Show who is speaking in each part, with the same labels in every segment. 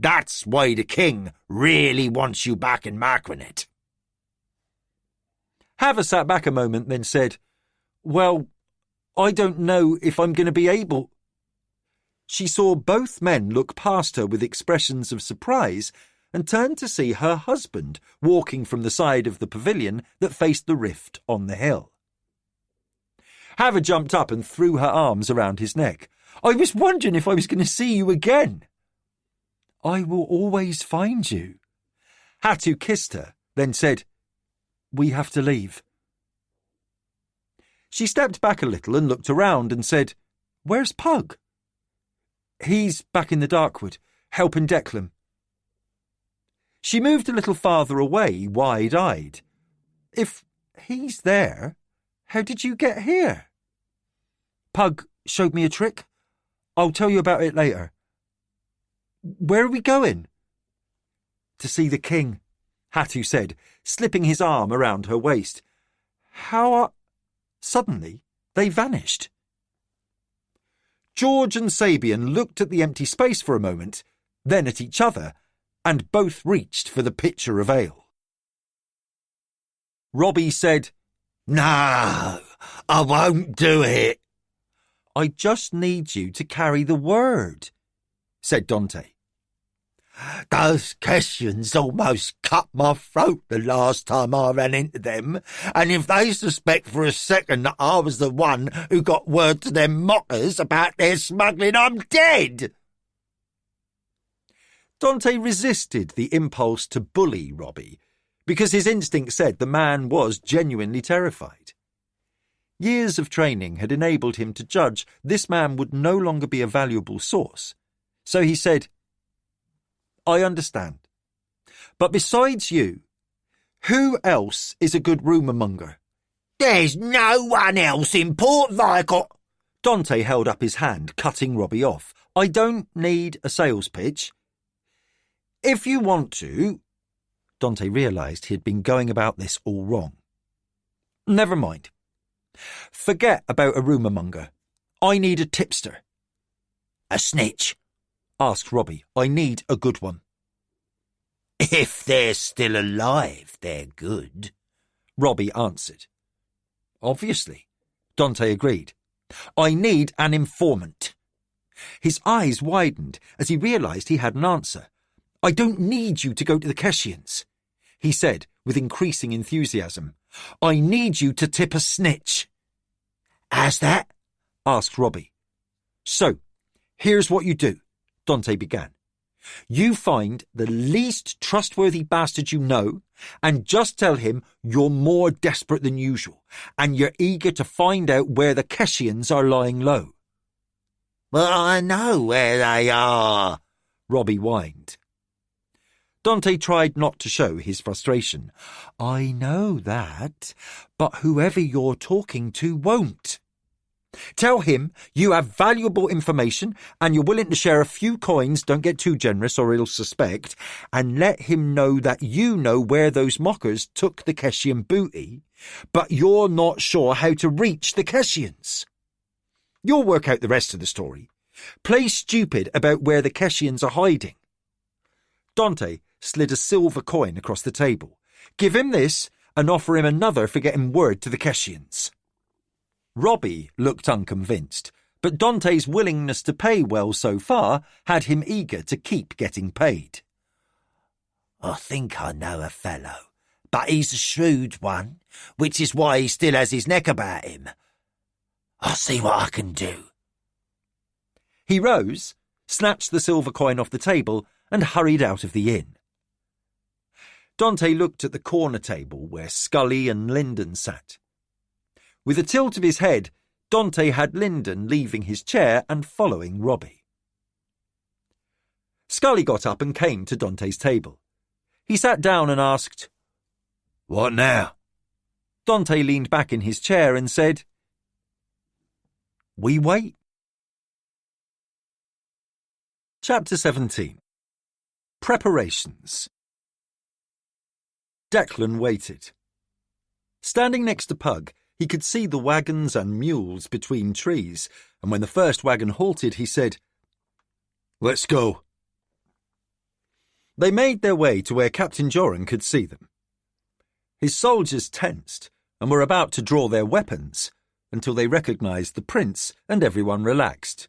Speaker 1: That's why the king really wants you back in Marquinet.
Speaker 2: Haver sat back a moment, then said, "Well, I don't know if I'm going to be able." She saw both men look past her with expressions of surprise and turned to see her husband walking from the side of the pavilion that faced the rift on the hill. Haver jumped up and threw her arms around his neck. "I was wondering if I was going to see you again." "I will always find you." Hatu kissed her, then said, "We have to leave." She stepped back a little and looked around and said, "Where's Pug?" "He's back in the Darkwood, helping Declan." She moved a little farther away, wide-eyed. "If he's there, how did you get here?" "Pug showed me a trick. I'll tell you about it later." "Where are we going?" "To see the king," Hatu said, slipping his arm around her waist. "How are—" Suddenly, they vanished. George and Sabian looked at the empty space for a moment, then at each other, and both reached for the pitcher of ale. Robbie said,
Speaker 1: "No, I won't do it."
Speaker 2: "I just need you to carry the word," said Dante.
Speaker 1: "Those Keshians almost cut my throat the last time I ran into them, and if they suspect for a second that I was the one who got word to them mockers about their smuggling, I'm dead."
Speaker 2: Dante resisted the impulse to bully Robbie, because his instinct said the man was genuinely terrified. Years of training had enabled him to judge this man would no longer be a valuable source, so he said, "I understand. But besides you, who else is a good rumour-monger?"
Speaker 1: "There's no one else in Port Vicor."
Speaker 2: Dante held up his hand, cutting Robbie off. "I don't need a sales pitch. If you want to—" Dante realised he had been going about this all wrong. "Never mind. Forget about a rumour-monger. I need a tipster."
Speaker 1: "A snitch?"
Speaker 2: asked Robbie. "I need a good one."
Speaker 1: "If they're still alive, they're good,"
Speaker 2: Robbie answered. "Obviously," Dante agreed. "I need an informant." His eyes widened as he realised he had an answer. "I don't need you to go to the Keshians," he said with increasing enthusiasm. "I need you to tip a snitch."
Speaker 1: "How's that?"
Speaker 2: asked Robbie. "So, here's what you do," Dante began. "You find the least trustworthy bastard you know, and just tell him you're more desperate than usual, and you're eager to find out where the Keshians are lying low."
Speaker 1: "Well, I know where they are,"
Speaker 2: Robbie whined. Dante tried not to show his frustration. "I know that, but whoever you're talking to won't. Tell him you have valuable information and you're willing to share a few coins, don't get too generous or he'll suspect, and let him know that you know where those mockers took the Keshian booty, but you're not sure how to reach the Keshians. You'll work out the rest of the story. Play stupid about where the Keshians are hiding." Dante slid a silver coin across the table. "Give him this and offer him another for getting word to the Keshians." Robbie looked unconvinced, but Dante's willingness to pay well so far had him eager to keep getting paid.
Speaker 1: "I think I know a fellow, but he's a shrewd one, which is why he still has his neck about him. I'll see what I can do."
Speaker 2: He rose, snatched the silver coin off the table, and hurried out of the inn. Dante looked at the corner table where Scully and Lyndon sat. With a tilt of his head, Dante had Lyndon leaving his chair and following Robbie. Scully got up and came to Dante's table. He sat down and asked,
Speaker 1: "What now?"
Speaker 2: Dante leaned back in his chair and said, "We wait." Chapter 17. Preparations. Declan waited. Standing next to Pug, he could see the wagons and mules between trees, and when the first wagon halted, he said, "Let's go." They made their way to where Captain Joran could see them. His soldiers tensed and were about to draw their weapons until they recognised the prince and everyone relaxed.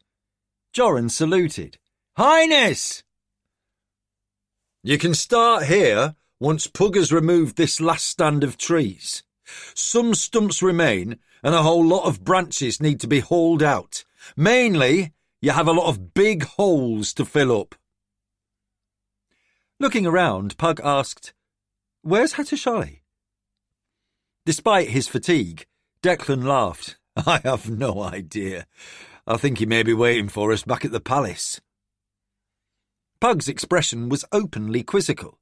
Speaker 2: Joran saluted. "Highness!" "You can start here once Pug has removed this last stand of trees. Some stumps remain and a whole lot of branches need to be hauled out. Mainly, you have a lot of big holes to fill up." Looking around, Pug asked, "Where's Hattusili?" Despite his fatigue, Declan laughed. "I have no idea. I think he may be waiting for us back at the palace." Pug's expression was openly quizzical.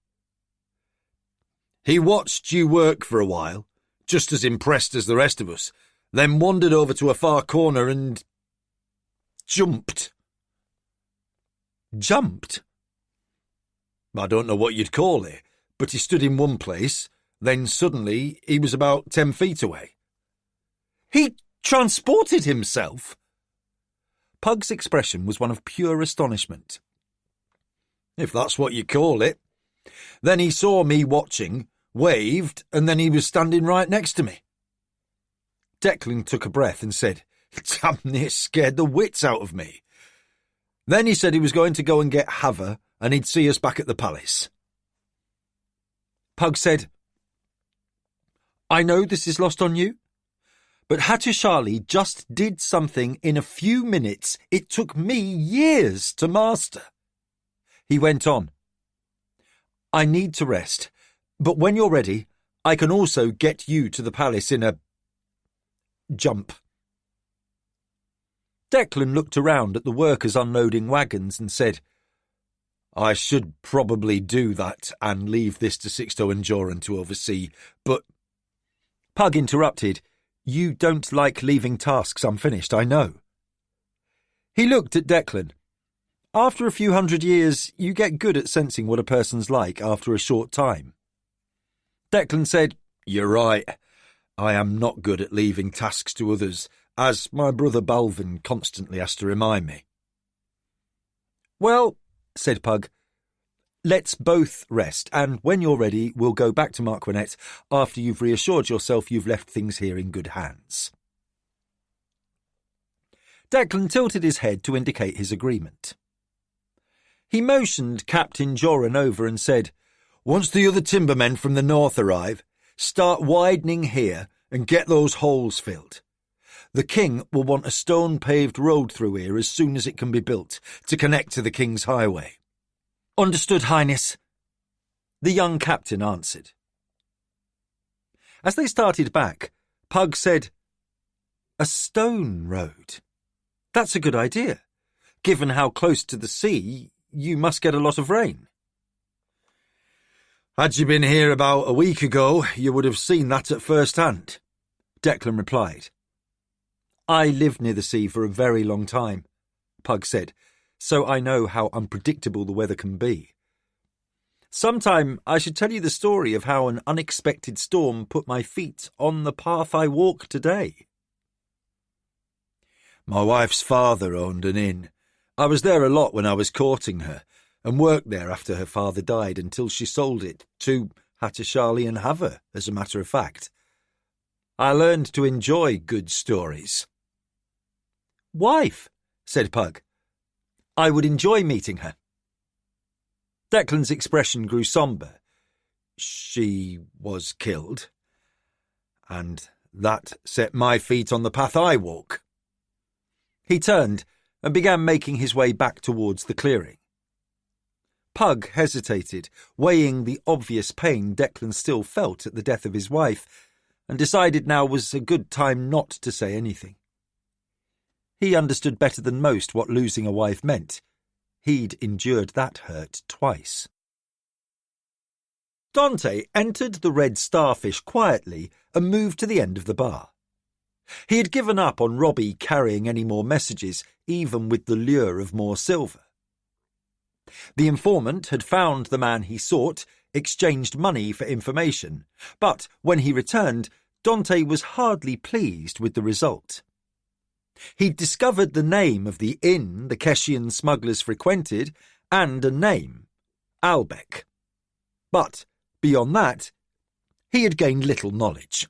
Speaker 2: "He watched you work for a while, just as impressed as the rest of us, then wandered over to a far corner and jumped." "Jumped?" "I don't know what you'd call it, but he stood in one place, then suddenly he was about 10 feet away." "He transported himself?" Pug's expression was one of pure astonishment. "If that's what you call it. Then he saw me watching, waved, and then he was standing right next to me." Declan took a breath and said, "Damn near scared the wits out of me." Then he said he was going to go and get Hava and he'd see us back at the palace. Pug said, "I know this is lost on you, but Hattusili just did something in a few minutes it took me years to master." He went on, "I need to rest, but when you're ready, I can also get you to the palace in a jump." Declan looked around at the workers unloading wagons and said, "I should probably do that and leave this to Sixto and Joran to oversee, but—" Pug interrupted, "You don't like leaving tasks unfinished, I know." He looked at Declan. "After a few hundred years, you get good at sensing what a person's like after a short time." Declan said, "You're right. I am not good at leaving tasks to others, as my brother Balvin constantly has to remind me." "Well," said Pug, "let's both rest, and when you're ready, we'll go back to Marquinet after you've reassured yourself you've left things here in good hands." Declan tilted his head to indicate his agreement. He motioned Captain Joran over and said, "Once the other timbermen from the north arrive, start widening here and get those holes filled. The king will want a stone-paved road through here as soon as it can be built to connect to the king's highway." "Understood, Highness," the young captain answered. As they started back, Pug said, "A stone road? That's a good idea. Given how close to the sea, you must get a lot of rain." "Had you been here about a week ago, you would have seen that at first hand," Declan replied. "I lived near the sea for a very long time," Pug said, "so I know how unpredictable the weather can be. Sometime I should tell you the story of how an unexpected storm put my feet on the path I walk today." "My wife's father owned an inn. I was there a lot when I was courting her, and worked there after her father died until she sold it to Hattusili and Hava, as a matter of fact. I learned to enjoy good stories." "Wife," said Pug. "I would enjoy meeting her." Declan's expression grew sombre. "She was killed, and that set my feet on the path I walk." He turned and began making his way back towards the clearing. Pug hesitated, weighing the obvious pain Declan still felt at the death of his wife, and decided now was a good time not to say anything. He understood better than most what losing a wife meant. He'd endured that hurt twice. Dante entered the Red Starfish quietly and moved to the end of the bar. He had given up on Robbie carrying any more messages, even with the lure of more silver. The informant had found the man he sought, exchanged money for information, but when he returned, Dante was hardly pleased with the result. He'd discovered the name of the inn the Keshian smugglers frequented, and a name, Albec. But, beyond that, he had gained little knowledge.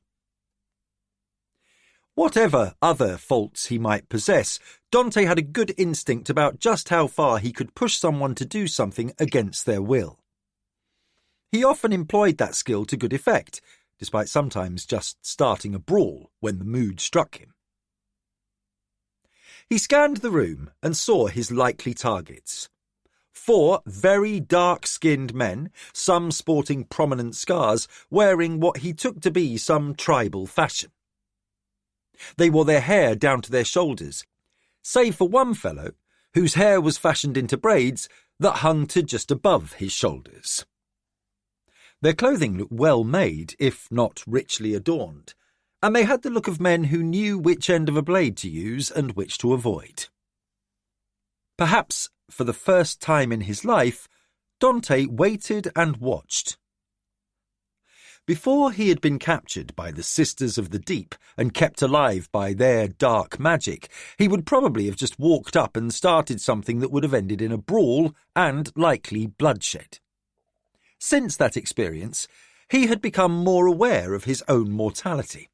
Speaker 2: Whatever other faults he might possess, Dante had a good instinct about just how far he could push someone to do something against their will. He often employed that skill to good effect, despite sometimes just starting a brawl when the mood struck him. He scanned the room and saw his likely targets. 4 very dark-skinned men, some sporting prominent scars, wearing what he took to be some tribal fashion. They wore their hair down to their shoulders, save for one fellow whose hair was fashioned into braids that hung to just above his shoulders. Their clothing looked well made, if not richly adorned, and they had the look of men who knew which end of a blade to use and which to avoid. Perhaps, for the first time in his life, Dante waited and watched. Before he had been captured by the Sisters of the Deep and kept alive by their dark magic, he would probably have just walked up and started something that would have ended in a brawl and likely bloodshed. Since that experience, he had become more aware of his own mortality.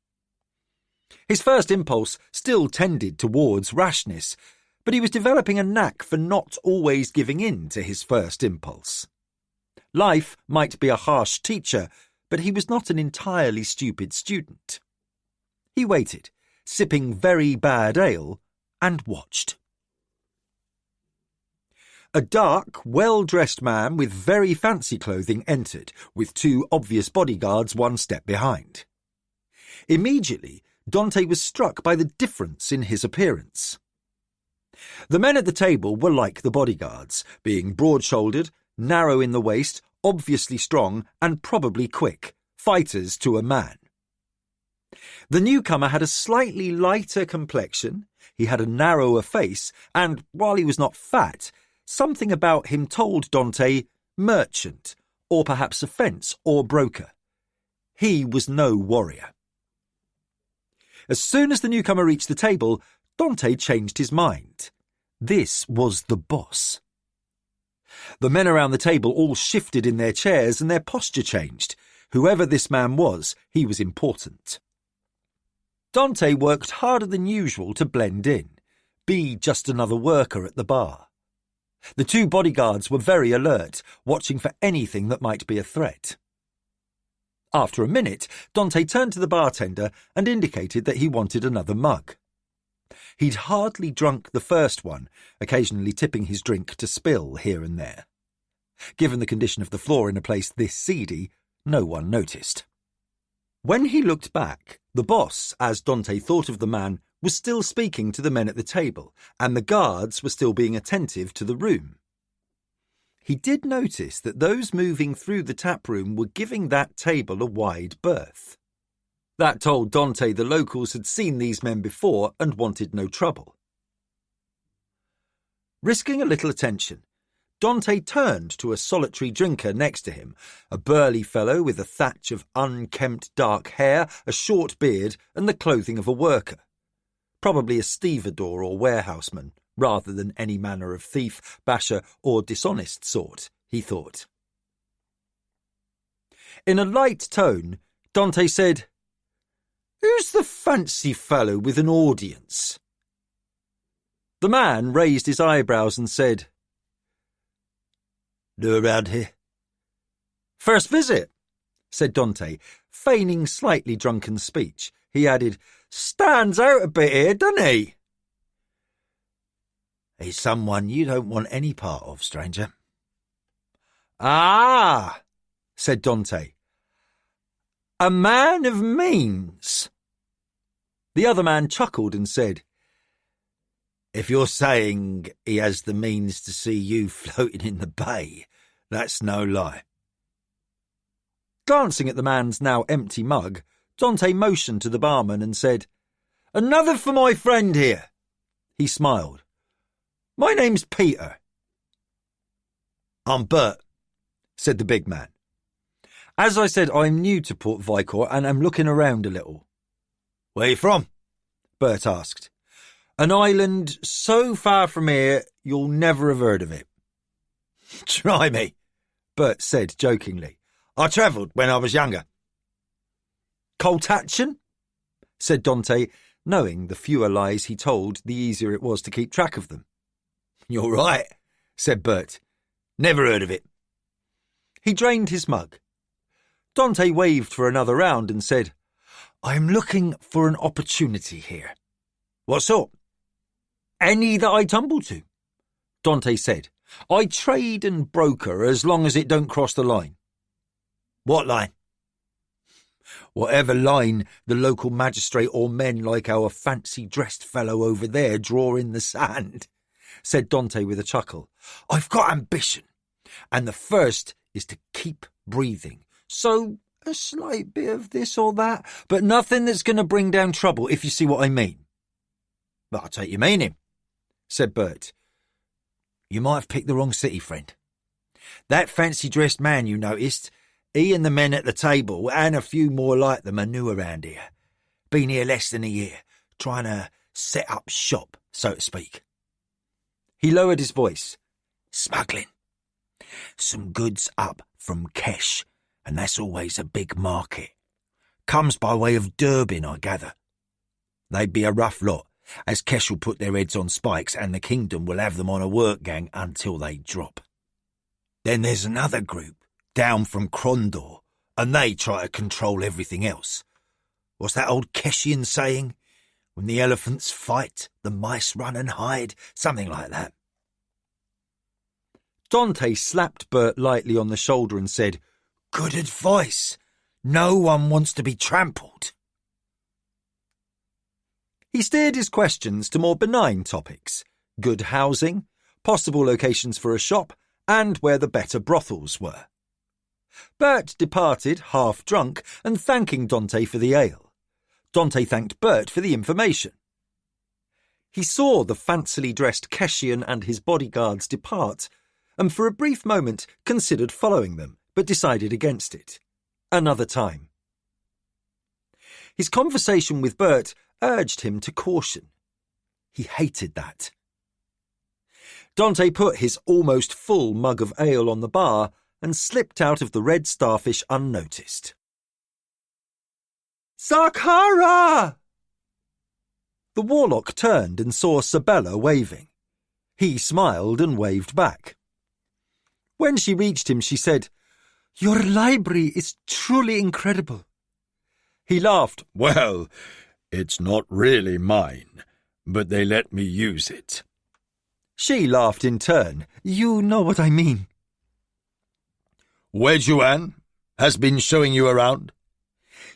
Speaker 2: His first impulse still tended towards rashness, but he was developing a knack for not always giving in to his first impulse. Life might be a harsh teacher, but he was not an entirely stupid student. He waited, sipping very bad ale, and watched. A dark, well-dressed man with very fancy clothing entered, with 2 obvious bodyguards 1 step behind. Immediately, Dante was struck by the difference in his appearance. The men at the table were like the bodyguards, being broad-shouldered, narrow in the waist, obviously strong and probably quick, fighters to a man. The newcomer had a slightly lighter complexion, he had a narrower face, and, while he was not fat, something about him told Dante merchant, or perhaps a fence or broker. He was no warrior. As soon as the newcomer reached the table, Dante changed his mind. This was the boss. The men around the table all shifted in their chairs and their posture changed. Whoever this man was, he was important. Dante worked harder than usual to blend in, be just another worker at the bar. The 2 bodyguards were very alert, watching for anything that might be a threat. After a minute, Dante turned to the bartender and indicated that he wanted another mug. He'd hardly drunk the first one, occasionally tipping his drink to spill here and there. Given the condition of the floor in a place this seedy, no one noticed. When he looked back, the boss, as Dante thought of the man, was still speaking to the men at the table, and the guards were still being attentive to the room. He did notice that those moving through the tap room were giving that table a wide berth. That told Dante the locals had seen these men before and wanted no trouble. Risking a little attention, Dante turned to a solitary drinker next to him, a burly fellow with a thatch of unkempt dark hair, a short beard, and the clothing of a worker. Probably a stevedore or warehouseman, rather than any manner of thief, basher, or dishonest sort, he thought. In a light tone, Dante said, "Who's the fancy fellow with an audience?" The man raised his eyebrows and said, "New around here?" "First visit," said Dante, feigning slightly drunken speech. He added, "Stands out a bit here, doesn't he?" "He's someone you don't want any part of, stranger." "Ah," said Dante. "A man of means." The other man chuckled and said, "If you're saying he has the means to see you floating in the bay, that's no lie." Glancing at the man's now empty mug, Dante motioned to the barman and said, "Another for my friend here." He smiled. "My name's Peter." "I'm Bert," said the big man. "As I said, I'm new to Port Vicor and I'm looking around a little." "Where you from?" Bert asked. "An island so far from here you'll never have heard of it." "Try me," Bert said jokingly.
Speaker 1: I travelled when I was younger.
Speaker 2: Coltaction? Said Dante, knowing the fewer lies he told, the easier it was to keep track of them.
Speaker 1: You're right, said Bert. Never heard of it.
Speaker 2: He drained his mug. Dante waved for another round and said, I'm looking for an opportunity here.
Speaker 1: What sort?
Speaker 2: Any that I tumble to, Dante said. I trade and broker as long as it don't cross the line.
Speaker 1: What line?
Speaker 2: Whatever line the local magistrate or men like our fancy-dressed fellow over there draw in the sand, said Dante with a chuckle. I've got ambition, and the first is to keep breathing. So a slight bit of this or that, but nothing that's going to bring down trouble, if you see what I mean.
Speaker 1: But I take your meaning, said Bert.
Speaker 2: You might have picked the wrong city, friend.
Speaker 1: That fancy-dressed man you noticed, he and the men at the table, and a few more like them, are new around here. Been here less than a year, trying to set up shop, so to speak.
Speaker 2: He lowered his voice.
Speaker 1: Smuggling. Some goods up from Kesh, and that's always a big market. Comes by way of Durbin, I gather. They'd be a rough lot, as Kesh will put their heads on spikes and the kingdom will have them on a work gang until they drop. Then there's another group, down from Krondor, and they try to control everything else. What's that old Keshian saying? When the elephants fight, the mice run and hide, something like that.
Speaker 2: Dante slapped Bert lightly on the shoulder and said,
Speaker 1: Good advice. No one wants to be trampled.
Speaker 2: He steered his questions to more benign topics, good housing, possible locations for a shop, and where the better brothels were. Bert departed half-drunk and thanking Dante for the ale. Dante thanked Bert for the information. He saw the fancily dressed Keshian and his bodyguards depart, and for a brief moment considered following them, but decided against it. Another time. His conversation with Bert urged him to caution. He hated that. Dante put his almost full mug of ale on the bar and slipped out of the Red Starfish unnoticed. Sakara! The warlock turned and saw Sabella waving. He smiled and waved back. When she reached him, she said, Your library is truly incredible. He laughed.
Speaker 1: Well, it's not really mine, but they let me use it.
Speaker 2: She laughed in turn. You know what I mean.
Speaker 1: Wejuan has been showing you around?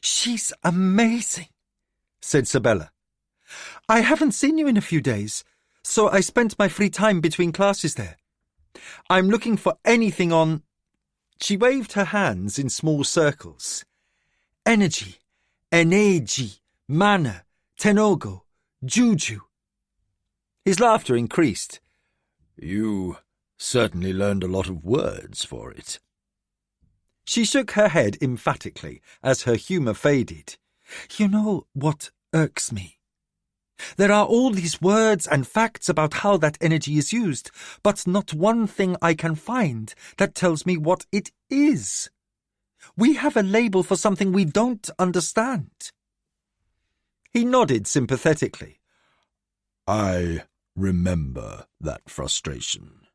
Speaker 2: She's amazing, said Sabella. I haven't seen you in a few days, so I spent my free time between classes there. I'm looking for anything on... She waved her hands in small circles. Energy, mana, tenogo, juju. His laughter increased.
Speaker 1: You certainly learned a lot of words for it.
Speaker 2: She shook her head emphatically as her humour faded. You know what irks me? There are all these words and facts about how that energy is used, but not one thing I can find that tells me what it is. We have a label for something we don't understand. He nodded sympathetically.
Speaker 1: I remember that frustration.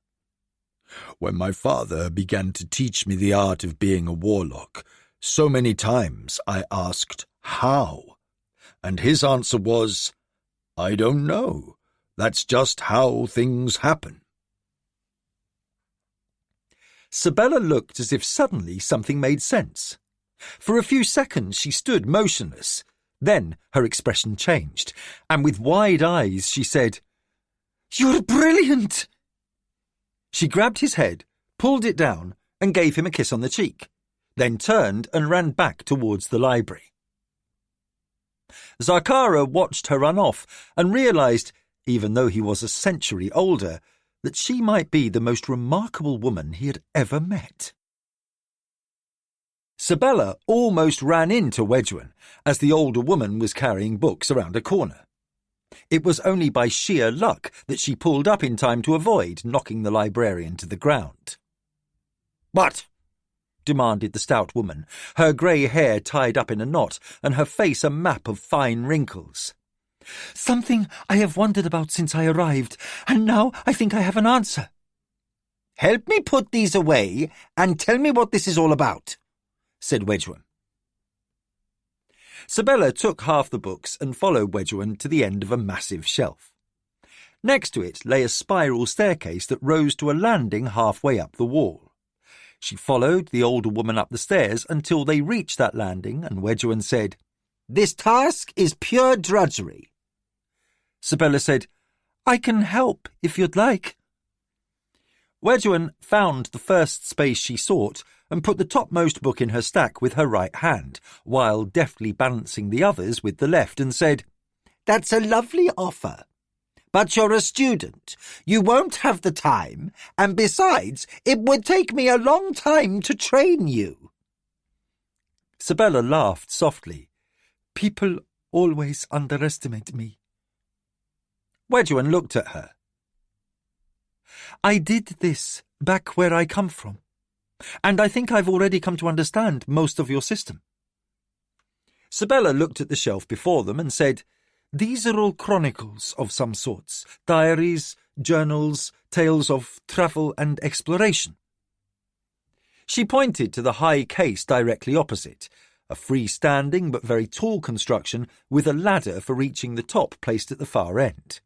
Speaker 1: When my father began to teach me the art of being a warlock, so many times I asked how, and his answer was, I don't know. That's just how things happen.
Speaker 2: Sabella looked as if suddenly something made sense. For a few seconds she stood motionless. Then her expression changed, and with wide eyes she said, You're brilliant! She grabbed his head, pulled it down, and gave him a kiss on the cheek, then turned and ran back towards the library. Zakara watched her run off and realised, even though he was a century older, that she might be the most remarkable woman he had ever met. Sabella almost ran into Wejuan as the older woman was carrying books around a corner. It was only by sheer luck that she pulled up in time to avoid knocking the librarian to the ground.
Speaker 1: What?
Speaker 2: demanded the stout woman, her grey hair tied up in a knot and her face a map of fine wrinkles. "Something I have wondered about since I arrived, and now I think I have an answer."
Speaker 1: "Help me put these away and tell me what this is all about," said Wedgwood.
Speaker 2: Sabella took half the books and followed Wedgwood to the end of a massive shelf. Next to it lay a spiral staircase that rose to a landing halfway up the wall. She followed the older woman up the stairs until they reached that landing, and Wedgwood said,
Speaker 1: "This task is pure drudgery."
Speaker 2: Sabella said, "I can help if you'd like." Wedgwood found the first space she sought and put the topmost book in her stack with her right hand, while deftly balancing the others with the left, and said,
Speaker 1: "That's a lovely offer. But you're a student. You won't have the time, and besides, it would take me a long time to train you."
Speaker 2: Sabella laughed softly. "People always underestimate me." Wedgwood looked at her. "I did this back where I come from, and I think I've already come to understand most of your system." Sabella looked at the shelf before them and said, "These are all chronicles of some sorts, diaries, journals, tales of travel and exploration." She pointed to the high case directly opposite, a free-standing but very tall construction with a ladder for reaching the top placed at the far end.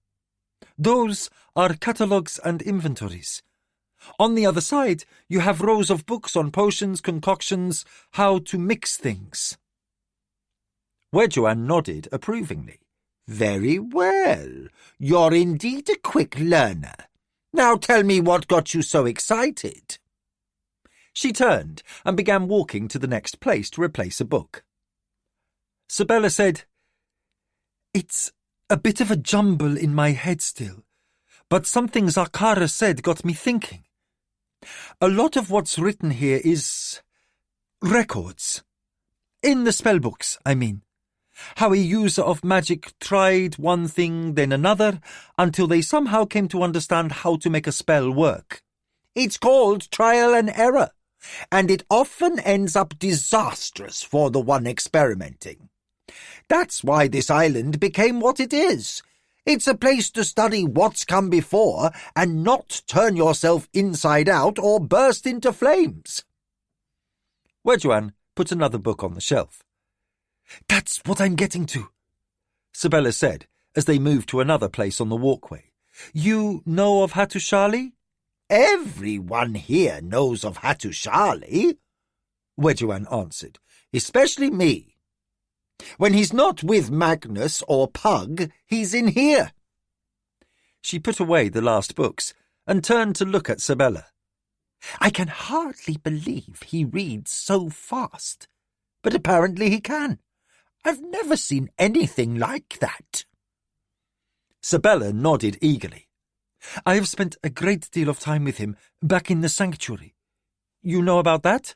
Speaker 2: "Those are catalogues and inventories. On the other side, you have rows of books on potions, concoctions, how to mix things." Wedgwood nodded approvingly.
Speaker 1: "Very well. You're indeed a quick learner. Now tell me what got you so excited."
Speaker 2: She turned and began walking to the next place to replace a book. Sabella said, "It's a bit of a jumble in my head still, but something Zakara said got me thinking. A lot of what's written here is records. In the spellbooks, I mean. How a user of magic tried one thing, then another, until they somehow came to understand how to make a spell work.
Speaker 1: It's called trial and error, and it often ends up disastrous for the one experimenting. That's why this island became what it is. It's a place to study what's come before and not turn yourself inside out or burst into flames."
Speaker 2: Wedgwood put another book on the shelf. "That's what I'm getting to," Sabella said as they moved to another place on the walkway. "You know of Hattushali?"
Speaker 1: "Everyone here knows of Hattushali," Wedgwood answered, "especially me. When he's not with Magnus or Pug, he's in here."
Speaker 2: She put away the last books and turned to look at Sabella.
Speaker 1: "I can hardly believe he reads so fast, but apparently he can. I've never seen anything like that."
Speaker 2: Sabella nodded eagerly. "I have spent a great deal of time with him back in the sanctuary. You know about that?"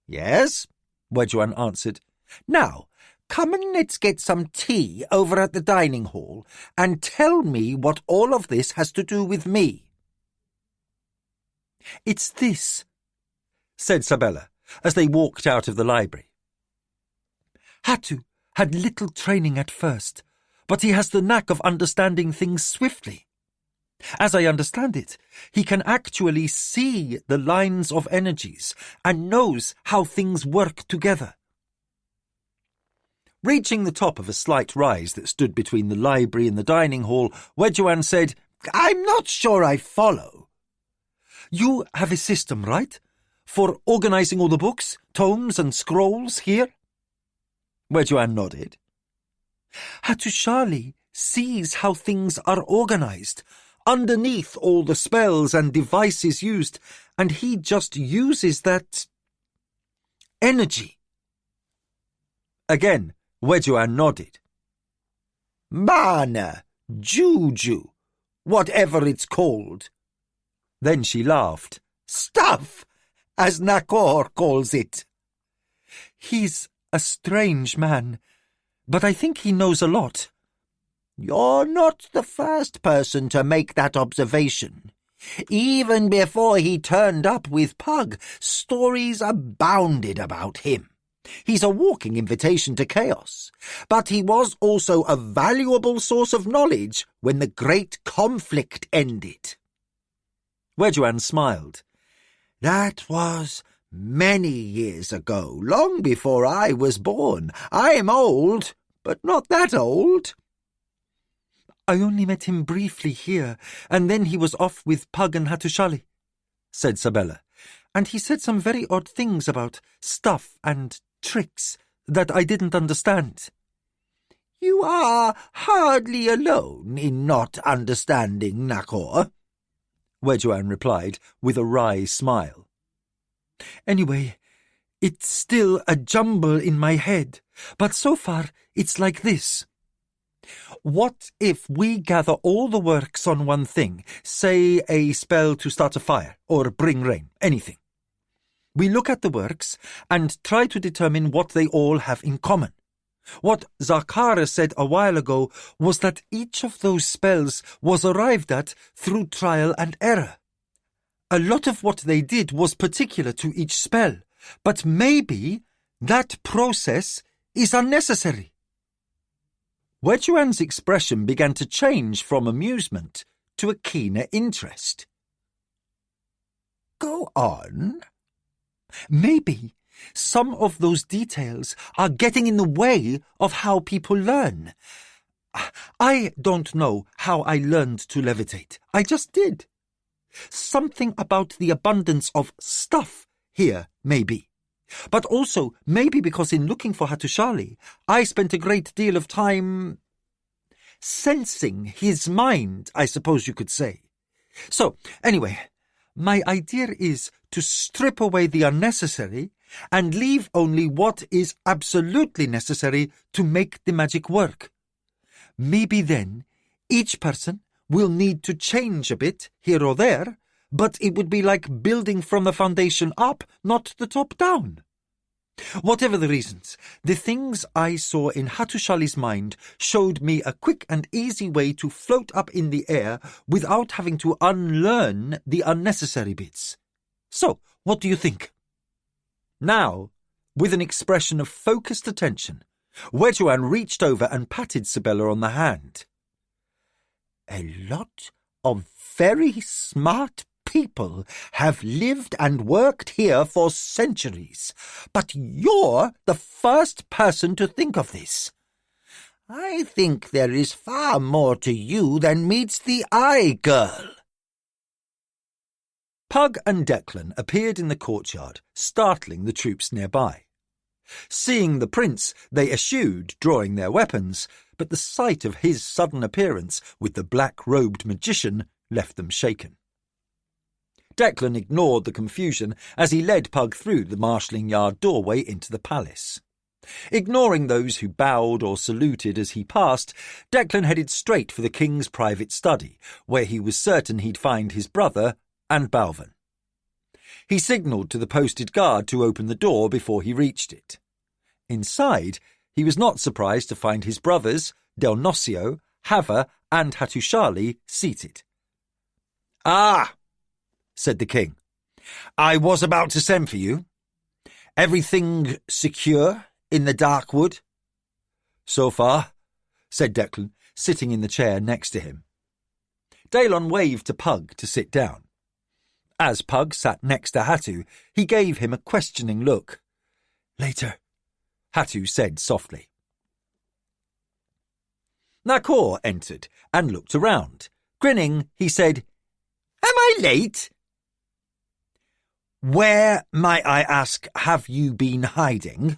Speaker 1: "Yes," Wedgwood answered. "Now, come and let's get some tea over at the dining hall and tell me what all of this has to do with me."
Speaker 2: "It's this," said Sabella as they walked out of the library. "Hattu had little training at first, but he has the knack of understanding things swiftly. As I understand it, he can actually see the lines of energies and knows how things work together." Reaching the top of a slight rise that stood between the library and the dining hall, Wedgwood said,
Speaker 1: "I'm not sure I follow."
Speaker 2: "You have a system, right? For organising all the books, tomes and scrolls here?" Wedgwood nodded. "Hattushali sees how things are organised, underneath all the spells and devices used, and he just uses that energy." Again, Wedgwood nodded.
Speaker 1: "Mana, juju, whatever it's called."
Speaker 2: Then she laughed.
Speaker 1: "Stuff, as Nakor calls it."
Speaker 2: "He's a strange man, but I think he knows a lot."
Speaker 1: "You're not the first person to make that observation. Even before he turned up with Pug, stories abounded about him. He's a walking invitation to chaos, but he was also a valuable source of knowledge when the great conflict ended.
Speaker 2: Wedgwan smiled.
Speaker 1: That was many years ago, long before I was born. I'm old, but not that old.
Speaker 2: I only met him briefly here, and then he was off with Pug and Hattusili, said Sabella, and he said some very odd things about stuff and tricks that I didn't understand.
Speaker 1: You are hardly alone in not understanding, Nakor,
Speaker 2: Wedgwan replied with a wry smile. Anyway, it's still a jumble in my head, but so far it's like this. What if we gather all the works on one thing, say a spell to start a fire or bring rain, anything? We look at the works and try to determine what they all have in common. What Zakara said a while ago was that each of those spells was arrived at through trial and error. A lot of what they did was particular to each spell, but maybe that process is unnecessary. Wedgwan's expression began to change from amusement to a keener interest.
Speaker 1: Go on.
Speaker 2: Maybe some of those details are getting in the way of how people learn. I don't know how I learned to levitate. I just did. Something about the abundance of stuff here, maybe. But also, maybe because in looking for Hattusili, I spent a great deal of time sensing his mind, I suppose you could say. So, anyway, my idea is to strip away the unnecessary and leave only what is absolutely necessary to make the magic work. Maybe then each person will need to change a bit here or there, but it would be like building from the foundation up, not the top down. Whatever the reasons, the things I saw in Hattusili's mind showed me a quick and easy way to float up in the air without having to unlearn the unnecessary bits. So, what do you think? Now, with an expression of focused attention, Wedgwan reached over and patted Sabella on the hand.
Speaker 1: A lot of very smart people have lived and worked here for centuries, but you're the first person to think of this. I think there is far more to you than meets the eye, girl.
Speaker 2: Pug and Declan appeared in the courtyard, startling the troops nearby. Seeing the prince, they eschewed drawing their weapons, but the sight of his sudden appearance with the black-robed magician left them shaken. Declan ignored the confusion as he led Pug through the marshalling yard doorway into the palace. Ignoring those who bowed or saluted as he passed, Declan headed straight for the king's private study, where he was certain he'd find his brother and Balvin. He signalled to the posted guard to open the door before he reached it. Inside, he was not surprised to find his brothers, Delnosio, Hava, and Hattusili seated.
Speaker 1: "Ah,"
Speaker 2: said the king.
Speaker 1: "I was about to send for you. Everything secure in the dark wood?"
Speaker 2: "So far," said Declan, sitting in the chair next to him. Daelon waved to Pug to sit down. As Pug sat next to Hattu, he gave him a questioning look. "Later," Hattu said softly. Nakor entered and looked around. Grinning, he said,
Speaker 1: "Am I late?" "Where, might I ask, have you been hiding?"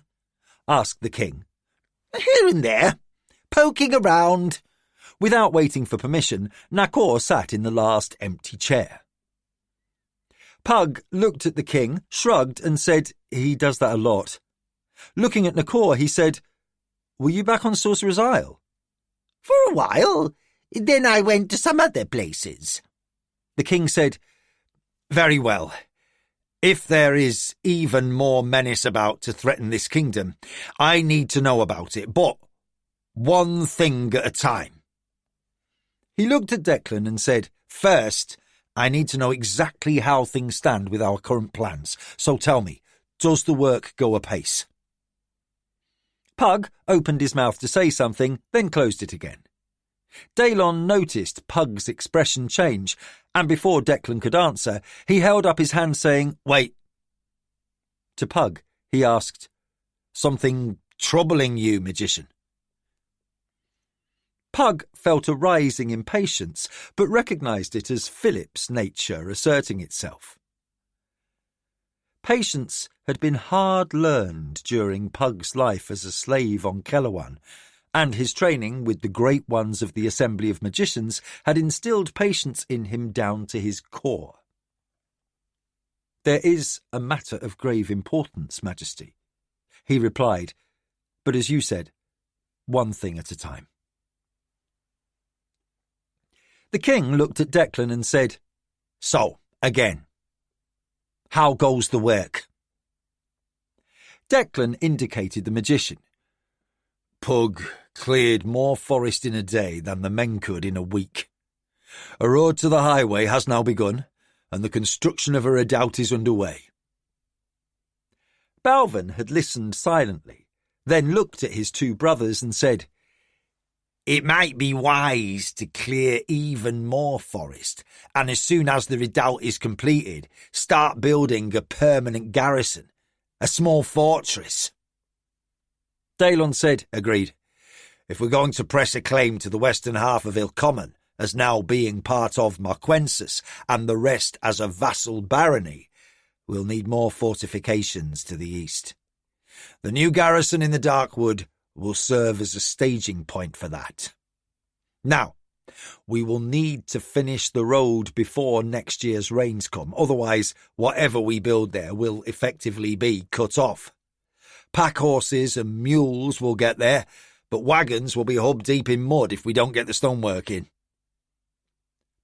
Speaker 1: asked the king. "Here and there, poking around."
Speaker 2: Without waiting for permission, Nakor sat in the last empty chair. Pug looked at the king, shrugged, and said he does that a lot. Looking at Nakor, he said, "Were you back on Sorcerer's Isle?"
Speaker 1: "For a while. Then I went to some other places."
Speaker 2: The king said, "Very well. If there is even more menace about to threaten this kingdom, I need to know about it, but one thing at a time." He looked at Declan and said,
Speaker 1: "First,
Speaker 2: I need to know exactly how things stand with our current plans. So tell me, does the work go apace? Pug opened his mouth to say something, then closed it again. Daylon noticed Pug's expression change, and before Declan could answer, he held up his hand saying, "Wait." To Pug, he asked, "Something troubling you, magician?" Pug felt a rising impatience, but recognised it as Philip's nature asserting itself. Patience had been hard-learned during Pug's life as a slave on Kellowan, and his training with the great ones of the Assembly of Magicians had instilled patience in him down to his core. "There is a matter of grave importance, Majesty," he replied, "but as you said, one thing at a time." The king looked at Declan and said, "So, again, how goes the work?" Declan indicated the magician. "Pug cleared more forest in a day than the men could in a week. A road to the highway has now begun, and the construction of a redoubt is underway." Balvin had listened silently, then looked at his two brothers and said, "It might be wise to clear even more forest, and as soon as the redoubt is completed, start building a permanent garrison, a small fortress." Daylon said, "Agreed. If we're going to press a claim to the western half of Ilcommon as now being part of Marquensis and the rest as a vassal barony, we'll need more fortifications to the east. The new garrison in the Darkwood will serve as a staging point for that. Now, we will need to finish the road before next year's rains come, otherwise whatever we build there will effectively be cut off. Pack horses and mules will get there, but wagons will be hub-deep in mud if we don't get the stonework in."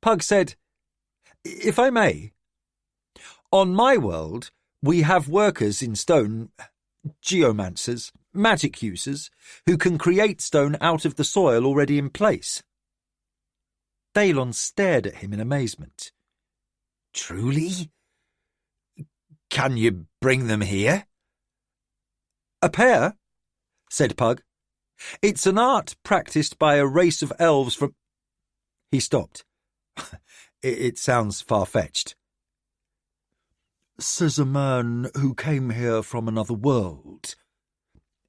Speaker 2: Pug said, "If I may, on my world we have workers in stone, geomancers, magic users, who can create stone out of the soil already in place." Daylon stared at him in amazement. "Truly? Can you bring them here?" "A pair," said Pug. "It's an art practised by a race of elves from—" He stopped. It sounds far-fetched. "Says a man who came here from another world,"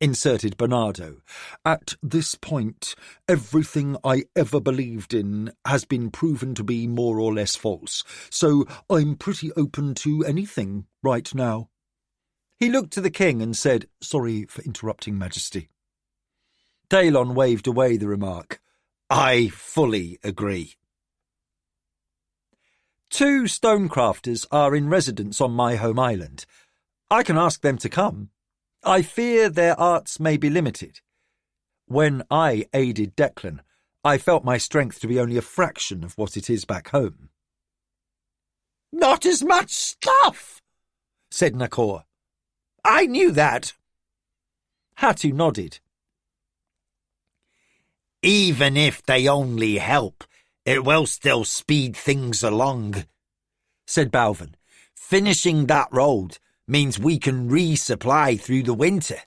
Speaker 2: inserted Bernardo. "At this point, everything I ever believed in has been proven to be more or less false, so I'm pretty open to anything right now." He looked to the king and said, "Sorry for interrupting, Majesty." Daylon waved away the remark. "I fully agree." "Two stonecrafters are in residence on my home island. I can ask them to come. I fear their arts may be limited. When I aided Declan, I felt my strength to be only a fraction of what it is back home." "Not as much stuff," said Nakor. "I knew that." Hatu nodded. "Even if they only help, it will still speed things along," said Balvin. "Finishing that road means we can resupply through the winter.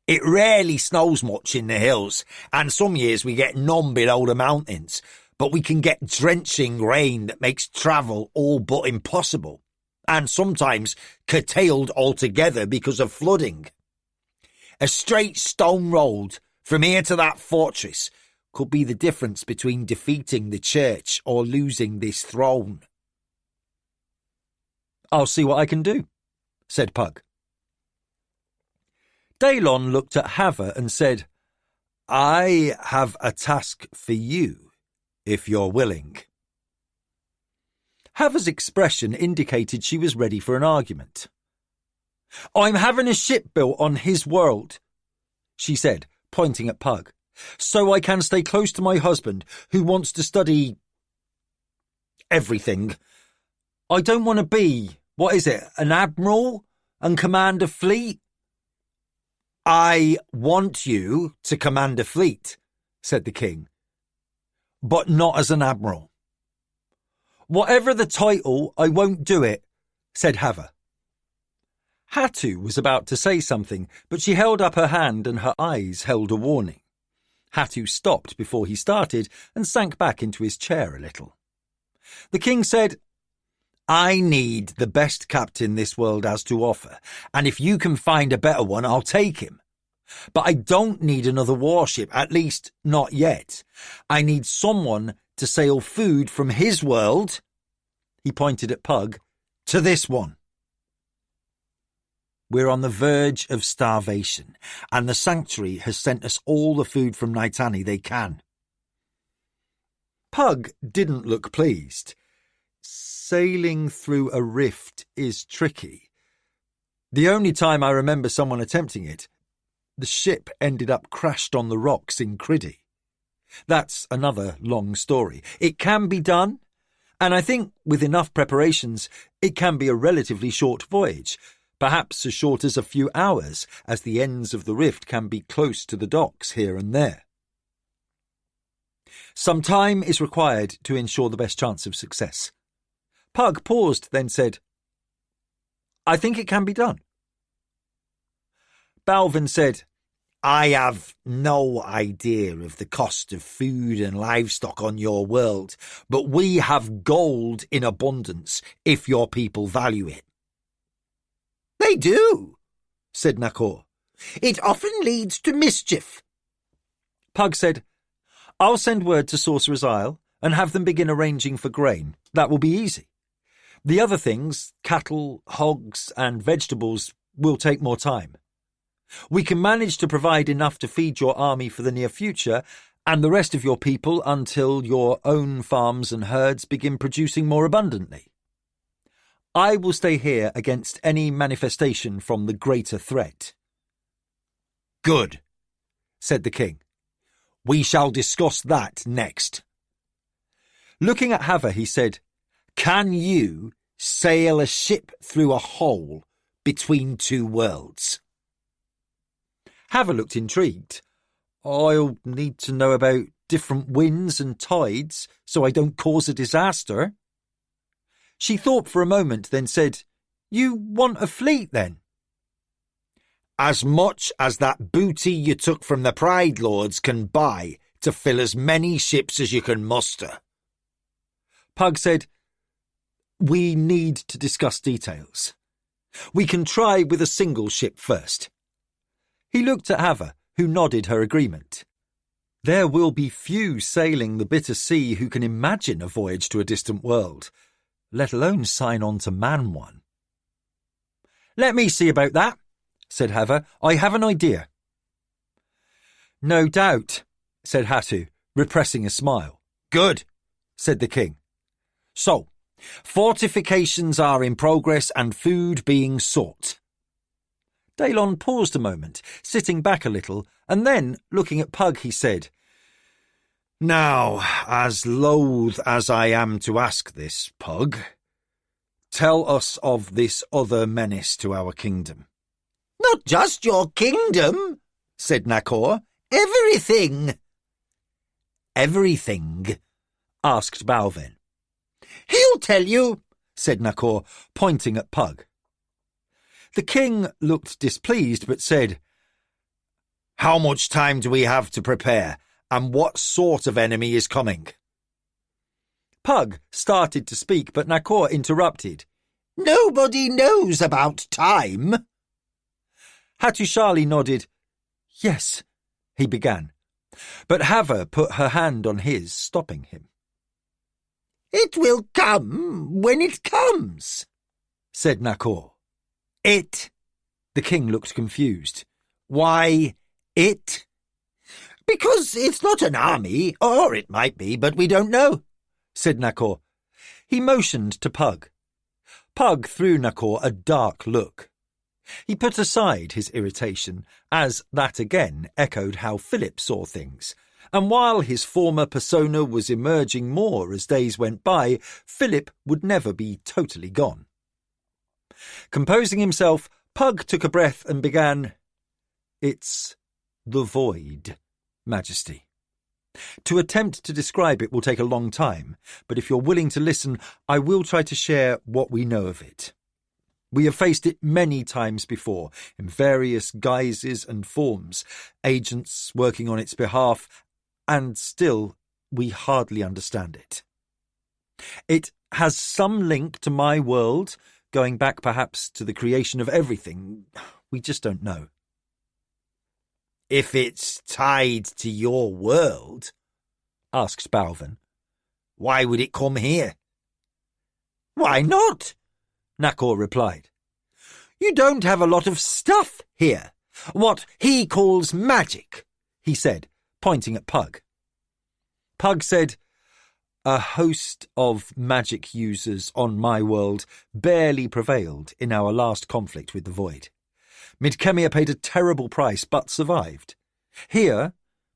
Speaker 2: It rarely snows much in the hills, and some years we get none below the mountains, but we can get drenching rain that makes travel all but impossible, and sometimes curtailed altogether because of flooding. A straight stone road from here to that fortress could be the difference between defeating the church or losing this throne." "I'll see what I can do," said Pug. Daylon looked at Hava and said, "I have a task for you, if you're willing." Hava's expression indicated she was ready for an argument. "I'm having a ship built on his world," she said, pointing at Pug, "so I can stay close to my husband, who wants to study everything. I don't want to be, an admiral and command a fleet?" "I want you to command a fleet," said the king, "but not as an admiral." Whatever the title, I won't do it, said Hava. Hatu was about to say something, but she held up her hand and her eyes held a warning. Hatu stopped before he started and sank back into his chair a little. The king said, I need the best captain this world has to offer, and if you can find a better one, I'll take him. But I don't need another warship, at least not yet. I need someone to sail food from his world, he pointed at Pug, to this one. We're on the verge of starvation, and the Sanctuary has sent us all the food from Nitani they can. Pug didn't look pleased. Sailing through a rift is tricky. The only time I remember someone attempting it, the ship ended up crashed on the rocks in Criddy. That's another long story. It can be done, and I think with enough preparations, it can be a relatively short voyage, perhaps as short as a few hours, as the ends of the rift can be close to the docks here and there. Some time is required to ensure the best chance of success. Pug paused, then said, I think it can be done. Balvin said, I have no idea of the cost of food and livestock on your world, but we have gold in abundance if your people value it.
Speaker 1: They do, said Nakor. It often leads to mischief.
Speaker 2: Pug said, I'll send word to Sorcerer's Isle and have them begin arranging for grain. That will be easy. The other things, cattle, hogs, and vegetables, will take more time. We can manage to provide enough to feed your army for the near future and the rest of your people until your own farms and herds begin producing more abundantly. I will stay here against any manifestation from the greater threat.
Speaker 1: Good,
Speaker 2: said the king.
Speaker 1: We shall discuss that next.
Speaker 2: Looking at Hava, he said,
Speaker 1: Can you sail a ship through a hole between two worlds?
Speaker 2: Hava looked intrigued. I'll need to know about different winds and tides so I don't cause a disaster. She thought for a moment, then said, You want a fleet, then?
Speaker 1: As much as that booty you took from the Pride Lords can buy to fill as many ships as you can muster.
Speaker 2: Pug said, We need to discuss details. We can try with a single ship first. He looked at Hava, who nodded her agreement. There will be few sailing the bitter sea who can imagine a voyage to a distant world, let alone sign on to man one. Let me see about that, said Hava. I have an idea. No doubt, said Hatu, repressing a smile.
Speaker 1: Good,
Speaker 2: said the king.
Speaker 1: So, fortifications are in progress and food being sought.
Speaker 2: Daylon paused a moment, sitting back a little, and then, looking at Pug, he said,
Speaker 1: Now, as loath as I am to ask this, Pug, tell us of this other menace to our kingdom. Not just your kingdom, said Nakor. Everything. Everything? Asked Balvin. He'll tell you, said Nakor, pointing at Pug.
Speaker 2: The king looked displeased, but said,
Speaker 1: How much time do we have to prepare, and what sort of enemy is coming?
Speaker 2: Pug started to speak, but Nakor interrupted.
Speaker 1: Nobody knows about time.
Speaker 2: Hatushali nodded. Yes, he began, but Hava put her hand on his, stopping him.
Speaker 1: It will come when it comes, said Nakor. It?
Speaker 2: The king looked confused.
Speaker 1: Why, it? Because it's not an army, or it might be, but we don't know, said Nakor.
Speaker 2: He motioned to Pug. Pug threw Nakor a dark look. He put aside his irritation, as that again echoed how Philip saw things, and while his former persona was emerging more as days went by, Philip would never be totally gone. Composing himself, Pug took a breath and began, It's the void, Majesty. To attempt to describe it will take a long time, but if you're willing to listen, I will try to share what we know of it. We have faced it many times before, in various guises and forms, agents working on its behalf, and still we hardly understand it. It has some link to my world, going back perhaps to the creation of everything. We just don't know.
Speaker 1: If it's tied to your world,
Speaker 2: asked Balvin,
Speaker 1: why would it come here?
Speaker 2: Why not? Nakor replied. You don't have a lot of stuff here. What he calls magic, he said, pointing at Pug. Pug said, a host of magic users on my world barely prevailed in our last conflict with the Void. Midkemia paid a terrible price but survived. Here,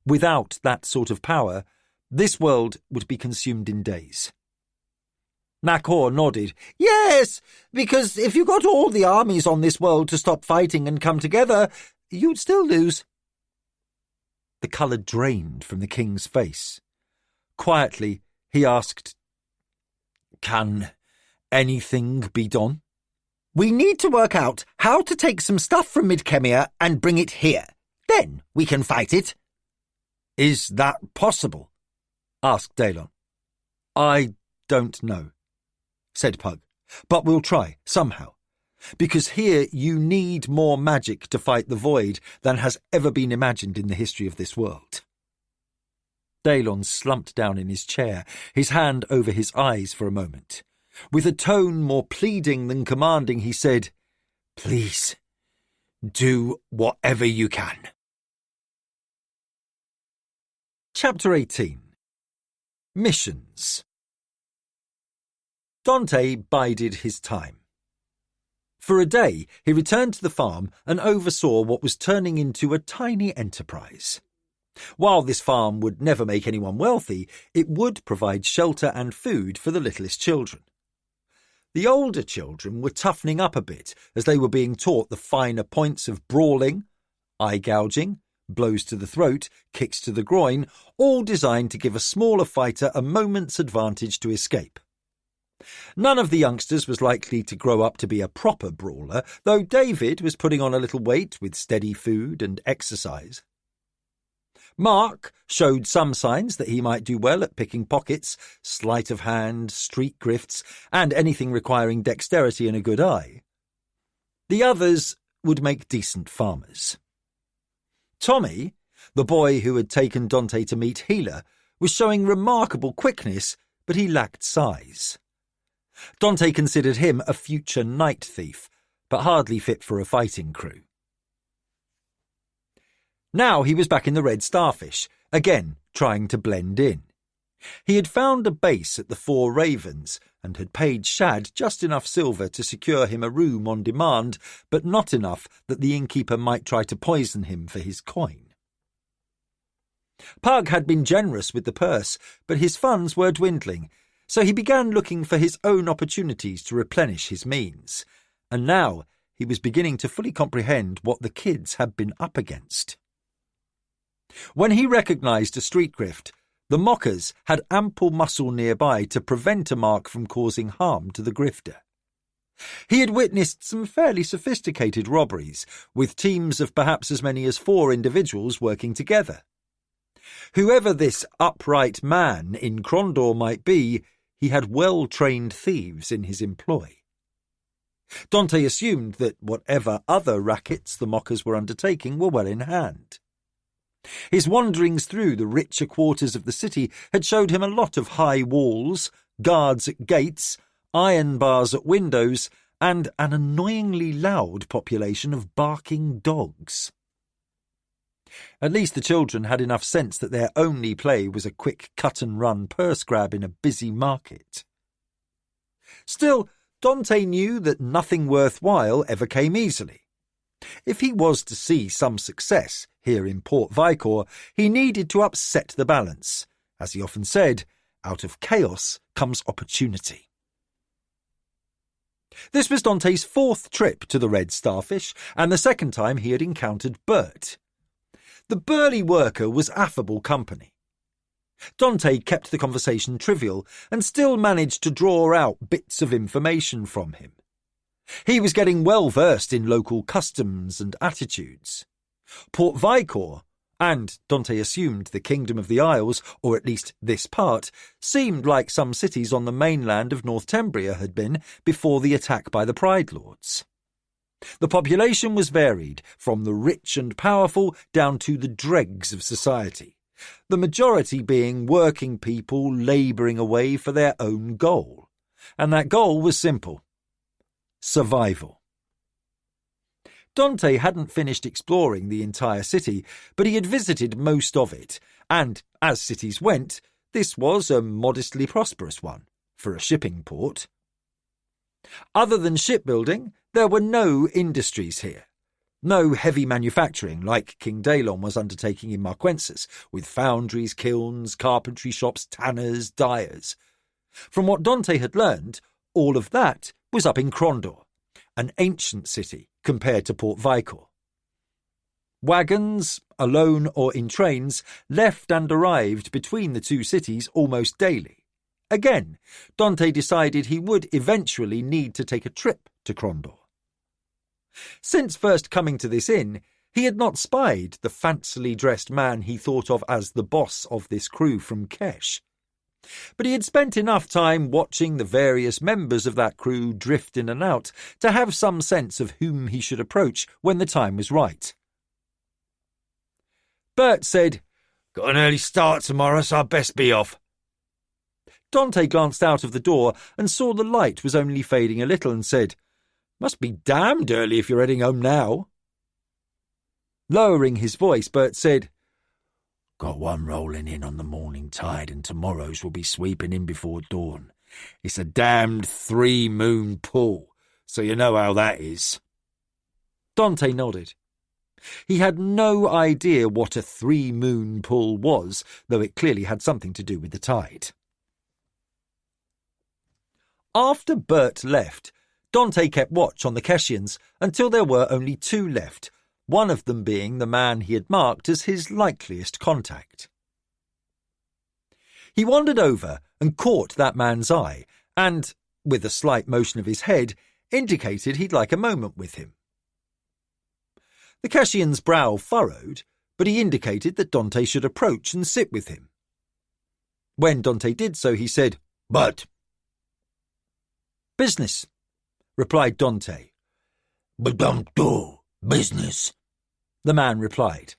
Speaker 2: without that sort of power, this world would be consumed in days. Nakor nodded. Yes, because if you got all the armies on this world to stop fighting and come together, you'd still lose. The colour drained from the king's face. Quietly, he asked, Can anything be done? We need to work out how to take some stuff from Midkemia and bring it here. Then we can fight it. Is that possible? Asked Daelon. I don't know, said Pug, but we'll try, somehow. Because here you need more magic to fight the Void than has ever been imagined in the history of this world. Daelon slumped down in his chair, his hand over his eyes for a moment. With a tone more pleading than commanding, he said, Please, do whatever you can. Chapter 18. Missions. Dante bided his time. For a day, he returned to the farm and oversaw what was turning into a tiny enterprise. While this farm would never make anyone wealthy, it would provide shelter and food for the littlest children. The older children were toughening up a bit as they were being taught the finer points of brawling, eye gouging, blows to the throat, kicks to the groin, all designed to give a smaller fighter a moment's advantage to escape. None of the youngsters was likely to grow up to be a proper brawler, though David was putting on a little weight with steady food and exercise. Mark showed some signs that he might do well at picking pockets, sleight of hand, street grifts, and anything requiring dexterity and a good eye. The others would make decent farmers. Tommy, the boy who had taken Dante to meet Healer, was showing remarkable quickness, but he lacked size. Dante considered him a future night thief, but hardly fit for a fighting crew. Now he was back in the Red Starfish, again trying to blend in. He had found a base at the Four Ravens and had paid Shad just enough silver to secure him a room on demand, but not enough that the innkeeper might try to poison him for his coin. Pug had been generous with the purse, but his funds were dwindling, so he began looking for his own opportunities to replenish his means, and now he was beginning to fully comprehend what the kids had been up against. When he recognised a street grift, the mockers had ample muscle nearby to prevent a mark from causing harm to the grifter. He had witnessed some fairly sophisticated robberies, with teams of perhaps as many as 4 individuals working together. Whoever this upright man in Krondor might be, he had well-trained thieves in his employ. Dante assumed that whatever other rackets the mockers were undertaking were well in hand. His wanderings through the richer quarters of the city had showed him a lot of high walls, guards at gates, iron bars at windows, and an annoyingly loud population of barking dogs. At least the children had enough sense that their only play was a quick cut-and-run purse grab in a busy market. Still, Dante knew that nothing worthwhile ever came easily. If he was to see some success here in Port Vicor, he needed to upset the balance. As he often said, out of chaos comes opportunity. This was Dante's 4th trip to the Red Starfish, and the second time he had encountered Bert. The burly worker was affable company. Dante kept the conversation trivial and still managed to draw out bits of information from him. He was getting well versed in local customs and attitudes. Port Vicor, and Dante assumed the Kingdom of the Isles, or at least this part, seemed like some cities on the mainland of Northumbria had been before the attack by the Pride Lords. The population was varied, from the rich and powerful down to the dregs of society, the majority being working people labouring away for their own goal. And that goal was simple: survival. Dante hadn't finished exploring the entire city, but he had visited most of it, and, as cities went, this was a modestly prosperous one, for a shipping port. Other than shipbuilding, there were no industries here. No heavy manufacturing like King Daelon was undertaking in Marquensis, with foundries, kilns, carpentry shops, tanners, dyers. From what Dante had learned, all of that was up in Crondor, an ancient city compared to Port Vicor. Wagons, alone or in trains, left and arrived between the two cities almost daily. Again, Dante decided he would eventually need to take a trip to Crondor. Since first coming to this inn, he had not spied the fancily dressed man he thought of as the boss of this crew from Kesh. But he had spent enough time watching the various members of that crew drift in and out to have some sense of whom he should approach when the time was right. Bert said,
Speaker 1: "Got an early start tomorrow, so I'd best be off."
Speaker 2: Dante glanced out of the door and saw the light was only fading a little and said, "Must be damned early if you're heading home now." Lowering his voice, Bert said,
Speaker 1: "Got one rolling in on the morning tide, and tomorrow's will be sweeping in before dawn. It's a damned 3-moon pull, so you know how that is."
Speaker 2: Dante nodded. He had no idea what a 3-moon pull was, though it clearly had something to do with the tide. After Bert left, Dante kept watch on the Keshians until there were only 2 left, one of them being the man he had marked as his likeliest contact. He wandered over and caught that man's eye and, with a slight motion of his head, indicated he'd like a moment with him. The Keshian's brow furrowed, but he indicated that Dante should approach and sit with him. When Dante did so, he said,
Speaker 1: "But—"
Speaker 2: "Business," replied Dante.
Speaker 1: "But don't do business,"
Speaker 2: the man replied.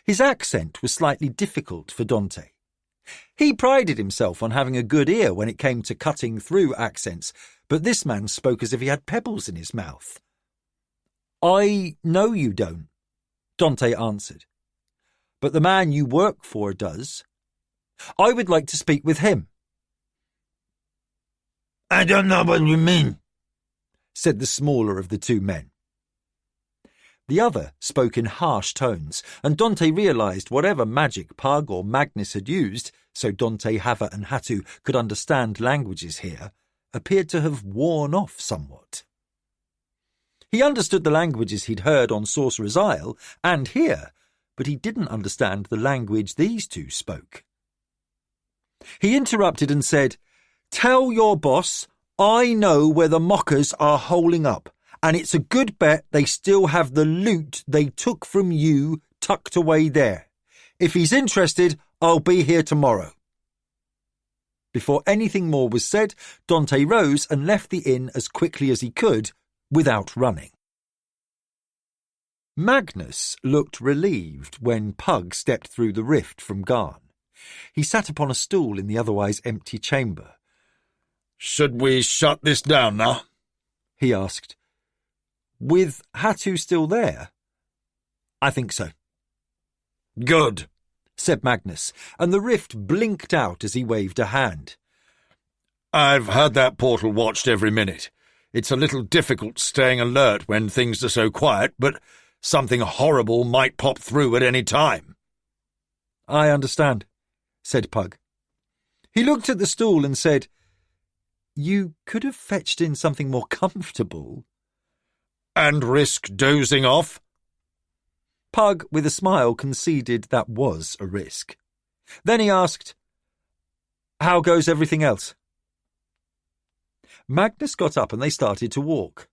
Speaker 2: His accent was slightly difficult for Dante. He prided himself on having a good ear when it came to cutting through accents, but this man spoke as if he had pebbles in his mouth. "I know you don't," Dante answered. "But the man you work for does. I would like to speak with him."
Speaker 1: "I don't know what you mean,"
Speaker 2: said the smaller of the 2 men. The other spoke in harsh tones, and Dante realised whatever magic Pug or Magnus had used, so Dante, Hava and Hatu could understand languages here, appeared to have worn off somewhat. He understood the languages he'd heard on Sorcerer's Isle and here, but he didn't understand the language these 2 spoke. He interrupted and said, "Tell your boss I know where the mockers are holing up, and it's a good bet they still have the loot they took from you tucked away there. If he's interested, I'll be here tomorrow." Before anything more was said, Dante rose and left the inn as quickly as he could, without running. Magnus looked relieved when Pug stepped through the rift from Garn. He sat upon a stool in the otherwise empty chamber.
Speaker 1: "Should we shut this down now?"
Speaker 2: he asked. "With Hatu still there?" "I think so."
Speaker 1: "Good,"
Speaker 2: said Magnus, and the rift blinked out as he waved a hand.
Speaker 1: "I've had that portal watched every minute. It's a little difficult staying alert when things are so quiet, but something horrible might pop through at any time."
Speaker 2: "I understand," said Pug. He looked at the stool and said, "You could have fetched in something more comfortable."
Speaker 1: "And risk dozing off?"
Speaker 2: Pug, with a smile, conceded that was a risk. Then he asked, "How goes everything else?" Magnus got up and they started to walk.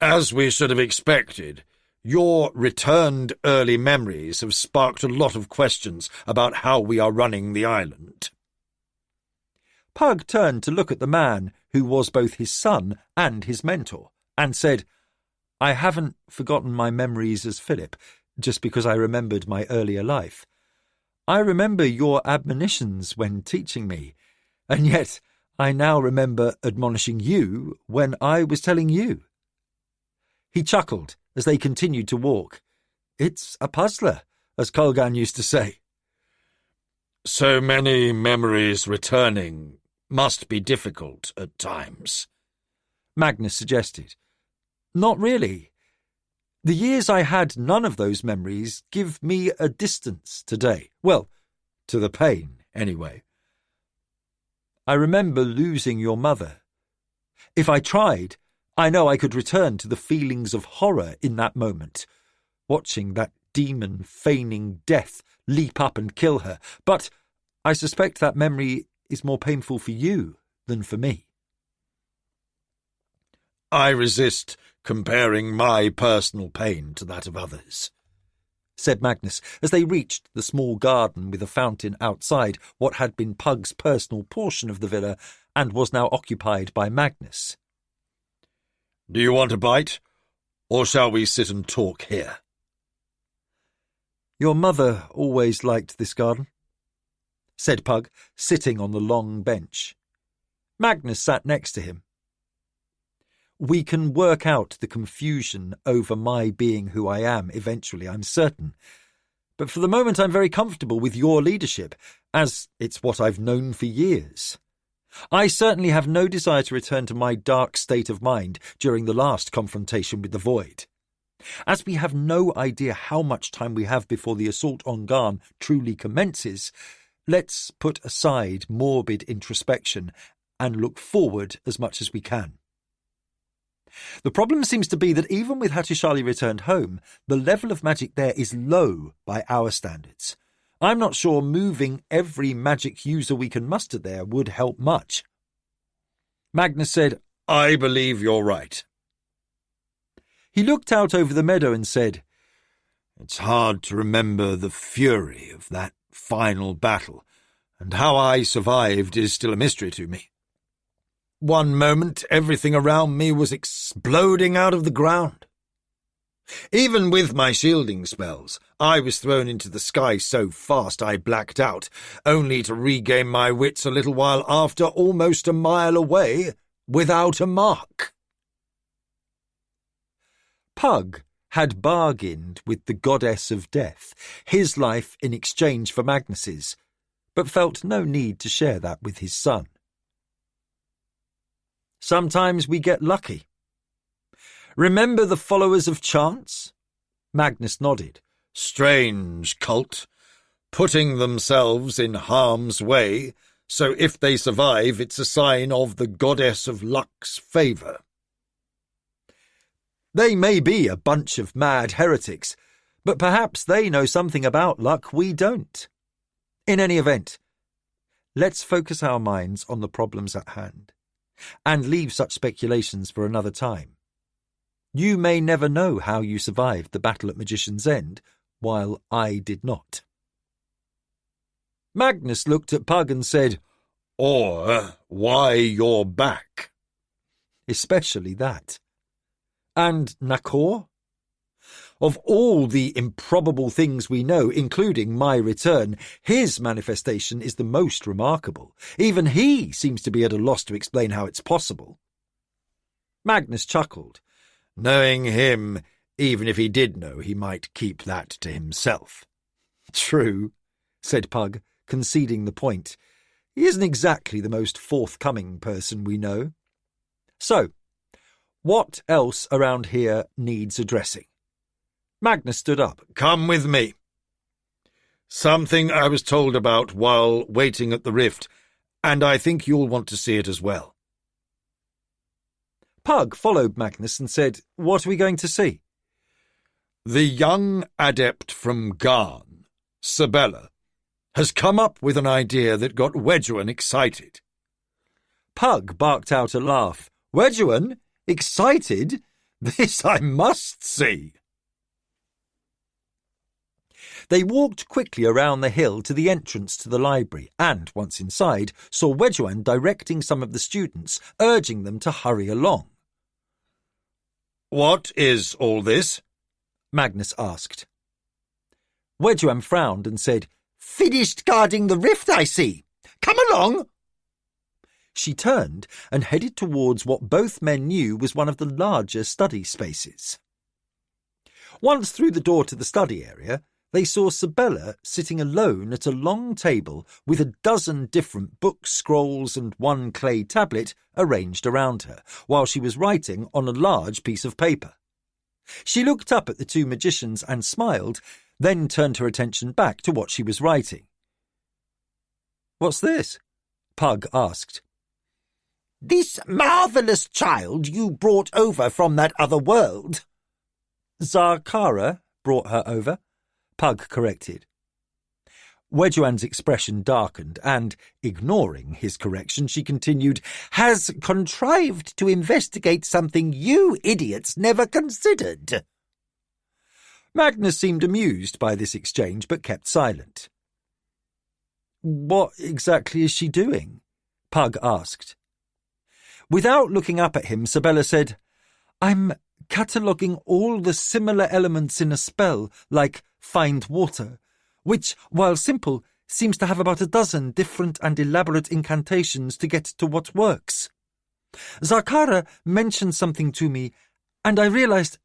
Speaker 1: As we should have expected, your returned early memories have sparked a lot of questions about how we are running the island.
Speaker 2: Pug turned to look at the man who was both his son and his mentor, and said, "I haven't forgotten my memories as Philip, just because I remembered my earlier life. I remember your admonitions when teaching me, and yet I now remember admonishing you when I was telling you." He chuckled as they continued to walk. "It's a puzzler, as Colgan used to say."
Speaker 1: So many memories returning must be difficult at times,
Speaker 2: Magnus suggested. "Not really. The years I had none of those memories give me a distance today. Well, to the pain, anyway. I remember losing your mother. If I tried, I know I could return to the feelings of horror in that moment, watching that demon feigning death leap up and kill her, but I suspect that memory is more painful for you than for me."
Speaker 1: I resist comparing my personal pain to that of others,
Speaker 2: said Magnus as they reached the small garden with a fountain outside what had been Pug's personal portion of the villa and was now occupied by Magnus.
Speaker 1: Do you want a bite, or shall we sit and talk here?
Speaker 2: Your mother always liked this garden, said Pug, sitting on the long bench. Magnus sat next to him. We can work out the confusion over my being who I am eventually, I'm certain. But for the moment I'm very comfortable with your leadership, as it's what I've known for years. I certainly have no desire to return to my dark state of mind during the last confrontation with the Void. As we have no idea how much time we have before the assault on Garn truly commences, let's put aside morbid introspection and look forward as much as we can. The problem seems to be that even with Hattusili returned home, the level of magic there is low by our standards. I'm not sure moving every magic user we can muster there would help much. Magnus said,
Speaker 1: I believe you're right.
Speaker 2: He looked out over the meadow and said,
Speaker 1: It's hard to remember the fury of that final battle, and how I survived is still a mystery to me. One moment, everything around me was exploding out of the ground. Even with my shielding spells, I was thrown into the sky so fast I blacked out, only to regain my wits a little while after, almost a mile away, without a mark.
Speaker 2: Pug had bargained with the goddess of death, his life in exchange for Magnus's, but felt no need to share that with his son. Sometimes we get lucky. Remember the followers of chance? Magnus nodded.
Speaker 1: Strange cult, putting themselves in harm's way, so if they survive it's a sign of the goddess of luck's favour.
Speaker 2: They may be a bunch of mad heretics, but perhaps they know something about luck we don't. In any event, let's focus our minds on the problems at hand, and leave such speculations for another time. You may never know how you survived the battle at Magician's End, while I did not. Magnus looked at Pug and said,
Speaker 1: Or why you're back.
Speaker 2: Especially that. And Nakor? Of all the improbable things we know, including my return, his manifestation is the most remarkable. Even he seems to be at a loss to explain how it's possible. Magnus chuckled.
Speaker 1: Knowing him, even if he did know, he might keep that to himself.
Speaker 2: True, said Pug, conceding the point. He isn't exactly the most forthcoming person we know. So, what else around here needs addressing? Magnus stood up.
Speaker 1: Come with me. Something I was told about while waiting at the rift, and I think you'll want to see it as well.
Speaker 2: Pug followed Magnus and said, What are we going to see?
Speaker 1: The young adept from Garn, Sabella,
Speaker 2: has come up with an idea that got Wedgwood excited. Pug barked out a laugh. Wedgwood? Excited? This I must see. They walked quickly around the hill to the entrance to the library and, once inside, saw Wedgwood directing some of the students, urging them to hurry along. "What is all this?" Magnus asked. Wedgwood frowned and said, "Finished guarding the rift, I see. Come along." She turned and headed towards what both men knew was one of the larger study spaces. Once through the door to the study area, they saw Sabella sitting alone at a long table with a dozen different books, scrolls, and one clay tablet arranged around her, while she was writing on a large piece of paper. She looked up at the two magicians and smiled, then turned her attention back to what she was writing. "What's this?" Pug asked. "This marvellous child you brought over from that other world." "Zakara brought her over," Pug corrected. Wedgwood's expression darkened and, ignoring his correction, she continued, "has contrived to investigate something you idiots never considered." Magnus seemed amused by this exchange but kept silent. "What exactly is she doing?" Pug asked. Without looking up at him, Sabella said, "I'm cataloguing all the similar elements in a spell, like find water, which, while simple, seems to have about a dozen different and elaborate incantations to get to what works. Zakara mentioned something to me, and I realized—"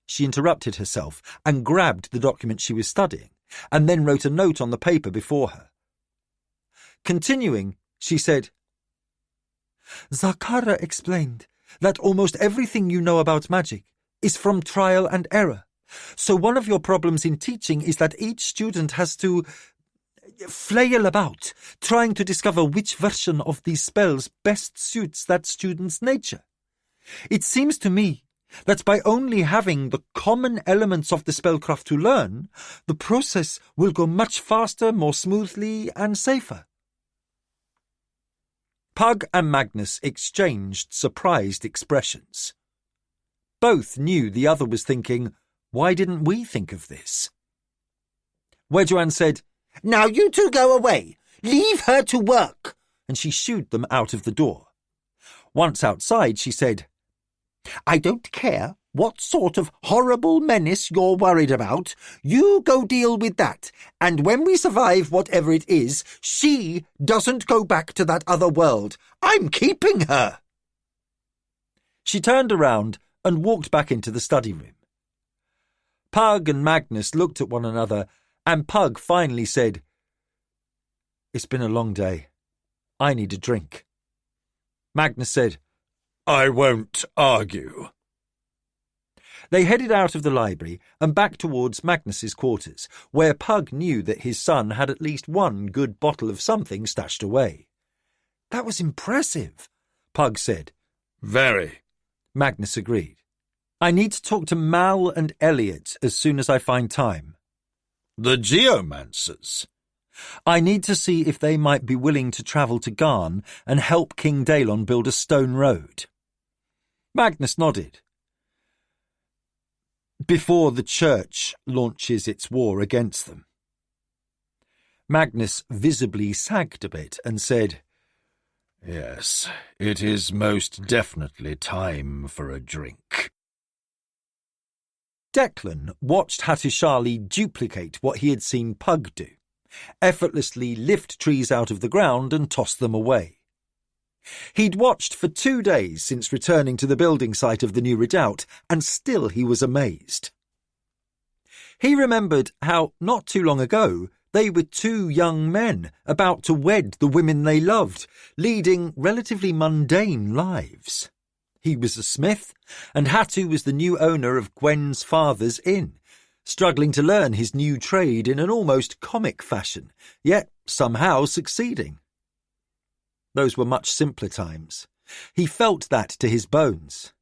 Speaker 2: She interrupted herself and grabbed the document she was studying, and then wrote a note on the paper before her. Continuing, she said, "Zakara explained that almost everything you know about magic is from trial and error. So one of your problems in teaching is that each student has to flail about, trying to discover which version of these spells best suits that student's nature. It seems to me that by only having the common elements of the spellcraft to learn, the process will go much faster, more smoothly, and safer." Pug and Magnus exchanged surprised expressions. Both knew the other was thinking, "Why didn't we think of this?" Wedgwood said, "Now you two go away. Leave her to work," and she shooed them out of the door. Once outside, she said, "I don't care what sort of horrible menace you're worried about. You go deal with that, and when we survive whatever it is, she doesn't go back to that other world. I'm keeping her." She turned around and walked back into the study room. Pug and Magnus looked at one another, and Pug finally said, "It's been a long day. I need a drink." Magnus said, "I won't argue." They headed out of the library and back towards Magnus's quarters, where Pug knew that his son had at least one good bottle of something stashed away. "That was impressive," Pug said. "Very," Magnus agreed. "I need to talk to Mal and Elliot as soon as I find time." "The geomancers?" "I need to see if they might be willing to travel to Garn and help King Daelon build a stone road." Magnus nodded. "Before the church launches its war against them." Magnus visibly sagged a bit and said, "Yes, it is most definitely time for a drink." Declan watched Hattusharli duplicate what he had seen Pug do, effortlessly lift trees out of the ground and toss them away. He'd watched for 2 days since returning to the building site of the new redoubt, and still he was amazed. He remembered how, not too long ago, they were 2 young men about to wed the women they loved, leading relatively mundane lives. He was a smith, and Hattu was the new owner of Gwen's father's inn, struggling to learn his new trade in an almost comic fashion, yet somehow succeeding. Those were much simpler times. He felt that to his bones.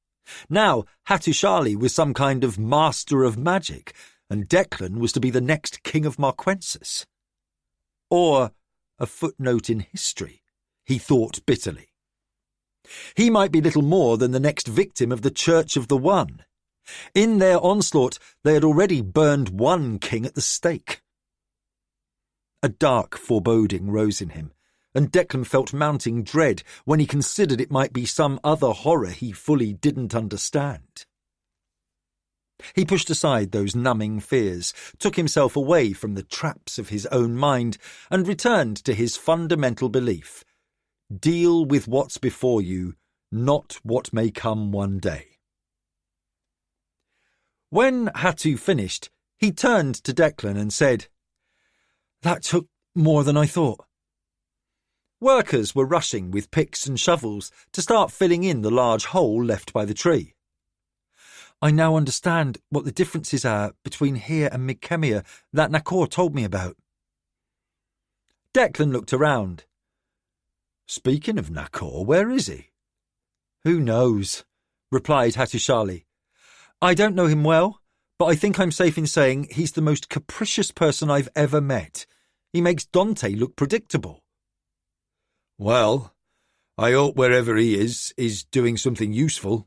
Speaker 2: Now Hattusharli was some kind of master of magic, and Declan was to be the next king of Marquensis. or a footnote in history, he thought bitterly. He might be little more than the next victim of the Church of the One. In their onslaught, they had already burned one king at the stake. A dark foreboding rose in him, and Declan felt mounting dread when he considered it might be some other horror he fully didn't understand. He pushed aside those numbing fears, took himself away from the traps of his own mind, and returned to his fundamental belief: deal with what's before you, not what may come one day. When Hatu finished, he turned to Declan and said, "That took more than I thought." Workers were rushing with picks and shovels to start filling in the large hole left by the tree. "I now understand what the differences are between here and Midkemia that Nakor told me about." Declan looked around. "Speaking of Nakor, where is he?" "Who knows?" replied Hattusili. "I don't know him well, but I think I'm safe in saying he's the most capricious person I've ever met. He makes Dante look predictable." "Well, I hope wherever he is doing something useful."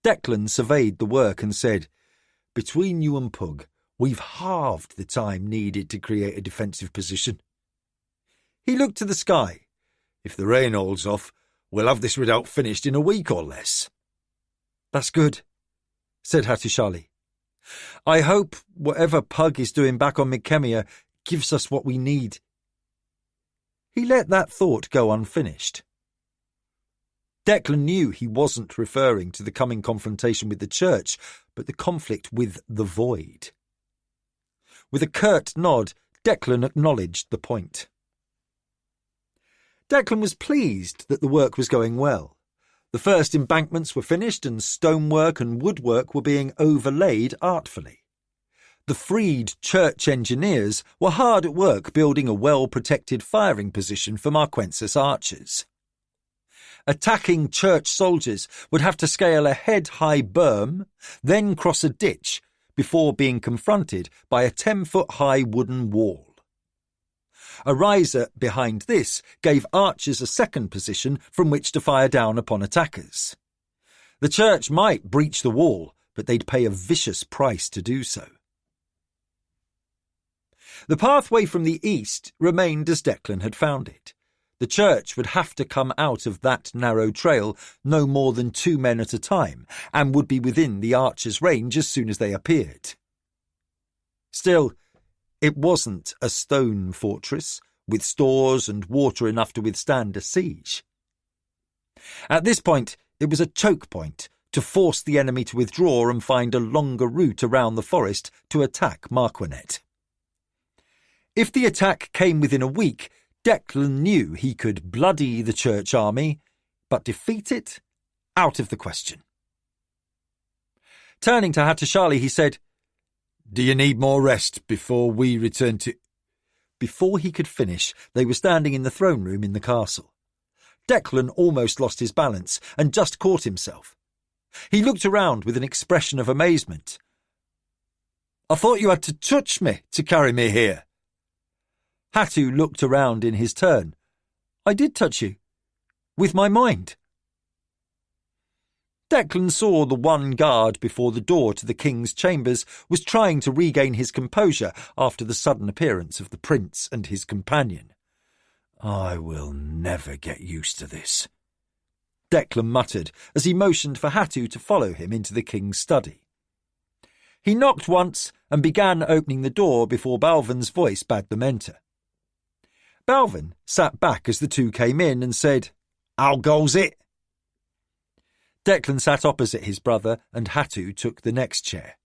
Speaker 2: Declan surveyed the work and said, "Between you and Pug, we've halved the time needed to create a defensive position." He looked to the sky. "If the rain holds off, we'll have this redoubt finished in a week or less." "That's good," said Hattusili. "I hope whatever Pug is doing back on Midkemia gives us what we need." He let that thought go unfinished. Declan knew he wasn't referring to the coming confrontation with the church, but the conflict with the void. With a curt nod, Declan acknowledged the point. Declan was pleased that the work was going well. The first embankments were finished and stonework and woodwork were being overlaid artfully. The freed church engineers were hard at work building a well-protected firing position for Marquensis archers. Attacking church soldiers would have to scale a head-high berm, then cross a ditch, before being confronted by a 10-foot-high wooden wall. A riser behind this gave archers a second position from which to fire down upon attackers. The church might breach the wall, but they'd pay a vicious price to do so. The pathway from the east remained as Declan had found it. The church would have to come out of that narrow trail no more than 2 men at a time, and would be within the archers' range as soon as they appeared. Still, it wasn't a stone fortress, with stores and water enough to withstand a siege. At this point, it was a choke point to force the enemy to withdraw and find a longer route around the forest to attack Marquinet. If the attack came within a week, Declan knew he could bloody the church army, but defeat it? Out of the question. Turning to Hattusili, he said, "Do you need more rest before we return to—" Before he could finish, they were standing in the throne room in the castle. Declan almost lost his balance and just caught himself. He looked around with an expression of amazement. "I thought you had to touch me to carry me here." Hatu looked around in his turn. "I did touch you. With my mind." Declan saw the one guard before the door to the king's chambers was trying to regain his composure after the sudden appearance of the prince and his companion. "I will never get used to this," Declan muttered as he motioned for Hatu to follow him into the king's study. He knocked once and began opening the door before Balvin's voice bade them enter. Balvin sat back as the two came in and said, "How goes it?" Declan sat opposite his brother and Hatu took the next chair.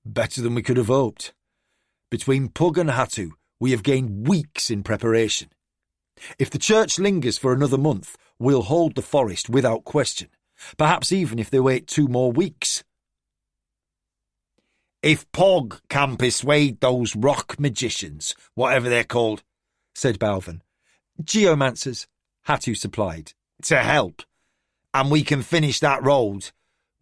Speaker 2: "Better than we could have hoped. Between Pug and Hatu, we have gained weeks in preparation. If the church lingers for another month, we'll hold the forest without question, perhaps even if they wait 2 more weeks." "If Pog can persuade those rock magicians, whatever they're called," said Balvin. "Geomancers," Hatu supplied, "to help, and we can finish that road,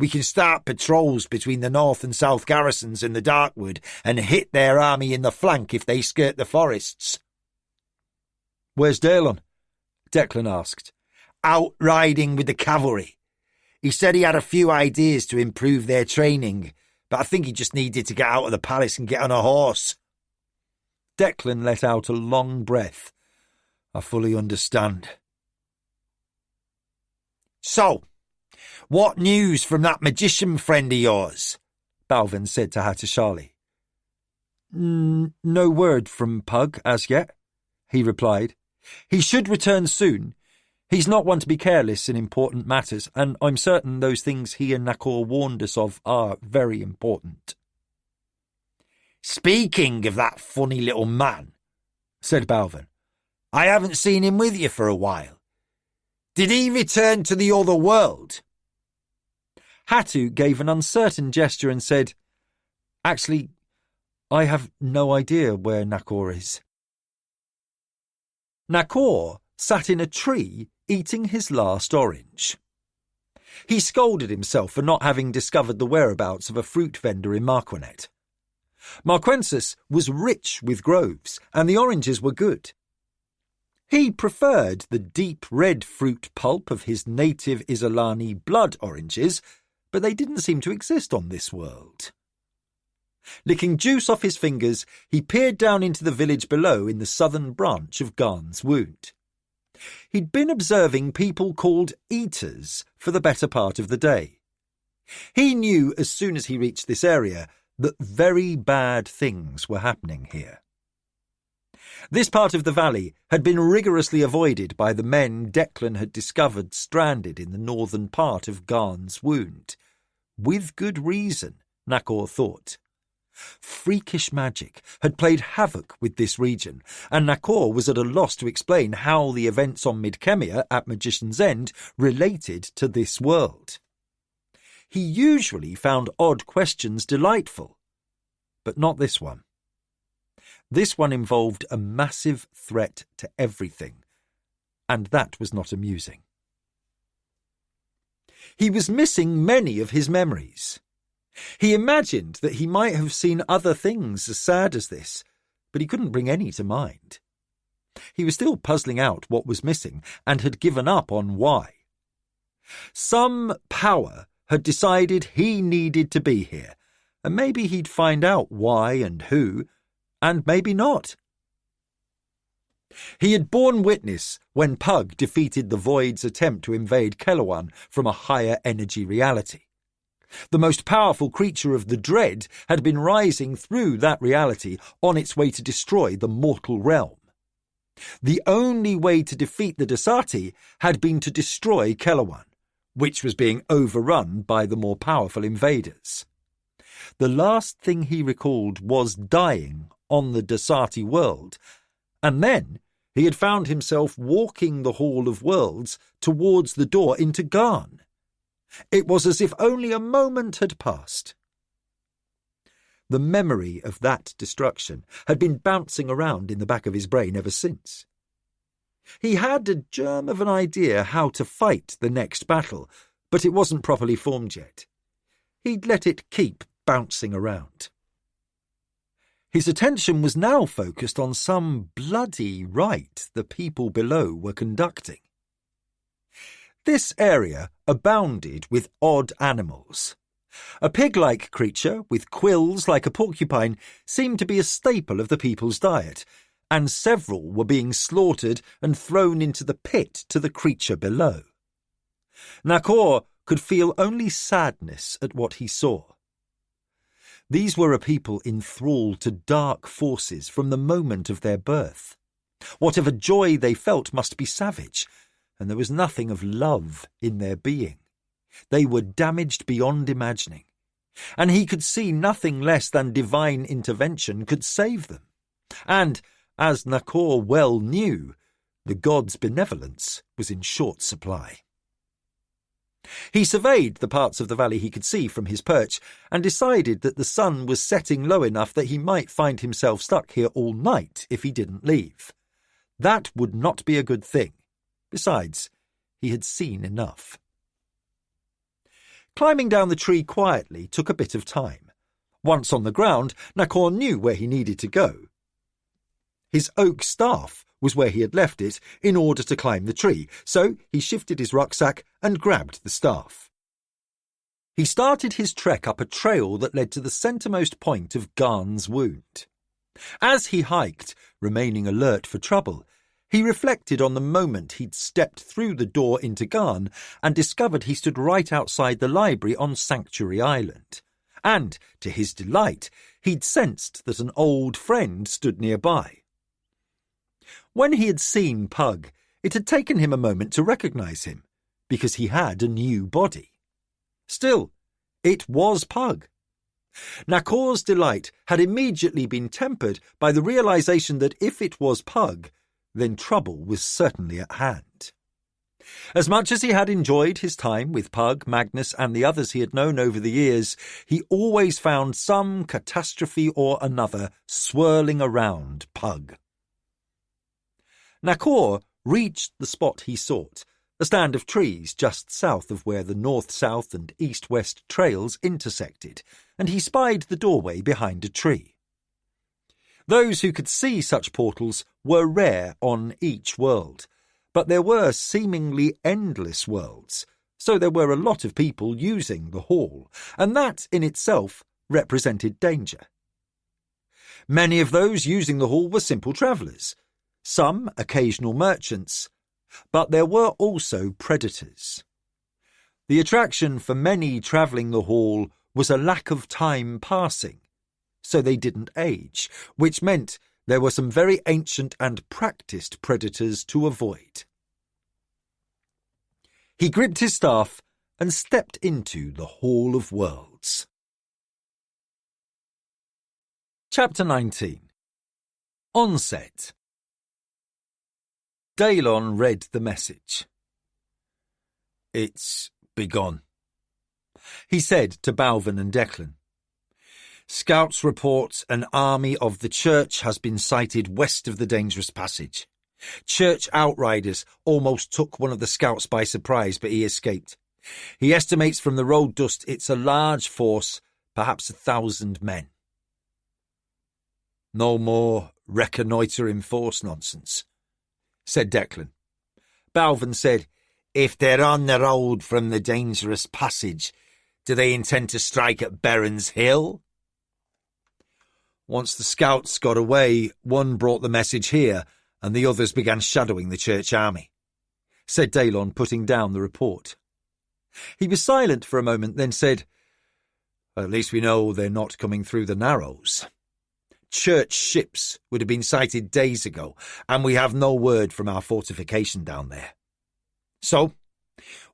Speaker 1: We can start patrols between the north and south garrisons in the Darkwood and hit their army in the flank if they skirt the forests."
Speaker 2: "Where's Daelon?" Declan asked.
Speaker 1: "Out riding with the cavalry. He said he had a few ideas to improve their training, but I think he just needed to get out of the palace and get on a horse."
Speaker 2: Declan let out a long breath. "I fully understand."
Speaker 1: "So, what news from that magician friend of yours?"
Speaker 2: Balvin said to Hattusili. "No word from Pug as yet," he replied. "He should return soon. He's not one to be careless in important matters, and I'm certain those things he and Nakor warned us of are very important."
Speaker 1: "Speaking of that funny little man," said Balvin, "I haven't seen him with you for a while. Did he return to the other world?"
Speaker 2: Hattu gave an uncertain gesture and said, "Actually, I have no idea where Nakor is." Nakor sat in a tree eating his last orange. He scolded himself for not having discovered the whereabouts of a fruit vendor in Marquinet. Marquensis was rich with groves, and the oranges were good. He preferred the deep red fruit pulp of his native Isolani blood oranges, but they didn't seem to exist on this world. Licking juice off his fingers, he peered down into the village below in the southern branch of Garn's Wound. He'd been observing people called eaters for the better part of the day. He knew as soon as he reached this area that very bad things were happening here. This part of the valley had been rigorously avoided by the men Declan had discovered stranded in the northern part of Garn's Wound. With good reason, Nakor thought. Freakish magic had played havoc with this region, and Nakor was at a loss to explain how the events on Midkemia at Magician's End related to this world. He usually found odd questions delightful, but not this one. This one involved a massive threat to everything, and that was not amusing. He was missing many of his memories. He imagined that he might have seen other things as sad as this, but he couldn't bring any to mind. He was still puzzling out what was missing and had given up on why. Some power had decided he needed to be here, and maybe he'd find out why and who, and maybe not. He had borne witness when Pug defeated the Void's attempt to invade Keloan from a higher energy reality. The most powerful creature of the Dread had been rising through that reality on its way to destroy the mortal realm. The only way to defeat the Desati had been to destroy Keloan, which was being overrun by the more powerful invaders. The last thing he recalled was dying on the Desati world, and then he had found himself walking the Hall of Worlds towards the door into Garn. It was as if only a moment had passed. The memory of that destruction had been bouncing around in the back of his brain ever since. He had a germ of an idea how to fight the next battle, but it wasn't properly formed yet. He'd let it keep bouncing around. His attention was now focused on some bloody rite the people below were conducting. This area abounded with odd animals. A pig-like creature with quills like a porcupine seemed to be a staple of the people's diet, and several were being slaughtered and thrown into the pit to the creature below. Nakor could feel only sadness at what he saw. These were a people enthralled to dark forces from the moment of their birth. Whatever joy they felt must be savage, and there was nothing of love in their being. They were damaged beyond imagining, and he could see nothing less than divine intervention could save them. And, as Nakor well knew, the god's benevolence was in short supply. He surveyed the parts of the valley he could see from his perch and decided that the sun was setting low enough that he might find himself stuck here all night if he didn't leave. That would not be a good thing. Besides, he had seen enough. Climbing down the tree quietly took a bit of time. Once on the ground, Nakor knew where he needed to go. His oak staff was where he had left it in order to climb the tree, so he shifted his rucksack and grabbed the staff. He started his trek up a trail that led to the centremost point of Garn's wound. As he hiked, remaining alert for trouble, he reflected on the moment he'd stepped through the door into Garn and discovered he stood right outside the library on Sanctuary Island. And, to his delight, he'd sensed that an old friend stood nearby. When he had seen Pug, it had taken him a moment to recognise him, because he had a new body. Still, it was Pug. Nakor's delight had immediately been tempered by the realisation that if it was Pug, then trouble was certainly at hand. As much as he had enjoyed his time with Pug, Magnus, and the others he had known over the years, he always found some catastrophe or another swirling around Pug. Nakor reached the spot he sought, a stand of trees just south of where the north-south and east-west trails intersected, and he spied the doorway behind a tree. Those who could see such portals were rare on each world, but there were seemingly endless worlds, so there were a lot of people using the hall, and that in itself represented danger. Many of those using the hall were simple travellers, some occasional merchants, but there were also predators. The attraction for many travelling the hall was a lack of time passing, so they didn't age, which meant there were some very ancient and practised predators to avoid. He gripped his staff and stepped into the Hall of Worlds. Chapter 19. Onset. Daylon read the message. "It's begun," he said to Balvin and Declan. "Scouts report an army of the Church has been sighted west of the dangerous passage. Church outriders almost took one of the scouts by surprise, but he escaped. He estimates from the road dust it's a large force, perhaps 1,000 men." "No more reconnoitring force nonsense," said Declan. Balvin said, "If they're on the road from the dangerous passage, do they intend to strike at Berens Hill?" "Once the scouts got away, one brought the message here, and the others began shadowing the Church army," said Daylon, putting down the report. He was silent for a moment, then said, "At least we know they're not coming through the Narrows. Church ships would have been sighted days ago, and we have no word from our fortification down there. So,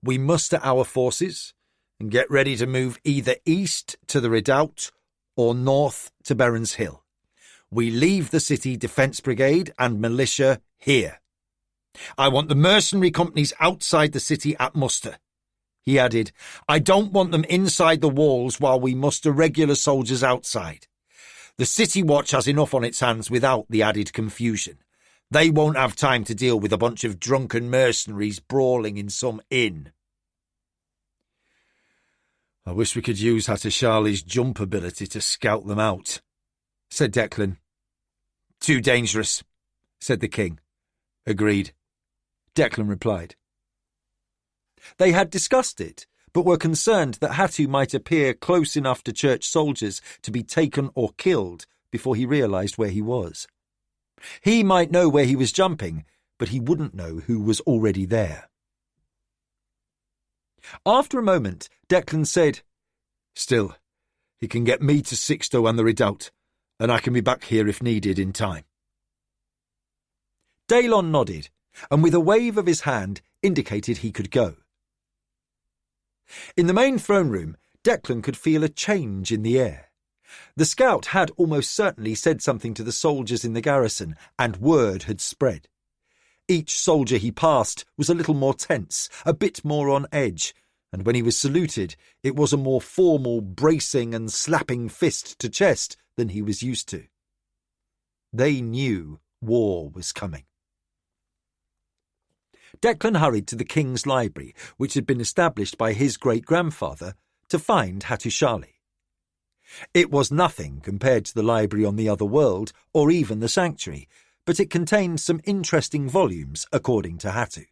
Speaker 2: we muster our forces and get ready to move either east to the redoubt or north to Berens Hill. We leave the city defence brigade and militia here. I want the mercenary companies outside the city at muster." He added, "I don't want them inside the walls while we muster regular soldiers outside. The City Watch has enough on its hands without the added confusion. They won't have time to deal with a bunch of drunken mercenaries brawling in some inn." "I wish we could use Hattusili's jump ability to scout them out," said Declan. "Too dangerous," said the king. "Agreed," Declan replied. They had discussed it, but were concerned that Hattu might appear close enough to Church soldiers to be taken or killed before he realised where he was. He might know where he was jumping, but he wouldn't know who was already there. After a moment, Declan said, "Still, he can get me to Sixto and the redoubt, and I can be back here if needed in time." Daylon nodded, and with a wave of his hand indicated he could go. In the main throne room, Declan could feel a change in the air. The scout had almost certainly said something to the soldiers in the garrison, and word had spread. Each soldier he passed was a little more tense, a bit more on edge, and when he was saluted, it was a more formal bracing and slapping fist to chest than he was used to. They knew war was coming. Declan hurried to the king's library, which had been established by his great-grandfather, to find Hattusili. It was nothing compared to the library on the other world or even the sanctuary, but it contained some interesting volumes, according to Hattu.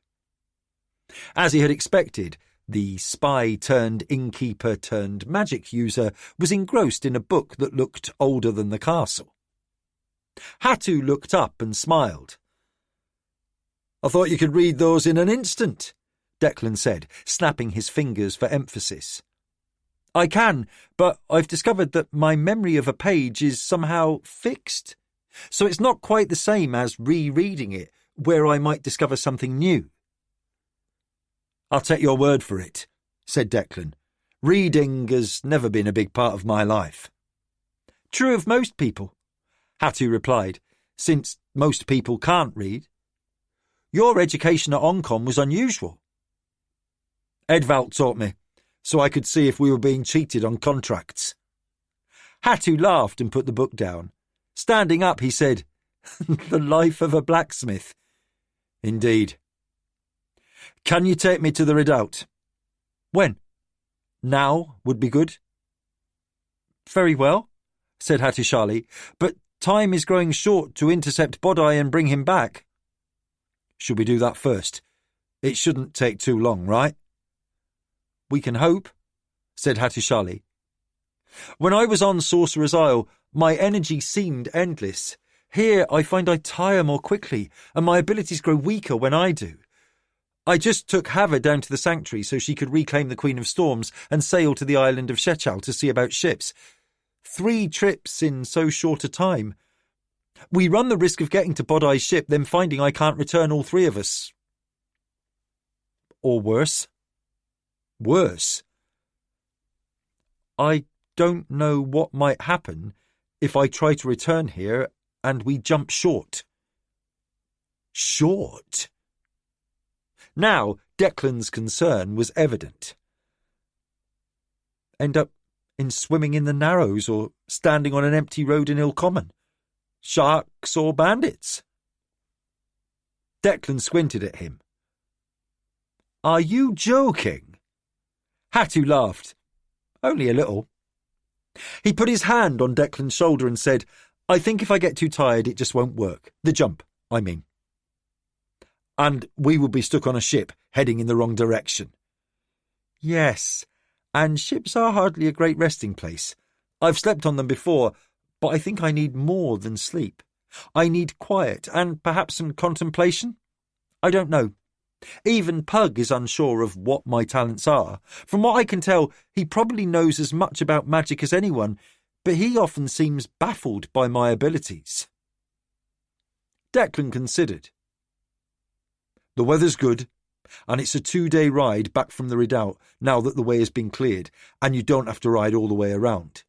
Speaker 2: As he had expected, the spy-turned-innkeeper-turned-magic user was engrossed in a book that looked older than the castle. Hattu looked up and smiled. "I thought you could read those in an instant," Declan said, snapping his fingers for emphasis. "I can, but I've discovered that my memory of a page is somehow fixed, so it's not quite the same as rereading it, where I might discover something new." "I'll take your word for it," said Declan. "Reading has never been a big part of my life." "True of most people," Hattu replied, "since most people can't read. Your education at Oncom was unusual." "Edvald taught me, so I could see if we were being cheated on contracts." Hattu laughed and put the book down. Standing up, he said, "The life of a blacksmith." "Indeed." "Can you take me to the redoubt?" "When?" "Now would be good." "Very well," said Hattusili, "but time is growing short to intercept Bodai and bring him back." "Should we do that first? It shouldn't take too long, right?" "We can hope," said Hattusili. "When I was on Sorcerer's Isle, my energy seemed endless. Here I find I tire more quickly, and my abilities grow weaker when I do. I just took Hava down to the sanctuary so she could reclaim the Queen of Storms and sail to the island of Shechal to see about ships. 3 trips in so short a time. We run the risk of getting to Bodai's ship, then finding I can't return all 3 of us. Or worse." "Worse?" "I don't know what might happen if I try to return here and we jump short." "Short?" Now Declan's concern was evident. "End up in swimming in the Narrows or standing on an empty road in Ilcommon? Sharks or bandits?" Declan squinted at him. "Are you joking?" Hattu laughed. "Only a little." He put his hand on Declan's shoulder and said, "I think if I get too tired, it just won't work. The jump, I mean. And we will be stuck on a ship, heading in the wrong direction." "Yes, and ships are hardly a great resting place. I've slept on them before, but I think I need more than sleep. I need quiet and perhaps some contemplation. I don't know. Even Pug is unsure of what my talents are. From what I can tell, he probably knows as much about magic as anyone, but he often seems baffled by my abilities." Declan considered. "The weather's good, and it's a 2-day ride back from the redoubt now that the way has been cleared, and you don't have to ride all the way around.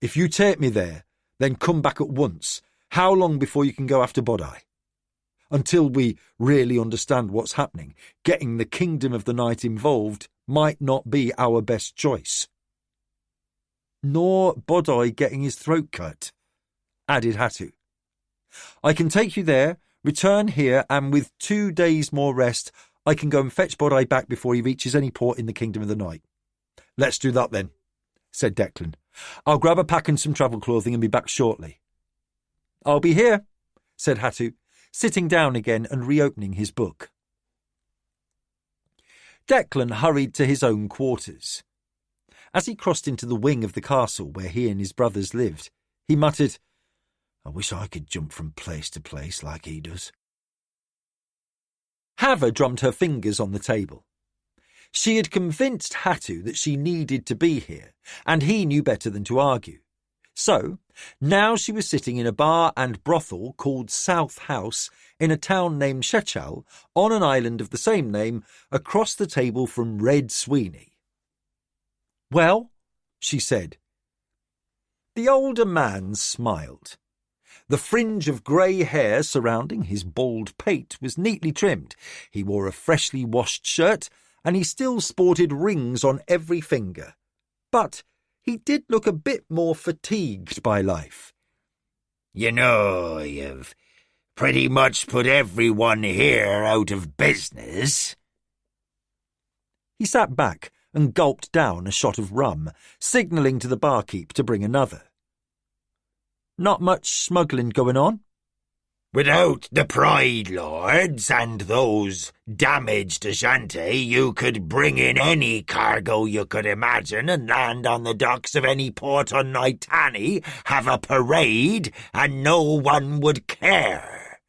Speaker 2: If you take me there, then come back at once. How long before you can go after Bodai? Until we really understand what's happening, getting the Kingdom of the Night involved might not be our best choice." "Nor Bodai getting his throat cut," added Hattu. "I can take you there, return here, and with 2 days more rest, I can go and fetch Bodai back before he reaches any port in the Kingdom of the Night." "Let's do that then," said Declan. "I'll grab a pack and some travel clothing and be back shortly." "I'll be here," said Hattu, sitting down again and reopening his book. Declan hurried to his own quarters. As he crossed into the wing of the castle where he and his brothers lived, he muttered, "I wish I could jump from place to place like he does." Hava drummed her fingers on the table. She had convinced Hattu that she needed to be here, and he knew better than to argue. So, now she was sitting in a bar and brothel called South House in a town named Shechal on an island of the same name across the table from Red Sweeney. "Well?" she said. The older man smiled. The fringe of grey hair surrounding his bald pate was neatly trimmed. He wore a freshly washed shirt, and he still sported rings on every finger. But he did look a bit more fatigued by life.
Speaker 1: "You know, you've pretty much put everyone here out of business."
Speaker 2: He sat back and gulped down a shot of rum, signalling to the barkeep to bring another. Not much smuggling going on?
Speaker 1: Without the Pride Lords and those damaged Ashanti, you could bring in any cargo you could imagine and land on the docks of any port on Naitani, have a parade, and no one would care.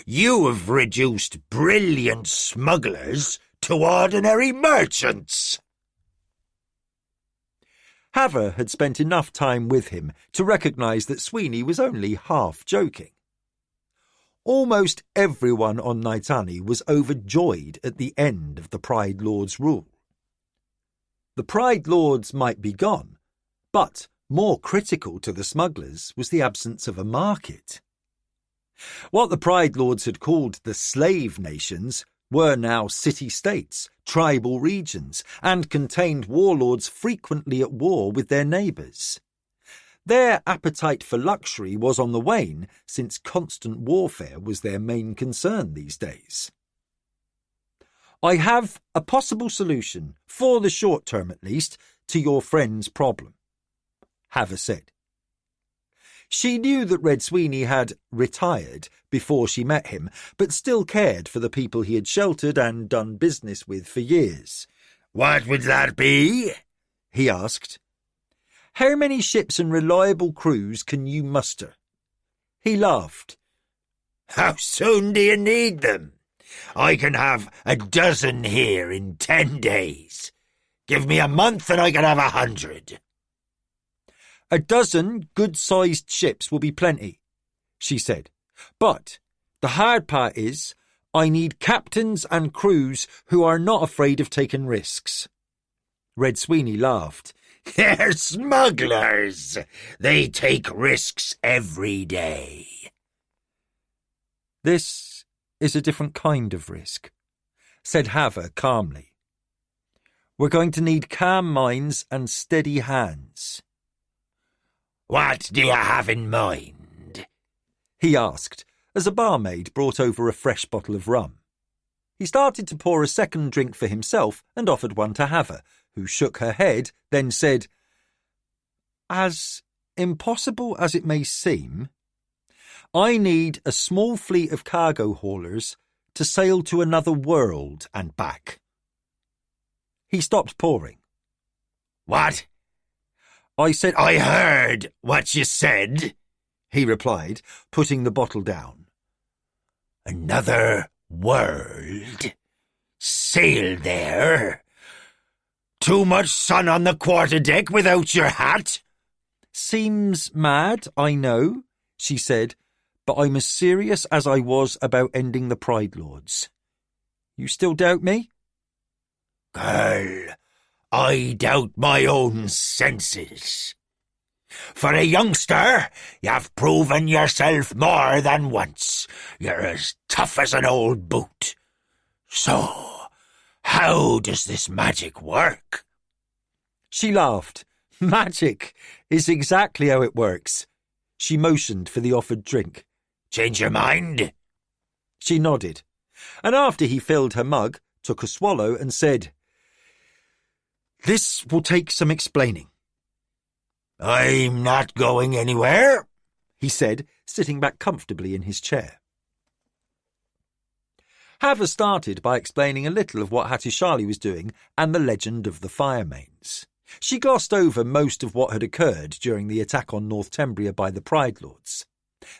Speaker 1: You have reduced brilliant smugglers to ordinary merchants.
Speaker 2: Haver had spent enough time with him to recognise that Sweeney was only half joking. Almost everyone on Naitani was overjoyed at the end of the Pride Lord's rule. The Pride Lords might be gone, but more critical to the smugglers was the absence of a market. What the Pride Lords had called the slave nations were now city-states, tribal regions, and contained warlords frequently at war with their neighbours. Their appetite for luxury was on the wane, since constant warfare was their main concern these days. I have a possible solution, for the short term at least, to your friend's problem, Haver said. She knew that Red Sweeney had retired before she met him, but still cared for the people he had sheltered and done business with for years.
Speaker 1: What would that be?
Speaker 2: He asked. How many ships and reliable crews can you muster? He laughed.
Speaker 1: How soon do you need them? I can have 12 here in 10 days. Give me a month and I can have 100.
Speaker 2: 12 good-sized ships will be plenty, she said. But the hard part is I need captains and crews who are not afraid of taking risks. Red Sweeney laughed.
Speaker 1: They're smugglers. They take risks every day.
Speaker 2: This is a different kind of risk, said Haver calmly. We're going to need calm minds and steady hands.
Speaker 1: What do you have in mind?
Speaker 2: He asked, as a barmaid brought over a fresh bottle of rum. He started to pour a second drink for himself and offered one to Haver, who shook her head, then said, As impossible as it may seem, I need a small fleet of cargo haulers to sail to another world and back. He stopped pouring.
Speaker 1: What?
Speaker 2: I said,
Speaker 1: I heard what you said,
Speaker 2: he replied, putting the bottle down.
Speaker 1: Another world? Sail there? Too much sun on the quarterdeck without your hat?
Speaker 2: Seems mad, I know, she said, but I'm as serious as I was about ending the Pride Lords. You still doubt me?
Speaker 1: Girl, I doubt my own senses. For a youngster, you've proven yourself more than once. You're as tough as an old boot. So, how does this magic work?
Speaker 2: She laughed. Magic is exactly how it works. She motioned for the offered drink.
Speaker 1: Change your mind?
Speaker 2: She nodded, and after he filled her mug, took a swallow and said, This will take some explaining.
Speaker 1: I'm not going anywhere,
Speaker 2: he said, sitting back comfortably in his chair. Haver started by explaining a little of what Hattusili was doing and the legend of the fire mains. She glossed over most of what had occurred during the attack on North Tembria by the Pride Lords.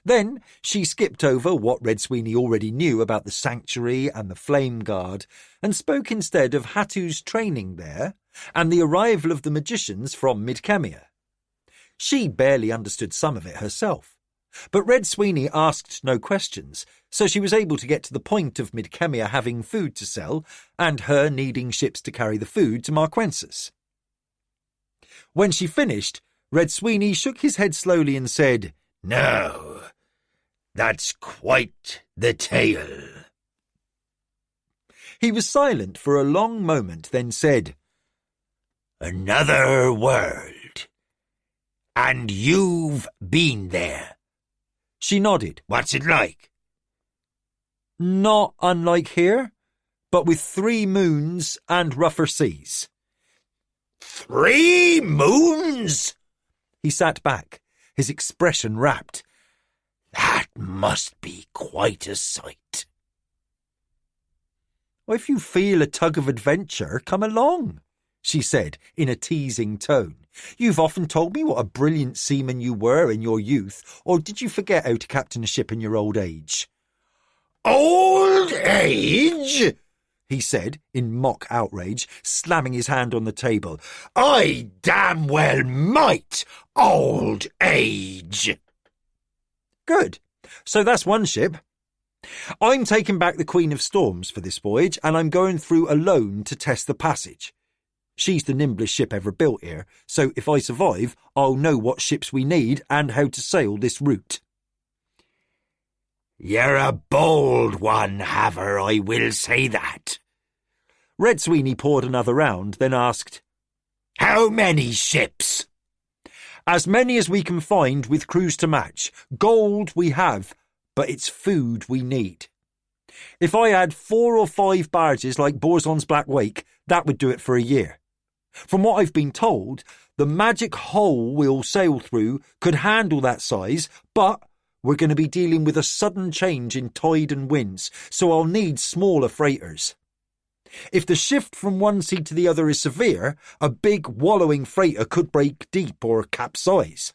Speaker 2: Then she skipped over what Red Sweeney already knew about the Sanctuary and the Flame Guard and spoke instead of Hattu's training there and the arrival of the magicians from Midkemia. She barely understood some of it herself, but Red Sweeney asked no questions, so she was able to get to the point of Midkemia having food to sell and her needing ships to carry the food to Marquensis. When she finished, Red Sweeney shook his head slowly and said,
Speaker 1: No, that's quite the tale.
Speaker 2: He was silent for a long moment, then said,
Speaker 1: Another world. And you've been there.
Speaker 2: She nodded.
Speaker 1: What's it like?
Speaker 2: Not unlike here, but with 3 moons and rougher seas.
Speaker 1: 3 moons?
Speaker 2: He sat back, his expression rapt.
Speaker 1: That must be quite a sight.
Speaker 2: Well, if you feel a tug of adventure, come along, she said in a teasing tone. You've often told me what a brilliant seaman you were in your youth, or did you forget how to captain a ship in your old age?
Speaker 1: Old age?
Speaker 2: He said in mock outrage, slamming his hand on the table.
Speaker 1: I damn well might, old age.
Speaker 2: Good. So that's one ship. I'm taking back the Queen of Storms for this voyage, and I'm going through alone to test the passage. She's the nimblest ship ever built here, so if I survive, I'll know what ships we need and how to sail this route.
Speaker 1: You're a bold one, Haver, I will say that.
Speaker 2: Red Sweeney poured another round, then asked,
Speaker 1: How many ships?
Speaker 2: As many as we can find with crews to match. Gold we have, but it's food we need. If I had 4 or 5 barges like Borzon's Black Wake, that would do it for a year. From what I've been told, the magic hole we'll sail through could handle that size, but we're going to be dealing with a sudden change in tide and winds, so I'll need smaller freighters. If the shift from one sea to the other is severe, a big wallowing freighter could break deep or capsize.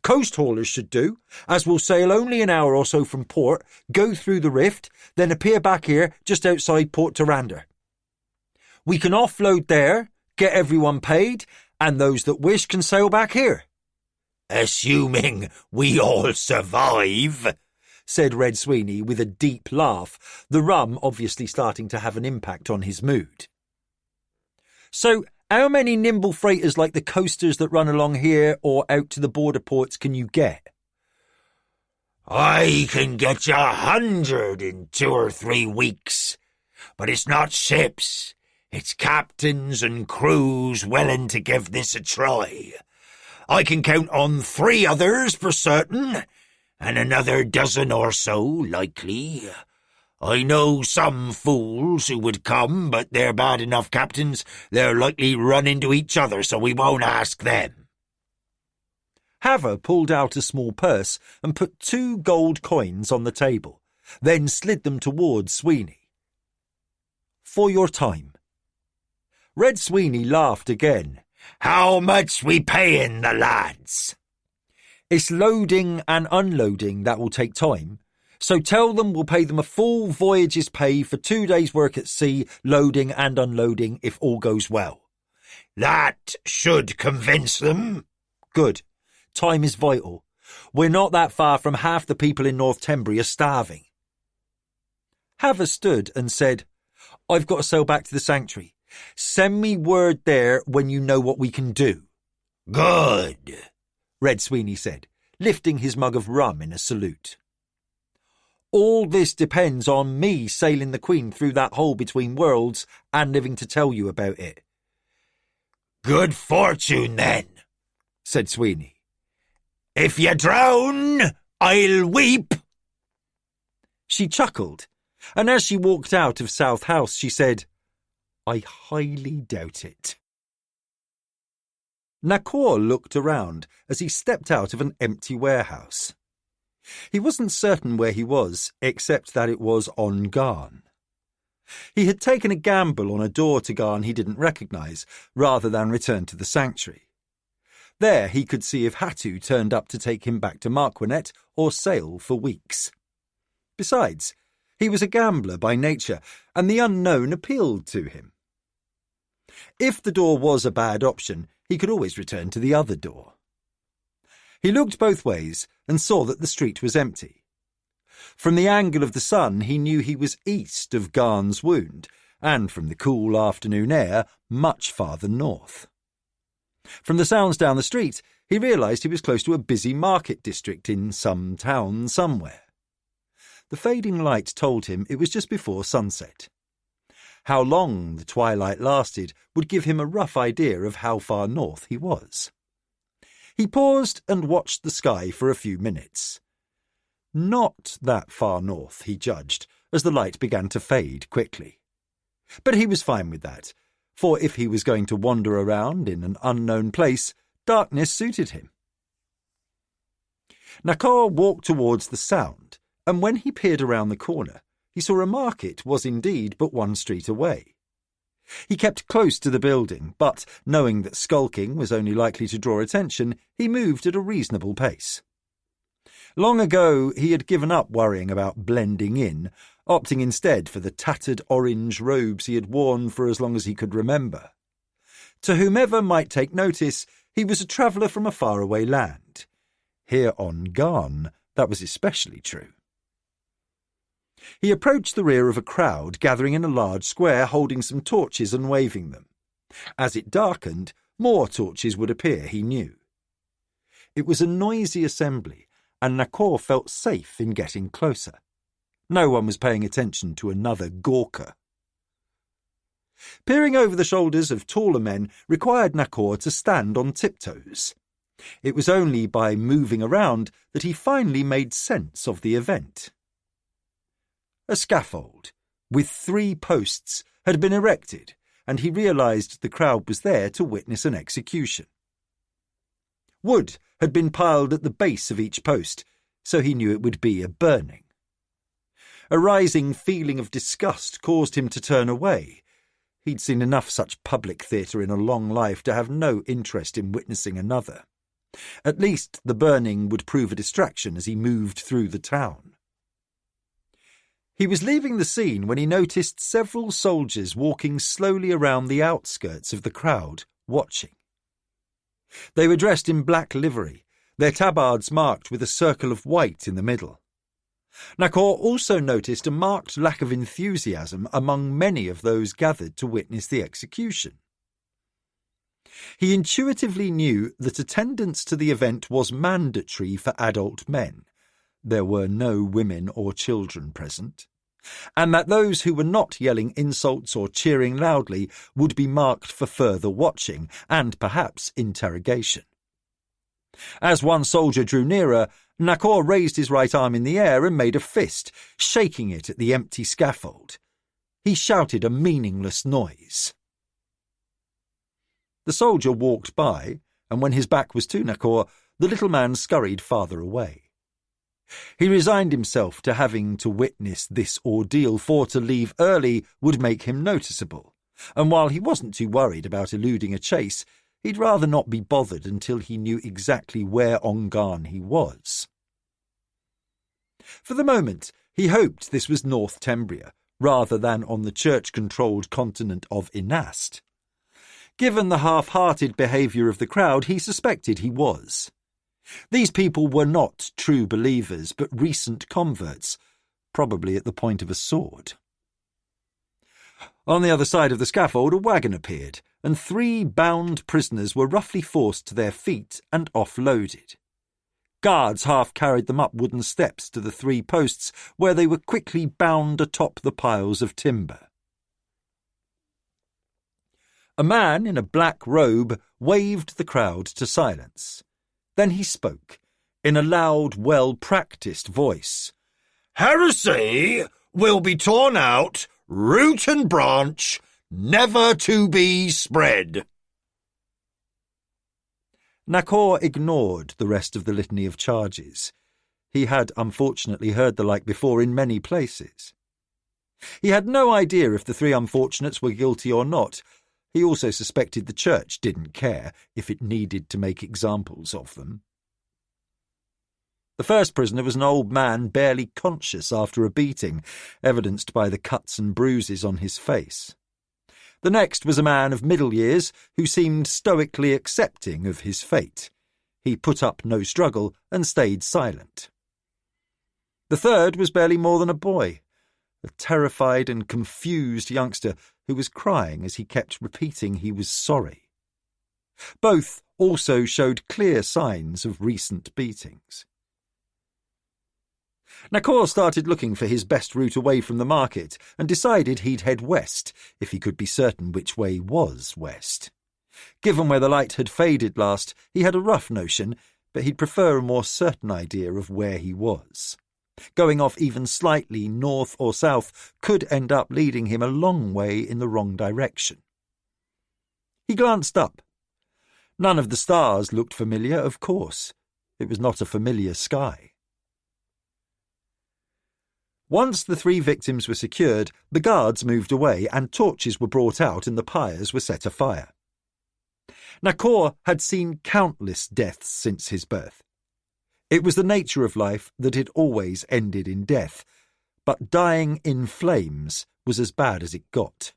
Speaker 2: Coast haulers should do, as we'll sail only an hour or so from port, go through the rift, then appear back here just outside Port Tyrande. We can offload there, get everyone paid, and those that wish can sail back here.
Speaker 1: Assuming we all survive,
Speaker 2: said Red Sweeney with a deep laugh, the rum obviously starting to have an impact on his mood. So, how many nimble freighters like the coasters that run along here or out to the border ports can you get?
Speaker 1: I can get you 100 in 2 or 3 weeks, but it's not ships, it's captains and crews willing to give this a try. I can count on 3 others for certain, and another dozen or so likely. I know some fools who would come, but they're bad enough captains, they'll likely run into each other, so we won't ask them.
Speaker 2: Haver pulled out a small purse and put 2 gold coins on the table, then slid them towards Sweeney. For your time. Red Sweeney laughed again.
Speaker 1: How much we payin' the lads?
Speaker 2: It's loading and unloading that will take time, so tell them we'll pay them a full voyage's pay for 2 days' work at sea, loading and unloading if all goes well.
Speaker 1: That should convince them.
Speaker 2: Good. Time is vital. We're not that far from half the people in North Tembry are starving. Haver stood and said, I've got to sail back to the sanctuary. Send me word there when you know what we can do.
Speaker 1: Good,
Speaker 2: Red Sweeney said, lifting his mug of rum in a salute. All this depends on me sailing the Queen through that hole between worlds and living to tell you about it.
Speaker 1: Good fortune, then,
Speaker 2: said Sweeney.
Speaker 1: If you drown, I'll weep.
Speaker 2: She chuckled, and as she walked out of South House, she said, I highly doubt it. Nakor looked around as he stepped out of an empty warehouse. He wasn't certain where he was, except that it was on Garn. He had taken a gamble on a door to Garn he didn't recognise, rather than return to the sanctuary. There he could see if Hatu turned up to take him back to Marquinet or sail for weeks. Besides, he was a gambler by nature, and the unknown appealed to him. If the door was a bad option, he could always return to the other door. He looked both ways and saw that the street was empty. From the angle of the sun, he knew he was east of Garn's Wound, and from the cool afternoon air, much farther north. From the sounds down the street, he realised he was close to a busy market district in some town somewhere. The fading light told him it was just before sunset. How long the twilight lasted would give him a rough idea of how far north he was. He paused and watched the sky for a few minutes. Not that far north, he judged, as the light began to fade quickly. But he was fine with that. for if he was going to wander around in an unknown place, darkness suited him. Nakor walked towards the sound, and when he peered around the corner, he saw a market was indeed but one street away. He kept close to the building, but, knowing that skulking was only likely to draw attention, he moved at a reasonable pace. Long ago he had given up worrying about blending in, opting instead for the tattered orange robes he had worn for as long as he could remember. To whomever might take notice, he was a traveller from a faraway land. Here on Garn, that was especially true. He approached the rear of a crowd gathering in a large square holding some torches and waving them. As it darkened, more torches would appear, he knew. It was a noisy assembly, and Nakor felt safe in getting closer. No one was paying attention to another Gawker. Peering over the shoulders of taller men required Nakor to stand on tiptoes. It was only by moving around that he finally made sense of the event. A scaffold, with 3 posts, had been erected, and he realised the crowd was there to witness an execution. Wood had been piled at the base of each post, so he knew it would be a burning. A rising feeling of disgust caused him to turn away. He'd seen enough such public theatre in a long life to have no interest in witnessing another. At least the burning would prove a distraction as he moved through the town. He was leaving the scene when he noticed several soldiers walking slowly around the outskirts of the crowd, watching. They were dressed in black livery, their tabards marked with a circle of white in the middle. Nakor also noticed a marked lack of enthusiasm among many of those gathered to witness the execution. He intuitively knew that attendance to the event was mandatory for adult men. There were no women or children present, and that those who were not yelling insults or cheering loudly would be marked for further watching and perhaps interrogation. As one soldier drew nearer, Nakor raised his right arm in the air and made a fist, shaking it at the empty scaffold. He shouted a meaningless noise. The soldier walked by, and when his back was to Nakor, the little man scurried farther away. He resigned himself to having to witness this ordeal, for to leave early would make him noticeable, and while he wasn't too worried about eluding a chase, he'd rather not be bothered until he knew exactly where on Garn he was. For the moment, he hoped this was North Tembria, rather than on the church-controlled continent of Inast. Given the half-hearted behaviour of the crowd, he suspected he was. These people were not true believers, but recent converts, probably at the point of a sword. On the other side of the scaffold, a wagon appeared, and 3 bound prisoners were roughly forced to their feet and offloaded. Guards half carried them up wooden steps to the 3 posts, where they were quickly bound atop the piles of timber. A man in a black robe waved the crowd to silence. Then he spoke, in a loud, well-practised voice.
Speaker 1: "Heresy will be torn out, root and branch, never to be spread."
Speaker 2: Nakor ignored the rest of the litany of charges. He had unfortunately heard the like before in many places. He had no idea if the 3 unfortunates were guilty or not. He also suspected the church didn't care if it needed to make examples of them. The first prisoner was an old man barely conscious after a beating, evidenced by the cuts and bruises on his face. The next was a man of middle years who seemed stoically accepting of his fate. He put up no struggle and stayed silent. The third was barely more than a boy, a terrified and confused youngster who was crying as he kept repeating he was sorry. Both also showed clear signs of recent beatings. Nakor started looking for his best route away from the market and decided he'd head west if he could be certain which way was west. Given where the light had faded last, he had a rough notion, but he'd prefer a more certain idea of where he was. Going off even slightly north or south could end up leading him a long way in the wrong direction. He glanced up. None of the stars looked familiar, of course. It was not a familiar sky. Once the 3 victims were secured, the guards moved away and torches were brought out and the pyres were set afire. Nakor had seen countless deaths since his birth. It was the nature of life that it always ended in death, but dying in flames was as bad as it got.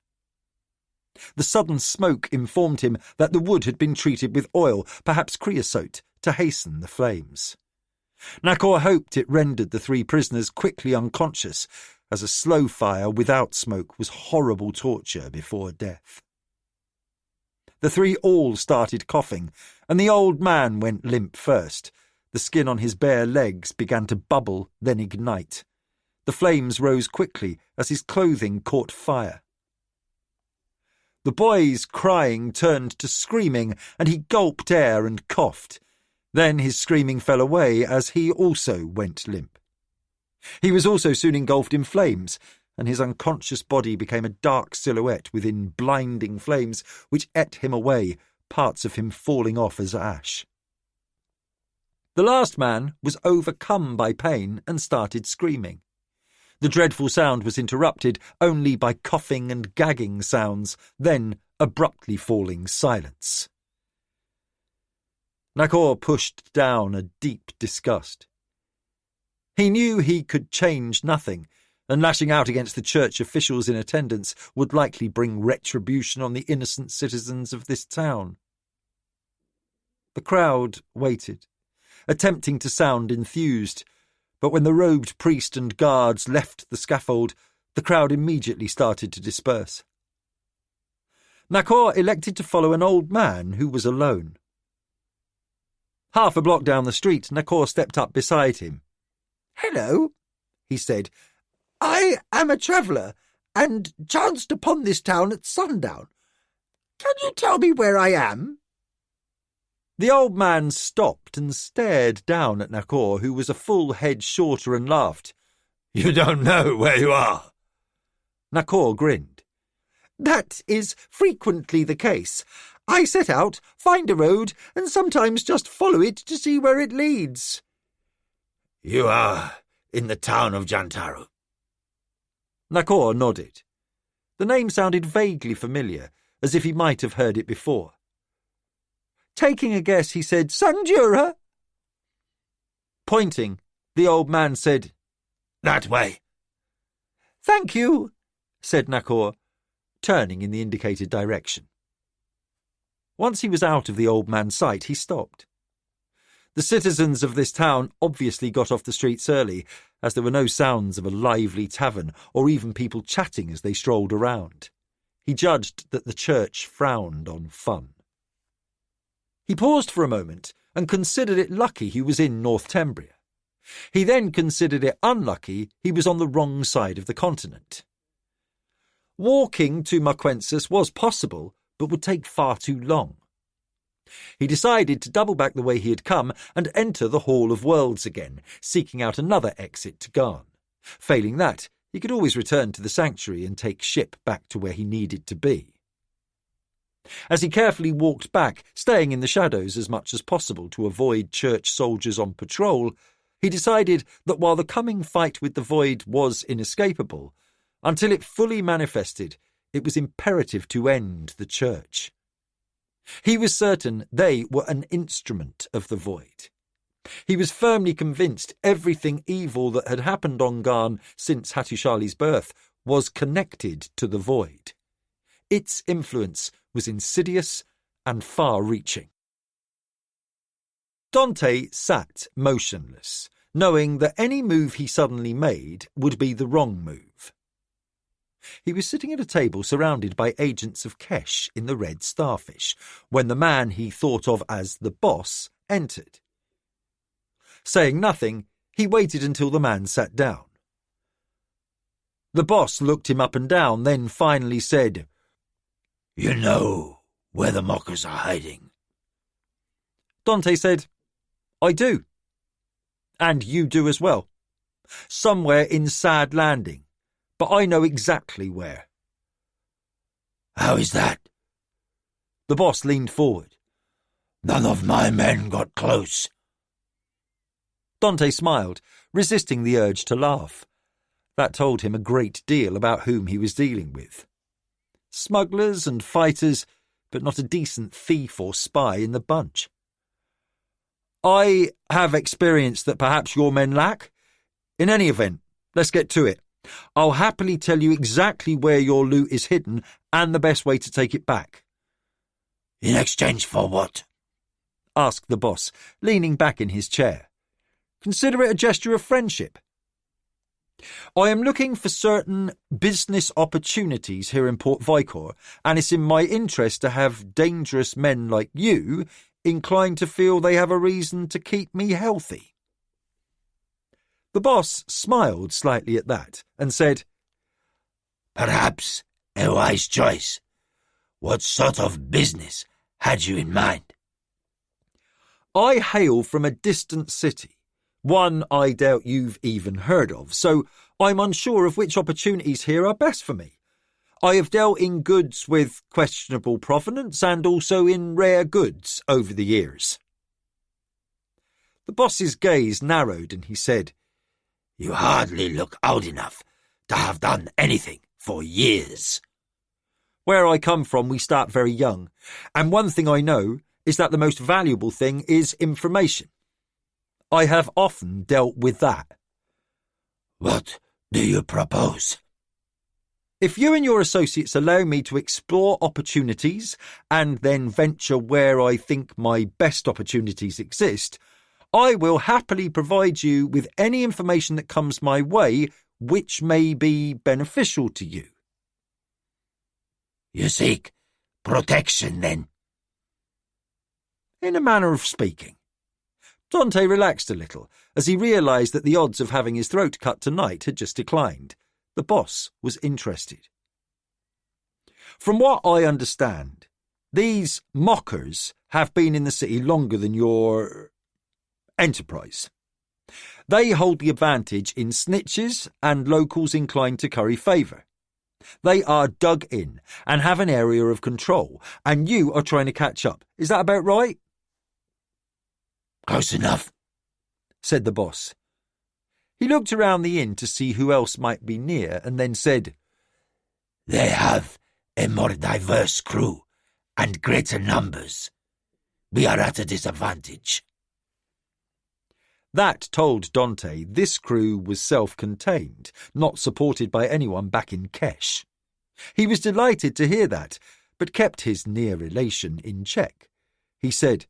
Speaker 2: The sudden smoke informed him that the wood had been treated with oil, perhaps creosote, to hasten the flames. Nakor hoped it rendered the 3 prisoners quickly unconscious, as a slow fire without smoke was horrible torture before death. The 3 all started coughing, and the old man went limp first. The skin on his bare legs began to bubble, then ignite. The flames rose quickly as his clothing caught fire. The boy's crying turned to screaming, and he gulped air and coughed. Then his screaming fell away as he also went limp. He was also soon engulfed in flames, and his unconscious body became a dark silhouette within blinding flames which ate him away, parts of him falling off as ash. The last man was overcome by pain and started screaming. The dreadful sound was interrupted only by coughing and gagging sounds, then abruptly falling silence. Nakor pushed down a deep disgust. He knew he could change nothing, and lashing out against the church officials in attendance would likely bring retribution on the innocent citizens of this town. The crowd waited, attempting to sound enthused, but when the robed priest and guards left the scaffold, the crowd immediately started to disperse. Nakor elected to follow an old man who was alone. Half a block down the street, Nakor stepped up beside him.
Speaker 1: "Hello," he said. "I am a traveller, and chanced upon this town at sundown. Can you tell me where I am?"
Speaker 2: The old man stopped and stared down at Nakor, who was a full head shorter, and laughed.
Speaker 1: "You don't know where you are?"
Speaker 2: Nakor grinned.
Speaker 1: "That is frequently the case. I set out, find a road, and sometimes just follow it to see where it leads." "You are in the town of Jantaru?"
Speaker 2: Nakor nodded. The name sounded vaguely familiar, as if he might have heard it before. Taking a guess, he said, "Sanjura." Pointing, the old man said,
Speaker 1: "That way."
Speaker 2: "Thank you," said Nakor, turning in the indicated direction. Once he was out of the old man's sight, he stopped. The citizens of this town obviously got off the streets early, as there were no sounds of a lively tavern or even people chatting as they strolled around. He judged that the church frowned on fun. He paused for a moment and considered it lucky he was in Northumbria. He then considered it unlucky he was on the wrong side of the continent. Walking to Marquensis was possible, but would take far too long. He decided to double back the way he had come and enter the Hall of Worlds again, seeking out another exit to Garn. Failing that, he could always return to the sanctuary and take ship back to where he needed to be. As he carefully walked back, staying in the shadows as much as possible to avoid church soldiers on patrol, he decided that while the coming fight with the Void was inescapable, until it fully manifested, it was imperative to end the church. He was certain they were an instrument of the Void. He was firmly convinced everything evil that had happened on Garn since Hattushali's birth was connected to the Void. Its influence was insidious and far-reaching. Dante sat motionless, knowing that any move he suddenly made would be the wrong move. He was sitting at a table surrounded by agents of Kesh in the Red Starfish, when the man he thought of as the boss entered. Saying nothing, he waited until the man sat down. The boss looked him up and down, then finally said, "You know where the mockers are hiding?" Dante said, "I do. And you do as well. Somewhere in Sad Landing, but I know exactly where." "How is that?" The boss leaned forward.
Speaker 1: None of my men got close.
Speaker 2: Dante smiled, resisting the urge to laugh. That told him a great deal about whom he was dealing with. Smugglers and fighters, but not a decent thief or spy in the bunch. I have experience that perhaps your men lack. In any event, let's get to it. I'll happily tell you exactly where your loot is hidden and the best way to take it back.
Speaker 1: In exchange for what?
Speaker 2: Asked the boss, leaning back in his chair. Consider it a gesture of friendship. I am looking for certain business opportunities here in Port Vicor, and it's in my interest to have dangerous men like you inclined to feel they have a reason to keep me healthy. The boss smiled slightly at that and said,
Speaker 1: Perhaps a wise choice. What sort of business had you in mind?
Speaker 2: I hail from a distant city, one I doubt you've even heard of, so I'm unsure of which opportunities here are best for me. I have dealt in goods with questionable provenance and also in rare goods over the years. The boss's gaze narrowed and he said,
Speaker 1: You hardly look old enough to have done anything for years.
Speaker 2: Where I come from, we start very young, and one thing I know is that the most valuable thing is information. I have often dealt with that.
Speaker 1: What do you propose?
Speaker 2: If you and your associates allow me to explore opportunities and then venture where I think my best opportunities exist, I will happily provide you with any information that comes my way which may be beneficial to you.
Speaker 1: You seek protection, then?
Speaker 2: In a manner of speaking. Dante relaxed a little as he realised that the odds of having his throat cut tonight had just declined. The boss was interested. From what I understand, these mockers have been in the city longer than your enterprise. They hold the advantage in snitches and locals inclined to curry favour. They are dug in and have an area of control, and you are trying to catch up. Is that about right?
Speaker 1: Close enough,
Speaker 2: said the boss. He looked around the inn to see who else might be near and then said,
Speaker 1: They have a more diverse crew and greater numbers. We are at a disadvantage.
Speaker 2: That told Dante this crew was self-contained, not supported by anyone back in Kesh. He was delighted to hear that, but kept his near relation in check. He said,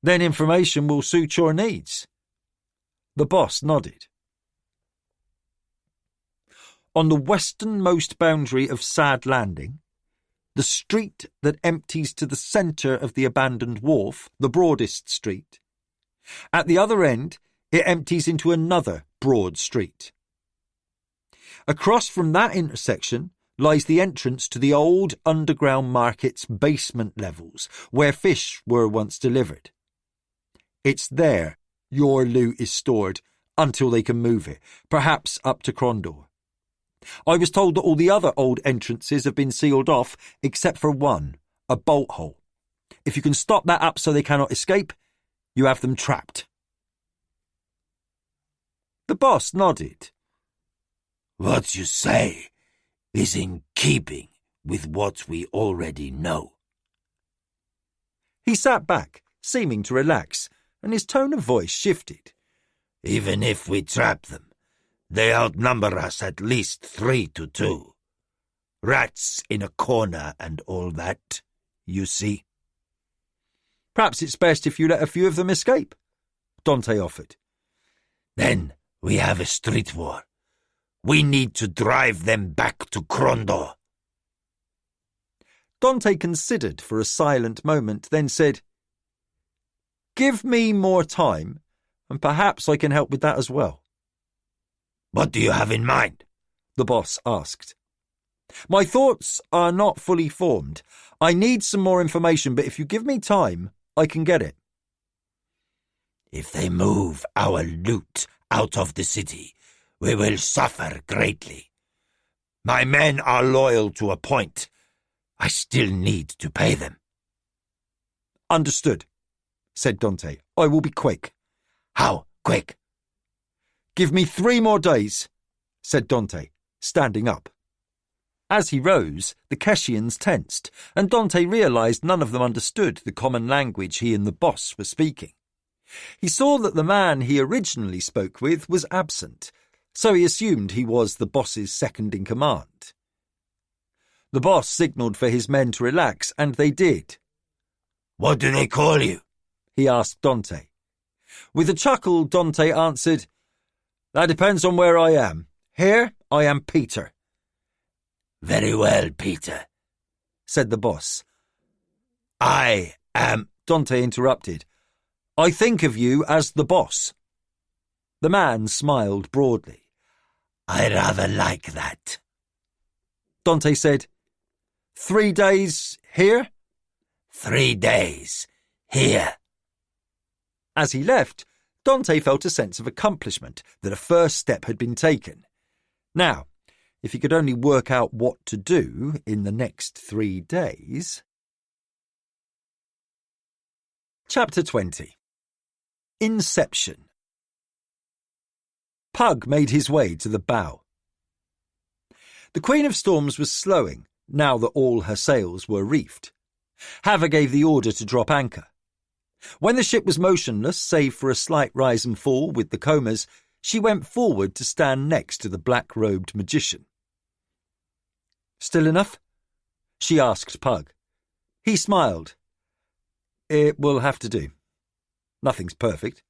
Speaker 2: Then information will suit your needs. The boss nodded. On the westernmost boundary of Sad Landing, the street that empties to the centre of the abandoned wharf, the broadest street, at the other end it empties into another broad street. Across from that intersection lies the entrance to the old underground market's basement levels, where fish were once delivered. It's there your loot is stored until they can move it, perhaps up to Crondor. I was told that all the other old entrances have been sealed off except for one, a bolt hole. If you can stop that up so they cannot escape, you have them trapped. The boss nodded.
Speaker 1: What you say is in keeping with what we already know.
Speaker 2: He sat back, seeming to relax, and his tone of voice shifted.
Speaker 1: Even if we trap them, they outnumber us at least 3-2. Rats in a corner and all that, you see.
Speaker 2: Perhaps it's best if you let a few of them escape, Dante offered.
Speaker 1: Then we have a street war. We need to drive them back to Crondor.
Speaker 2: Dante considered for a silent moment, then said, Give me more time, and perhaps I can help with that as well.
Speaker 1: What do you have in mind?
Speaker 2: The boss asked. My thoughts are not fully formed. I need some more information, but if you give me time, I can get it.
Speaker 1: If they move our loot out of the city, we will suffer greatly. My men are loyal to a point. I still need to pay them.
Speaker 2: Understood, said Dante. I will be quick.
Speaker 1: How quick?
Speaker 2: Give me 3 more days, said Dante, standing up. As he rose, the Keshians tensed, and Dante realised none of them understood the common language he and the boss were speaking. He saw that the man he originally spoke with was absent, so he assumed he was the boss's second-in-command. The boss signalled for his men to relax, and they did.
Speaker 1: What do they call you?
Speaker 2: He asked Dante. With a chuckle, Dante answered, That depends on where I am. Here, I am Peter.
Speaker 1: Very well, Peter,
Speaker 2: said the boss.
Speaker 1: I am...
Speaker 2: Dante interrupted. I think of you as the boss. The man smiled broadly.
Speaker 1: I rather like that.
Speaker 2: Dante said, 3 days here?
Speaker 1: 3 days here.
Speaker 2: As he left, Dante felt a sense of accomplishment that a first step had been taken. Now, if he could only work out what to do in the next 3 days... Chapter 20. Inception. Pug made his way to the bow. The Queen of Storms was slowing, now that all her sails were reefed. Hava gave the order to drop anchor. When the ship was motionless, save for a slight rise and fall with the combers, she went forward to stand next to the black-robed magician. Still enough? She asked Pug. He smiled. It will have to do. Nothing's perfect.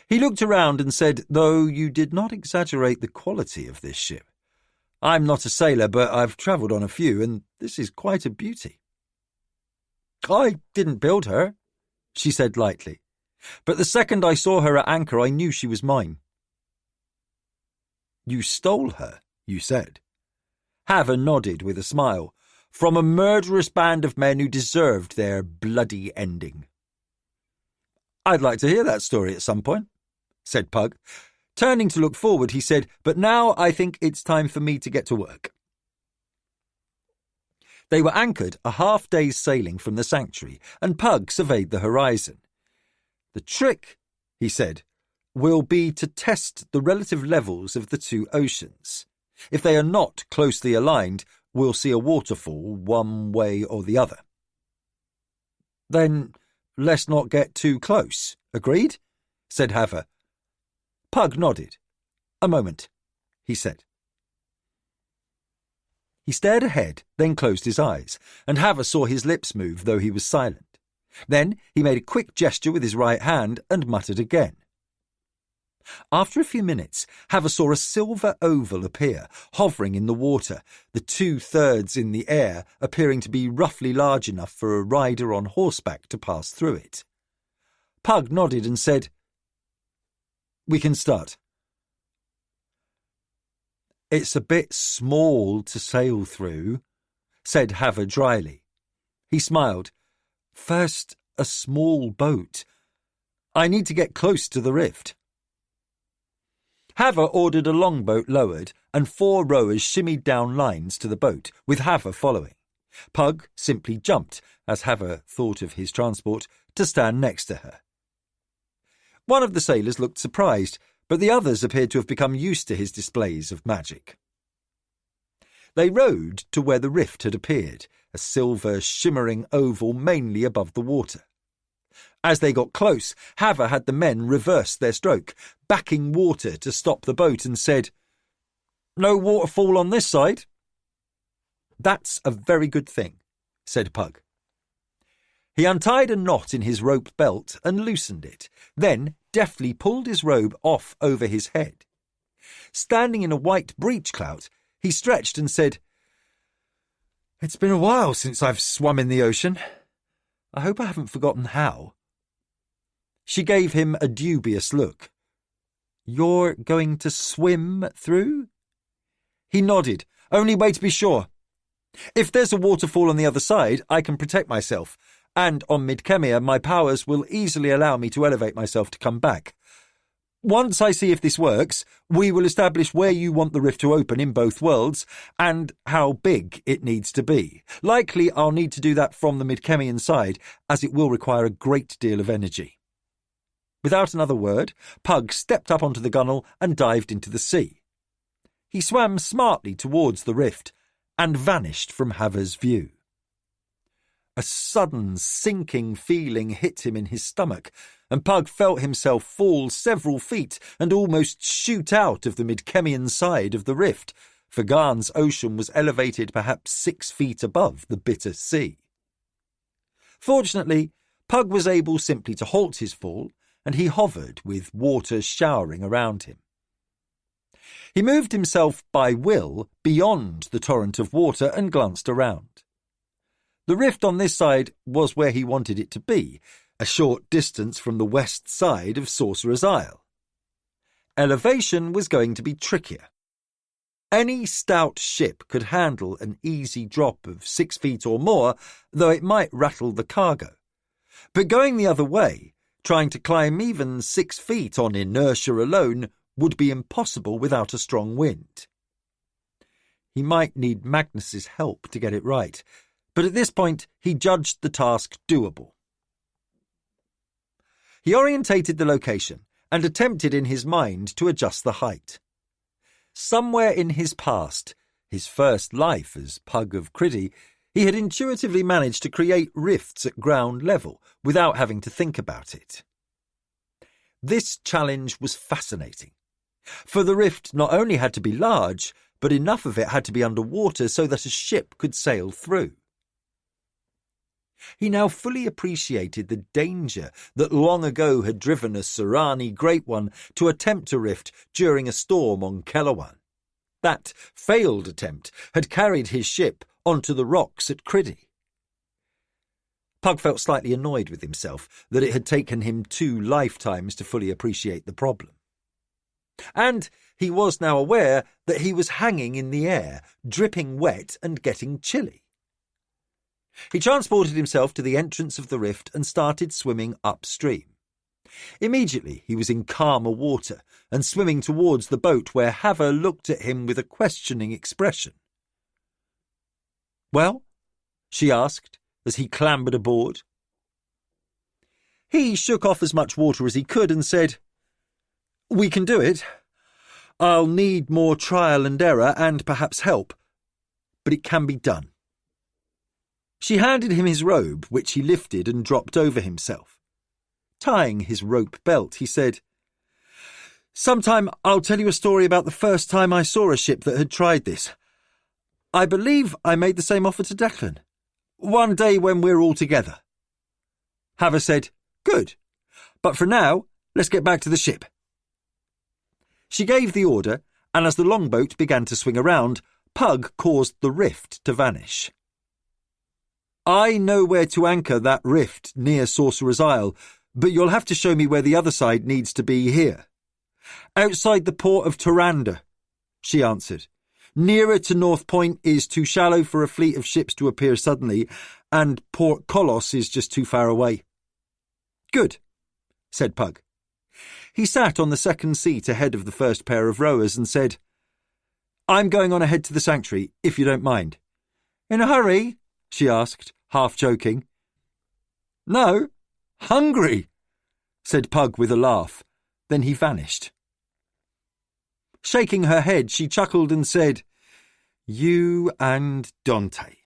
Speaker 2: He looked around and said, Though you did not exaggerate the quality of this ship. I'm not a sailor, but I've travelled on a few, and this is quite a beauty. I didn't build her, she said lightly, but the second I saw her at anchor I knew she was mine. You stole her, you said. Hava nodded with a smile, from a murderous band of men who deserved their bloody ending. I'd like to hear that story at some point, said Pug. Turning to look forward, he said, But now I think it's time for me to get to work. They were anchored a half-day's sailing from the sanctuary, and Pug surveyed the horizon. The trick, he said, will be to test the relative levels of the 2 oceans. If they are not closely aligned, we'll see a waterfall one way or the other. Then let's not get too close, agreed? Said Hava. Pug nodded. A moment, he said. He stared ahead, then closed his eyes, and Hava saw his lips move, though he was silent. Then he made a quick gesture with his right hand and muttered again. After a few minutes, Hava saw a silver oval appear, hovering in the water, the 2/3 in the air appearing to be roughly large enough for a rider on horseback to pass through it. Pug nodded and said, We can start. It's a bit small to sail through, said Hava dryly. He smiled. First, a small boat. I need to get close to the rift. Hava ordered a longboat lowered, and 4 rowers shimmied down lines to the boat, with Hava following. Pug simply jumped, as Hava thought of his transport, to stand next to her. One of the sailors looked surprised, but the others appeared to have become used to his displays of magic. They rowed to where the rift had appeared, a silver, shimmering oval mainly above the water. As they got close, Hava had the men reverse their stroke, backing water to stop the boat, and said, No waterfall on this side. That's a very good thing, said Pug. He untied a knot in his rope belt and loosened it, then deftly pulled his robe off over his head. Standing in a white breechclout, he stretched and said, It's been a while since I've swum in the ocean. I hope I haven't forgotten how. She gave him a dubious look. You're going to swim through? He nodded. Only way to be sure. If there's a waterfall on the other side, I can protect myself, and on Midkemia my powers will easily allow me to elevate myself to come back. Once I see if this works, we will establish where you want the rift to open in both worlds and how big it needs to be. Likely I'll need to do that from the Midkemian side, as it will require a great deal of energy. Without another word, Pug stepped up onto the gunwale and dived into the sea. He swam smartly towards the rift and vanished from Haver's view. A sudden sinking feeling hit him in his stomach, and Pug felt himself fall several feet and almost shoot out of the Midkemian side of the rift, for Garn's ocean was elevated perhaps 6 feet above the bitter sea. Fortunately, Pug was able simply to halt his fall, and he hovered with water showering around him. He moved himself by will beyond the torrent of water and glanced around. The rift on this side was where he wanted it to be, a short distance from the west side of Sorcerer's Isle. Elevation was going to be trickier. Any stout ship could handle an easy drop of 6 feet or more, though it might rattle the cargo. But going the other way, trying to climb even 6 feet on inertia alone, would be impossible without a strong wind. He might need Magnus's help to get it right, but at this point he judged the task doable. He orientated the location and attempted in his mind to adjust the height. Somewhere in his past, his first life as Pug of Criddy, he had intuitively managed to create rifts at ground level without having to think about it. This challenge was fascinating, for the rift not only had to be large, but enough of it had to be underwater so that a ship could sail through. He now fully appreciated the danger that long ago had driven a Serani Great One to attempt a rift during a storm on Kellerwan. That failed attempt had carried his ship onto the rocks at Criddy. Pug felt slightly annoyed with himself that it had taken him 2 lifetimes to fully appreciate the problem. And he was now aware that he was hanging in the air, dripping wet and getting chilly. He transported himself to the entrance of the rift and started swimming upstream. Immediately he was in calmer water and swimming towards the boat where Haver looked at him with a questioning expression. "Well?" she asked as he clambered aboard. He shook off as much water as he could and said, "We can do it. I'll need more trial and error and perhaps help, but it can be done." She handed him his robe, which he lifted and dropped over himself. Tying his rope belt, he said, "Sometime I'll tell you a story about the first time I saw a ship that had tried this. I believe I made the same offer to Declan. One day when we're all together." Haver said, "Good, but for now, let's get back to the ship." She gave the order, and as the longboat began to swing around, Pug caused the rift to vanish. "I know where to anchor that rift near Sorcerer's Isle, but you'll have to show me where the other side needs to be here." "Outside the port of Toranda," she answered. "Nearer to North Point is too shallow for a fleet of ships to appear suddenly, and Port Kolos is just too far away." "Good," said Pug. He sat on the second seat ahead of the first pair of rowers and said, "I'm going on ahead to the sanctuary, if you don't mind." "In a hurry?" she asked, half joking. "No, hungry," said Pug with a laugh. Then he vanished. Shaking her head, she chuckled and said, "You and Dante."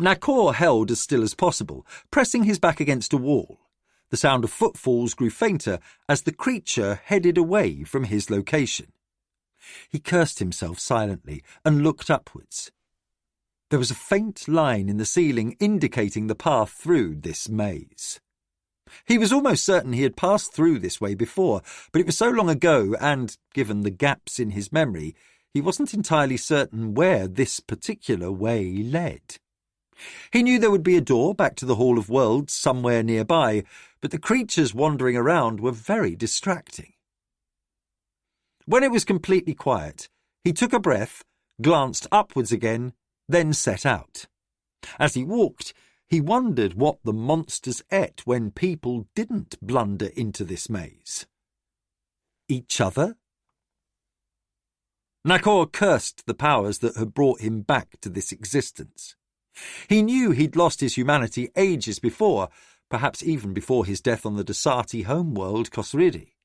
Speaker 2: Nakor held as still as possible, pressing his back against a wall. The sound of footfalls grew fainter as the creature headed away from his location. He cursed himself silently and looked upwards. There was a faint line in the ceiling indicating the path through this maze. He was almost certain he had passed through this way before, but it was so long ago and, given the gaps in his memory, he wasn't entirely certain where this particular way led. He knew there would be a door back to the Hall of Worlds somewhere nearby, but the creatures wandering around were very distracting. When it was completely quiet, he took a breath, glanced upwards again, then set out. As he walked, He wondered what the monsters ate when people didn't blunder into this maze. Each other? Nakor cursed the powers that had brought him back to this existence. He knew he'd lost his humanity ages before, perhaps even before his death on the Dasati homeworld Khosridi.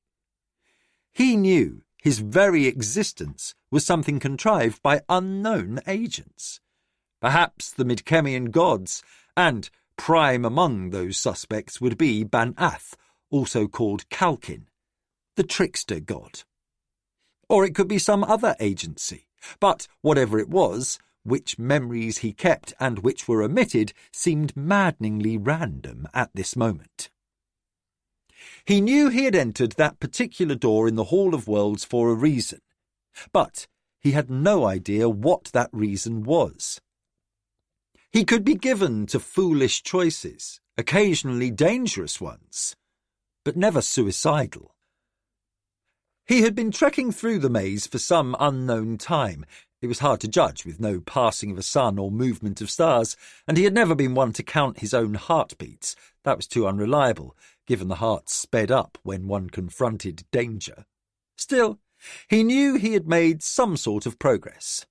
Speaker 2: He knew his very existence was something contrived by unknown agents. Perhaps the Midkemian gods, and prime among those suspects would be Ban-Ath, also called Kalkin, the trickster god. Or it could be some other agency, but whatever it was, which memories he kept and which were omitted seemed maddeningly random at this moment. He knew he had entered that particular door in the Hall of Worlds for a reason, but he had no idea what that reason was. He could be given to foolish choices, occasionally dangerous ones, but never suicidal. He had been trekking through the maze for some unknown time. It was hard to judge with no passing of a sun or movement of stars, and he had never been one to count his own heartbeats. That was too unreliable, given the heart sped up when one confronted danger. Still, he knew he had made some sort of progress.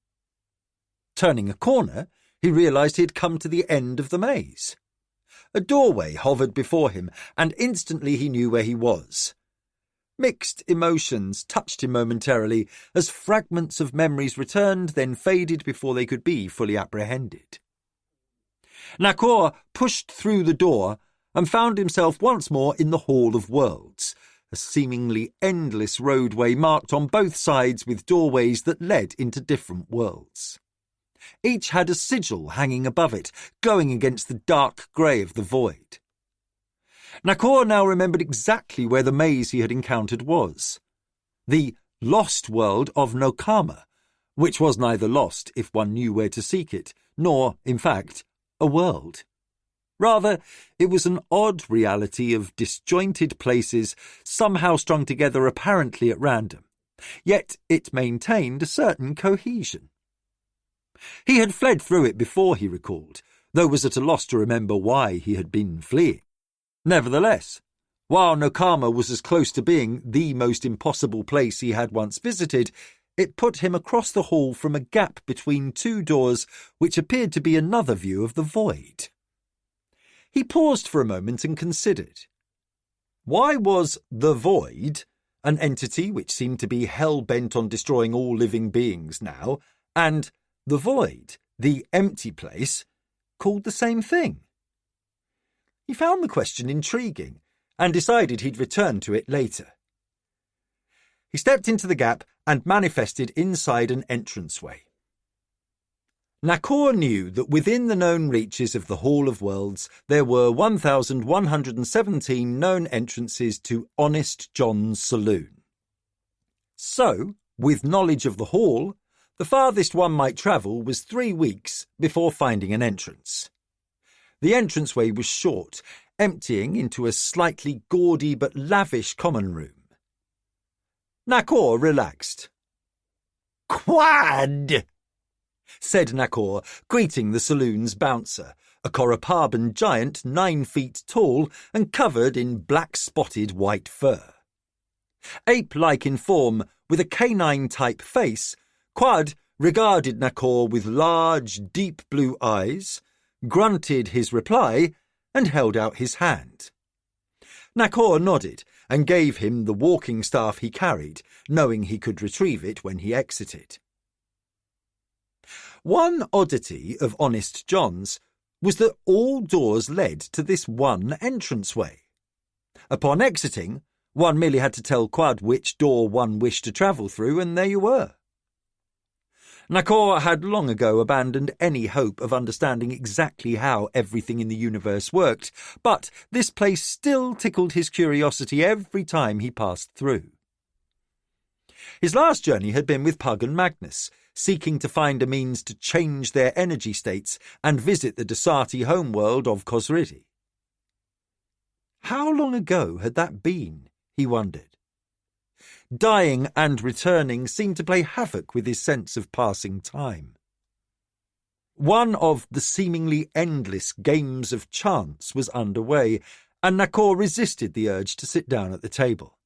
Speaker 2: Turning a corner, he realised he had come to the end of the maze. A doorway hovered before him, and instantly he knew where he was. Mixed emotions touched him momentarily as fragments of memories returned, then faded before they could be fully apprehended. Nakor pushed through the door and found himself once more in the Hall of Worlds, a seemingly endless roadway marked on both sides with doorways that led into different worlds. Each had a sigil hanging above it, glowing against the dark grey of the void. Nakor now remembered exactly where the maze he had encountered was. The lost world of Nokama, which was neither lost if one knew where to seek it, nor, in fact, a world. Rather, it was an odd reality of disjointed places, somehow strung together apparently at random. Yet it maintained a certain cohesion. He had fled through it before, he recalled, though was at a loss to remember why he had been fleeing. Nevertheless, while Nokama was as close to being the most impossible place he had once visited, it put him across the hall from a gap between two doors which appeared to be another view of the void. He paused for a moment and considered. Why was the void, an entity which seemed to be hell-bent on destroying all living beings now, and the void, the empty place, called the same thing? He found the question intriguing and decided he'd return to it later. He stepped into the gap and manifested inside an entranceway. Nakor knew that within the known reaches of the Hall of Worlds there were 1,117 known entrances to Honest John's saloon. So, with knowledge of the hall, the farthest one might travel was 3 weeks before finding an entrance. The entranceway was short, emptying into a slightly gaudy but lavish common room. Nakor relaxed.
Speaker 1: "Quad!"
Speaker 2: said Nakor, greeting the saloon's bouncer, a Korapaban giant 9 feet tall and covered in black-spotted white fur. Ape-like in form, with a canine-type face, Quad regarded Nakor with large, deep blue eyes, grunted his reply, and held out his hand. Nakor nodded and gave him the walking staff he carried, knowing he could retrieve it when he exited. One oddity of Honest John's was that all doors led to this one entranceway. Upon exiting, one merely had to tell Quad which door one wished to travel through, and there you were. Nakor had long ago abandoned any hope of understanding exactly how everything in the universe worked, but this place still tickled his curiosity every time he passed through. His last journey had been with Pug and Magnus, seeking to find a means to change their energy states and visit the Dasati homeworld of Khosridi. How long ago had that been, he wondered. Dying and returning seemed to play havoc with his sense of passing time. One of the seemingly endless games of chance was underway, and Nakor resisted the urge to sit down at the table.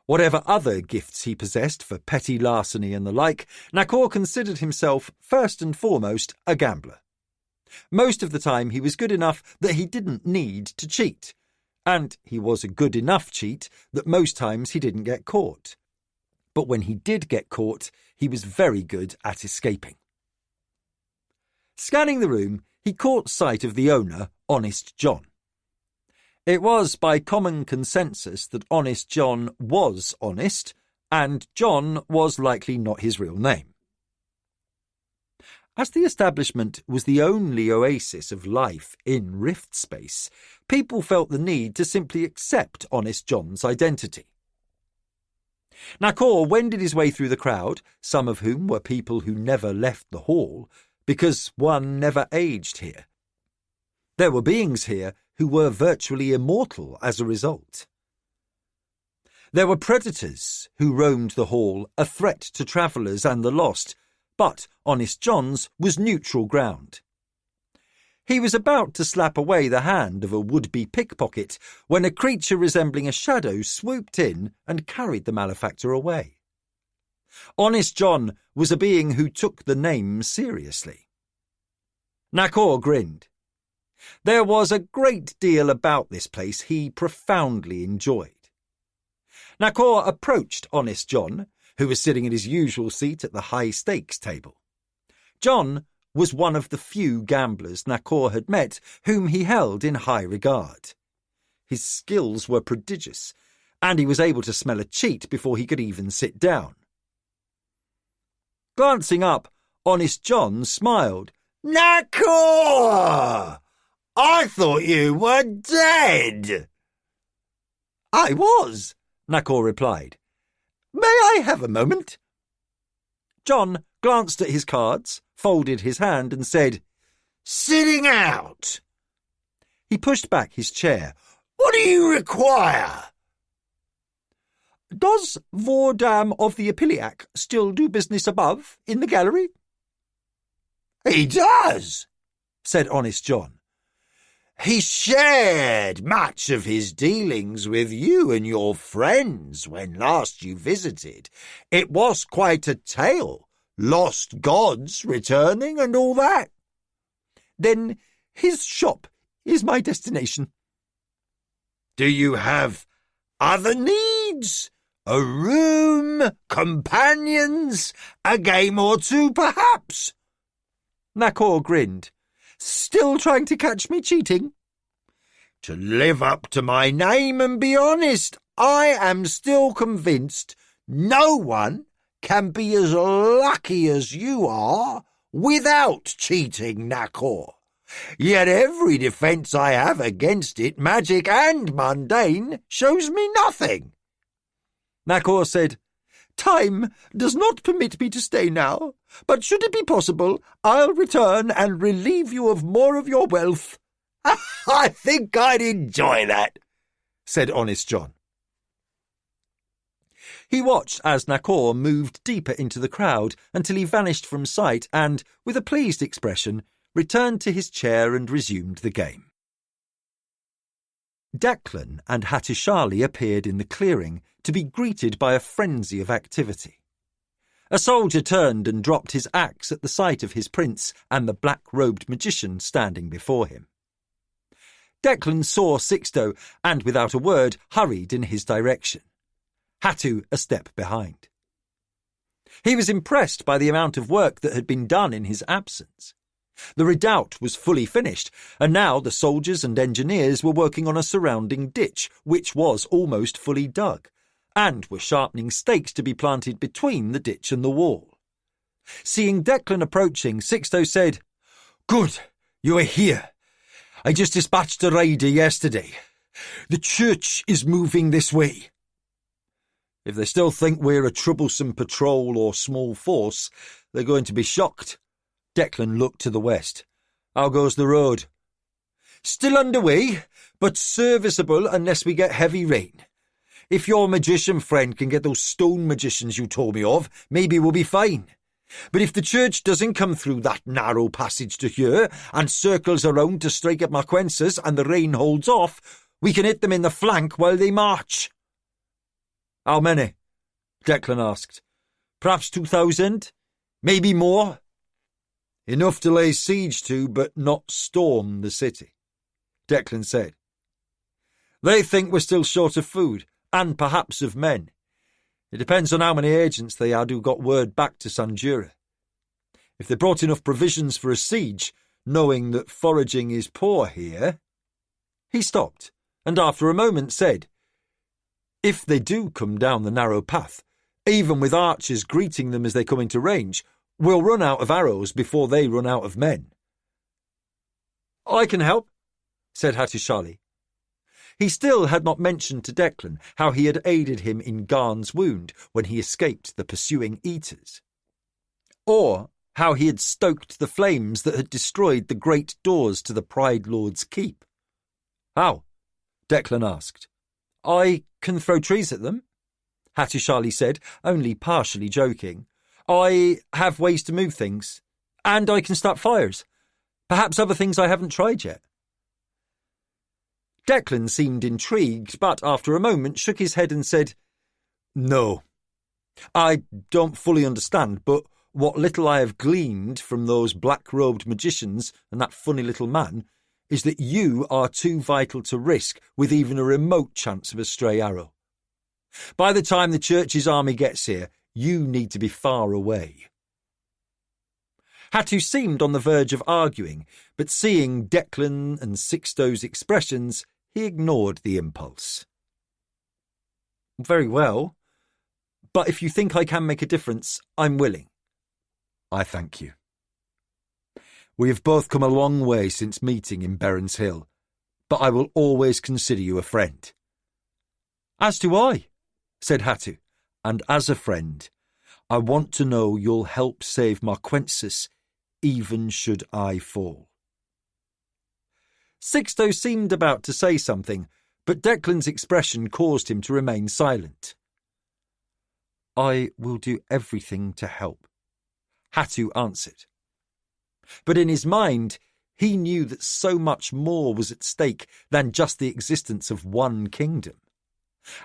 Speaker 2: Whatever other gifts he possessed for petty larceny and the like, Nakor considered himself, first and foremost, a gambler. Most of the time he was good enough that he didn't need to cheat, and he was a good enough cheat that most times he didn't get caught. But when he did get caught, he was very good at escaping. Scanning the room, he caught sight of the owner, Honest John. It was by common consensus that Honest John was honest, and John was likely not his real name. As the establishment was the only oasis of life in Rift Space, people felt the need to simply accept Honest John's identity. Nakor wended his way through the crowd, some of whom were people who never left the hall, because one never aged here. There were beings here who were virtually immortal as a result. There were predators who roamed the hall, a threat to travellers and the lost, but Honest John's was neutral ground. He was about to slap away the hand of a would-be pickpocket when a creature resembling a shadow swooped in and carried the malefactor away. Honest John was a being who took the name seriously. Nakor grinned. There was a great deal about this place he profoundly enjoyed. Nakor approached Honest John, who was sitting at his usual seat at the high-stakes table. John was one of the few gamblers Nakor had met whom he held in high regard. His skills were prodigious, and he was able to smell a cheat before he could even sit down. Glancing up, Honest John smiled.
Speaker 1: Nakor! I thought you were dead.
Speaker 2: I was, Nakor replied. May I have a moment? John glanced at his cards, folded his hand and said,
Speaker 1: Sitting out.
Speaker 2: He pushed back his chair.
Speaker 1: What do you require?
Speaker 2: Does Vordam of the Epiliac still do business above, in the gallery?
Speaker 1: He does,
Speaker 2: said Honest John.
Speaker 1: He shared much of his dealings with you and your friends when last you visited. It was quite a tale, lost gods returning and all that.
Speaker 2: Then his shop is my destination.
Speaker 1: Do you have other needs? A room, companions, a game or two, perhaps?
Speaker 2: Nakor grinned. Still trying to catch me cheating?
Speaker 1: To live up to my name and be honest, I am still convinced no one can be as lucky as you are without cheating, Nakor. Yet every defence I have against it, magic and mundane, shows me nothing.
Speaker 2: Nakor said, Time does not permit me to stay now, but should it be possible, I'll return and relieve you of more of your wealth.
Speaker 1: I think I'd enjoy that,
Speaker 2: said Honest John. He watched as Nakor moved deeper into the crowd until he vanished from sight and, with a pleased expression, returned to his chair and resumed the game. Declan and Hattushali appeared in the clearing to be greeted by a frenzy of activity. A soldier turned and dropped his axe at the sight of his prince and the black-robed magician standing before him. Declan saw Sixto and, without a word, hurried in his direction. Hattu a step behind. He was impressed by the amount of work that had been done in his absence. The redoubt was fully finished, and now the soldiers and engineers were working on a surrounding ditch, which was almost fully dug, and were sharpening stakes to be planted between the ditch and the wall. Seeing Declan approaching, Sixto said,
Speaker 1: Good, you are here. I just dispatched a raider yesterday. The church is moving this way.
Speaker 2: If they still think we're a troublesome patrol or small force, they're going to be shocked. Declan looked to the west. How goes the road?
Speaker 1: Still underway, but serviceable unless we get heavy rain. If your magician friend can get those stone magicians you told me of, maybe we'll be fine.
Speaker 2: But if the church doesn't come through that narrow passage to here and circles around to strike at Marquensis and the rain holds off, we can hit them in the flank while they march." "How many?" Declan asked. "Perhaps 2,000? Maybe more?" "Enough to lay siege to, but not storm the city," Declan said. "They think we're still short of food, and perhaps of men. It depends on how many agents they had who got word back to Sanjura. If they brought enough provisions for a siege, knowing that foraging is poor here—" He stopped, and after a moment said, "If they do come down the narrow path, even with archers greeting them as they come into range, we'll run out of arrows before they run out of men." "I can help," said Hattusili. He still had not mentioned to Declan how he had aided him in Garn's wound when he escaped the pursuing eaters, or how he had stoked the flames that had destroyed the great doors to the Pride Lord's keep. "How?" Declan asked. "I can throw trees at them," Hattusili said, only partially joking. "I have ways to move things, and I can start fires. Perhaps other things I haven't tried yet." Declan seemed intrigued, but after a moment shook his head and said, "No. I don't fully understand, but what little I have gleaned from those black-robed magicians and that funny little man is that you are too vital to risk with even a remote chance of a stray arrow. By the time the church's army gets here, you need to be far away." Hattu seemed on the verge of arguing, but seeing Declan and Sixto's expressions, he ignored the impulse. "Very well, but if you think I can make a difference, I'm willing." "I thank you. We have both come a long way since meeting in Berrens Hill, but I will always consider you a friend." "As do I," said Hattu, "and as a friend, I want to know you'll help save Marquensis, even should I fall." Sixto seemed about to say something, but Declan's expression caused him to remain silent. "I will do everything to help," Hattu answered. But in his mind, he knew that so much more was at stake than just the existence of one kingdom.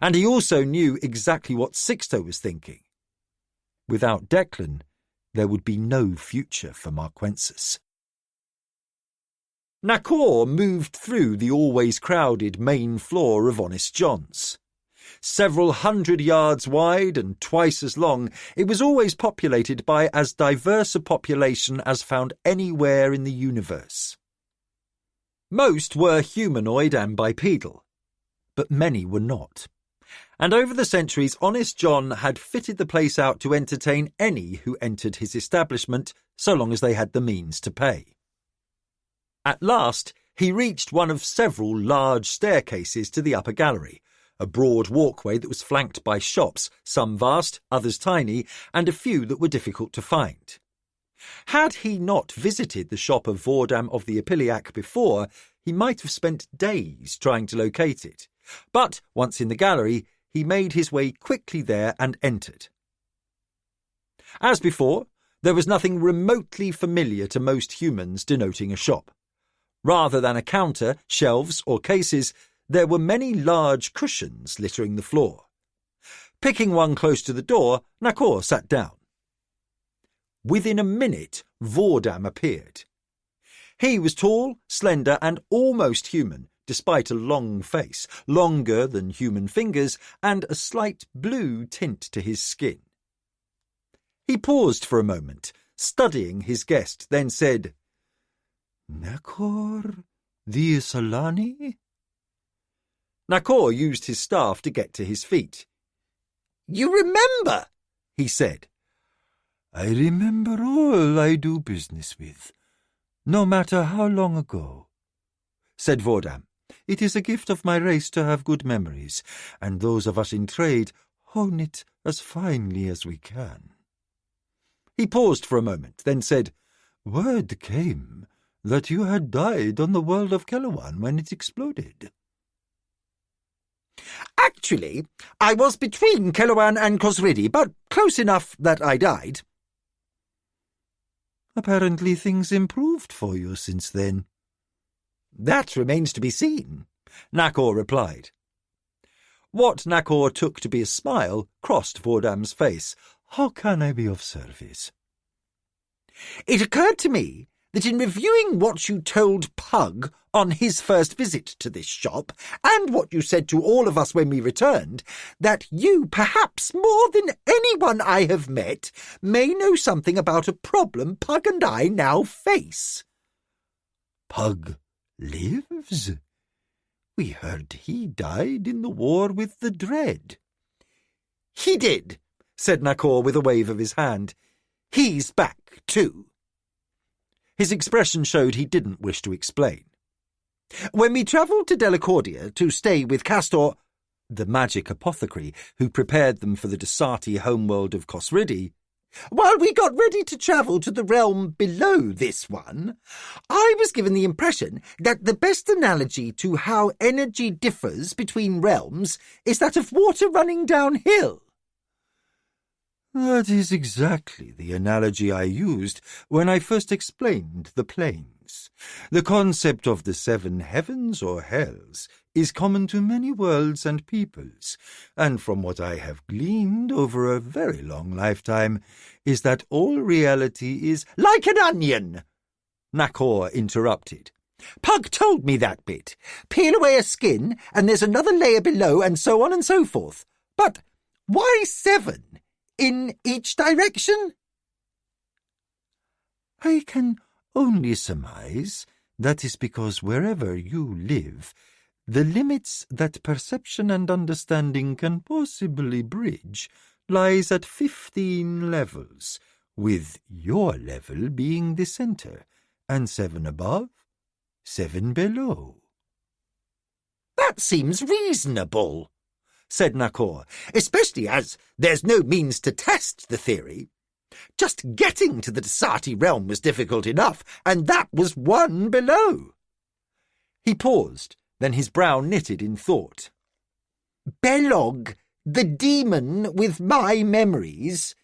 Speaker 2: And he also knew exactly what Sixto was thinking. Without Declan, there would be no future for Marquensis. Nakor moved through the always crowded main floor of Honest John's. Several 100 yards wide and twice as long, it was always populated by as diverse a population as found anywhere in the universe. Most were humanoid and bipedal, but many were not. And over the centuries, Honest John had fitted the place out to entertain any who entered his establishment, so long as they had the means to pay. At last, he reached one of several large staircases to the upper gallery, a broad walkway that was flanked by shops, some vast, others tiny, and a few that were difficult to find. Had he not visited the shop of Vordam of the Epiliac before, he might have spent days trying to locate it. But, once in the gallery, he made his way quickly there and entered. As before, there was nothing remotely familiar to most humans denoting a shop. Rather than a counter, shelves, or cases, there were many large cushions littering the floor. Picking one close to the door, Nakor sat down. Within a minute, Vordam appeared. He was tall, slender, and almost human, despite a long face, longer than human fingers, and a slight blue tint to his skin. He paused for a moment, studying his guest, then said, "Nakor the Isolani?" Nakor used his staff to get to his feet. "You remember," he said. "I remember all I do business with, no matter how long ago," said Vordam. "It is a gift of my race to have good memories, and those of us in trade hone it as finely as we can." He paused for a moment, then said, "Word came that you had died on the world of Kelowan when it exploded.""Actually, I was between Kelowan and Khosridi, but close enough that I died." Apparently things improved for you since then.
Speaker 1: That remains to be seen,
Speaker 2: Nakor replied. What Nakor took to be a smile crossed Vordam's face.
Speaker 1: How can I be of service?
Speaker 2: It occurred to me that in reviewing what you told Pug on his first visit to this shop, and what you said to all of us when we returned, that you, perhaps more than anyone I have met, may know something about a problem Pug and I now face.
Speaker 1: Pug lives? We heard he died in the war with the Dread.
Speaker 2: He did, said Nakor with a wave of his hand. He's back, too. His expression showed he didn't wish to explain. When we travelled to Delacordia to stay with Castor, the magic apothecary who prepared them for the Desati homeworld of Cosridi, while we got ready to travel to the realm below this one, I was given the impression that the best analogy to how energy differs between realms is that of water running downhill.
Speaker 1: That is exactly the analogy I used when I first explained the planes. The concept of the 7 heavens or hells is common to many worlds and peoples, and from what I have gleaned over a very long lifetime, is that all reality is
Speaker 2: like an onion, Nakor interrupted. Pug told me that bit. Peel away a skin, and there's another layer below, and so on and so forth. But why 7? In each direction?
Speaker 1: I can only surmise that is because wherever you live, the limits that perception and understanding can possibly bridge lies at 15 levels, with your level being the centre, and 7 above, 7 below.
Speaker 2: That seems reasonable, said Nakor, especially as there's no means to test the theory. Just getting to the Desati realm was difficult enough, and that was 1 below. He paused, then his brow knitted in thought. Belog, the demon with my memories,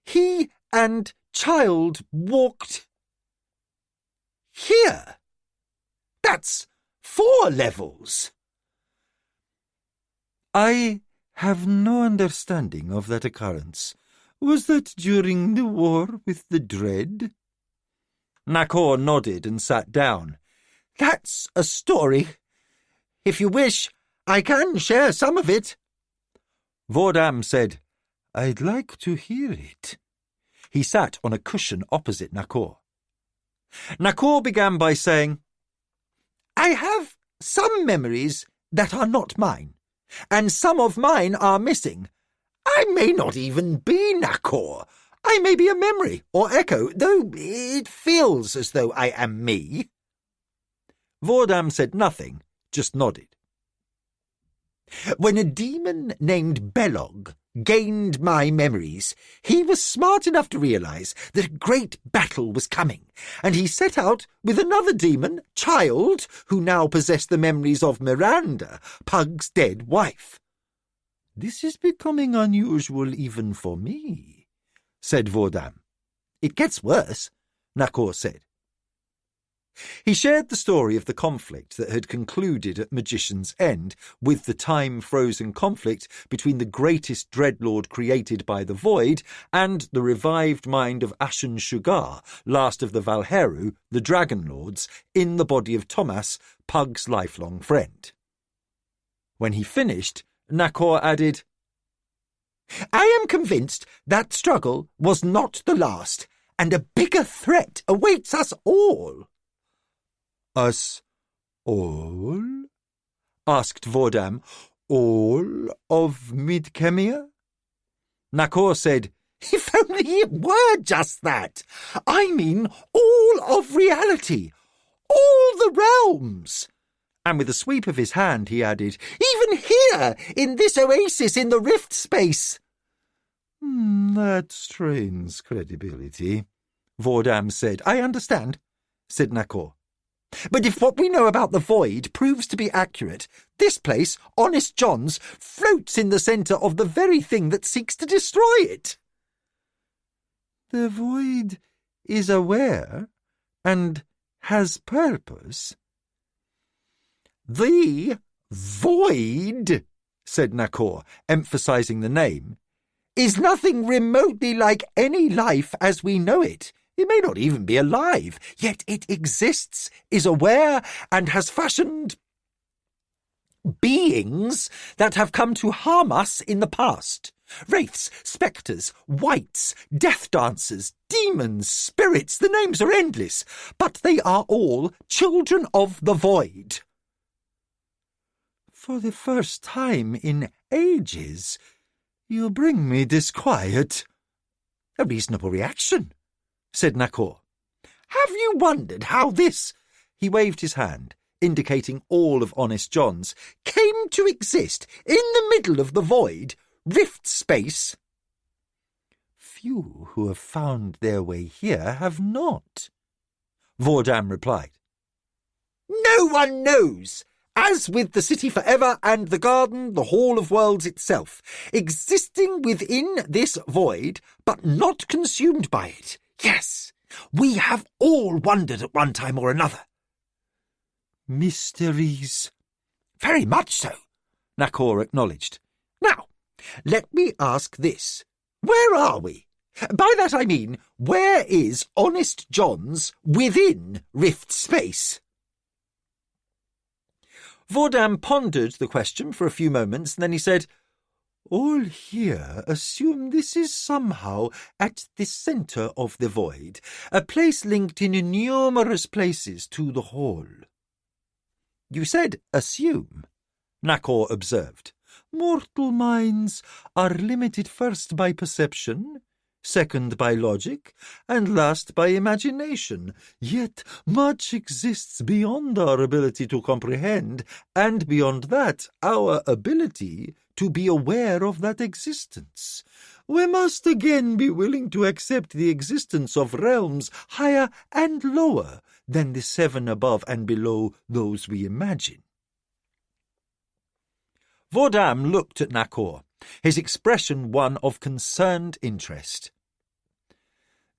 Speaker 2: he and child walked here. That's 4 levels.
Speaker 1: I have no understanding of that occurrence. Was that during the war with the Dread?
Speaker 2: Nakor nodded and sat down. That's a story. If you wish, I can share some of it.
Speaker 1: Vordam said, I'd like to hear it.
Speaker 2: He sat on a cushion opposite Nakor. Nakor began by saying, I have some memories that are not mine, and some of mine are missing. I may not even be Nakor. I may be a memory or echo, though it feels as though I am me. Vordam said nothing, just nodded. When a demon named Belog gained my memories, he was smart enough to realize that a great battle was coming, and he set out with another demon, Child, who now possessed the memories of Miranda, Pug's dead wife.
Speaker 1: This is becoming unusual even for me, said Vordam.
Speaker 2: It gets worse, Nakor said. He shared the story of the conflict that had concluded at Magician's End with the time-frozen conflict between the greatest dreadlord created by the Void and the revived mind of Ashen Shugar, last of the Valheru, the Dragon Lords, in the body of Thomas, Pug's lifelong friend. When he finished, Nakor added, I am convinced that struggle was not the last, and a bigger threat awaits us all.
Speaker 1: Us all? Asked Vordam. All of Midkemia?
Speaker 2: Nakor said, If only it were just that. I mean all of reality, all the realms. And with a sweep of his hand he added, Even here, in this oasis in the rift space.
Speaker 1: That strains credibility,
Speaker 2: Vordam said. I understand, said Nakor. But if what we know about the Void proves to be accurate, this place, Honest John's, floats in the centre of the very thing that seeks to destroy it.
Speaker 1: The Void
Speaker 2: is aware and has purpose.
Speaker 1: The void, said Nakor, emphasizing the name, is nothing remotely like any life as we know it. It may not even be alive, yet it exists, is aware, and has fashioned beings that have come to harm us in the past. Wraiths, spectres, wights, death dancers, demons, spirits, the names are endless, but they are all children of the void.
Speaker 2: For the first time in ages, you bring me disquiet.
Speaker 1: A reasonable reaction, said Nakor. Have you wondered how this, he waved his hand, indicating all of Honest John's, came to exist in the middle of the void, rift space?
Speaker 2: Few who have found their way here have not, Vordam replied.
Speaker 1: No one knows. As with the city forever and the garden, the hall of worlds itself, existing within this void, but not consumed by it. Yes, we have all wondered at one time or another.
Speaker 2: Mysteries.
Speaker 1: Very much so, Nakor acknowledged. Now, let me ask this. Where are we? By that I mean, where is Honest John's within rift space?
Speaker 2: Vordam pondered the question for a few moments, and then he said, All here assume this is somehow at the centre of the void, a place linked in numerous places to the hall.
Speaker 1: You said assume, Nakor observed.
Speaker 2: Mortal minds are limited first by perception, second by logic, and last by imagination. Yet much exists beyond our ability to comprehend, and beyond that, our ability to be aware of that existence. We must again be willing to accept the existence of realms higher and lower than the 7 above and below those we imagine.
Speaker 1: Vordam looked at Nakor, his expression one of concerned interest.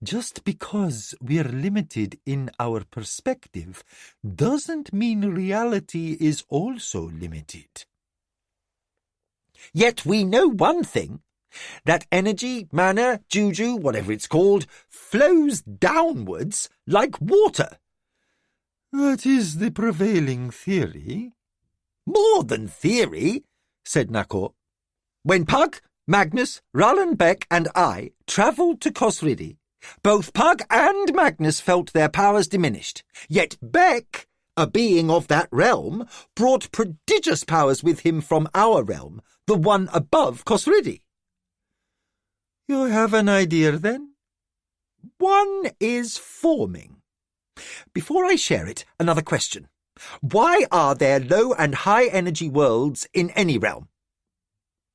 Speaker 2: Just because we're limited in our perspective doesn't mean reality is also limited.
Speaker 1: Yet we know one thing, that energy, mana, juju, whatever it's called, flows downwards like water.
Speaker 2: That is the prevailing theory.
Speaker 1: More than theory, said Nakor. When Pug, Magnus, Rallan Beck and I travelled to Cosridi, both Pug and Magnus felt their powers diminished, yet Beck, a being of that realm, brought prodigious powers with him from our realm, the one above Cosridi.
Speaker 2: You have an idea, then?
Speaker 1: One is forming. Before I share it, another question. Why are there low and high energy worlds in any realm?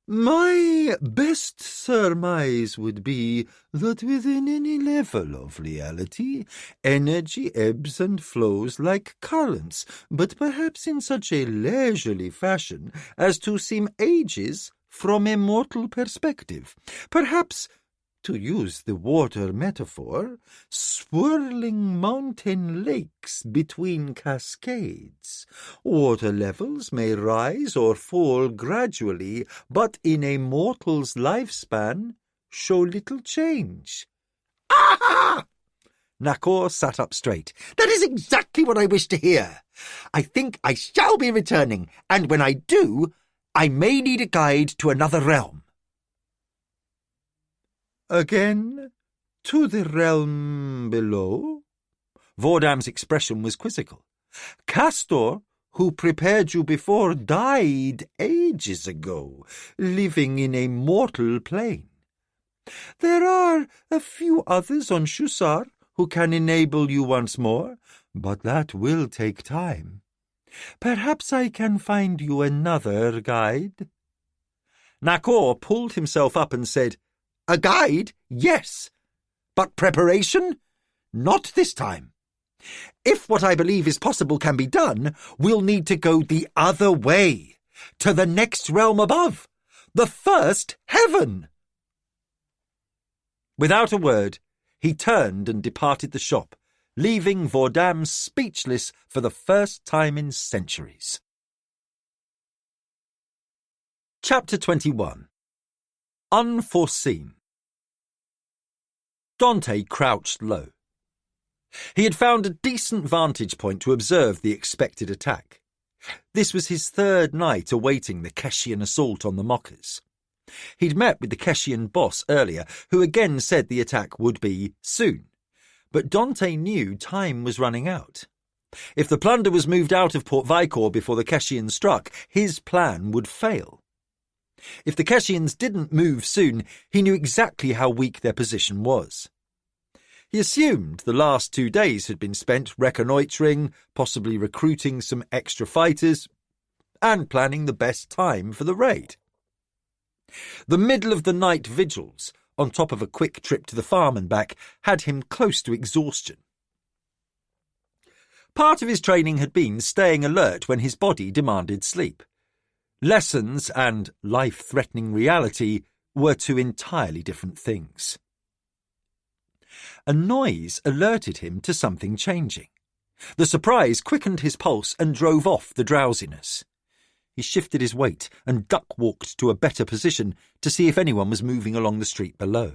Speaker 2: My best surmise would be that within any level of reality, energy ebbs and flows like currents, but perhaps in such a leisurely fashion as to seem ages from a mortal perspective. Perhaps, to use the water metaphor, swirling mountain lakes between cascades. Water levels may rise or fall gradually, but in a mortal's lifespan show little change.
Speaker 1: Ah! Nakor sat up straight. That is exactly what I wish to hear. I think I shall be returning, and when I do, I may need a guide to another realm.
Speaker 2: Again, to the realm below?
Speaker 1: Vordam's expression was quizzical. Castor, who prepared you before, died ages ago, living in a mortal plane.
Speaker 2: There are a few others on Shusar who can enable you once more, but that will take time. Perhaps I can find you another guide.
Speaker 1: Nakor pulled himself up and said, A guide, yes, but preparation? Not this time. If what I believe is possible can be done, we'll need to go the other way, to the next realm above, the first heaven. Without a word,
Speaker 2: He turned and departed the shop, leaving Vordam speechless for the first time in centuries. Chapter 21. Unforeseen. Dante crouched low. He had found a decent vantage point to observe the expected attack. This was his third night awaiting the Keshian assault on the mockers. He'd met with the Keshian boss earlier, who again said the attack would be soon. But Dante knew time was running out. If the plunder was moved out of Port Vicor before the Keshians struck, his plan would fail. If the Keshians didn't move soon, he knew exactly how weak their position was. He assumed the last 2 days had been spent reconnoitring, possibly recruiting some extra fighters, and planning the best time for the raid. The middle-of-the-night vigils, on top of a quick trip to the farm and back, had him close to exhaustion. Part of his training had been staying alert when his body demanded sleep. Lessons and life-threatening reality were two entirely different things. A noise alerted him to something changing. The surprise quickened his pulse and drove off the drowsiness. He shifted his weight and duck-walked to a better position to see if anyone was moving along the street below.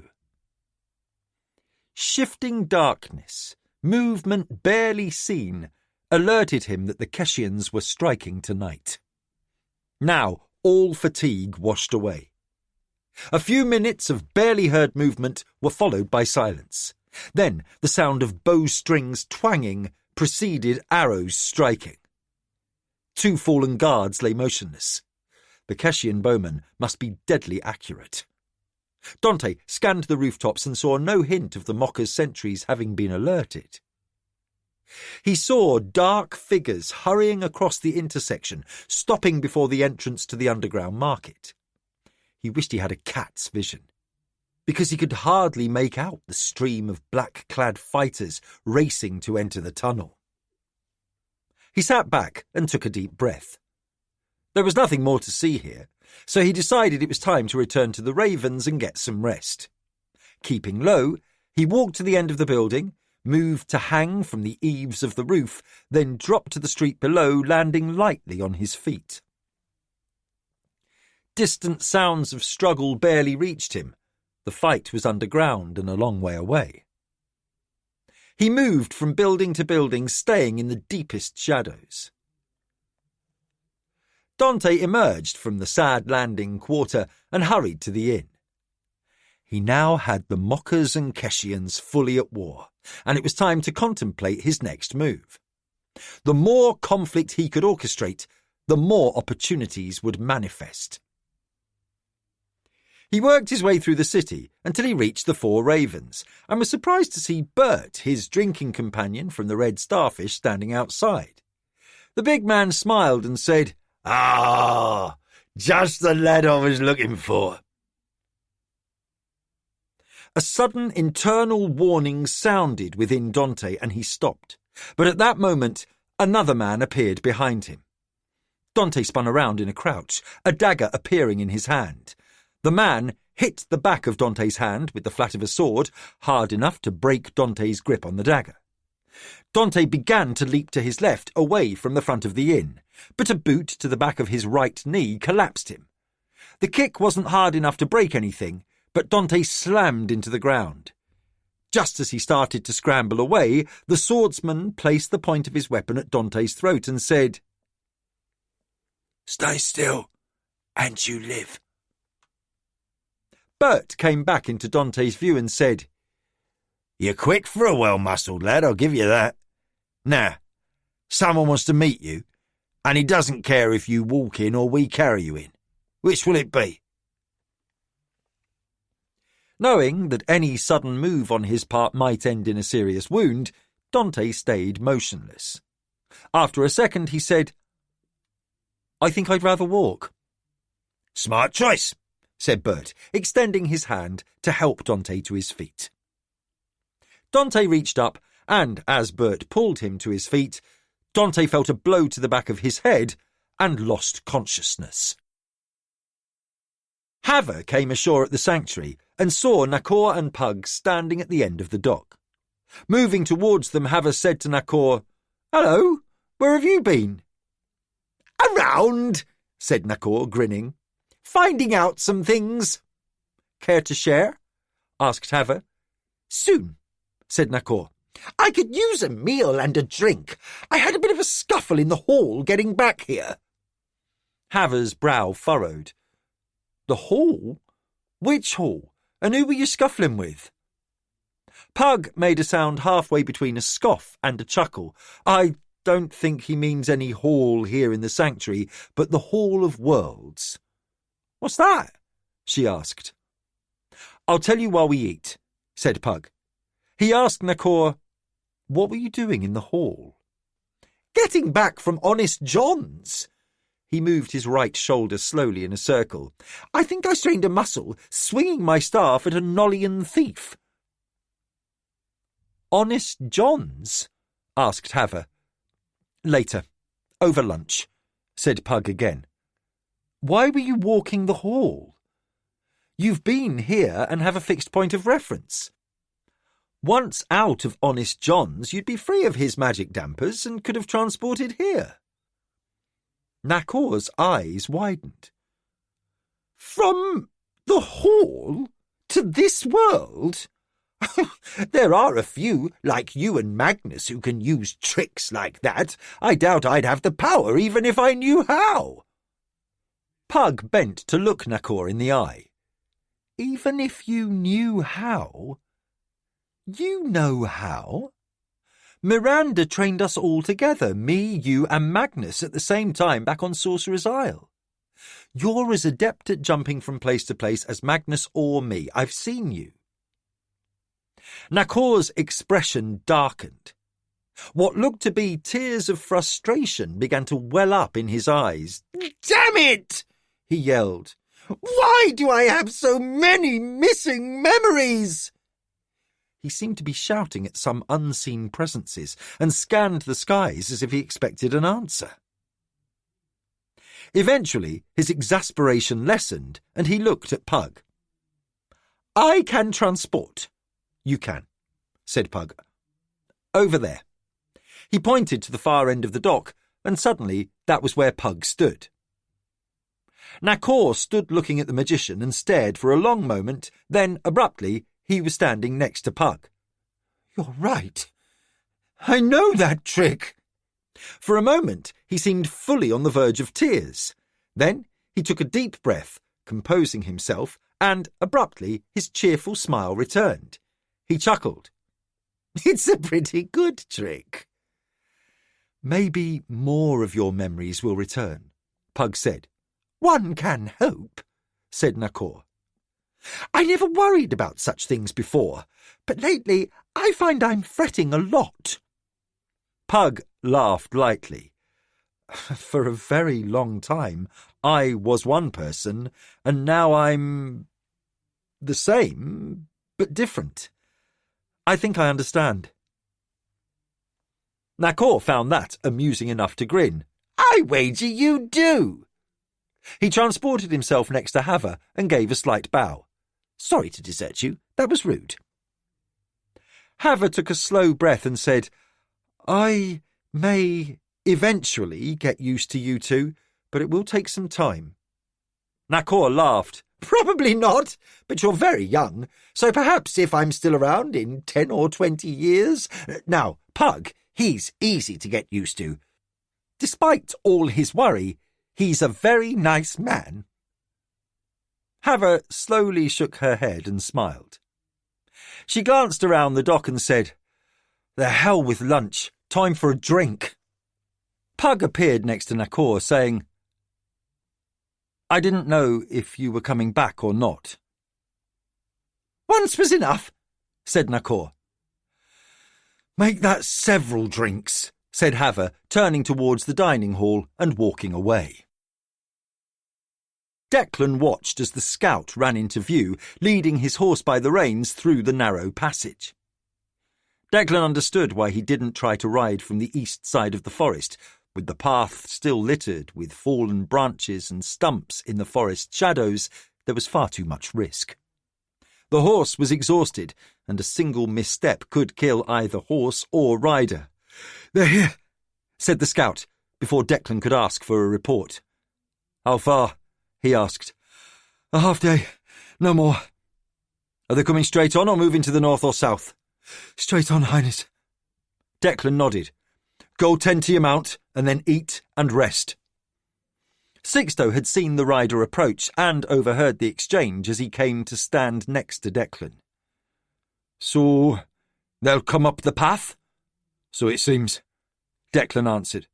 Speaker 2: Shifting darkness, movement barely seen, alerted him that the Keshians were striking tonight. Now all fatigue washed away. A few minutes of barely heard movement were followed by silence. Then the sound of bowstrings twanging preceded arrows striking. 2 fallen guards lay motionless. The Keshian bowmen must be deadly accurate. Dante scanned the rooftops and saw no hint of the mockers' sentries having been alerted. He saw dark figures hurrying across the intersection, stopping before the entrance to the underground market. He wished he had a cat's vision, because he could hardly make out the stream of black-clad fighters racing to enter the tunnel. He sat back and took a deep breath. There was nothing more to see here, so he decided it was time to return to the Ravens and get some rest. Keeping low, he walked to the end of the building, moved to hang from the eaves of the roof, then dropped to the street below, landing lightly on his feet. Distant sounds of struggle barely reached him. The fight was underground and a long way away. He moved from building to building, staying in the deepest shadows. Dante emerged from the Sad Landing quarter and hurried to the inn. He now had the mockers and Keshians fully at war, and it was time to contemplate his next move. The more conflict he could orchestrate, the more opportunities would manifest. He worked his way through the city until he reached the Four Ravens, and was surprised to see Bert, his drinking companion from the Red Starfish, standing outside. The big man smiled and said, "Ah, just the lad I was looking for." A sudden internal warning sounded within Dante, and he stopped. But at that moment, another man appeared behind him. Dante spun around in a crouch, a dagger appearing in his hand. The man hit the back of Dante's hand with the flat of a sword, hard enough to break Dante's grip on the dagger. Dante began to leap to his left, away from the front of the inn, but a boot to the back of his right knee collapsed him. The kick wasn't hard enough to break anything, but Dante slammed into the ground. Just as he started to scramble away, the swordsman placed the point of his weapon at Dante's throat and said, "Stay still, and you live." Bert came back into Dante's view and said, "You're quick for a well-muscled lad, I'll give you that. Now, someone wants to meet you, and he doesn't care if you walk in or we carry you in. Which will it be?" Knowing that any sudden move on his part might end in a serious wound, Dante stayed motionless. After a second, he said, "I think I'd rather walk." "Smart choice," said Bert, extending his hand to help Dante to his feet. Dante reached up, and as Bert pulled him to his feet, Dante felt a blow to the back of his head and lost consciousness. Haver came ashore at the sanctuary and saw Nakor and Pug standing at the end of the dock. Moving towards them, Haver said to Nakor, "Hello, where have you been?"
Speaker 1: "Around,"
Speaker 2: said Nakor, grinning. "Finding out some things." "Care to share?" asked Haver.
Speaker 1: "Soon," said Nakor. "I could use a meal and a drink. I had a bit of a scuffle in the hall getting back here."
Speaker 2: Haver's brow furrowed. "The hall? Which hall? And who were you scuffling with?" Pug made a sound halfway between a scoff and a chuckle. "I don't think he means any hall here in the sanctuary, but the Hall of Worlds." "What's that?" she asked. "I'll tell you while we eat," said Pug. He asked Nakor, "What were you doing in the hall?"
Speaker 1: "Getting back from Honest John's."
Speaker 2: He moved his right shoulder slowly in a circle.
Speaker 1: "I think I strained a muscle swinging my staff at a Nollian thief."
Speaker 2: "Honest John's?" asked Haver. "Later, over lunch," said Pug again. "Why were you walking the hall? You've been here and have a fixed point of reference. Once out of Honest John's, you'd be free of his magic dampers and could have transported here." Nakor's eyes widened.
Speaker 1: "From the hall to this world? There are a few, like you and Magnus, who can use tricks like that. I doubt I'd have the power even if I knew how."
Speaker 2: Pug bent to look Nakor in the eye. "Even if you knew how? You know how? Miranda trained us all together, me, you and Magnus, at the same time back on Sorcerer's Isle. You're as adept at jumping from place to place as Magnus or me. I've seen you." Nakor's expression darkened. What looked to be tears of frustration began to well up in his eyes.
Speaker 1: "Damn it!" he yelled. "Why do I have so many missing memories?"
Speaker 2: He seemed to be shouting at some unseen presences and scanned the skies as if he expected an answer. Eventually, his exasperation lessened and he looked at Pug. "I can transport." "You can," said Pug. "Over there." He pointed to the far end of the dock, and suddenly that was where Pug stood. Nakor stood looking at the magician and stared for a long moment, then, abruptly, he was standing next to Pug.
Speaker 1: "You're right. I know that trick."
Speaker 2: For a moment, he seemed fully on the verge of tears. Then he took a deep breath, composing himself, and, abruptly, his cheerful smile returned. He chuckled.
Speaker 1: "It's a pretty good trick."
Speaker 2: "Maybe more of your memories will return," Pug said.
Speaker 1: "One can hope," said Nakor. "I never worried about such things before, but lately I find I'm fretting a lot."
Speaker 2: Pug laughed lightly. "For a very long time, I was one person, and now I'm the same, but different. I think I understand." Nakor found that amusing enough to grin.
Speaker 1: "I wager you do."
Speaker 2: He transported himself next to Haver and gave a slight bow. "Sorry to desert you. That was rude." Haver took a slow breath and said, "I may eventually get used to you two, but it will take some time." Nakor laughed.
Speaker 1: "Probably not, but you're very young, so perhaps if I'm still around in 10 or 20 years. Now, Pug, he's easy to get used to. Despite all his worry, he's a very nice man."
Speaker 2: Haver slowly shook her head and smiled. She glanced around the dock and said, "The hell with lunch. Time for a drink." Pug appeared next to Nakor, saying, "I didn't know if you were coming back or not."
Speaker 1: "Once was enough,"
Speaker 2: said Nakor.
Speaker 1: "Make that several drinks," said Haver, turning towards the dining hall and walking away.
Speaker 2: Declan watched as the scout ran into view, leading his horse by the reins through the narrow passage. Declan understood why he didn't try to ride from the east side of the forest, with the path still littered with fallen branches and stumps in the forest shadows, there was far too much risk. The horse was exhausted, and a single misstep could kill either horse or rider. "They're here," said the scout, before Declan could ask for a report. "How far?" he asked. "A half day, no more." "Are they coming straight on or moving to the north or south?" "Straight on, Highness." Declan nodded. "Go tend to your mount, and then eat and rest." Sixto had seen the rider approach and overheard the exchange as he came to stand next to Declan. "So, they'll come up the path?" "So it seems," Declan answered.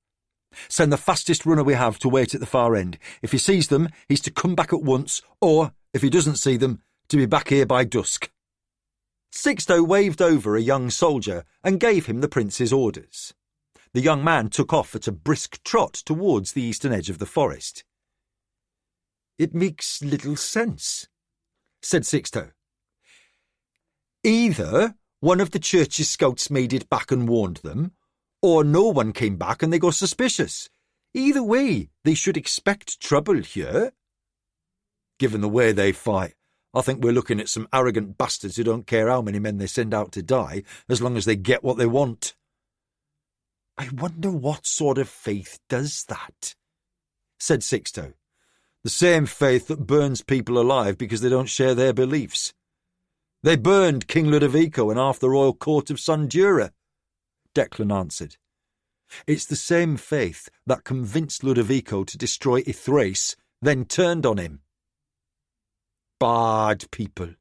Speaker 2: "Send the fastest runner we have to wait at the far end. If he sees them, he's to come back at once, or, if he doesn't see them, to be back here by dusk." Sixto waved over a young soldier and gave him the prince's orders. The young man took off at a brisk trot towards the eastern edge of the forest. "It makes little sense," said Sixto. "Either one of the church's scouts made it back and warned them, or no one came back and they got suspicious. Either way, they should expect trouble here. Given the way they fight, I think we're looking at some arrogant bastards who don't care how many men they send out to die, as long as they get what they want." "I wonder what sort of faith does that," said Sixto. "The same faith that burns people alive because they don't share their beliefs. They burned King Ludovico and half the royal court of Sandura," Declan answered. "It's the same faith that convinced Ludovico to destroy Thrace, then turned on him." "Bad people,"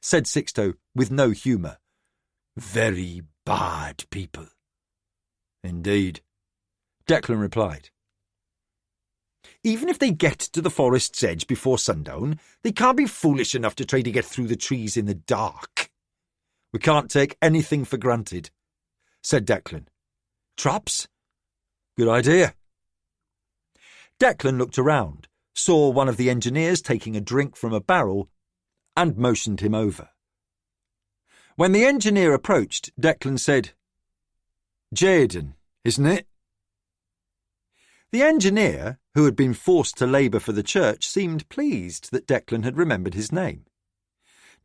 Speaker 2: said Sixto with no humour. "Very bad people." "Indeed," Declan replied. "Even if they get to the forest's edge before sundown, they can't be foolish enough to try to get through the trees in the dark. We can't take anything for granted," said Declan. "Traps? Good idea." Declan looked around, saw one of the engineers taking a drink from a barrel, and motioned him over. When the engineer approached, Declan said, "Jaden, isn't it?" The engineer, who had been forced to labour for the church, seemed pleased that Declan had remembered his name.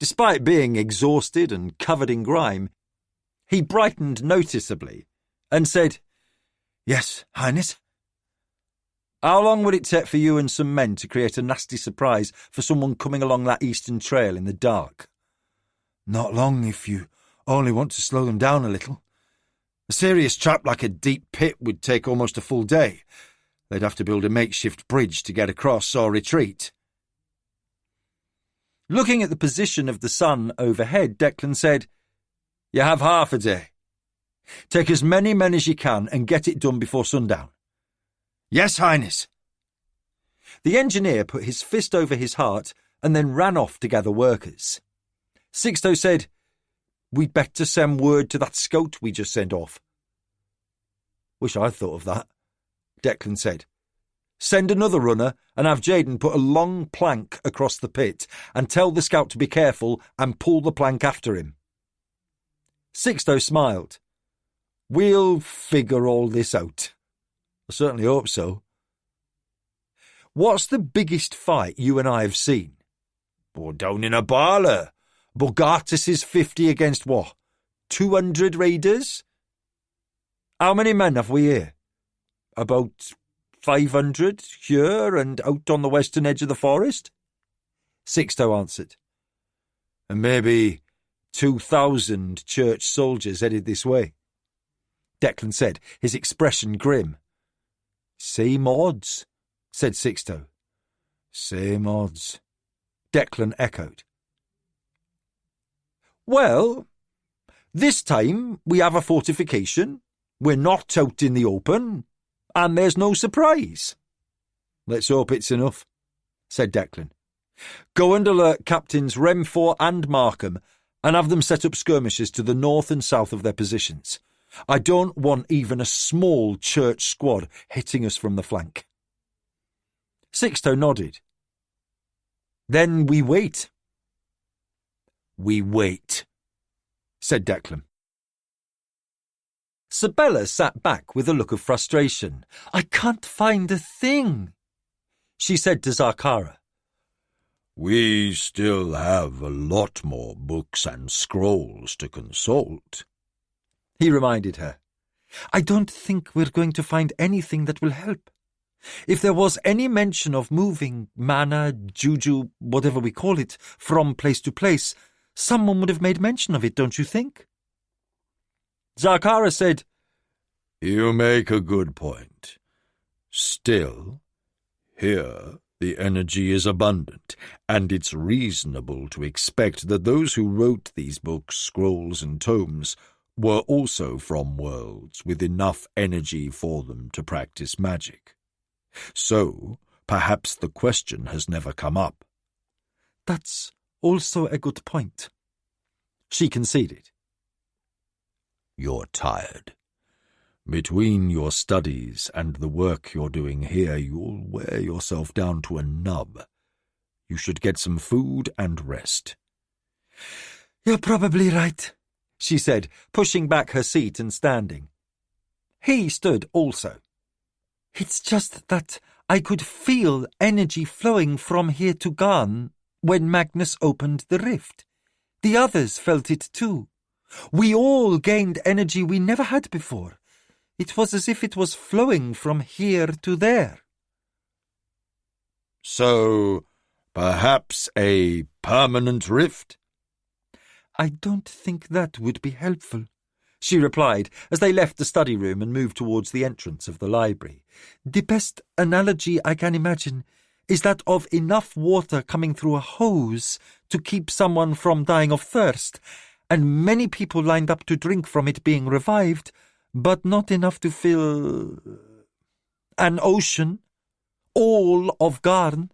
Speaker 2: Despite being exhausted and covered in grime, he brightened noticeably and said, "Yes, Highness." "How long would it take for you and some men to create a nasty surprise for someone coming along that eastern trail in the dark?" "Not long, if you only want to slow them down a little. A serious trap like a deep pit would take almost a full day. They'd have to build a makeshift bridge to get across or retreat." Looking at the position of the sun overhead, Declan said, "You have half a day. Take as many men as you can and get it done before sundown." "Yes, Highness." The engineer put his fist over his heart and then ran off to gather workers. Sixto said, "We'd better send word to that scout we just sent off." "Wish I'd thought of that," Declan said. "Send another runner and have Jaden put a long plank across the pit and tell the scout to be careful and pull the plank after him." Sixto smiled. "We'll figure all this out." "I certainly hope so." "What's the biggest fight you and I have seen?" "We're down in a parlour. Bogartis' 50 against what? 200 raiders?" "How many men have we here?" "About 500 here and out on the western edge of the forest," Sixto answered. "And maybe 2,000 church soldiers headed this way," Declan said, his expression grim. "Same odds," said Sixto. "Same odds," Declan echoed. "Well, this time we have a fortification, we're not out in the open, and there's no surprise." "Let's hope it's enough," said Declan. "Go and alert Captains Remfor and Markham and have them set up skirmishers to the north and south of their positions. I don't want even a small church squad hitting us from the flank." Sixto nodded. "Then we wait." "We wait," said Declan. Sabella sat back with a look of frustration. "I can't find a thing," she said to Zarkara.
Speaker 1: We still have a lot more books and scrolls to consult,
Speaker 2: he reminded her. I don't think we're going to find anything that will help. If there was any mention of moving mana, juju, whatever we call it, from place to place, someone would have made mention of it, don't you think? Zakara said,
Speaker 1: You make a good point. Still, here the energy is abundant, and it's reasonable to expect that those who wrote these books, scrolls, and tomes were also from worlds with enough energy for them to practice magic. So, perhaps the question has never come up.
Speaker 2: That's also a good point, she conceded.
Speaker 1: You're tired. Between your studies and the work you're doing here, you'll wear yourself down to a nub. You should get some food and rest.
Speaker 2: You're probably right, she said, pushing back her seat and standing. He stood also. It's just that I could feel energy flowing from here to Garn when Magnus opened the rift. The others felt it too. We all gained energy we never had before. It was as if it was flowing from here to there.
Speaker 1: So, perhaps a permanent rift?
Speaker 2: I don't think that would be helpful, she replied as they left the study room and moved towards the entrance of the library. The best analogy I can imagine is that of enough water coming through a hose to keep someone from dying of thirst, and many people lined up to drink from it being revived, but not enough to fill an ocean, all of Garn.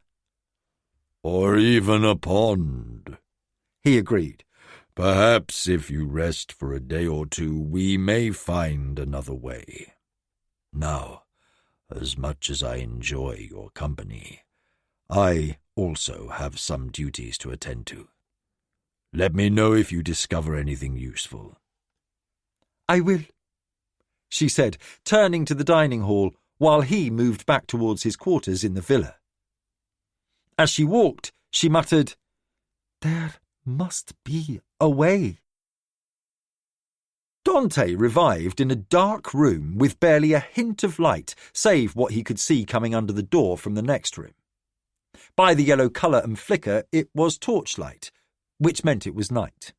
Speaker 1: Or even a pond,
Speaker 2: he agreed.
Speaker 1: Perhaps if you rest for a day or two, we may find another way. Now, as much as I enjoy your company, I also have some duties to attend to. Let me know if you discover anything useful.
Speaker 2: I will, she said, turning to the dining hall while he moved back towards his quarters in the villa. As she walked, she muttered, There must be a way. Dante revived in a dark room with barely a hint of light, save what he could see coming under the door from the next room. By the yellow colour and flicker, it was torchlight, which meant it was night.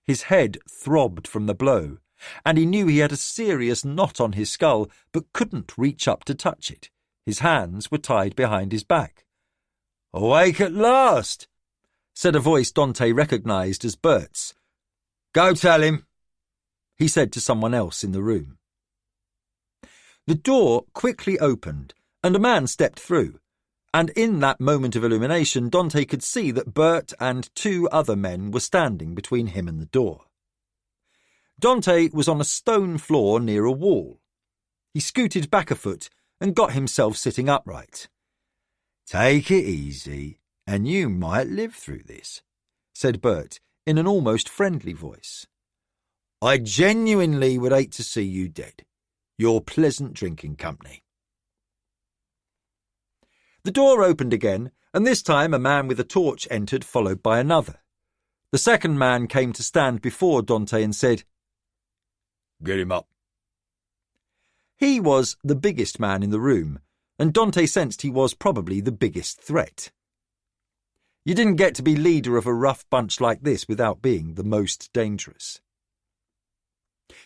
Speaker 2: His head throbbed from the blow, and he knew he had a serious knot on his skull, but couldn't reach up to touch it. His hands were tied behind his back. "Awake at last," said a voice Dante recognised as Bert's. "Go tell him," he said to someone else in the room. The door quickly opened, and a man stepped through, and in that moment of illumination Dante could see that Bert and two other men were standing between him and the door. Dante was on a stone floor near a wall. He scooted back a foot and got himself sitting upright. "Take it easy, and you might live through this," said Bert in an almost friendly voice. "I genuinely would hate to see you dead. You're pleasant drinking company." The door opened again, and this time a man with a torch entered, followed by another. The second man came to stand before Dante and said,
Speaker 1: "Get him up."
Speaker 2: He was the biggest man in the room, and Dante sensed he was probably the biggest threat. You didn't get to be leader of a rough bunch like this without being the most dangerous.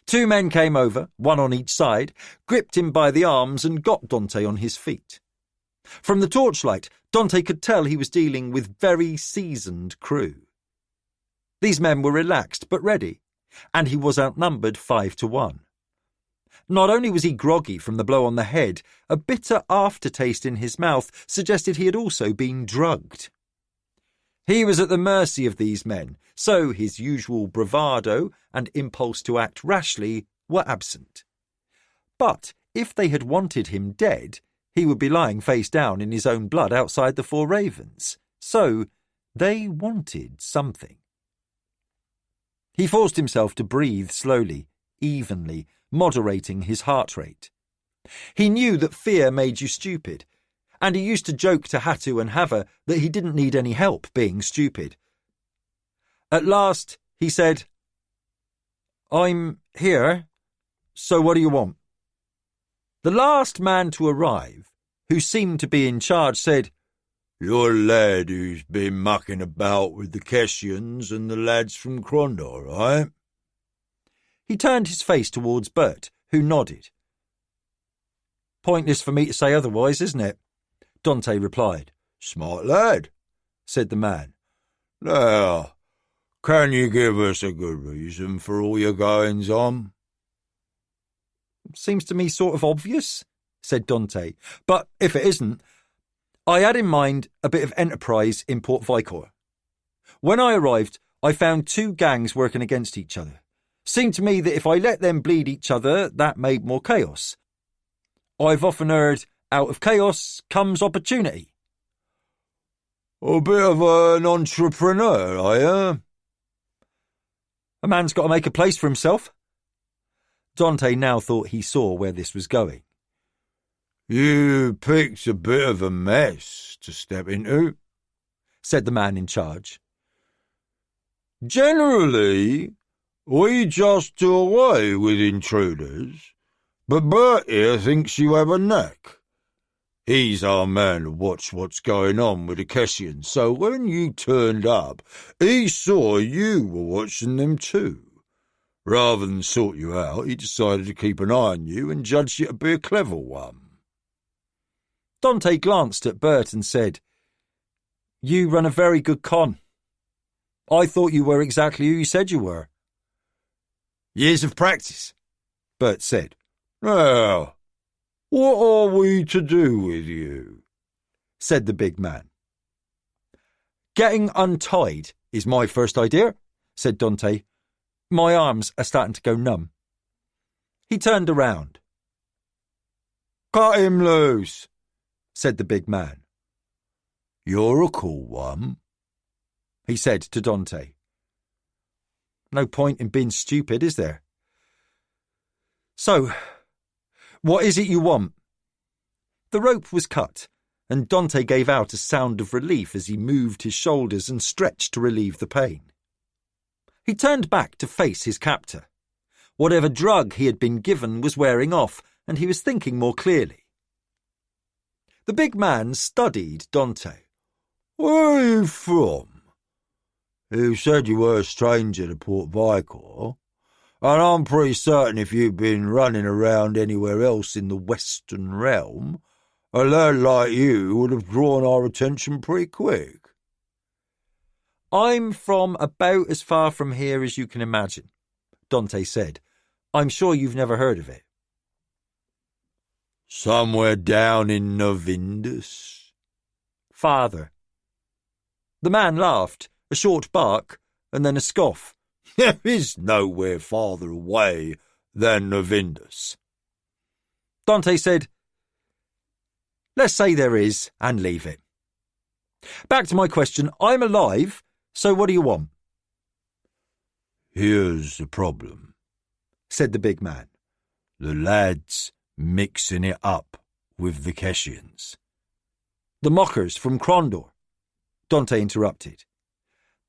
Speaker 2: Two men came over, one on each side, gripped him by the arms and got Dante on his feet. From the torchlight, Dante could tell he was dealing with very seasoned crew. These men were relaxed but ready, and he was outnumbered 5-1. Not only was he groggy from the blow on the head, a bitter aftertaste in his mouth suggested he had also been drugged. He was at the mercy of these men, so his usual bravado and impulse to act rashly were absent. But if they had wanted him dead, he would be lying face down in his own blood outside the Four Ravens. So they wanted something. He forced himself to breathe slowly, evenly, moderating his heart rate. He knew that fear made you stupid, and he used to joke to Hattu and Hava that he didn't need any help being stupid. At last he said, "I'm here, so what do you want?" The last man to arrive, who seemed to be in charge, said,
Speaker 1: "You're a lad who's been mucking about with the Keshians and the lads from Crondor, right?"
Speaker 2: He turned his face towards Bert, who nodded. "Pointless for me to say otherwise, isn't it?" Dante replied.
Speaker 1: "Smart lad,"
Speaker 2: said the man.
Speaker 1: "Now, can you give us a good reason for all your goings-on?"
Speaker 2: "Seems to me sort of obvious," said Dante, "but if it isn't, I had in mind a bit of enterprise in Port Vicor. When I arrived, I found two gangs working against each other. Seemed to me that if I let them bleed each other, that made more chaos. I've often heard, out of chaos comes opportunity."
Speaker 1: "A bit of an entrepreneur, are you?"
Speaker 2: "A man's got to make a place for himself." Dante now thought he saw where this was going.
Speaker 1: "You picked a bit of a mess to step into,"
Speaker 2: said the man in charge.
Speaker 1: "Generally, we just do away with intruders, but Bert here thinks you have a knack. He's our man to watch what's going on with the Keshians, so when you turned up, he saw you were watching them too. Rather than sort you out, he decided to keep an eye on you and judged you to be a clever one."
Speaker 2: Dante glanced at Bert and said, "You run a very good con. I thought you were exactly who you said you were."
Speaker 1: "Years of practice,"
Speaker 2: Bert said.
Speaker 1: "Now, what are we to do with you?"
Speaker 2: said the big man. "Getting untied is my first idea," said Dante. "My arms are starting to go numb." He turned around.
Speaker 1: "Cut him loose,"
Speaker 2: said the big man.
Speaker 1: "You're a cool one,"
Speaker 2: he said to Dante. "No point in being stupid, is there? So, what is it you want?" The rope was cut, and Dante gave out a sound of relief as he moved his shoulders and stretched to relieve the pain. He turned back to face his captor. Whatever drug he had been given was wearing off, and he was thinking more clearly. The big man studied Dante.
Speaker 1: "Where are you from? You said you were a stranger to Port Vicor, and I'm pretty certain if you'd been running around anywhere else in the Western realm, a lad like you would have drawn our attention pretty quick."
Speaker 2: "I'm from about as far from here as you can imagine," Dante said. "I'm sure you've never heard of it."
Speaker 1: "Somewhere down in Novindus?"
Speaker 2: "Farther." The man laughed, a short bark, and then a scoff.
Speaker 1: "There is nowhere farther away than Novindus."
Speaker 2: Dante said, "Let's say there is, and leave it. Back to my question. I'm alive, so what do you want?"
Speaker 1: "Here's the problem,"
Speaker 2: said the big man.
Speaker 1: "The lad's mixing it up with the Keshians."
Speaker 2: "The mockers from Crondor," Dante interrupted.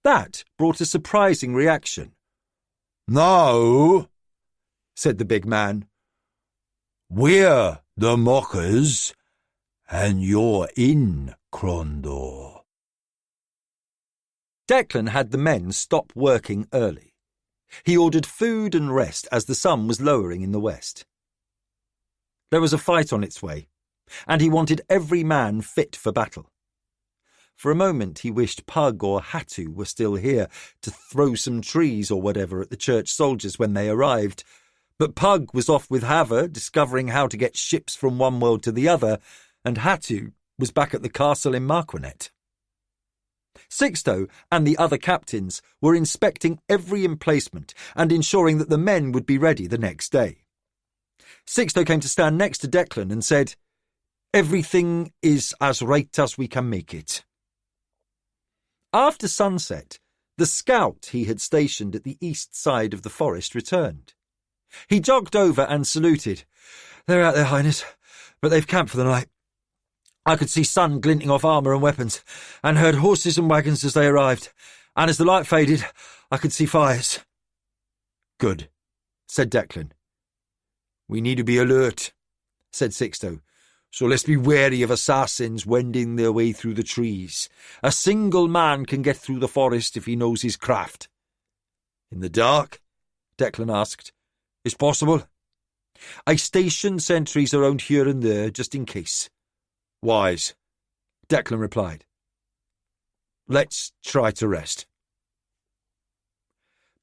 Speaker 2: That brought a surprising reaction.
Speaker 1: "No,"
Speaker 2: said the big man.
Speaker 1: "We're the mockers, and you're in Crondor."
Speaker 2: Declan had the men stop working early. He ordered food and rest as the sun was lowering in the west. There was a fight on its way, and he wanted every man fit for battle. For a moment he wished Pug or Hattu were still here to throw some trees or whatever at the church soldiers when they arrived, but Pug was off with Hava discovering how to get ships from one world to the other, and Hattu was back at the castle in Marquinet. Sixto and the other captains were inspecting every emplacement and ensuring that the men would be ready the next day. Sixto came to stand next to Declan and said, "Everything is as right as we can make it." After sunset, the scout he had stationed at the east side of the forest returned. He jogged over and saluted. "They're out there, Highness, but they've camped for the night. I could see sun glinting off armour and weapons, and heard horses and wagons as they arrived, and as the light faded, I could see fires. Good, said Declan. We need to be alert, said Sixto, so let's be wary of assassins wending their way through the trees. A single man can get through the forest if he knows his craft. In the dark? Declan asked. It's possible. I stationed sentries around here and there just in case. Wise, Declan replied. Let's try to rest.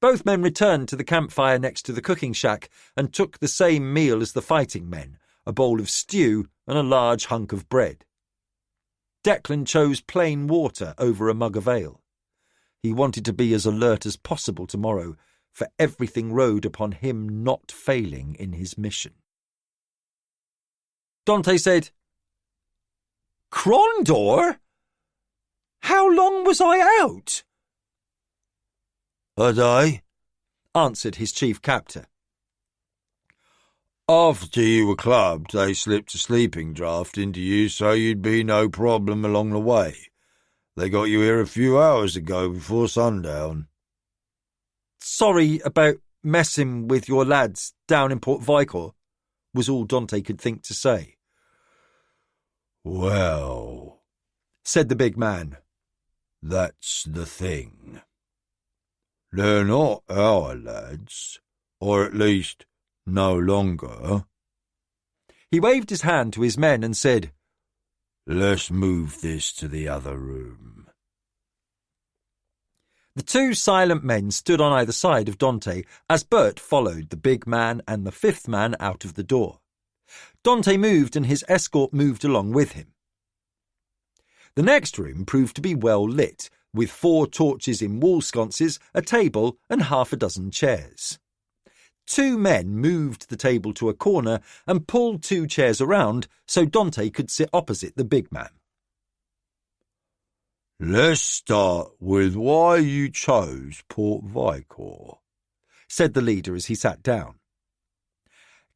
Speaker 2: Both men returned to the campfire next to the cooking shack and took the same meal as the fighting men, a bowl of stew and a large hunk of bread. Declan chose plain water over a mug of ale. He wanted to be as alert as possible tomorrow, for everything rode upon him not failing in his mission. Dante said, Crondor? How long was I out?
Speaker 1: A day,
Speaker 2: answered his chief captor.
Speaker 1: After you were clubbed, they slipped a sleeping draught into you so you'd be no problem along the way. They got you here a few hours ago before sundown.
Speaker 2: Sorry about messing with your lads down in Port Vicor, was all Dante could think to say.
Speaker 1: Well, said the big man, that's the thing. They're not our lads, or at least no longer.
Speaker 2: He waved his hand to his men and said,
Speaker 1: Let's move this to the other room.
Speaker 2: The two silent men stood on either side of Dante as Bert followed the big man and the fifth man out of the door. Dante moved and his escort moved along with him. The next room proved to be well lit, with 4 torches in wall sconces, a table and half a dozen chairs. 2 men moved the table to a corner and pulled 2 chairs around so Dante could sit opposite the big man.
Speaker 1: Let's start with why you chose Port Vicor,
Speaker 2: said the leader as he sat down.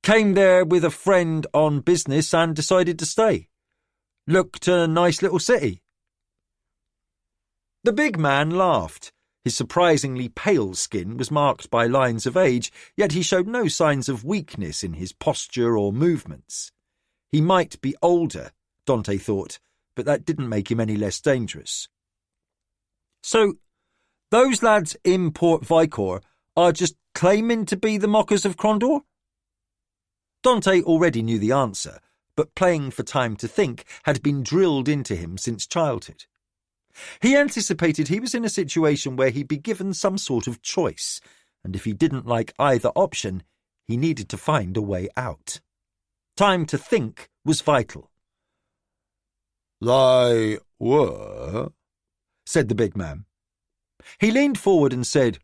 Speaker 2: Came there with a friend on business and decided to stay. Looked a nice little city. The big man laughed. His surprisingly pale skin was marked by lines of age, yet he showed no signs of weakness in his posture or movements. He might be older, Dante thought, but that didn't make him any less dangerous. So, those lads in Port Vicor are just claiming to be the mockers of Crondor? Dante already knew the answer, but playing for time to think had been drilled into him since childhood. He anticipated he was in a situation where he'd be given some sort of choice, and if he didn't like either option, he needed to find a way out. Time to think was vital.
Speaker 1: They were,
Speaker 2: said the big man. He leaned forward and said,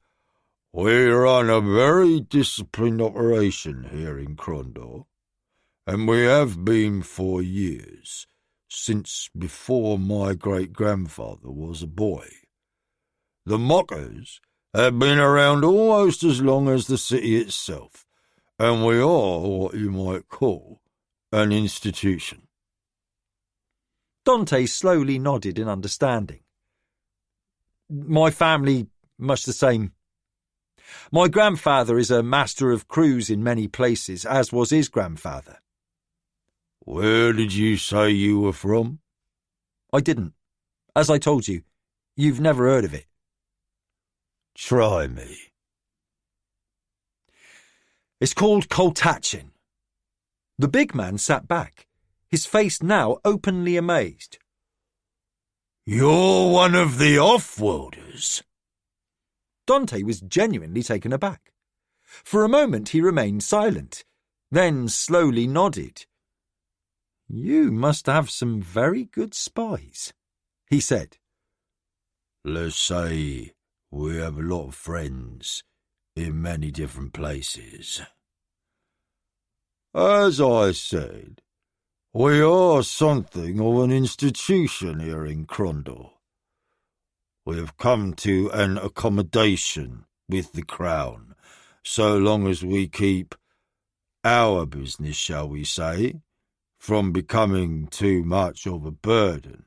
Speaker 1: We run a very disciplined operation here in Crondor, and we have been for years, since before my great-grandfather was a boy. The mockers have been around almost as long as the city itself, and we are what you might call an institution.
Speaker 2: Dante slowly nodded in understanding. My family, much the same. My grandfather is a master of crews in many places, as was his grandfather.
Speaker 1: Where did you say you were from?
Speaker 2: I didn't. As I told you, you've never heard of it.
Speaker 1: Try me.
Speaker 2: It's called Koltachin. The big man sat back, his face now openly amazed.
Speaker 1: You're one of the off-worlders?
Speaker 2: Dante was genuinely taken aback. For a moment he remained silent, then slowly nodded. You must have some very good spies, he said.
Speaker 1: Let's say we have a lot of friends in many different places. As I said, we are something of an institution here in Crondor. We have come to an accommodation with the Crown, so long as we keep our business, shall we say, from becoming too much of a burden.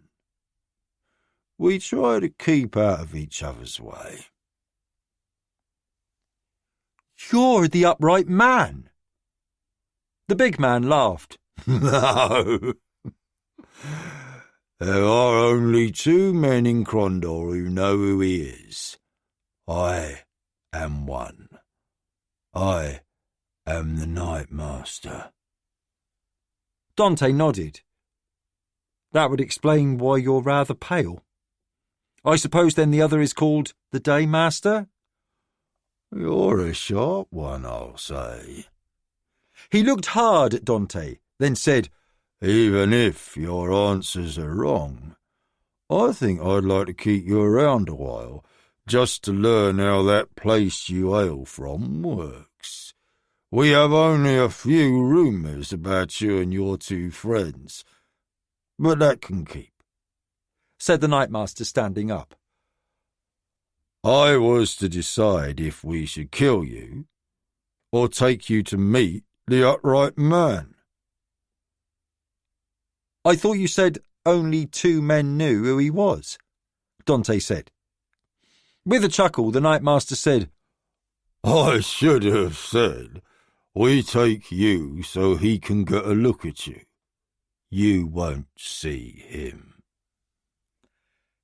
Speaker 1: We try to keep out of each other's way.
Speaker 2: You're the upright man. The big man laughed.
Speaker 1: No. There are only two men in Crondor who know who he is. I am one. I am the Night Master.
Speaker 2: Dante nodded. That would explain why you're rather pale. I suppose then the other is called the Day Master?
Speaker 1: You're a sharp one, I'll say.
Speaker 2: He looked hard at Dante, then said,
Speaker 1: Even if your answers are wrong, I think I'd like to keep you around a while, just to learn how that place you hail from works. We have only a few rumours about you and your two friends, but that can keep,
Speaker 2: said the Nightmaster, standing up.
Speaker 1: I was to decide if we should kill you, or take you to meet the upright man.
Speaker 2: I thought you said only two men knew who he was, Dante said. With a chuckle, the Nightmaster said,
Speaker 1: I should have said, we take you so he can get a look at you. You won't see him.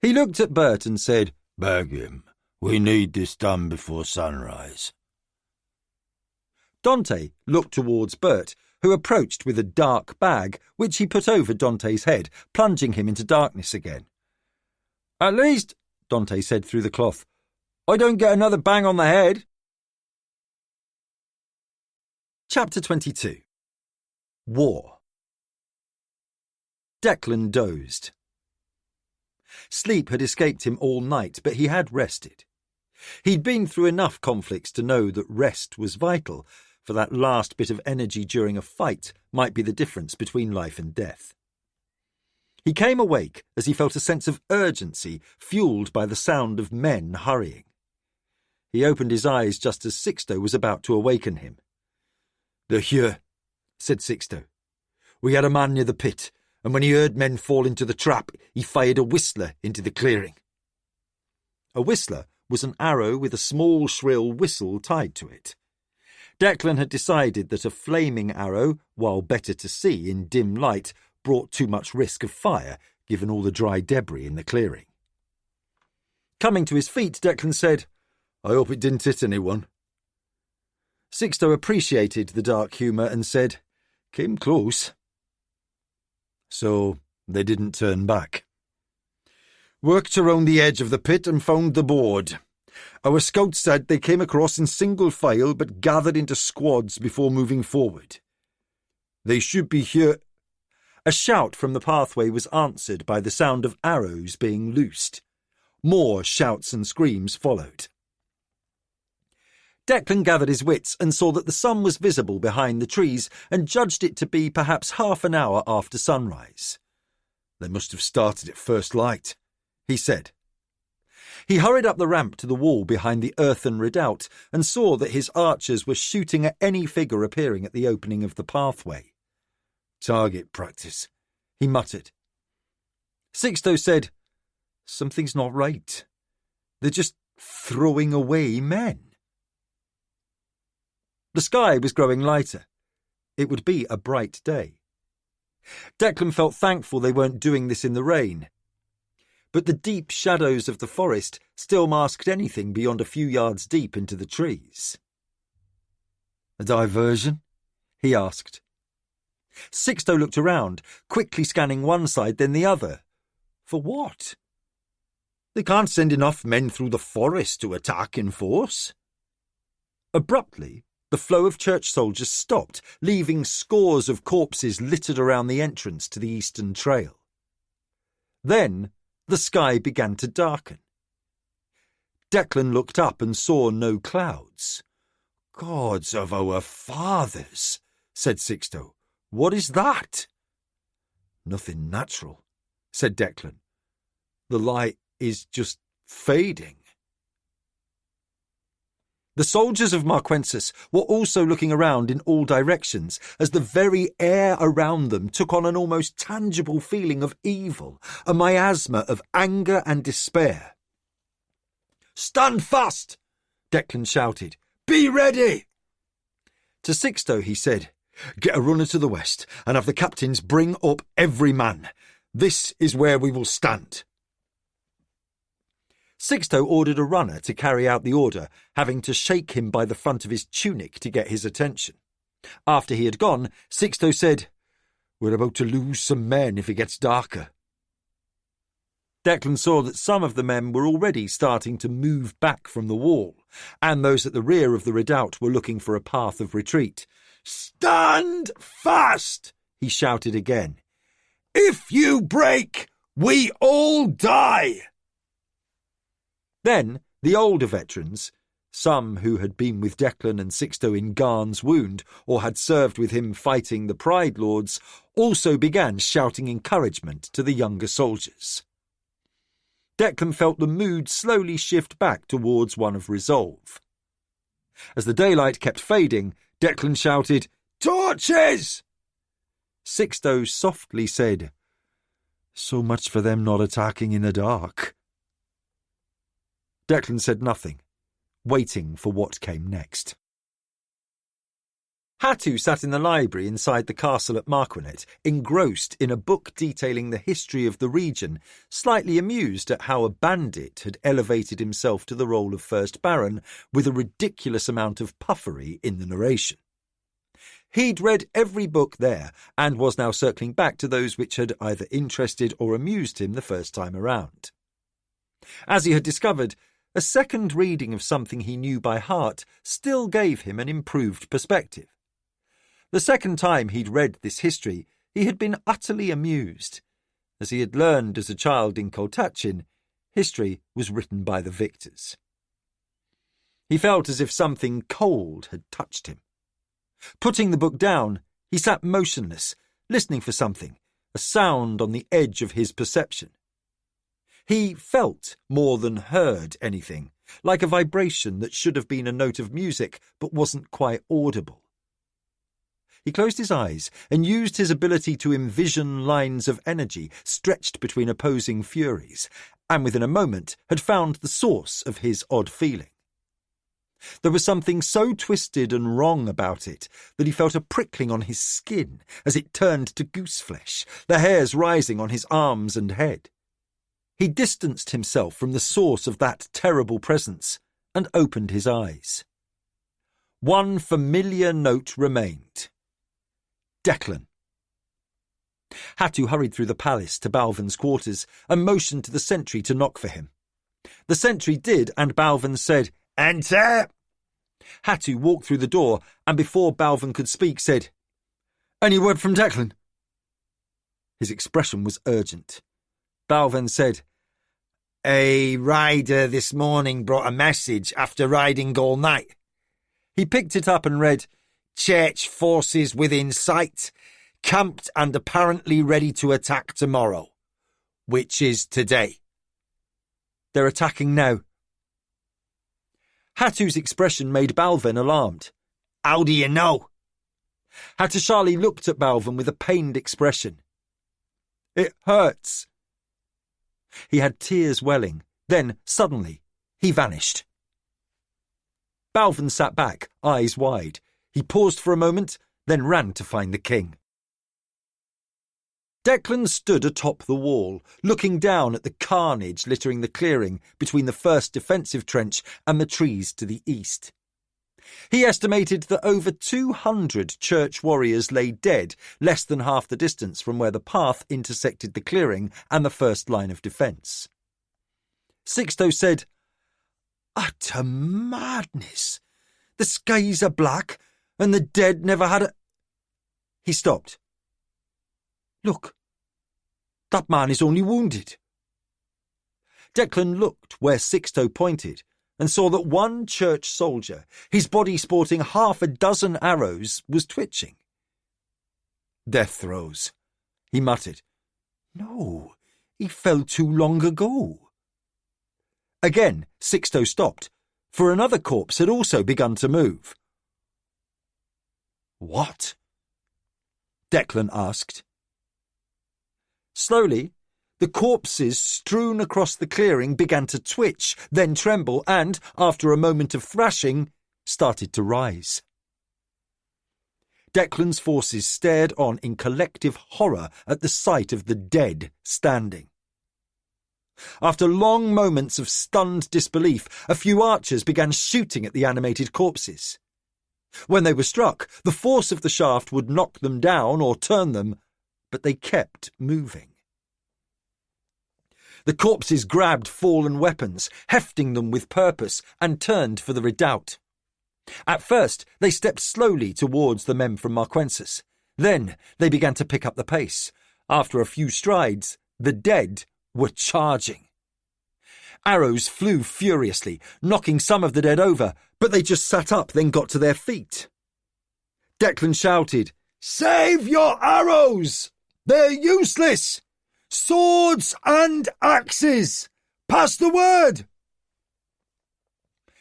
Speaker 2: He looked at Bert and said,
Speaker 1: Bag him. We need this done before sunrise.
Speaker 2: Dante looked towards Bert, who approached with a dark bag, which he put over Dante's head, plunging him into darkness again. At least, Dante said through the cloth, I don't get another bang on the head. Chapter 22. War. Declan dozed. Sleep had escaped him all night, but he had rested. He'd been through enough conflicts to know that rest was vital, for that last bit of energy during a fight might be the difference between life and death. He came awake as he felt a sense of urgency fueled by the sound of men hurrying. He opened his eyes just as Sixto was about to awaken him. "They're here," said Sixto. "We had a man near the pit, and when he heard men fall into the trap, he fired a whistler into the clearing." A whistler was an arrow with a small shrill whistle tied to it. Declan had decided that a flaming arrow, while better to see in dim light, brought too much risk of fire, given all the dry debris in the clearing. Coming to his feet, Declan said, "I hope it didn't hit anyone." Sixto appreciated the dark humour and said, "Came close." So they didn't turn back. "Worked around the edge of the pit and found the board. Our scouts said they came across in single file but gathered into squads before moving forward. They should be here." A shout from the pathway was answered by the sound of arrows being loosed. More shouts and screams followed. Declan gathered his wits and saw that the sun was visible behind the trees and judged it to be perhaps half an hour after sunrise. "They must have started at first light," he said. He hurried up the ramp to the wall behind the earthen redoubt and saw that his archers were shooting at any figure appearing at the opening of the pathway. "Target practice," he muttered. Sixto said, "Something's not right. They're just throwing away men." The sky was growing lighter. It would be a bright day. Declan felt thankful they weren't doing this in the rain. But the deep shadows of the forest still masked anything beyond a few yards deep into the trees. "A diversion?" he asked. Sixto looked around, quickly scanning one side then the other. For what? "They can't send enough men through the forest to attack in force." Abruptly, the flow of church soldiers stopped, leaving scores of corpses littered around the entrance to the eastern trail. Then the sky began to darken. Declan looked up and saw no clouds. "Gods of our fathers," said Sixto. "What is that?" "Nothing natural," said Declan. "The light is just fading." The soldiers of Marquensis were also looking around in all directions as the very air around them took on an almost tangible feeling of evil, a miasma of anger and despair. "Stand fast!" Declan shouted. "Be ready!" To Sixto he said, "Get a runner to the west and have the captains bring up every man. This is where we will stand." Sixto ordered a runner to carry out the order, having to shake him by the front of his tunic to get his attention. After he had gone, Sixto said, "We're about to lose some men if it gets darker." Declan saw that some of the men were already starting to move back from the wall, and those at the rear of the redoubt were looking for a path of retreat. "Stand fast!" he shouted again. "If you break, we all die!" Then the older veterans, some who had been with Declan and Sixto in Garn's wound or had served with him fighting the Pride Lords, also began shouting encouragement to the younger soldiers. Declan felt the mood slowly shift back towards one of resolve. As the daylight kept fading, Declan shouted, "Torches!" Sixto softly said, "So much for them not attacking in the dark." Declan said nothing, waiting for what came next. Hattu sat in the library inside the castle at Marquinet, engrossed in a book detailing the history of the region, slightly amused at how a bandit had elevated himself to the role of First Baron with a ridiculous amount of puffery in the narration. He'd read every book there and was now circling back to those which had either interested or amused him the first time around. As he had discovered, a second reading of something he knew by heart still gave him an improved perspective. The second time he'd read this history, he had been utterly amused. As he had learned as a child in Koltachin, history was written by the victors. He felt as if something cold had touched him. Putting the book down, he sat motionless, listening for something, a sound on the edge of his perception. He felt more than heard anything, like a vibration that should have been a note of music but wasn't quite audible. He closed his eyes and used his ability to envision lines of energy stretched between opposing furies, and within a moment had found the source of his odd feeling. There was something so twisted and wrong about it that he felt a prickling on his skin as it turned to gooseflesh, the hairs rising on his arms and head. He distanced himself from the source of that terrible presence and opened his eyes. One familiar note remained. Declan. Hattu hurried through the palace to Balvin's quarters and motioned to the sentry to knock for him. The sentry did, and Balvin said, "Enter!" Hattu walked through the door, and before Balvin could speak, said, "Any word from Declan?" His expression was urgent. Balvin said, "A rider this morning brought a message after riding all night." He picked it up and read, "Church forces within sight, camped and apparently ready to attack tomorrow, which is today." "They're attacking now." Hattu's expression made Balvin alarmed. "How do you know?" Hattusili looked at Balvin with a pained expression. "It hurts." He had tears welling. Then, suddenly, he vanished. Balvin sat back, eyes wide. He paused for a moment, then ran to find the king. Declan stood atop the wall, looking down at the carnage littering the clearing between the first defensive trench and the trees to the east. He estimated that over 200 church warriors lay dead, less than half the distance from where the path intersected the clearing and the first line of defence. Sixto said, "Utter madness! The skies are black, and the dead never had a—" He stopped. "Look, that man is only wounded." Declan looked where Sixto pointed and saw that one church soldier, his body sporting half a dozen arrows, was twitching. "Death throes," he muttered. "No, he fell too long ago." Again, Sixto stopped, for another corpse had also begun to move. "What?" Declan asked. Slowly, the corpses strewn across the clearing began to twitch, then tremble, and, after a moment of thrashing, started to rise. Declan's forces stared on in collective horror at the sight of the dead standing. After long moments of stunned disbelief, a few archers began shooting at the animated corpses. When they were struck, the force of the shaft would knock them down or turn them, but they kept moving. The corpses grabbed fallen weapons, hefting them with purpose, and turned for the redoubt. At first, they stepped slowly towards the men from Marquensis. Then they began to pick up the pace. After a few strides, the dead were charging. Arrows flew furiously, knocking some of the dead over, but they just sat up, then got to their feet. Declan shouted, "Save your arrows! They're useless! Swords and axes! Pass the word!"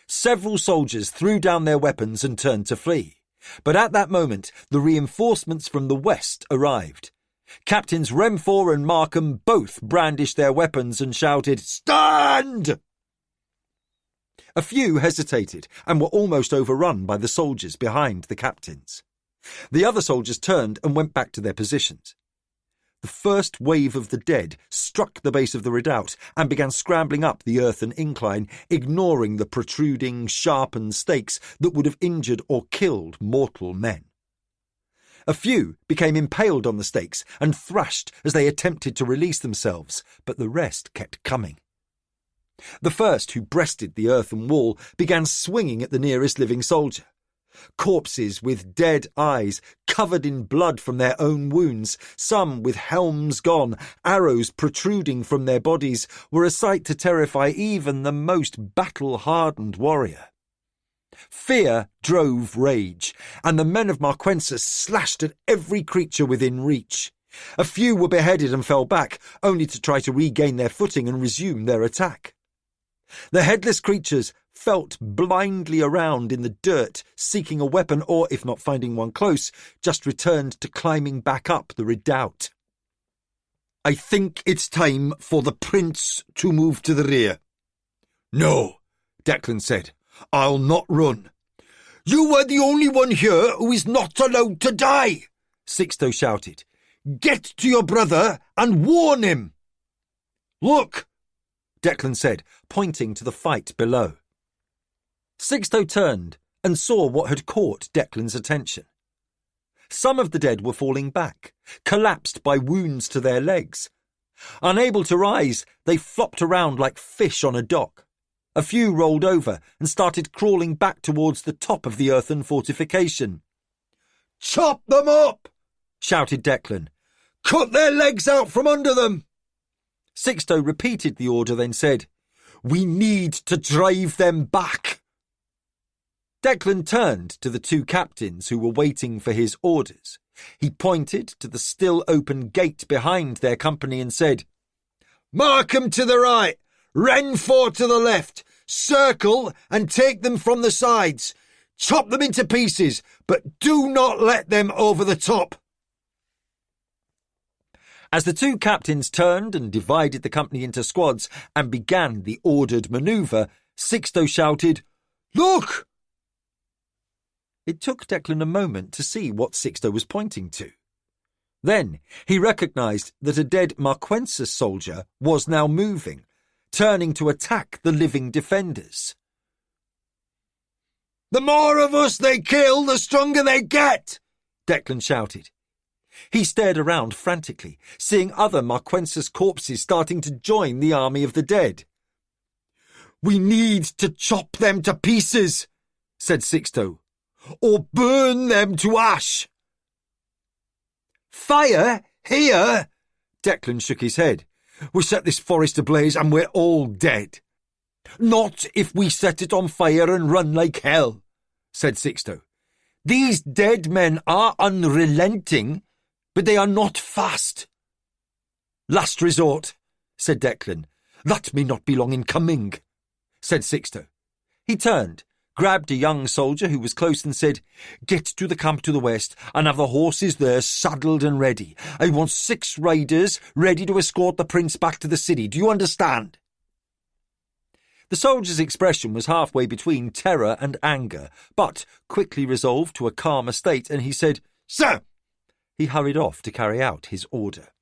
Speaker 2: Several soldiers threw down their weapons and turned to flee. But at that moment, the reinforcements from the west arrived. Captains Remfor and Markham both brandished their weapons and shouted, "Stand!" A few hesitated and were almost overrun by the soldiers behind the captains. The other soldiers turned and went back to their positions. The first wave of the dead struck the base of the redoubt and began scrambling up the earthen incline, ignoring the protruding, sharpened stakes that would have injured or killed mortal men. A few became impaled on the stakes and thrashed as they attempted to release themselves, but the rest kept coming. The first, who breasted the earthen wall, began swinging at the nearest living soldier. Corpses with dead eyes, covered in blood from their own wounds, some with helms gone, arrows protruding from their bodies, were a sight to terrify even the most battle-hardened warrior. Fear drove rage, and the men of Marquensis slashed at every creature within reach. A few were beheaded and fell back, only to try to regain their footing and resume their attack. The headless creatures felt blindly around in the dirt, seeking a weapon, or, if not finding one close, just returned to climbing back up the redoubt. "I think it's time for the prince to move to the rear." "No," Declan said. "I'll not run." "You are the only one here who is not allowed to die," Sixto shouted. "Get to your brother and warn him." "Look," Declan said, pointing to the fight below. Sixto turned and saw what had caught Declan's attention. Some of the dead were falling back, collapsed by wounds to their legs. Unable to rise, they flopped around like fish on a dock. A few rolled over and started crawling back towards the top of the earthen fortification. "Chop them up!" shouted Declan. "Cut their legs out from under them!" Sixto repeated the order, then said, "We need to drive them back." Declan turned to the two captains who were waiting for his orders. He pointed to the still open gate behind their company and said, "Markham to the right, Renfort to the left, circle and take them from the sides. Chop them into pieces, but do not let them over the top." As the two captains turned and divided the company into squads and began the ordered manoeuvre, Sixto shouted, "Look!" It took Declan a moment to see what Sixto was pointing to. Then he recognised that a dead Marquensis soldier was now moving, turning to attack the living defenders. "The more of us they kill, the stronger they get!" Declan shouted. He stared around frantically, seeing other Marquensis corpses starting to join the army of the dead. "We need to chop them to pieces," said Sixto, "or burn them to ash." "Fire? Here?" Declan shook his head. "We set this forest ablaze and we're all dead." "Not if we set it on fire and run like hell," said Sixto. "These dead men are unrelenting, but they are not fast." "Last resort," said Declan. "That may not be long in coming," said Sixto. He turned, grabbed a young soldier who was close and said, "Get to the camp to the west and have the horses there saddled and ready. I want 6 riders ready to escort the prince back to the city. Do you understand?" The soldier's expression was halfway between terror and anger, but quickly resolved to a calmer state, and he said, "Sir!" He hurried off to carry out his order.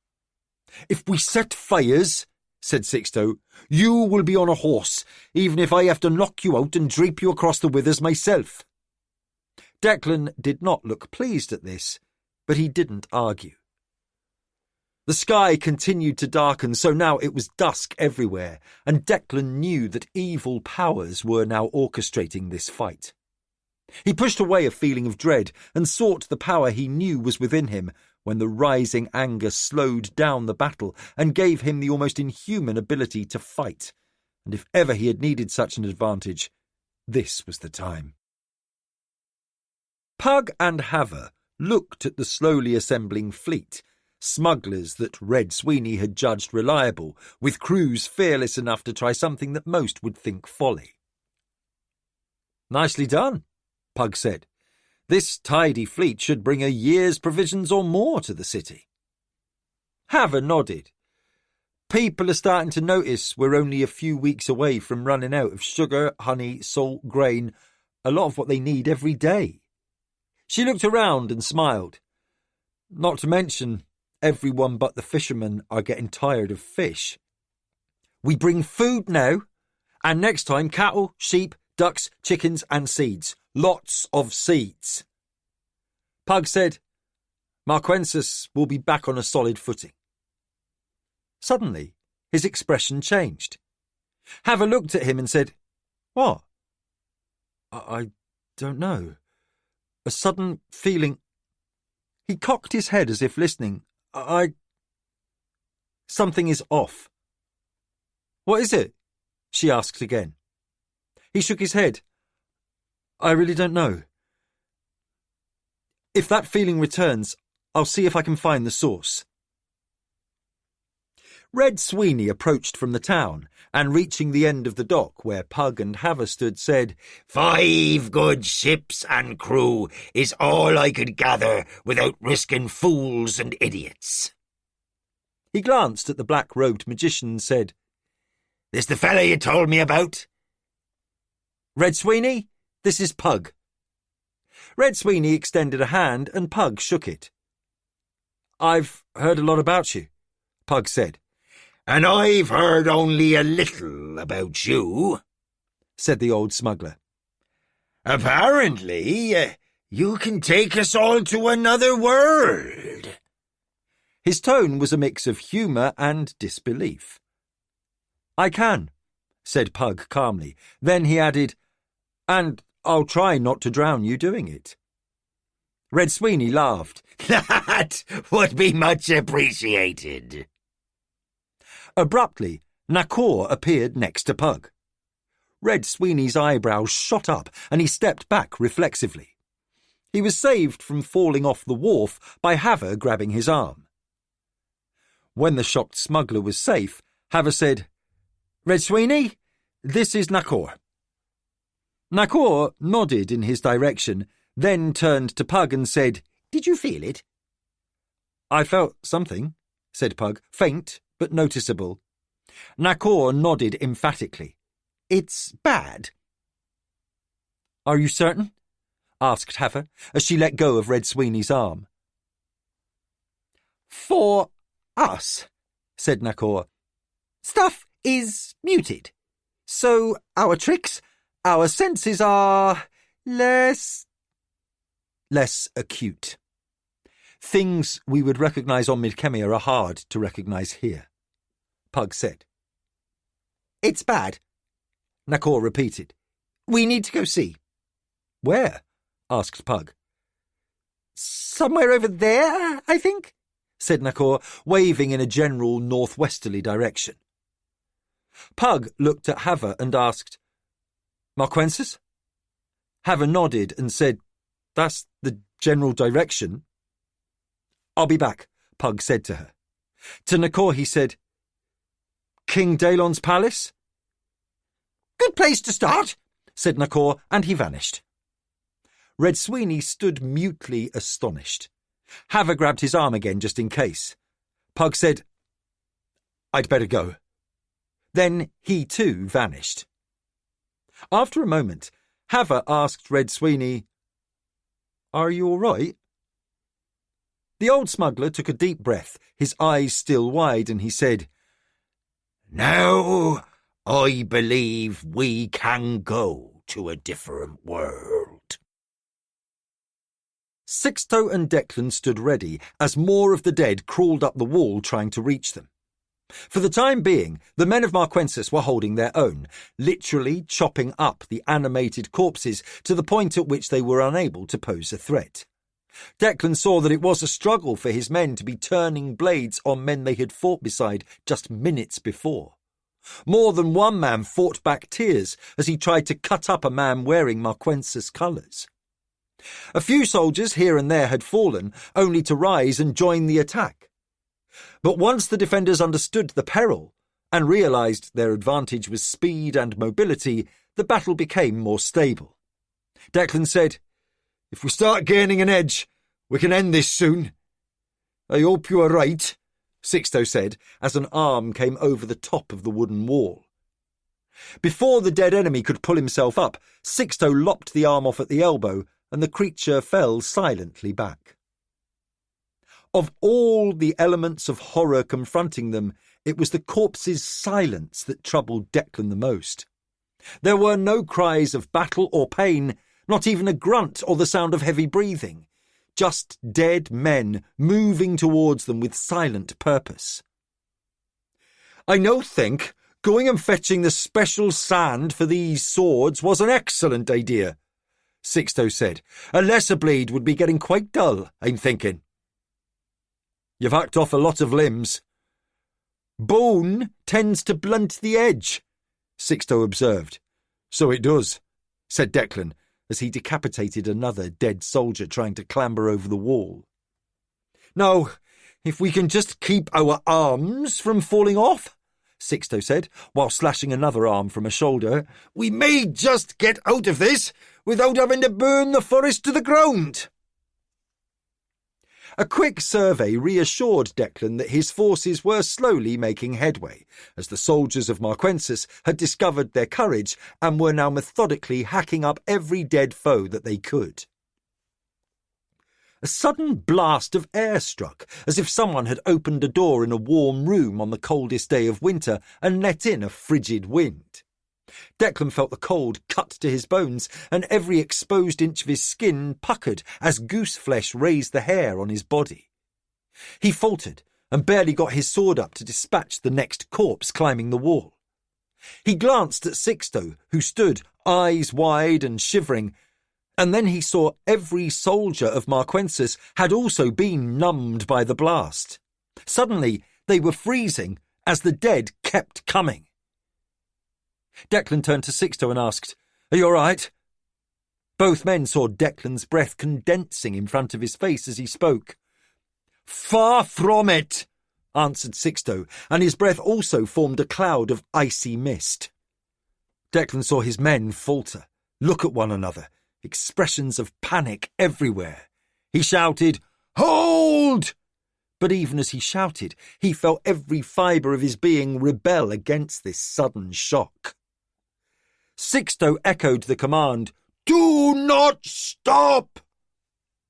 Speaker 2: "If we set fires," said Sixto, "you will be on a horse, even if I have to knock you out and drape you across the withers myself." Declan did not look pleased at this, but he didn't argue. The sky continued to darken, so now it was dusk everywhere, and Declan knew that evil powers were now orchestrating this fight. He pushed away a feeling of dread and sought the power he knew was within him when the rising anger slowed down the battle and gave him the almost inhuman ability to fight. And if ever he had needed such an advantage, this was the time. Pug and Haver looked at the slowly assembling fleet, smugglers that Red Sweeney had judged reliable, with crews fearless enough to try something that most would think folly. "Nicely done," Pug said. "This tidy fleet should bring a year's provisions or more to the city." Haver nodded. "People are starting to notice we're only a few weeks away from running out of sugar, honey, salt, grain, a lot of what they need every day." She looked around and smiled. "Not to mention, everyone but the fishermen are getting tired of fish. We bring food now, and next time cattle, sheep, ducks, chickens and seeds. Lots of seeds." Pug said, "Marquensis will be back on a solid footing." Suddenly, his expression changed. Haver looked at him and said, "What?" I don't know. A sudden feeling." He cocked his head as if listening. Something is off." "What is it?" she asked again. He shook his head. "I really don't know. If that feeling returns, I'll see if I can find the source." Red Sweeney approached from the town, and reaching the end of the dock where Pug and Haver stood, said,
Speaker 1: "5 good ships and crew is all I could gather without risking fools and idiots."
Speaker 2: He glanced at the black-robed magician and said,
Speaker 1: "This the fella you told me about?"
Speaker 2: "Red Sweeney, this is Pug." Red Sweeney extended a hand and Pug shook it. "I've heard a lot about you," Pug said.
Speaker 1: "And I've heard only a little about you," said the old smuggler. "Apparently, you can take us all to another world."
Speaker 2: His tone was a mix of humour and disbelief. "I can," said Pug calmly. Then he added, "And I'll try not to drown you doing it." Red Sweeney laughed.
Speaker 1: "That would be much appreciated."
Speaker 2: Abruptly, Nakor appeared next to Pug. Red Sweeney's eyebrows shot up and he stepped back reflexively. He was saved from falling off the wharf by Haver grabbing his arm. When the shocked smuggler was safe, Haver said, "Red Sweeney, this is Nakor." Nakor nodded in his direction, then turned to Pug and said, "Did you feel it?" "I felt something," said Pug, "faint but noticeable." Nakor nodded emphatically. "It's bad." "Are you certain?" asked Haver, as she let go of Red Sweeney's arm. "For us," said Nakor, "stuff is muted. So our tricks, our senses are less acute. Things we would recognise on Midkemia are hard to recognise here," Pug said. "It's bad," Nakor repeated. "We need to go see." "Where?" asked Pug. "Somewhere over there, I think," said Nakor, waving in a general northwesterly direction. Pug looked at Haver and asked, "Marquensis?" Haver nodded and said, "That's the general direction." "I'll be back," Pug said to her. To Nakor he said, "King Daelon's palace?" "Good place to start," said Nakor, and he vanished. Red Sweeney stood mutely astonished. Haver grabbed his arm again just in case. Pug said, "I'd better go." Then he too vanished. After a moment, Haver asked Red Sweeney, "Are you all right?" The old smuggler took a deep breath, his eyes still wide, and he said,
Speaker 1: "Now I believe we can go to a different world."
Speaker 2: Sixto and Declan stood ready as more of the dead crawled up the wall trying to reach them. For the time being, the men of Marquensis were holding their own, literally chopping up the animated corpses to the point at which they were unable to pose a threat. Declan saw that it was a struggle for his men to be turning blades on men they had fought beside just minutes before. More than one man fought back tears as he tried to cut up a man wearing Marquensis colours. A few soldiers here and there had fallen, only to rise and join the attack. But once the defenders understood the peril and realised their advantage was speed and mobility, the battle became more stable. Declan said, "If we start gaining an edge, we can end this soon." "I hope you are right," Sixto said, as an arm came over the top of the wooden wall. Before the dead enemy could pull himself up, Sixto lopped the arm off at the elbow, and the creature fell silently back. Of all the elements of horror confronting them, it was the corpse's silence that troubled Declan the most. There were no cries of battle or pain, not even a grunt or the sound of heavy breathing, just dead men moving towards them with silent purpose. "I now think going and fetching the special sand for these swords was an excellent idea," Sixto said. "A lesser blade would be getting quite dull, I'm thinking." "You've hacked off a lot of limbs." "Bone tends to blunt the edge," Sixto observed. "So it does," said Declan, as he decapitated another dead soldier trying to clamber over the wall. "Now, if we can just keep our arms from falling off," Sixto said, while slashing another arm from a shoulder, "we may just get out of this without having to burn the forest to the ground." A quick survey reassured Declan that his forces were slowly making headway, as the soldiers of Marquensis had discovered their courage and were now methodically hacking up every dead foe that they could. A sudden blast of air struck, as if someone had opened a door in a warm room on the coldest day of winter and let in a frigid wind. Declan felt the cold cut to his bones, and every exposed inch of his skin puckered as goose flesh raised the hair on his body. He faltered and barely got his sword up to dispatch the next corpse climbing the wall. He glanced at Sixto, who stood, eyes wide and shivering, and then he saw every soldier of Marquensis had also been numbed by the blast. Suddenly they were freezing as the dead kept coming. Declan turned to Sixto and asked, "Are you all right?" Both men saw Declan's breath condensing in front of his face as he spoke. "Far from it," answered Sixto, and his breath also formed a cloud of icy mist. Declan saw his men falter, look at one another, expressions of panic everywhere. He shouted, "Hold!" But even as he shouted, he felt every fibre of his being rebel against this sudden shock. Sixto echoed the command, "Do not stop!"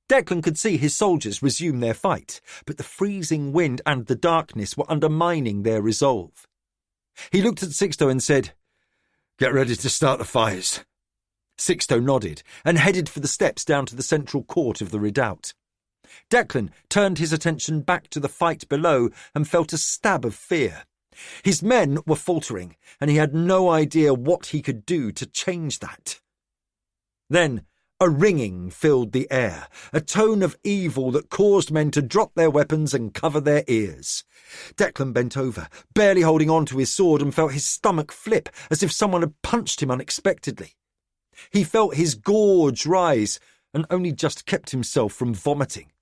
Speaker 2: Declan could see his soldiers resume their fight, but the freezing wind and the darkness were undermining their resolve. He looked at Sixto and said, "Get ready to start the fires." Sixto nodded and headed for the steps down to the central court of the redoubt. Declan turned his attention back to the fight below and felt a stab of fear. His men were faltering, and he had no idea what he could do to change that. Then a ringing filled the air, a tone of evil that caused men to drop their weapons and cover their ears. Declan bent over, barely holding on to his sword, and felt his stomach flip as if someone had punched him unexpectedly. He felt his gorge rise and only just kept himself from vomiting.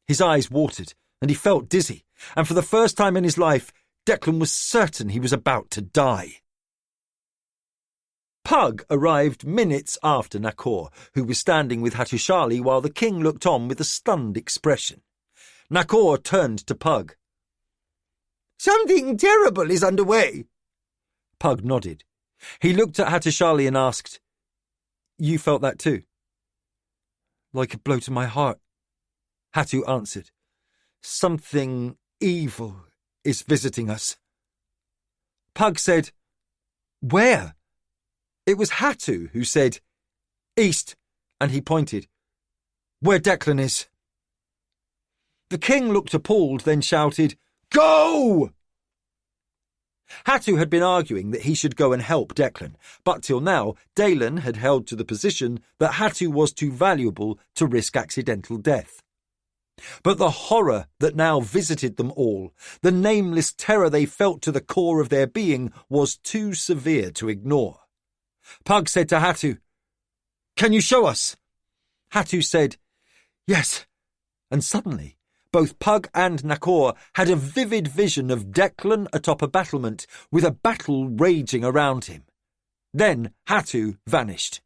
Speaker 2: His eyes watered, and he felt dizzy, and for the first time in his life, Declan was certain he was about to die. Pug arrived minutes after Nakor, who was standing with Hattusili while the king looked on with a stunned expression. Nakor turned to Pug.
Speaker 1: "Something terrible is underway."
Speaker 2: Pug nodded. He looked at Hattusili and asked, "You felt that too?" "Like a blow to my heart," Hattu answered. "Something evil is visiting us." Pug said, "Where?" It was Hattu who said, "East," and he pointed. "Where Declan is." The king looked appalled, then shouted, "Go!" Hattu had been arguing that he should go and help Declan, but till now Dalen had held to the position that Hattu was too valuable to risk accidental death. But the horror that now visited them all, the nameless terror they felt to the core of their being, was too severe to ignore. Pug said to Hattu, "Can you show us?" Hattu said, "Yes," and suddenly both Pug and Nakor had a vivid vision of Declan atop a battlement with a battle raging around him. Then Hattu vanished.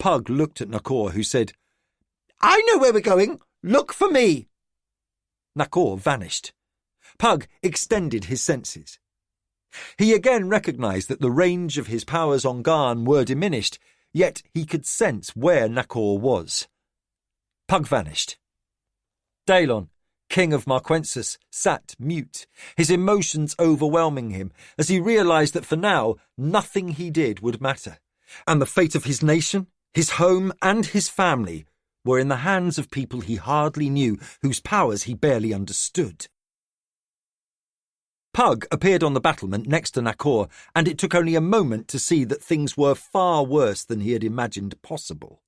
Speaker 2: Pug looked at Nakor, who said, "I know where we're going. Look for me." Nakor vanished. Pug extended his senses. He again recognised that the range of his powers on Garn were diminished, yet he could sense where Nakor was. Pug vanished. Daelon, King of Marquensis, sat mute, his emotions overwhelming him as he realised that for now nothing he did would matter, and the fate of his nation, his home and his family were in the hands of people he hardly knew, whose powers he barely understood. Pug appeared on the battlement next to Nakor, and it took only a moment to see that things were far worse than he had imagined possible.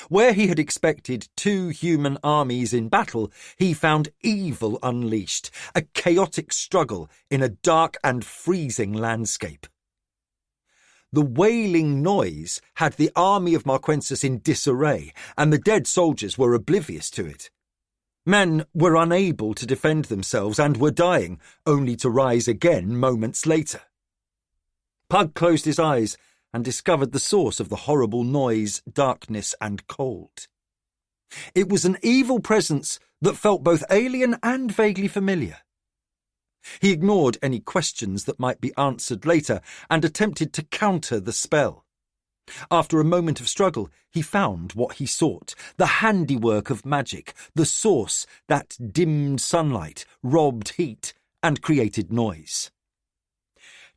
Speaker 2: Where he had expected 2 human armies in battle, he found evil unleashed, a chaotic struggle in a dark and freezing landscape. The wailing noise had the army of Marquensis in disarray, and the dead soldiers were oblivious to it. Men were unable to defend themselves and were dying, only to rise again moments later. Pug closed his eyes and discovered the source of the horrible noise, darkness and cold. It was an evil presence that felt both alien and vaguely familiar. He ignored any questions that might be answered later and attempted to counter the spell. After a moment of struggle, he found what he sought, the handiwork of magic, the source that dimmed sunlight, robbed heat, and created noise.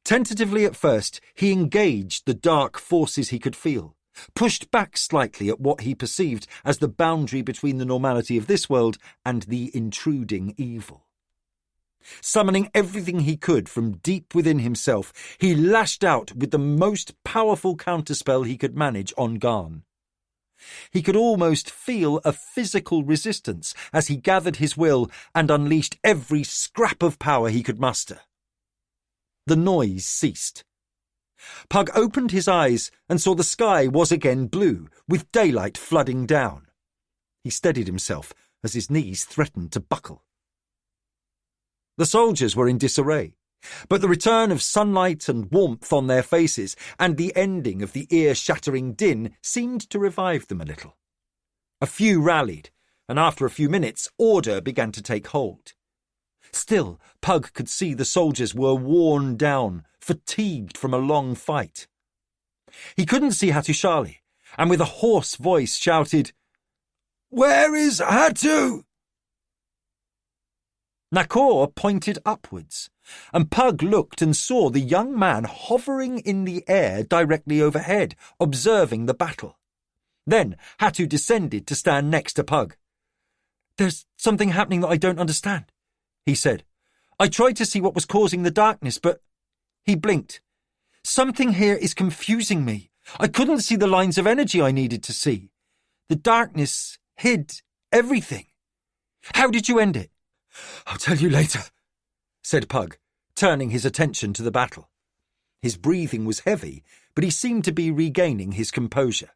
Speaker 2: Tentatively at first, he engaged the dark forces he could feel, pushed back slightly at what he perceived as the boundary between the normality of this world and the intruding evil. Summoning everything he could from deep within himself, he lashed out with the most powerful counterspell he could manage on Garn. He could almost feel a physical resistance as he gathered his will and unleashed every scrap of power he could muster. The noise ceased. Pug opened his eyes and saw the sky was again blue, with daylight flooding down. He steadied himself as his knees threatened to buckle. The soldiers were in disarray, but the return of sunlight and warmth on their faces and the ending of the ear-shattering din seemed to revive them a little. A few rallied, and after a few minutes, order began to take hold. Still, Pug could see the soldiers were worn down, fatigued from a long fight. He couldn't see Hattusili, and with a hoarse voice shouted, "Where is Hattu?" Nakor pointed upwards, and Pug looked and saw the young man hovering in the air directly overhead, observing the battle. Then Hattu descended to stand next to Pug. "There's something happening that I don't understand," he said. "I tried to see what was causing the darkness, but—" He blinked. "Something here is confusing me. I couldn't see the lines of energy I needed to see. The darkness hid everything. How did you end it?" "I'll tell you later," said Pug, turning his attention to the battle. His breathing was heavy, but he seemed to be regaining his composure.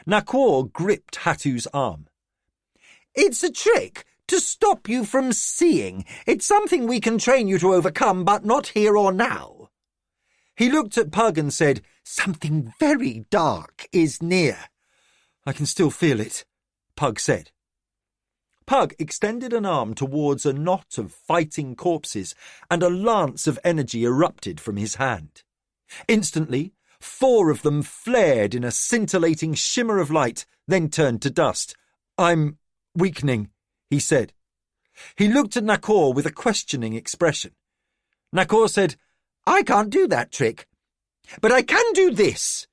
Speaker 2: Nakor gripped Hattu's arm. "It's a trick to stop you from seeing. It's something we can train you to overcome, but not here or now." He looked at Pug and said, "Something very dark is near." "I can still feel it," Pug said. Pug extended an arm towards a knot of fighting corpses, and a lance of energy erupted from his hand. Instantly, 4 of them flared in a scintillating shimmer of light, then turned to dust. "I'm weakening," he said. He looked at Nakor with a questioning expression. Nakor said, "I can't do that trick, but I can do this."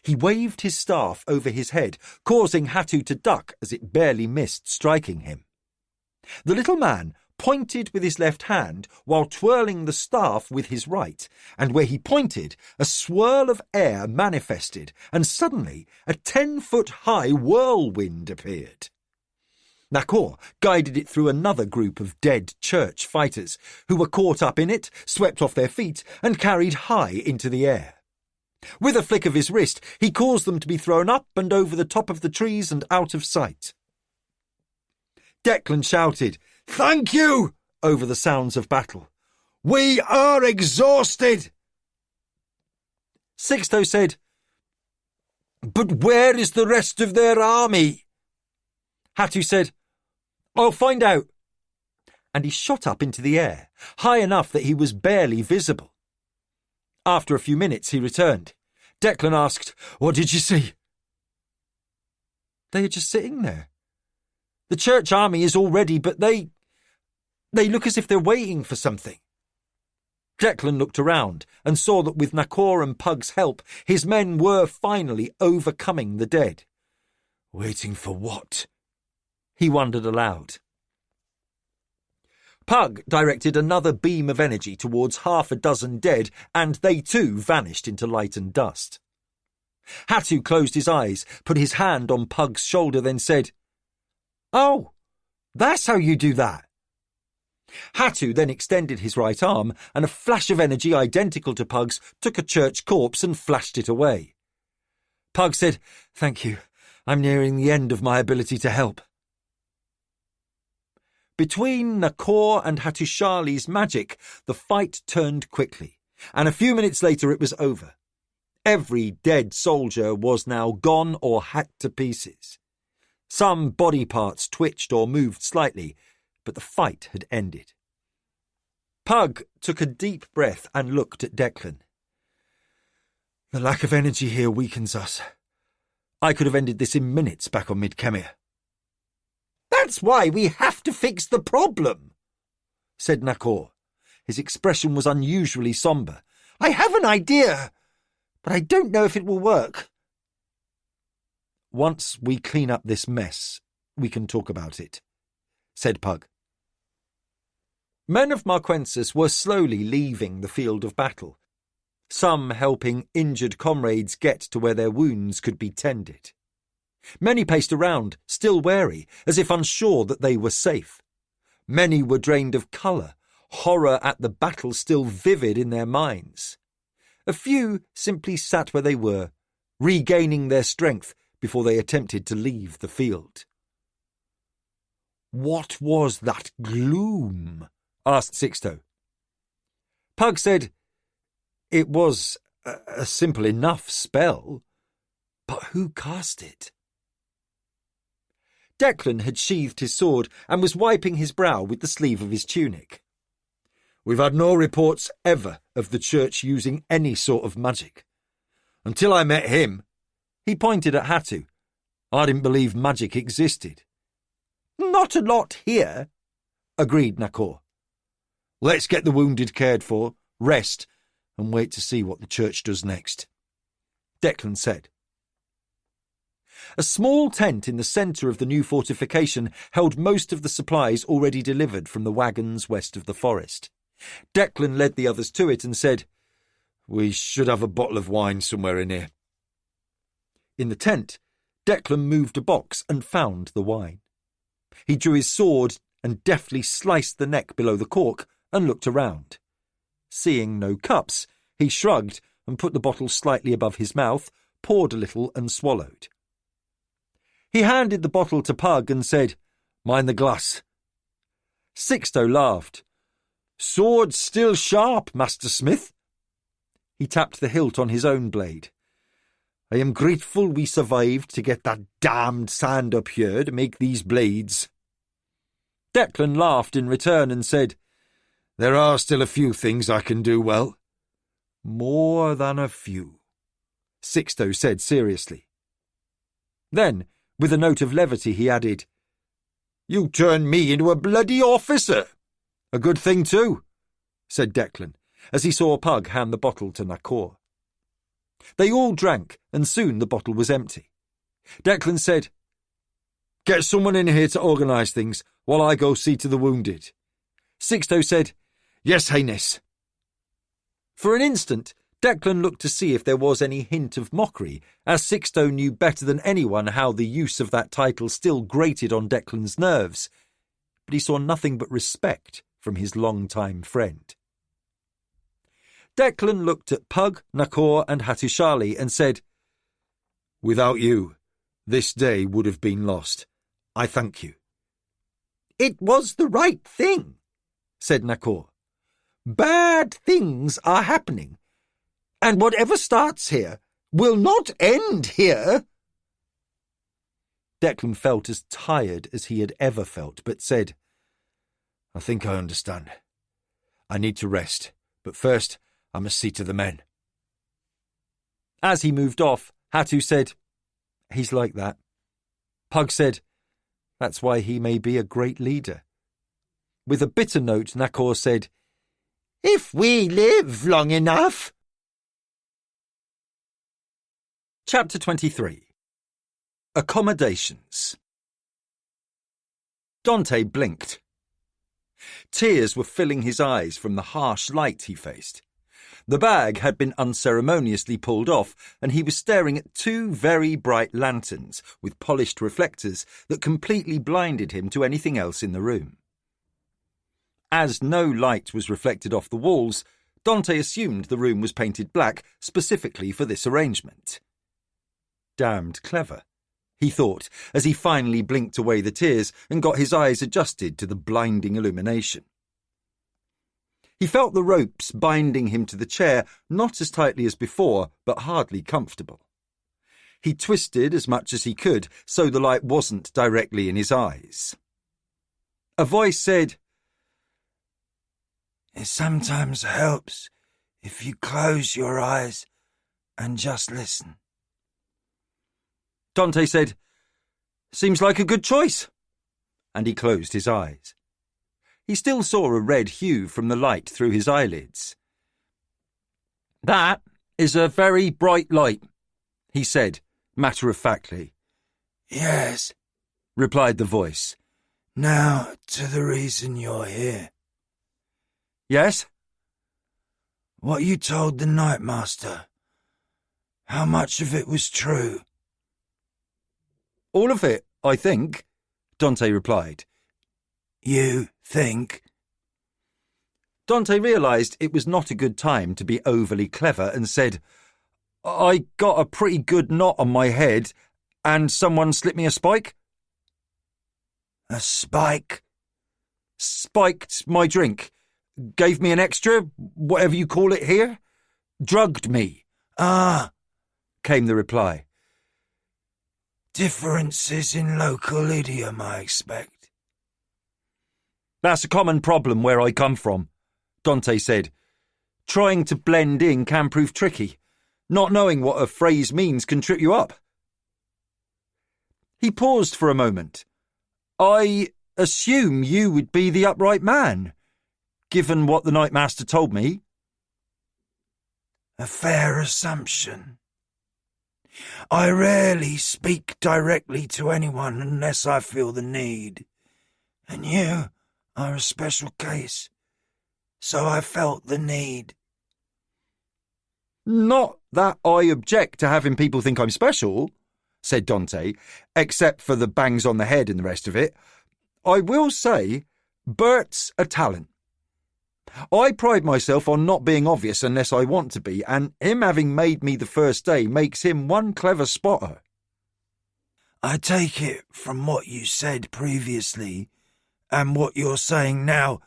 Speaker 2: He waved his staff over his head, causing Hatu to duck as it barely missed striking him. The little man pointed with his left hand while twirling the staff with his right, and where he pointed, a swirl of air manifested, and suddenly a 10-foot-high whirlwind appeared. Nakor guided it through another group of dead church fighters, who were caught up in it, swept off their feet, and carried high into the air. With a flick of his wrist, he caused them to be thrown up and over the top of the trees and out of sight. Declan shouted, "Thank you!" over the sounds of battle. "We are exhausted!" Sixto said, "But where is the rest of their army?" Hatu said, "I'll find out." And he shot up into the air, high enough that he was barely visible. After a few minutes he returned. Declan asked, "What did you see?" "They are just sitting there. The church army is all ready, but they look as if they're waiting for something." Declan looked around and saw that with Nakor and Pug's help, his men were finally overcoming the dead. "Waiting for what?" he wondered aloud. Pug directed another beam of energy towards 6 dead, and they too vanished into light and dust. Hatu closed his eyes, put his hand on Pug's shoulder, then said, "Oh, that's how you do that." Hatu then extended his right arm, and a flash of energy identical to Pug's took a church corpse and flashed it away. Pug said, "Thank you. I'm nearing the end of my ability to help." Between Nakor and Hatushali's magic, the fight turned quickly, and a few minutes later it was over. Every dead soldier was now gone or hacked to pieces. Some body parts twitched or moved slightly, but the fight had ended. Pug took a deep breath and looked at Declan. "The lack of energy here weakens us. I could have ended this in minutes back on Mid-Kemia." "That's why we have to fix the problem," said Nakor. His expression was unusually sombre. "I have an idea, but I don't know if it will work." "Once we clean up this mess, we can talk about it," said Pug. Men of Marquensis were slowly leaving the field of battle, some helping injured comrades get to where their wounds could be tended. Many paced around, still wary, as if unsure that they were safe. Many were drained of colour, horror at the battle still vivid in their minds. A few simply sat where they were, regaining their strength before they attempted to leave the field. "What was that gloom?" asked Sixto. Pug said, "It was a simple enough spell, but who cast it?" Declan had sheathed his sword and was wiping his brow with the sleeve of his tunic. "We've had no reports ever of the church using any sort of magic. Until I met him," he pointed at Hatu, "I didn't believe magic existed." "Not a lot here," agreed Nakor. "Let's get the wounded cared for, rest, and wait to see what the church does next," Declan said. A small tent in the centre of the new fortification held most of the supplies already delivered from the wagons west of the forest. Declan led the others to it and said, "We should have a bottle of wine somewhere in here." In the tent, Declan moved a box and found the wine. He drew his sword and deftly sliced the neck below the cork and looked around. Seeing no cups, he shrugged and put the bottle slightly above his mouth, poured a little and swallowed. He handed the bottle to Pug and said, "Mind the glass." Sixto laughed. "Sword still sharp, Master Smith." He tapped the hilt on his own blade. "I am grateful we survived to get that damned sand up here to make these blades." Declan laughed in return and said, "There are still a few things I can do well." "More than a few," Sixto said seriously. Then, with a note of levity, he added, "You turned me into a bloody officer." "A good thing too," said Declan, as he saw Pug hand the bottle to Nakor. They all drank, and soon the bottle was empty. Declan said, "Get someone in here to organise things, while I go see to the wounded." Sixto said, "Yes, Highness." For an instant, Declan looked to see if there was any hint of mockery, as Sixto knew better than anyone how the use of that title still grated on Declan's nerves, but he saw nothing but respect from his long-time friend. Declan looked at Pug, Nakor and Hattusili and said, "Without you, this day would have been lost. I thank you." "It was the right thing," said Nakor. "Bad things are happening, and whatever starts here will not end here." Declan felt as tired as he had ever felt, but said, "I think I understand. I need to rest, but first I must see to the men." As he moved off, Hattu said, "He's like that." Pug said, "That's why he may be a great leader." With a bitter note, Nakor said, "If we live long enough." Chapter 23. Accommodations. Dante blinked. Tears were filling his eyes from the harsh light he faced. The bag had been unceremoniously pulled off, and he was staring at two very bright lanterns with polished reflectors that completely blinded him to anything else in the room. As no light was reflected off the walls, Dante assumed the room was painted black specifically for this arrangement. Damned clever, he thought, as he finally blinked away the tears and got his eyes adjusted to the blinding illumination. He felt the ropes binding him to the chair, not as tightly as before, but hardly comfortable. He twisted as much as he could, so the light wasn't directly in his eyes. A voice said, "It sometimes helps if you close your eyes and just listen." Dante said, "Seems like a good choice," and he closed his eyes. He still saw a red hue from the light through his eyelids. "That is a very bright light," he said, matter-of-factly. "Yes," replied the voice. "Now to the reason you're here." "Yes?" "What you told the Nightmaster. How much of it was true?" "All of it, I think," Dante replied. "You think?" Dante realised it was not a good time to be overly clever and said, "I got a pretty good knot on my head, and someone slipped me a spike." "A spike?" "Spiked my drink. Gave me an extra, whatever you call it here. Drugged me." "Ah," came the reply. "Differences in local idiom, I expect." "That's a common problem where I come from," Dante said. "Trying to blend in can prove tricky. Not knowing what a phrase means can trip you up." He paused for a moment. "I assume you would be the upright man, given what the Nightmaster told me." "A fair assumption. I rarely speak directly to anyone unless I feel the need, and you are a special case, so I felt the need." "Not that I object to having people think I'm special," said Dante, "except for the bangs on the head and the rest of it. I will say, Bert's a talent. I pride myself on not being obvious unless I want to be, and him having made me the first day makes him one clever spotter." "I take it from what you said previously and what you're saying now,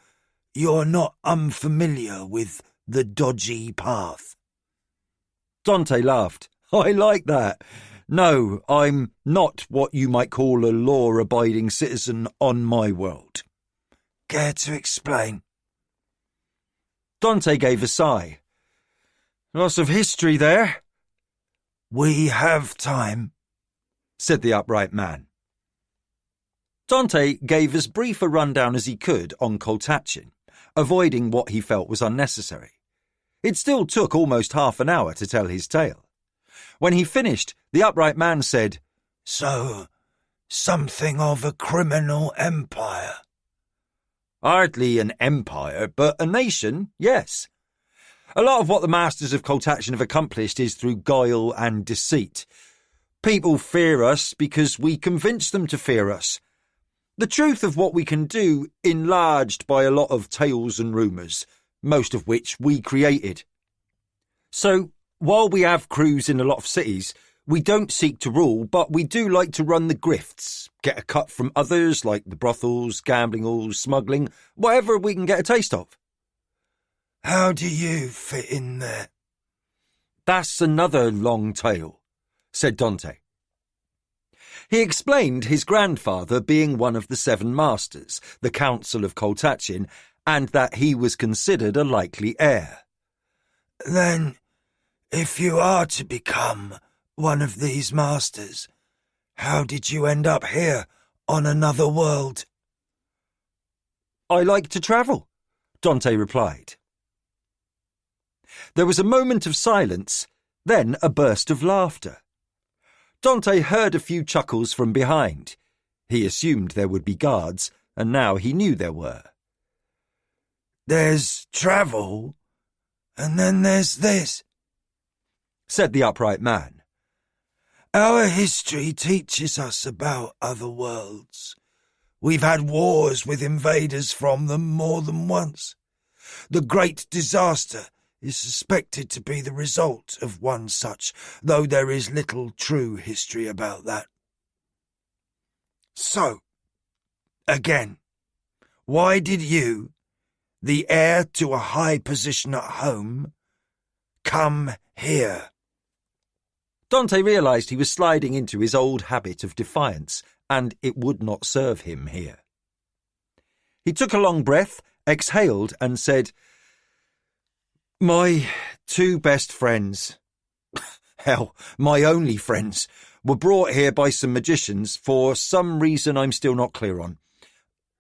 Speaker 2: you're not unfamiliar with the dodgy path." Dante laughed. I like that. No, I'm not what you might call a law-abiding citizen on my world.
Speaker 1: Care to explain?
Speaker 2: Dante gave a sigh. Lots of history there.
Speaker 1: We have time,
Speaker 2: said the upright man. Dante gave as brief a rundown as he could on Koltachin, avoiding what he felt was unnecessary. It still took almost half an hour to tell his tale. When he finished, the upright man said,
Speaker 1: So, something of a criminal empire.
Speaker 2: Hardly an empire, but a nation, yes. A lot of what the masters of Koltachin have accomplished is through guile and deceit. People fear us because we convince them to fear us. The truth of what we can do enlarged by a lot of tales and rumours, most of which we created. So, while we have crews in a lot of cities, we don't seek to rule, but we do like to run the grifts, get a cut from others like the brothels, gambling halls, smuggling, whatever we can get a taste of.
Speaker 1: How do you fit in there?
Speaker 2: That's another long tale, said Dante. He explained his grandfather being one of the 7 masters, the Council of Koltachin, and that he was considered a likely heir.
Speaker 1: Then, if you are to become one of these masters, how did you end up here on another world?
Speaker 2: I like to travel, Dante replied. There was a moment of silence, then a burst of laughter. Dante heard a few chuckles from behind. He assumed there would be guards, and now he knew there were.
Speaker 1: There's travel, and then there's this,
Speaker 2: said the upright man.
Speaker 1: Our history teaches us about other worlds. We've had wars with invaders from them more than once. The Great Disaster is suspected to be the result of one such, though there is little true history about that. So, again, why did you, the heir to a high position at home, come here?
Speaker 2: Dante realised he was sliding into his old habit of defiance, and it would not serve him here. He took a long breath, exhaled, and said, My 2 best friends, hell, my only friends, were brought here by some magicians for some reason I'm still not clear on.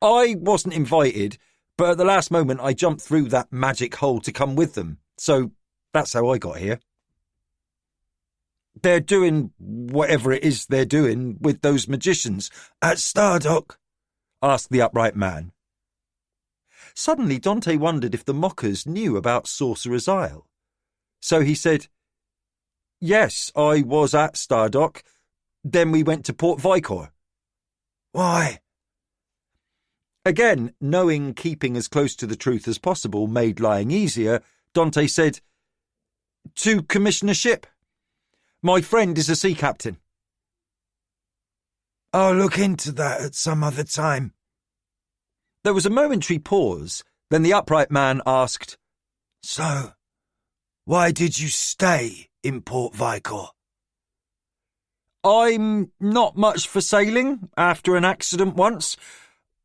Speaker 2: I wasn't invited, but at the last moment I jumped through that magic hole to come with them, so that's how I got here. They're doing whatever it is they're doing with those magicians.
Speaker 1: At Stardock?
Speaker 2: Asked the upright man. Suddenly Dante wondered if the mockers knew about Sorcerer's Isle. So he said, Yes, I was at Stardock. Then we went to Port Vicor.
Speaker 1: Why?
Speaker 2: Again, knowing keeping as close to the truth as possible made lying easier, Dante said, To commission a ship. My friend is a sea captain.
Speaker 1: I'll look into that at some other time.
Speaker 2: There was a momentary pause, then the upright man asked,
Speaker 1: So, why did you stay in Port Vicor?
Speaker 2: I'm not much for sailing after an accident once.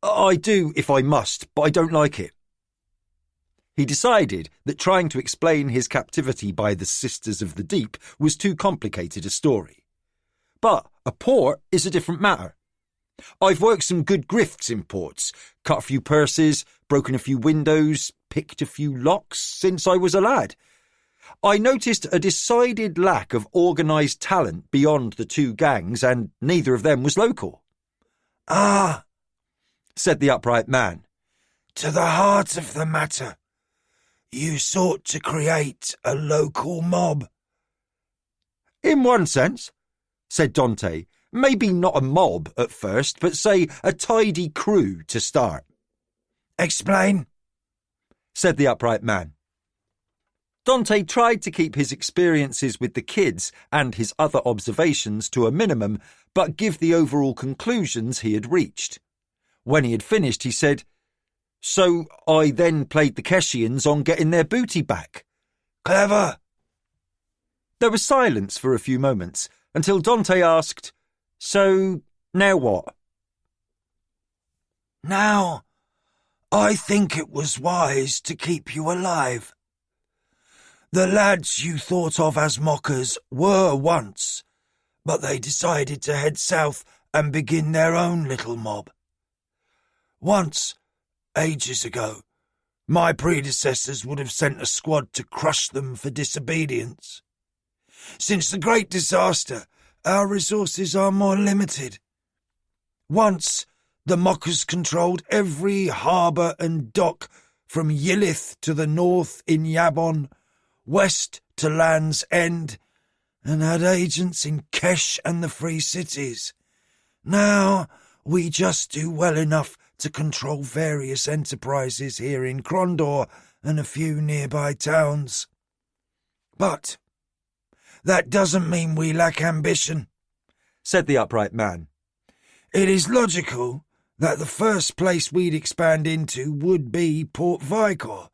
Speaker 2: I do if I must, but I don't like it. He decided that trying to explain his captivity by the Sisters of the Deep was too complicated a story. But a port is a different matter. I've worked some good grifts in ports, cut a few purses, broken a few windows, picked a few locks since I was a lad. I noticed a decided lack of organised talent beyond the 2 gangs, and neither of them was local.
Speaker 1: Ah,
Speaker 2: said the upright man.
Speaker 1: To the heart of the matter. You sought to create a local mob.
Speaker 2: In one sense, said Dante. Maybe not a mob at first, but say a tidy crew to start.
Speaker 1: Explain,
Speaker 2: said the upright man. Dante tried to keep his experiences with the kids and his other observations to a minimum, but give the overall conclusions he had reached. When he had finished, he said, So I then played the Keshians on getting their booty back.
Speaker 1: Clever.
Speaker 2: There was silence for a few moments, until Dante asked, "So, now what?"
Speaker 1: "Now, I think it was wise to keep you alive. The lads you thought of as mockers were once, but they decided to head south and begin their own little mob. Once, ages ago, my predecessors would have sent a squad to crush them for disobedience. Since the Great Disaster, our resources are more limited. Once, the mockers controlled every harbour and dock from Yillith to the north in Yabon, west to Land's End, and had agents in Kesh and the Free Cities. Now, we just do well enough to control various enterprises here in Krondor and a few nearby towns. But that doesn't mean we lack ambition,"
Speaker 2: said the upright man.
Speaker 1: "It is logical that the first place we'd expand into would be Port Vicor,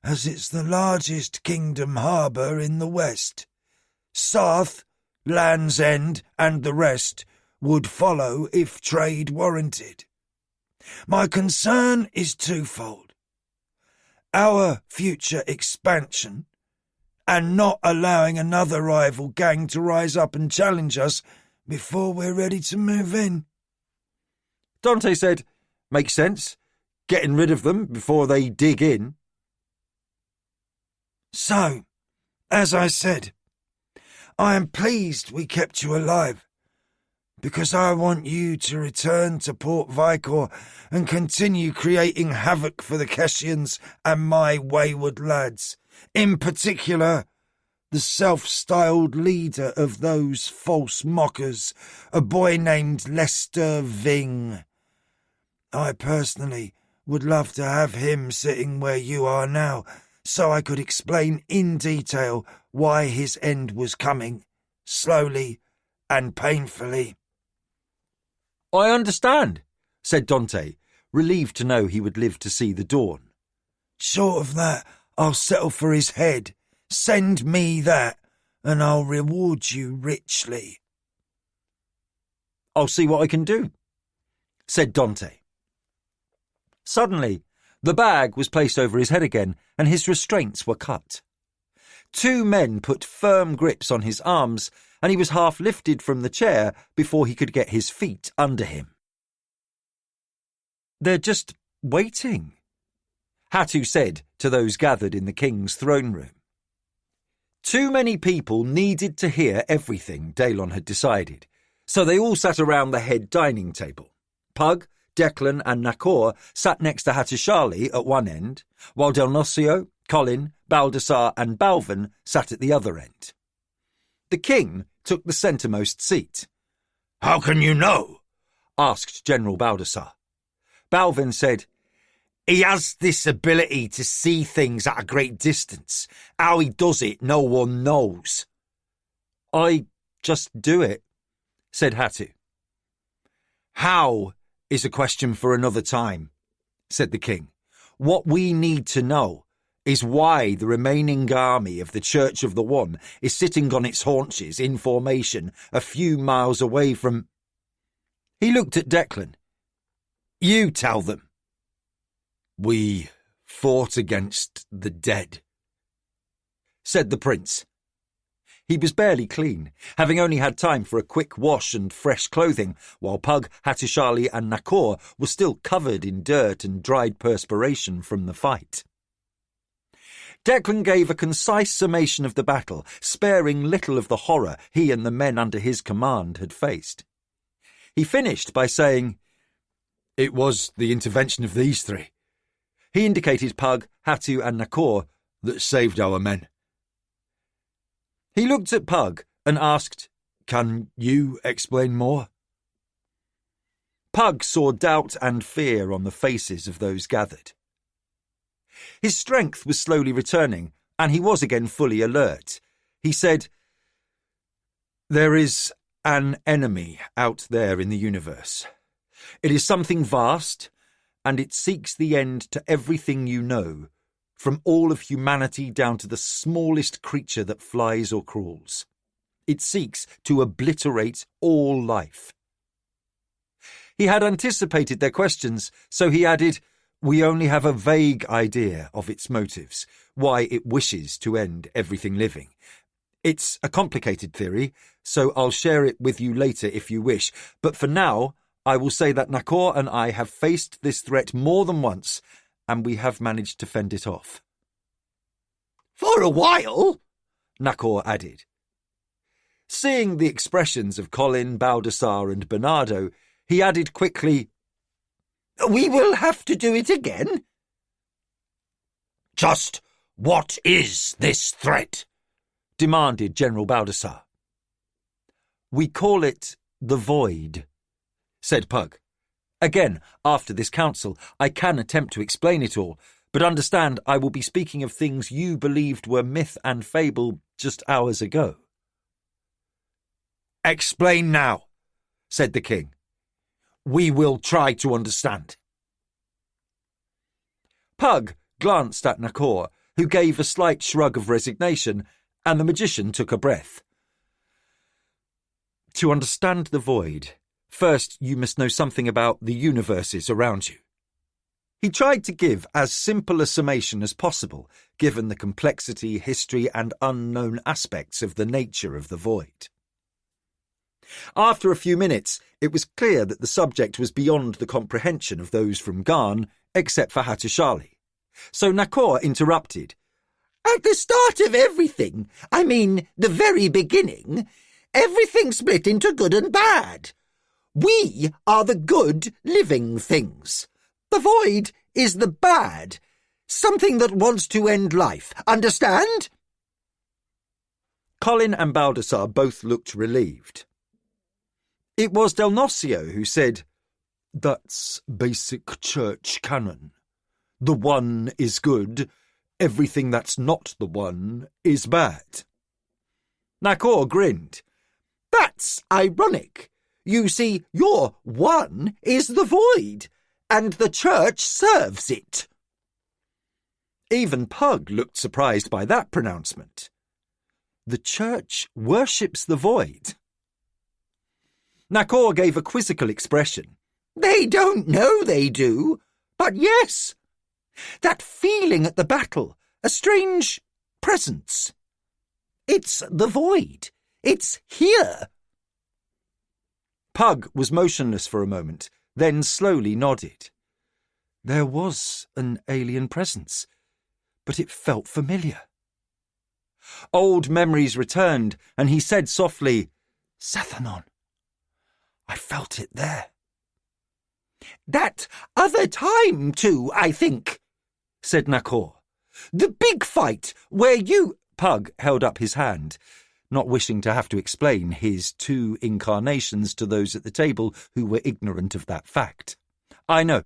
Speaker 1: as it's the largest kingdom harbour in the west. Sarth, Land's End, and the rest would follow if trade warranted. My concern is twofold: our future expansion, and not allowing another rival gang to rise up and challenge us before we're ready to move in."
Speaker 2: Dante said, "Makes sense. Getting rid of them before they dig in."
Speaker 1: "So, as I said, I am pleased we kept you alive, because I want you to return to Port Vicor and continue creating havoc for the Keshians and my wayward lads, in particular the self-styled leader of those false mockers, a boy named Lester Ving. I personally would love to have him sitting where you are now, so I could explain in detail why his end was coming, slowly and painfully."
Speaker 2: "I understand," said Dante, relieved to know he would live to see the dawn.
Speaker 1: "Short of that, I'll settle for his head. Send me that, and I'll reward you richly."
Speaker 2: "I'll see what I can do," said Dante. Suddenly, the bag was placed over his head again, and his restraints were cut. 2 men put firm grips on his arms, and he was half lifted from the chair before he could get his feet under him. "They're just waiting," Hatu said to those gathered in the king's throne room. Too many people needed to hear everything, Daylon had decided, so they all sat around the head dining table. Pug, Declan and Nakor sat next to Hattusili at one end, while Delnosio, Colin, Baldassar and Balvin sat at the other end. The king took the centremost seat.
Speaker 1: "How can you know?"
Speaker 2: asked General Baldassar. Balvin said,
Speaker 1: "He has this ability to see things at a great distance. How he does it, no one knows."
Speaker 2: "I just do it," said Hatu.
Speaker 1: "How is a question for another time," said the king. "What we need to know is why the remaining army of the Church of the One is sitting on its haunches in formation a few miles away from—" He looked at Declan. "You tell them." "We fought against the dead," said the prince. He was barely clean, having only had time for a quick wash and fresh clothing, while Pug, Hattusili and Nakor were still covered in dirt and dried perspiration from the fight. Declan gave a concise summation of the battle, sparing little of the horror he and the men under his command had faced. He finished by saying, "It was the intervention of these 3. He indicated Pug, Hatu and Nakor that saved our men. He looked at Pug and asked, "Can you explain more?" Pug saw doubt and fear on the faces of those gathered. His strength was slowly returning, and he was again fully alert. He said, "There is an enemy out there in the universe. It is something vast, and it seeks the end to everything you know,
Speaker 2: from all of humanity down to the smallest creature that flies or crawls. It seeks to obliterate all life. He had anticipated their questions, so he added, "We only have a vague idea of its motives, why it wishes to end everything living. It's a complicated theory, so I'll share it with you later if you wish, but for now, I will say that Nakor and I have faced this threat more than once, and we have managed to fend it off."
Speaker 1: "For a while,"
Speaker 2: Nakor added. Seeing the expressions of Colin, Baldassar and Bernardo, he added quickly,
Speaker 1: "We will have to do it again." "Just what is this threat?"
Speaker 2: demanded General Baldassar. "We call it the Void," said Pug. "Again, after this council, I can attempt to explain it all, but understand I will be speaking of things you believed were myth and fable just hours ago."
Speaker 1: "Explain now," said the king. "We will try to understand."
Speaker 2: Pug glanced at Nakor, who gave a slight shrug of resignation, and the magician took a breath. "To understand the Void, first you must know something about the universes around you." He tried to give as simple a summation as possible, given the complexity, history, and unknown aspects of the nature of the Void. After a few minutes, it was clear that the subject was beyond the comprehension of those from Garn, except for Hattusili. So Nakor interrupted.
Speaker 1: "At the start of everything, I mean the very beginning, everything split into good and bad. We are the good living things. The Void is the bad, something that wants to end life. Understand?"
Speaker 2: Colin and Baldassar both looked relieved. It was Del Nocio who said, "That's basic church canon. The one is good, everything that's not the one is bad." Nakor grinned.
Speaker 1: "That's ironic. You see, your one is the Void, and the church serves it."
Speaker 2: Even Pug looked surprised by that pronouncement. The church worships the Void. Nakor gave a quizzical expression.
Speaker 1: "They don't know they do, but yes. That feeling at the battle, a strange presence. It's the Void. It's here."
Speaker 2: Pug was motionless for a moment, then slowly nodded. There was an alien presence, but it felt familiar. Old memories returned, and he said softly, "Sathanon. I felt it there."
Speaker 1: "That other time, too, I think," said Nakor. "The big fight where you—"
Speaker 2: Pug held up his hand, not wishing to have to explain his two incarnations to those at the table who were ignorant of that fact. "I know."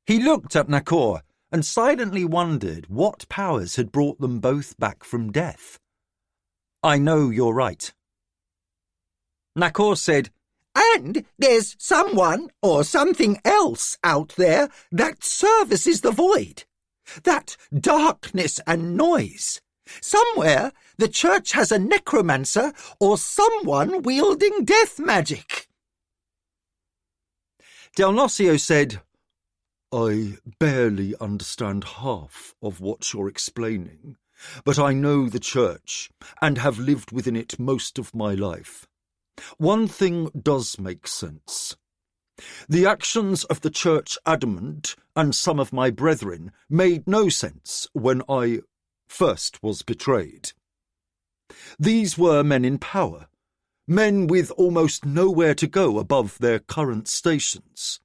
Speaker 2: He looked at Nakor and silently wondered what powers had brought them both back from death. "I know you're right." Nakor said,
Speaker 1: "And there's someone or something else out there that services the Void. That darkness and noise. Somewhere the church has a necromancer or someone wielding death magic."
Speaker 2: Del Nocio said, "I barely understand half of what you're explaining, but I know the church and have lived within it most of my life. One thing does make sense. The actions of the church adamant and some of my brethren made no sense when I first was betrayed. These were men in power, men with almost nowhere to go above their current stations.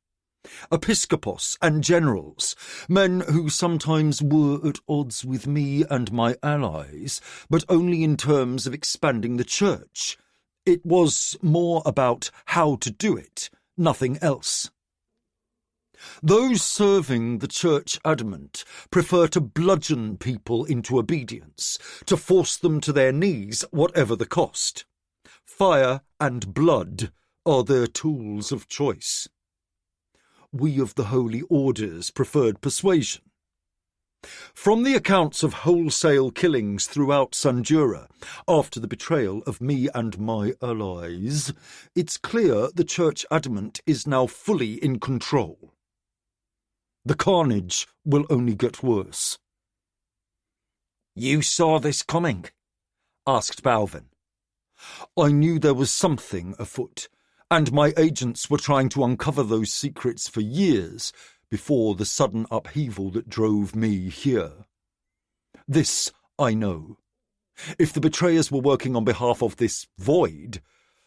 Speaker 2: Episcopos and generals, men who sometimes were at odds with me and my allies, but only in terms of expanding the church. It was more about how to do it, nothing else. Those serving the church adamant prefer to bludgeon people into obedience, to force them to their knees, whatever the cost. Fire and blood are their tools of choice. We of the Holy Orders preferred persuasion. From the accounts of wholesale killings throughout Sanjura, after the betrayal of me and my allies, it's clear the Church Adamant is now fully in control. The carnage will only get worse.
Speaker 1: You saw this coming? Asked Balvin.
Speaker 2: I knew there was something afoot, and my agents were trying to uncover those secrets for years before the sudden upheaval that drove me here. This I know. If the betrayers were working on behalf of this void,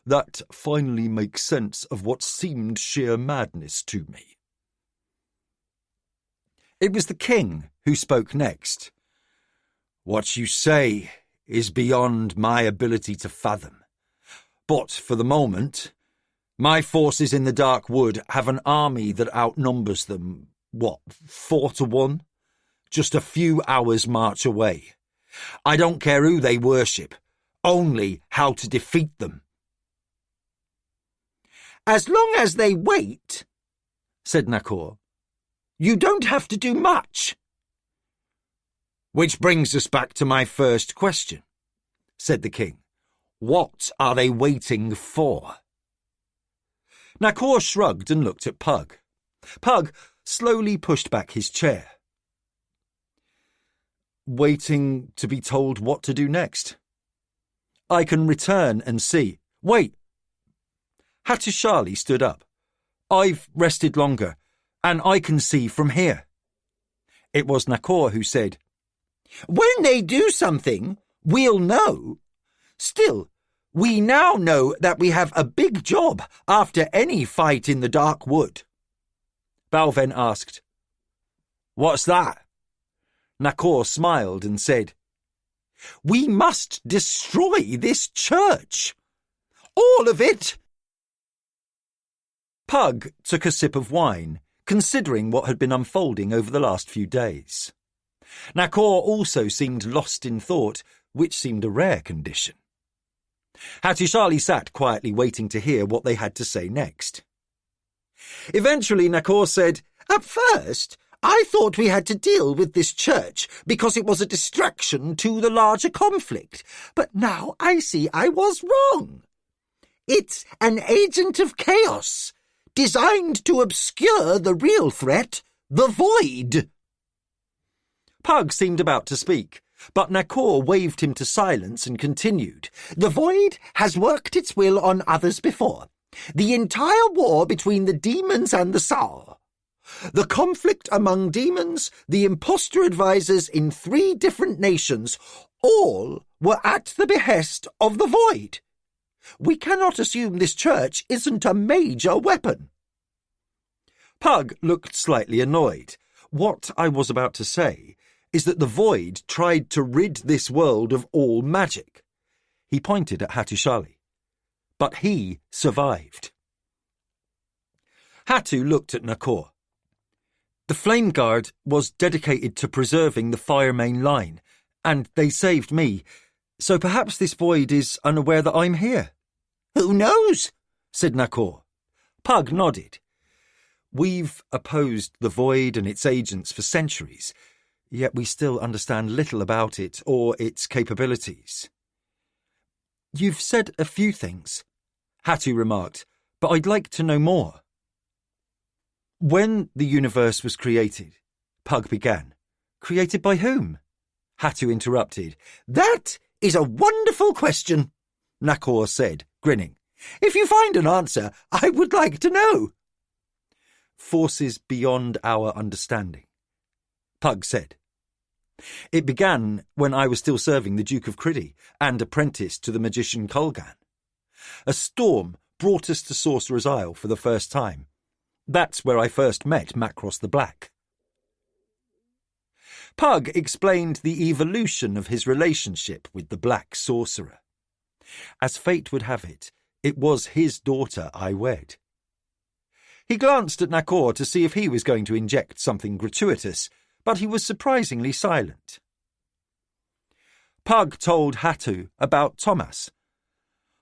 Speaker 2: that finally makes sense of what seemed sheer madness to me.
Speaker 1: It was the king who spoke next. What you say is beyond my ability to fathom. But for the moment, my forces in the Dark Wood have an army that outnumbers them, 4-1? Just a few hours' march away. I don't care who they worship, only how to defeat them. As long as they wait, said Nakor, you don't have to do much. Which brings us back to my first question, said the king. What are they waiting for?
Speaker 2: Nakor shrugged and looked at Pug. Pug slowly pushed back his chair. Waiting to be told what to do next. I can return and see. Wait! Hattusili stood up. I've rested longer, and I can see from here. It was Nakor who said, When they do something, we'll know. Still, we now know that we have a big job after any fight in the Dark Wood. Balven asked, What's that? Nakor smiled and said, We must destroy this church. All of it. Pug took a sip of wine, considering what had been unfolding over the last few days. Nakor also seemed lost in thought, which seemed a rare condition. Hattusili sat quietly waiting to hear what they had to say next. Eventually Nakor said, At first, I thought we had to deal with this church because it was a distraction to the larger conflict, but now I see I was wrong. It's an agent of chaos, designed to obscure the real threat, the void. Pug seemed about to speak, but Nakor waved him to silence and continued. The void has worked its will on others before. The entire war between the demons and the Tsar. The conflict among demons, the impostor advisors in 3 different nations, all were at the behest of the void. We cannot assume this church isn't a major weapon. Pug looked slightly annoyed. What I was about to say is that the void tried to rid this world of all magic. He pointed at Hattusili. But he survived. Hattu looked at Nakor. The Flame Guard was dedicated to preserving the fire main line, and they saved me, so perhaps this void is unaware that I'm here. Who knows? Said Nakor. Pug nodded. We've opposed the void and its agents for centuries, yet we still understand little about it or its capabilities. You've said a few things, Hattu remarked, but I'd like to know more. When the universe was created, Pug began. Created by whom? Hattu interrupted. That is a wonderful question, Nakor said, grinning. If you find an answer, I would like to know. Forces beyond our understanding, Pug said. It began when I was still serving the Duke of Criddy and apprenticed to the magician Kulgan. A storm brought us to Sorcerer's Isle for the first time. That's where I first met Macross the Black. Pug explained the evolution of his relationship with the Black Sorcerer. As fate would have it, it was his daughter I wed. He glanced at Nakor to see if he was going to inject something gratuitous, but he was surprisingly silent. Pug told Hattu about Thomas.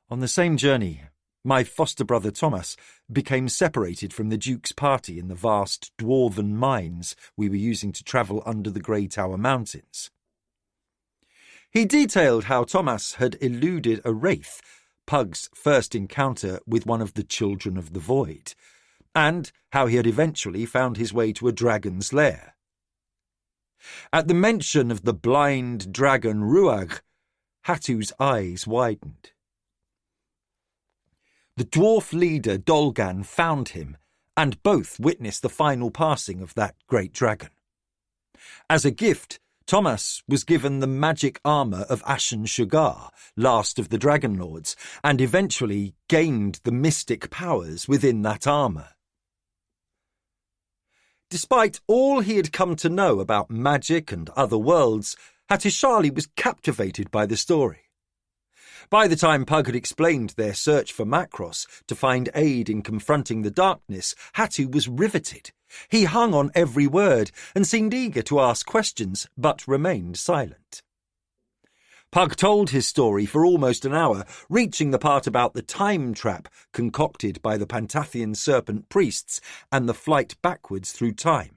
Speaker 2: On the same journey, My foster brother Thomas became separated from the Duke's party in the vast dwarven mines we were using to travel under the Grey Tower Mountains. He detailed how Thomas had eluded a wraith, Pug's first encounter with one of the Children of the Void, and how he had eventually found his way to a dragon's lair. At the mention of the blind dragon Ruagh, Hatu's eyes widened. The dwarf leader Dolgan found him, and both witnessed the final passing of that great dragon. As a gift, Thomas was given the magic armour of Ashen Shugar, last of the Dragon Lords, and eventually gained the mystic powers within that armour. Despite all he had come to know about magic and other worlds, Hattusili was captivated by the story. By the time Pug had explained their search for Macross to find aid in confronting the darkness, Hatu was riveted. He hung on every word and seemed eager to ask questions, but remained silent. Pug told his story for almost an hour, reaching the part about the time trap concocted by the Pantathian serpent priests and the flight backwards through time.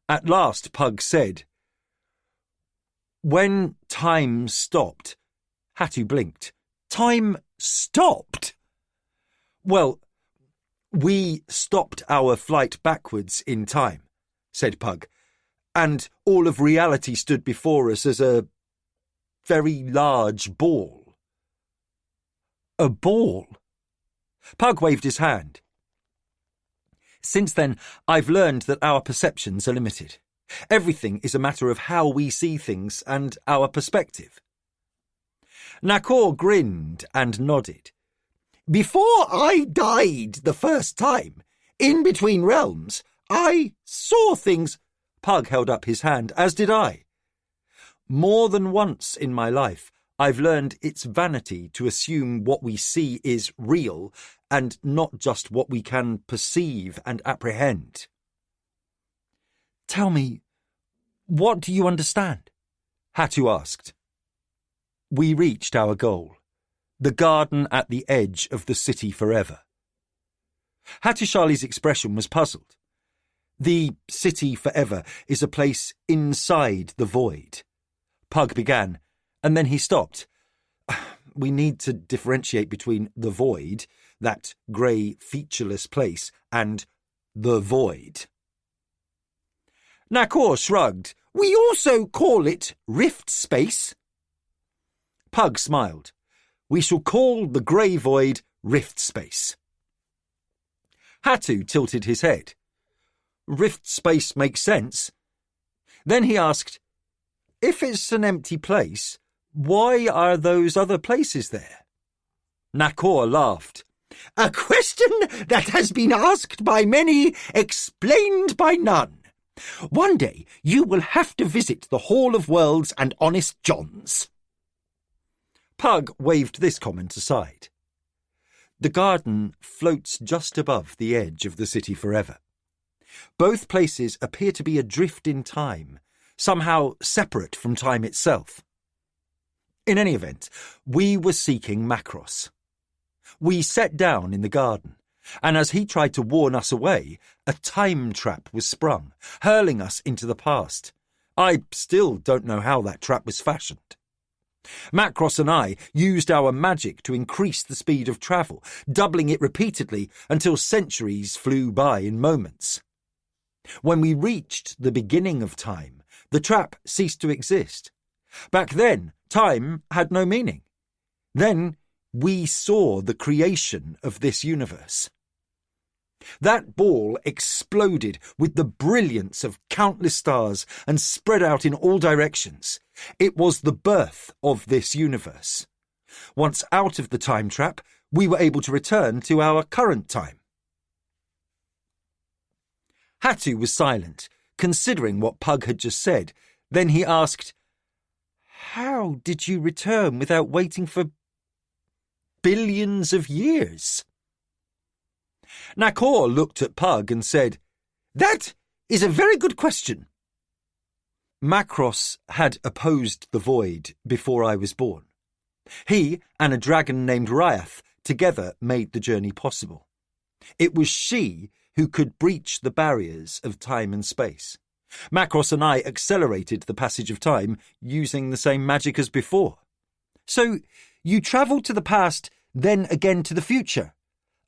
Speaker 2: At last Pug said, "When time stopped..." Hatu blinked. "Time stopped?" "Well, we stopped our flight backwards in time," said Pug, "and all of reality stood before us as a very large ball." "A ball?" Pug waved his hand. "Since then, I've learned that our perceptions are limited. Everything is a matter of how we see things and our perspective." Nakor grinned and nodded. "Before I died the first time, in between realms, I saw things—" Pug held up his hand, as did I. "More than once in my life, I've learned it's vanity to assume what we see is real and not just what we can perceive and apprehend." "Tell me, what do you understand?" Hatu asked. We reached our goal, the garden at the edge of the city forever. Hattusili's expression was puzzled. The city forever is a place inside the void. Pug began, and then he stopped. We need to differentiate between the void, that grey, featureless place, and the void. Nakor shrugged. "We also call it rift space." Pug smiled. "We shall call the grey void rift space." Hatu tilted his head. "Rift space makes sense." Then he asked, "If it's an empty place, why are those other places there?" Nakor laughed. "A question that has been asked by many, explained by none. One day you will have to visit the Hall of Worlds and Honest Johns." Pug waved this comment aside. The garden floats just above the edge of the city forever. Both places appear to be adrift in time, somehow separate from time itself. In any event, we were seeking Macross. We sat down in the garden, and as he tried to warn us away, a time trap was sprung, hurling us into the past. I still don't know how that trap was fashioned. Macross and I used our magic to increase the speed of travel, doubling it repeatedly until centuries flew by in moments. When we reached the beginning of time, the trap ceased to exist. Back then, time had no meaning. Then we saw the creation of this universe. That ball exploded with the brilliance of countless stars and spread out in all directions. It was the birth of this universe. Once out of the time trap, we were able to return to our current time. Hatu was silent, considering what Pug had just said. Then he asked, "How did you return without waiting for billions of years?" Nakor looked at Pug and said, "That is a very good question." Macross had opposed the void before I was born. He and a dragon named Ryath together made the journey possible. It was she who could breach the barriers of time and space. Macross and I accelerated the passage of time using the same magic as before. So, you travelled to the past, then again to the future?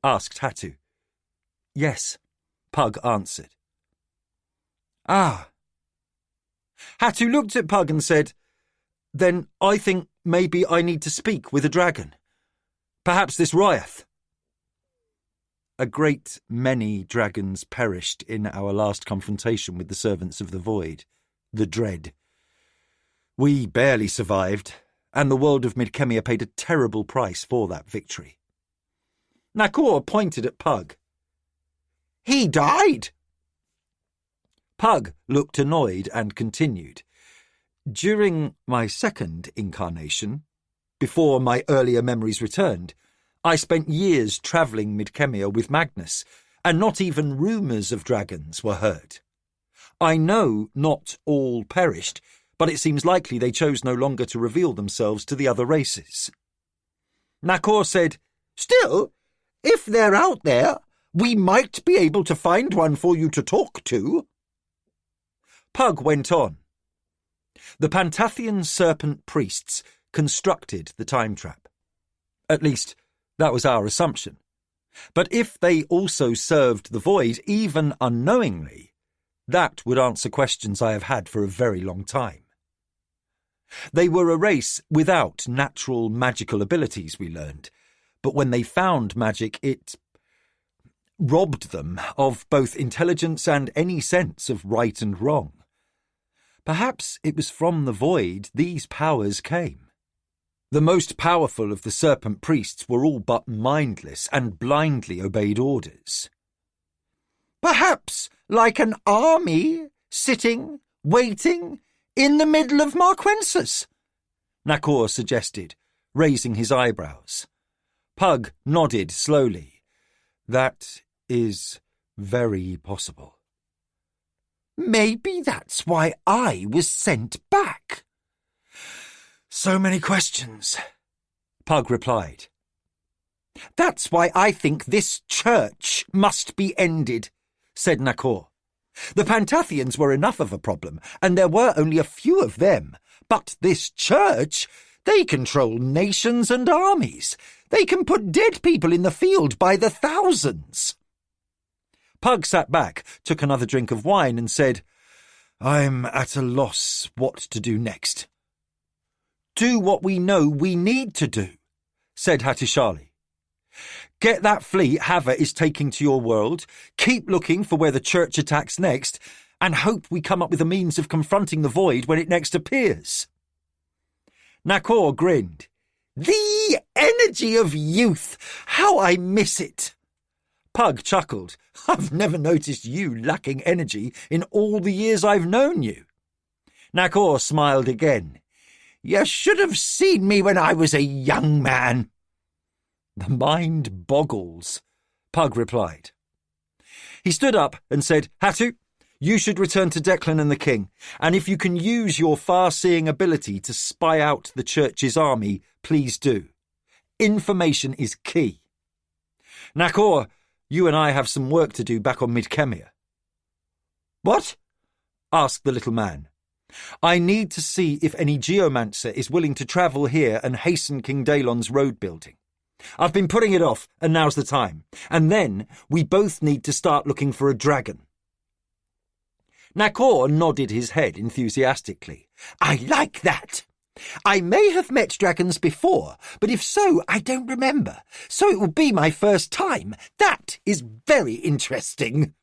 Speaker 2: Asked Hatu. Yes, Pug answered. Ah. Hatu looked at Pug and said, Then I think maybe I need to speak with a dragon. Perhaps this Ryath. A great many dragons perished in our last confrontation with the servants of the Void, the Dread. We barely survived, and the world of Midkemia paid a terrible price for that victory. Nakor pointed at Pug. He died! Pug looked annoyed and continued. During my second incarnation, before my earlier memories returned, I spent years travelling Midkemia with Magnus, and not even rumours of dragons were heard. I know not all perished, but it seems likely they chose no longer to reveal themselves to the other races. Nakor said, Still, if they're out there, we might be able to find one for you to talk to. Pug went on. The Pantathian serpent priests constructed the time trap. At least, that was our assumption. But if they also served the Void, even unknowingly, that would answer questions I have had for a very long time. They were a race without natural magical abilities, we learned, but when they found magic, it robbed them of both intelligence and any sense of right and wrong. Perhaps it was from the Void these powers came. The most powerful of the serpent priests were all but mindless and blindly obeyed orders. Perhaps like an army, sitting, waiting, in the middle of Marquensis, Nakor suggested, raising his eyebrows. Pug nodded slowly. That is very possible. Maybe that's why I was sent back. So many questions, Pug replied. That's why I think this church must be ended, said Nakor. The Pantathians were enough of a problem, and there were only a few of them. But this church, they control nations and armies. They can put dead people in the field by the thousands. Pug sat back, took another drink of wine, and said, I'm at a loss what to do next. Do what we know we need to do, said Hatishali. Get that fleet Hava is taking to your world, keep looking for where the church attacks next, and hope we come up with a means of confronting the Void when it next appears. Nakor grinned. The energy of youth! How I miss it! Pug chuckled. I've never noticed you lacking energy in all the years I've known you. Nakor smiled again. You should have seen me when I was a young man. The mind boggles, Pug replied. He stood up and said, Hatu, you should return to Declan and the king, and if you can use your far-seeing ability to spy out the church's army, please do. Information is key. Nakor, you and I have some work to do back on Midkemia. What? Asked the little man. I need to see if any geomancer is willing to travel here and hasten King Daelon's road building. I've been putting it off, and now's the time. And then we both need to start looking for a dragon. Nakor nodded his head enthusiastically. I like that. I may have met dragons before, but if so, I don't remember. So it will be my first time. That is very interesting.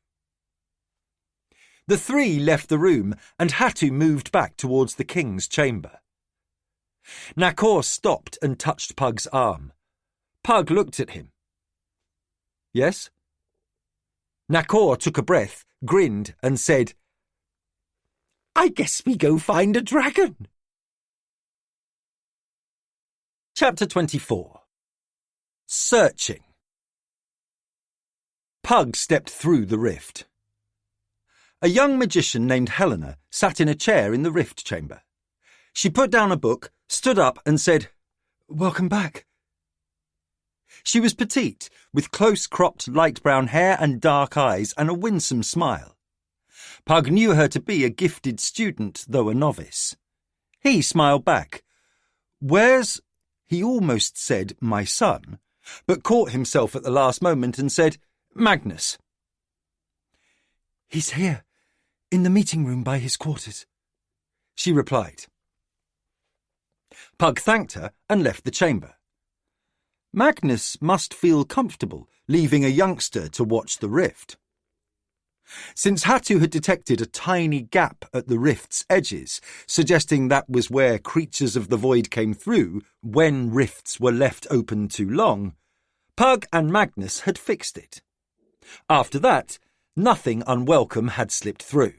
Speaker 2: The three left the room, and Hatu moved back towards the king's chamber. Nakor stopped and touched Pug's arm. Pug looked at him. Yes? Nakor took a breath, grinned, and said, I guess we go find a dragon. Chapter 24. Searching. Pug stepped through the rift. A young magician named Helena sat in a chair in the rift chamber. She put down a book, stood up and said, Welcome back. She was petite, with close-cropped light brown hair and dark eyes and a winsome smile. Pug knew her to be a gifted student, though a novice. He smiled back. "Where's—" he almost said "my son," but caught himself at the last moment and said, "Magnus." "He's here, in the meeting room by his quarters," she replied. Pug thanked her and left the chamber. Magnus must feel comfortable leaving a youngster to watch the rift. Since Hatu had detected a tiny gap at the rift's edges, suggesting that was where creatures of the void came through when rifts were left open too long, Pug and Magnus had fixed it. After that, nothing unwelcome had slipped through.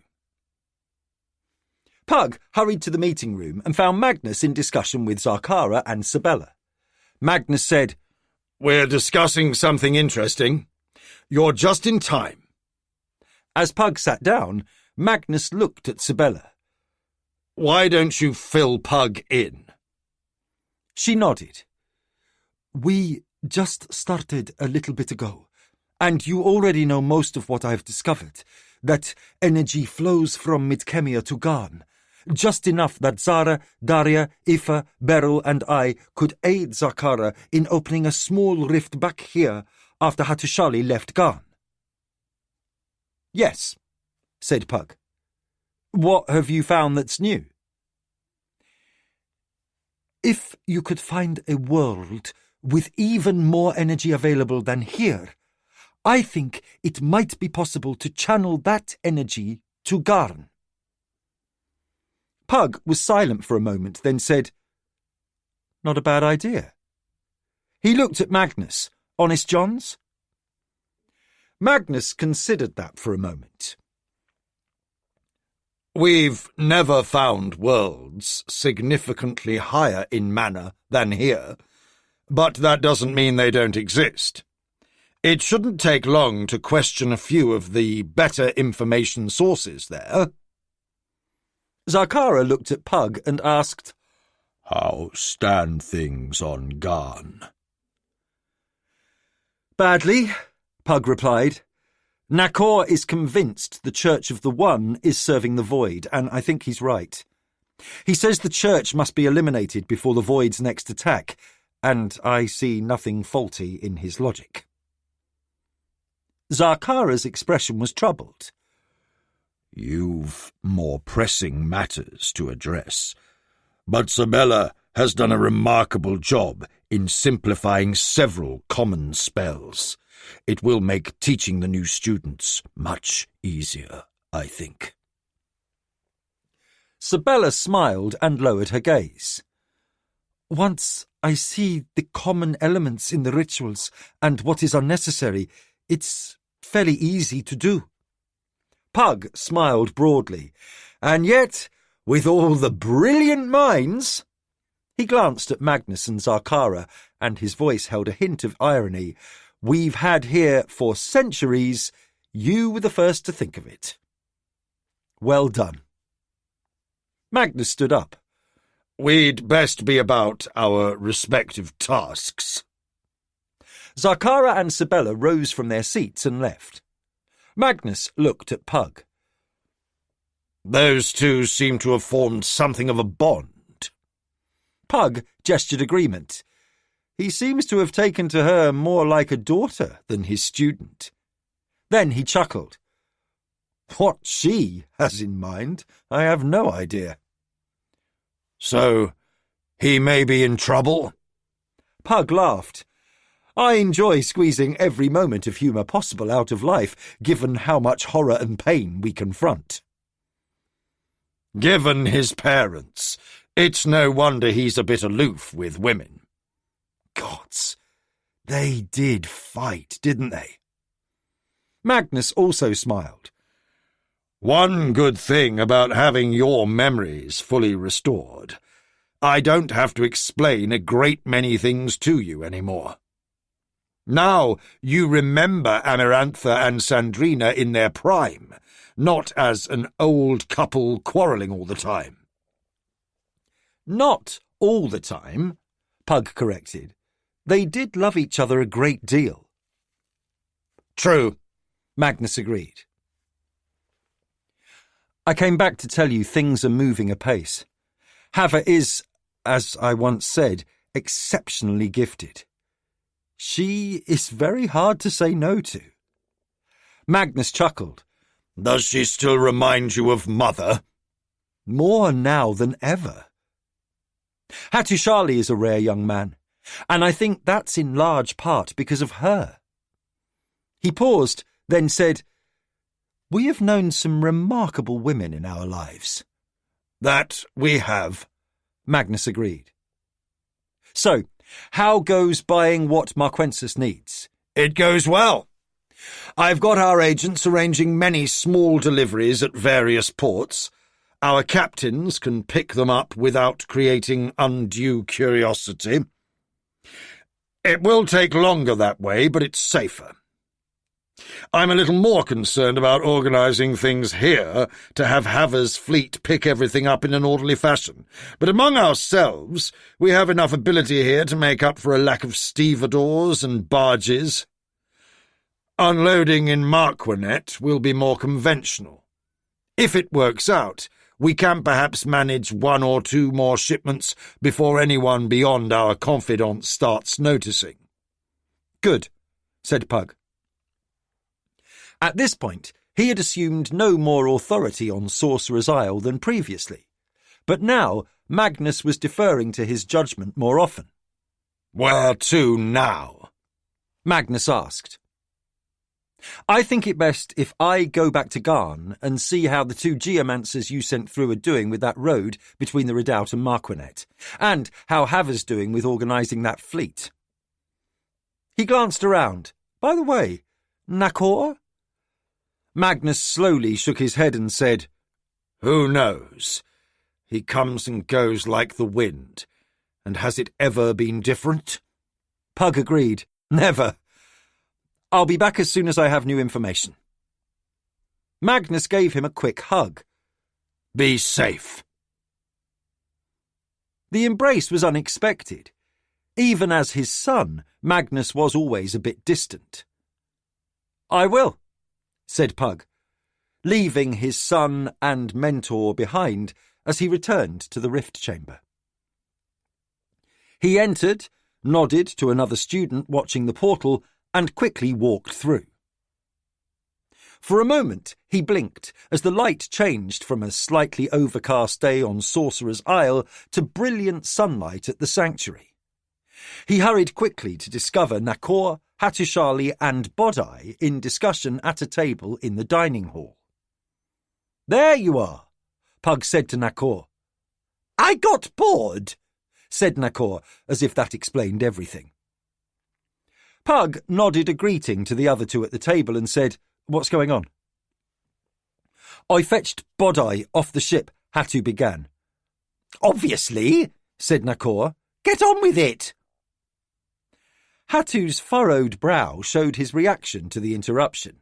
Speaker 2: Pug hurried to the meeting room and found Magnus in discussion with Zakara and Sabella. Magnus said,
Speaker 1: "We're discussing something interesting. You're just in time."
Speaker 2: As Pug sat down, Magnus looked at Sabella.
Speaker 1: "Why don't you fill Pug in?"
Speaker 2: She nodded. "We just started a little bit ago, and you already know most of what I've discovered, that energy flows from Midkemia to Garn, just enough that Zara, Daria, Ifa, Beryl and I could aid Zakara in opening a small rift back here after Hatushali left Garn." "Yes," said Pug. "What have you found that's new?" "If you could find a world with even more energy available than here, I think it might be possible to channel that energy to Garn." Pug was silent for a moment, then said, "Not a bad idea." He looked at Magnus. "Honest Johns?" Magnus considered that for a moment.
Speaker 1: "We've never found worlds significantly higher in mana than here, but that doesn't mean they don't exist. It shouldn't take long to question a few of the better information sources there."
Speaker 2: Zakara looked at Pug and asked,
Speaker 1: "How stand things on Garn?"
Speaker 2: "Badly," Pug replied. "Nakor is convinced the Church of the One is serving the Void, and I think he's right. He says the Church must be eliminated before the Void's next attack, and I see nothing faulty in his logic." Zakara's expression was troubled.
Speaker 1: "You've more pressing matters to address, but Sabella has done a remarkable job in simplifying several common spells. It will make teaching the new students much easier, I think."
Speaker 2: Sabella smiled and lowered her gaze. "Once I see the common elements in the rituals and what is unnecessary, it's fairly easy to do." Pug smiled broadly. "And yet, with all the brilliant minds—" He glanced at Magnus and Zakara, and his voice held a hint of irony. "We've had here for centuries. You were the first to think of it." "Well done." Magnus stood up.
Speaker 1: "We'd best be about our respective tasks."
Speaker 2: Zakara and Sabella rose from their seats and left. Magnus looked at Pug.
Speaker 1: "Those two seem to have formed something of a bond."
Speaker 2: Pug gestured agreement. He seems to have taken to her more like a daughter than his student. Then he chuckled. "What she has in mind, I have no idea."
Speaker 1: "So, he may be in trouble?"
Speaker 2: Pug laughed. "I enjoy squeezing every moment of humour possible out of life, given how much horror and pain we confront."
Speaker 1: "Given his parents, it's no wonder he's a bit aloof with women."
Speaker 2: Gods, they did fight, didn't they? Magnus also smiled.
Speaker 1: "One good thing about having your memories fully restored, I don't have to explain a great many things to you anymore. Now you remember Amarantha and Sandrina in their prime, not as an old couple quarrelling all the time."
Speaker 2: "Not all the time," Pug corrected. They did love each other a great deal. True, Magnus agreed. I came back to tell you things are moving apace. Hava is, as I once said, exceptionally gifted. She is very hard to say no to. Magnus chuckled.
Speaker 1: Does she still remind you of Mother?
Speaker 2: More now than ever. Hattusili is a rare young man, and I think that's in large part because of her. He paused, then said, We have known some remarkable women in our lives.
Speaker 1: That we have,
Speaker 2: Magnus agreed. So, how goes buying what Marquensis needs?
Speaker 1: It goes well. I've got our agents arranging many small deliveries at various ports. Our captains can pick them up without creating undue curiosity. It will take longer that way, but it's safer. I'm a little more concerned about organising things here to have Hava's fleet pick everything up in an orderly fashion. But among ourselves, we have enough ability here to make up for a lack of stevedores and barges. Unloading in Marquinet will be more conventional. If it works out, we can perhaps manage 1 or 2 more shipments before anyone beyond our confidant starts noticing.
Speaker 2: Good, said Pug. At this point, he had assumed no more authority on Sorcerer's Isle than previously, but now Magnus was deferring to his judgment more often.
Speaker 1: Where to now?
Speaker 2: Magnus asked. I think it best if I go back to Garn and see how the 2 geomancers you sent through are doing with that road between the Redoubt and Marquinet, and how Hava's doing with organising that fleet. He glanced around. By the way, Nakor? Magnus slowly shook his head and said,
Speaker 1: Who knows? He comes and goes like the wind. And has it ever been different?
Speaker 2: Pug agreed. Never. I'll be back as soon as I have new information. Magnus gave him a quick hug.
Speaker 1: Be safe.
Speaker 2: The embrace was unexpected. Even as his son, Magnus was always a bit distant. I will, said Pug, leaving his son and mentor behind as he returned to the rift chamber. He entered, nodded to another student watching the portal, and quickly walked through. For a moment he blinked as the light changed from a slightly overcast day on Sorcerer's Isle to brilliant sunlight at the sanctuary. He hurried quickly to discover Nakor, Hattusili and Bodai in discussion at a table in the dining hall. There you are, Pug said to Nakor. I got bored, said Nakor, as if that explained everything. Pug nodded a greeting to the other 2 at the table and said, What's going on? I fetched Bodai off the ship, Hattu began. Obviously, said Nakor. Get on with it. Hattu's furrowed brow showed his reaction to the interruption.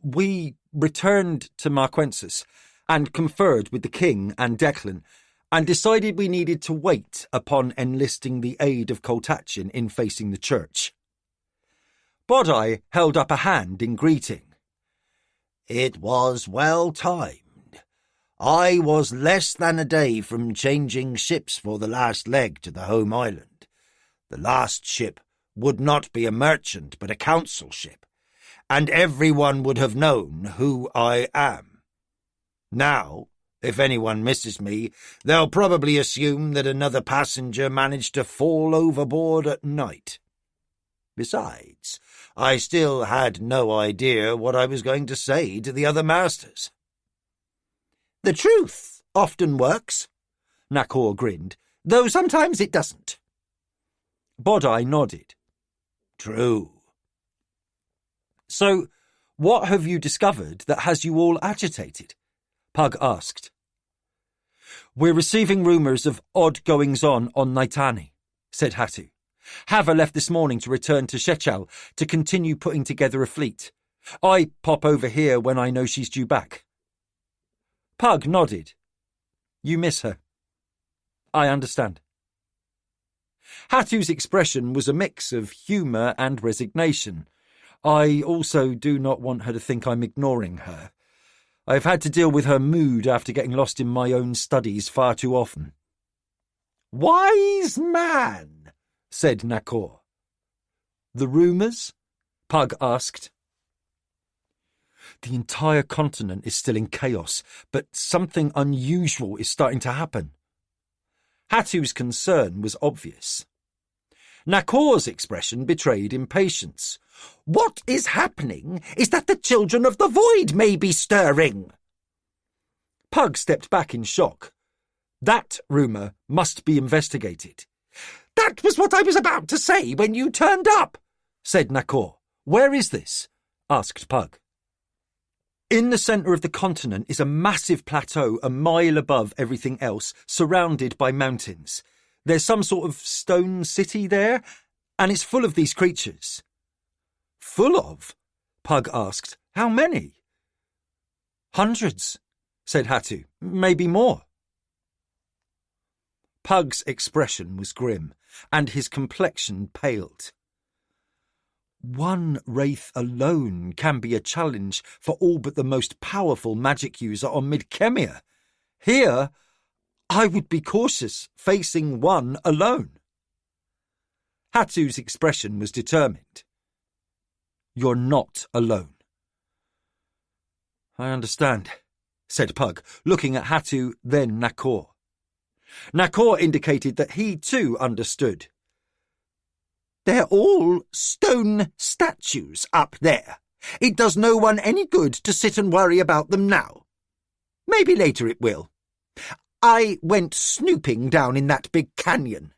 Speaker 2: We returned to Marquensis and conferred with the king and Declan and decided we needed to wait upon enlisting the aid of Koltachin in facing the church. Bodai held up a hand in greeting. It was well timed. I was less than a day from changing ships for the last leg to the home island. The last ship would not be a merchant but a council ship, and everyone would have known who I am. Now, if anyone misses me, they'll probably assume that another passenger managed to fall overboard at night. Besides, I still had no idea what I was going to say to the other masters. The truth often works, Nakor grinned, though sometimes it doesn't. Bodai nodded. True. So, what have you discovered that has you all agitated? Pug asked. We're receiving rumours of odd goings-on Naitani, said Hattu. Hava left this morning to return to Shechal to continue putting together a fleet. I pop over here when I know she's due back. Pug nodded. You miss her. I understand. Hatu's expression was a mix of humour and resignation. I also do not want her to think I'm ignoring her. I've had to deal with her mood after getting lost in my own studies far too often.
Speaker 1: Wise man, said Nakor.
Speaker 2: The rumours? Pug asked. The entire continent is still in chaos, but something unusual is starting to happen. Hatu's concern was obvious. Nakor's expression betrayed impatience.
Speaker 1: What is happening is that the children of the void may be stirring.
Speaker 2: Pug stepped back in shock. That rumour must be investigated.
Speaker 1: That was what I was about to say when you turned up, said Nakor.
Speaker 2: Where is this? Asked Pug. In the centre of the continent is a massive plateau a mile above everything else, surrounded by mountains. There's some sort of stone city there, and it's full of these creatures.
Speaker 1: Full of?
Speaker 2: Pug asked. How many? Hundreds, said Hatu. Maybe more. Pug's expression was grim, and his complexion paled. One wraith alone can be a challenge for all but the most powerful magic user on Midkemia. Here, I would be cautious facing one alone. Hatu's expression was determined. You're not alone. I understand, said Pug, looking at Hatu, then Nakor. Nakor indicated that he too understood.
Speaker 1: They're all stone statues up there. It does no one any good to sit and worry about them now. Maybe later it will. I went snooping down in that big canyon.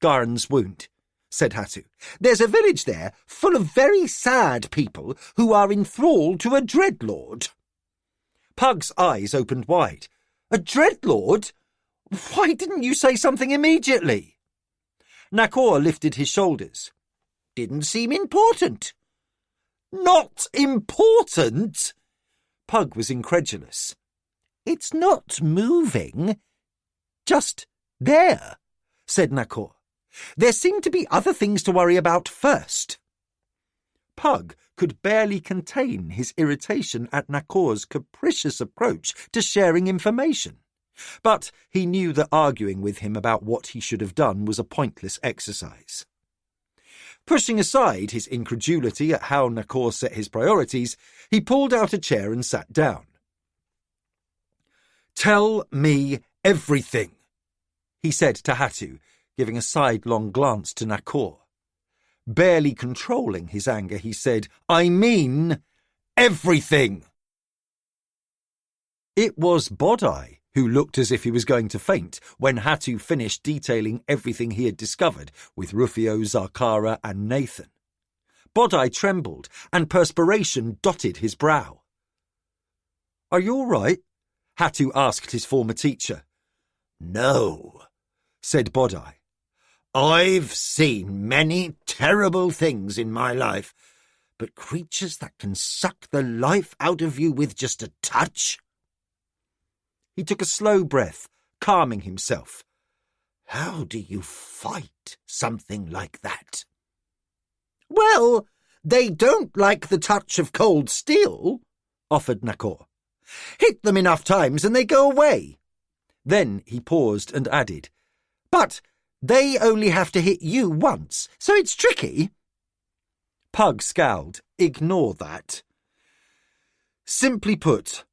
Speaker 2: Garn's wound,
Speaker 1: said Hatu. There's a village there full of very sad people who are enthralled to a dreadlord.
Speaker 2: Pug's eyes opened wide.
Speaker 1: A dreadlord? Why didn't you say something immediately?
Speaker 2: Nakor lifted his shoulders.
Speaker 1: Didn't seem important.
Speaker 2: Not important? Pug was incredulous.
Speaker 1: It's not moving. Just there, said Nakor. There seem to be other things to worry about first.
Speaker 2: Pug could barely contain his irritation at Nakor's capricious approach to sharing information. But he knew that arguing with him about what he should have done was a pointless exercise. Pushing aside his incredulity at how Nakor set his priorities, he pulled out a chair and sat down. Tell me everything, he said to Hatu, giving a sidelong glance to Nakor. Barely controlling his anger, he said, I mean everything. It was Bodai who looked as if he was going to faint when Hatu finished detailing everything he had discovered with Rufio, Zarkara and Nathan. Bodai trembled, and perspiration dotted his brow. Are you all right? Hatu asked his former teacher.
Speaker 1: No, said Bodai. I've seen many terrible things in my life, but creatures that can suck the life out of you with just a touch?
Speaker 2: He took a slow breath, calming himself.
Speaker 1: How do you fight something like that? Well, they don't like the touch of cold steel, offered Nakor. Hit them enough times and they go away.
Speaker 2: Then he paused and added,
Speaker 1: But they only have to hit you once, so it's tricky.
Speaker 2: Pug scowled. Ignore that. Simply put,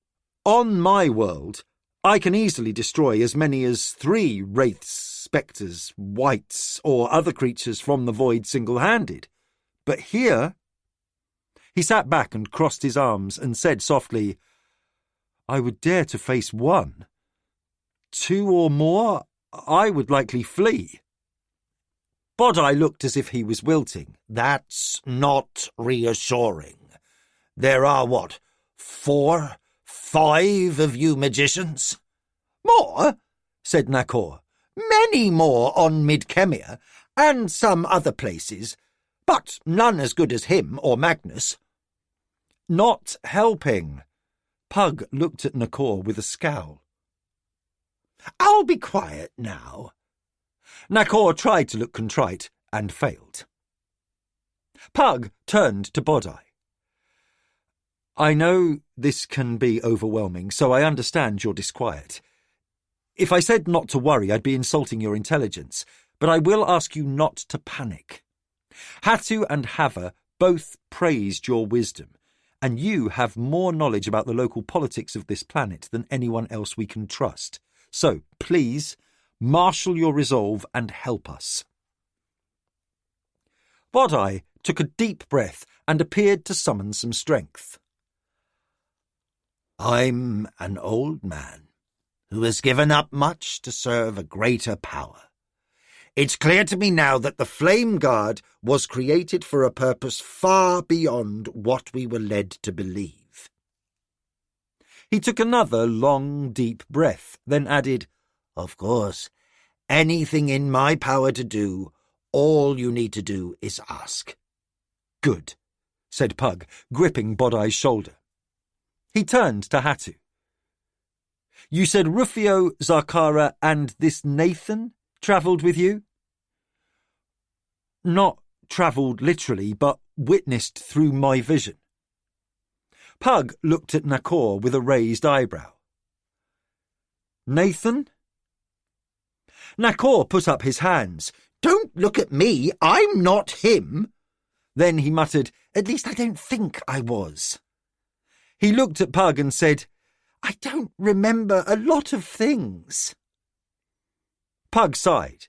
Speaker 2: on my world, I can easily destroy as many as 3 wraiths, spectres, wights, or other creatures from the void single-handed. But here... He sat back and crossed his arms and said softly, I would dare to face 1. 2 or more, I would likely flee. Bodai looked as if he was wilting.
Speaker 1: That's not reassuring. There are, 4, 5 of you magicians? More, said Nakor. Many more on Midkemia, and some other places, but none as good as him or Magnus.
Speaker 2: Not helping. Pug looked at Nakor with a scowl.
Speaker 1: I'll be quiet now.
Speaker 2: Nakor tried to look contrite and failed. Pug turned to Bodai. I know this can be overwhelming, so I understand your disquiet. If I said not to worry, I'd be insulting your intelligence, but I will ask you not to panic. Hatu and Hava both praised your wisdom, and you have more knowledge about the local politics of this planet than anyone else we can trust. So, please, marshal your resolve and help us. Bodai took a deep breath and appeared to summon some strength.
Speaker 1: I'm an old man who has given up much to serve a greater power. It's clear to me now that the Flame Guard was created for a purpose far beyond what we were led to believe.
Speaker 2: He took another long, deep breath, then added,
Speaker 1: Of course, anything in my power to do, all you need to do is ask.
Speaker 2: Good, said Pug, gripping Bodai's shoulder. He turned to Hatu. You said Rufio, Zakara, and this Nathan travelled with you? Not travelled literally, but witnessed through my vision. Pug looked at Nakor with a raised eyebrow. Nathan? Nakor put up his hands.
Speaker 1: Don't look at me, I'm not him.
Speaker 2: Then he muttered, At least I don't think I was. He looked at Pug and said, I don't remember a lot of things. Pug sighed.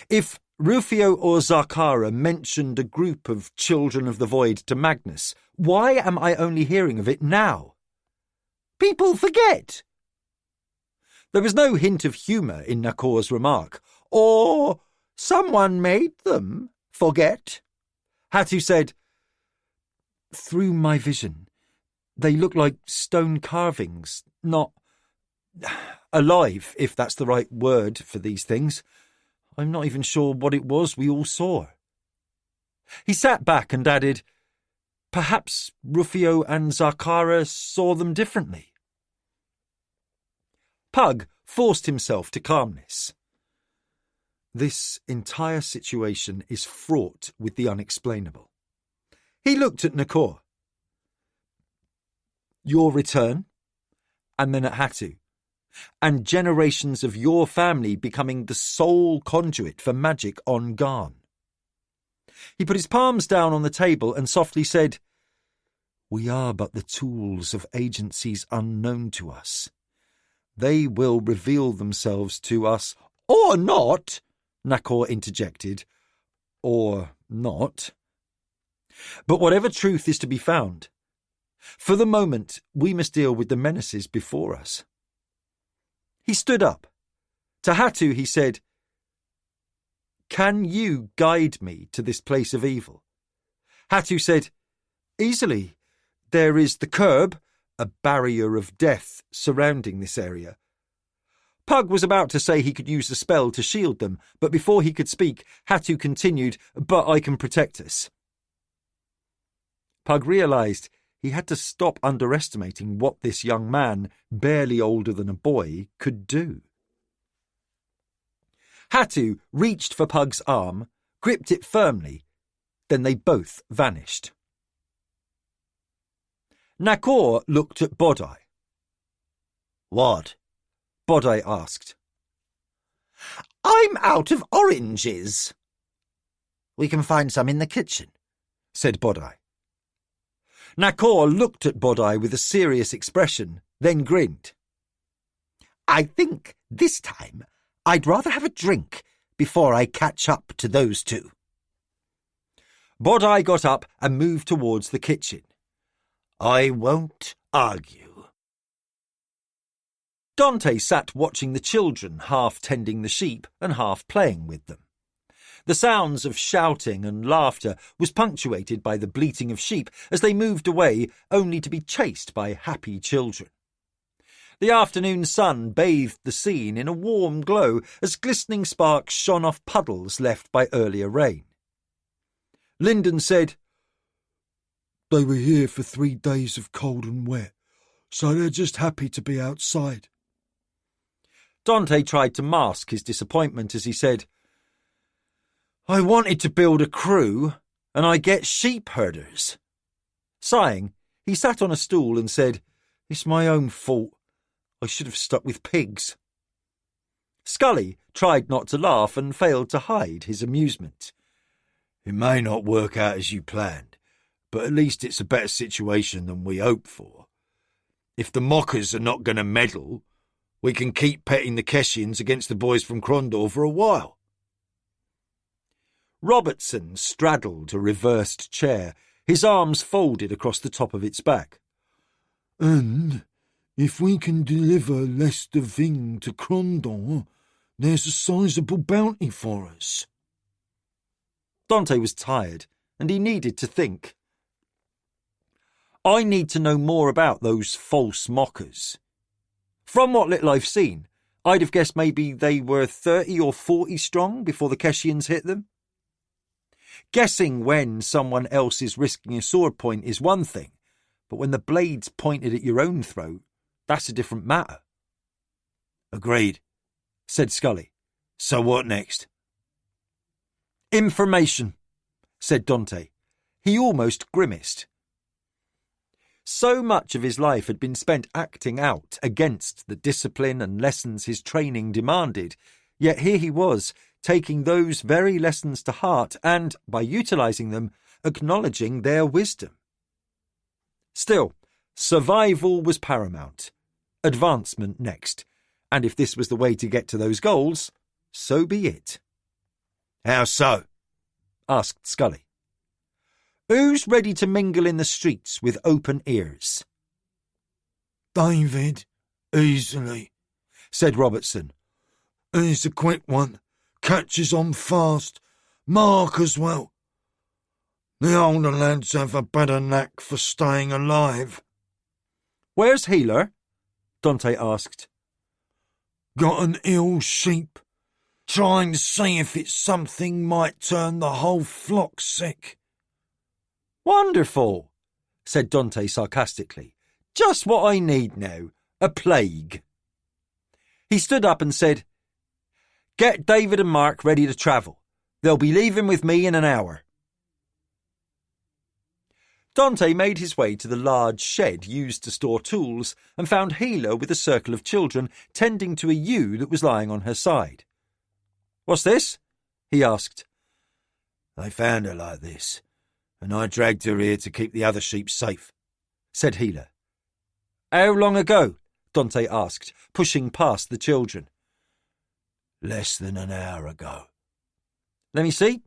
Speaker 2: If Rufio or Zakara mentioned a group of children of the void to Magnus, why am I only hearing of it now? People forget. There was no hint of humour in Nakor's remark. Or someone made them forget. Hatu said, Through my vision, they look like stone carvings, not alive, if that's the right word for these things. I'm not even sure what it was we all saw. He sat back and added, Perhaps Rufio and Zakara saw them differently. Pug forced himself to calmness. This entire situation is fraught with the unexplainable. He looked at Nakor. Your return, and then at Hatu, and generations of your family becoming the sole conduit for magic on Garn. He put his palms down on the table and softly said, We are but the tools of agencies unknown to us. They will reveal themselves to us, or not, Nakor interjected, or not. But whatever truth is to be found, for the moment we must deal with the menaces before us. He stood up. To Hatu he said, Can you guide me to this place of evil? Hatu said, Easily. There is the curb, a barrier of death surrounding this area. Pug was about to say he could use the spell to shield them, but before he could speak, Hatu continued, But I can protect us. Pug realised he had to stop underestimating what this young man, barely older than a boy, could do. Hatu reached for Pug's arm, gripped it firmly, then they both vanished. Nakor looked at Bodai.
Speaker 1: What?
Speaker 2: Bodai asked.
Speaker 1: I'm out of oranges. We can find some in the kitchen,
Speaker 2: said Bodai. Nakor looked at Bodai with a serious expression, then grinned.
Speaker 1: I think this time I'd rather have a drink before I catch up to those two.
Speaker 2: Bodai got up and moved towards the kitchen.
Speaker 1: I won't argue.
Speaker 2: Dante sat watching the children, half tending the sheep and half playing with them. The sounds of shouting and laughter was punctuated by the bleating of sheep as they moved away, only to be chased by happy children. The afternoon sun bathed the scene in a warm glow as glistening sparks shone off puddles left by earlier rain. Lyndon said, They were here for 3 days of cold and wet, so they're just happy to be outside. Dante tried to mask his disappointment as he said, I wanted to build a crew, and I get sheep herders. Sighing, he sat on a stool and said, It's my own fault. I should have stuck with pigs. Scully tried not to laugh and failed to hide his amusement.
Speaker 1: It may not work out as you planned, but at least it's a better situation than we hoped for. If the mockers are not going to meddle, we can keep petting the Keshians against the boys from Crondor for a while.
Speaker 2: Robertson straddled a reversed chair, his arms folded across the top of its back.
Speaker 1: And if we can deliver Lester Ving to Crondor, there's a sizable bounty for us.
Speaker 2: Dante was tired, and he needed to think. I need to know more about those false mockers. From what little I've seen, I'd have guessed maybe they were 30 or 40 strong before the Keshians hit them. Guessing when someone else is risking a sword point is one thing, but when the blade's pointed at your own throat, that's a different matter.
Speaker 1: Agreed, said Scully. So what next?
Speaker 2: Information, said Dante. He almost grimaced. So much of his life had been spent acting out against the discipline and lessons his training demanded, yet here he was, taking those very lessons to heart and, by utilising them, acknowledging their wisdom. Still, survival was paramount, advancement next, and if this was the way to get to those goals, so be it.
Speaker 1: How so?
Speaker 2: Asked Scully. Who's ready to mingle in the streets with open ears?
Speaker 1: David, easily, said Robertson. He's a quick one, catches on fast, Mark as well. The older lads have a better knack for staying alive.
Speaker 2: Where's Healer? Dante asked.
Speaker 1: Got an ill sheep, trying to see if it's something might turn the whole flock sick.
Speaker 2: Wonderful, said Dante sarcastically. Just what I need now, a plague. He stood up and said, Get David and Mark ready to travel. They'll be leaving with me in an hour. Dante made his way to the large shed used to store tools and found Healer with a circle of children tending to a ewe that was lying on her side. What's this? He asked.
Speaker 1: They found her like this, and I dragged her here to keep the other sheep safe, said Healer.
Speaker 2: How long ago? Dante asked, pushing past the children.
Speaker 1: Less than an hour ago.
Speaker 2: Let me see.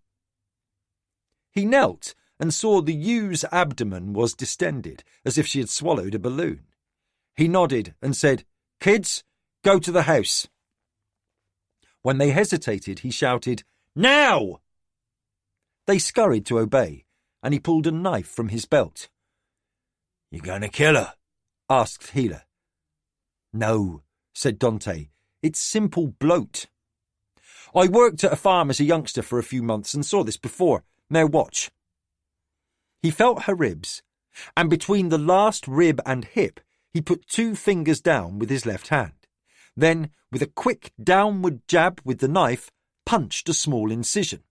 Speaker 2: He knelt and saw the ewe's abdomen was distended, as if she had swallowed a balloon. He nodded and said, Kids, go to the house. When they hesitated, he shouted, Now! They scurried to obey, and he pulled a knife from his belt.
Speaker 1: You going to kill her?
Speaker 2: Asked Healer. No, said Dante. It's simple bloat. I worked at a farm as a youngster for a few months and saw this before. Now watch. He felt her ribs, and between the last rib and hip, he put 2 fingers down with his left hand. Then, with a quick downward jab with the knife, punched a small incision.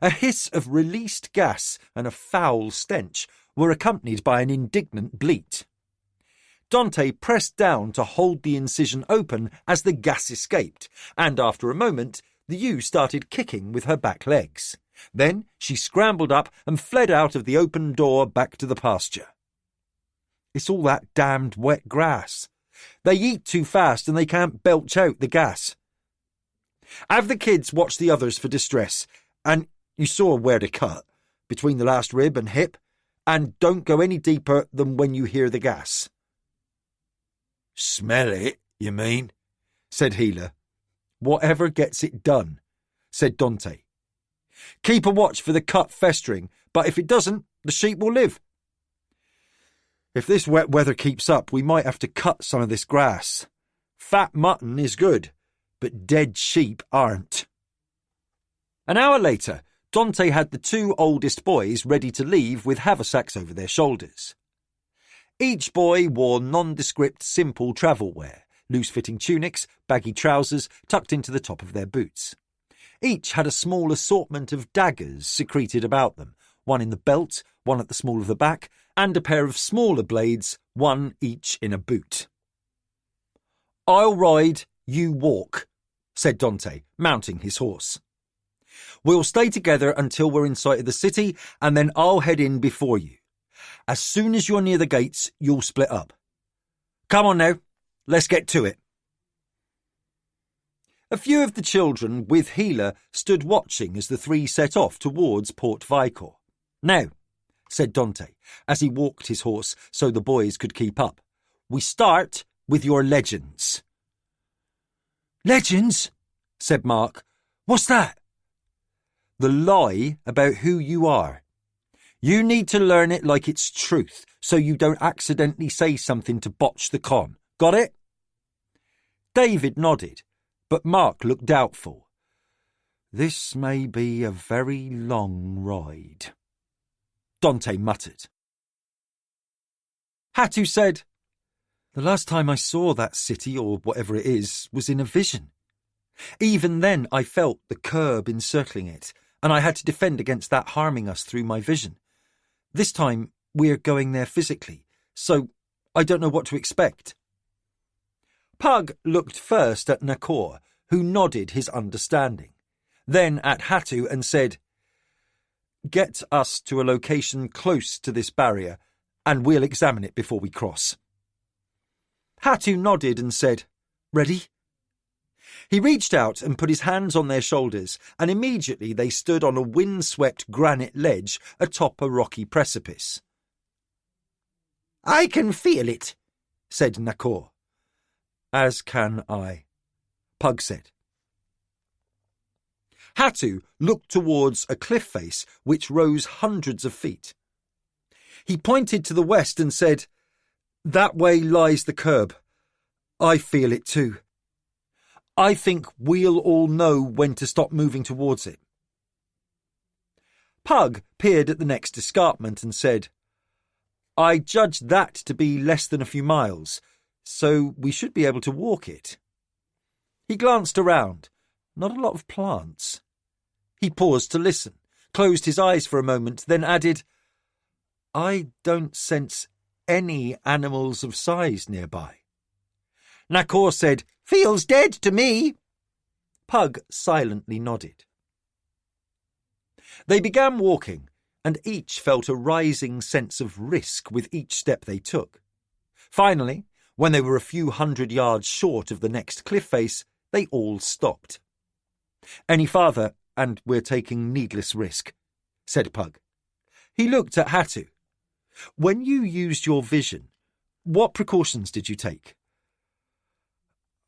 Speaker 2: A hiss of released gas and a foul stench were accompanied by an indignant bleat. Dante pressed down to hold the incision open as the gas escaped, and after a moment, the ewe started kicking with her back legs. Then she scrambled up and fled out of the open door back to the pasture. It's all that damned wet grass. They eat too fast and they can't belch out the gas. Have the kids watch the others for distress, and you saw where to cut, between the last rib and hip, and don't go any deeper than when you hear the gas.
Speaker 1: Smell it, you mean?
Speaker 2: Said Healer. Whatever gets it done, said Dante. Keep a watch for the cut festering, but if it doesn't, the sheep will live. If this wet weather keeps up, we might have to cut some of this grass. Fat mutton is good, but dead sheep aren't. An hour later, Dante had the 2 oldest boys ready to leave with haversacks over their shoulders. Each boy wore nondescript simple travel wear, loose-fitting tunics, baggy trousers tucked into the top of their boots. Each had a small assortment of daggers secreted about them, one in the belt, one at the small of the back, and a pair of smaller blades, one each in a boot. "I'll ride, you walk," said Dante, mounting his horse. "We'll stay together until we're in sight of the city, and then I'll head in before you. As soon as you're near the gates, you'll split up. Come on now, let's get to it." A few of the children with Healer stood watching as the three set off towards Port Vicor. "Now," said Dante, as he walked his horse so the boys could keep up, "we start with your legends." "Legends?" said Mark. "What's that?" "The lie about who you are. You need to learn it like it's truth, so you don't accidentally say something to botch the con. Got it?" David nodded, but Mark looked doubtful. "This may be a very long ride," Dante muttered. Hatu said, "The last time I saw that city, or whatever it is, was in a vision. Even then I felt the curb encircling it, and I had to defend against that harming us through my vision. This time we're going there physically, so I don't know what to expect." Pug looked first at Nakor, who nodded his understanding, then at Hatu and said, "Get us to a location close to this barrier, and we'll examine it before we cross." Hatu nodded and said, "Ready?" He reached out and put his hands on their shoulders, and immediately they stood on a wind-swept granite ledge atop a rocky precipice.
Speaker 1: "I can feel it,"
Speaker 2: said Nakor. "As can I," Pug said. Hatu looked towards a cliff face which rose hundreds of feet. He pointed to the west and said, "That way lies the curb. I feel it too. I think we'll all know when to stop moving towards it." Pug peered at the next escarpment and said, "I judge that to be less than a few miles, so we should be able to walk it." He glanced around. Not a lot of plants. He paused to listen, closed his eyes for a moment, then added, "I don't sense any animals of size nearby." Nakor said, "Feels dead to me." Pug silently nodded. They began walking, and each felt a rising sense of risk with each step they took. Finally, when they were a few hundred yards short of the next cliff face, they all stopped. "Any farther, and we're taking needless risk," said Pug. He looked at Hatu. "When you used your vision, what precautions did you take?"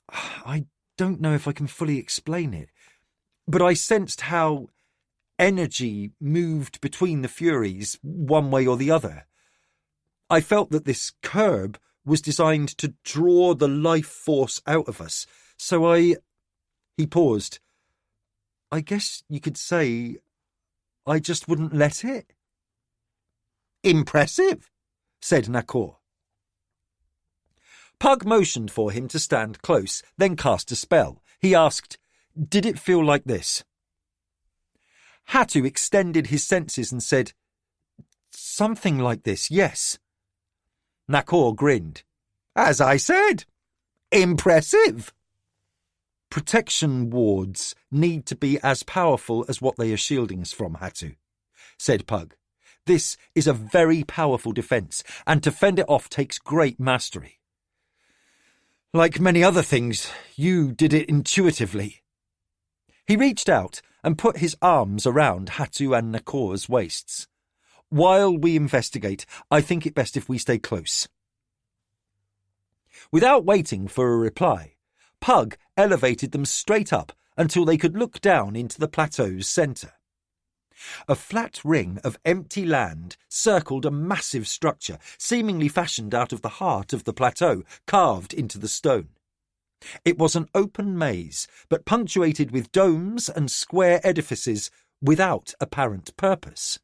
Speaker 2: "I don't know if I can fully explain it, but I sensed how energy moved between the Furies, one way or the other. I felt that this curb was designed to draw the life force out of us, so He paused. "I guess you could say I just wouldn't let it." "Impressive," said Nakor. Pug motioned for him to stand close, then cast a spell. He asked, "Did it feel like this?" Hatu extended his senses and said, "Something like this, yes." Nakor grinned. "As I said, impressive." "Protection wards need to be as powerful as what they are shielding us from, Hatu," said Pug. "This is a very powerful defence, and to fend it off takes great mastery. Like many other things, you did it intuitively." He reached out and put his arms around Hatu and Nakor's waists. "While we investigate, I think it best if we stay close." Without waiting for a reply, Pug elevated them straight up until they could look down into the plateau's centre. A flat ring of empty land circled a massive structure, seemingly fashioned out of the heart of the plateau, carved into the stone. It was an open maze, but punctuated with domes and square edifices without apparent purpose.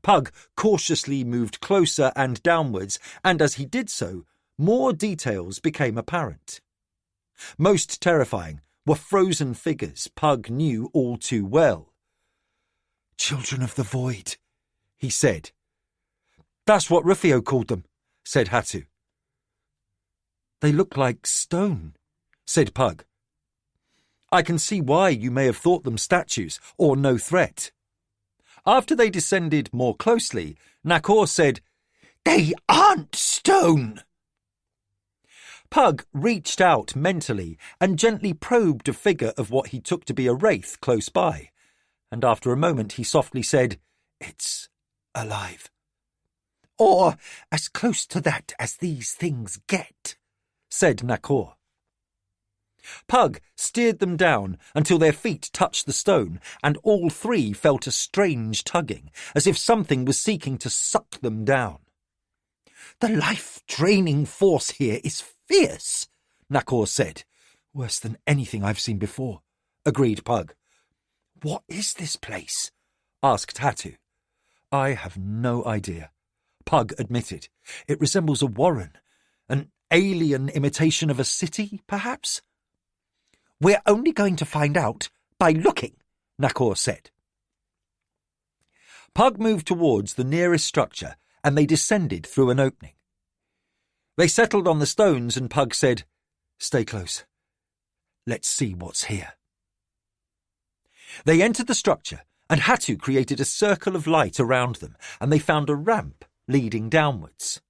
Speaker 2: Pug cautiously moved closer and downwards, and as he did so, more details became apparent. Most terrifying were frozen figures Pug knew all too well. "Children of the Void," he said. "That's what Rufio called them," said Hatu. "They look like stone," said Pug. "I can see why you may have thought them statues or no threat." After they descended more closely, Nakor said, "They aren't stone." Pug reached out mentally and gently probed a figure of what he took to be a wraith close by, and after a moment he softly said, "It's alive." "Or as close to that as these things get," said Nakor. Pug steered them down until their feet touched the stone, and all three felt a strange tugging, as if something was seeking to suck them down. "The life-draining force here is fierce," Nakor said. "Worse than anything I've seen before," agreed Pug. "What is this place?" asked Hatu. "I have no idea," Pug admitted. "It resembles a warren, an alien imitation of a city, perhaps?" "We're only going to find out by looking," Nakor said. Pug moved towards the nearest structure, and they descended through an opening. They settled on the stones, and Pug said, "Stay close. Let's see what's here." They entered the structure, and Hatu created a circle of light around them, and they found a ramp leading downwards.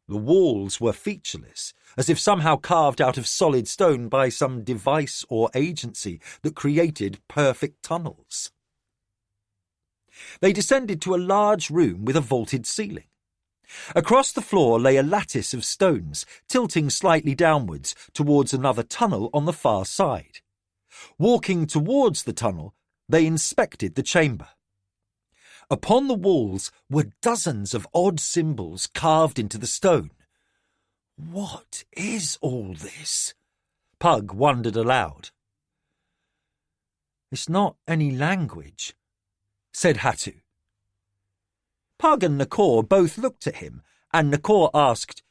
Speaker 2: The walls were featureless, as if somehow carved out of solid stone by some device or agency that created perfect tunnels. They descended to a large room with a vaulted ceiling. Across the floor lay a lattice of stones, tilting slightly downwards towards another tunnel on the far side. Walking towards the tunnel, they inspected the chamber. Upon the walls were dozens of odd symbols carved into the stone. "What is all this?" Pug wondered aloud. "It's not any language," said Hatu. Pug and Nakor both looked at him, and Nakor asked,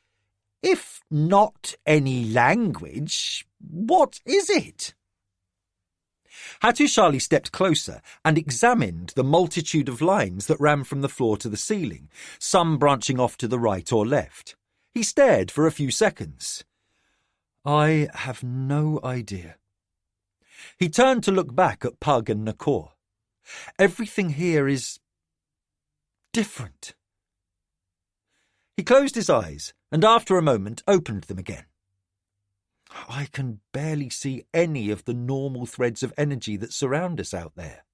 Speaker 2: "If not any language, what is it?" Hatu-Shali stepped closer and examined the multitude of lines that ran from the floor to the ceiling, some branching off to the right or left. He stared for a few seconds. "I have no idea." He turned to look back at Pug and Nakor. "Everything here is different." He closed his eyes and after a moment opened them again. "I can barely see any of the normal threads of energy that surround us out there."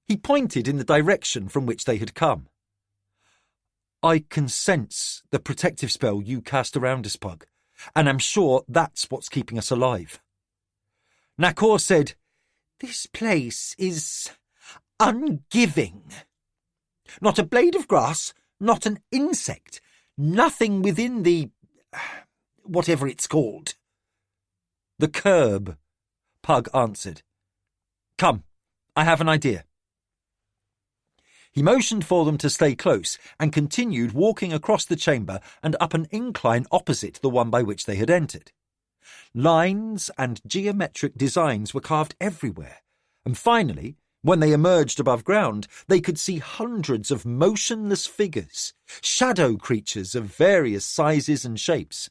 Speaker 2: He pointed in the direction from which they had come. "I can sense the protective spell you cast around us, Pug, and I'm sure that's what's keeping us alive." Nakor said, "This place is ungiving. Not a blade of grass, not an insect, nothing within the whatever it's called." "The curb," Pug answered. "Come, I have an idea." He motioned for them to stay close and continued walking across the chamber and up an incline opposite the one by which they had entered. Lines and geometric designs were carved everywhere, and finally, when they emerged above ground, they could see hundreds of motionless figures, shadow creatures of various sizes and shapes.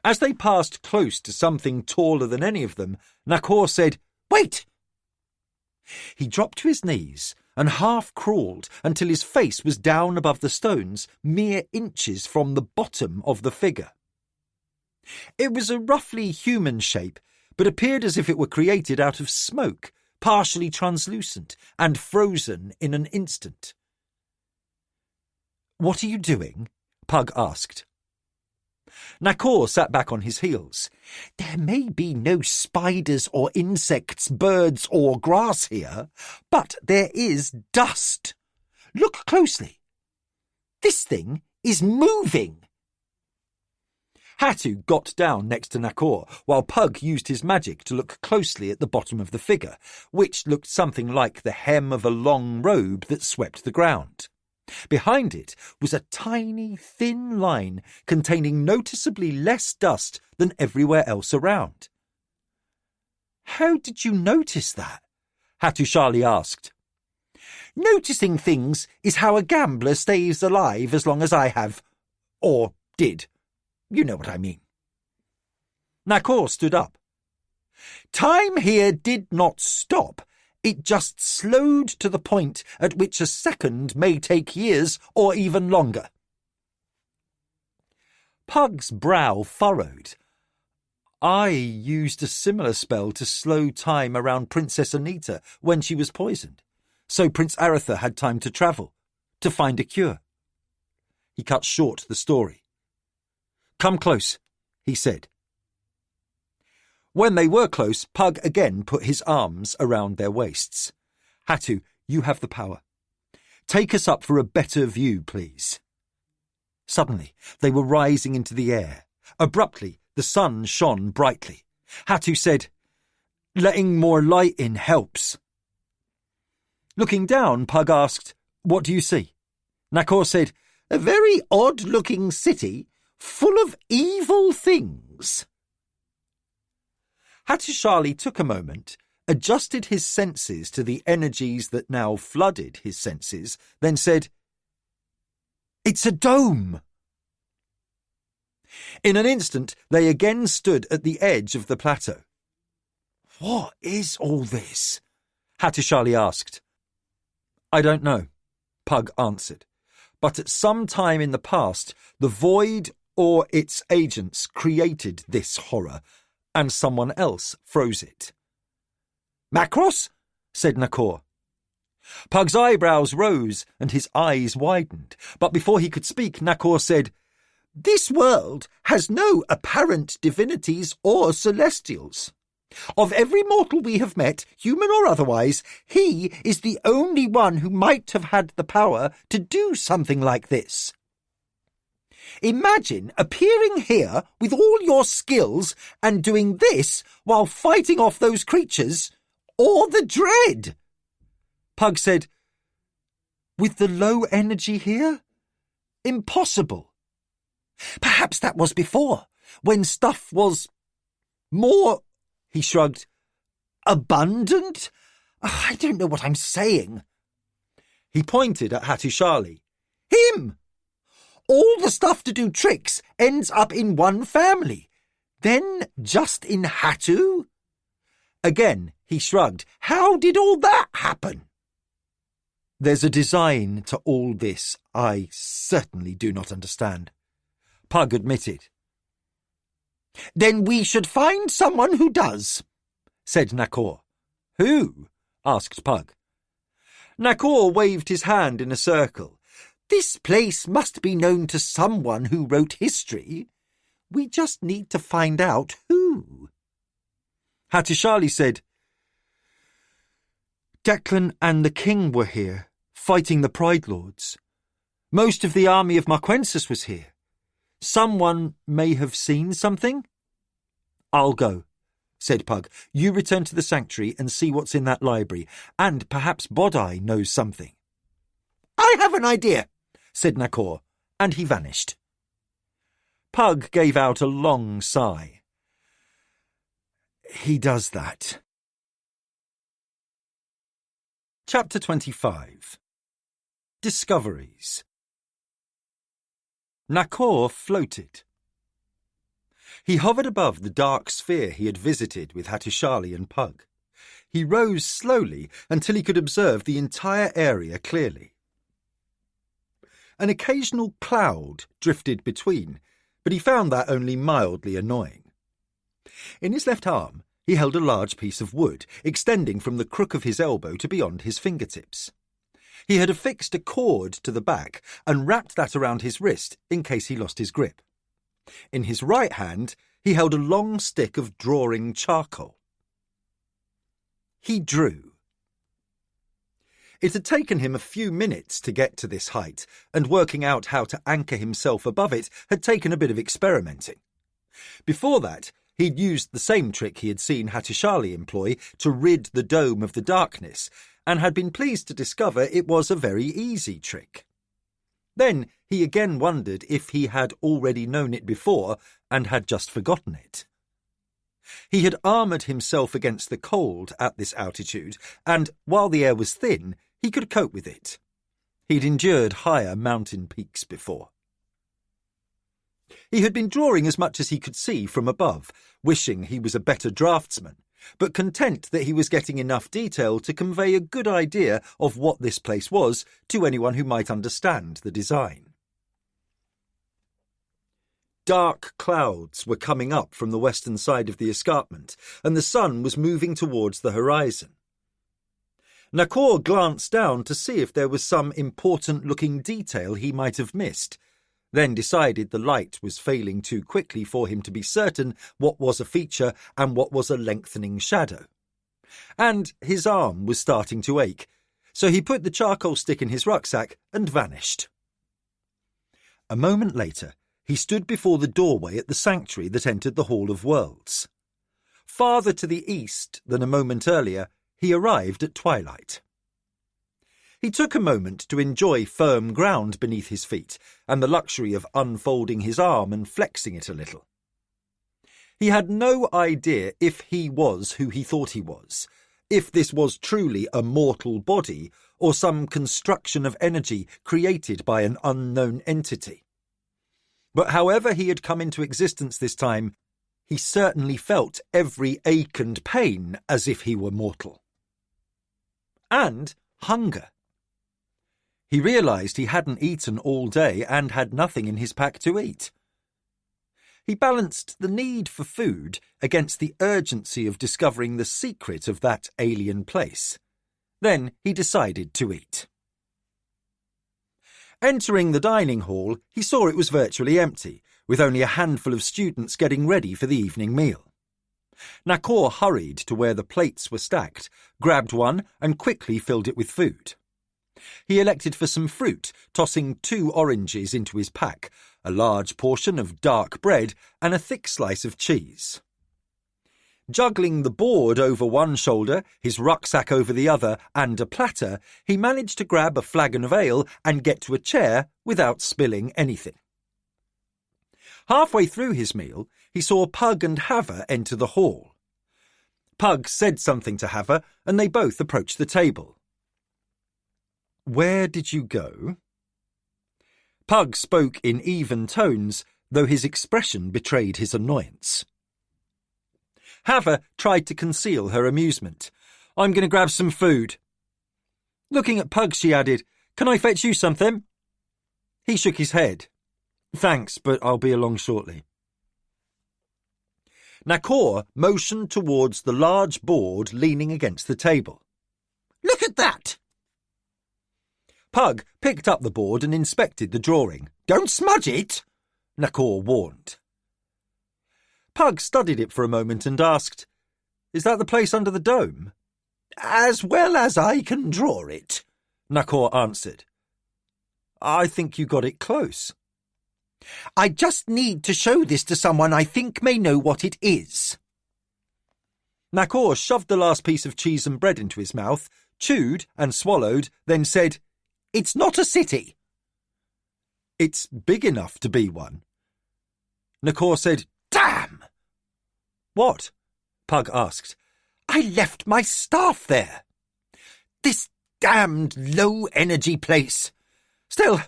Speaker 2: As they passed close to something taller than any of them, Nakor said, "Wait!" He dropped to his knees and half crawled until his face was down above the stones, mere inches from the bottom of the figure. It was a roughly human shape, but appeared as if it were created out of smoke, partially translucent and frozen in an instant. "What are you doing?" Pug asked. Nakor sat back on his heels. "There may be no spiders or insects, birds or grass here, but there is dust. Look closely. This thing is moving." Hatu got down next to Nakor, while Pug used his magic to look closely at the bottom of the figure, which looked something like the hem of a long robe that swept the ground. Behind it was a tiny, thin line containing noticeably less dust than everywhere else around. How did you notice that? Hattusili asked. Noticing things is how a gambler stays alive as long as I have. Or did. You know what I mean. Nakor stood up. Time here did not stop. It just slowed to the point at which a second may take years or even longer. Pug's brow furrowed. I used a similar spell to slow time around Princess Anita when she was poisoned, so Prince Aretha had time to travel, to find a cure. He cut short the story. Come close, he said. When they were close, Pug again put his arms around their waists. Hattu, you have the power. Take us up for a better view, please. Suddenly, they were rising into the air. Abruptly, the sun shone brightly. Hattu said, Letting more light in helps. Looking down, Pug asked, What do you see? Nakor said, A very odd-looking city, full of evil things. Hattusili took a moment, adjusted his senses to the energies that now flooded his senses, then said, It's a dome! In an instant, they again stood at the edge of the plateau. What is all this? Hattusili asked. I don't know, Pug answered, but at some time in the past, the void or its agents created this horror, and someone else froze it. Macross? Said Nakor. Pug's eyebrows rose and his eyes widened, but before he could speak, Nakor said, This world has no apparent divinities or celestials. Of every mortal we have met, human or otherwise, he is the only one who might have had the power to do something like this. Imagine appearing here with all your skills and doing this while fighting off those creatures, or the dread. Pug said, With the low energy here? Impossible. Perhaps that was before, when stuff was more, he shrugged, abundant? I don't know what I'm saying. He pointed at Hattusili. Him! All the stuff to do tricks ends up in one family. Then just in Hattu? Again, he shrugged. How did all that happen? There's a design to all this I certainly do not understand, Pug admitted. Then we should find someone who does, said Nakor. Who? Asked Pug. Nakor waved his hand in a circle. This place must be known to someone who wrote history. We just need to find out who. Hattusili said, Declan and the king were here, fighting the Pride Lords. Most of the army of Marquensis was here. Someone may have seen something? I'll go, said Pug. You return to the sanctuary and see what's in that library, and perhaps Bodai knows something. I have an idea, said Nakor, and he vanished. Pug gave out a long sigh. He does that. Chapter 25. Discoveries. Nakor floated. He hovered above the dark sphere he had visited with Hattusili and Pug. He rose slowly until he could observe the entire area clearly. An occasional cloud drifted between, but he found that only mildly annoying. In his left arm, he held a large piece of wood, extending from the crook of his elbow to beyond his fingertips. He had affixed a cord to the back and wrapped that around his wrist in case he lost his grip. In his right hand, he held a long stick of drawing charcoal. He drew. It had taken him a few minutes to get to this height, and working out how to anchor himself above it had taken a bit of experimenting. Before that, he'd used the same trick he had seen Hattusili employ to rid the dome of the darkness, and had been pleased to discover it was a very easy trick. Then he again wondered if he had already known it before and had just forgotten it. He had armoured himself against the cold at this altitude, and while the air was thin, he could cope with it. He'd endured higher mountain peaks before. He had been drawing as much as he could see from above, wishing he was a better draftsman, but content that he was getting enough detail to convey a good idea of what this place was to anyone who might understand the design. Dark clouds were coming up from the western side of the escarpment, and the sun was moving towards the horizon. Nakor glanced down to see if there was some important-looking detail he might have missed, then decided the light was failing too quickly for him to be certain what was a feature and what was a lengthening shadow. And his arm was starting to ache, so he put the charcoal stick in his rucksack and vanished. A moment later, he stood before the doorway at the sanctuary that entered the Hall of Worlds. Farther to the east than a moment earlier, he arrived at twilight. He took a moment to enjoy firm ground beneath his feet and the luxury of unfolding his arm and flexing it a little. He had no idea if he was who he thought he was, if this was truly a mortal body or some construction of energy created by an unknown entity. But however he had come into existence this time, he certainly felt every ache and pain as if he were mortal. And hunger. He realised he hadn't eaten all day and had nothing in his pack to eat. He balanced the need for food against the urgency of discovering the secret of that alien place. Then he decided to eat. Entering the dining hall, he saw it was virtually empty, with only a handful of students getting ready for the evening meal. Nakor hurried to where the plates were stacked, grabbed one and quickly filled it with food. He elected for some fruit, tossing 2 oranges into his pack, a large portion of dark bread and a thick slice of cheese. Juggling the board over one shoulder, his rucksack over the other, and a platter, he managed to grab a flagon of ale and get to a chair without spilling anything. Halfway through his meal, he saw Pug and Haver enter the hall. Pug said something to Haver, and they both approached the table. "Where did you go?" Pug spoke in even tones, though his expression betrayed his annoyance. Haver tried to conceal her amusement. "I'm going to grab some food." Looking at Pug, she added, "Can I fetch you something?" He shook his head. "Thanks, but I'll be along shortly." Nakor motioned towards the large board leaning against the table.
Speaker 1: "Look at that!"
Speaker 2: Pug picked up the board and inspected the drawing.
Speaker 1: "Don't smudge it!"
Speaker 2: Nakor warned. Pug studied it for a moment and asked, "Is that the place under the dome?"
Speaker 1: "As well as I can draw it,"
Speaker 2: Nakor answered. "I think you got it close."
Speaker 1: "I just need to show this to someone I think may know what it is."
Speaker 2: Nakor shoved the last piece of cheese and bread into his mouth, chewed and swallowed, then said,
Speaker 1: "It's not a city."
Speaker 2: "It's big enough to be one." Nakor said,
Speaker 1: "Damn!"
Speaker 2: "What?" Pug asked.
Speaker 1: "I left my staff there. This damned low-energy place. Still,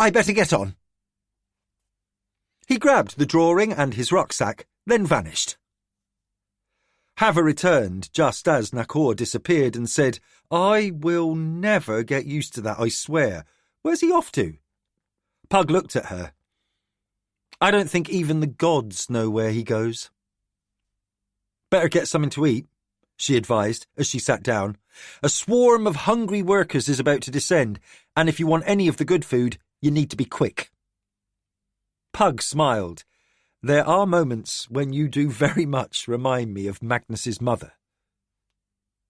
Speaker 1: I better get on."
Speaker 2: He grabbed the drawing and his rucksack, then vanished. Haver returned just as Nakor disappeared and said, "I will never get used to that, I swear. Where's he off to?" Pug looked at her. "I don't think even the gods know where he goes." "Better get something to eat," she advised as she sat down. "A swarm of hungry workers is about to descend, and if you want any of the good food, you need to be quick." Pug smiled. "There are moments when you do very much remind me of Magnus's mother."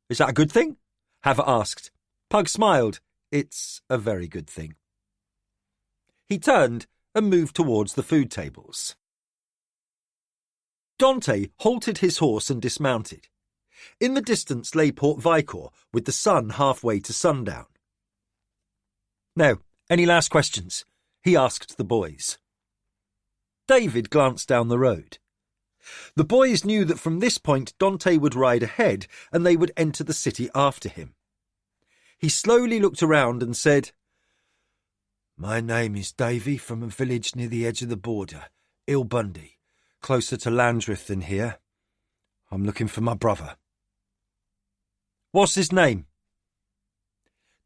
Speaker 2: "Is that a good thing?" Haver asked. Pug smiled. "It's a very good thing." He turned and moved towards the food tables. Dante halted his horse and dismounted. In the distance lay Port Vicor, with the sun halfway to sundown. "Now, any last questions?" he asked the boys. David glanced down the road. The boys knew that from this point Dante would ride ahead and they would enter the city after him. He slowly looked around and said, "My name is Davy, from a village near the edge of the border, Ilbundy, closer to Landreth than here. I'm looking for my brother." "What's his name?"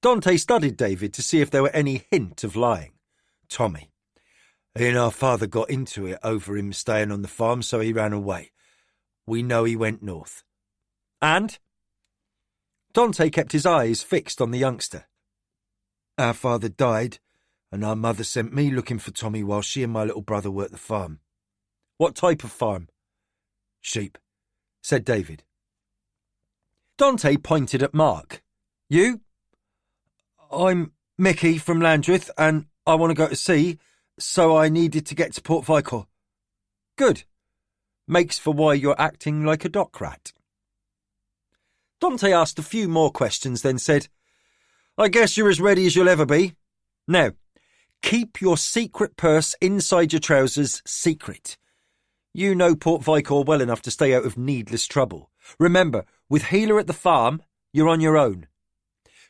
Speaker 2: Dante studied David to see if there were any hint of lying.
Speaker 1: "Tommy. He and our father got into it over him staying on the farm, so he ran away. We know he went north."
Speaker 2: "And?" Dante kept his eyes fixed on the youngster.
Speaker 1: "Our father died, and our mother sent me looking for Tommy while she and my little brother worked the farm."
Speaker 2: "What type of farm?"
Speaker 1: "Sheep,"
Speaker 2: said David. Dante pointed at Mark. "You?"
Speaker 1: "I'm Mickey from Landreth, and I want to go to sea, so I needed to get to Port Vical."
Speaker 2: "Good. Makes for why you're acting like a dock rat." Dante asked a few more questions, then said, "I guess you're as ready as you'll ever be. Now, keep your secret purse inside your trousers secret. You know Port Vical well enough to stay out of needless trouble. Remember, with Healer at the farm, you're on your own.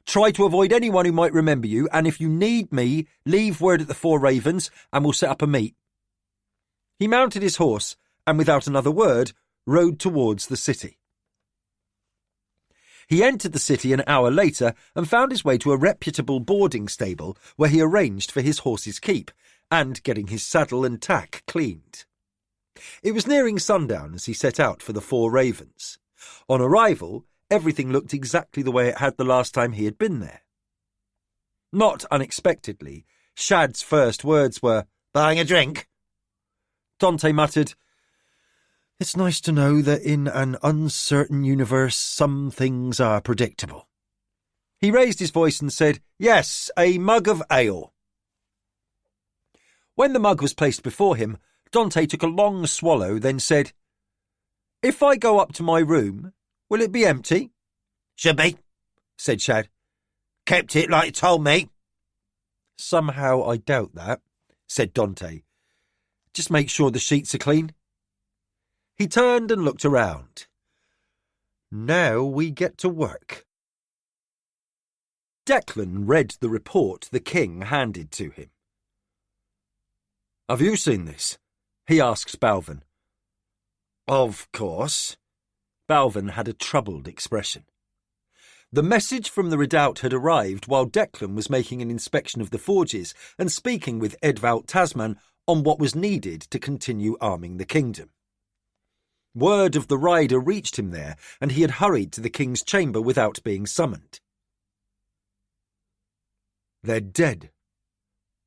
Speaker 2: Try to avoid anyone who might remember you, and if you need me, leave word at the Four Ravens and we'll set up a meet." He mounted his horse and, without another word, rode towards the city. He entered the city an hour later and found his way to a reputable boarding stable where he arranged for his horse's keep and getting his saddle and tack cleaned. It was nearing sundown as he set out for the Four Ravens. On arrival, everything looked exactly the way it had the last time he had been there. Not unexpectedly, Shad's first words were,
Speaker 1: "Buying a drink?"
Speaker 2: Dante muttered,
Speaker 1: "It's nice to know that in an uncertain universe some things are predictable."
Speaker 2: He raised his voice and said, "Yes, a mug of ale." When the mug was placed before him, Dante took a long swallow, then said, "If I go up to my room, will it be empty?"
Speaker 1: "Should be,"
Speaker 2: said Shad.
Speaker 1: "Kept it like you told me."
Speaker 2: "Somehow I doubt that," said Dante. "Just make sure the sheets are clean." He turned and looked around. "Now we get to work." Declan read the report the king handed to him.
Speaker 1: "Have you seen this?"
Speaker 2: he asked Balvin.
Speaker 1: "Of course."
Speaker 2: Balvin had a troubled expression. The message from the redoubt had arrived while Declan was making an inspection of the forges and speaking with Edvald Tasman on what was needed to continue arming the kingdom. Word of the rider reached him there, and he had hurried to the king's chamber without being summoned.
Speaker 1: "They're dead.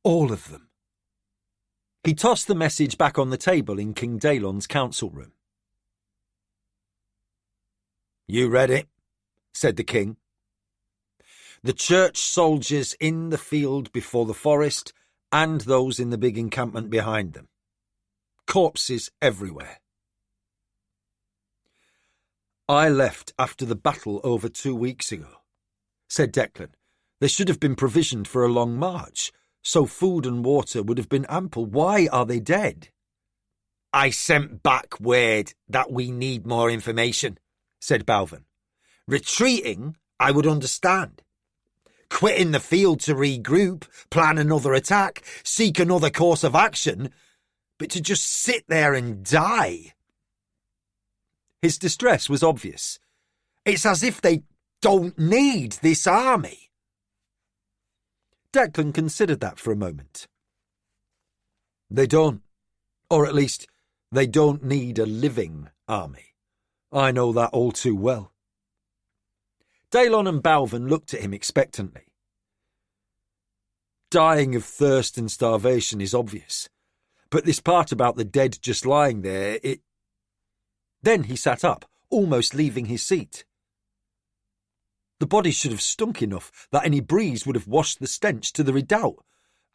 Speaker 1: All of them."
Speaker 2: He tossed the message back on the table in King Daelon's council room.
Speaker 1: "You read it," said the king. "The church soldiers in the field before the forest and those in the big encampment behind them. Corpses everywhere."
Speaker 2: "I left after the battle over 2 weeks ago," said Declan. "They should have been provisioned for a long march, so food and water would have been ample. Why are they dead?"
Speaker 1: "I sent back word that we need more information," said Balvin. "Retreating, I would understand. Quitting the field to regroup, plan another attack, seek another course of action, but to just sit there and die."
Speaker 2: His distress was obvious.
Speaker 1: "It's as if they don't need this army."
Speaker 2: Declan considered that for a moment.
Speaker 1: "They don't. Or at least, they don't need a living army. I know that all too well."
Speaker 2: Daelon and Balvin looked at him expectantly.
Speaker 1: "Dying of thirst and starvation is obvious. But this part about the dead just lying there, it..."
Speaker 2: Then he sat up, almost leaving his seat. "The bodies should have stunk enough that any breeze would have washed the stench to the redoubt,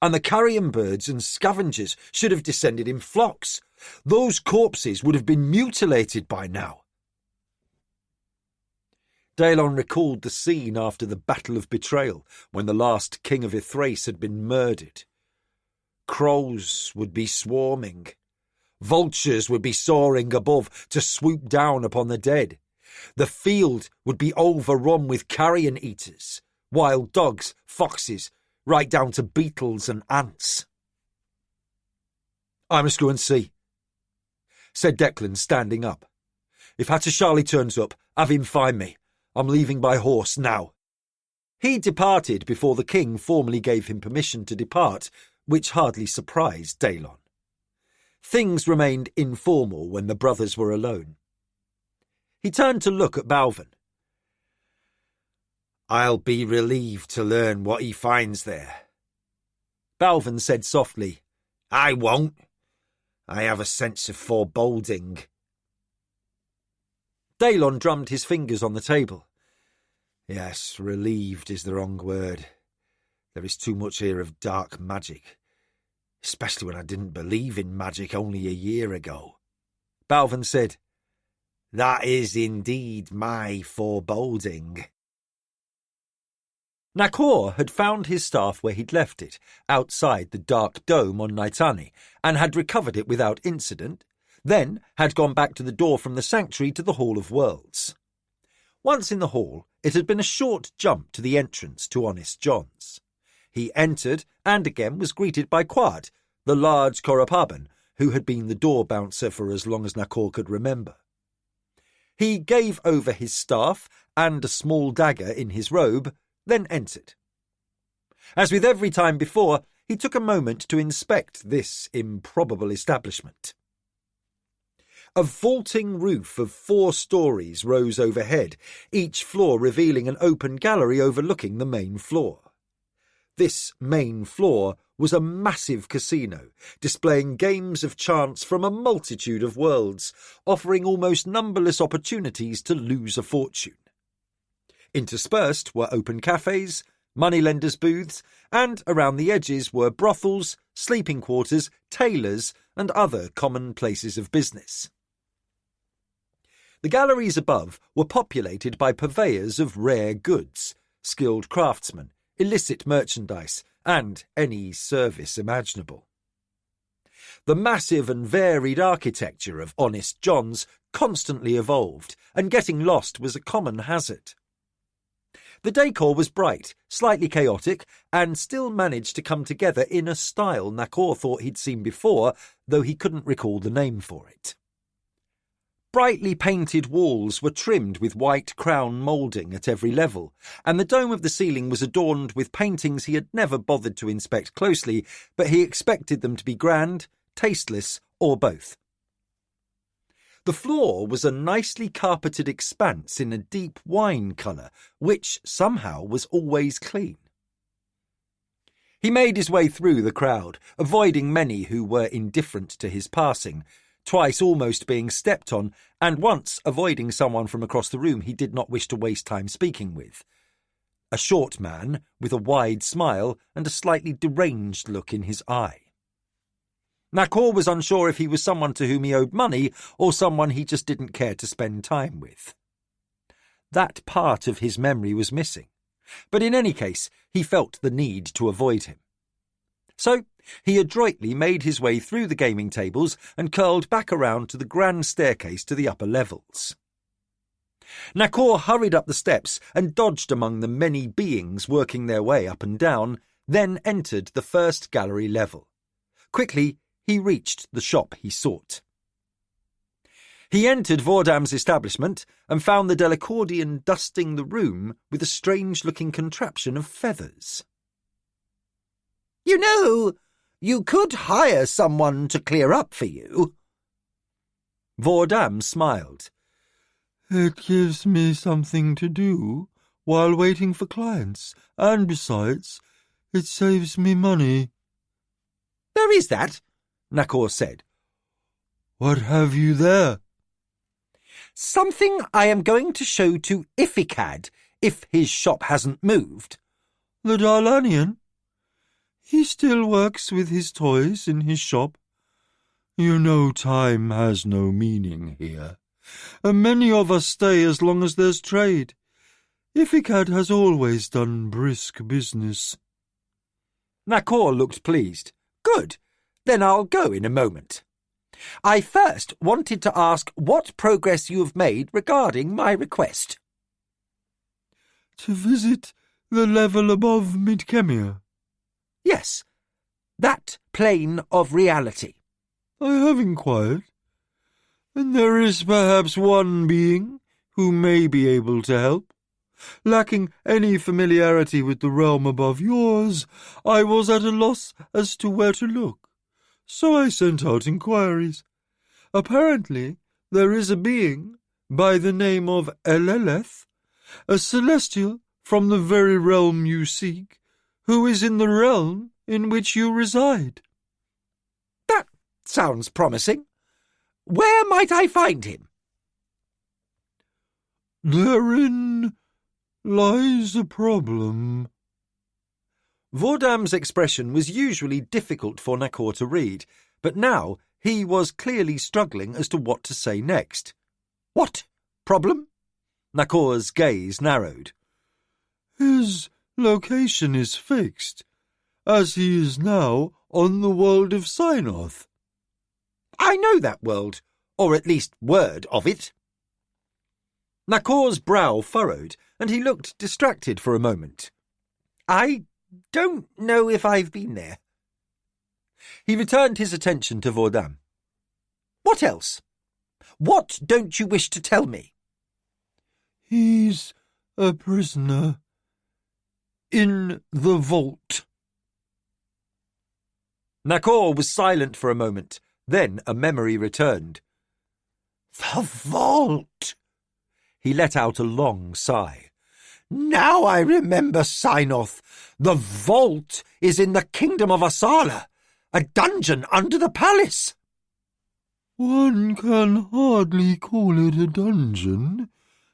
Speaker 2: and the carrion birds and scavengers should have descended in flocks. Those corpses would have been mutilated by now." Daelon recalled the scene after the Battle of Betrayal, when the last king of Ithrace had been murdered. Crows would be swarming. Vultures would be soaring above to swoop down upon the dead. The field would be overrun with carrion eaters, wild dogs, foxes, right down to beetles and ants. "I must go and see," said Declan, standing up. "If Hatter Charlie turns up, have him find me. I'm leaving by horse now." He departed before the king formally gave him permission to depart, which hardly surprised Daylon. Things remained informal when the brothers were alone. He turned to look at Balvin. "I'll be relieved to learn what he finds there." Balvin said softly, "I won't. I have a sense of foreboding." Daylon drummed his fingers on the table. "Yes, relieved is the wrong word. There is too much here of dark magic, especially when I didn't believe in magic only a year ago." Balvin said, "That is indeed my foreboding." Nakor had found his staff where he'd left it, outside the dark dome on Naitani, and had recovered it without incident, then had gone back to the door from the sanctuary to the Hall of Worlds. Once in the hall, it had been a short jump to the entrance to Honest John's. He entered and again was greeted by Quad, the large Korapaban, who had been the door bouncer for as long as Nakor could remember. He gave over his staff and a small dagger in his robe, then entered. As with every time before, he took a moment to inspect this improbable establishment. A vaulting roof of 4 stories rose overhead, each floor revealing an open gallery overlooking the main floor. This main floor was a massive casino, displaying games of chance from a multitude of worlds, offering almost numberless opportunities to lose a fortune. Interspersed were open cafes, moneylenders' booths, and around the edges were brothels, sleeping quarters, tailors, and other common places of business. The galleries above were populated by purveyors of rare goods, skilled craftsmen, illicit merchandise, and any service imaginable. The massive and varied architecture of Honest John's constantly evolved, and getting lost was a common hazard. The decor was bright, slightly chaotic, and still managed to come together in a style Nakor thought he'd seen before, though he couldn't recall the name for it. Brightly painted walls were trimmed with white crown moulding at every level, and the dome of the ceiling was adorned with paintings he had never bothered to inspect closely, but he expected them to be grand, tasteless, or both. The floor was a nicely carpeted expanse in a deep wine colour, which somehow was always clean. He made his way through the crowd, avoiding many who were indifferent to his passing, twice almost being stepped on, and once avoiding someone from across the room he did not wish to waste time speaking with. A short man with a wide smile and a slightly deranged look in his eye. Nakor was unsure if he was someone to whom he owed money or someone he just didn't care to spend time with. That part of his memory was missing, but in any case he felt the need to avoid him. So he adroitly made his way through the gaming tables and curled back around to the grand staircase to the upper levels. Nakor hurried up the steps and dodged among the many beings working their way up and down, then entered the first gallery level. Quickly, he reached the shop he sought. He entered Vordam's establishment and found the Delacordian dusting the room with a strange-looking contraption of feathers.
Speaker 1: "You know, you could hire someone to clear up for you."
Speaker 2: Vordam smiled.
Speaker 3: "It gives me something to do while waiting for clients, and besides, it saves me money."
Speaker 1: "There is that,"
Speaker 2: Nakor said.
Speaker 3: "What have you there?"
Speaker 1: "Something I am going to show to Iphicad, if his shop hasn't moved."
Speaker 3: "The Darlanian? He still works with his toys in his shop. You know time has no meaning here, and many of us stay as long as there's trade. Iphicad has always done brisk business."
Speaker 2: Nakor looked pleased.
Speaker 1: "Good. Then I'll go in a moment."
Speaker 2: I first wanted to ask what progress you have made regarding my request.
Speaker 3: To visit the level above Midkemia.
Speaker 2: Yes, that plane of reality.
Speaker 3: I have inquired, and there is perhaps one being who may be able to help. Lacking any familiarity with the realm above yours, I was at a loss as to where to look, so I sent out inquiries. Apparently, there is a being by the name of Eleleth, a celestial from the very realm you seek, who is in the realm in which you reside.
Speaker 2: That sounds promising. Where might I find him?
Speaker 3: Therein lies a problem.
Speaker 2: Vordam's expression was usually difficult for Nakor to read, but now he was clearly struggling as to what to say next. What problem? Nakor's gaze narrowed.
Speaker 3: His location is fixed, as he is now on the world of Synoth.
Speaker 2: I know that world, or at least word of it. Nakor's brow furrowed, and he looked distracted for a moment. I don't know if I've been there. He returned his attention to Vordam. What else? What don't you wish to tell me?
Speaker 3: He's a prisoner in the vault.
Speaker 2: Nakor was silent for a moment. Then a memory returned.
Speaker 1: The vault!
Speaker 2: He let out a long sigh.
Speaker 1: Now I remember Synoth. The vault is in the kingdom of Asala, a dungeon under the palace.
Speaker 3: One can hardly call it a dungeon,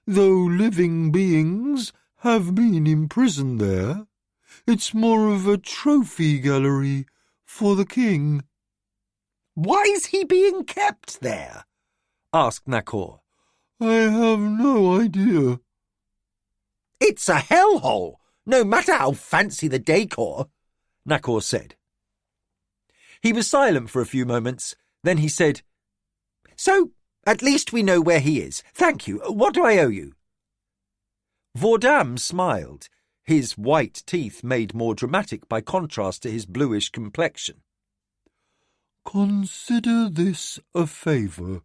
Speaker 3: though living beings have been imprisoned there. It's more of a trophy gallery for the king.
Speaker 1: Why is he being kept there?
Speaker 2: Asked Nakor.
Speaker 3: I have no idea.
Speaker 1: It's a hellhole, no matter how fancy the decor,
Speaker 2: Nakor said. He was silent for a few moments. Then he said, So, at least we know where he is. Thank you. What do I owe you? Vordam smiled, his white teeth made more dramatic by contrast to his bluish complexion.
Speaker 3: Consider this a favour.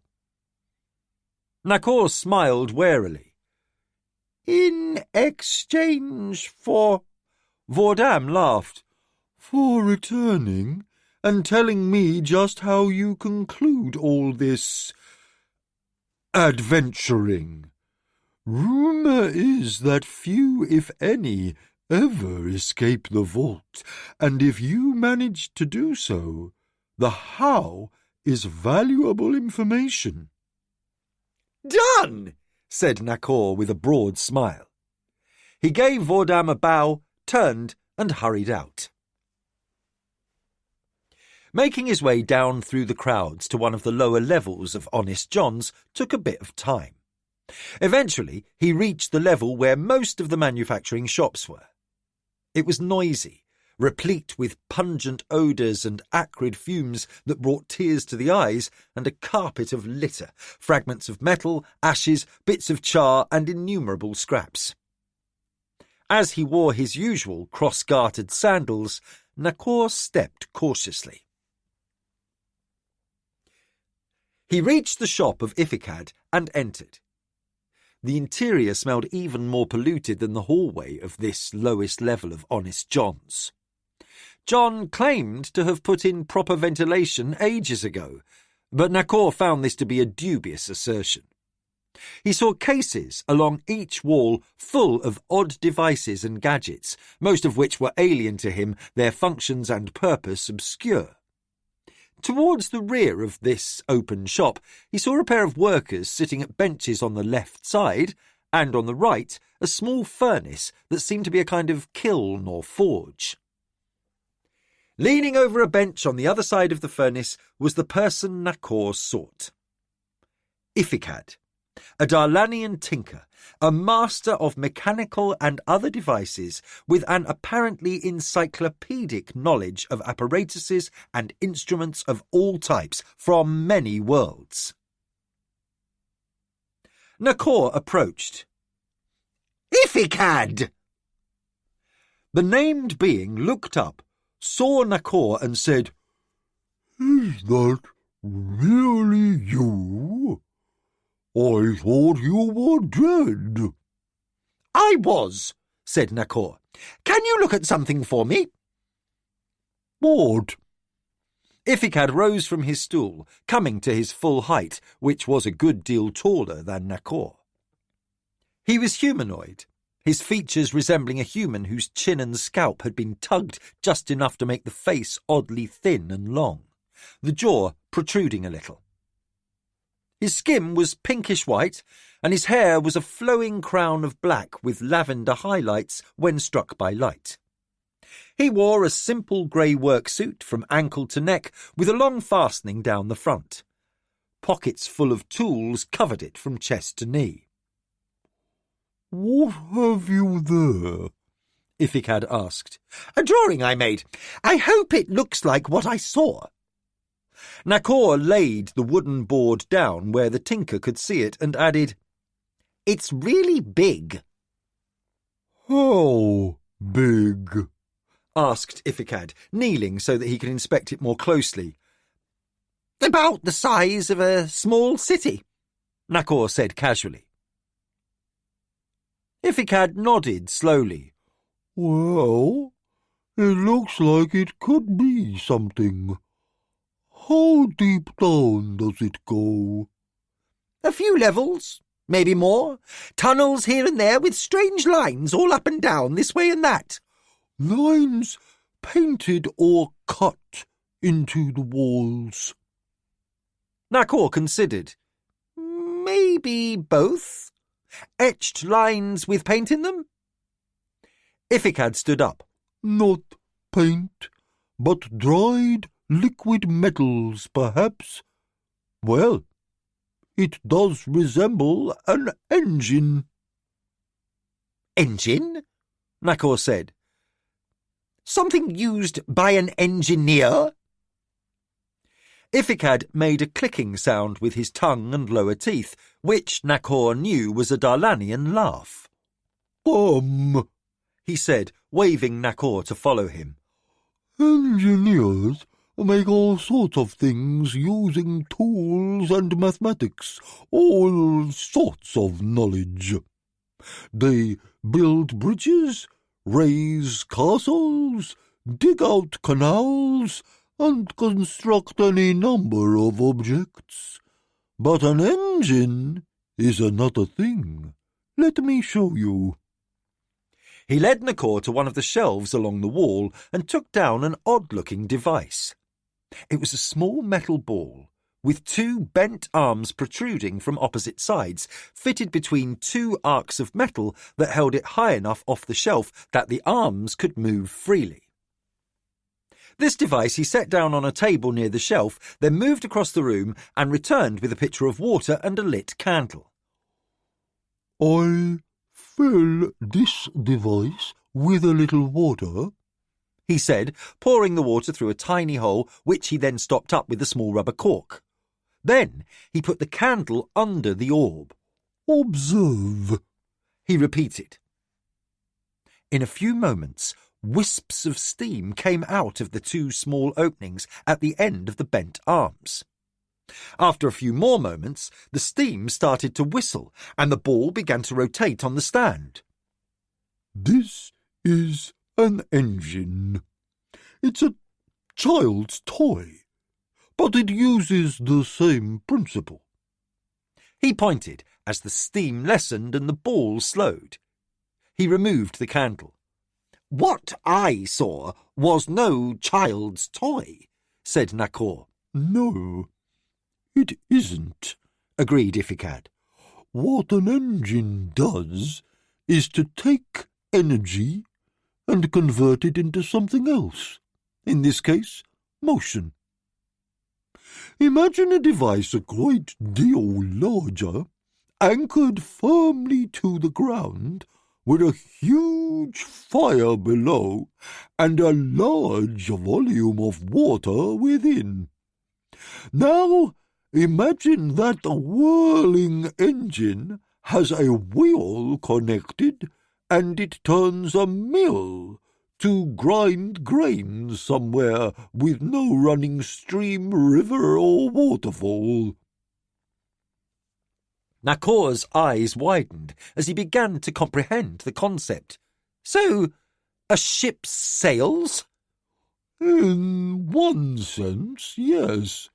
Speaker 2: Nakor smiled warily.
Speaker 1: In exchange for...
Speaker 2: Vordam laughed.
Speaker 3: For returning and telling me just how you conclude all this adventuring. Rumour is that few, if any, ever escape the vault, and if you manage to do so, the how is valuable information.
Speaker 2: Done, said Nakor with a broad smile. He gave Vordam a bow, turned, and hurried out. Making his way down through the crowds to one of the lower levels of Honest John's took a bit of time. Eventually, he reached the level where most of the manufacturing shops were. It was noisy, replete with pungent odours and acrid fumes that brought tears to the eyes, and a carpet of litter, fragments of metal, ashes, bits of char, and innumerable scraps. As he wore his usual cross-gartered sandals, Nakor stepped cautiously. He reached the shop of Ifikad and entered. The interior smelled even more polluted than the hallway of this lowest level of Honest John's. John claimed to have put in proper ventilation ages ago, but Nakor found this to be a dubious assertion. He saw cases along each wall full of odd devices and gadgets, most of which were alien to him, their functions and purpose obscure. Towards the rear of this open shop, he saw a pair of workers sitting at benches on the left side, and on the right, a small furnace that seemed to be a kind of kiln or forge. Leaning over a bench on the other side of the furnace was the person Nakor sought. Ifikad, A Darlanian tinker, a master of mechanical and other devices with an apparently encyclopedic knowledge of apparatuses and instruments of all types from many worlds. Nakor approached.
Speaker 1: Ifikad!
Speaker 2: The named being looked up, saw Nakor and said,
Speaker 3: Is that really you? I thought you were dead.
Speaker 1: I was, said Nakor. Can you look at something for me?
Speaker 3: What?
Speaker 2: Ifikad rose from his stool, coming to his full height, which was a good deal taller than Nakor. He was humanoid, his features resembling a human whose chin and scalp had been tugged just enough to make the face oddly thin and long, the jaw protruding a little. His skin was pinkish white, and his hair was a flowing crown of black with lavender highlights when struck by light. He wore a simple grey work suit from ankle to neck with a long fastening down the front. Pockets full of tools covered it from chest to knee.
Speaker 3: What have you there?
Speaker 2: Ifikad asked.
Speaker 1: A drawing I made. I hope it looks like what I saw.
Speaker 2: Nakor laid the wooden board down where the tinker could see it and added, It's really big.
Speaker 3: How big?
Speaker 2: Asked Ifikad, kneeling so that he could inspect it more closely.
Speaker 1: About the size of a small city,
Speaker 2: Nakor said casually. Ifikad nodded slowly.
Speaker 3: Well, it looks like it could be something. How deep down does it go?
Speaker 1: A few levels, maybe more. Tunnels here and there with strange lines all up and down, this way and that.
Speaker 3: Lines painted or cut into the walls.
Speaker 2: Nakor considered.
Speaker 1: Maybe both. Etched lines with paint in them?
Speaker 2: Ifikad stood up.
Speaker 3: Not paint, but dried liquid metals, perhaps. Well, it does resemble an engine.
Speaker 1: Engine?
Speaker 2: Nakor said.
Speaker 1: Something used by an engineer?
Speaker 2: Ifikad made a clicking sound with his tongue and lower teeth, which Nakor knew was a Darlanian laugh.
Speaker 3: He
Speaker 2: said, waving Nakor to follow him.
Speaker 3: Engineers make all sorts of things using tools and mathematics, all sorts of knowledge. They build bridges, raise castles, dig out canals, and construct any number of objects. But an engine is another thing. Let me show you.
Speaker 2: He led Nakor to one of the shelves along the wall and took down an odd-looking device. It was a small metal ball, with two bent arms protruding from opposite sides, fitted between two arcs of metal that held it high enough off the shelf that the arms could move freely. This device he set down on a table near the shelf, then moved across the room and returned with a pitcher of water and a lit candle.
Speaker 3: I fill this device with a little water,
Speaker 2: he said, pouring the water through a tiny hole, which he then stopped up with a small rubber cork. Then he put the candle under the orb.
Speaker 3: Observe,
Speaker 2: he repeated. In a few moments, wisps of steam came out of the two small openings at the end of the bent arms. After a few more moments, the steam started to whistle, and the ball began to rotate on the stand.
Speaker 3: This is an engine. It's a child's toy, but it uses the same principle.
Speaker 2: He pointed as the steam lessened and the ball slowed. He removed the candle.
Speaker 1: What I saw was no child's toy, said Nakor.
Speaker 3: No, it isn't,
Speaker 2: agreed Ifikad.
Speaker 3: What an engine does is to take energy and convert it into something else, in this case, motion. Imagine a device a great deal larger anchored firmly to the ground, with a huge fire below and a large volume of water within. Now, imagine that the whirling engine has a wheel connected, and it turns a mill to grind grain somewhere with no running stream, river, or waterfall.
Speaker 2: Nakor's eyes widened as he began to comprehend the concept. So, a ship sails?
Speaker 3: In one sense, yes.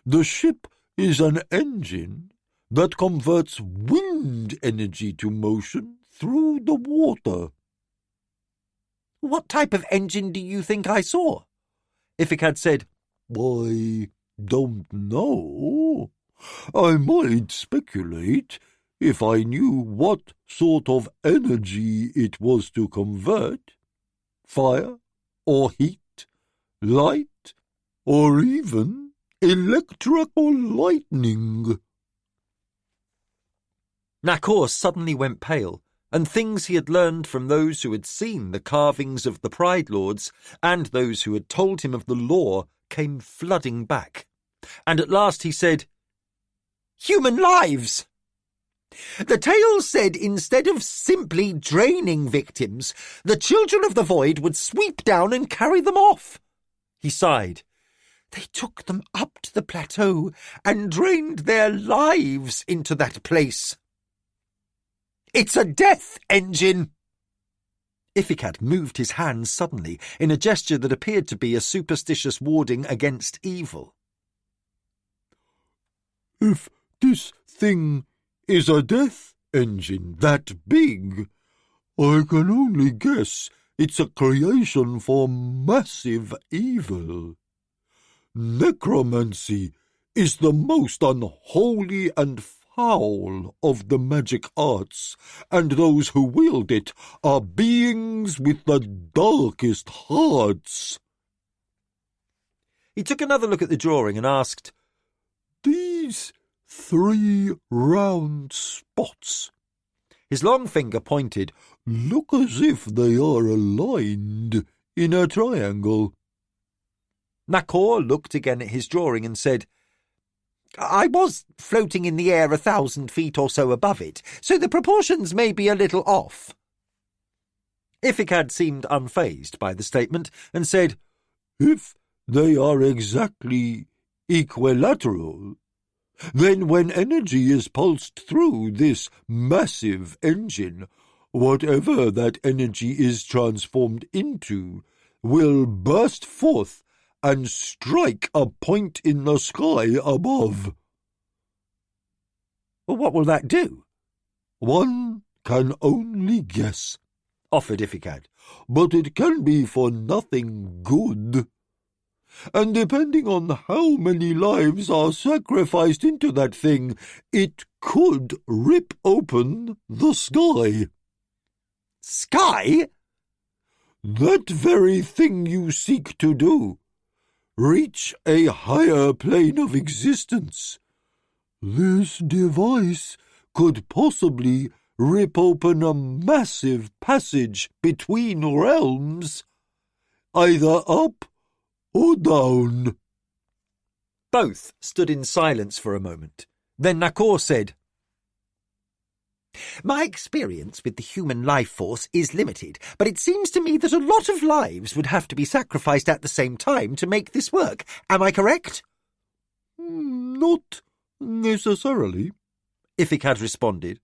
Speaker 3: The ship is an engine that converts wind energy to motion through the water.
Speaker 2: What type of engine do you think I saw? Ifik had said,
Speaker 3: I don't know. I might speculate if I knew what sort of energy it was to convert. Fire, or heat, light, or even electrical lightning.
Speaker 2: Nakor suddenly went pale, and things he had learned from those who had seen the carvings of the Pride Lords and those who had told him of the law came flooding back. And at last he said, "Human lives! The tale said instead of simply draining victims, the children of the void would sweep down and carry them off." He sighed. "They took them up to the plateau and drained their lives into that place. It's a death engine." Ifikat moved his hands suddenly in a gesture that appeared to be a superstitious warding against evil.
Speaker 3: If this thing is a death engine that big, I can only guess it's a creation for massive evil. Necromancy is the most unholy and foul of the magic arts, and those who wield it are beings with the darkest hearts.
Speaker 2: He took another look at the drawing and asked,
Speaker 3: "These 3 round spots,"
Speaker 2: his long finger pointed,
Speaker 3: "look as if they are aligned in a triangle."
Speaker 2: Nakor looked again at his drawing and said, "I was floating in the air 1,000 feet or so above it, so the proportions may be a little off." Ifikad seemed unfazed by the statement and said,
Speaker 3: "If they are exactly equilateral, then when energy is pulsed through this massive engine, whatever that energy is transformed into will burst forth and strike a point in the sky above."
Speaker 2: "Well, what will that do?"
Speaker 3: "One can only guess,"
Speaker 2: offered Ifikad.
Speaker 3: "but it can be for nothing good. And depending on how many lives are sacrificed into that thing, it could rip open the sky."
Speaker 2: "Sky?"
Speaker 3: "That very thing you seek to do. Reach a higher plane of existence. This device could possibly rip open a massive passage between realms, either up or down."
Speaker 2: Both stood in silence for a moment. Then Nakor said, "My experience with the human life force is limited, but it seems to me that a lot of lives would have to be sacrificed at the same time to make this work. Am I correct?"
Speaker 3: "Not necessarily,"
Speaker 2: Ifikad responded.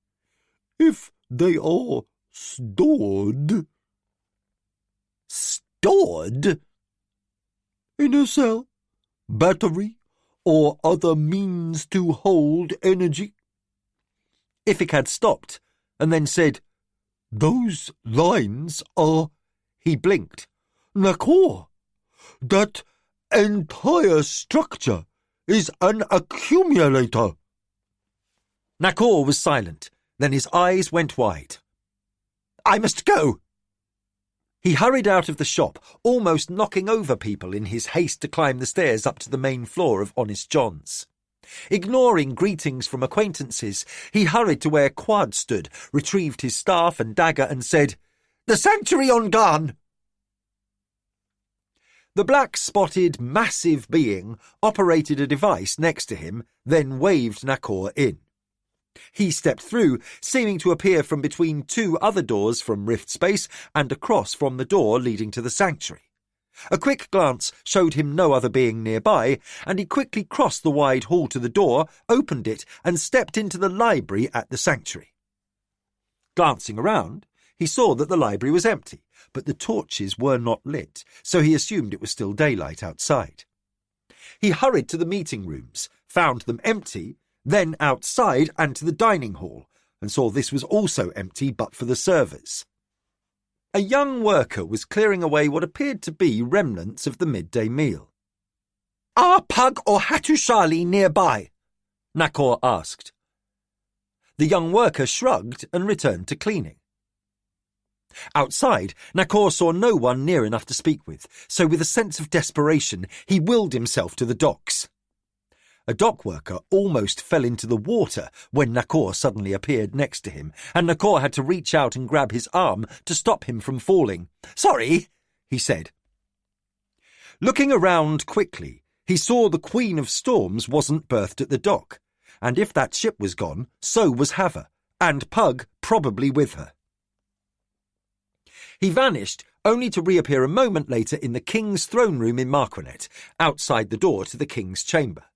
Speaker 3: "If they are stored."
Speaker 2: "Stored?"
Speaker 3: "In a cell, battery, or other means to hold energy."
Speaker 2: Ifikad stopped and then said,
Speaker 3: "Those lines are—"
Speaker 2: He blinked.
Speaker 3: "Nakor, that entire structure is an accumulator."
Speaker 2: Nakor was silent. Then his eyes went wide. "I must go." He hurried out of the shop, almost knocking over people in his haste to climb the stairs up to the main floor of Honest John's. Ignoring greetings from acquaintances, he hurried to where Quad stood, retrieved his staff and dagger, and said, "The sanctuary on Garn!" The black-spotted, massive being operated a device next to him, then waved Nakor in. He stepped through, seeming to appear from between two other doors from Rift Space and across from the door leading to the sanctuary. A quick glance showed him no other being nearby, and he quickly crossed the wide hall to the door, opened it, and stepped into the library at the sanctuary. Glancing around, he saw that the library was empty, but the torches were not lit, so he assumed it was still daylight outside. He hurried to the meeting rooms, found them empty, then outside and to the dining hall, and saw this was also empty but for the servers. A young worker was clearing away what appeared to be remnants of the midday meal.
Speaker 1: "Are Pug or Hattusali nearby?"
Speaker 2: Nakor asked. The young worker shrugged and returned to cleaning. Outside, Nakor saw no one near enough to speak with, so with a sense of desperation, he willed himself to the docks. A dock worker almost fell into the water when Nakor suddenly appeared next to him, and Nakor had to reach out and grab his arm to stop him from falling. "Sorry," he said. Looking around quickly, he saw the Queen of Storms wasn't berthed at the dock, and if that ship was gone, so was Hava, and Pug probably with her. He vanished, only to reappear a moment later in the King's throne room in Marquinet, outside the door to the King's chamber.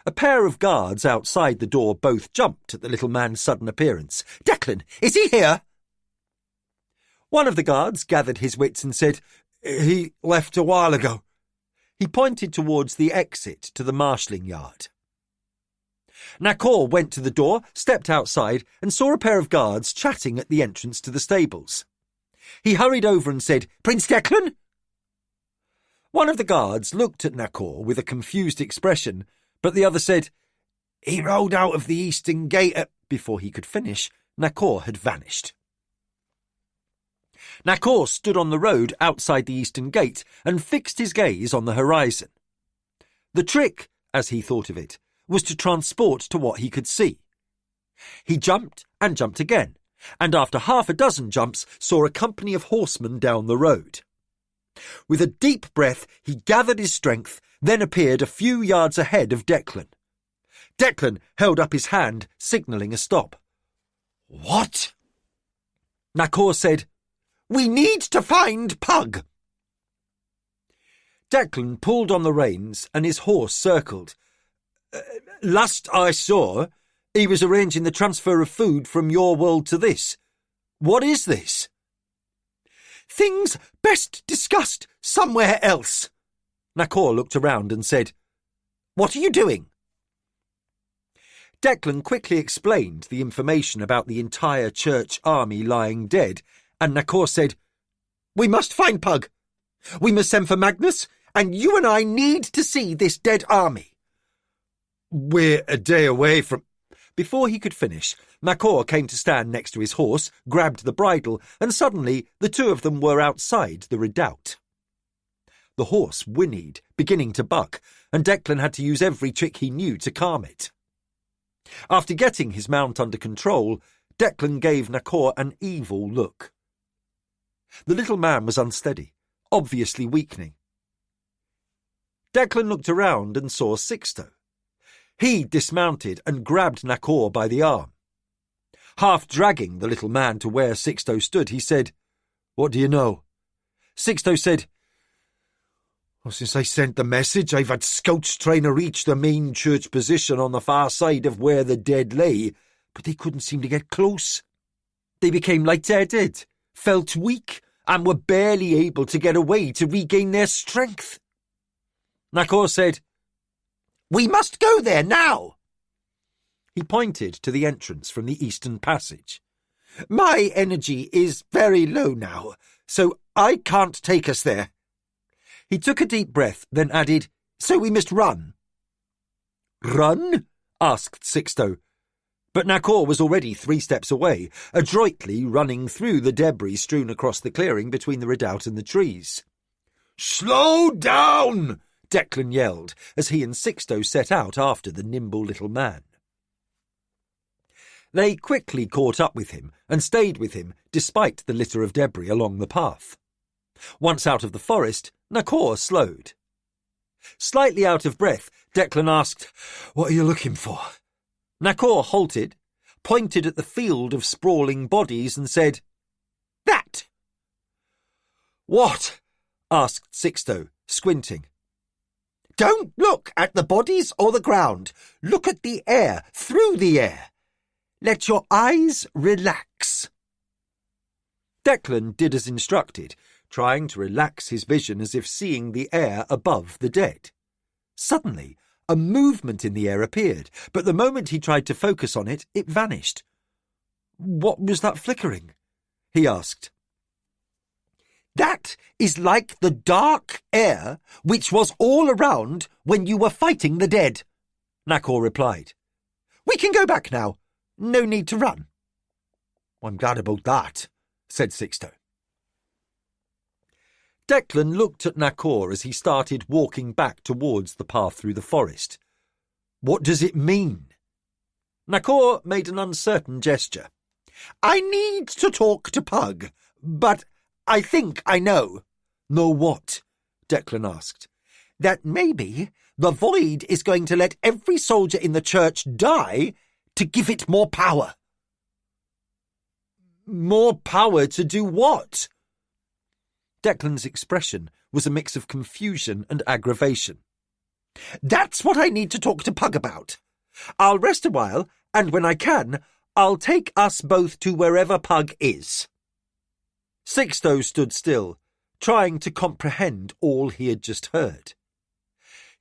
Speaker 2: A pair of guards outside the door both jumped at the little man's sudden appearance. "Declan, is he here?" One of the guards gathered his wits and said, "He left a while ago." He pointed towards the exit to the marshalling yard. Nakor went to the door, stepped outside, and saw a pair of guards chatting at the entrance to the stables. He hurried over and said, "Prince Declan?" One of the guards looked at Nakor with a confused expression, but the other said, "He rode out of the eastern gate at—" Before he could finish, Nakor had vanished. Nakor stood on the road outside the eastern gate and fixed his gaze on the horizon. The trick, as he thought of it, was to transport to what he could see. He jumped and jumped again, and after half a dozen jumps saw a company of horsemen down the road. With a deep breath, he gathered his strength, then appeared a few yards ahead of Declan. Declan held up his hand, signalling a stop. "What?" Nakor said, "We need to find Pug." Declan pulled on the reins and his horse circled. "Last I saw, he was arranging the transfer of food from your world to this. What is this?" "Things best discussed somewhere else." Nakor looked around and said, "What are you doing?" Declan quickly explained the information about the entire church army lying dead, and Nakor said, "We must find Pug. We must send for Magnus, and you and I need to see this dead army." "We're a day away from—" Before he could finish, Nakor came to stand next to his horse, grabbed the bridle, and suddenly the two of them were outside the redoubt. The horse whinnied, beginning to buck, and Declan had to use every trick he knew to calm it. After getting his mount under control, Declan gave Nakor an evil look. The little man was unsteady, obviously weakening. Declan looked around and saw Sixto. He dismounted and grabbed Nakor by the arm. Half dragging the little man to where Sixto stood, he said, "What do you know?" Sixto said, "Well, since I sent the message, I've had scouts trying to reach the main church position on the far side of where the dead lay, but they couldn't seem to get close. They became light-headed, felt weak, and were barely able to get away to regain their strength." Nakor said, "We must go there now." He pointed to the entrance from the eastern passage. "My energy is very low now, so I can't take us there." He took a deep breath, then added, "So we must run." "Run?" asked Sixto. But Nakor was already 3 steps away, adroitly running through the debris strewn across the clearing between the redoubt and the trees. "Slow down!" Declan yelled as he and Sixto set out after the nimble little man. They quickly caught up with him and stayed with him despite the litter of debris along the path. Once out of the forest, Nakor slowed. Slightly out of breath, Declan asked, "What are you looking for?" Nakor halted, pointed at the field of sprawling bodies and said, "That!" "What?" asked Sixto, squinting. "Don't look at the bodies or the ground. Look at the air, through the air. Let your eyes relax." Declan did as instructed, trying to relax his vision as if seeing the air above the dead. Suddenly, a movement in the air appeared, but the moment he tried to focus on it, it vanished. "What was that flickering?" he asked. "That is like the dark air which was all around when you were fighting the dead," Nakor replied. "We can go back now. No need to run." "I'm glad about that," said Sixto. Declan looked at Nakor as he started walking back towards the path through the forest. "What does it mean?" Nakor made an uncertain gesture. "I need to talk to Pug, but I think I know." "Know what?" Declan asked. "That maybe the Void is going to let every soldier in the church die to give it more power." "More power to do what?" Declan's expression was a mix of confusion and aggravation. "That's what I need to talk to Pug about. I'll rest a while, and when I can, I'll take us both to wherever Pug is." Sixto stood still, trying to comprehend all he had just heard.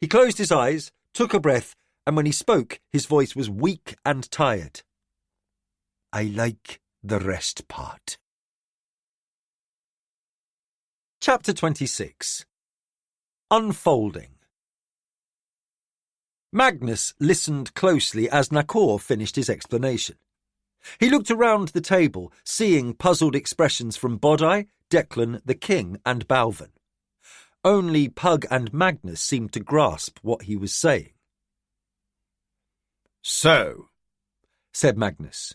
Speaker 2: He closed his eyes, took a breath, and when he spoke, his voice was weak and tired. "I like the rest part." Chapter 26. Unfolding. Magnus listened closely as Nakor finished his explanation. He looked around the table, seeing puzzled expressions from Bodai, Declan, the King, and Balvin. Only Pug and Magnus seemed to grasp what he was saying.
Speaker 3: "So,"
Speaker 2: said Magnus,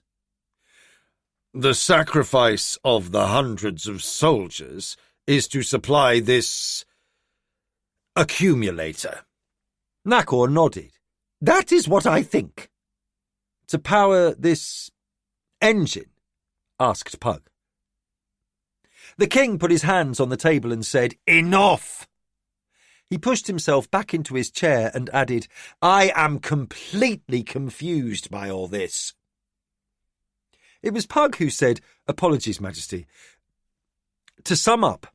Speaker 3: "the sacrifice of the hundreds of soldiers is to supply this accumulator."
Speaker 2: Nakor nodded.
Speaker 1: "That is what I think."
Speaker 2: "To power this engine?" asked Pug. The King put his hands on the table and said, "Enough!" He pushed himself back into his chair and added, "I am completely confused by all this." It was Pug who said, "Apologies, Majesty. To sum up,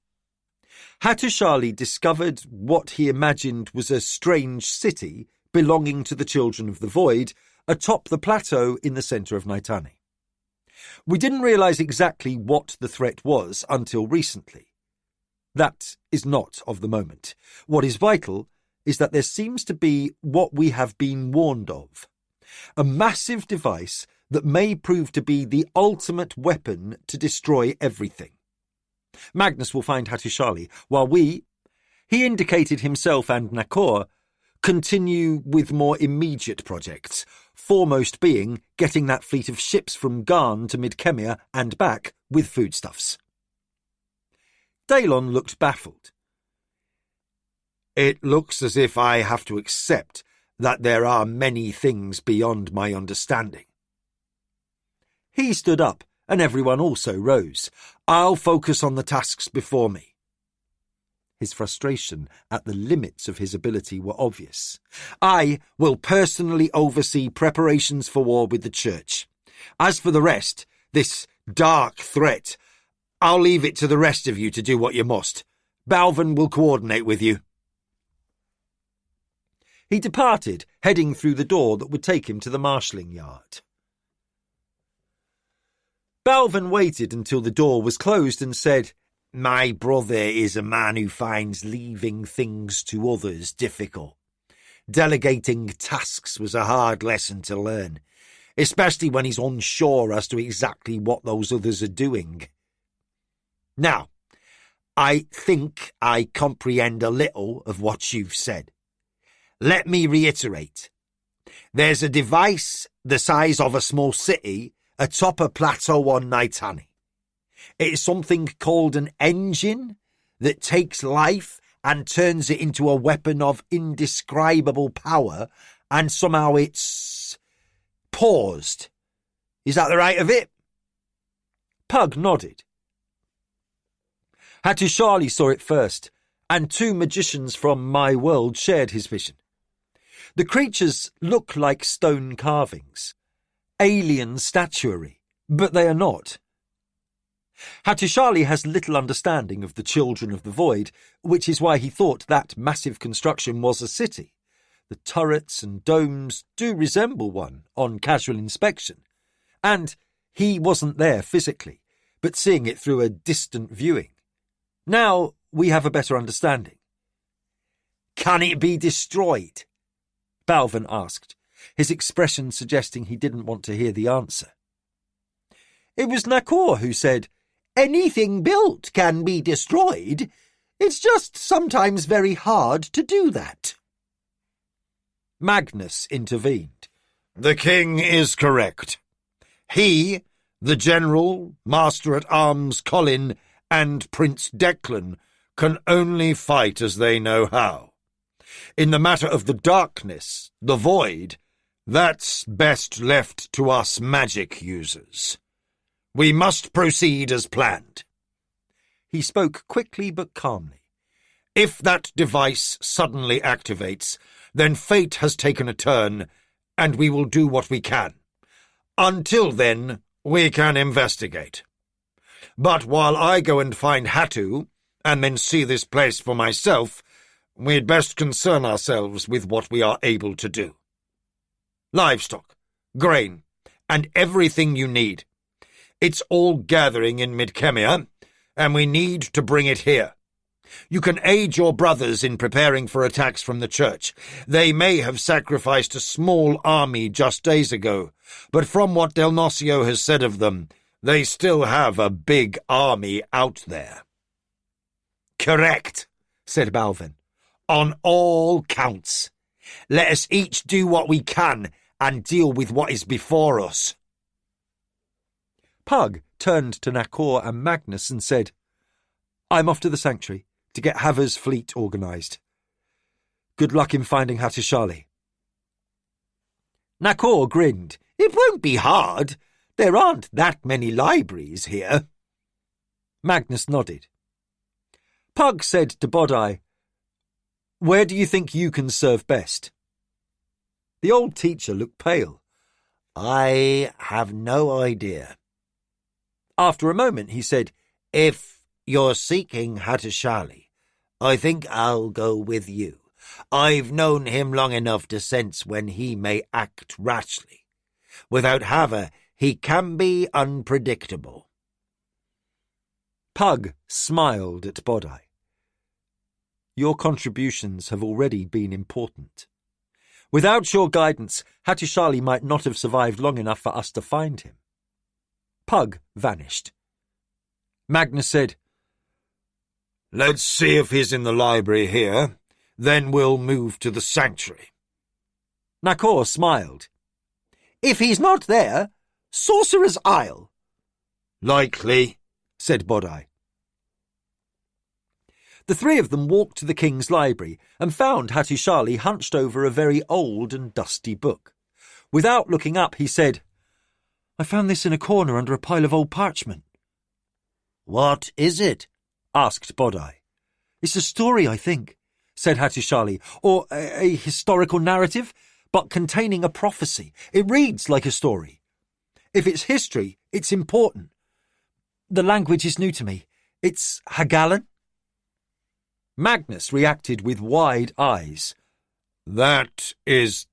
Speaker 2: Hattushali discovered what he imagined was a strange city belonging to the Children of the Void atop the plateau in the centre of Naitani. We didn't realise exactly what the threat was until recently. That is not of the moment. What is vital is that there seems to be what we have been warned of. A massive device that may prove to be the ultimate weapon to destroy everything. Magnus will find Hattushali, while he indicated himself and Nakor, continue with more immediate projects, foremost being getting that fleet of ships from Garn to Mid-Kemia and back with foodstuffs. Daylon looked baffled.
Speaker 3: "It looks as if I have to accept that there are many things beyond my understanding."
Speaker 2: He stood up, and everyone also rose. "I'll focus on the tasks before me." His frustration at the limits of his ability were obvious. "I will personally oversee preparations for war with the Church. As for the rest, this dark threat, I'll leave it to the rest of you to do what you must. Balvin will coordinate with you." He departed, heading through the door that would take him to the marshalling yard. Balvin waited until the door was closed and said, "My brother is a man who finds leaving things to others difficult. Delegating tasks was a hard lesson to learn, especially when he's unsure as to exactly what those others are doing. Now,
Speaker 1: I think I comprehend a little of what you've said. Let me reiterate. There's a device the size of a small city atop a plateau on Naitani. It is something called an engine that takes life and turns it into a weapon of indescribable power, and somehow it's paused. Is that the right of it?
Speaker 2: Pug nodded. Hattusili saw it first, and 2 magicians from my world shared his vision. The creatures look like stone carvings, alien statuary, but they are not. Hattusili has little understanding of the children of the void, which is why he thought that massive construction was a city. The turrets and domes do resemble one on casual inspection, and he wasn't there physically, but seeing it through a distant viewing. Now we have a better understanding.
Speaker 1: Can it be destroyed?
Speaker 2: Balvin asked, his expression suggesting he didn't want to hear the answer.
Speaker 1: It was Nakor who said, "Anything built can be destroyed. It's just sometimes very hard to do that."
Speaker 2: Magnus intervened.
Speaker 1: The king is correct. He, the general, master-at-arms Colin, and Prince Declan can only fight as they know how. In the matter of the darkness, the void, that's best left to us magic users. We must proceed as planned.
Speaker 2: He spoke quickly but calmly.
Speaker 1: If that device suddenly activates, then fate has taken a turn, and we will do what we can. Until then, we can investigate. But while I go and find Hattu, and then see this place for myself, we'd best concern ourselves with what we are able to do. Livestock, grain, and everything you need. It's all gathering in Midkemia, and we need to bring it here. You can aid your brothers in preparing for attacks from the church. They may have sacrificed a small army just days ago, but from what Del Nocio has said of them, they still have a big army out there.
Speaker 2: Correct, said Balvin.
Speaker 1: On all counts. Let us each do what we can and deal with what is before us.
Speaker 2: Pug turned to Nakor and Magnus and said, I'm off to the sanctuary to get Haver's fleet organised. Good luck in finding Hattusili.
Speaker 1: Nakor grinned. It won't be hard. There aren't that many libraries here.
Speaker 2: Magnus nodded. Pug said to Bodai, Where do you think you can serve best? The old teacher looked pale.
Speaker 1: I have no idea.
Speaker 2: After a moment he said,
Speaker 1: If you're seeking Hattusili, I think I'll go with you. I've known him long enough to sense when he may act rashly. Without Haver, he can be unpredictable.
Speaker 2: Pug smiled at Bodai. Your contributions have already been important. Without your guidance, Hattusili might not have survived long enough for us to find him. Pug vanished. Magnus said,
Speaker 1: Let's see if he's in the library here. Then we'll move to the sanctuary.
Speaker 2: Nakor smiled.
Speaker 1: If he's not there, Sorcerer's Isle.
Speaker 3: Likely,
Speaker 2: said Bodai. The 3 of them walked to the king's library and found Hattusili hunched over a very old and dusty book. Without looking up, he said, I found this in a corner under a pile of old parchment.
Speaker 1: What is it?
Speaker 2: Asked Bodai. It's a story, I think, said Hattusili, or a historical narrative, but containing a prophecy. It reads like a story. If it's history, it's important. The language is new to me. It's Hagalan. Magnus reacted with wide eyes.
Speaker 3: That is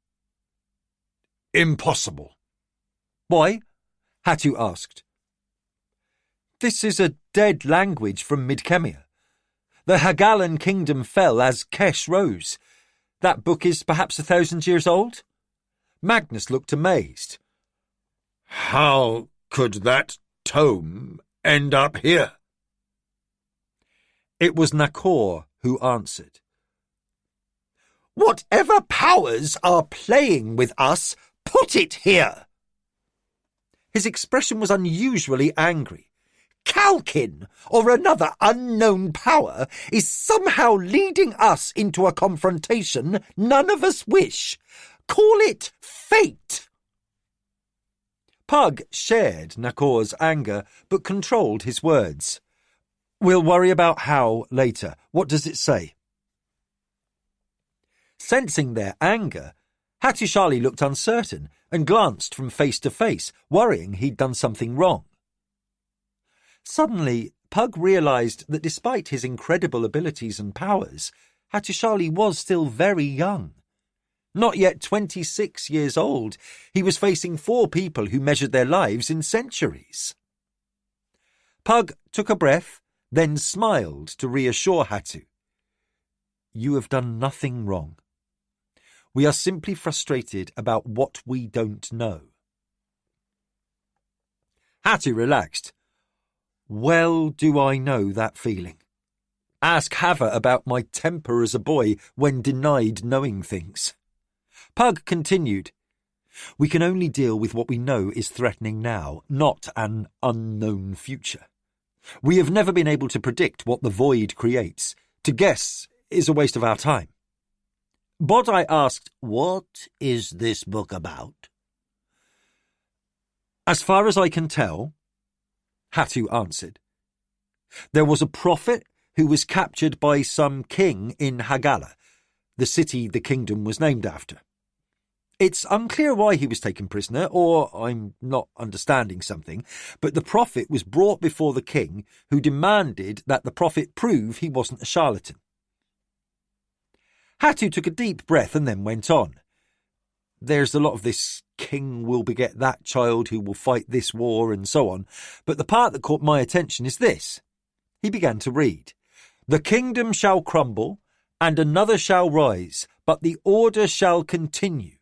Speaker 3: impossible.
Speaker 2: Why? Hattu asked. This is a dead language from Midkemia. The Hagalan kingdom fell as Kesh rose. That book is perhaps 1,000 years old? Magnus looked amazed.
Speaker 3: How could that tome end up here?
Speaker 2: It was Nakor who answered.
Speaker 1: Whatever powers are playing with us, put it here.
Speaker 2: His expression was unusually angry.
Speaker 1: Kalkin, or another unknown power, is somehow leading us into a confrontation none of us wish. Call it fate.
Speaker 2: Pug shared Nakor's anger, but controlled his words. We'll worry about how later. What does it say? Sensing their anger, Hattusili looked uncertain and glanced from face to face, worrying he'd done something wrong. Suddenly, Pug realised that despite his incredible abilities and powers, Hattusili was still very young. Not yet 26 years old, he was facing 4 people who measured their lives in centuries. Pug took a breath, then smiled to reassure Hattu. You have done nothing wrong. We are simply frustrated about what we don't know. Hattu relaxed. Well do I know that feeling. Ask Hava about my temper as a boy when denied knowing things. Pug continued. We can only deal with what we know is threatening now, not an unknown future. We have never been able to predict what the void creates. To guess is a waste of our time. Bodai asked,
Speaker 1: What is this book about?
Speaker 2: As far as I can tell, Hattu answered, there was a prophet who was captured by some king in Hagala, the city the kingdom was named after. It's unclear why he was taken prisoner, or I'm not understanding something, but the prophet was brought before the king, who demanded that the prophet prove he wasn't a charlatan. Hattu took a deep breath and then went on. There's a lot of this king will beget that child who will fight this war and so on, but the part that caught my attention is this. He began to read. The kingdom shall crumble, and another shall rise, but the order shall continue.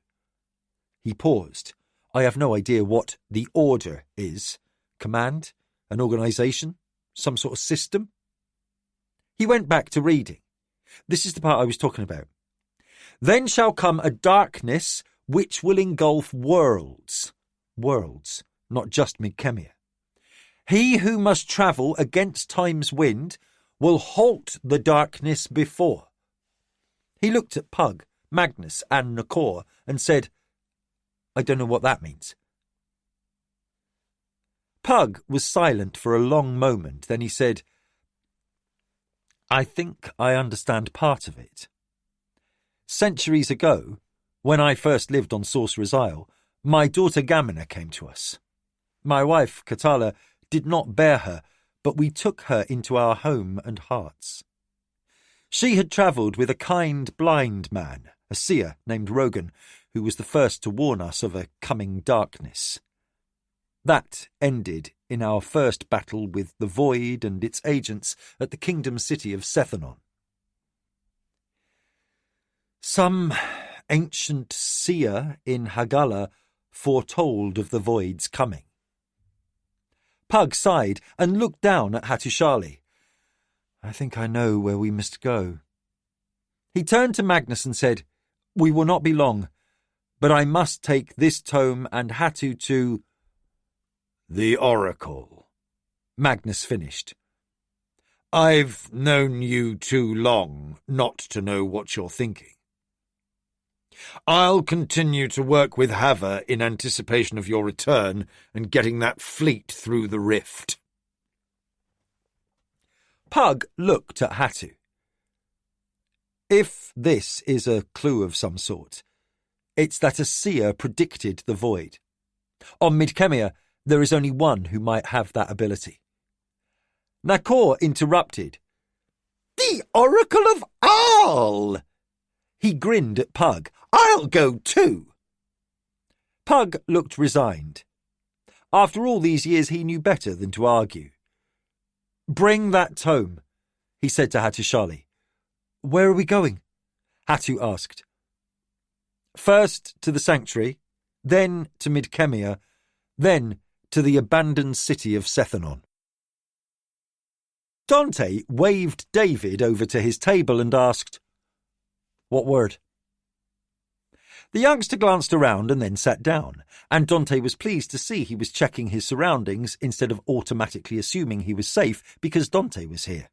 Speaker 2: He paused. I have no idea what the order is. Command? An organisation? Some sort of system? He went back to reading. This is the part I was talking about. Then shall come a darkness which will engulf worlds. Worlds, not just Midkemia. He who must travel against time's wind will halt the darkness before. He looked at Pug, Magnus and Nakor and said, I don't know what that means. Pug was silent for a long moment, then he said, I think I understand part of it. Centuries ago, when I first lived on Sorcerer's Isle, my daughter Gamina came to us. My wife, Katala, did not bear her, but we took her into our home and hearts. She had travelled with a kind blind man, a seer named Rogan, who was the first to warn us of a coming darkness. That ended in our first battle with the Void and its agents at the kingdom city of Sethanon. Some ancient seer in Hagala foretold of the Void's coming. Pug sighed and looked down at Hattusili. I think I know where we must go. He turned to Magnus and said, We will not be long, but I must take this tome and Hattu to...
Speaker 1: The Oracle,
Speaker 2: Magnus finished.
Speaker 1: I've known you too long not to know what you're thinking. I'll continue to work with Hava in anticipation of your return and getting that fleet through the rift.
Speaker 2: Pug looked at Hattu. If this is a clue of some sort, it's that a seer predicted the Void. On Midkemia, there is only one who might have that ability. Nakor interrupted.
Speaker 1: The Oracle of Arl!
Speaker 2: He grinned at Pug.
Speaker 1: I'll go too.
Speaker 2: Pug looked resigned. After all these years, he knew better than to argue. Bring that tome, he said to Hattusili. Where are we going? Hattu asked. First to the sanctuary, then to Midkemia, then to the abandoned city of Sethanon. Dante waved David over to his table and asked, "What word?" The youngster glanced around and then sat down, and Dante was pleased to see he was checking his surroundings instead of automatically assuming he was safe because Dante was here.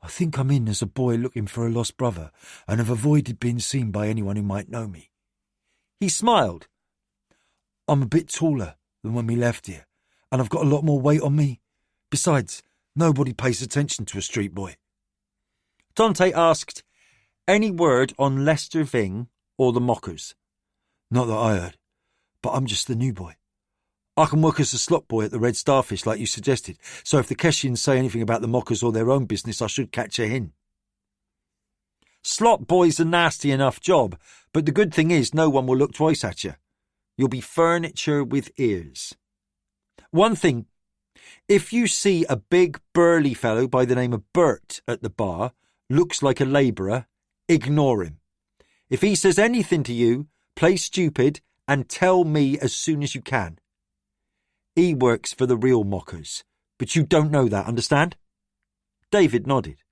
Speaker 3: "I think I'm in as a boy looking for a lost brother and have avoided being seen by anyone who might know me."
Speaker 2: He smiled.
Speaker 3: "I'm a bit taller than when we left here, and I've got a lot more weight on me. Besides, nobody pays attention to a street boy."
Speaker 2: Dante asked, "Any word on Lester Ving or the Mockers?"
Speaker 3: "Not that I heard, but I'm just the new boy. I can work as a slot boy at the Red Starfish like you suggested, so if the Keshians say anything about the Mockers or their own business, I should catch a hint."
Speaker 2: "Slot boy's a nasty enough job, but the good thing is no one will look twice at you. You'll be furniture with ears. One thing, if you see a big burly fellow by the name of Bert at the bar, looks like a labourer, ignore him. If he says anything to you, play stupid and tell me as soon as you can. He works for the real Mockers, but you don't know that, understand?" David nodded.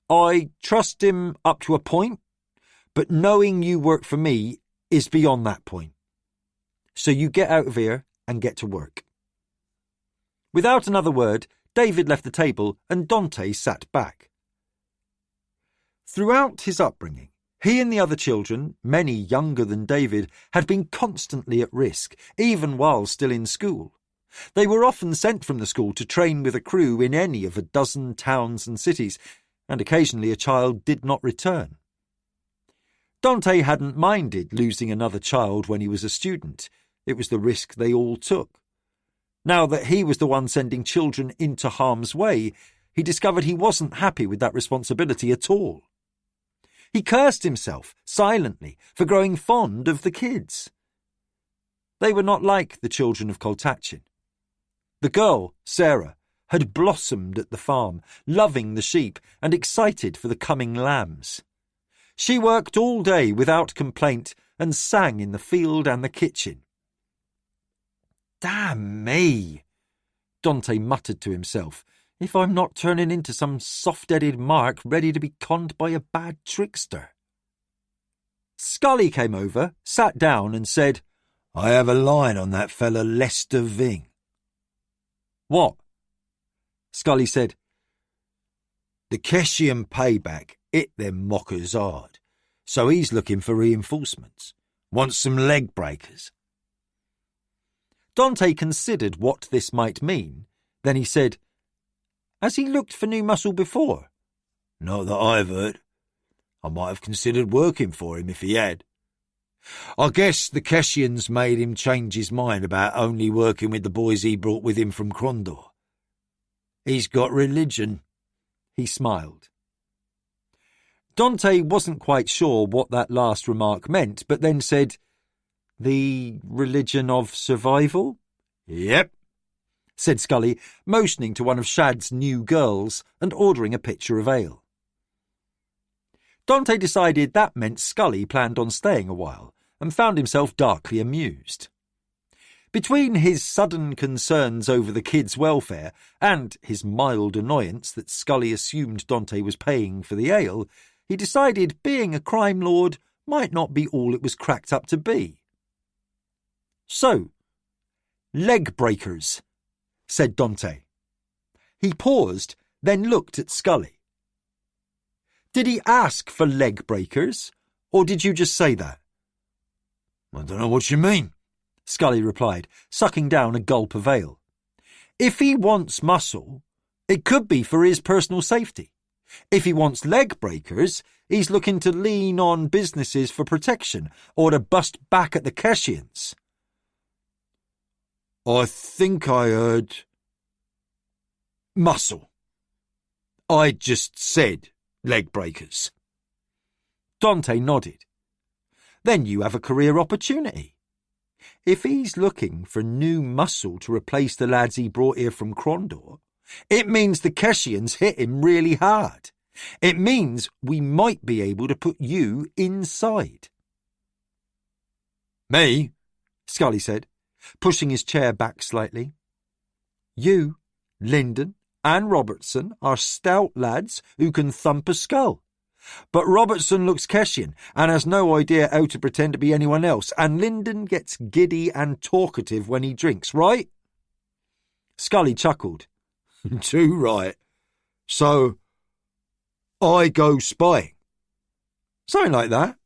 Speaker 2: "I trust him up to a point, but knowing you work for me is beyond that point. So you get out of here and get to work." Without another word, David left the table and Dante sat back. Throughout his upbringing, he and the other children, many younger than David, had been constantly at risk, even while still in school. They were often sent from the school to train with a crew in any of a dozen towns and cities, and occasionally a child did not return. Dante hadn't minded losing another child when he was a student. It was the risk they all took. Now that he was the one sending children into harm's way, he discovered he wasn't happy with that responsibility at all. He cursed himself, silently, for growing fond of the kids. They were not like the children of Koltachin. The girl, Sarah, had blossomed at the farm, loving the sheep and excited for the coming lambs. She worked all day without complaint and sang in the field and the kitchen. "Damn me," Dante muttered to himself, "if I'm not turning into some soft-headed mark ready to be conned by a bad trickster." Scully came over, sat down and said,
Speaker 3: "I have a line on that fella Lester Ving."
Speaker 2: "What?" Scully said,
Speaker 3: "The Keshian payback hit them Mockers hard, so he's looking for reinforcements. Wants some leg breakers."
Speaker 2: Dante considered what this might mean. Then he said, "Has he looked for new muscle before?"
Speaker 3: "Not that I've heard. I might have considered working for him if he had. I guess the Keshians made him change his mind about only working with the boys he brought with him from Krondor. He's got religion."
Speaker 2: He smiled. Dante wasn't quite sure what that last remark meant, but then said, "The religion of survival?"
Speaker 3: "Yep,"
Speaker 2: said Scully, motioning to one of Shad's new girls and ordering a pitcher of ale. Dante decided that meant Scully planned on staying a while and found himself darkly amused. Between his sudden concerns over the kids' welfare and his mild annoyance that Scully assumed Dante was paying for the ale, he decided being a crime lord might not be all it was cracked up to be. "So, leg breakers," said Dante. He paused, then looked at Scully. "Did he ask for leg breakers, or did you just say that?"
Speaker 3: "I don't know what you mean,"
Speaker 2: Scully replied, sucking down a gulp of ale. "If he wants muscle, it could be for his personal safety. If he wants leg breakers, he's looking to lean on businesses for protection or to bust back at the Keshians."
Speaker 3: "I think I heard
Speaker 2: muscle.
Speaker 3: I just said leg breakers."
Speaker 2: Dante nodded. "Then you have a career opportunity. If he's looking for new muscle to replace the lads he brought here from Krondor, it means the Keshians hit him really hard. It means we might be able to put you inside."
Speaker 3: "Me?"
Speaker 2: Scully said, pushing his chair back slightly. "You, Lyndon, and Robertson are stout lads who can thump a skull. But Robertson looks Keshian and has no idea how to pretend to be anyone else, and Lyndon gets giddy and talkative when he drinks, right?" Scully chuckled.
Speaker 1: "Too right. So, I go spying?"
Speaker 2: "Something like that.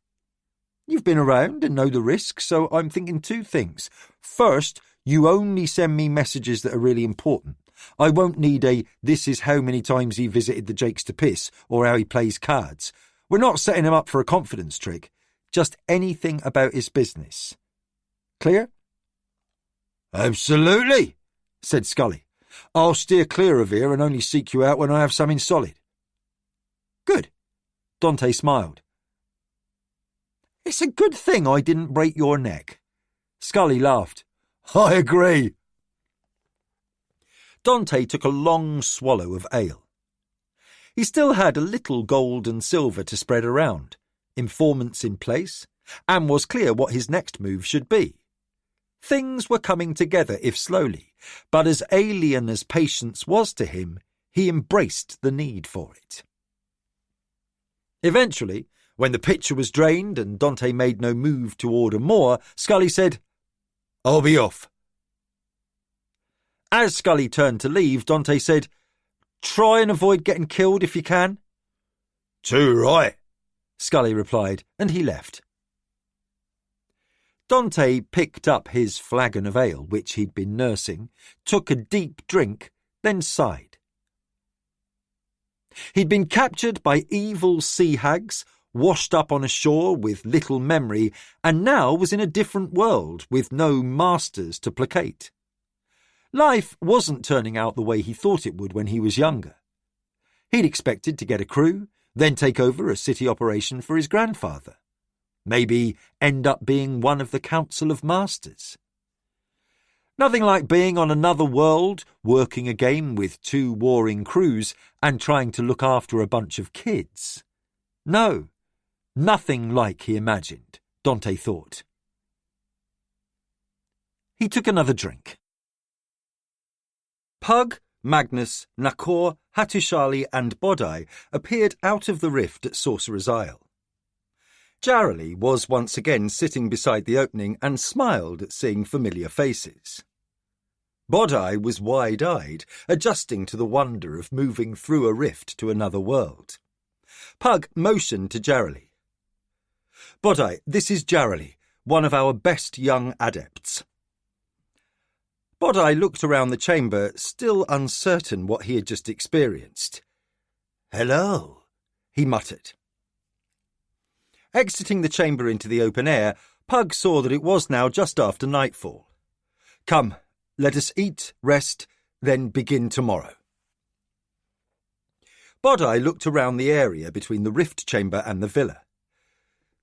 Speaker 2: You've been around and know the risks, so I'm thinking two things. First, you only send me messages that are really important. I won't need a 'this is how many times he visited the Jakes to piss' or how he plays cards. We're not setting him up for a confidence trick. Just anything about his business. Clear?"
Speaker 1: "Absolutely,"
Speaker 2: said Scully. "I'll steer clear of here and only seek you out when I have something solid." "Good." Dante smiled. "It's a good thing I didn't break your neck." Scully laughed.
Speaker 1: "I agree."
Speaker 2: Dante took a long swallow of ale. He still had a little gold and silver to spread around, informants in place, and was clear what his next move should be. Things were coming together, if slowly, but as alien as patience was to him, he embraced the need for it. Eventually, when the pitcher was drained and Dante made no move to order more, Scully said,
Speaker 1: "I'll be off."
Speaker 2: As Scully turned to leave, Dante said, "Try and avoid getting killed if you can."
Speaker 1: "Too right,"
Speaker 2: Scully replied, and he left. Dante picked up his flagon of ale, which he'd been nursing, took a deep drink, then sighed. He'd been captured by evil sea hags, washed up on a shore with little memory, and now was in a different world with no masters to placate. Life wasn't turning out the way he thought it would when he was younger. He'd expected to get a crew, then take over a city operation for his grandfather. Maybe end up being one of the Council of Masters. Nothing like being on another world, working a game with 2 warring crews, and trying to look after a bunch of kids. No, nothing like he imagined, Dante thought. He took another drink. Pug, Magnus, Nakor, Hattushali and Bodai appeared out of the rift at Sorcerer's Isle. Jarrelly was once again sitting beside the opening and smiled at seeing familiar faces. Bodai was wide-eyed, adjusting to the wonder of moving through a rift to another world. Pug motioned to Jarrelly. "Bodai, this is Jarrelly, one of our best young adepts." Bodai looked around the chamber, still uncertain what he had just experienced.
Speaker 1: "Hello,"
Speaker 2: he muttered. Exiting the chamber into the open air, Pug saw that it was now just after nightfall. "Come, let us eat, rest, then begin tomorrow." Bodai looked around the area between the rift chamber and the villa.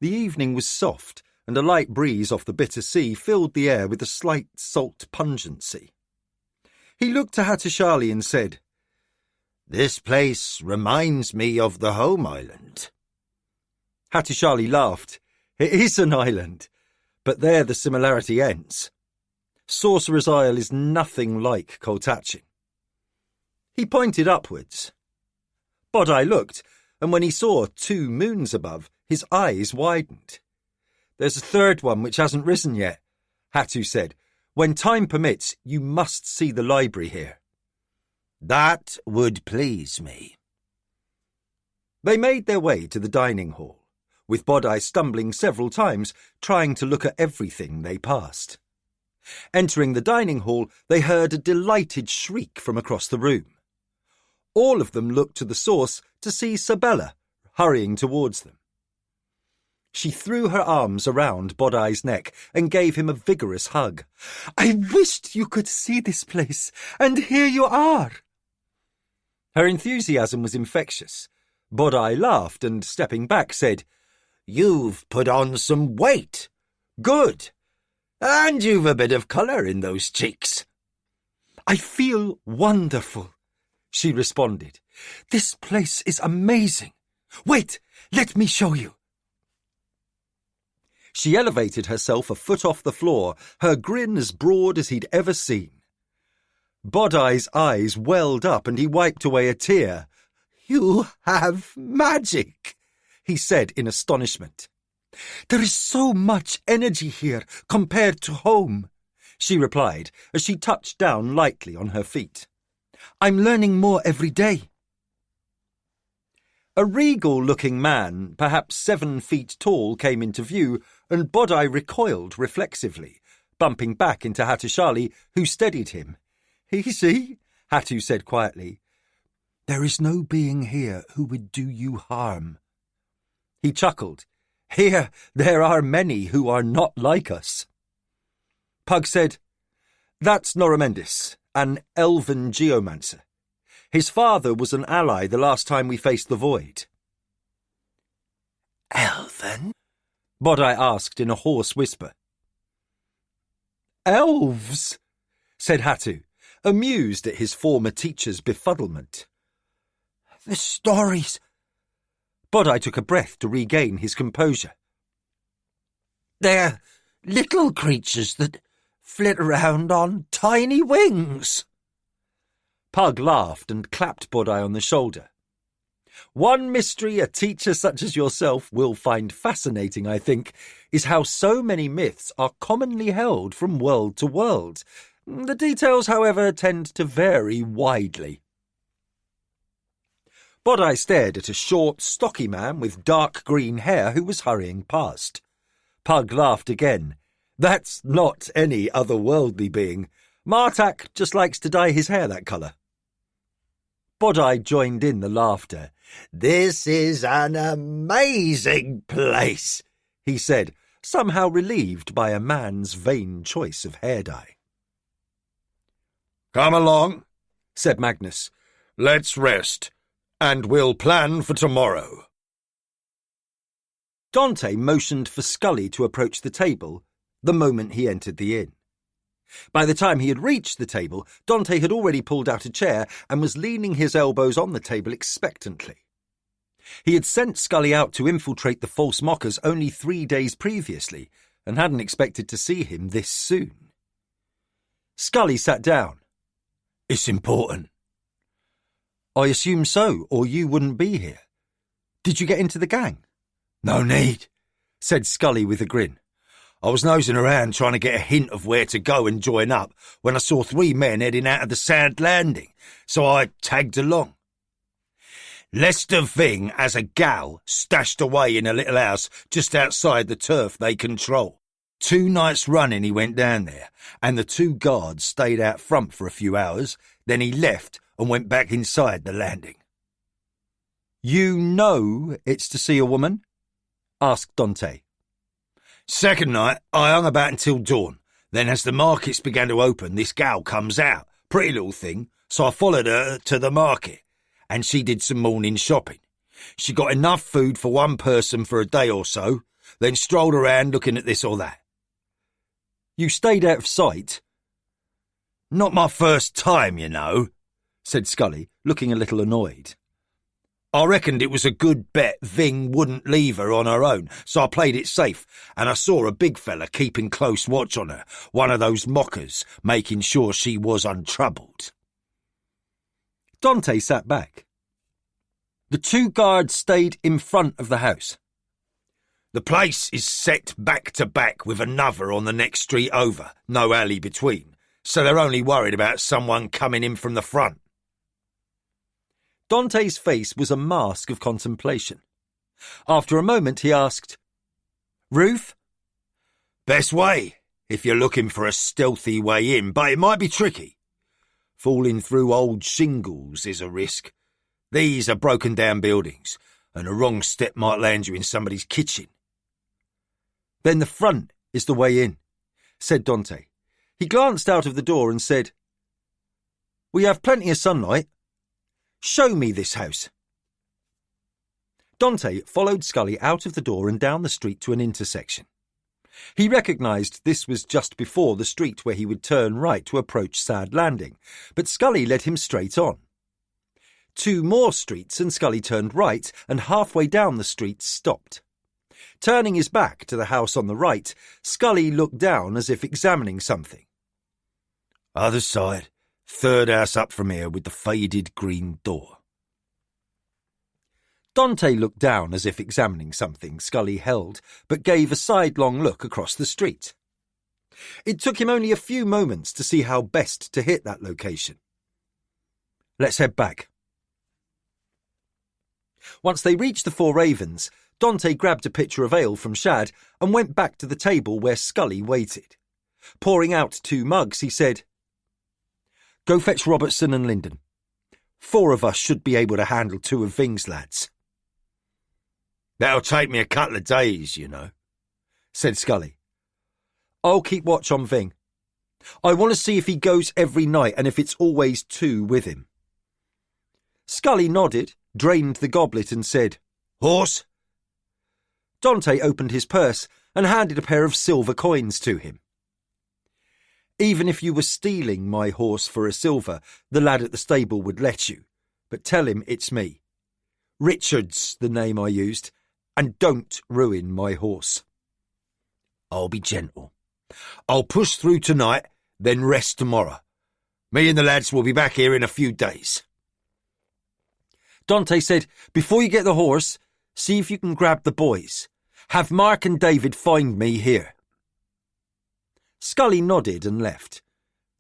Speaker 2: The evening was soft, and a light breeze off the bitter sea filled the air with a slight salt pungency. He looked to Hattushali and said,
Speaker 1: "This place reminds me of the home island."
Speaker 2: Hattushali laughed. "It is an island, but there the similarity ends. Sorcerer's Isle is nothing like Koltachin." He pointed upwards. Bodai looked, and when he saw 2 moons above, his eyes widened. "There's a third one which hasn't risen yet," Hattu said. "When time permits, you must see the library here."
Speaker 1: "That would please me."
Speaker 2: They made their way to the dining hall, with Bodai stumbling several times, trying to look at everything they passed. Entering the dining hall, they heard a delighted shriek from across the room. All of them looked to the source to see Sabella hurrying towards them. She threw her arms around Bodai's neck and gave him a vigorous hug. "I wished you could see this place, and here you are." Her enthusiasm was infectious. Bodai laughed and, stepping back, said,
Speaker 1: "You've put on some weight. Good. And you've a bit of colour in those cheeks."
Speaker 2: "I feel wonderful," she responded. "This place is amazing. Wait, let me show you." She elevated herself a foot off the floor, her grin as broad as he'd ever seen. Bodai's eyes welled up and he wiped away a tear. "You have magic," he said in astonishment. "There is so much energy here compared to home," she replied as she touched down lightly on her feet. "I'm learning more every day." A regal-looking man, perhaps 7 feet tall, came into view, and Bodai recoiled reflexively, bumping back into Hattusili, who steadied him. "Easy," Hattu said quietly. "There is no being here who would do you harm." He chuckled. "Here there are many who are not like us." Pug said, "That's Noramendis, an elven geomancer. His father was an ally the last time we faced the void."
Speaker 1: "Elven?"
Speaker 2: Bodai asked in a hoarse whisper. "Elves," said Hattu, amused at his former teacher's befuddlement.
Speaker 1: "The stories."
Speaker 2: Bodai took a breath to regain his composure.
Speaker 1: "They're little creatures that flit around on tiny wings."
Speaker 2: Pug laughed and clapped Bodai on the shoulder. "One mystery a teacher such as yourself will find fascinating, I think, is how so many myths are commonly held from world to world. The details, however, tend to vary widely." Bodai stared at a short, stocky man with dark green hair who was hurrying past. Pug laughed again. "That's not any otherworldly being. Martak just likes to dye his hair that colour." Bodai joined in the laughter.
Speaker 1: "This is an amazing place,"
Speaker 2: he said, somehow relieved by a man's vain choice of hair dye.
Speaker 1: "Come along,"
Speaker 2: said Magnus.
Speaker 1: "Let's rest, and we'll plan for tomorrow."
Speaker 2: Dante motioned for Scully to approach the table the moment he entered the inn. By the time he had reached the table, Dante had already pulled out a chair and was leaning his elbows on the table expectantly. He had sent Scully out to infiltrate the false mockers only 3 days previously and hadn't expected to see him this soon. Scully sat down.
Speaker 1: "It's important."
Speaker 2: "I assume so, or you wouldn't be here. Did you get into the gang?"
Speaker 1: "No need,"
Speaker 2: said Scully with a grin.
Speaker 1: "I was nosing around trying to get a hint of where to go and join up when I saw 3 men heading out of the sand landing, so I tagged along. Lester Ving has a gal stashed away in a little house just outside the turf they control. 2 nights running he went down there, and the 2 guards stayed out front for a few hours, then he left and went back inside the landing."
Speaker 2: "You know it's to see a woman?" asked Dante.
Speaker 1: "Second night, I hung about until dawn. Then as the markets began to open, this gal comes out. Pretty little thing, so I followed her to the market, and she did some morning shopping. She got enough food for 1 person for a day or so, then strolled around looking at this or that."
Speaker 2: "You stayed out of sight?"
Speaker 1: "Not my first time, you know," said Scully, looking a little annoyed. "I reckoned it was a good bet Ving wouldn't leave her on her own, so I played it safe, and I saw a big fella keeping close watch on her, one of those mockers, making sure she was untroubled."
Speaker 2: Dante sat back. "The 2 guards stayed in front of the house?"
Speaker 1: "The place is set back to back with another on the next street over, no alley between, so they're only worried about someone coming in from the front."
Speaker 2: Dante's face was a mask of contemplation. After a moment he asked, "Roof?"
Speaker 1: "Best way, if you're looking for a stealthy way in, but it might be tricky. Falling through old shingles is a risk. These are broken down buildings, and a wrong step might land you in somebody's kitchen."
Speaker 2: "Then the front is the way in," said Dante. He glanced out of the door and said, "We have plenty of sunlight. Show me this house." Dante followed Scully out of the door and down the street to an intersection. He recognised this was just before the street where he would turn right to approach Sad Landing, but Scully led him straight on. 2 more streets and Scully turned right and halfway down the street stopped. Turning his back to the house on the right, Scully looked down as if examining something.
Speaker 1: "Other side, Third house up from here with the faded green door.
Speaker 2: Dante looked down as if examining something Scully held, but gave a sidelong look across the street. It took him only a few moments to see how best to hit that location. Let's head back. Once they reached the Four Ravens, Dante grabbed a pitcher of ale from Shad and went back to the table where Scully waited. Pouring out 2 mugs, he said, "Go fetch Robertson and Linden. 4 of us should be able to handle 2 of Ving's lads."
Speaker 1: "That'll take me a couple of days, you know,"
Speaker 2: said Scully. "I'll keep watch on Ving. I want to see if he goes every night and if it's always 2 with him." Scully nodded, drained the goblet and said,
Speaker 1: "Horse?"
Speaker 2: Dante opened his purse and handed a pair of silver coins to him. "Even if you were stealing my horse for a silver, the lad at the stable would let you. But tell him it's me. Richard's the name I used, and don't ruin my horse."
Speaker 1: "I'll be gentle. I'll push through tonight, then rest tomorrow. Me and the lads will be back here in a few days."
Speaker 2: Dante said, "Before you get the horse, see if you can grab the boys. Have Mark and David find me here." Scully nodded and left.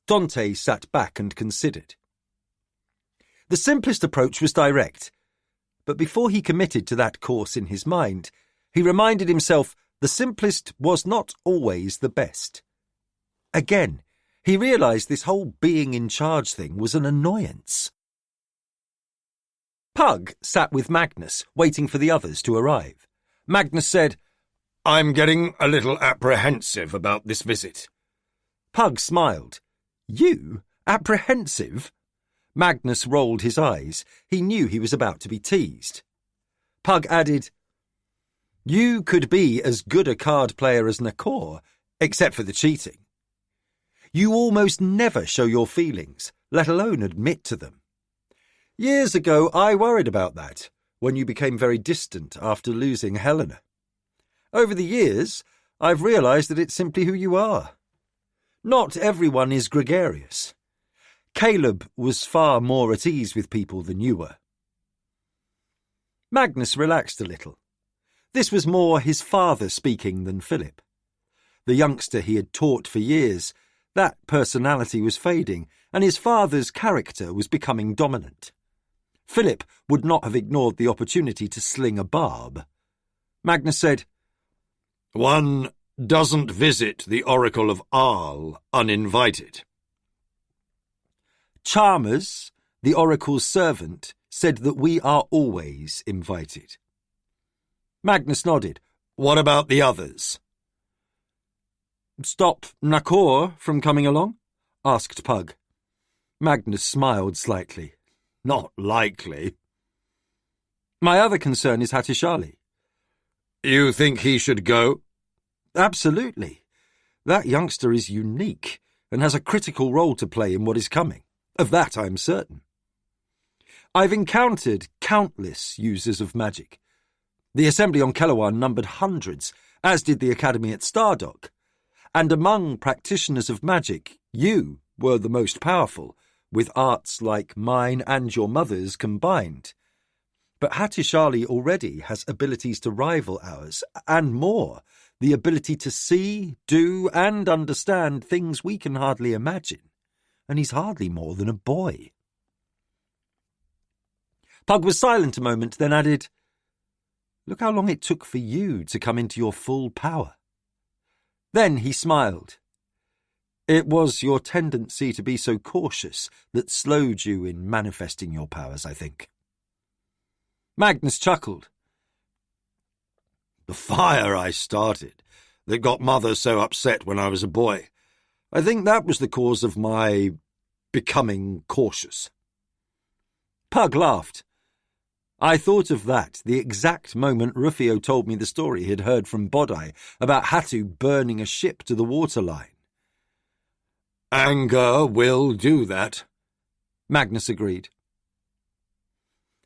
Speaker 2: Dante sat back and considered. The simplest approach was direct, but before he committed to that course in his mind, he reminded himself the simplest was not always the best. Again, he realised this whole being in charge thing was an annoyance. Pug sat with Magnus, waiting for the others to arrive. Magnus said,
Speaker 1: "I'm getting a little apprehensive about this visit."
Speaker 2: Pug smiled. "You? Apprehensive?" Magnus rolled his eyes. He knew he was about to be teased. Pug added, "You could be as good a card player as Nakor, except for the cheating. You almost never show your feelings, let alone admit to them. Years ago, I worried about that, when you became very distant after losing Helena. Over the years, I've realised that it's simply who you are. Not everyone is gregarious. Caleb was far more at ease with people than you were." Magnus relaxed a little. This was more his father speaking than Philip. The youngster he had taught for years, that personality was fading, and his father's character was becoming dominant. Philip would not have ignored the opportunity to sling a barb. Magnus said,
Speaker 1: "One doesn't visit the Oracle of Arl uninvited."
Speaker 2: Chalmers, the Oracle's servant, said that we are always invited. Magnus nodded.
Speaker 1: "What about the others?"
Speaker 2: "Stop Nakor from coming along?" asked Pug. Magnus smiled slightly.
Speaker 1: "Not likely."
Speaker 2: "My other concern is Hatishali."
Speaker 1: "You think he should go?"
Speaker 2: "Absolutely. That youngster is unique and has a critical role to play in what is coming. Of that I am certain. I've encountered countless users of magic. The assembly on Kellowan numbered hundreds, as did the academy at Stardock. And among practitioners of magic, you were the most powerful, with arts like mine and your mother's combined. But Hatishali already has abilities to rival ours, and more, the ability to see, do, and understand things we can hardly imagine. And he's hardly more than a boy." Pug was silent a moment, then added, "Look how long it took for you to come into your full power." Then he smiled. "It was your tendency to be so cautious that slowed you in manifesting your powers, I think." Magnus chuckled.
Speaker 1: "The fire I started that got Mother so upset when I was a boy, I think that was the cause of my becoming cautious."
Speaker 2: Pug laughed. "I thought of that the exact moment Rufio told me the story he'd heard from Bodai about Hatu burning a ship to the waterline."
Speaker 1: "Anger will do that,"
Speaker 2: Magnus agreed.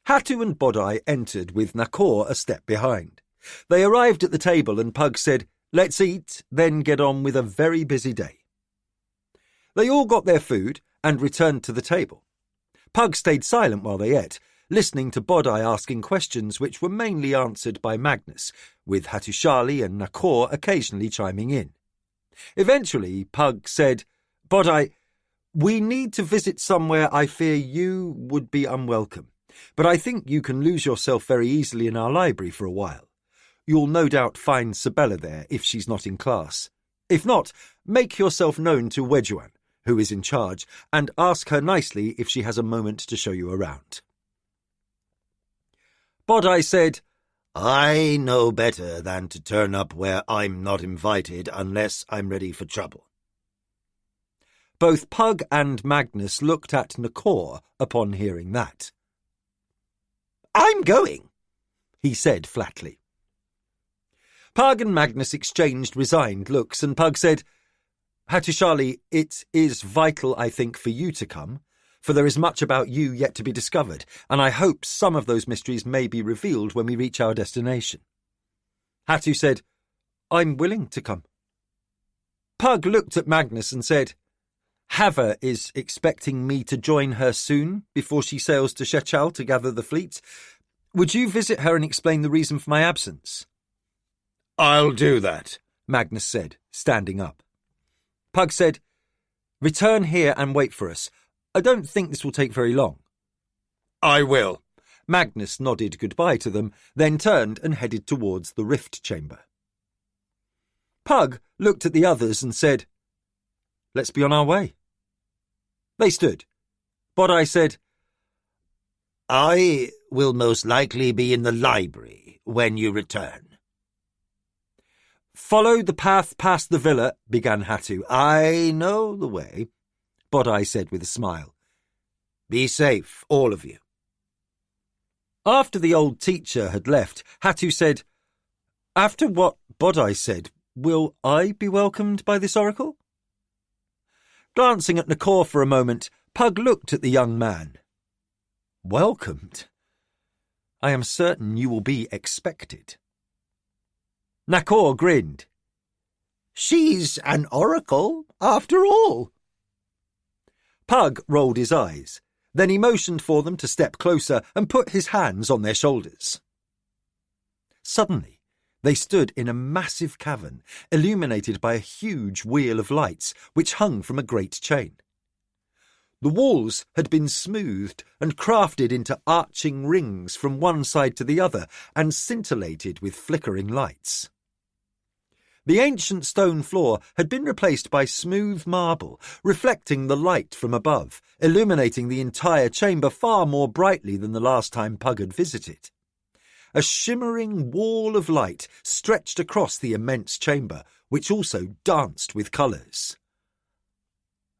Speaker 2: Hatu and Bodai entered with Nakor a step behind. They arrived at the table and Pug said, "Let's eat, then get on with a very busy day." They all got their food, and returned to the table. Pug stayed silent while they ate, listening to Bodai asking questions which were mainly answered by Magnus, with Hattusili and Nakor occasionally chiming in. Eventually, Pug said, "Bodai, we need to visit somewhere I fear you would be unwelcome, but I think you can lose yourself very easily in our library for a while. You'll no doubt find Sabella there if she's not in class. If not, make yourself known to Wejuan, who is in charge, and ask her nicely if she has a moment to show you around." Bodai said,
Speaker 1: "I know better than to turn up where I'm not invited unless I'm ready for trouble."
Speaker 2: Both Pug and Magnus looked at Nakor upon hearing that.
Speaker 1: "I'm going,"
Speaker 2: he said flatly. Pug and Magnus exchanged resigned looks, and Pug said, "Hattusili, it is vital, I think, for you to come, for there is much about you yet to be discovered, and I hope some of those mysteries may be revealed when we reach our destination." Hattu said, "I'm willing to come." Pug looked at Magnus and said, "Hava is expecting me to join her soon, before she sails to Shechal to gather the fleet. Would you visit her and explain the reason for my absence?"
Speaker 1: "I'll do that,"
Speaker 2: Magnus said, standing up. Pug said, "Return here and wait for us. I don't think this will take very long."
Speaker 1: "I will."
Speaker 2: Magnus nodded goodbye to them, then turned and headed towards the rift chamber. Pug looked at the others and said, "Let's be on our way." They stood. Bodai said,
Speaker 1: "I will most likely be in the library when you return."
Speaker 2: "Follow the path past the villa," began Hattu.
Speaker 1: "I know the way,"
Speaker 2: Bodai said with a smile.
Speaker 1: "Be safe, all of you."
Speaker 2: After the old teacher had left, Hattu said, "After what Bodai said, will I be welcomed by this oracle?" Glancing at Nakor for a moment, Pug looked at the young man. "Welcomed? I am certain you will be expected." Nakor grinned.
Speaker 1: "She's an oracle, after all."
Speaker 2: Pug rolled his eyes. Then he motioned for them to step closer and put his hands on their shoulders. Suddenly, they stood in a massive cavern, illuminated by a huge wheel of lights which hung from a great chain. The walls had been smoothed and crafted into arching rings from one side to the other and scintillated with flickering lights. The ancient stone floor had been replaced by smooth marble, reflecting the light from above, illuminating the entire chamber far more brightly than the last time Pug had visited. A shimmering wall of light stretched across the immense chamber, which also danced with colours.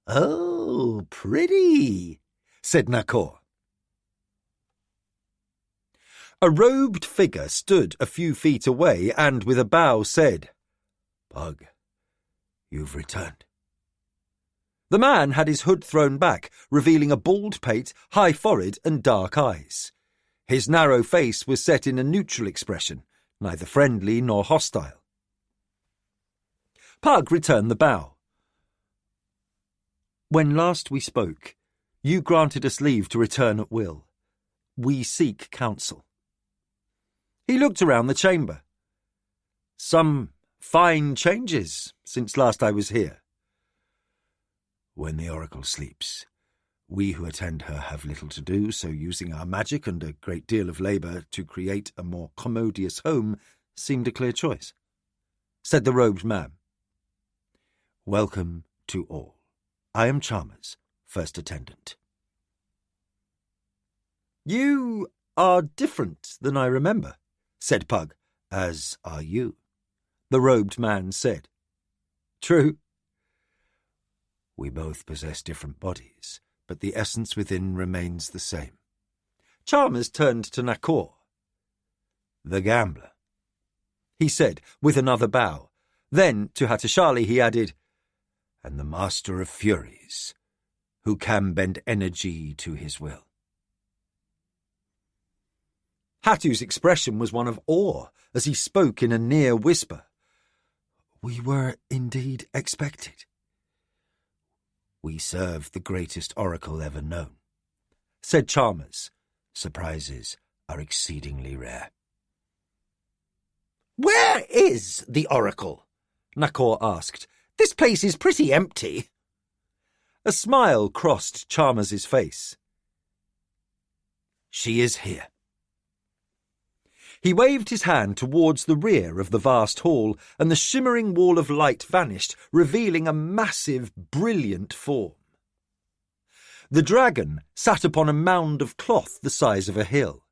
Speaker 1: "Oh, pretty," said Nakor.
Speaker 2: A robed figure stood a few feet away and, with a bow, said,
Speaker 1: "Pug, you've returned."
Speaker 2: The man had his hood thrown back, revealing a bald pate, high forehead and dark eyes. His narrow face was set in a neutral expression, neither friendly nor hostile. Pug returned the bow. "When last we spoke, you granted us leave to return at will. We seek counsel." He looked around the chamber. "Some fine changes since last I was here."
Speaker 1: "When the oracle sleeps, we who attend her have little to do, so using our magic and a great deal of labour to create a more commodious home seemed a clear choice," said the robed man. "Welcome to all. I am Chalmers, first attendant."
Speaker 2: "You are different than I remember," said Pug.
Speaker 1: "As are you,"
Speaker 2: the robed man said. "True."
Speaker 1: "We both possess different bodies, but the essence within remains the same."
Speaker 2: Chalmers turned to Nakor.
Speaker 1: "The gambler,"
Speaker 2: he said, with another bow. Then, to Hattusili, he added,
Speaker 1: "and the master of furies, who can bend energy to his will."
Speaker 2: Hattu's expression was one of awe as he spoke in a near whisper.
Speaker 1: "We were indeed expected." We serve the greatest oracle ever known," said Chalmers. "Surprises are exceedingly rare."
Speaker 2: "Where is the oracle?" Nakor asked. "This place is pretty empty." A smile crossed Chalmers's face.
Speaker 1: "She is here."
Speaker 2: He waved his hand towards the rear of the vast hall, and the shimmering wall of light vanished, revealing a massive, brilliant form. The dragon sat upon a mound of cloth the size of a hill.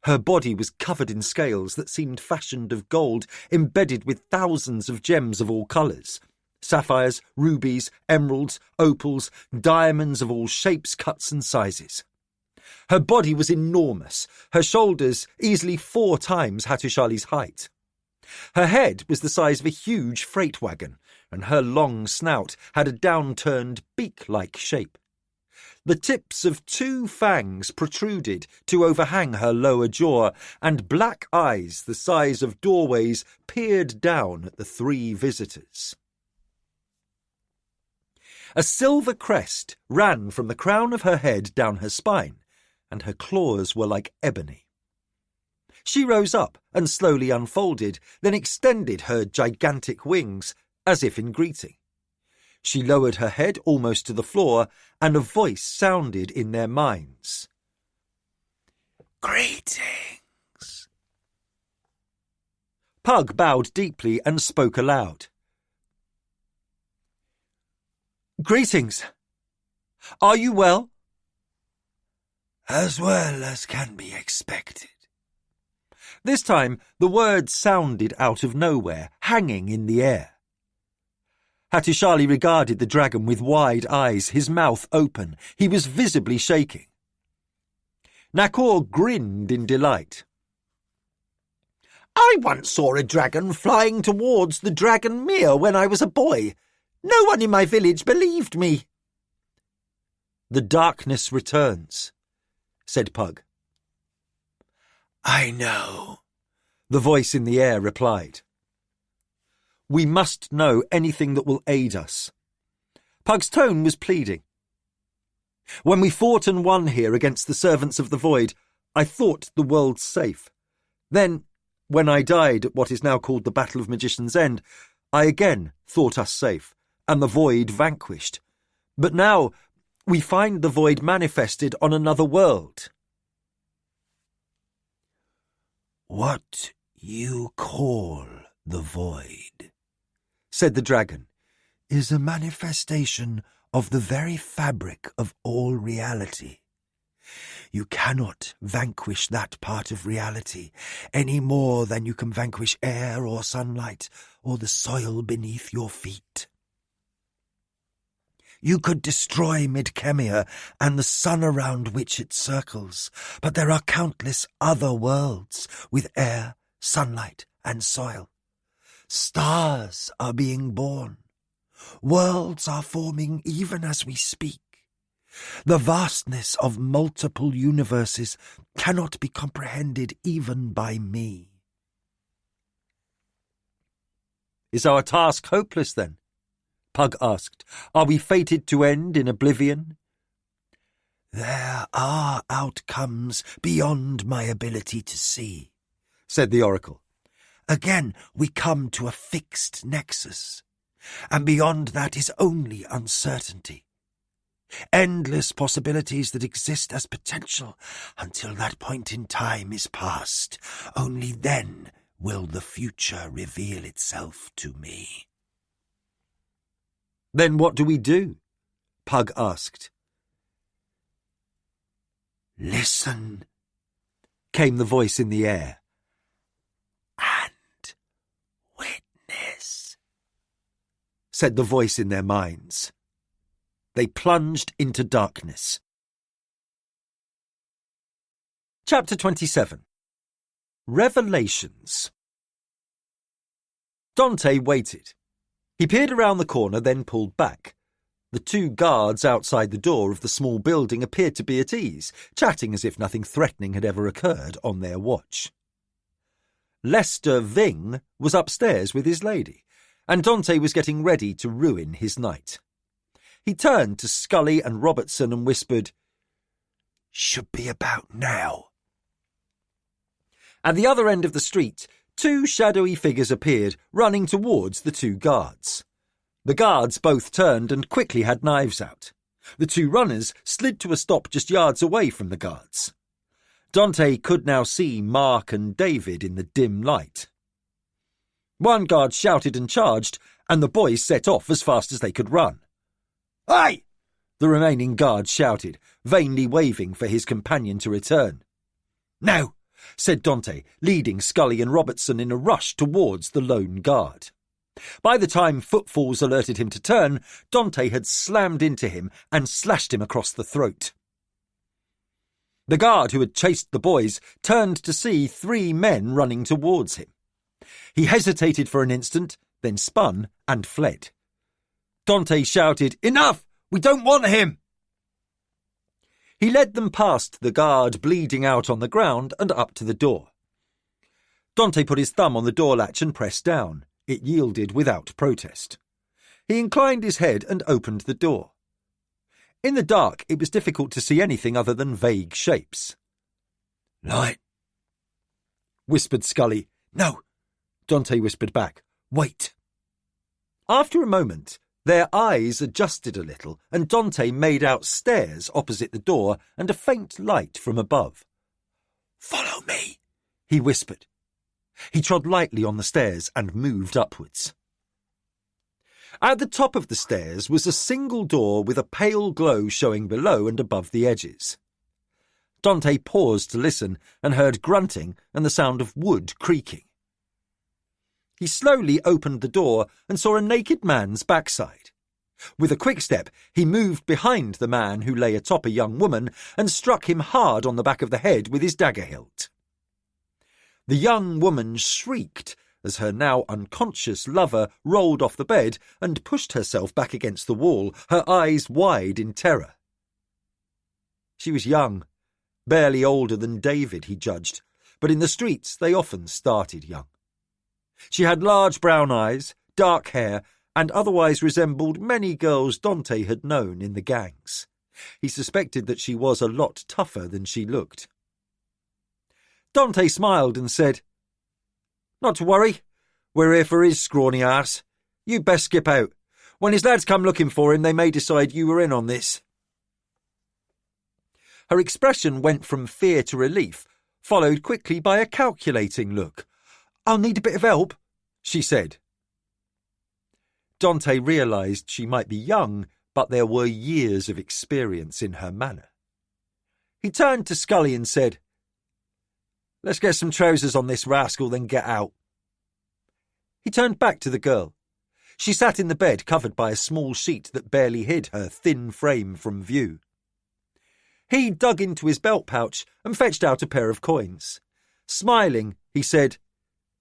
Speaker 2: Her body was covered in scales that seemed fashioned of gold, embedded with thousands of gems of all colours: sapphires, rubies, emeralds, opals, diamonds of all shapes, cuts and sizes. Her body was enormous, her shoulders easily 4 times Hattushali's height. Her head was the size of a huge freight wagon, and her long snout had a downturned beak-like shape. The tips of 2 fangs protruded to overhang her lower jaw, and black eyes the size of doorways peered down at the 3 visitors. A silver crest ran from the crown of her head down her spine, and her claws were like ebony. She rose up and slowly unfolded, then extended her gigantic wings, as if in greeting. She lowered her head almost to the floor, and a voice sounded in their minds.
Speaker 1: "Greetings."
Speaker 2: Pug bowed deeply and spoke aloud. "Greetings. Are you well?"
Speaker 1: "As well as can be expected."
Speaker 2: This time the words sounded out of nowhere, hanging in the air. Hattushali regarded the dragon with wide eyes, his mouth open. He was visibly shaking. Nakor grinned in delight. "I once saw a dragon flying towards the Dragon Mere when I was a boy. No one in my village believed me." "The darkness returns," said Pug.
Speaker 1: "I know,"
Speaker 2: the voice in the air replied. "We must know anything that will aid us." Pug's tone was pleading. "When we fought and won here against the servants of the void, I thought the world safe. Then, when I died at what is now called the Battle of Magician's End, I again thought us safe, and the void vanquished. But now we find the void manifested on another world."
Speaker 1: "What you call the void,"
Speaker 2: said the dragon,
Speaker 1: "is a manifestation of the very fabric of all reality. You cannot vanquish that part of reality any more than you can vanquish air or sunlight or the soil beneath your feet. You could destroy Midkemia and the sun around which it circles, but there are countless other worlds with air, sunlight, and soil. Stars are being born. Worlds are forming even as we speak. The vastness of multiple universes cannot be comprehended even by me."
Speaker 2: "Is our task hopeless, then?" Pug asked. "Are we fated to end in oblivion?"
Speaker 1: "There are outcomes beyond my ability to see,"
Speaker 2: said the oracle.
Speaker 1: "Again, we come to a fixed nexus, and beyond that is only uncertainty. Endless possibilities that exist as potential until that point in time is past. Only then will the future reveal itself to me."
Speaker 2: "Then what do we do?" Pug asked.
Speaker 1: "Listen,"
Speaker 2: came the voice in the air.
Speaker 1: "And witness,"
Speaker 2: said the voice in their minds. They plunged into darkness. Chapter 27. Revelations. Dante waited. He peered around the corner, then pulled back. The 2 guards outside the door of the small building appeared to be at ease, chatting as if nothing threatening had ever occurred on their watch. Lester Ving was upstairs with his lady, and Dante was getting ready to ruin his night. He turned to Scully and Robertson and whispered, "Should be about now." At the other end of the street, two shadowy figures appeared, running towards the two guards. The guards both turned and quickly had knives out. The two runners slid to a stop just yards away from the guards. Dante could now see Mark and David in the dim light. One guard shouted and charged, and the boys set off as fast as they could run. "Hey!" the remaining guard shouted, vainly waving for his companion to return. "No!" said Dante, leading Scully and Robertson in a rush towards the lone guard. By the time footfalls alerted him to turn, Dante had slammed into him and slashed him across the throat. The guard who had chased the boys turned to see three men running towards him. He hesitated for an instant, then spun and fled. Dante shouted, "Enough! We don't want him!" He led them past the guard bleeding out on the ground and up to the door. Dante put his thumb on the door latch and pressed down. It yielded without protest. He inclined his head and opened the door. In the dark, it was difficult to see anything other than vague shapes. "Light," whispered Scully. "No," Dante whispered back. "Wait." After a moment, their eyes adjusted a little, and Dante made out stairs opposite the door and a faint light from above. "Follow me," he whispered. He trod lightly on the stairs and moved upwards. At the top of the stairs was a single door with a pale glow showing below and above the edges. Dante paused to listen and heard grunting and the sound of wood creaking. He slowly opened the door and saw a naked man's backside. With a quick step, he moved behind the man who lay atop a young woman and struck him hard on the back of the head with his dagger hilt. The young woman shrieked as her now unconscious lover rolled off the bed and pushed herself back against the wall, her eyes wide in terror. She was young, barely older than David, he judged, but in the streets they often started young. She had large brown eyes, dark hair, and otherwise resembled many girls Dante had known in the gangs. He suspected that she was a lot tougher than she looked. Dante smiled and said, "Not to worry. We're here for his scrawny ass. You'd best skip out. When his lads come looking for him, they may decide you were in on this." Her expression went from fear to relief, followed quickly by a calculating look. "I'll need a bit of help," she said. Dante realised she might be young, but there were years of experience in her manner. He turned to Scully and said, "Let's get some trousers on this rascal, then get out." He turned back to the girl. She sat in the bed covered by a small sheet that barely hid her thin frame from view. He dug into his belt pouch and fetched out a pair of coins. Smiling, he said,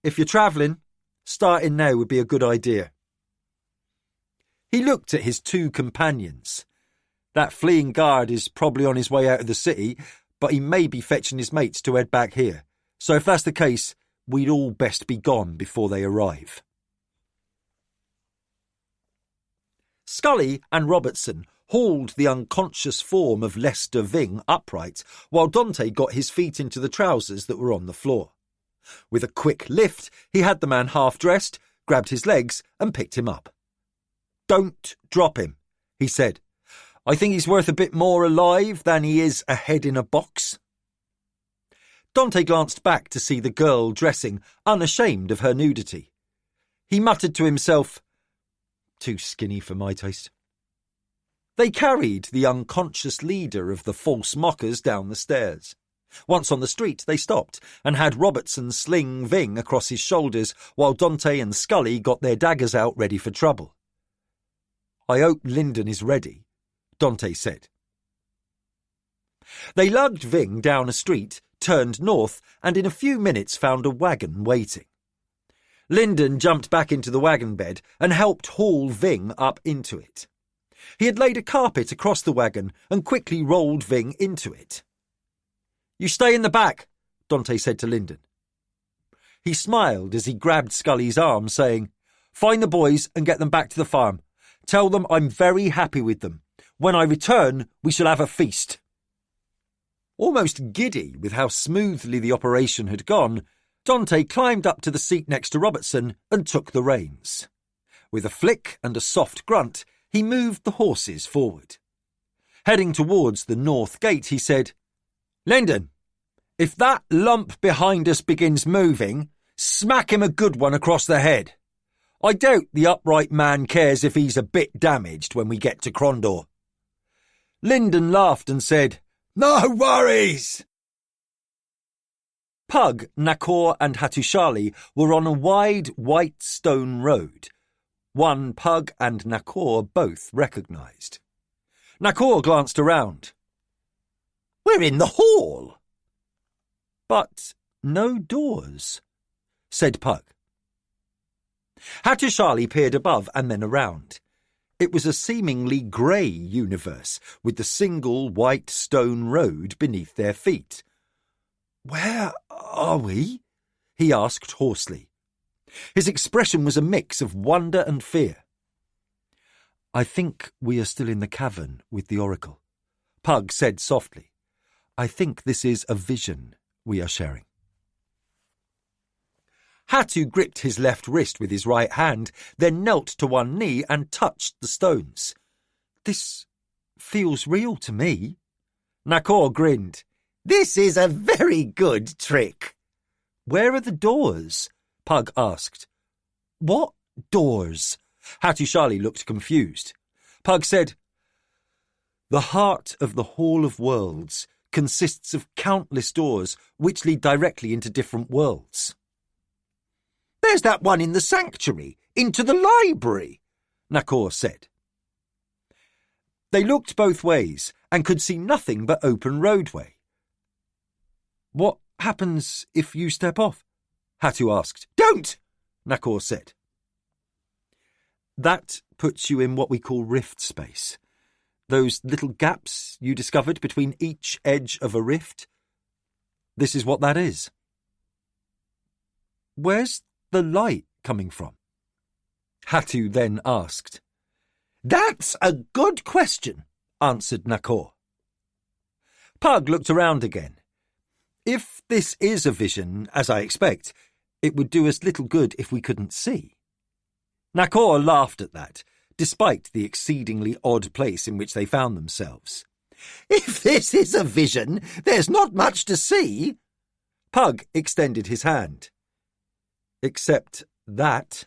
Speaker 2: "If you're travelling, starting now would be a good idea." He looked at his two companions. That fleeing guard is probably on his way out of the city, but he may be fetching his mates to head back here. So if that's the case, we'd all best be gone before they arrive. Scully and Robertson hauled the unconscious form of Lester Ving upright, while Dante got his feet into the trousers that were on the floor. With a quick lift, he had the man half-dressed, grabbed his legs and picked him up. "Don't drop him," he said. "I think he's worth a bit more alive than he is a head in a box." Dante glanced back to see the girl dressing, unashamed of her nudity. He muttered to himself, "Too skinny for my taste." They carried the unconscious leader of the false mockers down the stairs. Once on the street, they stopped and had Robertson sling Ving across his shoulders while Dante and Scully got their daggers out ready for trouble. "I hope Lyndon is ready," Dante said. They lugged Ving down a street, turned north, and in a few minutes found a wagon waiting. Lyndon jumped back into the wagon bed and helped haul Ving up into it. He had laid a carpet across the wagon and quickly rolled Ving into it. "You stay in the back," Dante said to Lyndon. He smiled as he grabbed Scully's arm, saying, "Find the boys and get them back to the farm. Tell them I'm very happy with them. When I return, we shall have a feast." Almost giddy with how smoothly the operation had gone, Dante climbed up to the seat next to Robertson and took the reins. With a flick and a soft grunt, he moved the horses forward. Heading towards the north gate, he said, "Lyndon, if that lump behind us begins moving, smack him a good one across the head. I doubt the upright man cares if he's a bit damaged when we get to Crondor." Lyndon laughed and said, "No worries." Pug, Nakor and Hattusili were on a wide white stone road, one Pug and Nakor both recognised. Nakor glanced around. "We're in the hall." "But no doors," said Pug. Hattusili peered above and then around. It was a seemingly grey universe, with the single white stone road beneath their feet. "Where are we?" he asked hoarsely. His expression was a mix of wonder and fear. "I think we are still in the cavern with the oracle," Pug said softly. "I think this is a vision we are sharing." Hattu gripped his left wrist with his right hand, then knelt to one knee and touched the stones. "This feels real to me." Nakor grinned. "This is a very good trick." "Where are the doors?" Pug asked. "What doors?" Hattusili looked confused. Pug said, "The heart of the Hall of Worlds consists of countless doors which lead directly into different worlds." "There's that one in the sanctuary, into the library," Nakor said. They looked both ways and could see nothing but open roadway. "What happens if you step off?" Hattu asked. "Don't!" Nakor said. "That puts you in what we call rift space. Those little gaps you discovered between each edge of a rift. This is what that is." "Where's the light coming from?" Hattu then asked. "That's a good question," answered Nakor. Pug looked around again. "If this is a vision, as I expect, it would do us little good if we couldn't see." Nakor laughed at that, despite the exceedingly odd place in which they found themselves. "If this is a vision, there's not much to see." Pug extended his hand. "Except that."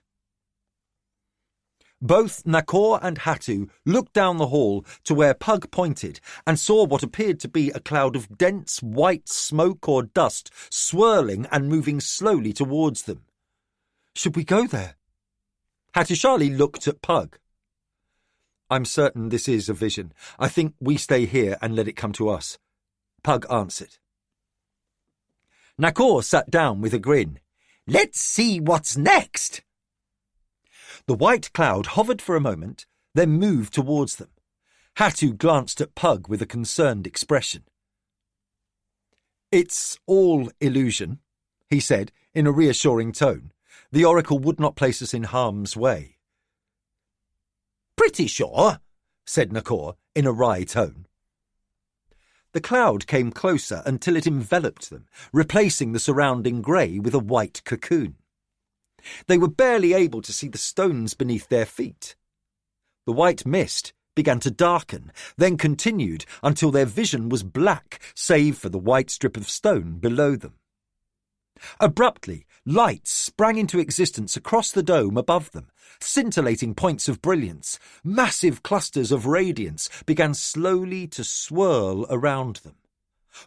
Speaker 2: Both Nakor and Hattu looked down the hall to where Pug pointed and saw what appeared to be a cloud of dense white smoke or dust swirling and moving slowly towards them. "Should we go there?" Hattusili looked at Pug. "I'm certain this is a vision. I think we stay here and let it come to us," Pug answered. Nakor sat down with a grin. "Let's see what's next." The white cloud hovered for a moment, then moved towards them. Hattu glanced at Pug with a concerned expression. "It's all illusion," he said in a reassuring tone. "The oracle would not place us in harm's way." "Pretty sure," said Nakor in a wry tone. The cloud came closer until it enveloped them, replacing the surrounding grey with a white cocoon. They were barely able to see the stones beneath their feet. The white mist began to darken, then continued until their vision was black, save for the white strip of stone below them. Abruptly, lights sprang into existence across the dome above them, scintillating points of brilliance. Massive clusters of radiance began slowly to swirl around them.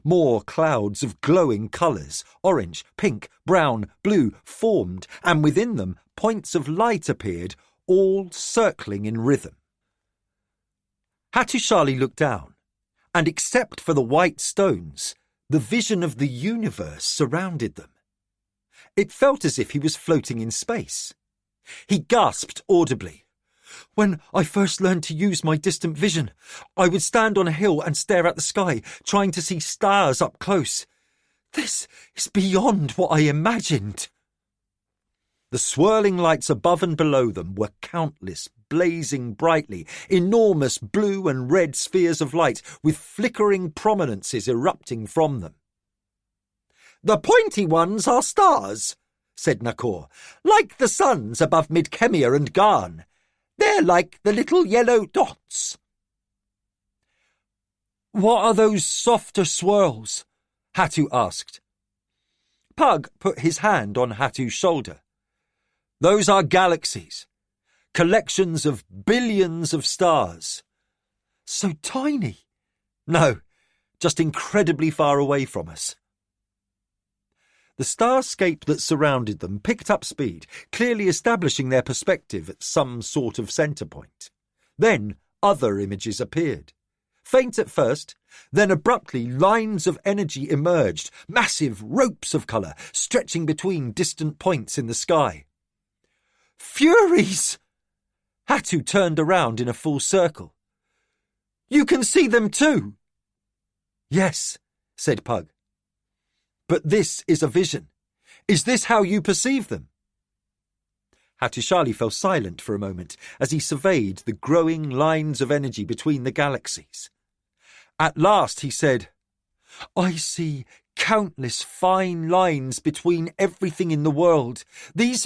Speaker 2: More clouds of glowing colours, orange, pink, brown, blue, formed, and within them points of light appeared, all circling in rhythm. Hattusili looked down, and except for the white stones, the vision of the universe surrounded them. It felt as if he was floating in space. He gasped audibly. "When I first learned to use my distant vision, I would stand on a hill and stare at the sky, trying to see stars up close. This is beyond what I imagined." The swirling lights above and below them were countless blazing brightly, enormous blue and red spheres of light with flickering prominences erupting from them. "The pointy ones are stars," said Nakor, "like the suns above Midkemia and Garn. They're like the little yellow dots." "What are those softer swirls?" Hatu asked. Pug put his hand on Hatu's shoulder. "Those are galaxies, collections of billions of stars." "So tiny." "No, just incredibly far away from us." The starscape that surrounded them picked up speed, clearly establishing their perspective at some sort of centre point. Then other images appeared. Faint at first, then abruptly lines of energy emerged, massive ropes of colour stretching between distant points in the sky. "Furies!" Hatu turned around in a full circle. "You can see them too!" "Yes," said Pug. "But this is a vision. Is this how you perceive them?" Hattusili fell silent for a moment as he surveyed the growing lines of energy between the galaxies. At last he said, "I see countless fine lines between everything in the world. These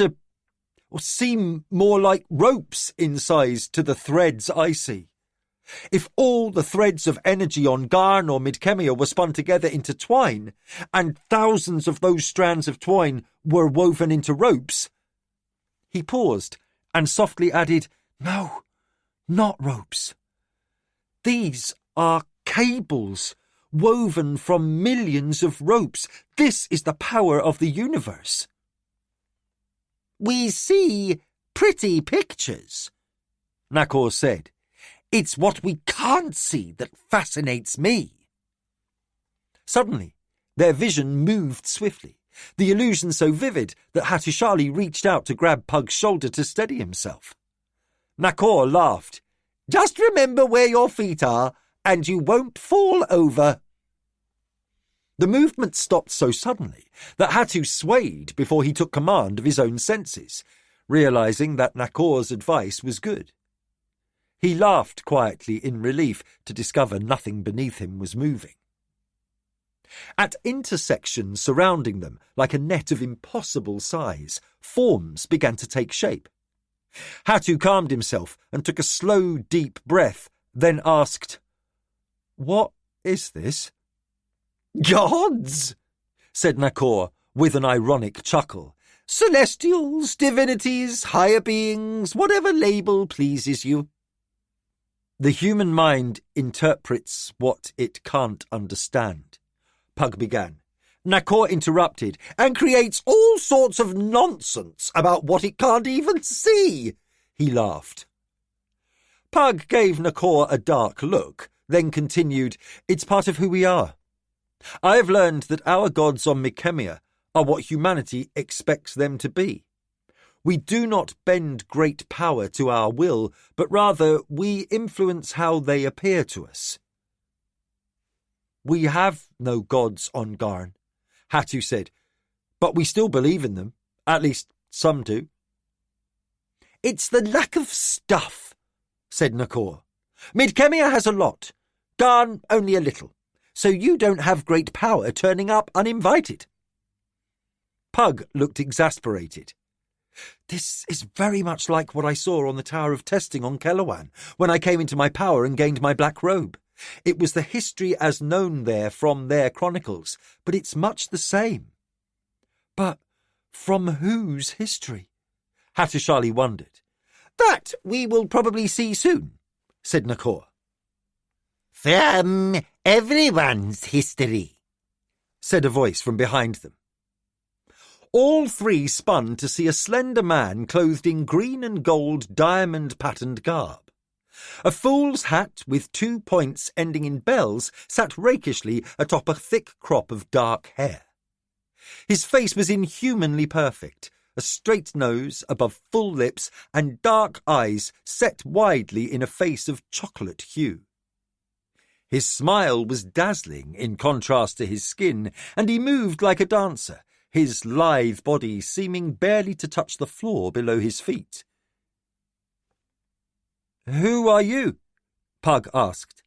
Speaker 2: seem more like ropes in size to the threads I see. If all the threads of energy on Garn or Midkemia were spun together into twine, and thousands of those strands of twine were woven into ropes—" He paused and softly added, "No, not ropes. These are cables woven from millions of ropes. This is the power of the universe." "We see pretty pictures," Nakor said. "It's what we can't see that fascinates me." Suddenly, their vision moved swiftly, the illusion so vivid that Hattusili reached out to grab Pug's shoulder to steady himself. Nakor laughed. "Just remember where your feet are, and you won't fall over." The movement stopped so suddenly that Hatu swayed before he took command of his own senses, realizing that Nakor's advice was good. He laughed quietly in relief to discover nothing beneath him was moving. At intersections surrounding them, like a net of impossible size, forms began to take shape. Hatu calmed himself and took a slow, deep breath, then asked, "What is this?" "Gods," said Nakor with an ironic chuckle. "Celestials, divinities, higher beings, whatever label pleases you." "The human mind interprets what it can't understand," Pug began. Nakor interrupted, "and creates all sorts of nonsense about what it can't even see." He laughed. Pug gave Nakor a dark look, then continued, "It's part of who we are. I have learned that our gods on Midkemia are what humanity expects them to be. We do not bend great power to our will, but rather we influence how they appear to us." "We have no gods on Garn," Hatu said, "but we still believe in them. At least some do." "It's the lack of stuff," said Nakor. "Midkemia has a lot, Garn only a little, so you don't have great power turning up uninvited." Pug looked exasperated. "This is very much like what I saw on the Tower of Testing on Kellowan when I came into my power and gained my black robe. It was the history as known there from their chronicles, but it's much the same." "But from whose history?" Hattusili wondered. "That we will probably see soon," said Nakor.
Speaker 1: "From everyone's history,"
Speaker 2: said a voice from behind them. All three spun to see a slender man clothed in green and gold diamond-patterned garb. A fool's hat with 2 points ending in bells sat rakishly atop a thick crop of dark hair. His face was inhumanly perfect, a straight nose above full lips and dark eyes set widely in a face of chocolate hue. His smile was dazzling in contrast to his skin, and he moved like a dancer, his lithe body seeming barely to touch the floor below his feet. Who are you? Pug asked.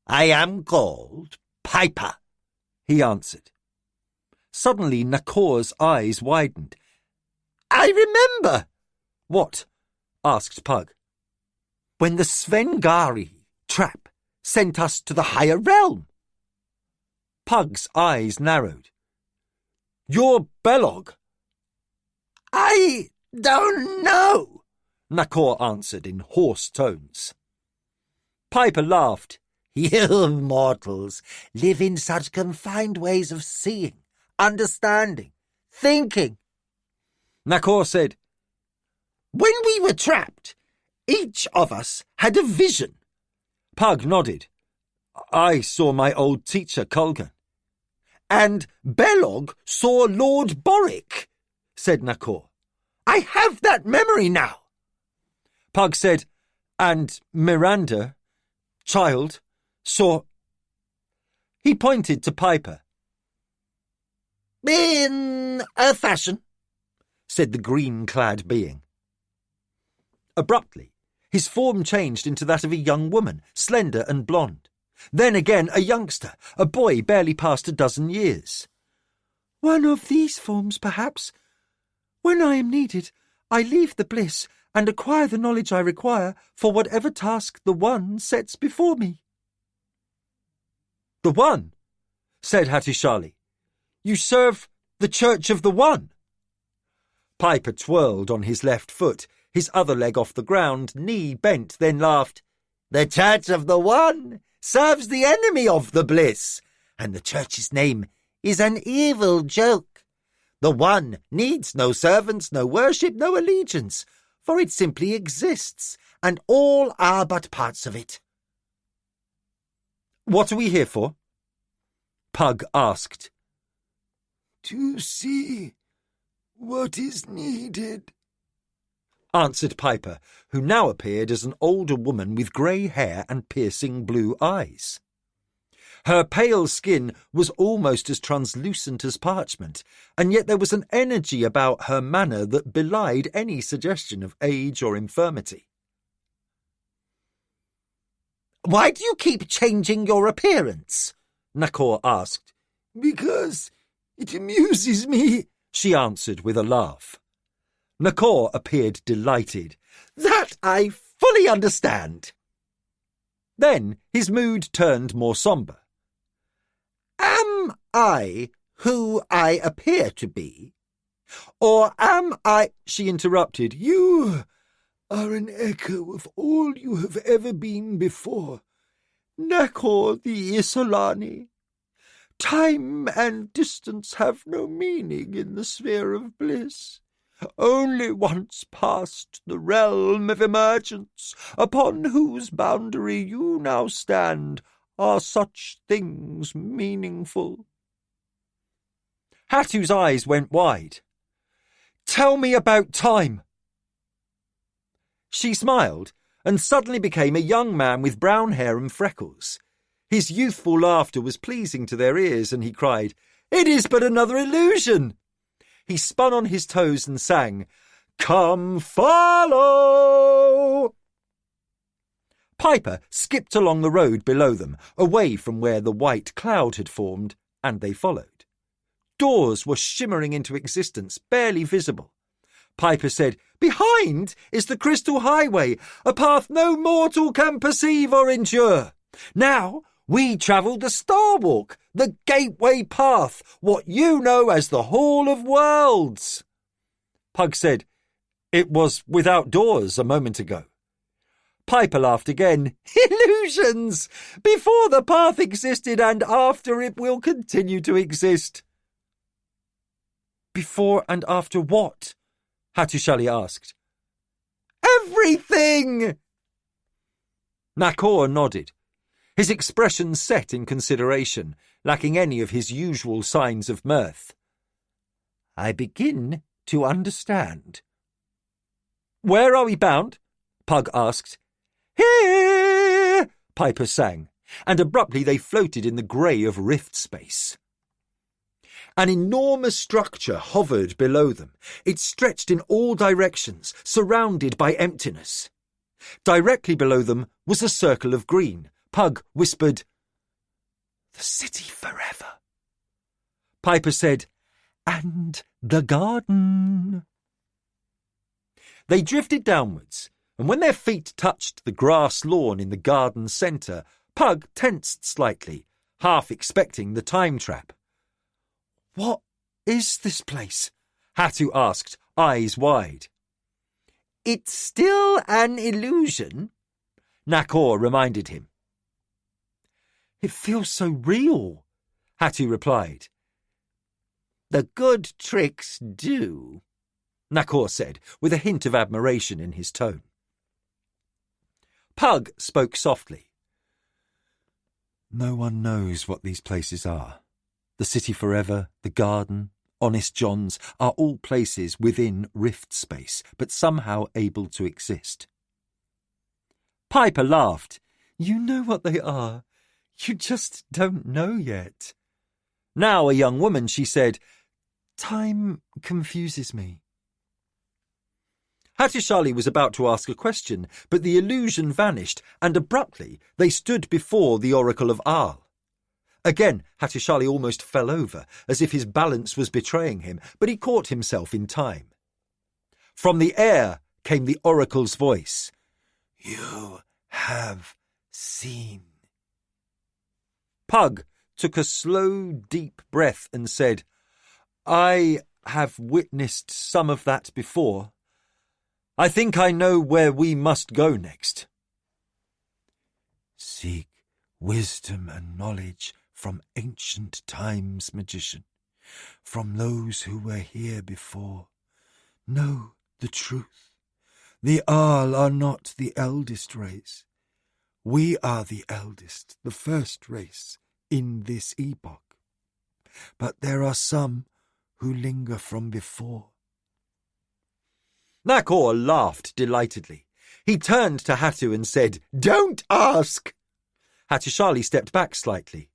Speaker 1: I am called Piper,
Speaker 2: he answered. Suddenly Nakor's eyes widened.
Speaker 1: I remember.
Speaker 2: What? Asked Pug.
Speaker 1: When the Svengari trap sent us to the higher realm.
Speaker 2: Pug's eyes narrowed. You're Belog?
Speaker 1: I don't know,
Speaker 2: Nakor answered in hoarse tones. Piper laughed.
Speaker 1: You mortals live in such confined ways of seeing, understanding, thinking.
Speaker 2: Nakor said,
Speaker 1: When we were trapped, each of us had a vision.
Speaker 2: Pug nodded. I saw my old teacher, Kulgan.
Speaker 1: And Belog saw Lord Boric,
Speaker 2: said Nakor.
Speaker 1: I have that memory now.
Speaker 2: Pug said, and Miranda, child, saw... He pointed to Piper.
Speaker 1: In a fashion,
Speaker 2: said the green-clad being. Abruptly, his form changed into that of a young woman, slender and blonde. Then again a youngster, a boy barely past a dozen years.
Speaker 3: One of these forms, perhaps. When I am needed, I leave the bliss and acquire the knowledge I require for whatever task the One sets before me.
Speaker 2: The One, said Hattusili. You serve the Church of the One. Piper twirled on his left foot, his other leg off the ground, knee bent, then laughed.
Speaker 1: The Church of the One serves the enemy of the bliss, and the Church's name is an evil joke. The One needs no servants, no worship, no allegiance, for it simply exists, and all are but parts of it.
Speaker 2: What are we here for? Pug asked.
Speaker 3: To see what is needed,
Speaker 2: answered Piper, who now appeared as an older woman with grey hair and piercing blue eyes. Her pale skin was almost as translucent as parchment, and yet there was an energy about her manner that belied any suggestion of age or infirmity.
Speaker 1: Why do you keep changing your appearance?
Speaker 2: Nakor asked.
Speaker 3: Because it amuses me,
Speaker 2: she answered with a laugh. Nakor appeared delighted.
Speaker 1: That I fully understand.
Speaker 2: Then his mood turned more sombre.
Speaker 1: Am I who I appear to be? Or am I...
Speaker 2: She interrupted.
Speaker 3: You are an echo of all you have ever been before. Nakor the Isolani. Time and distance have no meaning in the sphere of bliss. Only once past the realm of emergence, upon whose boundary you now stand, are such things meaningful.
Speaker 2: Hattu's eyes went wide. Tell me about time. She smiled and suddenly became a young man with brown hair and freckles. His youthful laughter was pleasing to their ears, and he cried, It is but another illusion! He spun on his toes and sang, Come follow! Piper skipped along the road below them, away from where the white cloud had formed, and they followed. Doors were shimmering into existence, barely visible. Piper said, Behind is the Crystal Highway, a path no mortal can perceive or endure. Now we travel the Star Walk, the Gateway Path, what you know as the Hall of Worlds. Pug said, It was without doors a moment ago. Piper laughed again. Illusions! Before the path existed and after it will continue to exist. Before and after what? Hattusili asked. Everything! Nakor nodded, his expression set in consideration, lacking any of his usual signs of mirth.
Speaker 1: I begin to understand.
Speaker 2: Where are we bound? Pug asked. Here! Piper sang, and abruptly they floated in the grey of rift space. An enormous structure hovered below them. It stretched in all directions, surrounded by emptiness. Directly below them was a circle of green. Pug whispered, "The city forever." Piper said, "And the garden." They drifted downwards, and when their feet touched the grass lawn in the garden centre, Pug tensed slightly, half expecting the time trap. "What is this place?" Hatu asked, eyes wide. "It's still an illusion," Nakor reminded him. "It feels so real," Hatu replied. "The good tricks do," Nakor said, with a hint of admiration in his tone. Pug spoke softly.
Speaker 3: "No one knows what these places are. The city forever, the garden, Honest John's are all places within rift space, but somehow able to exist."
Speaker 2: Piper laughed.
Speaker 3: "You know what they are. You just don't know yet."
Speaker 2: Now a young woman, she said,
Speaker 3: "Time confuses me."
Speaker 2: Hattusili was about to ask a question, but the illusion vanished, and abruptly they stood before the Oracle of Aal. Again, Hattusili almost fell over, as if his balance was betraying him, but he caught himself in time. From the air came the Oracle's voice.
Speaker 3: "You have seen."
Speaker 2: Pug took a slow, deep breath and said, "I have witnessed some of that before. I think I know where we must go next."
Speaker 3: "Seek wisdom and knowledge from ancient times, magician, from those who were here before. Know the truth. The Aal are not the eldest race. We are the eldest, the first race in this epoch. But there are some who linger from before."
Speaker 2: Nakor laughed delightedly. He turned to Hatu and said, "Don't ask!" Hattusili stepped back slightly.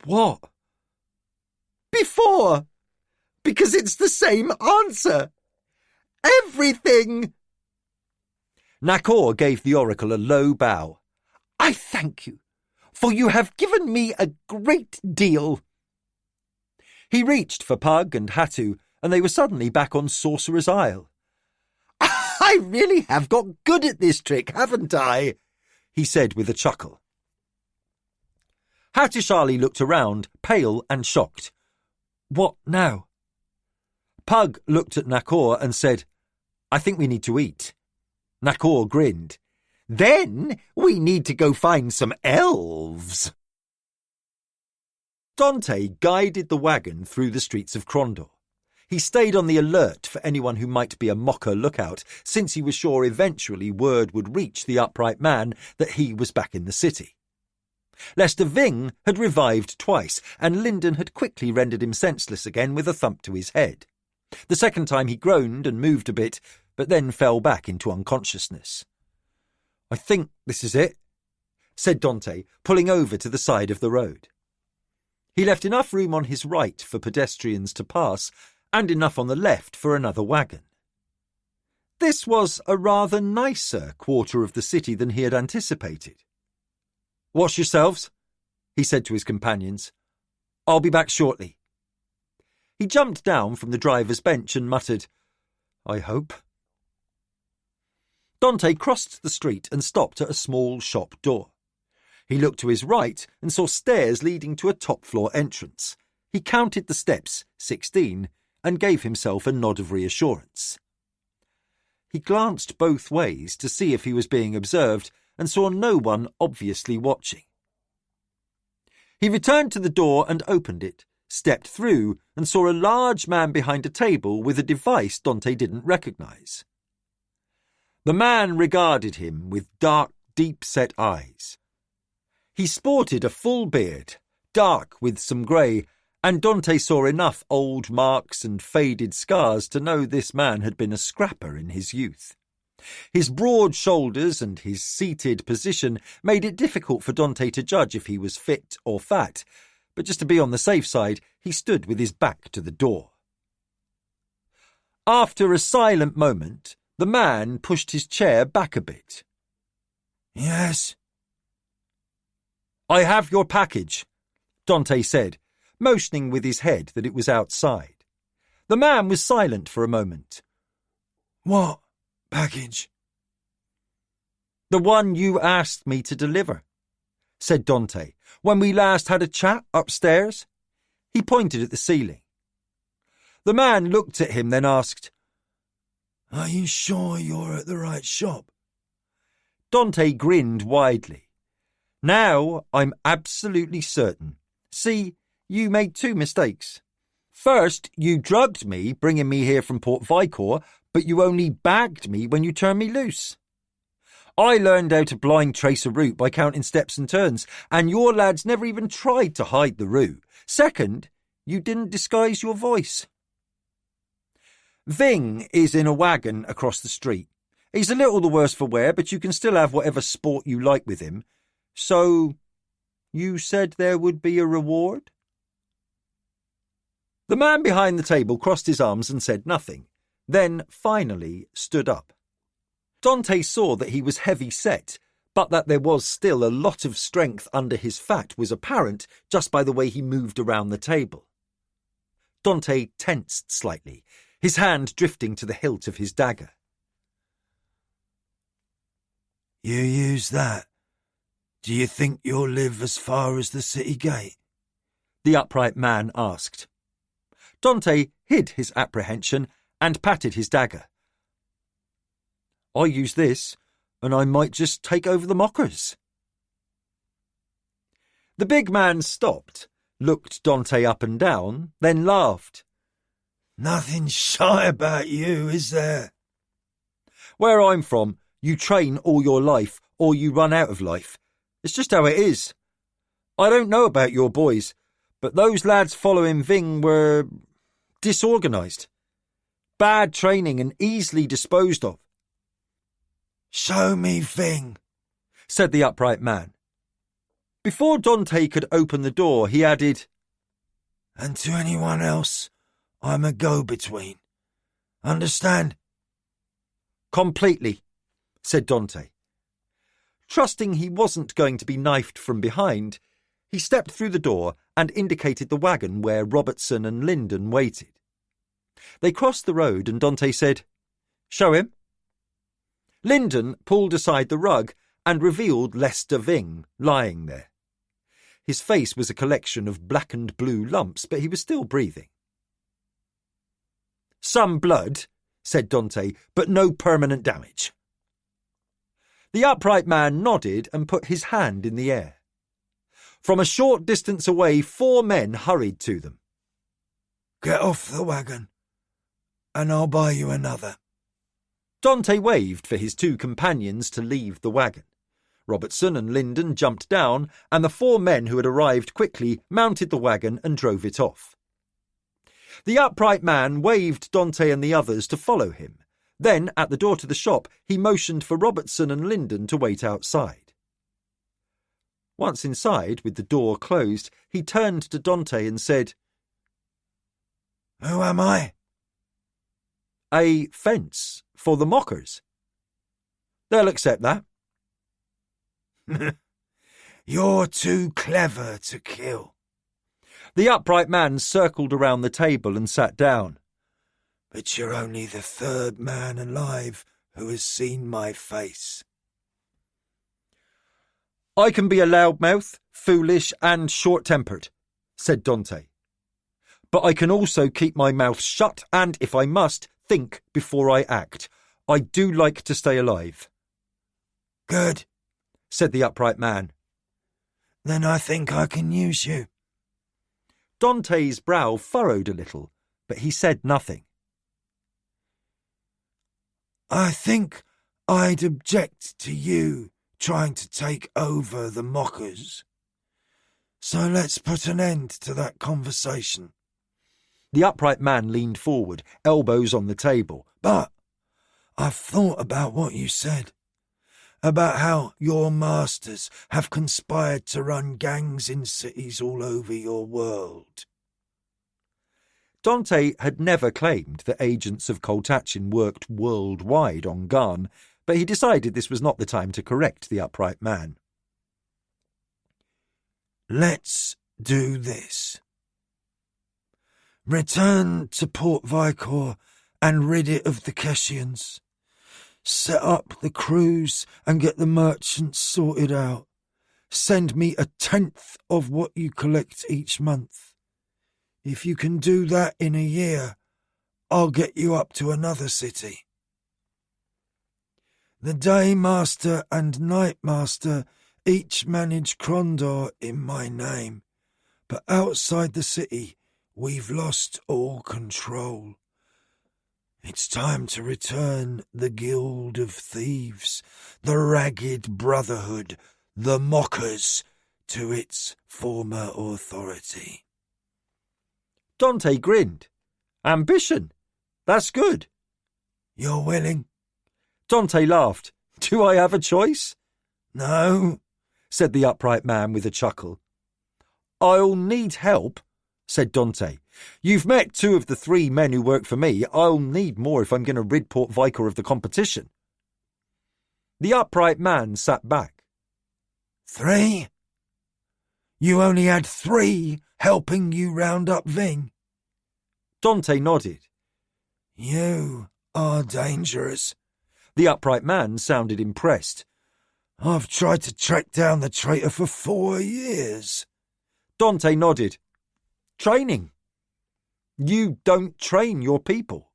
Speaker 2: "What?" "Before! Because it's the same answer. Everything!" Nakor gave the oracle a low bow. "I thank you, for you have given me a great deal." He reached for Pug and Hatu, and they were suddenly back on Sorcerer's Isle. "I really have got good at this trick, haven't I?" he said with a chuckle. Hattusili looked around, pale and shocked. "What now?" Pug looked at Nakor and said, "I think we need to eat." Nakor grinned. "Then we need to go find some elves." Dante guided the wagon through the streets of Krondor. He stayed on the alert for anyone who might be a mocker lookout, since he was sure eventually word would reach the upright man that he was back in the city. Lester Ving had revived twice, and Lyndon had quickly rendered him senseless again with a thump to his head. The second time he groaned and moved a bit, but then fell back into unconsciousness. "I think this is it," said Dante, pulling over to the side of the road. He left enough room on his right for pedestrians to pass, and enough on the left for another wagon. This was a rather nicer quarter of the city than he had anticipated. "Wash yourselves," he said to his companions. "I'll be back shortly." He jumped down from the driver's bench and muttered, "I hope." Dante crossed the street and stopped at a small shop door. He looked to his right and saw stairs leading to a top-floor entrance. He counted the steps, 16, and gave himself a nod of reassurance. He glanced both ways to see if he was being observed and saw no one obviously watching. He returned to the door and opened it, stepped through, and saw a large man behind a table with a device Dante didn't recognise. The man regarded him with dark, deep-set eyes. He sported a full beard, dark with some grey, and Dante saw enough old marks and faded scars to know this man had been a scrapper in his youth. His broad shoulders and his seated position made it difficult for Dante to judge if he was fit or fat, but just to be on the safe side, he stood with his back to the door. After a silent moment, The man pushed his chair back a bit.
Speaker 3: Yes?
Speaker 2: I have your package, Dante said, motioning with his head that it was outside. The man was silent for a moment.
Speaker 3: What package?
Speaker 2: The one you asked me to deliver, said Dante, when we last had a chat upstairs. He pointed at the ceiling. The man looked at him, then asked,
Speaker 3: Are you sure you're at the right shop?
Speaker 2: Dante grinned widely. Now I'm absolutely certain. See, you made 2 mistakes. First, you drugged me, bringing me here from Port Vicor, but you only bagged me when you turned me loose. I learned how to blind trace a route by counting steps and turns, and your lads never even tried to hide the route. Second, you didn't disguise your voice. Ving is in a wagon across the street. He's a little the worse for wear, but you can still have whatever sport you like with him. So, you said there would be a reward? The man behind the table crossed his arms and said nothing, then finally stood up. Dante saw that he was heavy-set, but that there was still a lot of strength under his fat was apparent just by the way he moved around the table. Dante tensed slightly, his hand drifting to the hilt of his dagger.
Speaker 3: You use that? Do you think you'll live as far as the city gate?
Speaker 2: The upright man asked. Dante hid his apprehension and patted his dagger. I use this, and I might just take over the mockers. The big man stopped, looked Dante up and down, then laughed.
Speaker 3: Nothing shy about you, is there?
Speaker 2: Where I'm from, you train all your life, or you run out of life. It's just how it is. I don't know about your boys, but those lads following Ving were disorganised. Bad training and easily disposed of.
Speaker 3: Show me Ving,
Speaker 2: said the upright man. Before Dante could open the door, he added,
Speaker 3: And to anyone else, I'm a go-between. Understand?
Speaker 2: Completely, said Dante. Trusting he wasn't going to be knifed from behind, he stepped through the door and indicated the wagon where Robertson and Lyndon waited. They crossed the road and Dante said, Show him. Lyndon pulled aside the rug and revealed Lester Ving lying there. His face was a collection of black and blue lumps, but he was still breathing. Some blood, said Dante, but no permanent damage. The upright man nodded and put his hand in the air. From a short distance away, 4 men hurried to them.
Speaker 3: Get off the wagon, and I'll buy you another.
Speaker 2: Dante waved for his 2 companions to leave the wagon. Robertson and Lyndon jumped down, and the 4 men who had arrived quickly mounted the wagon and drove it off. The upright man waved Dante and the others to follow him. Then, at the door to the shop, he motioned for Robertson and Lyndon to wait outside. Once inside, with the door closed, he turned to Dante and said,
Speaker 3: Who am I?
Speaker 2: A fence for the mockers. They'll accept that.
Speaker 3: You're too clever to kill.
Speaker 2: The upright man circled around the table and sat down.
Speaker 3: But you're only the 3rd man alive who has seen my face.
Speaker 2: I can be a loudmouth, foolish and short-tempered, said Dante. But I can also keep my mouth shut and, if I must, think before I act. I do like to stay alive.
Speaker 3: Good,
Speaker 2: said the upright man.
Speaker 3: Then I think I can use you.
Speaker 2: Dante's brow furrowed a little, but he said nothing.
Speaker 3: I think I'd object to you trying to take over the mockers. So let's put an end to that conversation.
Speaker 2: The upright man leaned forward, elbows on the table.
Speaker 3: But I've thought about what you said, about how your masters have conspired to run gangs in cities all over your world.
Speaker 2: Dante had never claimed that agents of Koltachin worked worldwide on Garn, but he decided this was not the time to correct the upright man.
Speaker 3: Let's do this. Return to Port Vicor and rid it of the Keshians. Set up the crews and get the merchants sorted out. Send me 1/10 of what you collect each month. If you can do that in a year, I'll get you up to another city. The Day Master and Night Master each manage Krondor in my name, but outside the city, we've lost all control. It's time to return the Guild of Thieves, the Ragged Brotherhood, the Mockers, to its former authority.
Speaker 2: Dante grinned. Ambition. That's good.
Speaker 3: You're willing?
Speaker 2: Dante laughed. Do I have a choice?
Speaker 3: No,
Speaker 2: said the upright man with a chuckle. I'll need help, said Dante. You've met 2 of the 3 men who work for me. I'll need more if I'm going to rid Port Vicor of the competition. The upright man sat back.
Speaker 3: 3? You only had 3 helping you round up Ving?
Speaker 2: Dante nodded.
Speaker 3: You are dangerous.
Speaker 2: The upright man sounded impressed.
Speaker 3: I've tried to track down the traitor for 4 years.
Speaker 2: Dante nodded. Training. You don't train your people.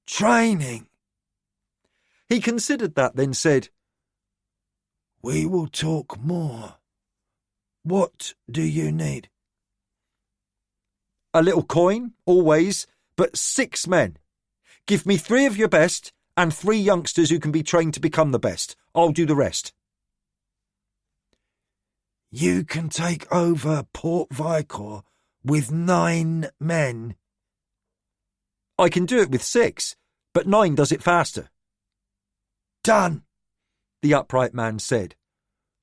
Speaker 3: Training.
Speaker 2: He considered that, then said,
Speaker 3: We will talk more. What do you need?
Speaker 2: A little coin, always, but 6 men. Give me 3 of your best and 3 youngsters who can be trained to become the best. I'll do the rest.
Speaker 3: You can take over Port Vicor with 9 men.
Speaker 2: I can do it with 6, but 9 does it faster.
Speaker 3: Done,
Speaker 2: the upright man said.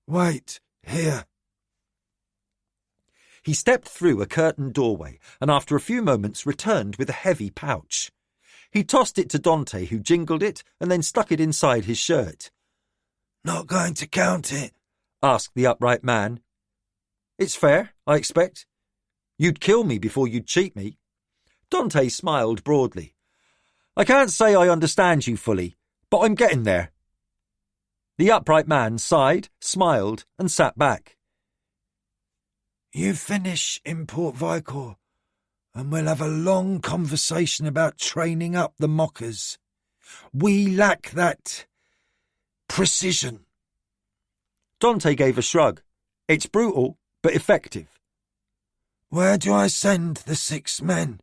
Speaker 3: Wait here.
Speaker 2: He stepped through a curtained doorway and after a few moments returned with a heavy pouch. He tossed it to Dante, who jingled it and then stuck it inside his shirt.
Speaker 3: Not going to count it?
Speaker 2: Asked the upright man. It's fair, I expect. You'd kill me before you'd cheat me. Dante smiled broadly. I can't say I understand you fully, but I'm getting there. The upright man sighed, smiled, and sat back.
Speaker 3: You finish in Port Vicor, and we'll have a long conversation about training up the mockers. We lack that precision.
Speaker 2: Dante gave a shrug. It's brutal, but effective.
Speaker 3: Where do I send the 6 men?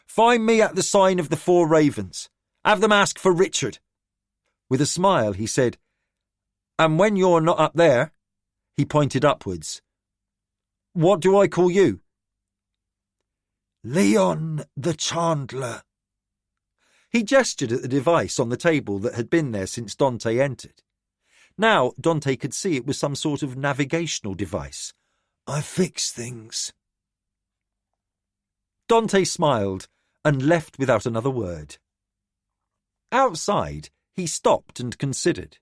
Speaker 2: Find me at the sign of the 4 ravens. Have them ask for Richard. With a smile, he said, And when you're not up there, he pointed upwards. What do I call you?
Speaker 3: Leon the Chandler.
Speaker 2: He gestured at the device on the table that had been there since Dante entered. Now Dante could see it was some sort of navigational device.
Speaker 3: I fix things.
Speaker 2: Dante smiled and left without another word. Outside, he stopped and considered.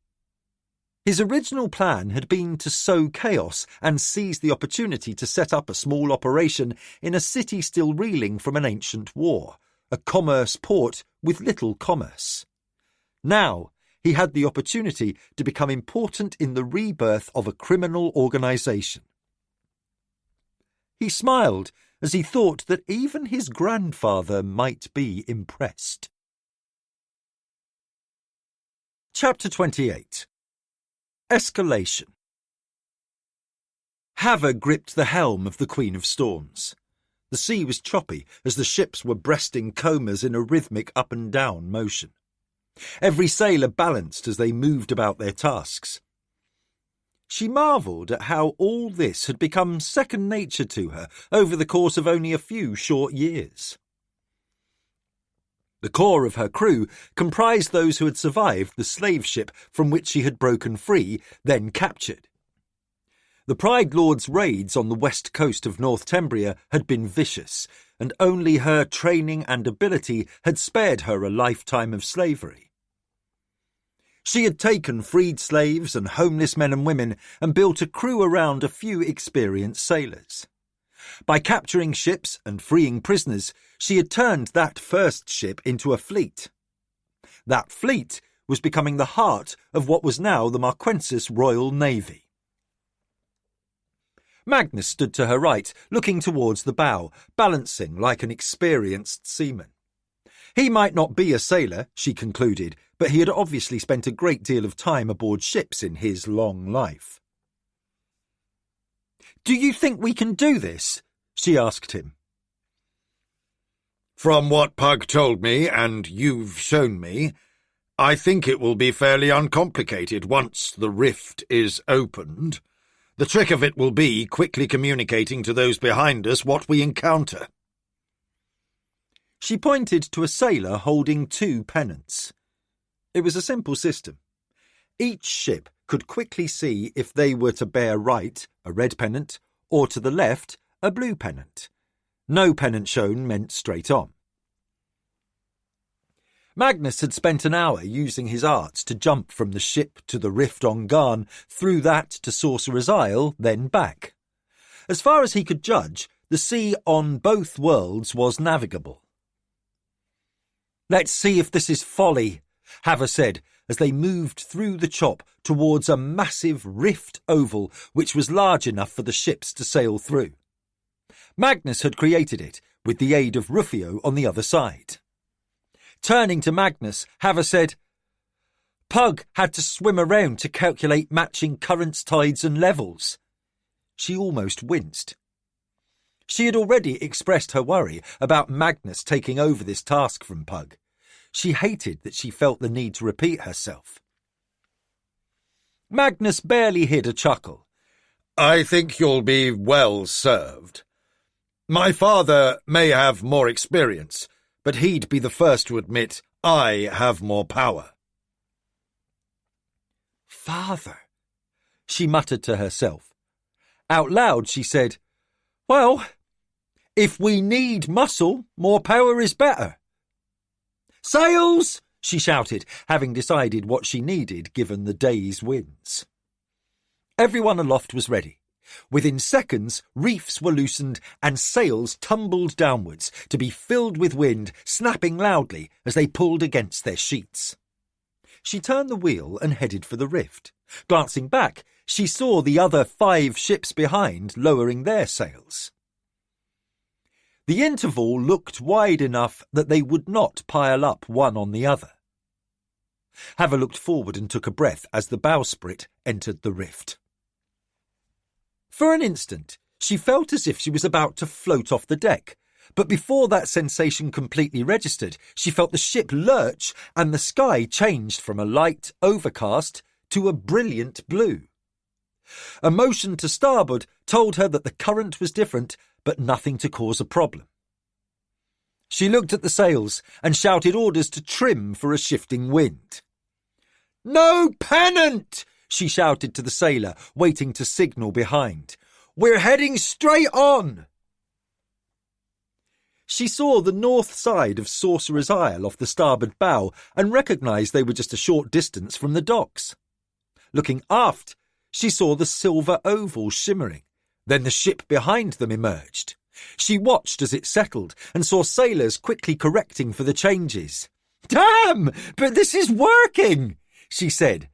Speaker 2: His original plan had been to sow chaos and seize the opportunity to set up a small operation in a city still reeling from an ancient war, a commerce port with little commerce. Now he had the opportunity to become important in the rebirth of a criminal organisation. He smiled as he thought that even his grandfather might be impressed. Chapter 28. Escalation. Hava gripped the helm of the Queen of Storms. The sea was choppy as the ships were breasting combers in a rhythmic up-and-down motion. Every sailor balanced as they moved about their tasks. She marvelled at how all this had become second nature to her over the course of only a few short years. The core of her crew comprised those who had survived the slave ship from which she had broken free, then captured. The Pride Lord's raids on the west coast of North Tembria had been vicious, and only her training and ability had spared her a lifetime of slavery. She had taken freed slaves and homeless men and women and built a crew around a few experienced sailors. By capturing ships and freeing prisoners, she had turned that first ship into a fleet. That fleet was becoming the heart of what was now the Marquensis Royal Navy. Magnus stood to her right, looking towards the bow, balancing like an experienced seaman. He might not be a sailor, she concluded, but he had obviously spent a great deal of time aboard ships in his long life. "Do you think we can do this?" she asked him.
Speaker 1: "From what Pug told me, and you've shown me, I think it will be fairly uncomplicated once the rift is opened. The trick of it will be quickly communicating to those behind us what we encounter."
Speaker 2: She pointed to a sailor holding 2 pennants. It was a simple system. Each ship could quickly see if they were to bear right, a red pennant, or to the left, a blue pennant. No pennant shown meant straight on. Magnus had spent an hour using his arts to jump from the ship to the rift on Garn, through that to Sorcerer's Isle, then back. As far as he could judge, the sea on both worlds was navigable. "Let's see if this is folly," Haver said, as they moved through the chop towards a massive rift oval which was large enough for the ships to sail through. Magnus had created it, with the aid of Rufio on the other side. Turning to Magnus, Haver said, "Pug had to swim around to calculate matching currents, tides and levels." She almost winced. She had already expressed her worry about Magnus taking over this task from Pug. She hated that she felt the need to repeat herself. Magnus barely hid a chuckle.
Speaker 1: "I think you'll be well served. My father may have more experience, but he'd be the first to admit I have more power."
Speaker 2: "Father," she muttered to herself. Out loud she said, "Well, if we need muscle, more power is better." "Sails!" she shouted, having decided what she needed given the day's winds. Everyone aloft was ready. Within seconds, reefs were loosened and sails tumbled downwards to be filled with wind, snapping loudly as they pulled against their sheets. She turned the wheel and headed for the rift. Glancing back, she saw the other 5 ships behind lowering their sails. The interval looked wide enough that they would not pile up one on the other. Haver looked forward and took a breath as the bowsprit entered the rift. For an instant, she felt as if she was about to float off the deck, but before that sensation completely registered, she felt the ship lurch and the sky changed from a light overcast to a brilliant blue. A motion to starboard told her that the current was different, but nothing to cause a problem. She looked at the sails and shouted orders to trim for a shifting wind. "No pennant!" she shouted to the sailor, waiting to signal behind. "We're heading straight on!" She saw the north side of Sorcerer's Isle off the starboard bow and recognised they were just a short distance from the docks. Looking aft, she saw the silver oval shimmering. Then the ship behind them emerged. She watched as it settled and saw sailors quickly correcting for the changes. "Damn, but this is working!" she said.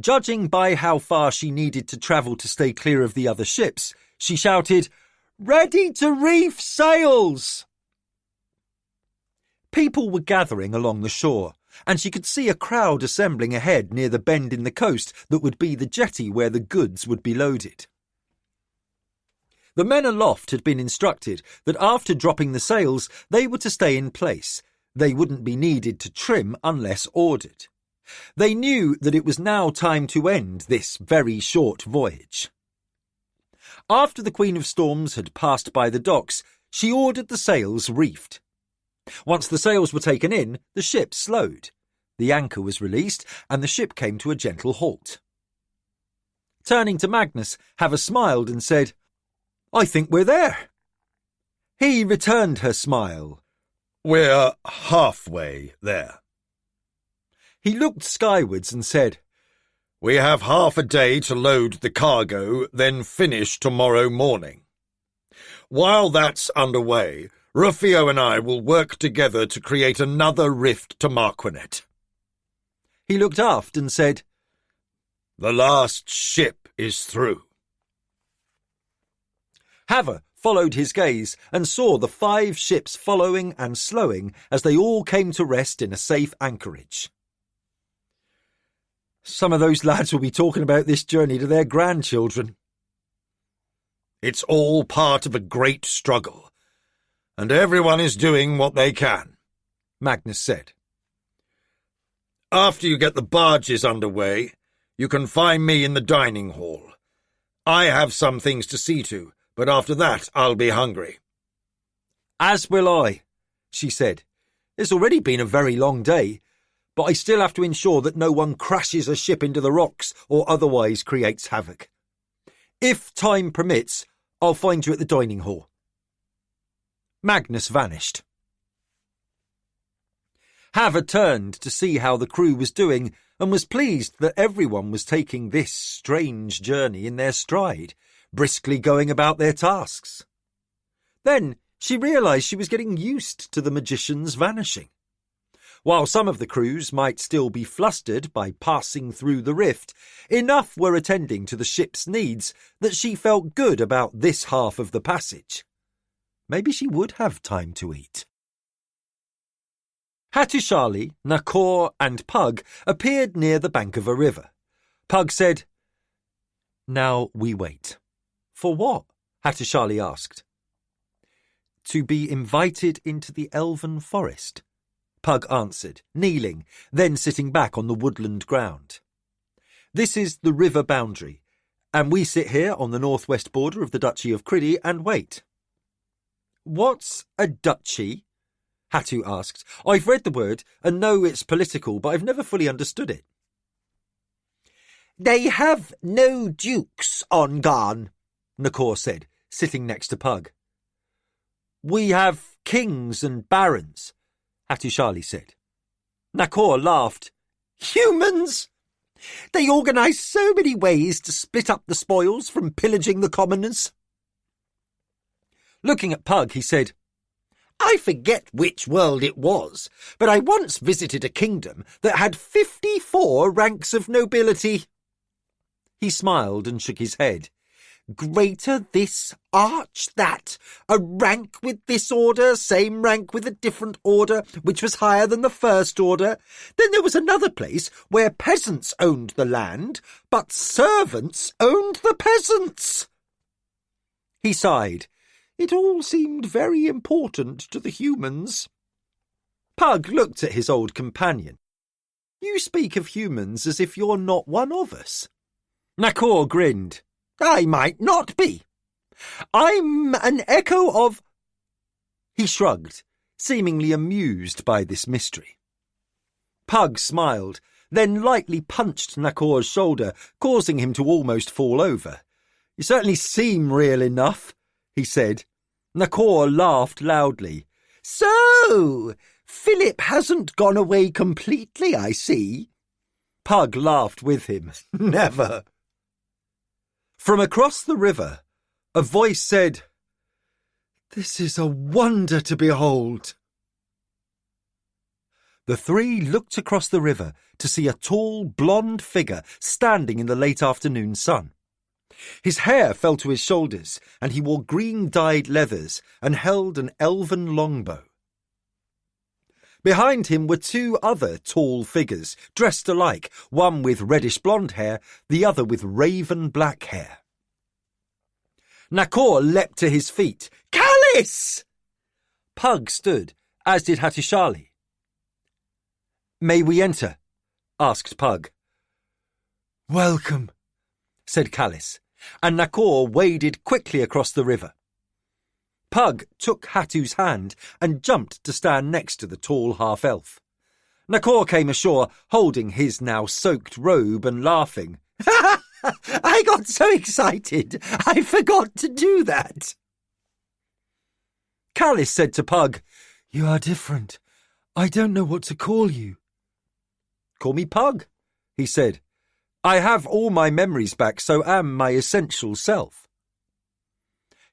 Speaker 2: Judging by how far she needed to travel to stay clear of the other ships, she shouted, "Ready to reef sails!" People were gathering along the shore, and she could see a crowd assembling ahead near the bend in the coast that would be the jetty where the goods would be loaded. The men aloft had been instructed that after dropping the sails, they were to stay in place. They wouldn't be needed to trim unless ordered. They knew that it was now time to end this very short voyage. After the Queen of Storms had passed by the docks, she ordered the sails reefed. Once the sails were taken in, the ship slowed. The anchor was released, and the ship came to a gentle halt. Turning to Magnus, Haver smiled and said, "I think we're there." He returned her smile.
Speaker 1: We're halfway there.
Speaker 2: He looked skywards and said,
Speaker 1: We have half a day to load the cargo, then finish tomorrow morning. While that's underway, Rufio and I will work together to create another rift to Marquinet.
Speaker 2: He looked aft and said,
Speaker 1: The last ship is through.
Speaker 2: Haver followed his gaze and saw the 5 ships following and slowing as they all came to rest in a safe anchorage. Some of those lads will be talking about this journey to their grandchildren.
Speaker 1: It's all part of a great struggle, and everyone is doing what they can,
Speaker 2: Magnus said.
Speaker 1: After you get the barges underway, you can find me in the dining hall. I have some things to see to, but after that I'll be hungry.
Speaker 2: As will I, she said. It's already been a very long day, but I still have to ensure that no one crashes a ship into the rocks or otherwise creates havoc. If time permits, I'll find you at the dining hall. Magnus vanished. Haver turned to see how the crew was doing and was pleased that everyone was taking this strange journey in their stride, briskly going about their tasks. Then she realised she was getting used to the magician's vanishing. While some of the crews might still be flustered by passing through the rift, enough were attending to the ship's needs that she felt good about this half of the passage. Maybe she would have time to eat. Hattusili, Nakor and Pug appeared near the bank of a river. Pug said, Now we wait. For what? Hattusili asked. To be invited into the elven forest, Pug answered, kneeling, then sitting back on the woodland ground. This is the river boundary, and we sit here on the northwest border of the Duchy of Criddy and wait. What's a duchy? Hattu asked. I've read the word and know it's political, but I've never fully understood it. They have no dukes on Garn, Nakor said, sitting next to Pug. We have kings and barons, Hattusili said. Nakor laughed. Humans! They organise so many ways to split up the spoils from pillaging the commoners. Looking at Pug, he said, I forget which world it was, but I once visited a kingdom that had 54 ranks of nobility. He smiled and shook his head. Greater this, arch that, a rank with this order, same rank with a different order, which was higher than the first order. Then there was another place where peasants owned the land, but servants owned the peasants. He sighed. It all seemed very important to the humans. Pug looked at his old companion. You speak of humans as if you're not one of us. Nakor grinned. I might not be. I'm an echo of... He shrugged, seemingly amused by this mystery. Pug smiled, then lightly punched Nakor's shoulder, causing him to almost fall over. You certainly seem real enough, he said. Nakor laughed loudly. So, Philip hasn't gone away completely, I see. Pug laughed with him. Never. From across the river, a voice said, This is a wonder to behold. The 3 looked across the river to see a tall, blonde figure standing in the late afternoon sun. His hair fell to his shoulders, and he wore green-dyed leathers and held an elven longbow. Behind him were 2 other tall figures, dressed alike, one with reddish-blonde hair, the other with raven-black hair. Nakor leapt to his feet. Callis! Pug stood, as did Hattusili. May we enter? Asked Pug. Welcome, said Callis, and Nakor waded quickly across the river. Pug took Hattu's hand and jumped to stand next to the tall half-elf. Nakor came ashore, holding his now soaked robe and laughing. I got so excited, I forgot to do that. Callis said to Pug,
Speaker 3: "You are different. I don't know what to call you."
Speaker 2: "Call me Pug," he said. "I have all my memories back, so am my essential self."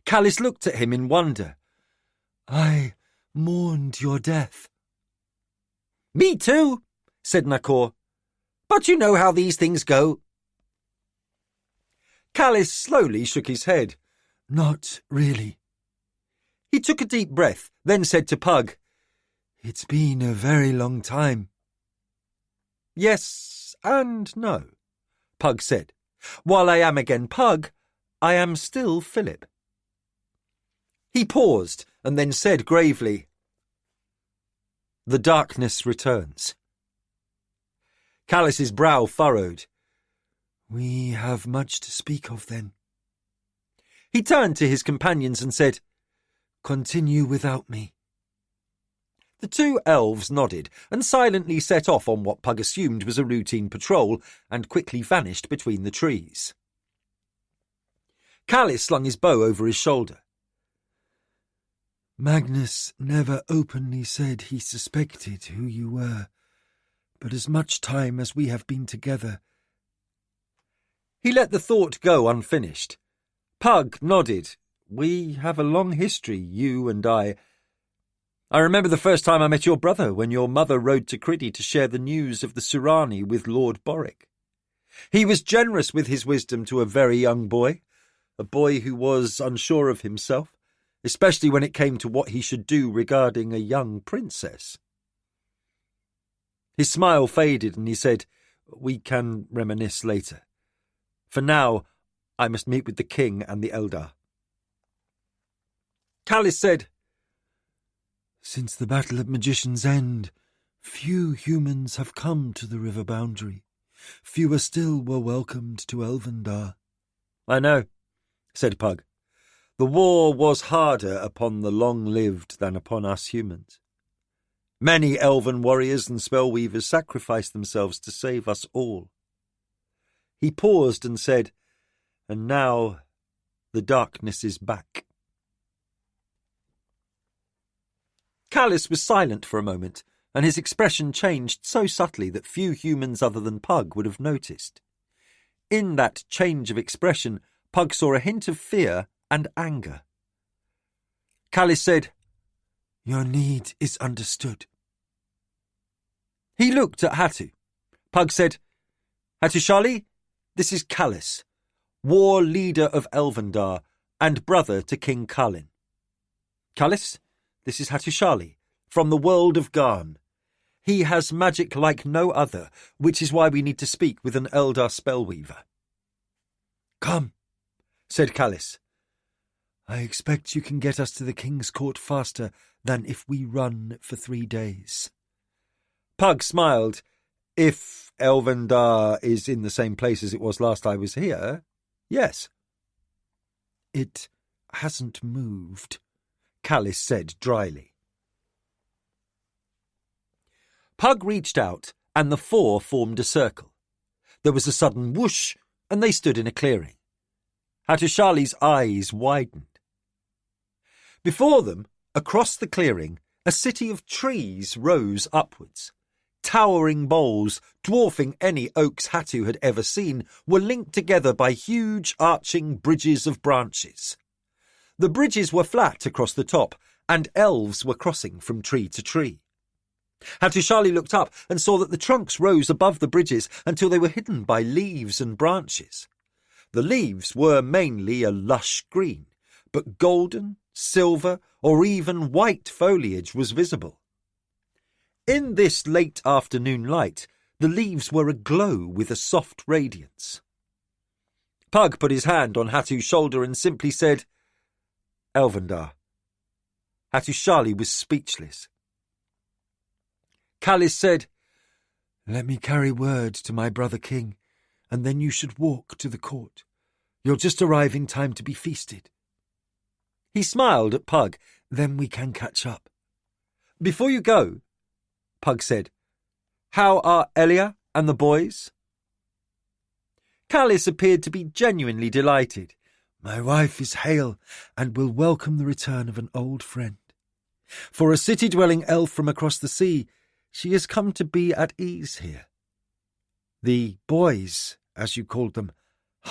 Speaker 2: Callis looked at him in wonder.
Speaker 3: "I mourned your death."
Speaker 2: "Me too," said Nakor. "But you know how these things go." Callis slowly shook his head.
Speaker 3: "Not really."
Speaker 2: He took a deep breath, then said to Pug,
Speaker 3: "It's been a very long time."
Speaker 2: "Yes and no," Pug said. "While I am again Pug, I am still Philip." He paused and then said gravely, "The darkness returns." Callis's brow furrowed.
Speaker 3: "We have much to speak of then."
Speaker 2: He turned to his companions and said,
Speaker 3: "Continue without me."
Speaker 2: The two elves nodded and silently set off on what Pug assumed was a routine patrol and quickly vanished between the trees. Callis slung his bow over his shoulder.
Speaker 3: "Magnus never openly said he suspected who you were, but as much time as we have been together—"
Speaker 2: He let the thought go unfinished. Pug nodded. "We have a long history, you and I. I remember the first time I met your brother when your mother rode to Criddy to share the news of the Surani with Lord Boric. He was generous with his wisdom to a very young boy, a boy who was unsure of himself, especially when it came to what he should do regarding a young princess." His smile faded and he said, "We can reminisce later. For now, I must meet with the king and the Eldar." Callis said,
Speaker 3: "Since the Battle of Magician's End, few humans have come to the river boundary. Fewer still were welcomed to Elvendar."
Speaker 2: "I know," said Pug. "The war was harder upon the long-lived than upon us humans. Many elven warriors and spellweavers sacrificed themselves to save us all." He paused and said, "And now the darkness is back." Callis was silent for a moment, and his expression changed so subtly that few humans other than Pug would have noticed. In that change of expression, Pug saw a hint of fear and anger. Callis said,
Speaker 3: "Your need is understood."
Speaker 2: He looked at Hatu. Pug said, "Hatushali, this is Callis, war leader of Elvendar and brother to King Kalin. Callis, this is Hatushali, from the world of Garn. He has magic like no other, which is why we need to speak with an Eldar spellweaver."
Speaker 3: "Come,"
Speaker 2: said Callis.
Speaker 3: "I expect you can get us to the King's Court faster than if we run for 3 days."
Speaker 2: Pug smiled. "If Elvendar is in the same place as it was last I was here, yes."
Speaker 3: "It hasn't moved,"
Speaker 2: Callis said dryly. Pug reached out, and the four formed a circle. There was a sudden whoosh, and they stood in a clearing. Hatushali's eyes widened. Before them, across the clearing, a city of trees rose upwards. Towering boles, dwarfing any oaks Hatu had ever seen, were linked together by huge arching bridges of branches. The bridges were flat across the top, and elves were crossing from tree to tree. Hatushali looked up and saw that the trunks rose above the bridges until they were hidden by leaves and branches. The leaves were mainly a lush green, but golden, silver, or even white foliage was visible. In this late afternoon light, the leaves were aglow with a soft radiance. Pug put his hand on Hatu's shoulder and simply said, "Elvendar." Hatushali was speechless. Callis said,
Speaker 3: "Let me carry word to my brother king, and then you should walk to the court. You'll just arrive in time to be feasted."
Speaker 2: He smiled at Pug.
Speaker 3: "Then we can catch up."
Speaker 2: "Before you go," Pug said, "how are Elia and the boys?" Callis appeared to be genuinely delighted.
Speaker 3: "My wife is hale and will welcome the return of an old friend.
Speaker 2: For a city-dwelling elf from across the sea, she has come to be at ease here. The boys, as you called them,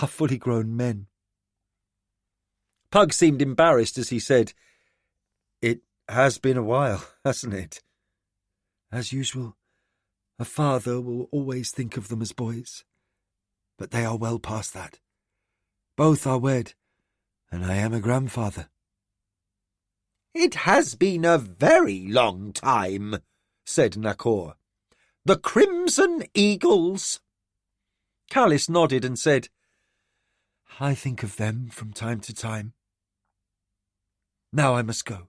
Speaker 2: are fully grown men. Pug seemed embarrassed as he said, "It has been a while, hasn't it?" "As usual, a father will always think of them as boys. But they are well past that. Both are wed, and I am a grandfather."
Speaker 1: "It has been a very long time," said Nakor. "The Crimson Eagles."
Speaker 2: Callis nodded and said,
Speaker 3: "I think of them from time to time. Now I must go.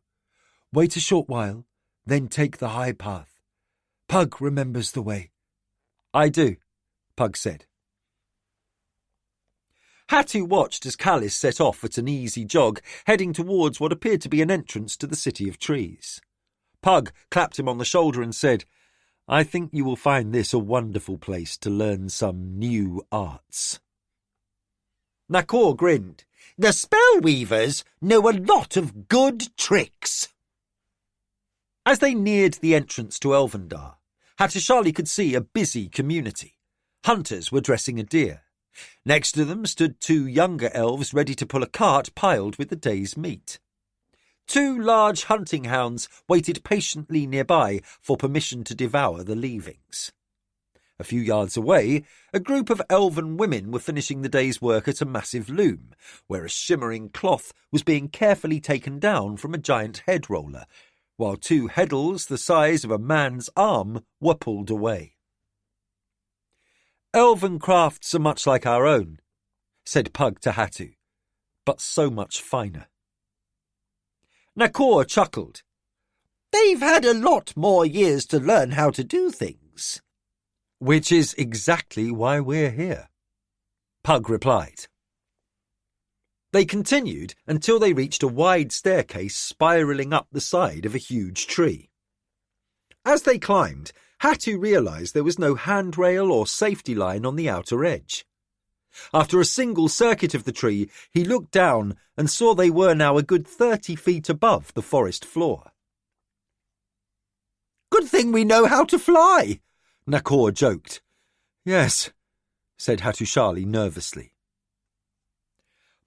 Speaker 3: Wait a short while, then take the high path. Pug remembers the way."
Speaker 2: "I do," Pug said. Hattu watched as Callis set off at an easy jog, heading towards what appeared to be an entrance to the City of Trees. Pug clapped him on the shoulder and said, "I think you will find this a wonderful place to learn some new arts."
Speaker 1: Nakor grinned. "The Spellweavers know a lot of good tricks."
Speaker 2: As they neared the entrance to Elvendar, Hattushali could see a busy community. Hunters were dressing a deer. Next to them stood 2 younger elves ready to pull a cart piled with the day's meat. 2 large hunting hounds waited patiently nearby for permission to devour the leavings. A few yards away, a group of elven women were finishing the day's work at a massive loom, where a shimmering cloth was being carefully taken down from a giant head roller, while 2 heddles the size of a man's arm were pulled away. "Elven crafts are much like our own," said Pug to Hattu, "but so much finer."
Speaker 1: Nakor chuckled. "They've had a lot more years to learn how to do things."
Speaker 2: "Which is exactly why we're here," Pug replied. They continued until they reached a wide staircase spiralling up the side of a huge tree. As they climbed, Hattu realised there was no handrail or safety line on the outer edge. After a single circuit of the tree, he looked down and saw they were now a good 30 feet above the forest floor.
Speaker 1: "Good thing we know how to fly,"
Speaker 2: Nakor joked. "Yes," said Hattushali nervously.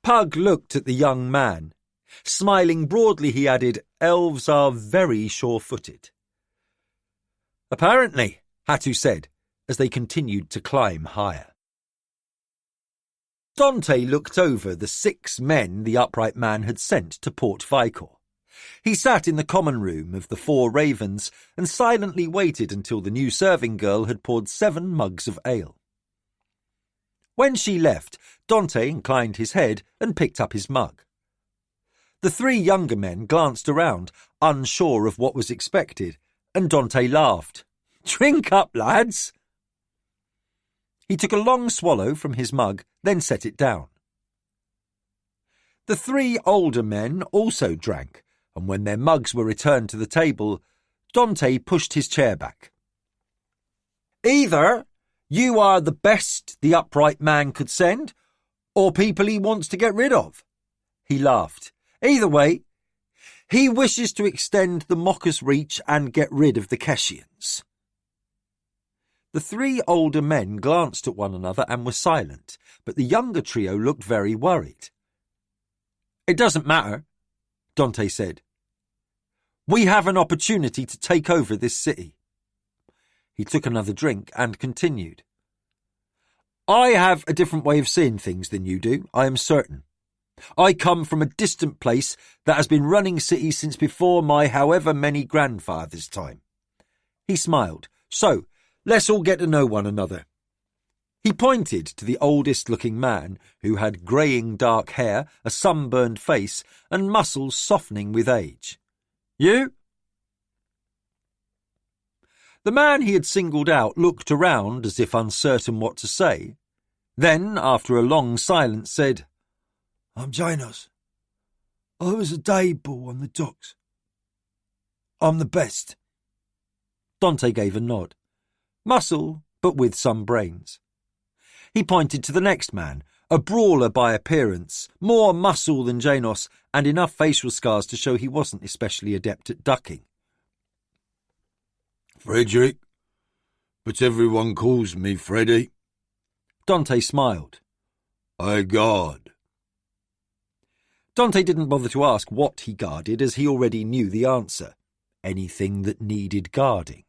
Speaker 2: Pug looked at the young man. Smiling broadly, he added, "Elves are very sure-footed." "Apparently," Hattu said, as they continued to climb higher. Dante looked over the 6 men the upright man had sent to Port Vicor. He sat in the common room of the 4 Ravens and silently waited until the new serving girl had poured 7 mugs of ale. When she left, Dante inclined his head and picked up his mug. The 3 younger men glanced around, unsure of what was expected, and Dante laughed. "Drink up, lads!" He took a long swallow from his mug, then set it down. The 3 older men also drank, and when their mugs were returned to the table, Dante pushed his chair back. "Either you are the best the upright man could send, or people he wants to get rid of." He laughed. "Either way, he wishes to extend the Mocker's reach and get rid of the Keshians." The 3 older men glanced at one another and were silent, but the younger trio looked very worried. "It doesn't matter," Dante said. "We have an opportunity to take over this city." He took another drink and continued. "I have a different way of seeing things than you do, I am certain. I come from a distant place that has been running cities since before my however many grandfathers' time." He smiled. "So, let's all get to know one another." He pointed to the oldest-looking man, who had greying dark hair, a sunburned face, and muscles softening with age. "You?" The man he had singled out looked around as if uncertain what to say. Then, after a long silence, said,
Speaker 3: "I'm Janos. I was a day boy on the docks. I'm the best."
Speaker 2: Dante gave a nod. Muscle, but with some brains. He pointed to the next man, A brawler by appearance, more muscle than Janos, and enough facial scars to show he wasn't especially adept at ducking.
Speaker 1: Frederick, but everyone calls me Freddy.
Speaker 2: Dante smiled.
Speaker 1: I guard.
Speaker 2: Dante didn't bother to ask what he guarded, as he already knew the answer. Anything that needed guarding.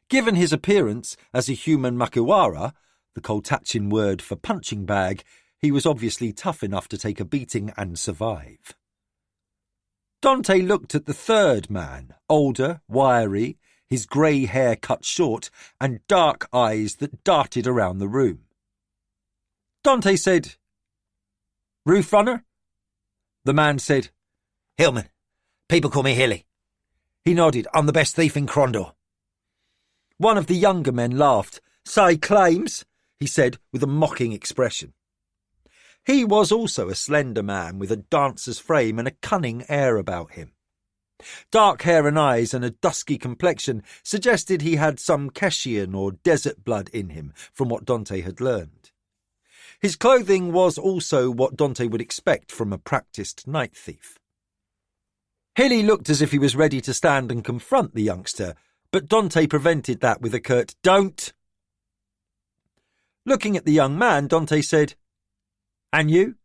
Speaker 2: Given his appearance as a human makiwara, the Koltachin word for punching bag, he was obviously tough enough to take a beating and survive. Dante looked at the third man, older, wiry, his grey hair cut short, and dark eyes that darted around the room. Dante said, "Roof runner?" The man said,
Speaker 1: "Hillman. People call me Hilly."
Speaker 2: He nodded. "I'm the best thief in Crondor." One of the younger men laughed. "Say claims," he said with a mocking expression. He was also a slender man with a dancer's frame and a cunning air about him. Dark hair and eyes and a dusky complexion suggested he had some Keshian or desert blood in him, from what Dante had learned. His clothing was also what Dante would expect from a practised night thief. Hilly looked as if he was ready to stand and confront the youngster, but Dante prevented that with a curt "Don't!" Looking at the young man, Dante said, "And you?"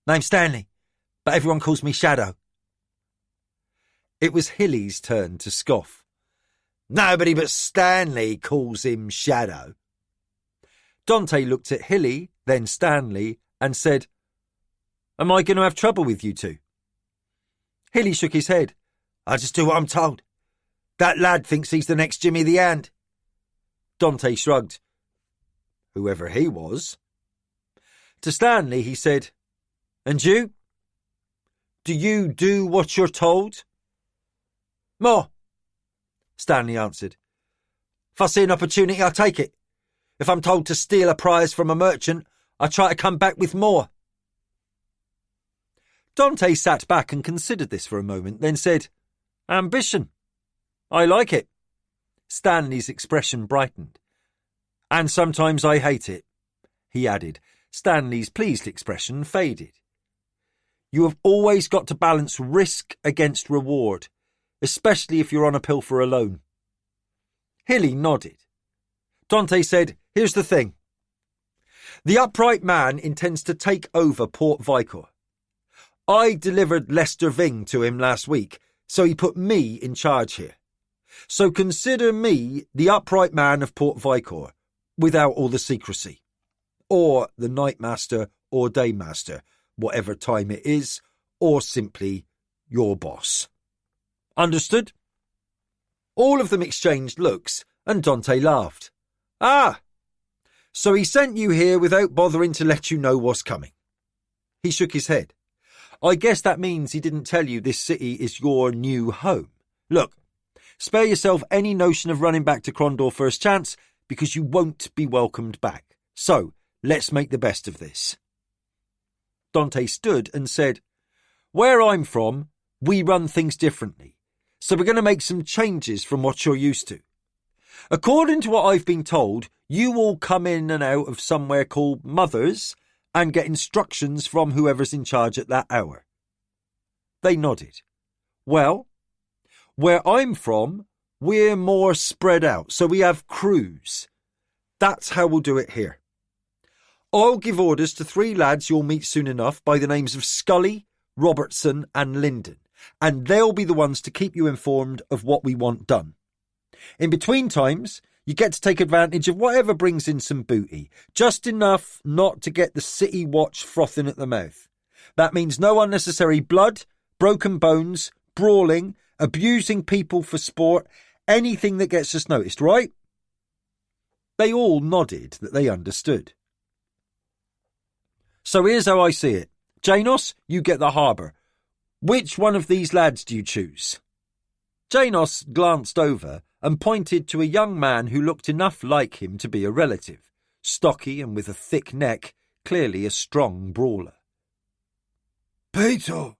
Speaker 2: "Name's Stanley, but everyone calls me Shadow." It was Hilly's turn to scoff. "Nobody but Stanley calls him Shadow." Dante looked at Hilly, then Stanley, and said, "Am I going to have trouble with you two?" Hilly shook his head. "I just do what I'm told. That lad thinks he's the next Jimmy the Ant." Dante shrugged. Whoever he was. To Stanley he said, "And you? Do you do what you're told?" "More," Stanley answered. "If I see an opportunity, I'll take it. If I'm told to steal a prize from a merchant, I try to come back with more." Dante sat back and considered this for a moment, then said, "Ambition. I like it." Stanley's expression brightened. "And sometimes I hate it," he added. Stanley's pleased expression faded. "You have always got to balance risk against reward, especially if you're on a pilfer alone." Hilly nodded. Dante said, "Here's the thing. The upright man intends to take over Port Vicor. I delivered Lester Ving to him last week, so he put me in charge here. So consider me the upright man of Port Vicor, without all the secrecy. Or the night master or day master, whatever time it is, or simply your boss. Understood?" All of them exchanged looks, and Dante laughed. "Ah, so he sent you here without bothering to let you know what's coming." He shook his head. "I guess that means he didn't tell you this city is your new home. Look, spare yourself any notion of running back to Crondor first chance, because you won't be welcomed back. So, let's make the best of this." Dante stood and said, "Where I'm from, we run things differently, so we're going to make some changes from what you're used to. According to what I've been told, you all come in and out of somewhere called Mother's and get instructions from whoever's in charge at that hour." They nodded. "Well, where I'm from, we're more spread out, so we have crews. That's how we'll do it here. I'll give orders to 3 lads you'll meet soon enough by the names of Scully, Robertson and Linden, and they'll be the ones to keep you informed of what we want done. In between times, you get to take advantage of whatever brings in some booty, just enough not to get the city watch frothing at the mouth. That means no unnecessary blood, broken bones, brawling, abusing people for sport, anything that gets us noticed, right?" They all nodded that they understood. "So here's how I see it. Janos, you get the harbour. Which one of these lads do you choose?" Janos glanced over and pointed to a young man who looked enough like him to be a relative, stocky and with a thick neck, clearly a strong brawler.
Speaker 3: "Peter.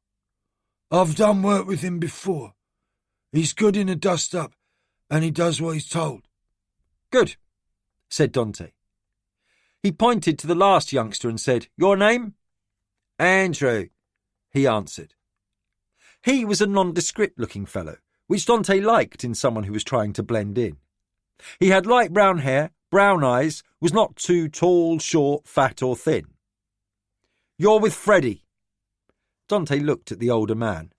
Speaker 3: I've done work with him before. He's good in a dust-up, and he does what he's told."
Speaker 2: "Good," said Dante. He pointed to the last youngster and said, "Your name?" "Andrew," he answered. He was a nondescript-looking fellow, which Dante liked in someone who was trying to blend in. He had light brown hair, brown eyes, was not too tall, short, fat or thin. "You're with Freddie." Dante looked at the older man.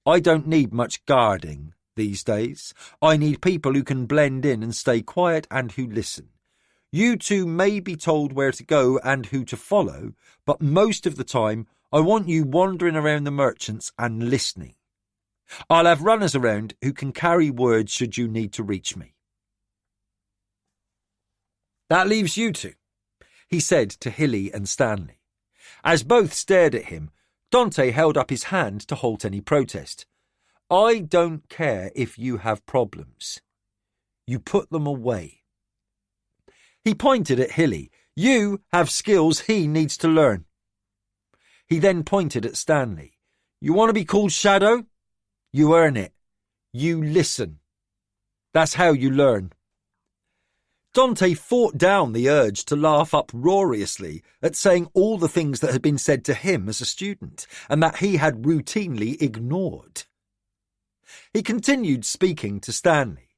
Speaker 2: "I don't need much guarding these days. I need people who can blend in and stay quiet and who listen. You two may be told where to go and who to follow, but most of the time I want you wandering around the merchants and listening. I'll have runners around who can carry word should you need to reach me." "That leaves you two," he said to Hilly and Stanley. As both stared at him, Dante held up his hand to halt any protest. "I don't care if you have problems. You put them away." He pointed at Hilly. "You have skills he needs to learn." He then pointed at Stanley. "You want to be called Shadow? You earn it. You listen. That's how you learn." Dante fought down the urge to laugh uproariously at saying all the things that had been said to him as a student, and that he had routinely ignored. He continued speaking to Stanley.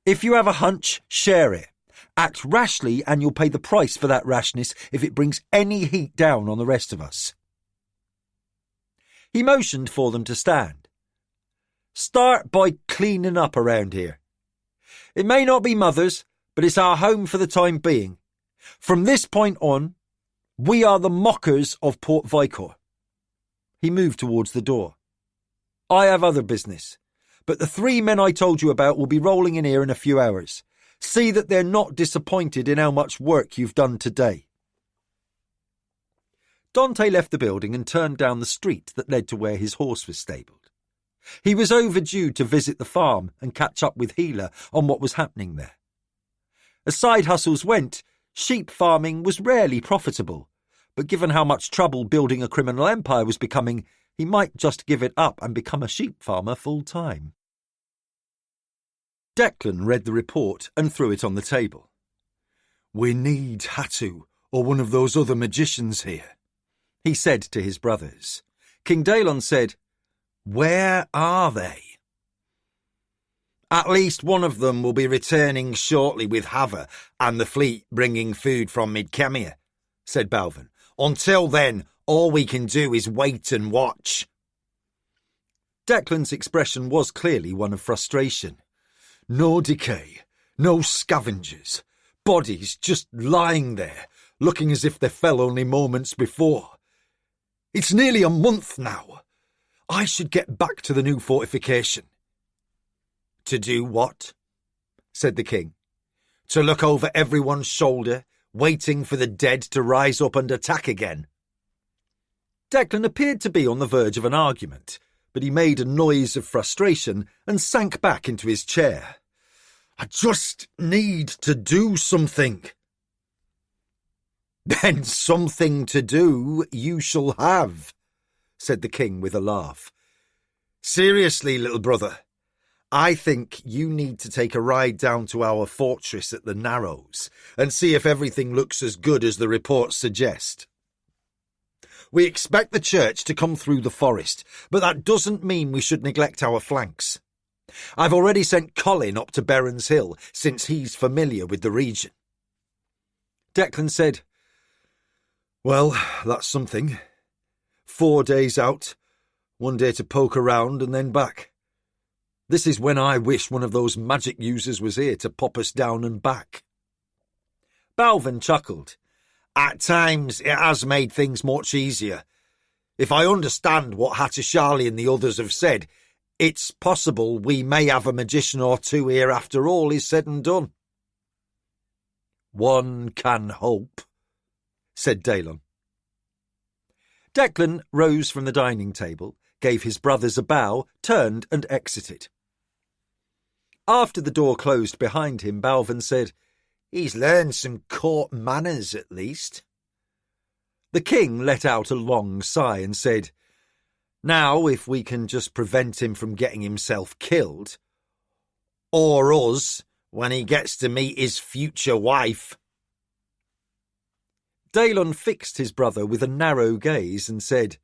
Speaker 2: "If you have a hunch, share it. Act rashly and you'll pay the price for that rashness if it brings any heat down on the rest of us." He motioned for them to stand. "Start by cleaning up around here. It may not be Mother's, but it's our home for the time being. From this point on, we are the mockers of Port Vicor." He moved towards the door. "I have other business, but the 3 men I told you about will be rolling in here in a few hours. See that they're not disappointed in how much work you've done today." Dante left the building and turned down the street that led to where his horse was stabled. He was overdue to visit the farm and catch up with Healer on what was happening there. As side hustles went, sheep farming was rarely profitable, but given how much trouble building a criminal empire was becoming, he might just give it up and become a sheep farmer full-time. Declan read the report and threw it on the table. "We need Hatu or one of those other magicians here," he said to his brothers. King Daelon said, "Where are they?" "At least one of them will be returning shortly with Hava and the fleet bringing food from Mid-Kemia," said Balvin. "Until then, all we can do is wait and watch." Declan's expression was clearly one of frustration. No decay, no scavengers, bodies just lying there, looking as if they fell only moments before. It's nearly a month now. I should get back to the new fortification. "To do what?" said the king. "To look over everyone's shoulder, waiting for the dead to rise up and attack again?" Declan appeared to be on the verge of an argument, but he made a noise of frustration and sank back into his chair. "I just need to do something." "Then something to do you shall have," said the king with a laugh. "Seriously, little brother, I think you need to take a ride down to our fortress at the Narrows and see if everything looks as good as the reports suggest. We expect the church to come through the forest, but that doesn't mean we should neglect our flanks. I've already sent Colin up to Berrens Hill, since he's familiar with the region." Declan said, "Well, that's something. 4 days out, 1 day to poke around and then back. This is when I wish one of those magic users was here to pop us down and back." Balvin chuckled. "At times it has made things much easier. If I understand what Hattusharli and the others have said, it's possible we may have a magician or two here after all is said and done." "One can hope," said Daelon. Declan rose from the dining table, gave his brothers a bow, turned and exited. After the door closed behind him, Balvin said, "He's learned some court manners at least." The king let out a long sigh and said, "Now, if we can just prevent him from getting himself killed, or us,
Speaker 1: when he gets to meet his future wife.
Speaker 2: Daelon fixed his brother with a narrow gaze and said,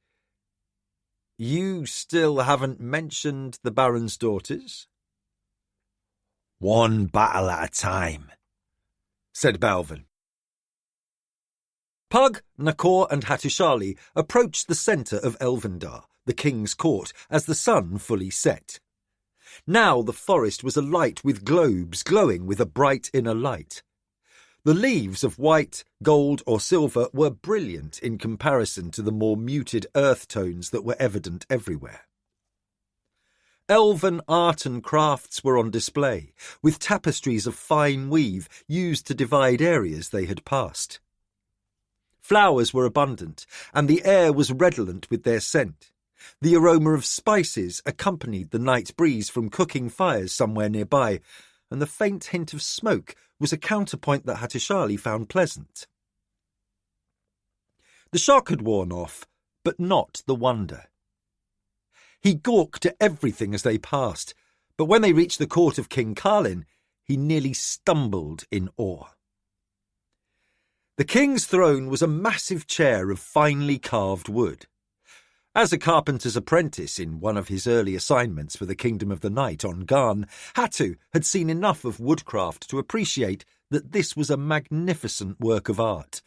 Speaker 2: "You still haven't mentioned the Baron's daughters?"
Speaker 1: "One battle at a time," said Balvin.
Speaker 2: Pug, Nakor and Hattusili approached the centre of Elvendar, the king's court, as the sun fully set. Now the forest was alight with globes glowing with a bright inner light. The leaves of white, gold or silver were brilliant in comparison to the more muted earth tones that were evident everywhere. Elven art and crafts were on display, with tapestries of fine weave used to divide areas they had passed. Flowers were abundant, and the air was redolent with their scent. The aroma of spices accompanied the night breeze from cooking fires somewhere nearby, and the faint hint of smoke was a counterpoint that Hattusili found pleasant. The shock had worn off, but not the wonder. He gawked at everything as they passed, but when they reached the court of King Carlin, he nearly stumbled in awe. The king's throne was a massive chair of finely carved wood. As a carpenter's apprentice in one of his early assignments for the Kingdom of the Night on Garn, Hattu had seen enough of woodcraft to appreciate that this was a magnificent work of art,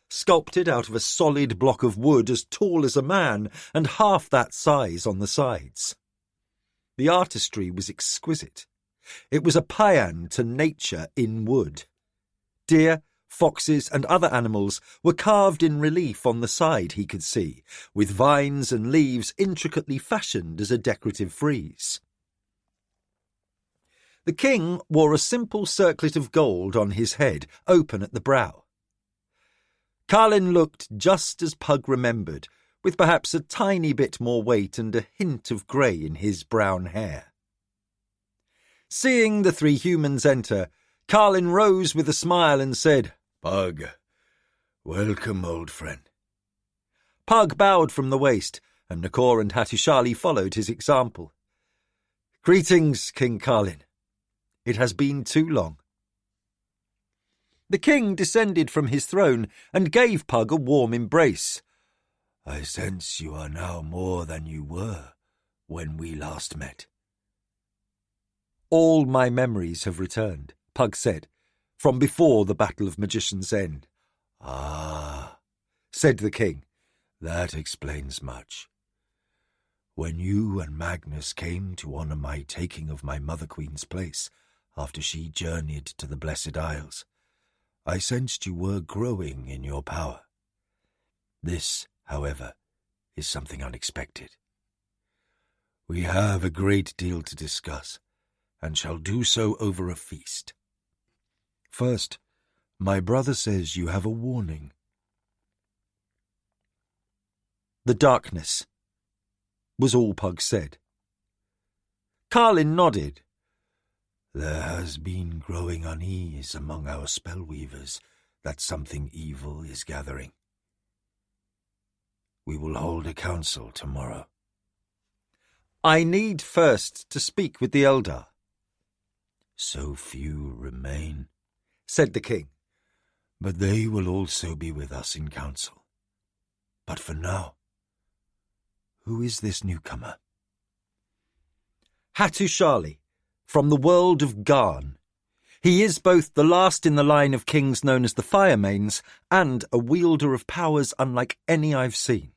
Speaker 2: sculpted out of a solid block of wood as tall as a man and half that size on the sides. The artistry was exquisite. It was a paean to nature in wood. Deer, foxes and other animals were carved in relief on the side he could see, with vines and leaves intricately fashioned as a decorative frieze. The king wore a simple circlet of gold on his head, open at the brow. Carlin looked just as Pug remembered, with perhaps a tiny bit more weight and a hint of grey in his brown hair. Seeing the three humans enter, Carlin rose with a smile and said,
Speaker 1: "Pug, welcome, old friend."
Speaker 2: Pug bowed from the waist, and Nakor and Hattusili followed his example. "Greetings, King Carlin. It has been too long." The king descended from his throne and gave Pug a warm embrace.
Speaker 1: "I sense you are now more than you were when we last met."
Speaker 2: "All my memories have returned," Pug said, "from before the Battle of Magician's End."
Speaker 1: "Ah,"
Speaker 2: said the king.
Speaker 1: "That explains much. When you and Magnus came to honour my taking of my Mother Queen's place after she journeyed to the Blessed Isles, I sensed you were growing in your power. This, however, is something unexpected. We have a great deal to discuss, and shall do so over a feast. First, my brother says you have a warning."
Speaker 2: "The darkness," was all Pug said. Carlin nodded.
Speaker 1: "There has been growing unease among our spellweavers that something evil is gathering. We will hold a council tomorrow."
Speaker 2: "I need first to speak with the Eldar."
Speaker 1: "So few remain,"
Speaker 2: said the king.
Speaker 1: "but they will also be with us in council. But for now, who is this newcomer?"
Speaker 2: "Hattusili, from the world of Garn. He is both the last in the line of kings known as the Firemanes and a wielder of powers unlike any I've seen."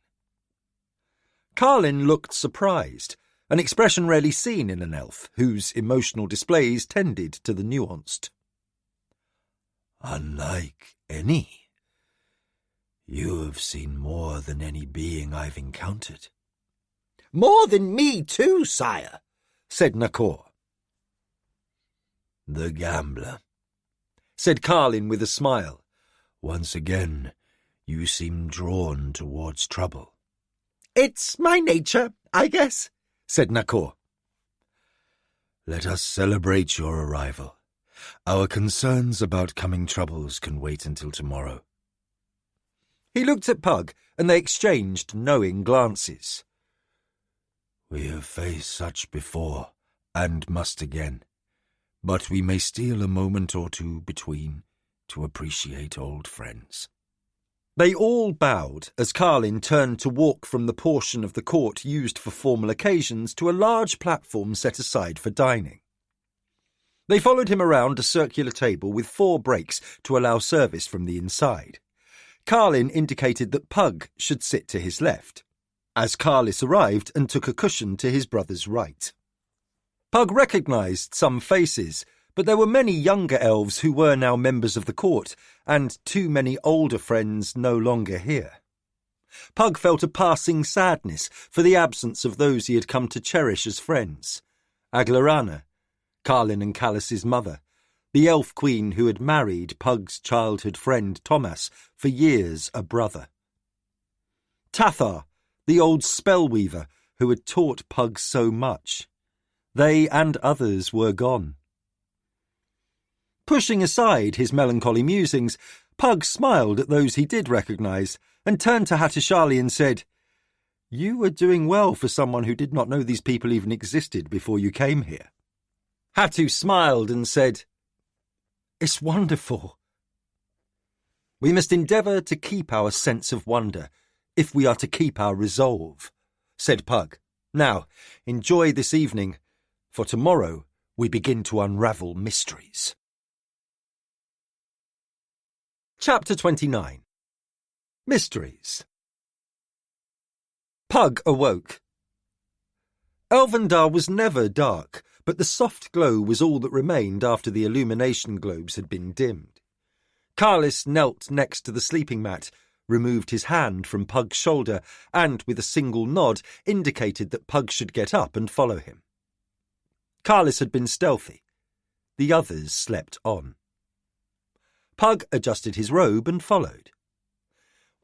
Speaker 2: Carlin looked surprised, an expression rarely seen in an elf, whose emotional displays tended to the nuanced.
Speaker 1: "Unlike any. You have seen more than any being I've encountered."
Speaker 4: "More than me too, sire,"
Speaker 2: said Nakor.
Speaker 1: "The gambler,"
Speaker 2: said Carlin with a smile.
Speaker 1: "Once again, you seem drawn towards trouble."
Speaker 4: "It's my nature, I guess,"
Speaker 2: said Nakor.
Speaker 1: "Let us celebrate your arrival. Our concerns about coming troubles can wait until tomorrow."
Speaker 2: He looked at Pug, and they exchanged knowing glances.
Speaker 1: "We have faced such before, and must again.
Speaker 3: but we may steal a moment or two between to appreciate old friends."
Speaker 2: They all bowed as Carlin turned to walk from the portion of the court used for formal occasions to a large platform set aside for dining. They followed him around a circular table with 4 breaks to allow service from the inside. Carlin indicated that Pug should sit to his left, as Carlis arrived and took a cushion to his brother's right. Pug recognised some faces, but there were many younger elves who were now members of the court, and too many older friends no longer here. Pug felt a passing sadness for the absence of those he had come to cherish as friends. Aglarana, Carlin and Callis's mother, the elf queen who had married Pug's childhood friend Thomas, for years a brother. Tathar, the old spellweaver who had taught Pug so much. They and others were gone. Pushing aside his melancholy musings, Pug smiled at those he did recognise and turned to Hattusili and said, "You are doing well for someone who did not know these people even existed before you came here." Hattu smiled and said, "It's wonderful." "We must endeavour to keep our sense of wonder, if we are to keep our resolve," said Pug. "Now, enjoy this evening, for tomorrow we begin to unravel mysteries." Chapter 29. Mysteries. Pug awoke. Elvendar was never dark, but the soft glow was all that remained after the illumination globes had been dimmed. Carlis knelt next to the sleeping mat, removed his hand from Pug's shoulder, and, with a single nod, indicated that Pug should get up and follow him. Carlis had been stealthy. The others slept on. Pug adjusted his robe and followed.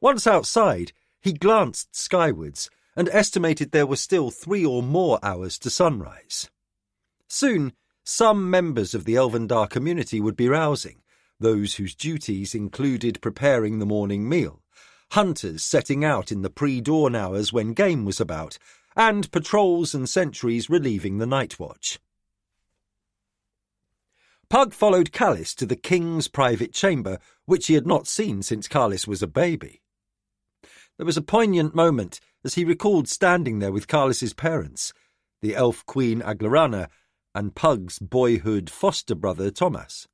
Speaker 2: Once outside, he glanced skywards and estimated there were still 3 or more hours to sunrise. Soon, some members of the Elvendar community would be rousing, those whose duties included preparing the morning meal, hunters setting out in the pre-dawn hours when game was about, and patrols and sentries relieving the night watch. Pug followed Callis to the king's private chamber, which he had not seen since Callis was a baby. There was a poignant moment as he recalled standing there with Callis's parents, the elf queen Aglarana, and Pug's boyhood foster brother Thomas.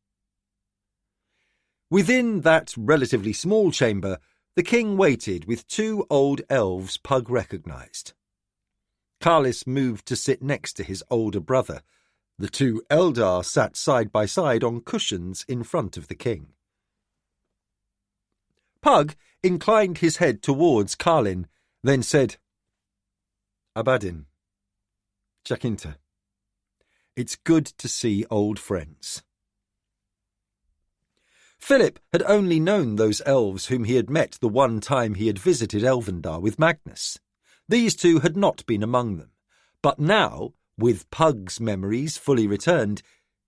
Speaker 2: Within that relatively small chamber, the king waited with 2 old elves Pug recognised. Callis moved to sit next to his older brother. The 2 Eldar sat side by side on cushions in front of the king. Pug inclined his head towards Carlin, then said, "Abadin, Jacinta, it's good to see old friends." Philip had only known those elves whom he had met the one time he had visited Elvendar with Magnus. These 2 had not been among them, but now, with Pug's memories fully returned,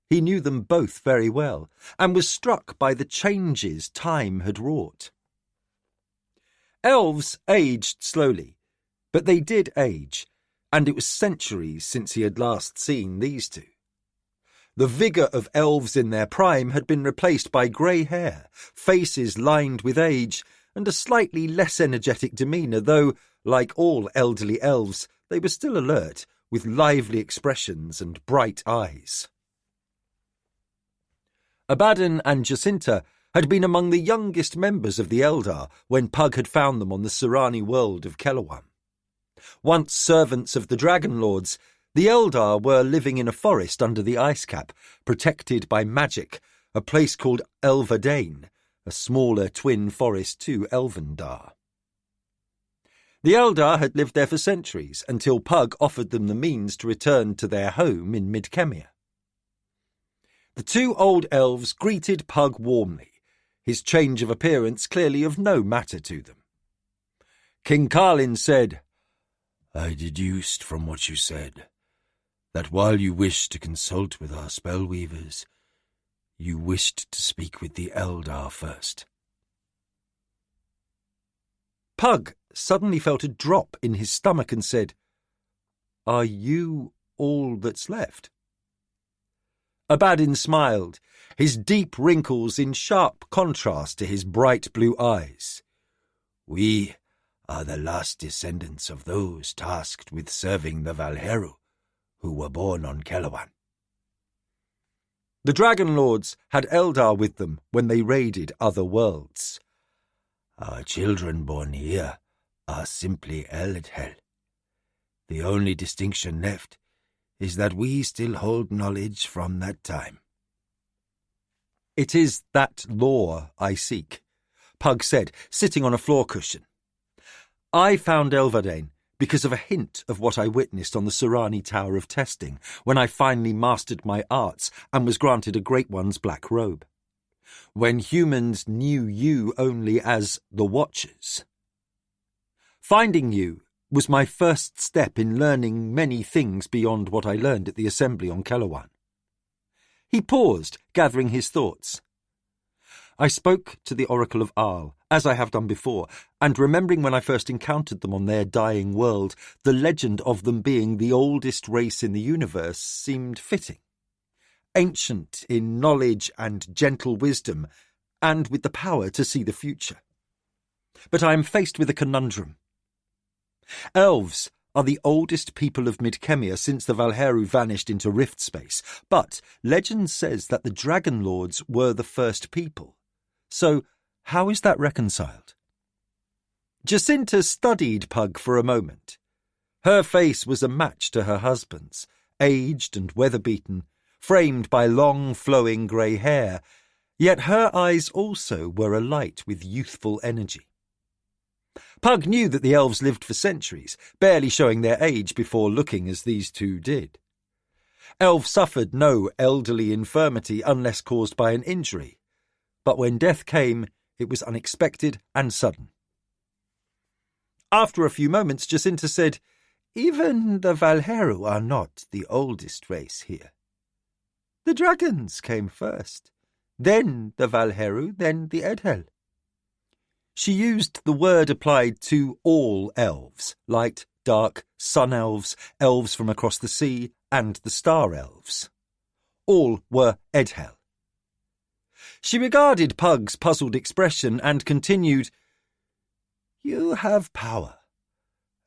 Speaker 2: he knew them both very well, and was struck by the changes time had wrought. Elves aged slowly, but they did age, and it was centuries since he had last seen these 2. The vigour of elves in their prime had been replaced by grey hair, faces lined with age, and a slightly less energetic demeanour, though, like all elderly elves, they were still alert, with lively expressions and bright eyes. Abaddon and Jacinta had been among the youngest members of the Eldar when Pug had found them on the Serani world of Kelawam. Once servants of the Dragon Lords, the Eldar were living in a forest under the ice cap, protected by magic, a place called Elverdane, a smaller twin forest to Elvendar. The Eldar had lived there for centuries, until Pug offered them the means to return to their home in Mid-Kemia. The 2 old elves greeted Pug warmly, his change of appearance clearly of no matter to them. King Carlin said,
Speaker 3: "I deduced from what you said that while you wished to consult with our spellweavers, you wished to speak with the Eldar first."
Speaker 2: Pug suddenly felt a drop in his stomach and said, "Are you all that's left?" Abadin smiled, his deep wrinkles in sharp contrast to his bright blue eyes.
Speaker 1: We are the last descendants of those tasked with serving the Valheru, who were born on Kellowan.
Speaker 2: The Dragon Lords had Eldar with them when they raided other worlds.
Speaker 1: Our children born here are simply Eldhel. The only distinction left is that we still hold knowledge from that time.
Speaker 2: It is that lore I seek, Pug said, sitting on a floor cushion. I found Elvardane because of a hint of what I witnessed on the Surani Tower of Testing when I finally mastered my arts and was granted a Great One's black robe. When humans knew you only as the Watchers. Finding you was my first step in learning many things beyond what I learned at the assembly on Kellowan. He paused, gathering his thoughts. I spoke to the Oracle of Arl, as I have done before, and remembering when I first encountered them on their dying world, the legend of them being the oldest race in the universe seemed fitting. Ancient in knowledge and gentle wisdom, and with the power to see the future. But I am faced with a conundrum. Elves are the oldest people of Midkemia since the Valheru vanished into rift space, but legend says that the Dragon Lords were the first people. So, how is that reconciled? Jacinta studied Pug for a moment. Her face was a match to her husband's, aged and weather-beaten, framed by long, flowing grey hair, yet her eyes also were alight with youthful energy. Pug knew that the elves lived for centuries, barely showing their age before looking as these two did. Elves suffered no elderly infirmity unless caused by an injury, but when death came, it was unexpected and sudden. After a few moments, Jacinta said, "Even the Valheru are not the oldest race here. The dragons came first, then the Valheru, then the Eldhel." She used the word applied to all elves, light, dark, sun elves, elves from across the sea, and the star elves. All were Eldhel. She regarded Pug's puzzled expression and continued, "You have power,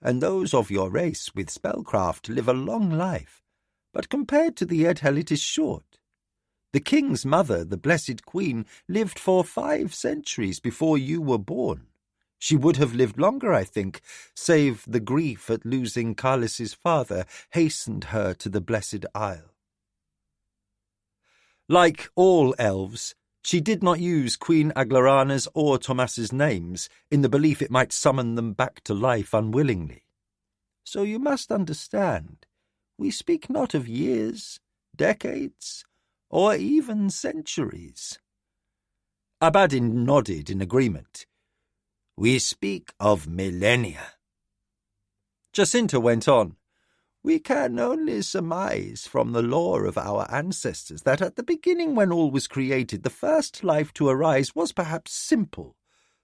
Speaker 2: and those of your race with spellcraft live a long life, but compared to the Eldhel it is short. The king's mother, the Blessed Queen, lived for 5 centuries before you were born. She would have lived longer, I think, save the grief at losing Carlis's father hastened her to the Blessed Isle." Like all elves, she did not use Queen Aglarana's or Thomas's names in the belief it might summon them back to life unwillingly. "So you must understand, we speak not of years, decades, or even centuries." Abadin nodded in agreement.
Speaker 1: "We speak of millennia."
Speaker 2: Jacinta went on.
Speaker 1: "We can only surmise from the lore of our ancestors that at the beginning when all was created, the first life to arise was perhaps simple.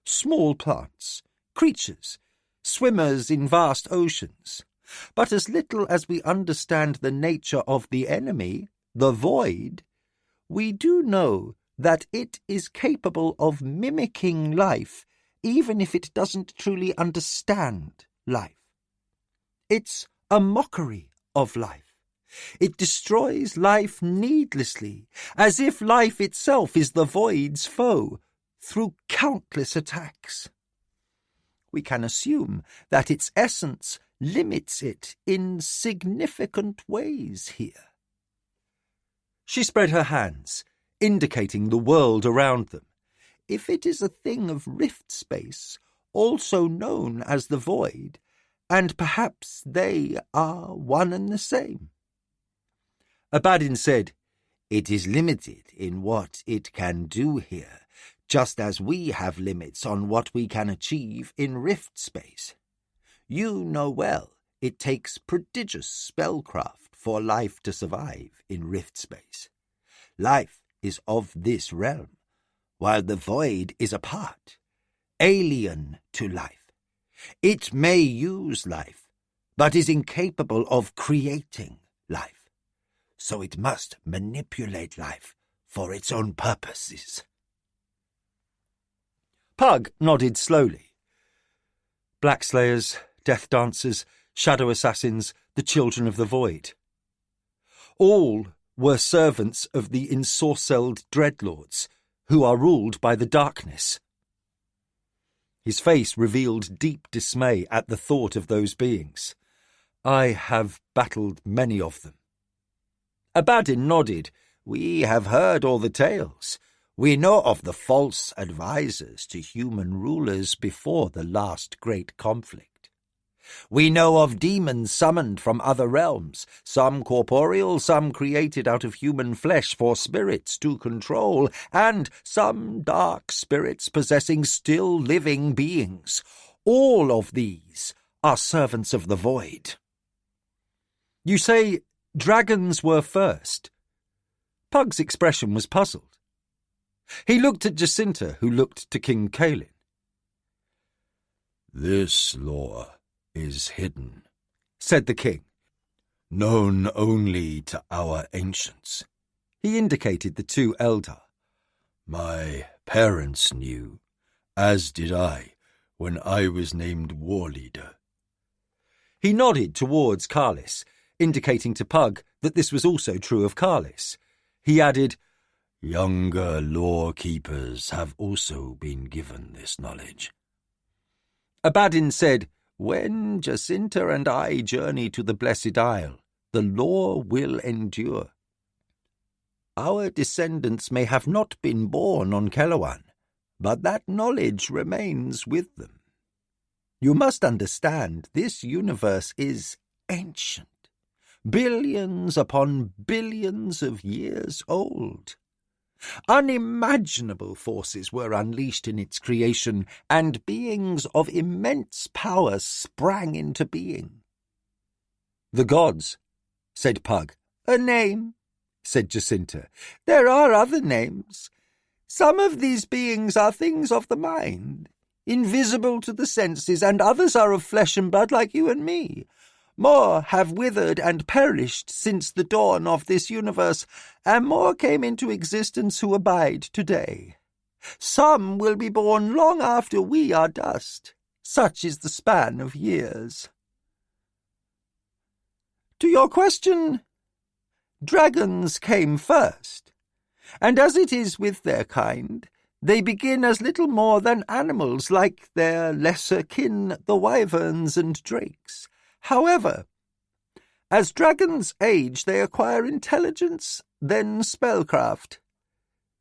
Speaker 1: Small plants, creatures, swimmers in vast oceans. But as little as we understand the nature of the enemy, the void, we do know that it is capable of mimicking life, even if it doesn't truly understand life. It's a mockery of life. It destroys life needlessly, as if life itself is the void's foe, through countless attacks. We can assume that its essence limits it in significant ways here." She spread her hands, indicating the world around them. "If it is a thing of rift space, also known as the void, and perhaps they are one and the same."
Speaker 2: Abadin said,
Speaker 1: "It is limited in what it can do here, just as we have limits on what we can achieve in rift space. You know well it takes prodigious spellcraft for life to survive in rift space. Life is of this realm, while the void is apart, alien to life. It may use life, but is incapable of creating life. so it must manipulate life for its own purposes.
Speaker 2: Pug nodded slowly. Black Slayers, Death Dancers, Shadow Assassins, the Children of the Void. All were servants of the ensorcelled Dreadlords, who are ruled by the darkness. His face revealed deep dismay at the thought of those beings. I have battled many of them. Abadin nodded.
Speaker 1: We have heard all the tales. We know of the false advisers to human rulers before the last great conflict. We know of demons summoned from other realms, some corporeal, some created out of human flesh for spirits to control, and some dark spirits possessing still living beings. All of these are servants of the void.
Speaker 2: You say dragons were first. Pug's expression was puzzled. He looked at Jacinta, who looked to King Kalin.
Speaker 3: This lore is hidden,
Speaker 2: said the king.
Speaker 3: Known only to our ancients.
Speaker 2: He indicated the two Eldar.
Speaker 3: My parents knew, as did I, when I was named war leader.
Speaker 2: He nodded towards Carlis, indicating to Pug that this was also true of Carlis. He added,
Speaker 3: Younger lore keepers have also been given this knowledge.
Speaker 2: Abadin said, When Jacinta and I journey to the Blessed Isle, the lore will endure. Our descendants may have not been born on Keloan, but that knowledge remains with them. You must understand, this universe is ancient, billions upon billions of years old. Unimaginable forces were unleashed in its creation, and beings of immense power sprang into being. The gods, said Pug.
Speaker 4: A name, said Jacinta. There are other names. Some of these beings are things of the mind, invisible to the senses, and others are of flesh and blood like you and me. More have withered and perished since the dawn of this universe, and more came into existence who abide today. Some will be born long after we are dust. Such is the span of years. To your question, dragons came first, and as it is with their kind, they begin as little more than animals like their lesser kin, the wyverns and drakes. However, as dragons age, they acquire intelligence, then spellcraft.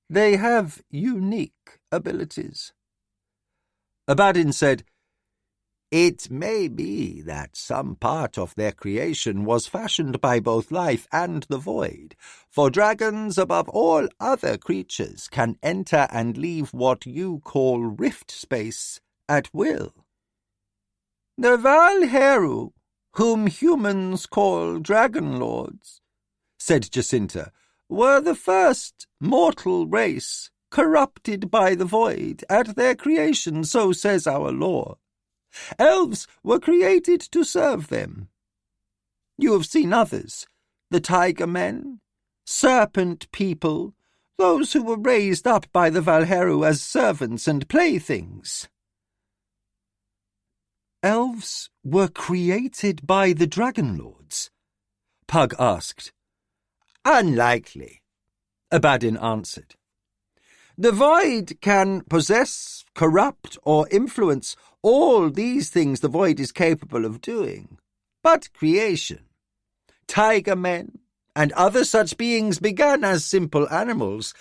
Speaker 4: They have unique abilities.
Speaker 2: Abadin said,
Speaker 4: It may be that some part of their creation was fashioned by both life and the void, for dragons, above all other creatures, can enter and leave what you call rift space at will. The Valheru, whom humans call dragon lords, said Jacinta, were the first mortal race corrupted by the void at their creation, so says our lore. Elves were created to serve them. You have seen others, the tiger men, serpent people, those who were raised up by the Valheru as servants and playthings.
Speaker 2: Elves were created by the Dragon Lords? Pug asked.
Speaker 4: Unlikely, Abadin answered. The void can possess, corrupt, or influence all these things the void is capable of doing. But creation, tiger men, and other such beings began as simple animals,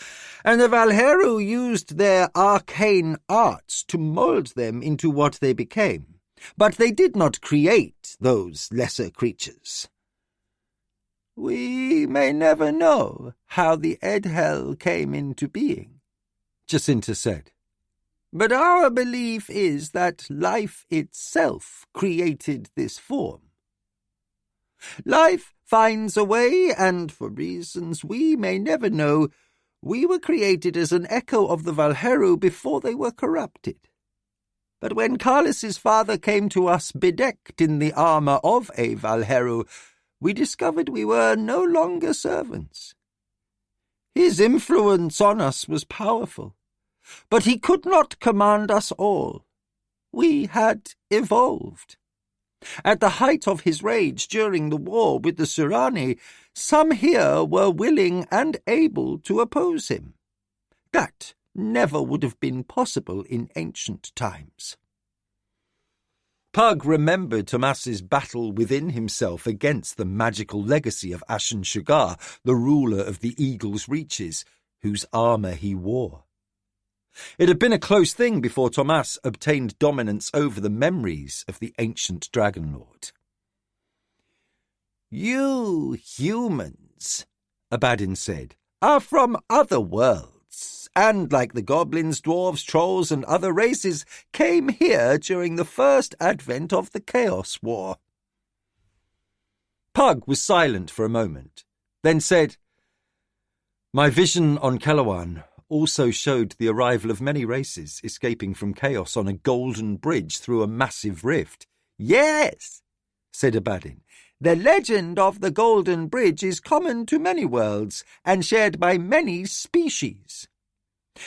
Speaker 4: and the Valheru used their arcane arts to mold them into what they became. But they did not create those lesser creatures. We may never know how the Edhel came into being, Jacinta said. But our belief is that life itself created this form. Life finds a way, and for reasons we may never know, we were created as an echo of the Valheru before they were corrupted. But when Carlis's father came to us bedecked in the armour of a Valheru, we discovered we were no longer servants. His influence on us was powerful, but he could not command us all. We had evolved. At the height of his rage during the war with the Surani, some here were willing and able to oppose him. That never would have been possible in ancient times.
Speaker 2: Pug remembered Tomas's battle within himself against the magical legacy of Ashen Shugar, the ruler of the Eagle's Reaches, whose armour he wore. It had been a close thing before Tomas obtained dominance over the memories of the ancient Dragon Lord.
Speaker 4: "You humans," Abaddon said, "are from other worlds, and like the goblins, dwarves, trolls, and other races, came here during the first advent of the Chaos War."
Speaker 2: Pug was silent for a moment, then said, "My vision on Kellowan also showed the arrival of many races escaping from chaos on a golden bridge through a massive rift."
Speaker 4: "Yes," said Abaddon. "The legend of the Golden Bridge is common to many worlds and shared by many species.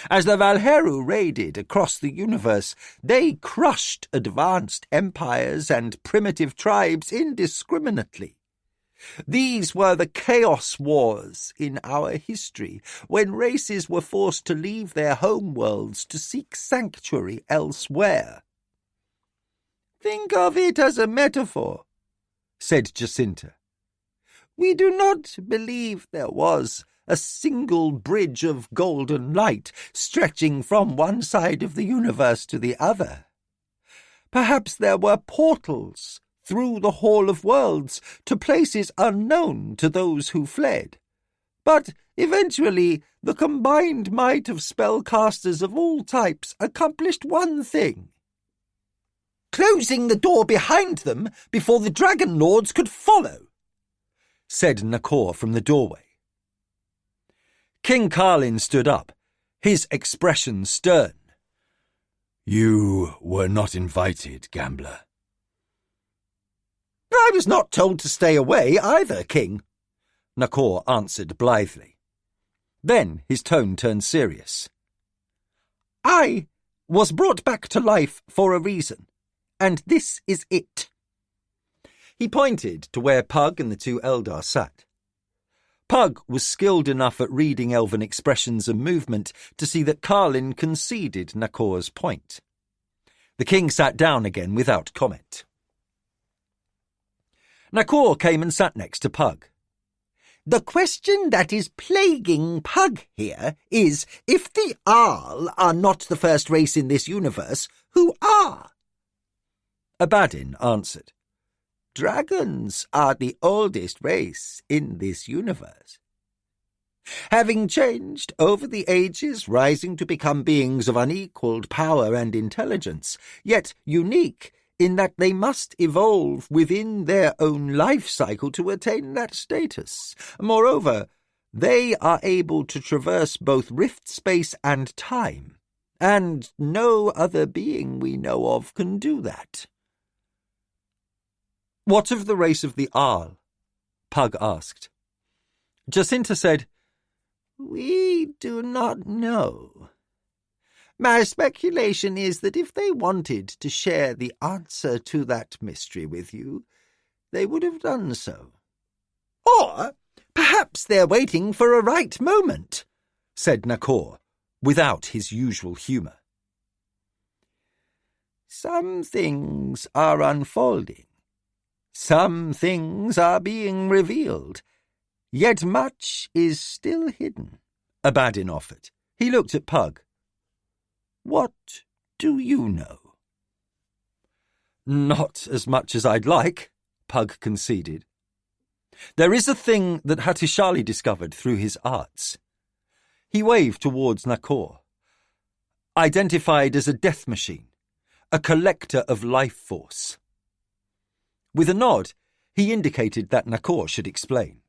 Speaker 4: As the Valheru raided across the universe, they crushed advanced empires and primitive tribes indiscriminately. These were the Chaos Wars in our history, when races were forced to leave their homeworlds to seek sanctuary elsewhere." "Think of it as a metaphor," said Jacinta. "We do not believe there was a single bridge of golden light stretching from one side of the universe to the other. Perhaps there were portals through the Hall of Worlds to places unknown to those who fled. But eventually the combined might of spellcasters of all types accomplished one thing: closing the door behind them before the Dragon Lords could follow," said Nakor from the doorway.
Speaker 2: King Carlin stood up, his expression stern.
Speaker 3: "You were not invited, gambler."
Speaker 2: "I was not told to stay away either, King," Nakor answered blithely. Then his tone turned serious. "I was brought back to life for a reason, and this is it." He pointed to where Pug and the two Eldar sat. Pug was skilled enough at reading elven expressions and movement to see that Carlin conceded Nakor's point. The king sat down again without comment. Nakor came and sat next to Pug.
Speaker 4: "The question that is plaguing Pug here is, if the Arl are not the first race in this universe, who are?"
Speaker 2: Abaddon answered.
Speaker 4: "Dragons are the oldest race in this universe. Having changed over the ages, rising to become beings of unequaled power and intelligence, yet unique in that they must evolve within their own life cycle to attain that status. Moreover, they are able to traverse both rift space and time, and no other being we know of can do that."
Speaker 2: "What of the race of the Arl?" Pug asked.
Speaker 4: Jacinta said, "We do not know. My speculation is that if they wanted to share the answer to that mystery with you, they would have done so." "Or perhaps they're waiting for a right moment," said Nakor, without his usual humour. "Some things are unfolding. Some things are being revealed, yet much is still hidden,"
Speaker 2: Abaddon offered. He looked at Pug.
Speaker 4: "What do you know?"
Speaker 2: "Not as much as I'd like," Pug conceded. "There is a thing that Hattusili discovered through his arts." He waved towards Nakor. "Identified as a death machine, a collector of life force." With a nod, he indicated that Nakor should explain.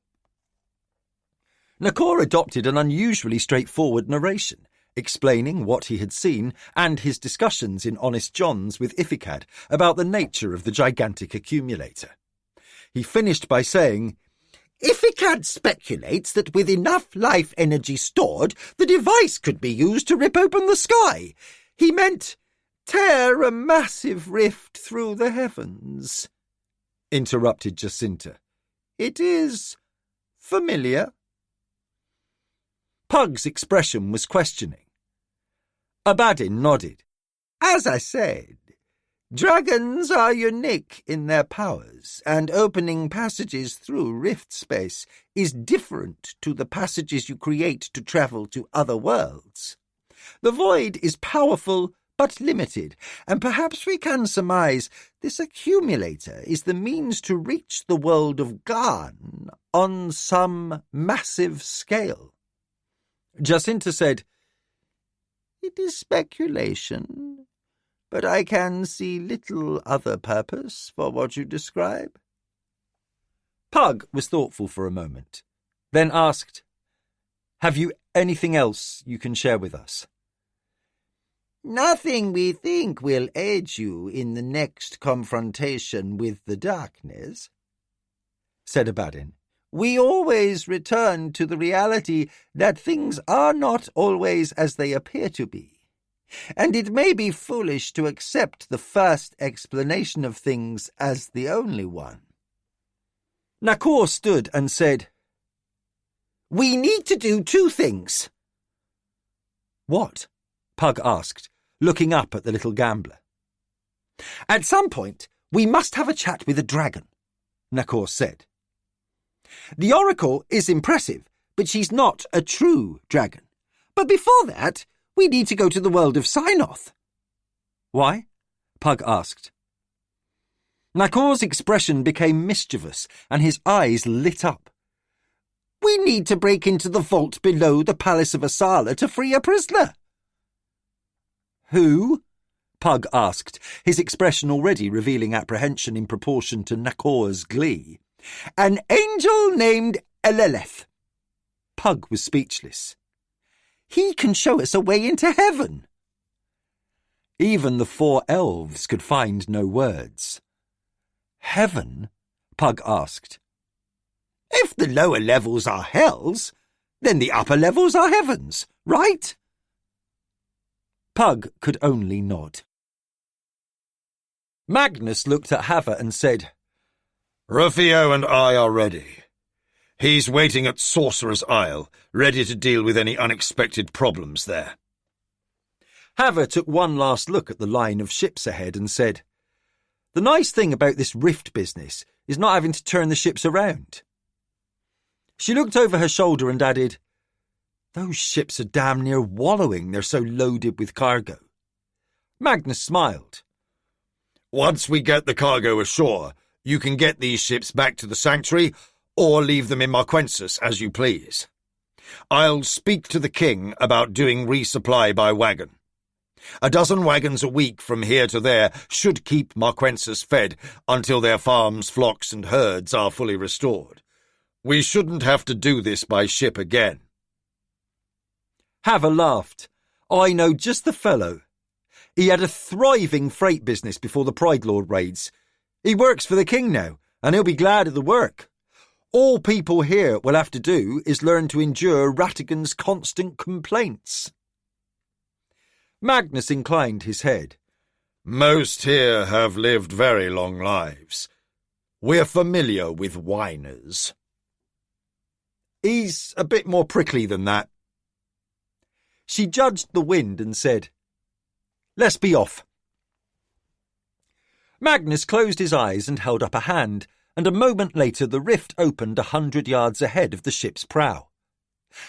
Speaker 2: Nakor adopted an unusually straightforward narration, explaining what he had seen and his discussions in Honest John's with Ifikad about the nature of the gigantic accumulator. He finished by saying,
Speaker 1: Ificad speculates that with enough life energy stored, the device could be used to rip open the sky. He meant tear a massive rift through the heavens,
Speaker 2: interrupted Jacinta.
Speaker 1: It is familiar.
Speaker 2: Pug's expression was questioning. Abadin nodded.
Speaker 1: As I said, dragons are unique in their powers, and opening passages through rift space is different to the passages you create to travel to other worlds. The void is powerful but limited, and perhaps we can surmise this accumulator is the means to reach the world of Garn on some massive scale.
Speaker 2: Jacinta said,
Speaker 1: It is speculation, but I can see little other purpose for what you describe.
Speaker 2: Pug was thoughtful for a moment, then asked, Have you anything else you can share with us?
Speaker 1: Nothing we think will aid you in the next confrontation with the darkness, said Abadin. We always return to the reality that things are not always as they appear to be, and it may be foolish to accept the first explanation of things as the only one.
Speaker 2: Nakor stood and said,
Speaker 1: We need to do two things.
Speaker 2: What? Pug asked, looking up at the little gambler.
Speaker 1: At some point, we must have a chat with a dragon,
Speaker 2: Nakor said.
Speaker 1: The Oracle is impressive, but she's not a true dragon. But before that, we need to go to the world of Synoth.
Speaker 2: Why? Pug asked. Nakor's expression became mischievous, and his eyes lit up.
Speaker 1: We need to break into the vault below the Palace of Asala to free a prisoner.
Speaker 2: Who? Pug asked, his expression already revealing apprehension in proportion to Nakor's glee.
Speaker 1: An angel named Eleleth.
Speaker 2: Pug was speechless.
Speaker 1: He can show us a way into heaven.
Speaker 2: Even the 4 elves could find no words. Heaven? Pug asked.
Speaker 1: If the lower levels are hells, then the upper levels are heavens, right?
Speaker 2: Pug could only nod. Magnus looked at Hava and said,
Speaker 3: Rufio and I are ready. He's waiting at Sorcerer's Isle, ready to deal with any unexpected problems there.
Speaker 2: Hava took one last look at the line of ships ahead and said, The nice thing about this rift business is not having to turn the ships around. She looked over her shoulder and added, Those ships are damn near wallowing, they're so loaded with cargo. Magnus smiled.
Speaker 3: Once we get the cargo ashore, you can get these ships back to the sanctuary or leave them in Marquensis as you please. I'll speak to the king about doing resupply by wagon. 12 wagons a week from here to there should keep Marquensis fed until their farms, flocks and herds are fully restored. We shouldn't have to do this by ship again.
Speaker 2: Hava laughed. I know just the fellow. He had a thriving freight business before the Pride Lord raids. He works for the king now, and he'll be glad of the work. All people here will have to do is learn to endure Ratigan's constant complaints. Magnus inclined his head.
Speaker 3: Most here have lived very long lives. We're familiar with whiners.
Speaker 2: He's a bit more prickly than that. She judged the wind and said, Let's be off. Magnus closed his eyes and held up a hand, and a moment later the rift opened 100 yards ahead of the ship's prow.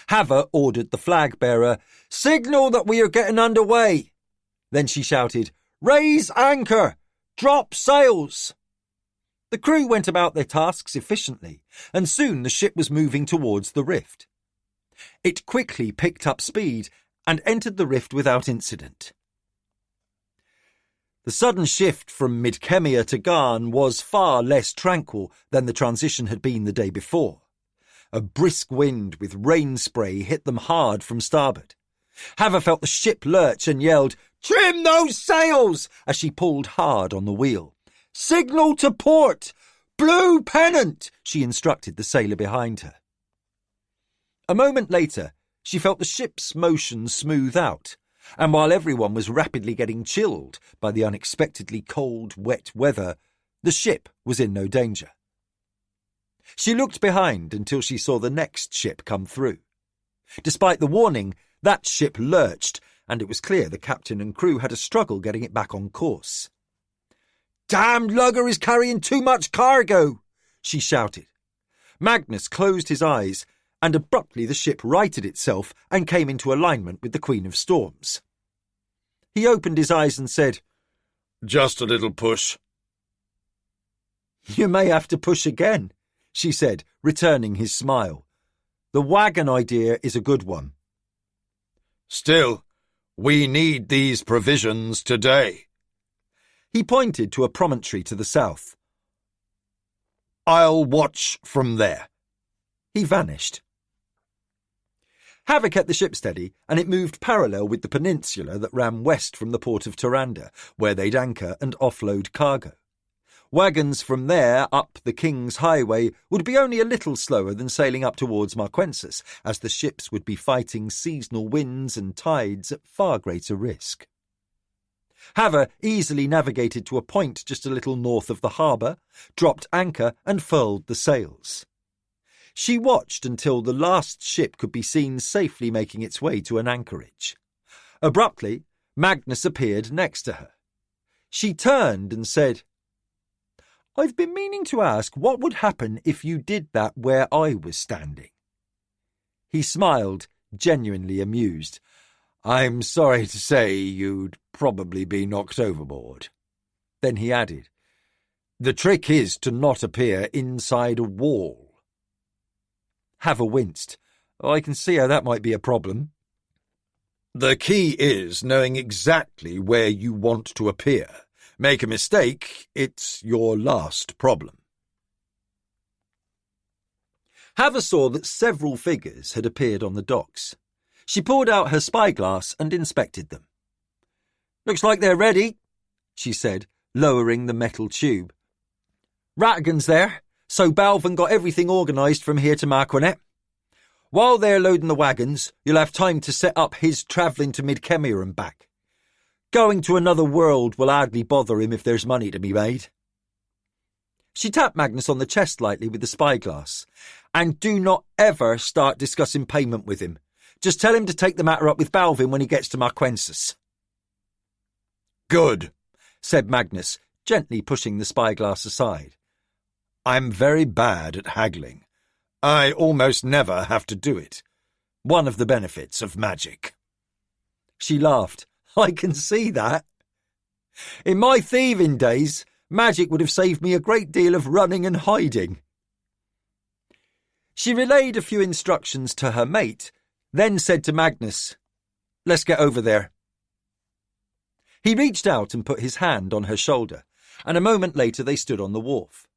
Speaker 2: Hava ordered the flag-bearer, Signal that we are getting under way. Then she shouted, Raise anchor! Drop sails! The crew went about their tasks efficiently, and soon the ship was moving towards the rift. It quickly picked up speed and entered the rift without incident. The sudden shift from Midkemia to Garn was far less tranquil than the transition had been the day before. A brisk wind with rain spray hit them hard from starboard. Hava felt the ship lurch and yelled, Trim those sails! As she pulled hard on the wheel. Signal to port! Blue pennant, she instructed the sailor behind her. A moment later, she felt the ship's motion smooth out, and while everyone was rapidly getting chilled by the unexpectedly cold, wet weather, the ship was in no danger. She looked behind until she saw the next ship come through. Despite the warning, that ship lurched, and it was clear the captain and crew had a struggle getting it back on course. "Damned lugger is carrying too much cargo!" she shouted. Magnus closed his eyes, and abruptly the ship righted itself and came into alignment with the Queen of Storms. He opened his eyes and said,
Speaker 3: "Just a little push."
Speaker 2: "You may have to push again," she said, returning his smile. "The wagon idea is a good one."
Speaker 3: "Still, we need these provisions today."
Speaker 2: He pointed to a promontory to the south.
Speaker 3: "I'll watch from there."
Speaker 2: He vanished. Havoc kept the ship steady, and it moved parallel with the peninsula that ran west from the port of Taranda, where they'd anchor and offload cargo. Wagons from there up the King's Highway would be only a little slower than sailing up towards Marquensis, as the ships would be fighting seasonal winds and tides at far greater risk. Haver easily navigated to a point just a little north of the harbour, dropped anchor and furled the sails. She watched until the last ship could be seen safely making its way to an anchorage. Abruptly, Magnus appeared next to her. She turned and said, "I've been meaning to ask what would happen if you did that where I was standing." He smiled, genuinely amused. "I'm sorry to say you'd probably be knocked overboard." Then he added, "The trick is to not appear inside a wall." Haver winced. "I can see how that might be a problem."
Speaker 3: "The key is knowing exactly where you want to appear. Make a mistake, it's your last problem."
Speaker 2: Haver saw that several figures had appeared on the docks. She pulled out her spyglass and inspected them. "Looks like they're ready," she said, lowering the metal tube. "Rattigan's there, so Balvin got everything organised from here to Marquinet. While they're loading the wagons, you'll have time to set up his travelling to Mid-Kemir and back. Going to another world will hardly bother him if there's money to be made." She tapped Magnus on the chest lightly with the spyglass. "And do not ever start discussing payment with him. Just tell him to take the matter up with Balvin when he gets to Marquensis."
Speaker 3: "Good,"
Speaker 2: said Magnus, gently pushing the spyglass aside.
Speaker 3: "I'm very bad at haggling. I almost never have to do it. One of the benefits of magic."
Speaker 2: She laughed. "I can see that. In my thieving days, magic would have saved me a great deal of running and hiding." She relayed a few instructions to her mate, then said to Magnus, "Let's get over there." He reached out and put his hand on her shoulder, and a moment later they stood on the wharf.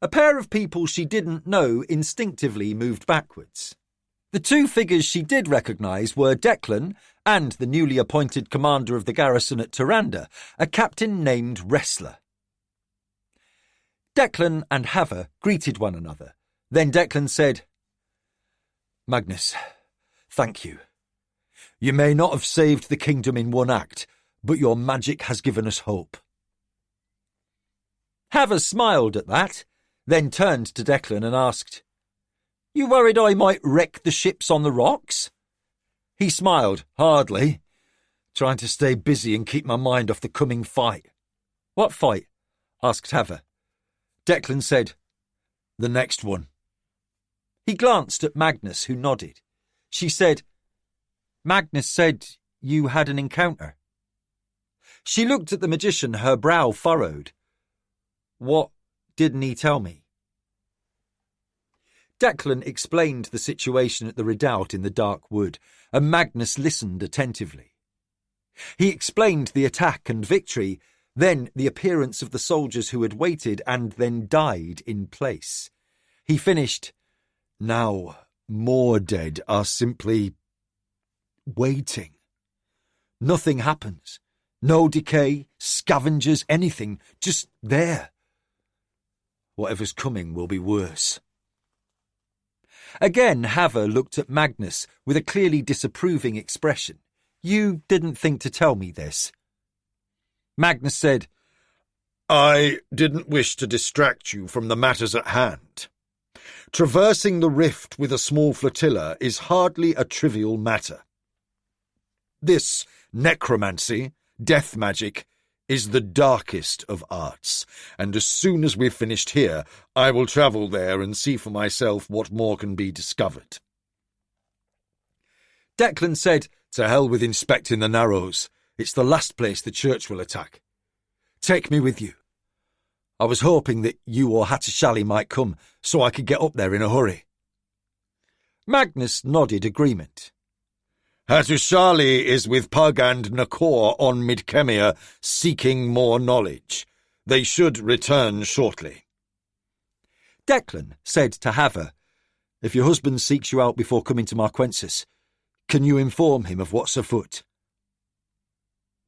Speaker 2: A pair of people she didn't know instinctively moved backwards. The two figures she did recognise were Declan and the newly appointed commander of the garrison at Taranda, a captain named Wrestler. Declan and Haver greeted one another. Then Declan said, "Magnus, thank you. You may not have saved the kingdom in one act, but your magic has given us hope." Haver smiled at that, then turned to Declan and asked, "You worried I might wreck the ships on the rocks?" He smiled, "Hardly. Trying to stay busy and keep my mind off the coming fight." "What fight?" asked Haver. Declan said, "The next one." He glanced at Magnus, who nodded. She said, "Magnus said you had an encounter." She looked at the magician, her brow furrowed. "What didn't he tell me?" Declan explained the situation at the redoubt in the dark wood, and Magnus listened attentively. He explained the attack and victory, then the appearance of the soldiers who had waited and then died in place. He finished, "Now more dead are simply waiting. Nothing happens. No decay, scavengers, anything, just there. Whatever's coming will be worse. Again, Haver looked at Magnus with a clearly disapproving expression. You didn't think to tell me this. Magnus said,
Speaker 1: I didn't wish to distract you from the matters at hand. Traversing the rift with a small flotilla is hardly a trivial matter. This necromancy, death magic, is the darkest of arts, and as soon as we've finished here, I will travel there and see for myself what more can be discovered.
Speaker 2: Declan said,
Speaker 1: To hell with inspecting the Narrows. It's the last place the church will attack. Take me with you. I was hoping that you or Hattershally might come, so I could get up there in a hurry.
Speaker 2: Magnus nodded agreement.
Speaker 1: Hattershally is with Pug and Nakor on Midkemia, seeking more knowledge. They should return shortly.
Speaker 2: Declan said to Haver, If your husband seeks you out before coming to Marquensis, can you inform him of what's afoot?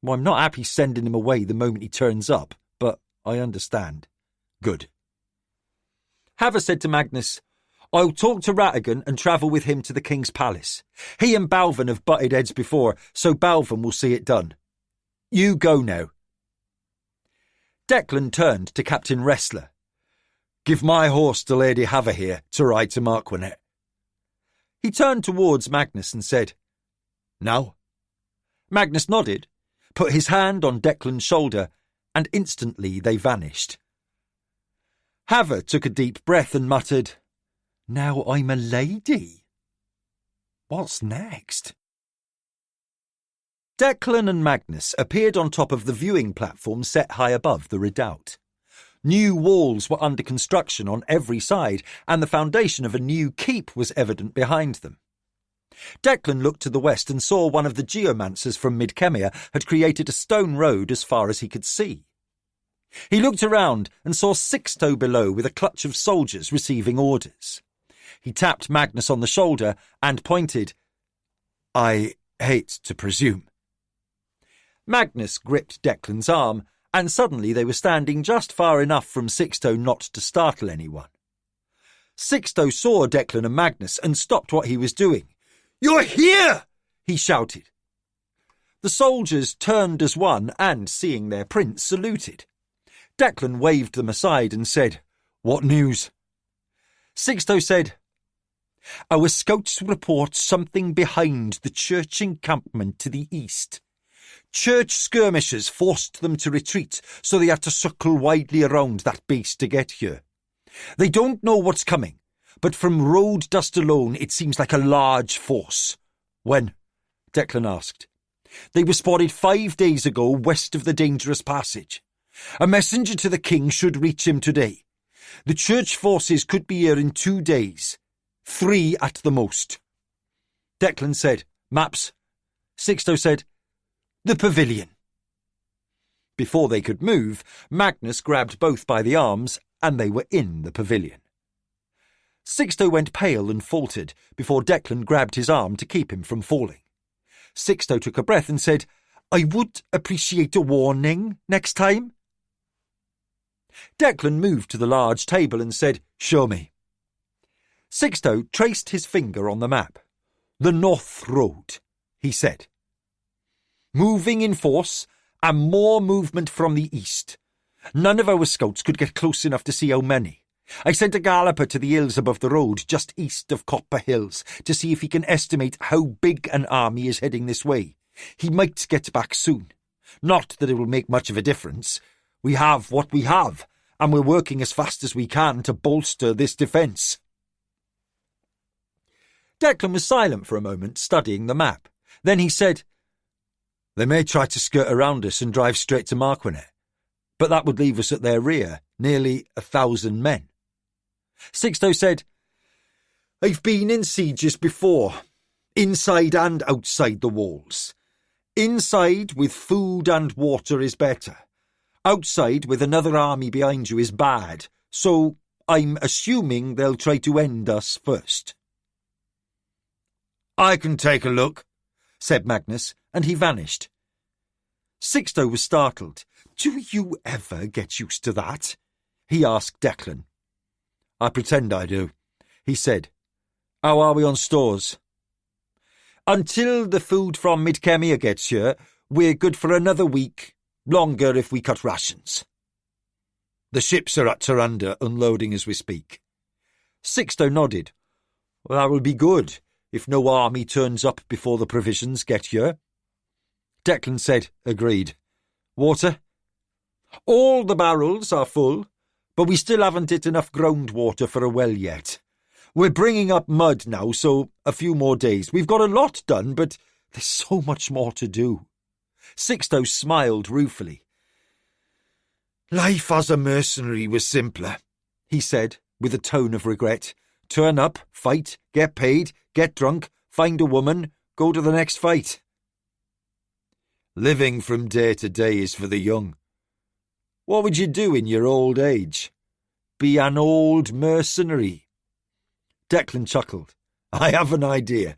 Speaker 2: Well, I'm not happy sending him away the moment he turns up, but I understand.
Speaker 1: Good.
Speaker 2: Haver said to Magnus, I'll talk to Ratigan and travel with him to the King's Palace. He and Balvin have butted heads before, so Balvin will see it done. You go now. Declan turned to Captain Wrestler.
Speaker 1: Give my horse to Lady Haver here to ride to Marquinet.
Speaker 2: He turned towards Magnus and said,
Speaker 1: Now?
Speaker 2: Magnus nodded, put his hand on Declan's shoulder, and instantly they vanished. Haver took a deep breath and muttered, Now I'm a lady. What's next? Declan and Magnus appeared on top of the viewing platform set high above the redoubt. New walls were under construction on every side, and the foundation of a new keep was evident behind them. Declan looked to the west and saw one of the geomancers from Midkemia had created a stone road as far as he could see. He looked around and saw Sixto below with a clutch of soldiers receiving orders. He tapped Magnus on the shoulder and pointed.
Speaker 1: I hate to presume.
Speaker 2: Magnus gripped Declan's arm, and suddenly they were standing just far enough from Sixto not to startle anyone. Sixto saw Declan and Magnus and stopped what he was doing.
Speaker 1: You're here!
Speaker 2: He shouted. The soldiers turned as one and, seeing their prince, saluted. Declan waved them aside and said, What news? Sixto said, Our scouts report something behind the church encampment to the east. Church skirmishers forced them to retreat, so they had to circle widely around that base to get here. They don't know what's coming, but from road dust alone it seems like a large force. When? Declan asked. They were spotted 5 days ago west of the dangerous passage. A messenger to the king should reach him today. The church forces could be here in 2 days. 3 at the most. Declan said, Maps. Sixto said, The pavilion. Before they could move, Magnus grabbed both by the arms, and they were in the pavilion. Sixto went pale and faltered before Declan grabbed his arm to keep him from falling. Sixto took a breath and said, I would appreciate a warning next time. Declan moved to the large table and said, Show me. Sixto traced his finger on the map. The North Road, he said. Moving in force, and more movement from the east. None of our scouts could get close enough to see how many. I sent a galloper to the hills above the road, just east of Copper Hills, to see if he can estimate how big an army is heading this way. He might get back soon. Not that it will make much of a difference. We have what we have, and we're working as fast as we can to bolster this defence. Declan was silent for a moment, studying the map. Then he said, They may try to skirt around us and drive straight to Marquinet, but that would leave us at their rear, nearly 1,000 men. Sixto said, I've been in sieges before, inside and outside the walls. Inside with food and water is better. Outside with another army behind you is bad, so I'm assuming they'll try to end us first.
Speaker 1: I can take a look,
Speaker 2: said Magnus, and he vanished. Sixto was startled. Do you ever get used to that? He asked Declan. I pretend I do, he said. How are we on stores? Until the food from Midkemia gets here, we're good for another week, longer if we cut rations. The ships are at Taranda, unloading as we speak. Sixto nodded. Well, that will be good, if no army turns up before the provisions get here. Declan said, agreed. Water? All the barrels are full, but we still haven't hit enough groundwater for a well yet. We're bringing up mud now, so a few more days. We've got a lot done, but there's so much more to do. Sixto smiled ruefully.
Speaker 1: Life as a mercenary was simpler,
Speaker 2: he said, with a tone of regret. Turn up, fight, get paid, get drunk, find a woman, go to the next fight.
Speaker 1: Living from day to day is for the young.
Speaker 2: What would you do in your old age? Be an old mercenary. Declan chuckled. I have an idea.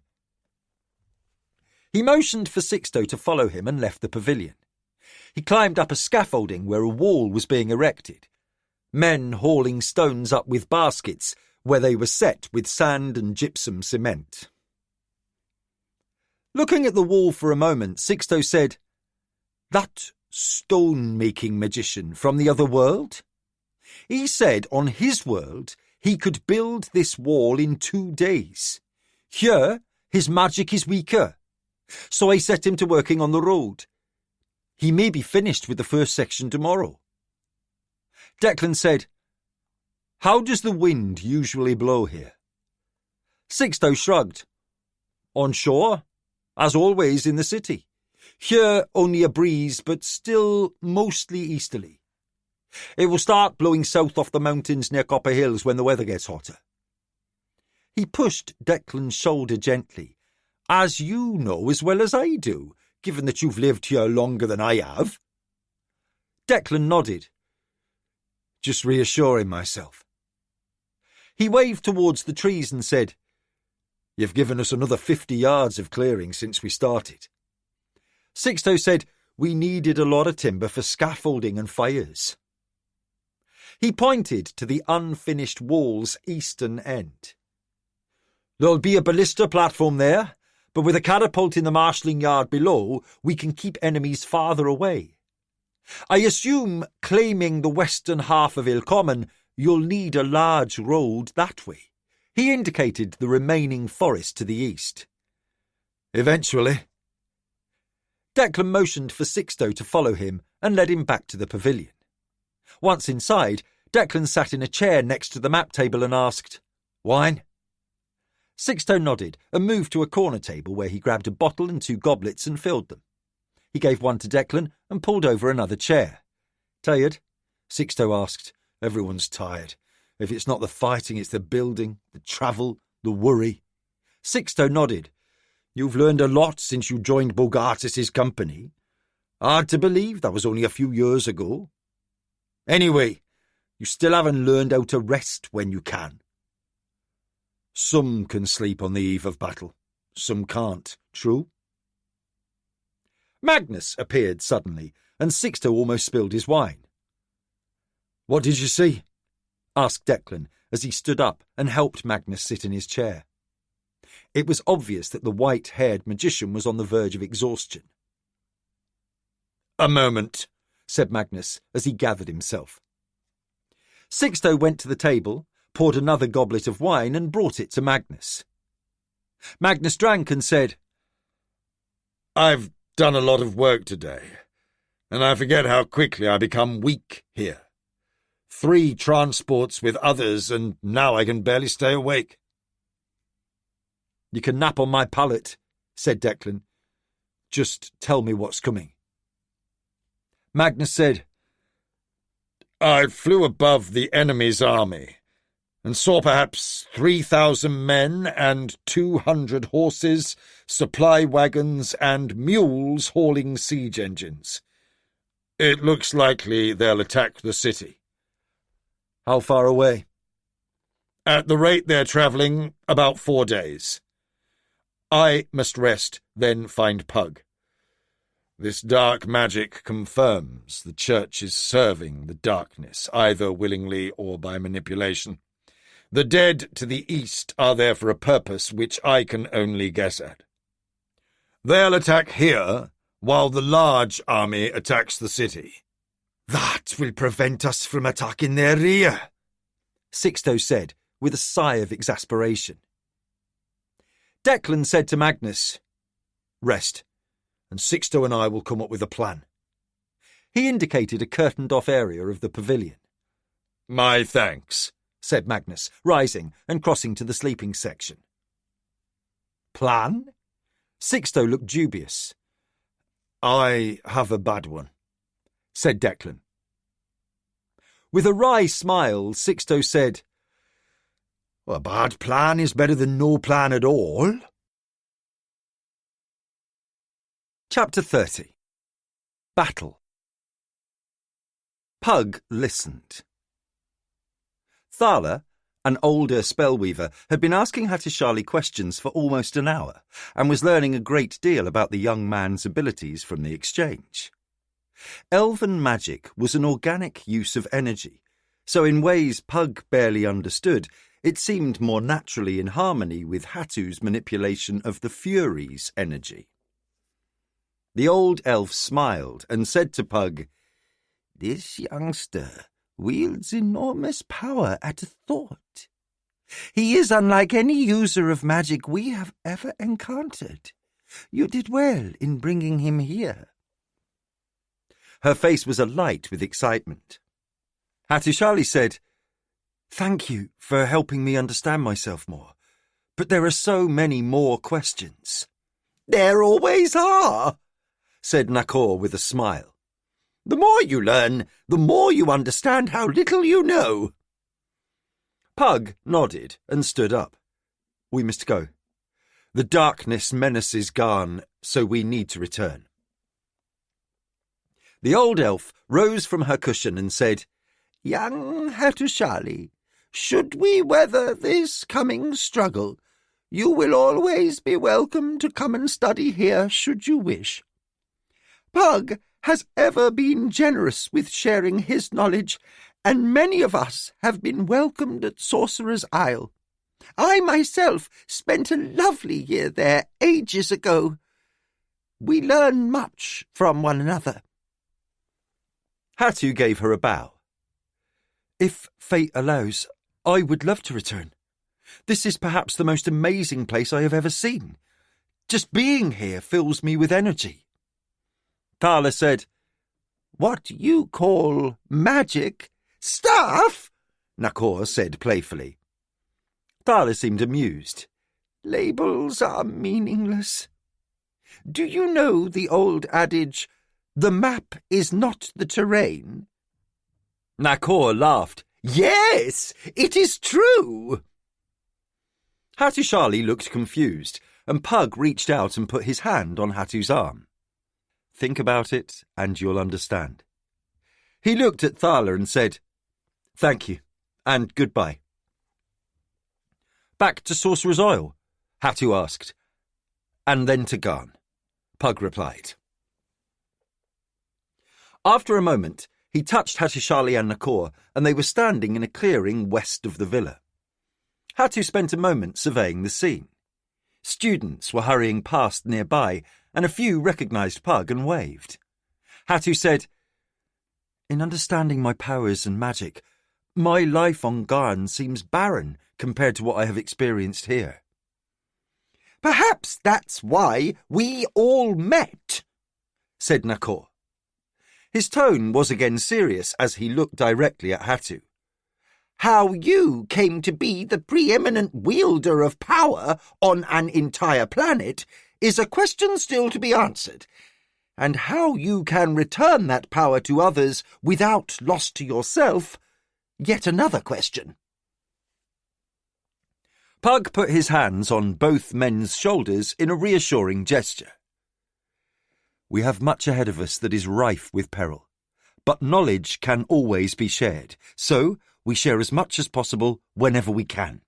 Speaker 2: He motioned for Sixto to follow him and left the pavilion. He climbed up a scaffolding where a wall was being erected. Men hauling stones up with baskets where they were set with sand and gypsum cement. Looking at the wall for a moment, Sixto said, That stone-making magician from the other world? He said on his world he could build this wall in 2 days. Here, his magic is weaker. So I set him to working on the road. He may be finished with the first section tomorrow. Declan said, How does the wind usually blow here? Sixto shrugged. On shore, as always in the city. Here only a breeze, but still mostly easterly. It will start blowing south off the mountains near Copper Hills when the weather gets hotter. He pushed Declan's shoulder gently, as you know as well as I do, given that you've lived here longer than I have. Declan nodded. Just reassuring myself. He waved towards the trees and said, You've given us another 50 yards of clearing since we started. Sixto said we needed a lot of timber for scaffolding and fires. He pointed to the unfinished wall's eastern end. There'll be a ballista platform there, but with a catapult in the marshalling yard below, we can keep enemies farther away. I assume, claiming the western half of Ilcommon, you'll need a large road that way. He indicated the remaining forest to the east. Eventually. Declan motioned for Sixto to follow him and led him back to the pavilion. Once inside, Declan sat in a chair next to the map table and asked, Wine? Sixto nodded and moved to a corner table where he grabbed a bottle and 2 goblets and filled them. He gave one to Declan and pulled over another chair. Tired? Sixto asked. Everyone's tired. If it's not the fighting, it's the building, the travel, the worry. Sixto nodded. You've learned a lot since you joined Bogartis's company. Hard to believe that was only a few years ago. Anyway, you still haven't learned how to rest when you can. Some can sleep on the eve of battle. Some can't. True? Magnus appeared suddenly, and Sixto almost spilled his wine. What did you see? Asked Declan as he stood up and helped Magnus sit in his chair. It was obvious that the white-haired magician was on the verge of exhaustion. A moment, said Magnus as he gathered himself. Sixto went to the table, poured another goblet of wine and brought it to Magnus. Magnus drank and said, I've done a lot of work today, and I forget how quickly I become weak here. 3 transports with others, and now I can barely stay awake. You can nap on my pallet, said Declan. Just tell me what's coming. Magnus said, I flew above the enemy's army and saw perhaps 3,000 men and 200 horses, supply wagons and mules hauling siege engines. It looks likely they'll attack the city. How far away? At the rate they're travelling, about 4 days. I must rest, then find Pug. This dark magic confirms the Church is serving the darkness, either willingly or by manipulation.
Speaker 1: The dead to the east are there for a purpose which I can only guess at. They'll attack here, while the large army attacks the city.
Speaker 2: That will prevent us from attacking their rear, Sixto said, with a sigh of exasperation. Declan said to Magnus, "Rest, and Sixto and I will come up with a plan." He indicated a curtained-off area of the pavilion.
Speaker 1: "My thanks,"
Speaker 2: said Magnus, rising and crossing to the sleeping section. "Plan?" Sixto looked dubious.
Speaker 1: "I have a bad one,"
Speaker 2: said Declan. With a wry smile, Sixto said,
Speaker 1: "A bad plan is better than no plan at all."
Speaker 2: Chapter 30. Battle. Pug listened. Thala, an older spellweaver, had been asking Hattusili questions for almost an hour and was learning a great deal about the young man's abilities from the exchange. Elven magic was an organic use of energy, so in ways Pug barely understood, it seemed more naturally in harmony with Hattu's manipulation of the Fury's energy. The old elf smiled and said to Pug, "This youngster wields enormous power at a thought. He is unlike any user of magic we have ever encountered. You did well in bringing him here." Her face was alight with excitement. Hattusili said, "Thank you for helping me understand myself more, but there are so many more questions."
Speaker 4: "There always are,"
Speaker 2: said Nakor with a smile.
Speaker 4: "The more you learn, the more you understand how little you know."
Speaker 2: Pug nodded and stood up. "We must go. The darkness menaces Garn, so we need to return." The old elf rose from her cushion and said,
Speaker 4: "Young Hattusili, should we weather this coming struggle, you will always be welcome to come and study here should you wish. Pug has ever been generous with sharing his knowledge, and many of us have been welcomed at Sorcerer's Isle. I myself spent a lovely year there ages ago. We learn much from one another."
Speaker 2: Hattu gave her a bow. "If fate allows, I would love to return. This is perhaps the most amazing place I have ever seen. Just being here fills me with energy." Thala said,
Speaker 4: "What you call magic stuff?"
Speaker 2: Nakor said playfully. Thala seemed amused.
Speaker 4: "Labels are meaningless. Do you know the old adage, 'The map is not the terrain'?"
Speaker 2: Nakor laughed.
Speaker 4: "Yes, it is true."
Speaker 2: Hattusili looked confused, and Pug reached out and put his hand on Hattu's arm. "Think about it, and you'll understand." He looked at Thala and said, "Thank you, and goodbye." "Back to Sorcerer's Isle?" Hattu asked. "And then to Garn," Pug replied. After a moment, he touched Hattusili and Nakor, and they were standing in a clearing west of the villa. Hattu spent a moment surveying the scene. Students were hurrying past nearby, and a few recognised Pug and waved. Hattu said, "In understanding my powers and magic, my life on Garn seems barren compared to what I have experienced here."
Speaker 4: "Perhaps that's why we all met,"
Speaker 2: said Nakor. His tone was again serious as he looked directly at Hattu.
Speaker 4: "How you came to be the preeminent wielder of power on an entire planet is a question still to be answered, and how you can return that power to others without loss to yourself, yet another question."
Speaker 2: Pug put his hands on both men's shoulders in a reassuring gesture. "We have much ahead of us that is rife with peril, but knowledge can always be shared, so we share as much as possible whenever we can."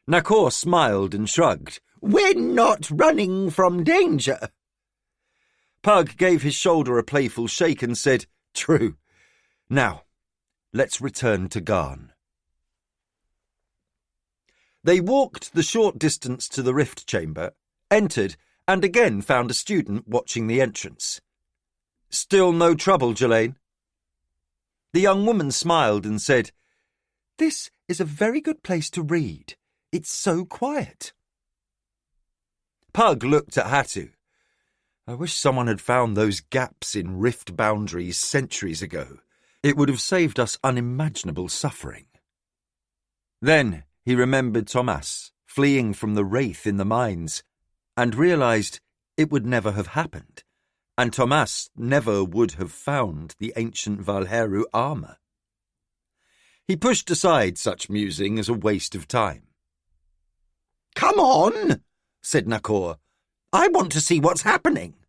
Speaker 2: Nakor smiled and shrugged.
Speaker 4: "We're not running from danger."
Speaker 2: Pug gave his shoulder a playful shake and said, "True. Now, let's return to Garn." They walked the short distance to the rift chamber, entered, and again found a student watching the entrance. "Still no trouble, Jelaine?" The young woman smiled and said, "This is a very good place to read. It's so quiet." Pug looked at Hatu. "I wish someone had found those gaps in rift boundaries centuries ago. It would have saved us unimaginable suffering." Then he remembered Thomas fleeing from the wraith in the mines and realized it would never have happened, and Thomas never would have found the ancient Valheru armour. He pushed aside such musing as a waste of time.
Speaker 1: "Come on," said Nakor. "I want to see what's happening."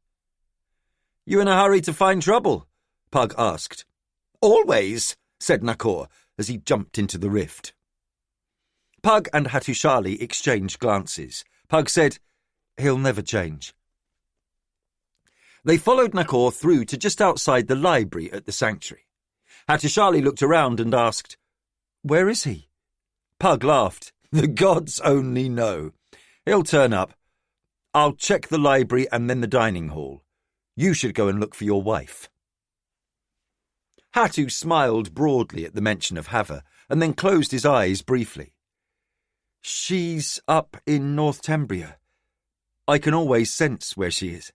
Speaker 2: "You in a hurry to find trouble?" Pug asked.
Speaker 1: "Always,"
Speaker 2: said Nakor as he jumped into the rift. Pug and Hatushali exchanged glances. Pug said, "He'll never change." They followed Nakor through to just outside the library at the sanctuary. Hatushali looked around and asked, "Where is he?" Pug laughed. "The gods only know. He'll turn up. I'll check the library and then the dining hall. You should go and look for your wife." Hatu smiled broadly at the mention of Hava and then closed his eyes briefly. "She's up in North Tembria. I can always sense where she is."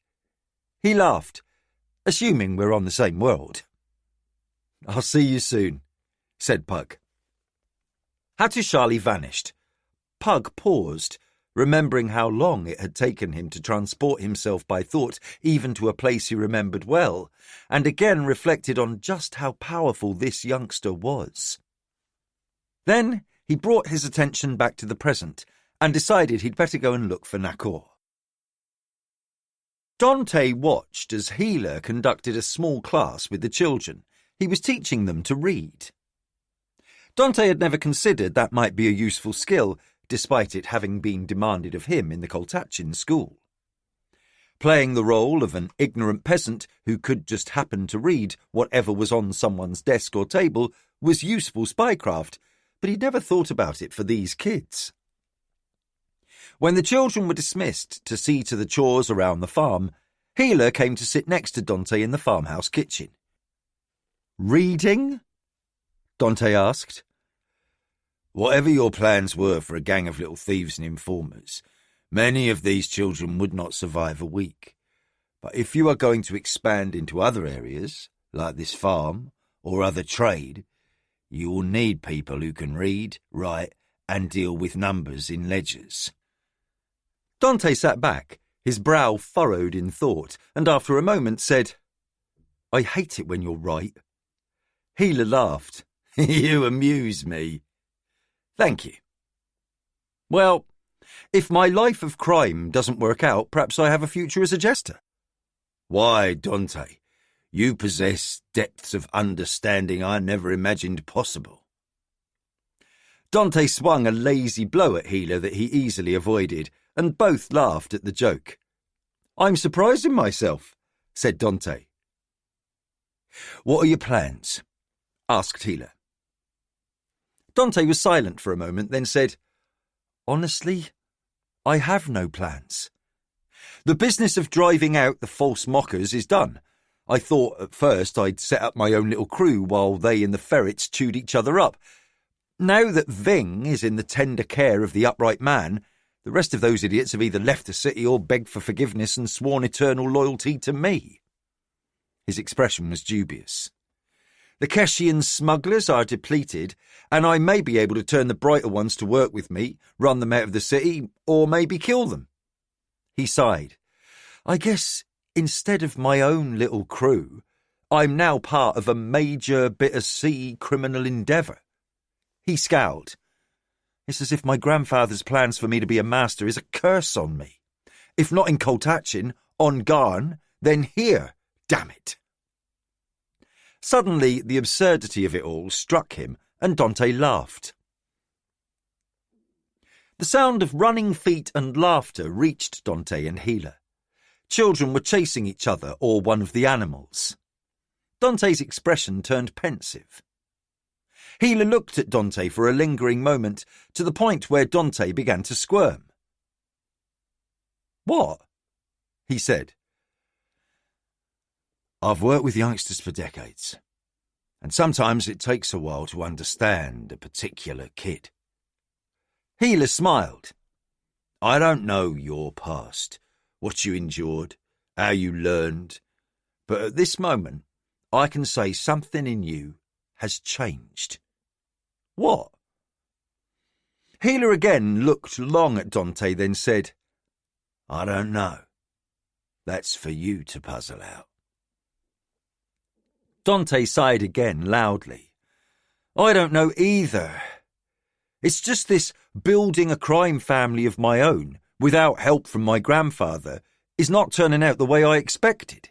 Speaker 2: He laughed, assuming we're on the same world. "I'll see you soon," said Pug. Hatushali vanished. Pug paused, remembering how long it had taken him to transport himself by thought even to a place he remembered well, and again reflected on just how powerful this youngster was. Then he brought his attention back to the present and decided he'd better go and look for Nakor. Dante watched as Healer conducted a small class with the children. He was teaching them to read. Dante had never considered that might be a useful skill, despite it having been demanded of him in the Koltachin school. Playing the role of an ignorant peasant who could just happen to read whatever was on someone's desk or table was useful spycraft, but he'd never thought about it for these kids. When the children were dismissed to see to the chores around the farm, Healer came to sit next to Dante in the farmhouse kitchen. "Reading?" Dante asked.
Speaker 1: "Whatever your plans were for a gang of little thieves and informers, many of these children would not survive a week. But if you are going to expand into other areas, like this farm or other trade, you will need people who can read, write, and deal with numbers in ledgers."
Speaker 2: Dante sat back, his brow furrowed in thought, and after a moment said, "I hate it when you're right." Healer laughed.
Speaker 1: "You amuse me."
Speaker 2: "Thank you." "Well, if my life of crime doesn't work out, perhaps I have a future as a jester."
Speaker 1: "Why, Dante, you possess depths of understanding I never imagined possible."
Speaker 2: Dante swung a lazy blow at Healer that he easily avoided, and both laughed at the joke. "I'm surprising myself," said Dante.
Speaker 1: "What are your plans?"
Speaker 2: asked Healer. Dante was silent for a moment, then said, "Honestly, I have no plans. The business of driving out the false mockers is done. I thought at first I'd set up my own little crew while they and the ferrets chewed each other up. Now that Ving is in the tender care of the upright man, the rest of those idiots have either left the city or begged for forgiveness and sworn eternal loyalty to me." His expression was dubious. "The Keshian smugglers are depleted, and I may be able to turn the brighter ones to work with me, run them out of the city, or maybe kill them." He sighed. "I guess instead of my own little crew, I'm now part of a major bittersea criminal endeavour." He scowled. "It's as if my grandfather's plans for me to be a master is a curse on me. If not in Koltachin, on Garn, then here, damn it." Suddenly, the absurdity of it all struck him, and Dante laughed. The sound of running feet and laughter reached Dante and Healer. Children were chasing each other or one of the animals. Dante's expression turned pensive. Healer looked at Dante for a lingering moment, to the point where Dante began to squirm. "What?" he said. "I've worked with youngsters for decades, and sometimes it takes a while to understand a particular kid." Healer smiled. "I don't know your past, what you endured, how you learned, but at this moment, I can say something in you has changed." "What?" Healer again looked long at Dante, then said, "I don't know. That's for you to puzzle out." Dante sighed again loudly. "I don't know either. It's just this building a crime family of my own, without help from my grandfather, is not turning out the way I expected."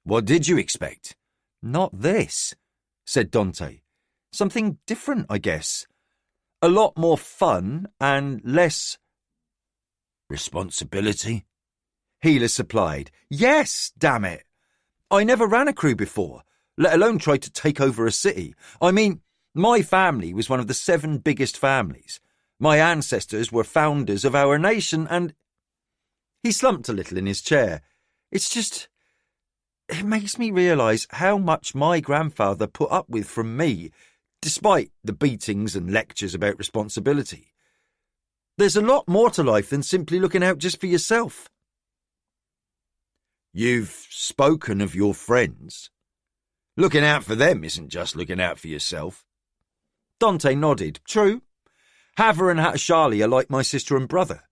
Speaker 2: "What did you expect?" "Not this," said Dante. "Something different, I guess. A lot more fun and less—" "Responsibility?" Healer supplied. "Yes, damn it. I never ran a crew before, let alone tried to take over a city. I mean, my family was one of the 7 biggest families. My ancestors were founders of our nation, and—" He slumped a little in his chair. It makes me realise how much my grandfather put up with from me, despite the beatings and lectures about responsibility. There's a lot more to life than simply looking out just for yourself." "You've spoken of your friends. Looking out for them isn't just looking out for yourself." Dante nodded. "True. Hava and Hatashali are like my sister and brother.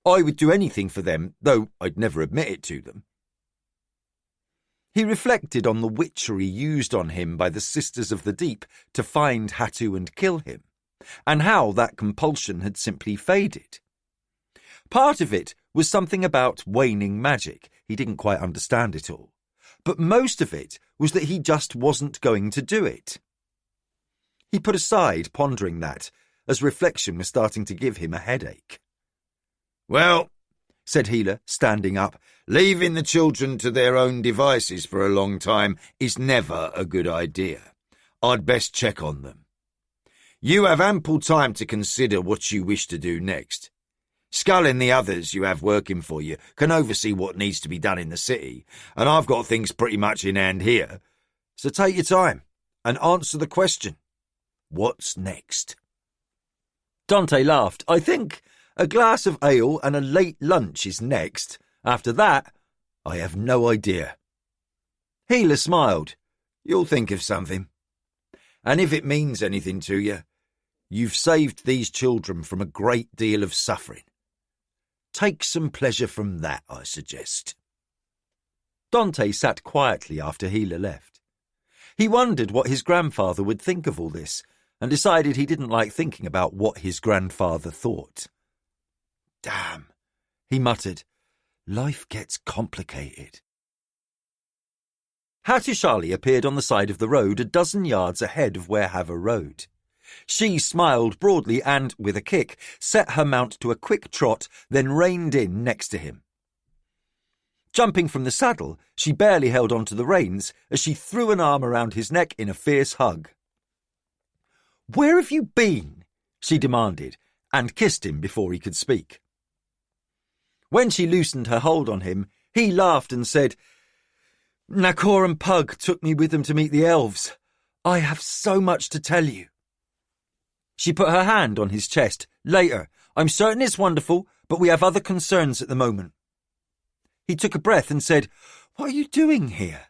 Speaker 2: I would do anything for them, though I'd never admit it to them." He reflected on the witchery used on him by the Sisters of the Deep to find Hatu and kill him, and how that compulsion had simply faded. Part of it was something about waning magic. He didn't quite understand it all. But most of it was that he just wasn't going to do it. He put aside pondering that, as reflection was starting to give him a headache. "Well," said Healer, standing up, "leaving the children to their own devices for a long time is never a good idea. I'd best check on them. You have ample time to consider what you wish to do next. Skull and the others you have working for you can oversee what needs to be done in the city, and I've got things pretty much in hand here. So take your time and answer the question. What's next?" Dante laughed. "I think a glass of ale and a late lunch is next. After that, I have no idea." Healer smiled. "You'll think of something. And if it means anything to you, you've saved these children from a great deal of suffering. Take some pleasure from that, I suggest." Dante sat quietly after Healer left. He wondered what his grandfather would think of all this, and decided he didn't like thinking about what his grandfather thought. "Damn," he muttered. "Life gets complicated." Hattusali appeared on the side of the road a dozen yards ahead of where Hava rode. She smiled broadly and, with a kick, set her mount to a quick trot, then reined in next to him. Jumping from the saddle, she barely held on to the reins as she threw an arm around his neck in a fierce hug. "Where have you been?" she demanded, and kissed him before he could speak. When she loosened her hold on him, he laughed and said, "Nakor and Pug took me with them to meet the elves. I have so much to tell you." She put her hand on his chest. "Later. I'm certain it's wonderful, but we have other concerns at the moment." He took a breath and said, "What are you doing here?"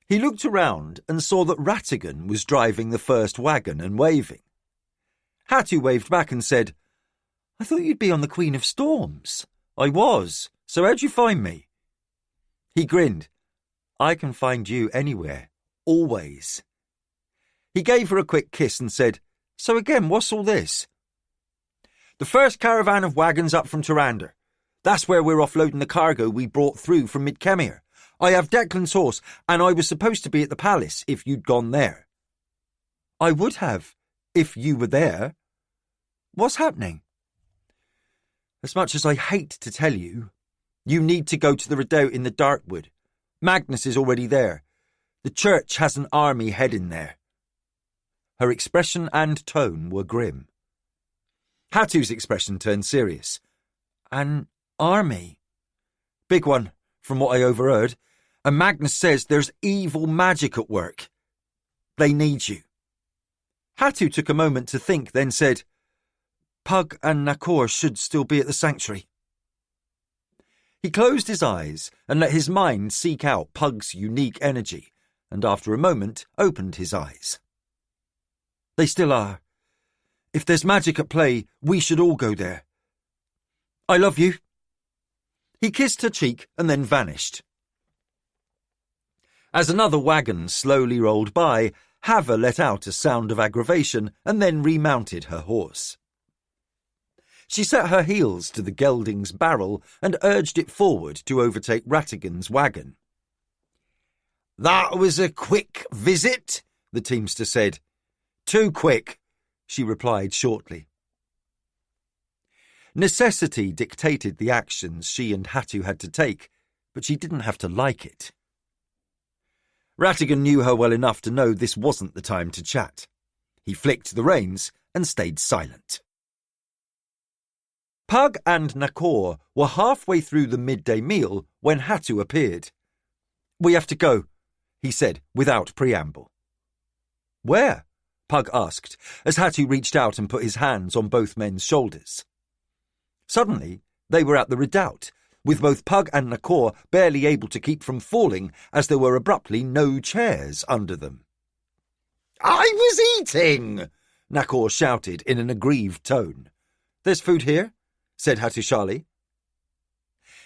Speaker 2: He looked around and saw that Ratigan was driving the first wagon and waving. Hatu waved back and said, "I thought you'd be on the Queen of Storms." "I was. So how'd you find me?" He grinned. "I can find you anywhere. Always." He gave her a quick kiss and said, "So again, what's all this?" "The first caravan of wagons up from Tyrande. That's where we're offloading the cargo we brought through from Mid-Kemir. I have Declan's horse, and I was supposed to be at the palace if you'd gone there." "I would have, if you were there. What's happening?" "As much as I hate to tell you, you need to go to the redoubt in the Darkwood. Magnus is already there. The church has an army heading there." Her expression and tone were grim. Hattu's expression turned serious. An army? Big one, from what I overheard. And Magnus says there's evil magic at work. They need you. Hattu took a moment to think, then said, Pug and Nakor should still be at the sanctuary. He closed his eyes and let his mind seek out Pug's unique energy, and after a moment opened his eyes. They still are. If there's magic at play, we should all go there. I love you. He kissed her cheek and then vanished. As another wagon slowly rolled by, Hava let out a sound of aggravation and then remounted her horse. She set her heels to the gelding's barrel and urged it forward to overtake Ratigan's wagon. That was a quick visit, the teamster said. Too quick, she replied shortly. Necessity dictated the actions she and Hattu had to take, but she didn't have to like it. Ratigan knew her well enough to know this wasn't the time to chat. He flicked the reins and stayed silent. Pug and Nakor were halfway through the midday meal when Hattu appeared. We have to go, he said without preamble. Where? Pug asked, as Hattu reached out and put his hands on both men's shoulders. Suddenly, they were at the redoubt, with both Pug and Nakor barely able to keep from falling as there were abruptly no chairs under them. I was eating, Nakor shouted in an aggrieved tone. There's food here, said Hattushali.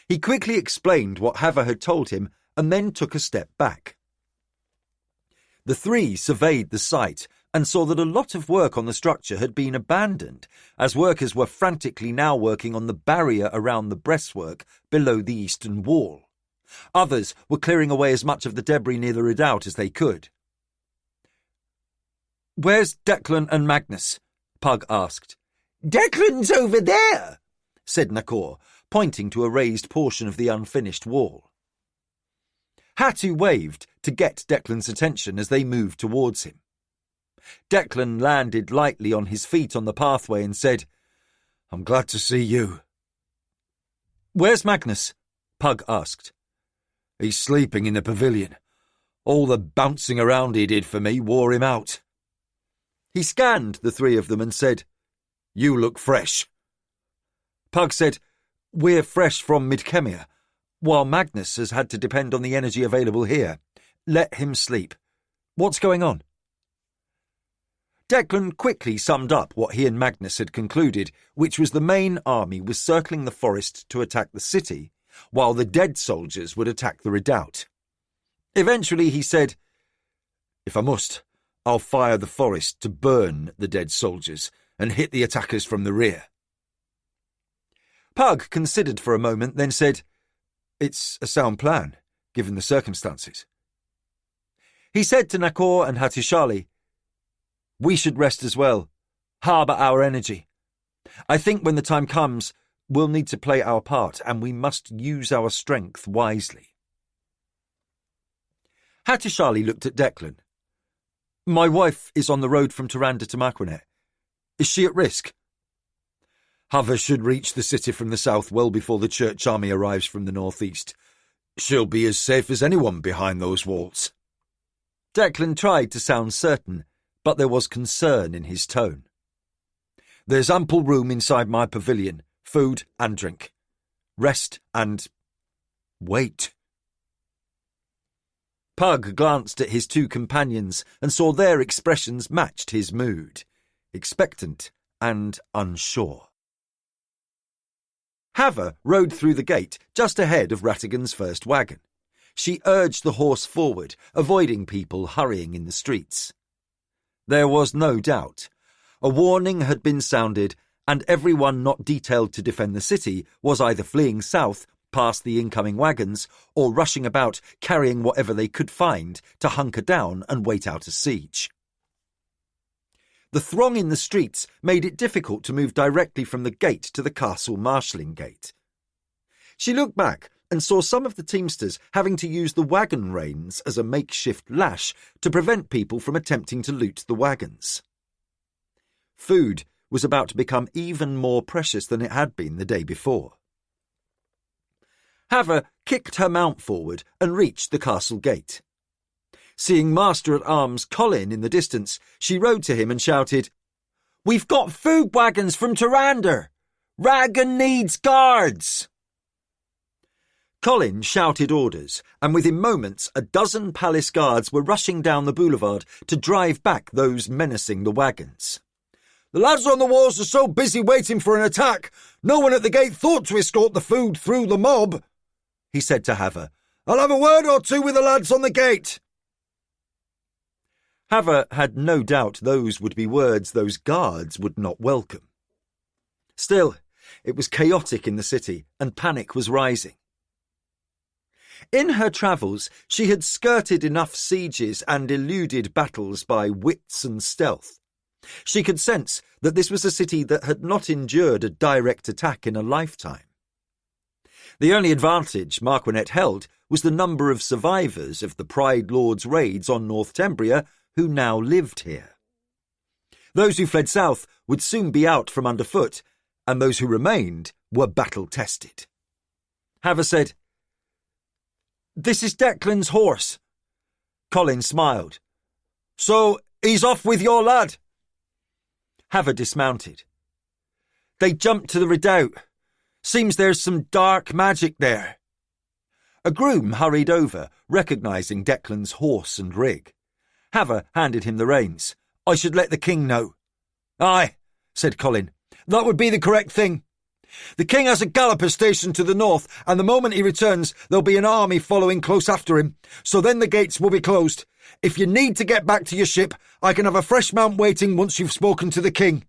Speaker 2: He quickly explained what Hava had told him and then took a step back. The three surveyed the site and saw that a lot of work on the structure had been abandoned, as workers were frantically now working on the barrier around the breastwork below the eastern wall. Others were clearing away as much of the debris near the redoubt as they could. Where's Declan and Magnus? Pug asked. Declan's over there, said Nakor, pointing to a raised portion of the unfinished wall. Hattu waved to get Declan's attention as they moved towards him. Declan landed lightly on his feet on the pathway and said, I'm glad to see you. Where's Magnus? Pug asked. He's sleeping in the pavilion. All the bouncing around he did for me wore him out. He scanned the three of them and said, You look fresh. Pug said, We're fresh from Midkemia, while Magnus has had to depend on the energy available here. Let him sleep. What's going on? Declan quickly summed up what he and Magnus had concluded, which was the main army was circling the forest to attack the city, while the dead soldiers would attack the redoubt. Eventually he said, If I must, I'll fire the forest to burn the dead soldiers and hit the attackers from the rear. Pug considered for a moment, then said, It's a sound plan, given the circumstances. He said to Nakor and Hattushali, We should rest as well, harbour our energy. I think when the time comes, we'll need to play our part, and we must use our strength wisely. Hattushali looked at Declan. My wife is on the road from Tyrande to Marquinet. Is she at risk? Hava should reach the city from the south well before the church army arrives from the northeast. She'll be as safe as anyone behind those walls. Declan tried to sound certain, but there was concern in his tone. There's ample room inside my pavilion, food and drink. Rest and wait. Pug glanced at his two companions and saw their expressions matched his mood, expectant and unsure. Hava rode through the gate just ahead of Ratigan's first wagon. She urged the horse forward, avoiding people hurrying in the streets. There was no doubt. A warning had been sounded, and everyone not detailed to defend the city was either fleeing south past the incoming wagons or rushing about carrying whatever they could find to hunker down and wait out a siege. The throng in the streets made it difficult to move directly from the gate to the castle marshalling gate. She looked back and saw some of the teamsters having to use the wagon reins as a makeshift lash to prevent people from attempting to loot the wagons. Food was about to become even more precious than it had been the day before. Haver kicked her mount forward and reached the castle gate. Seeing Master-at-Arms Colin in the distance, she rode to him and shouted, "We've got food wagons from Tirander! Raggan needs guards!" Colin shouted orders, and within moments 12 palace guards were rushing down the boulevard to drive back those menacing the wagons. "The lads on the walls are so busy waiting for an attack, no one at the gate thought to escort the food through the mob," he said to Haver. "I'll have a word or two with the lads on the gate." Haver had no doubt those would be words those guards would not welcome. Still, it was chaotic in the city, and panic was rising. In her travels, she had skirted enough sieges and eluded battles by wits and stealth. She could sense that this was a city that had not endured a direct attack in a lifetime. The only advantage Marquinet held was the number of survivors of the Pride Lord's raids on Northumbria who now lived here. Those who fled south would soon be out from underfoot, and those who remained were battle-tested. Haver said, "This is Declan's horse." Colin smiled. "So he's off with your lad?" Haver dismounted. "They jumped to the redoubt. Seems there's some dark magic there." A groom hurried over, recognising Declan's horse and rig. Haver handed him the reins. "I should let the king know." "Aye," said Colin. "That would be the correct thing. The king has a galloper stationed to the north, and the moment he returns, there'll be an army following close after him, so then the gates will be closed. If you need to get back to your ship, I can have a fresh mount waiting once you've spoken to the king."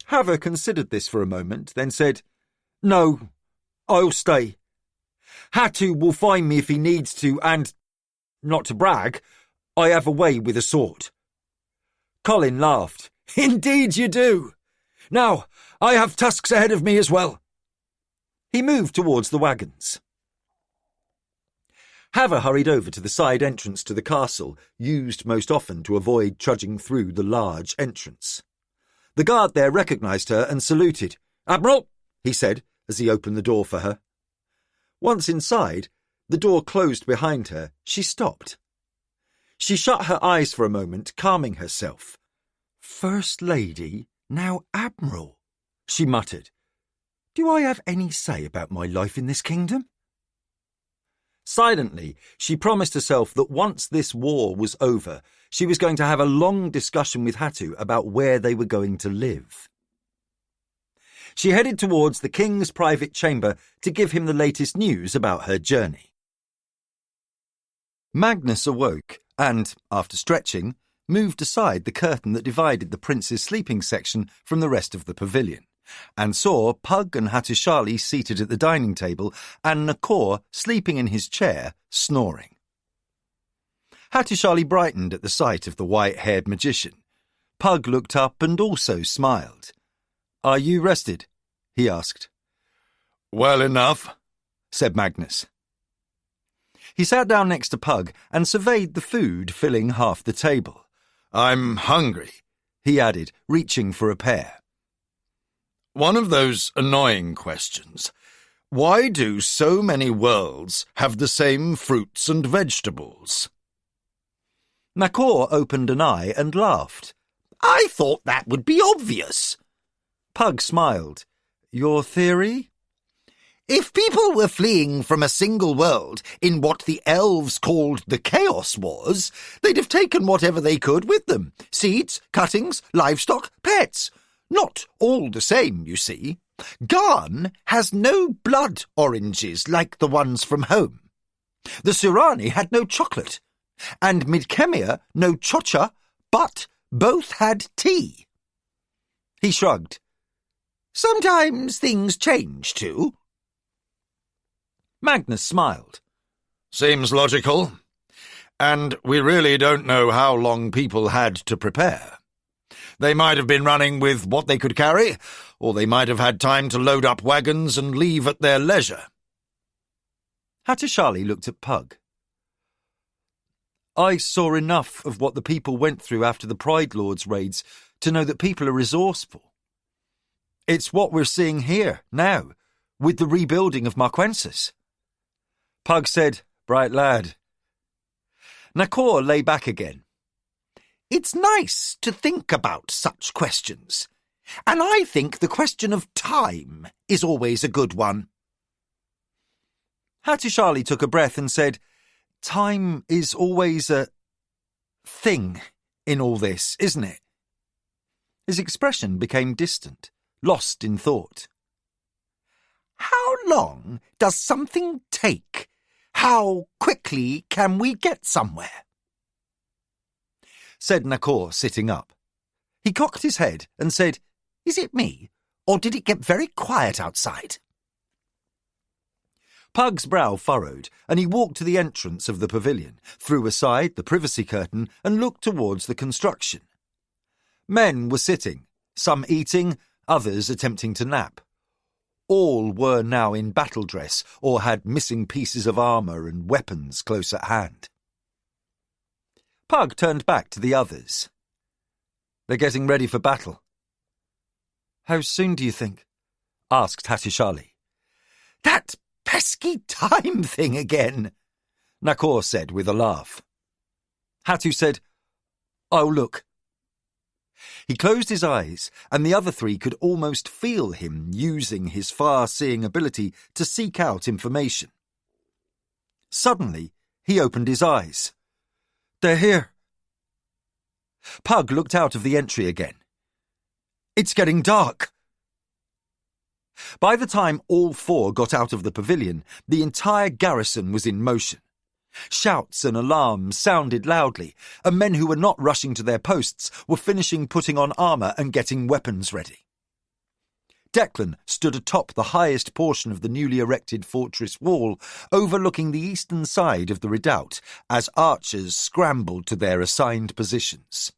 Speaker 2: Haver considered this for a moment, then said, "No, I'll stay. Hatu will find me if he needs to, and, not to brag, I have a way with a sword." Colin laughed. "Indeed you do. Now, I have tasks ahead of me as well." He moved towards the wagons. Haver hurried over to the side entrance to the castle, used most often to avoid trudging through the large entrance. The guard there recognised her and saluted. "Admiral," he said as he opened the door for her. Once inside, the door closed behind her. She stopped. She shut her eyes for a moment, calming herself. "First Lady, now Admiral," she muttered. "Do I have any say about my life in this kingdom?" Silently, she promised herself that once this war was over, she was going to have a long discussion with Hatu about where they were going to live. She headed towards the king's private chamber to give him the latest news about her journey. Magnus awoke and, after stretching, moved aside the curtain that divided the prince's sleeping section from the rest of the pavilion, and saw Pug and Hattusili seated at the dining table and Nakor sleeping in his chair, snoring. Hattusili brightened at the sight of the white-haired magician. Pug looked up and also smiled. "Are you rested?" he asked.
Speaker 3: "Well enough,"
Speaker 2: said Magnus. He sat down next to Pug and surveyed the food filling half the table.
Speaker 3: "I'm hungry,"
Speaker 2: he added, reaching for a pear.
Speaker 3: "One of those annoying questions. Why do so many worlds have the same fruits and vegetables?"
Speaker 2: Nakor opened an eye and laughed.
Speaker 1: "I thought that would be obvious."
Speaker 2: Pug smiled. "Your theory?"
Speaker 1: "If people were fleeing from a single world in what the elves called the Chaos Wars, they'd have taken whatever they could with them. Seeds, cuttings, livestock, pets. Not all the same, you see. Garn has no blood oranges like the ones from home. The Surani had no chocolate, and Midkemia no chocha, but both had tea." He shrugged. "Sometimes things change too."
Speaker 2: Magnus smiled.
Speaker 3: "Seems logical. And we really don't know how long people had to prepare. They might have been running with what they could carry, or they might have had time to load up wagons and leave at their leisure."
Speaker 2: Hattusili looked at Pug. I saw enough of what the people went through after the Pride Lords raids to know that people are resourceful. It's what we're seeing here, now, with the rebuilding of Marquensis. Pug said, "Bright lad." Nakor lay back again. "It's nice to think about such questions, and I think the question of time is always a good one." Hattusili took a breath and said, "Time is always a thing in all this, isn't it?" His expression became distant, lost in thought. "How long does something take? How quickly can we get somewhere?" said Nakor, sitting up. He cocked his head and said, "Is it me, or did it get very quiet outside?" Pug's brow furrowed, and he walked to the entrance of the pavilion, threw aside the privacy curtain, and looked towards the construction. Men were sitting, some eating, others attempting to nap. All were now in battle dress or had missing pieces of armour and weapons close at hand. Pug turned back to the others. "They're getting ready for battle." "How soon do you think?" asked Hattusili. "That pesky time thing again," Nakor said with a laugh. Hattu said, "I'll look." He closed his eyes, and the other three could almost feel him using his far-seeing ability to seek out information. Suddenly, he opened his eyes. "They're here." Pug looked out of the entry again. "It's getting dark." By the time all four got out of the pavilion, the entire garrison was in motion. Shouts and alarms sounded loudly, and men who were not rushing to their posts were finishing putting on armour and getting weapons ready. Declan stood atop the highest portion of the newly erected fortress wall, overlooking the eastern side of the redoubt, as archers scrambled to their assigned positions.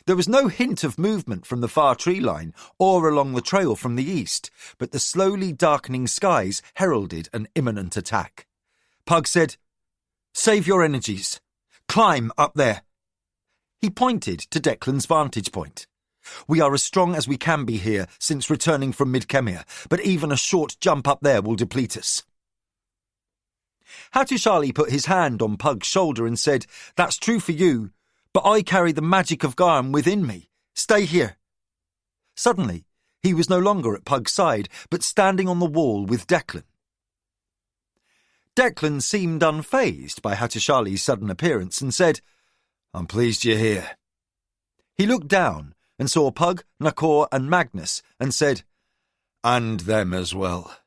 Speaker 2: There was no hint of movement from the far tree line or along the trail from the east, but the slowly darkening skies heralded an imminent attack. Pug said, "Save your energies. Climb up there." He pointed to Declan's vantage point. "We are as strong as we can be here since returning from Mid-Kemia, but even a short jump up there will deplete us." Hattusili put his hand on Pug's shoulder and said, "That's true for you, but I carry the magic of Garm within me. Stay here." Suddenly, he was no longer at Pug's side, but standing on the wall with Declan. Declan seemed unfazed by Hattusili's sudden appearance and said, "I'm pleased you're here." He looked down and saw Pug, Nakor and Magnus and said, "And them as well.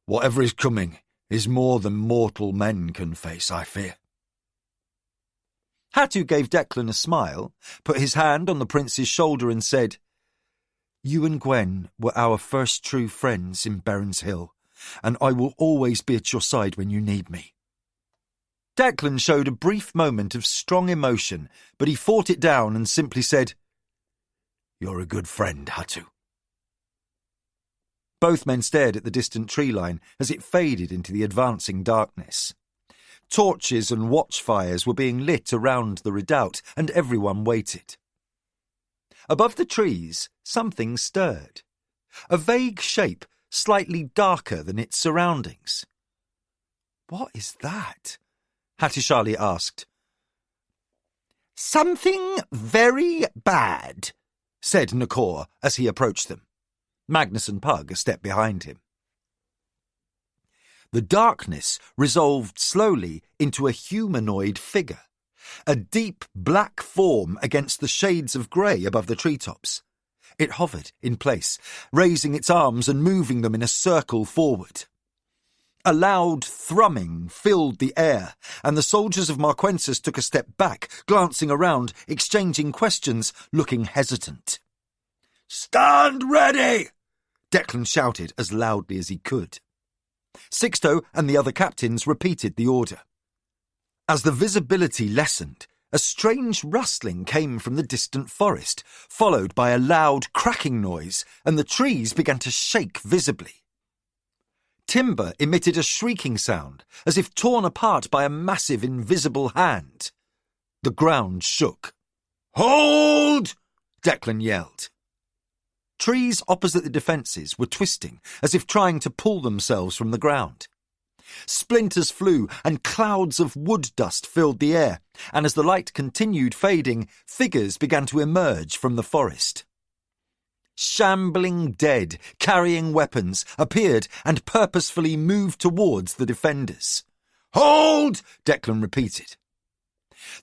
Speaker 2: Whatever is coming is more than mortal men can face, I fear." Hattu gave Declan a smile, put his hand on the prince's shoulder and said, "You and Gwen were our first true friends in Berens Hill, and I will always be at your side when you need me." Declan showed a brief moment of strong emotion, but he fought it down and simply said, "You're a good friend, Hattu." Both men stared at the distant tree line as it faded into the advancing darkness. Torches and watchfires were being lit around the redoubt, and everyone waited. Above the trees, something stirred. A vague shape, slightly darker than its surroundings. "What is that?" Hattusili asked. "Something very bad," said Nakor as he approached them. Magnus and Pug a step behind him. The darkness resolved slowly into a humanoid figure, a deep black form against the shades of grey above the treetops. It hovered in place, raising its arms and moving them in a circle forward. A loud thrumming filled the air, and the soldiers of Marquensis took a step back, glancing around, exchanging questions, looking hesitant. "Stand ready!" Declan shouted as loudly as he could. Sixto and the other captains repeated the order. As the visibility lessened, a strange rustling came from the distant forest, followed by a loud cracking noise, and the trees began to shake visibly. Timber emitted a shrieking sound, as if torn apart by a massive invisible hand. The ground shook. "Hold!" Declan yelled. Trees opposite the defences were twisting, as if trying to pull themselves from the ground. Splinters flew, and clouds of wood dust filled the air, and as the light continued fading, figures began to emerge from the forest. Shambling dead, carrying weapons, appeared and purposefully moved towards the defenders. "Hold!" Declan repeated.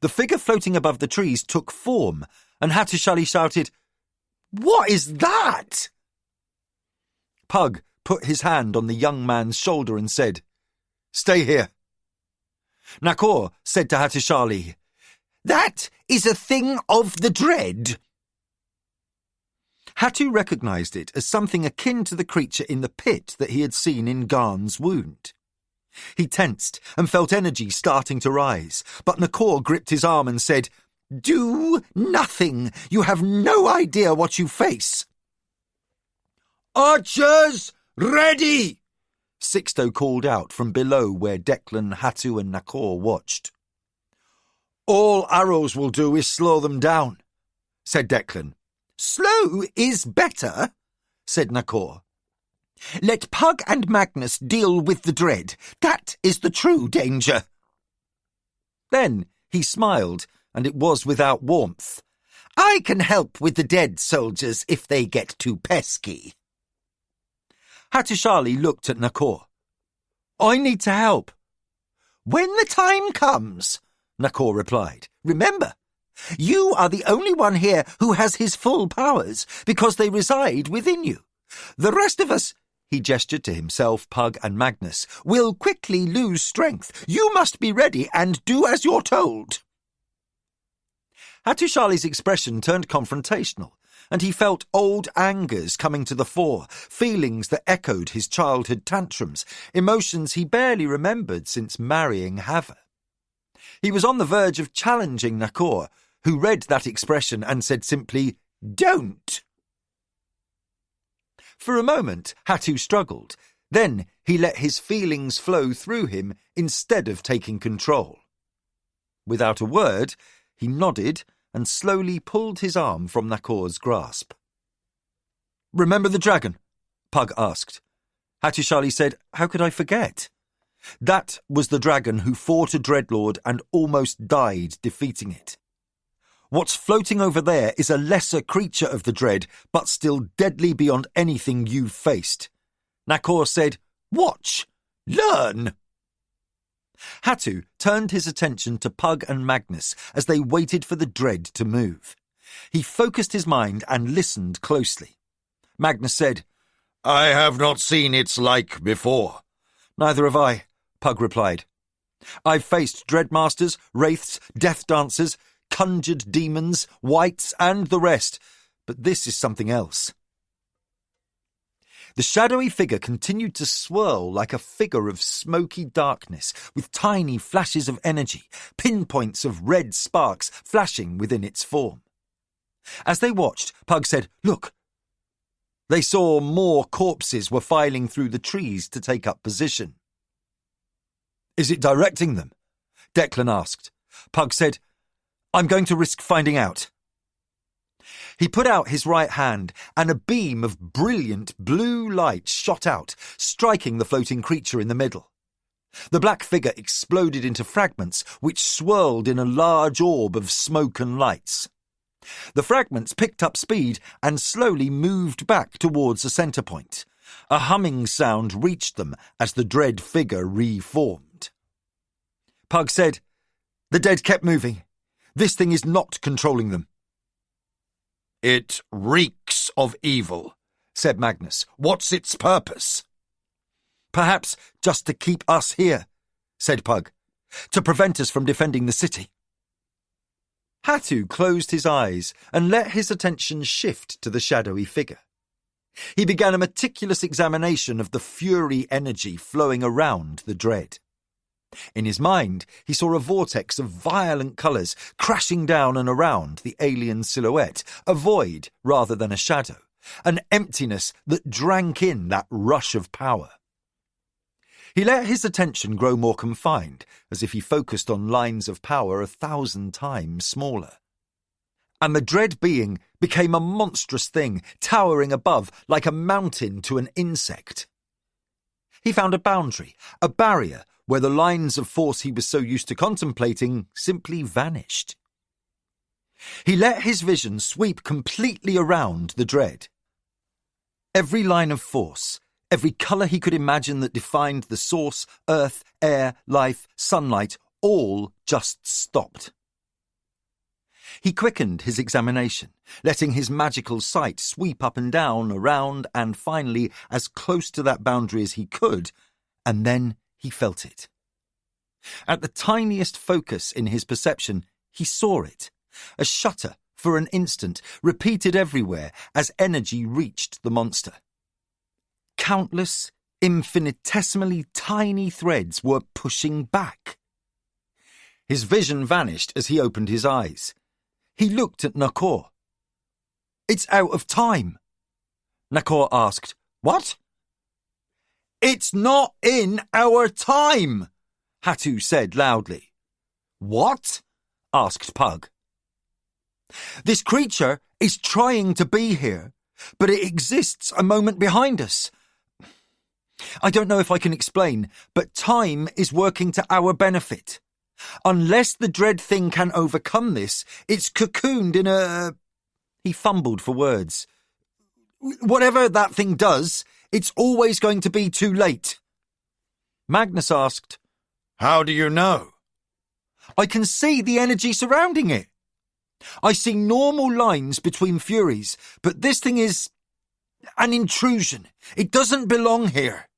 Speaker 2: The figure floating above the trees took form, and Hattusili shouted, "What is that?" Pug put his hand on the young man's shoulder and said, "Stay here." Nakor said to Hattusili, "That is a thing of the dread." Hattu recognised it as something akin to the creature in the pit that he had seen in Garn's wound. He tensed and felt energy starting to rise, but Nakor gripped his arm and said, "Do nothing. You have no idea what you face." "Archers, ready!" Sixto called out from below where Declan, Hattu and Nakor watched. "All arrows will do is slow them down," said Declan. "Slow is better," said Nakor. "Let Pug and Magnus deal with the dread. That is the true danger." Then he smiled, and it was without warmth. "I can help with the dead soldiers if they get too pesky." Hattusili looked at Nakor. "I need to help." "When the time comes," Nakor replied. "Remember, you are the only one here who has his full powers because they reside within you. The rest of us," he gestured to himself, Pug and Magnus, "will quickly lose strength. You must be ready and do as you're told." Hattusili's expression turned confrontational, and he felt old angers coming to the fore, feelings that echoed his childhood tantrums, emotions he barely remembered since marrying Hava. He was on the verge of challenging Nakor, who read that expression and said simply, "Don't." For a moment, Hattu struggled. Then he let his feelings flow through him instead of taking control. Without a word, he nodded and slowly pulled his arm from Nakor's grasp. "Remember the dragon?" Pug asked. Hattusili said, "How could I forget?" That was the dragon who fought a dreadlord and almost died defeating it. What's floating over there is a lesser creature of the dread, but still deadly beyond anything you've faced. Nakor said, "Watch! Learn!" Hattu turned his attention to Pug and Magnus as they waited for the dread to move. He focused his mind and listened closely. Magnus said,
Speaker 1: "I have not seen its like before."
Speaker 2: "Neither have I," Pug replied. "I've faced dreadmasters, wraiths, death dancers, conjured demons, wights, and the rest, but this is something else." The shadowy figure continued to swirl like a figure of smoky darkness, with tiny flashes of energy, pinpoints of red sparks flashing within its form. As they watched, Pug said, "Look." They saw more corpses were filing through the trees to take up position. "Is it directing them?" Declan asked. Pug said, "I'm going to risk finding out." He put out his right hand, and a beam of brilliant blue light shot out, striking the floating creature in the middle. The black figure exploded into fragments, which swirled in a large orb of smoke and lights. The fragments picked up speed and slowly moved back towards the centre point. A humming sound reached them as the dread figure reformed. Pug said, "The dead kept moving. This thing is not controlling them."
Speaker 1: "It reeks of evil," said Magnus. "What's its purpose?"
Speaker 2: "Perhaps just to keep us here," said Pug, "to prevent us from defending the city." Hattu closed his eyes and let his attention shift to the shadowy figure. He began a meticulous examination of the fury energy flowing around the dread. In his mind, he saw a vortex of violent colours crashing down and around the alien silhouette, a void rather than a shadow, an emptiness that drank in that rush of power. He let his attention grow more confined, as if he focused on lines of power 1,000 times smaller. And the dread being became a monstrous thing, towering above like a mountain to an insect. He found a boundary, a barrier, where the lines of force he was so used to contemplating simply vanished. He let his vision sweep completely around the dread. Every line of force, every colour he could imagine that defined the source, earth, air, life, sunlight, all just stopped. He quickened his examination, letting his magical sight sweep up and down, around, and finally as close to that boundary as he could, and then he felt it. At the tiniest focus in his perception, he saw it, a shudder for an instant, repeated everywhere as energy reached the monster. Countless, infinitesimally tiny threads were pushing back. His vision vanished as he opened his eyes. He looked at Nakor. "It's out of time." Nakor asked, "What?" "It's not in our time," Hatu said loudly. "What?" asked Pug. "This creature is trying to be here, but it exists a moment behind us. I don't know if I can explain, but time is working to our benefit. Unless the dread thing can overcome this, it's cocooned in a..." He fumbled for words. "Whatever that thing does, it's always going to be too late." Magnus asked, "How do you know?" "I can see the energy surrounding it. I see normal lines between Furies, but this thing is an intrusion. It doesn't belong here."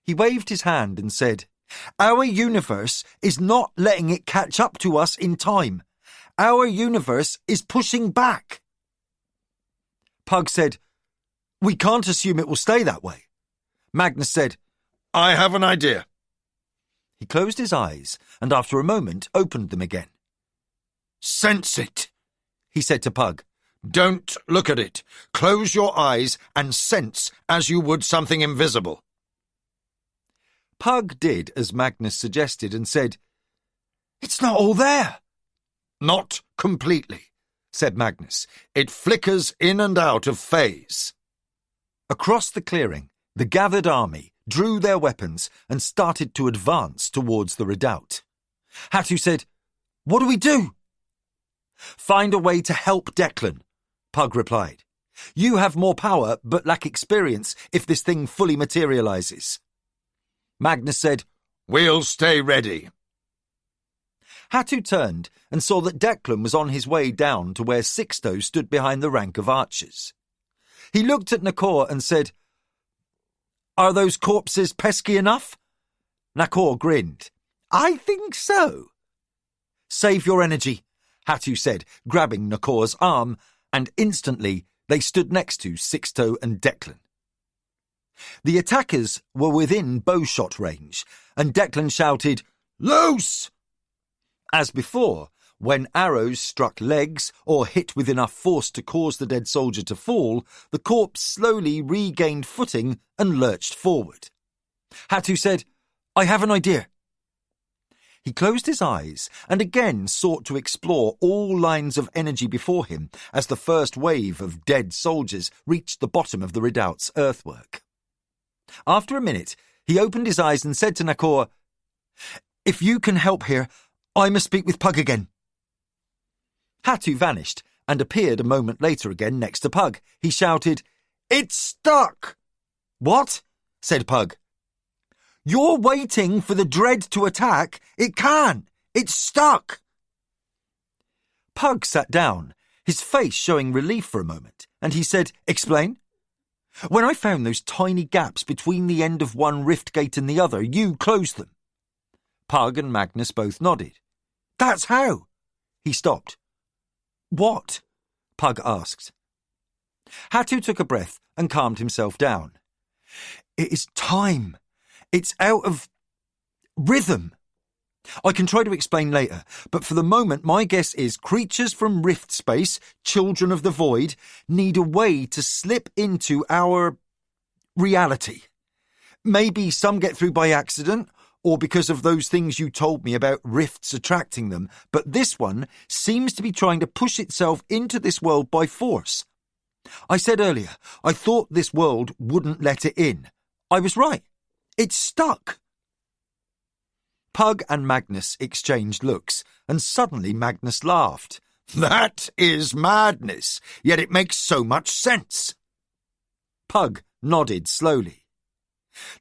Speaker 2: He waved his hand and said, "Our universe is not letting it catch up to us in time. Our universe is pushing back." Pug said, "We can't assume it will stay that way." Magnus said, "I have an idea." He closed his eyes and after a moment opened them again. "Sense it," he said to Pug. "Don't look at it. Close your eyes and sense as you would something invisible." Pug did as Magnus suggested and said, "It's not all there." "Not completely," said Magnus. "It flickers in and out of phase." Across the clearing, the gathered army drew their weapons and started to advance towards the redoubt. Hatu said, "What do we do?" "Find a way to help Declan," Pug replied. "You have more power but lack experience if this thing fully materializes." Magnus said, "We'll stay ready." Hatu turned and saw that Declan was on his way down to where Sixto stood behind the rank of archers. He looked at Nakor and said, "Are those corpses pesky enough?" Nakor grinned. "I think so." "Save your energy," Hatu said, grabbing Nakor's arm, and instantly they stood next to Sixto and Declan. The attackers were within bowshot range, and Declan shouted, "Loose!" As before, when arrows struck legs or hit with enough force to cause the dead soldier to fall, the corpse slowly regained footing and lurched forward. Hatu said, "I have an idea." He closed his eyes and again sought to explore all lines of energy before him as the first wave of dead soldiers reached the bottom of the redoubt's earthwork. After a minute, he opened his eyes and said to Nakor, "If you can help here, I must speak with Pug again." Hatu vanished and appeared a moment later again next to Pug. He shouted, "It's stuck!" "What?" said Pug. "You're waiting for the dread to attack. It can't. It's stuck." Pug sat down, his face showing relief for a moment, and he said, "Explain." "When I found those tiny gaps between the end of one rift gate and the other, you closed them." Pug and Magnus both nodded. "That's how." He stopped. "What?" Pug asked. Hatu took a breath and calmed himself down. "It is time. It's out of rhythm. I can try to explain later, but for the moment my guess is creatures from rift space, children of the void, need a way to slip into our reality. Maybe some get through by accident, or because of those things you told me about rifts attracting them, but this one seems to be trying to push itself into this world by force. I said earlier, I thought this world wouldn't let it in. I was right. It's stuck. Pug and Magnus exchanged looks, and suddenly Magnus laughed.
Speaker 1: That is madness, yet it makes so much sense.
Speaker 2: Pug nodded slowly.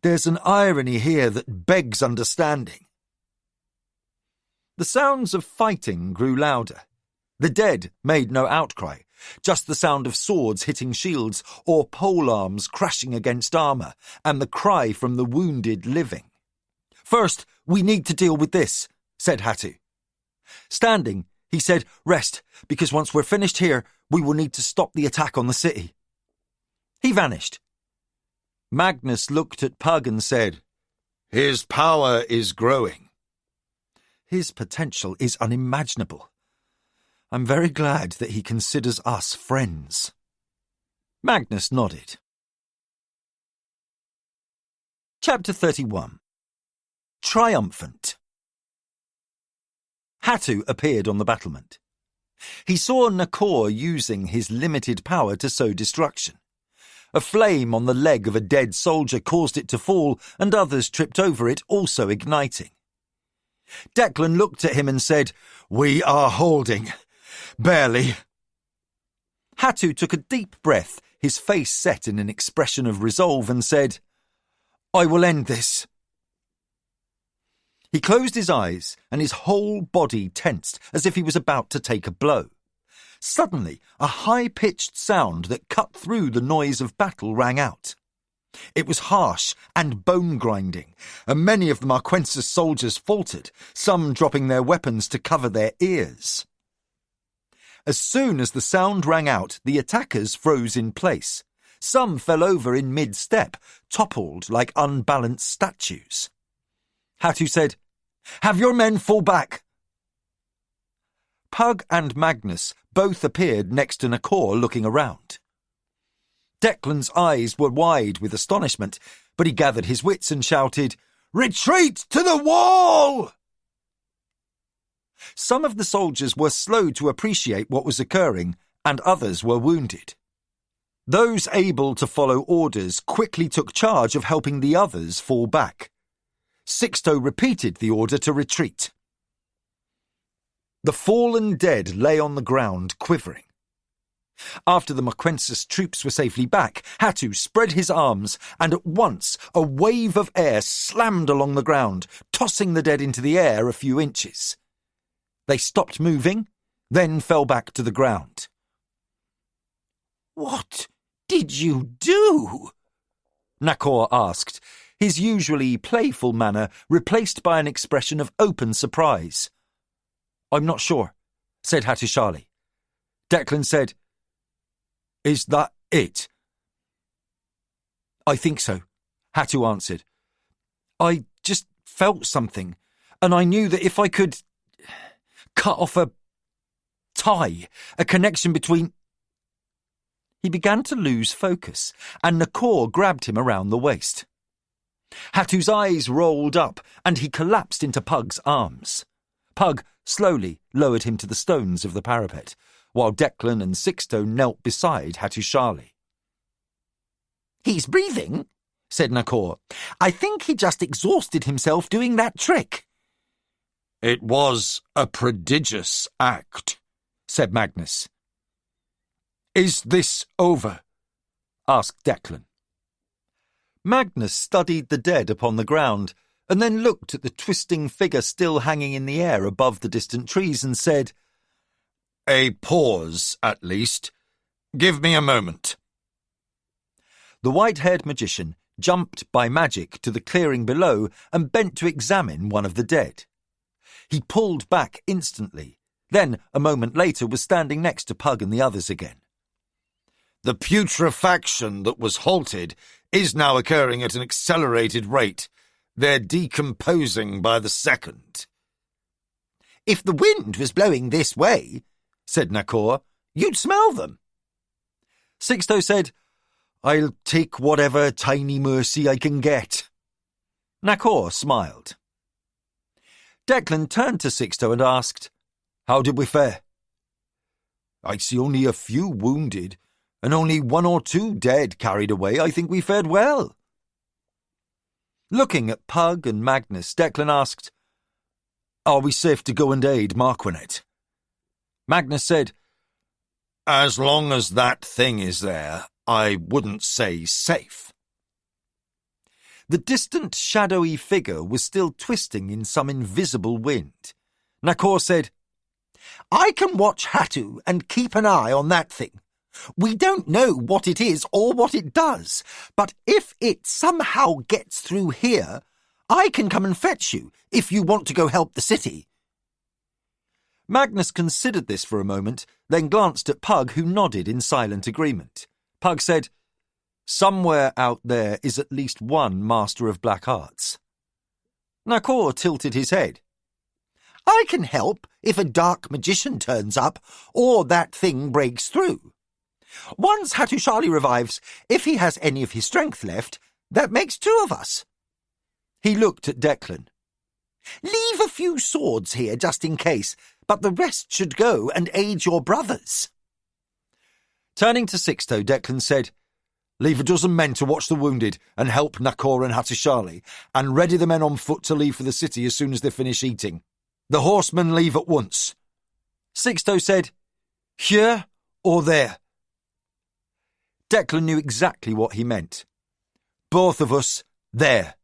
Speaker 2: There's an irony here that begs understanding. The sounds of fighting grew louder. The dead made no outcry, just the sound of swords hitting shields or polearms crashing against armour, and the cry from the wounded living. First, we need to deal with this, said Hatu. Standing, he said, rest, because once we're finished here, we will need to stop the attack on the city. He vanished. Magnus looked at Pug and said,
Speaker 1: His power is growing.
Speaker 2: His potential is unimaginable. I'm very glad that he considers us friends. Magnus nodded. Chapter 31. Triumphant. Hatu appeared on the battlement. He saw Nakor using his limited power to sow destruction. A flame on the leg of a dead soldier caused it to fall, and others tripped over it, also igniting. Declan looked at him and said, We are holding. Barely. Hatu took a deep breath, his face set in an expression of resolve, and said, I will end this. He closed his eyes, and his whole body tensed as if he was about to take a blow. Suddenly, a high-pitched sound that cut through the noise of battle rang out. It was harsh and bone-grinding, and many of the Marquensis soldiers faltered, some dropping their weapons to cover their ears. As soon as the sound rang out, the attackers froze in place. Some fell over in mid-step, toppled like unbalanced statues. Hatu said, Have your men fall back. Pug and Magnus both appeared next to Nakor looking around. Declan's eyes were wide with astonishment, but he gathered his wits and shouted, Retreat to the wall! Some of the soldiers were slow to appreciate what was occurring, and others were wounded. Those able to follow orders quickly took charge of helping the others fall back. Sixto repeated the order to retreat. The fallen dead lay on the ground, quivering. After the Marquensis troops were safely back, Hatu spread his arms, and at once a wave of air slammed along the ground, tossing the dead into the air a few inches. They stopped moving, then fell back to the ground. What did you do? Nakor asked, his usually playful manner replaced by an expression of open surprise. I'm not sure, said Hatu sharply. Declan said, Is that it? I think so, Hatu answered. I just felt something, and I knew that if I could cut off a connection between... He began to lose focus, and Nakor grabbed him around the waist. Hatu's eyes rolled up, and he collapsed into Pug's arms. Pug slowly lowered him to the stones of the parapet, while Declan and Sixto knelt beside Hatu sharply. He's breathing, said Nakor. I think he just exhausted himself doing that trick.
Speaker 1: It was a prodigious act, said Magnus. Is this over?
Speaker 2: Asked Declan. Magnus studied the dead upon the ground, and then looked at the twisting figure still hanging in the air above the distant trees and said,
Speaker 1: A pause, at least. Give me a moment.
Speaker 2: The white-haired magician jumped by magic to the clearing below and bent to examine one of the dead. He pulled back instantly, then, a moment later, was standing next to Pug and the others again.
Speaker 1: The putrefaction that was halted is now occurring at an accelerated rate. They're decomposing by the second.
Speaker 5: If the wind was blowing this way, said Nakor, you'd smell them.
Speaker 2: Sixto said, I'll take whatever tiny mercy I can get. Nakor smiled. Declan turned to Sixto and asked, "How did we fare?" "I see only a few wounded, and only 1 or 2 dead carried away. I think we fared well." Looking at Pug and Magnus, Declan asked, "Are we safe to go and aid Marquinet?" Magnus said,
Speaker 1: As long as that thing is there, I wouldn't say safe.
Speaker 2: The distant, shadowy figure was still twisting in some invisible wind. Nakor said,
Speaker 5: I can watch Hatu and keep an eye on that thing. We don't know what it is or what it does, but if it somehow gets through here, I can come and fetch you if you want to go help the city.
Speaker 2: Magnus considered this for a moment, then glanced at Pug, who nodded in silent agreement. Pug said, "Somewhere out there is at least one master of black arts." Nakor tilted his head.
Speaker 5: I can help if a dark magician turns up or that thing breaks through. Once Hatushali revives, if he has any of his strength left, that makes 2 of us.
Speaker 2: He looked at Declan.
Speaker 5: Leave a few swords here just in case, but the rest should go and aid your brothers.
Speaker 2: Turning to Sixto, Declan said,
Speaker 1: "Leave a dozen men to watch the wounded and help Nakor and Hatushali, and ready the men on foot to leave for the city as soon as they finish eating. The horsemen leave at once."
Speaker 2: Sixto said, "Here or there?" Declan knew exactly what he meant.
Speaker 1: "Both of us, there.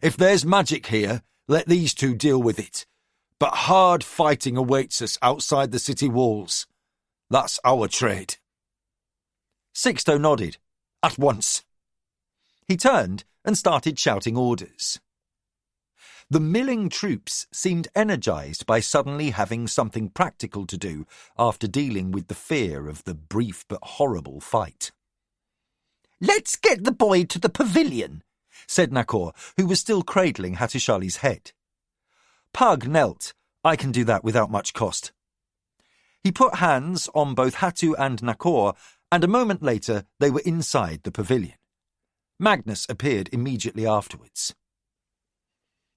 Speaker 1: If there's magic here, let these 2 deal with it. But hard fighting awaits us outside the city walls. That's our trade."
Speaker 2: Sixto nodded.
Speaker 1: "At once."
Speaker 2: He turned and started shouting orders. The milling troops seemed energized by suddenly having something practical to do after dealing with the fear of the brief but horrible fight.
Speaker 5: Let's get the boy to the pavilion,
Speaker 2: said Nakor, who was still cradling Hatushali's head. Pug knelt. I can do that without much cost. He put hands on both Hatu and Nakor, and a moment later they were inside the pavilion. Magnus appeared immediately afterwards.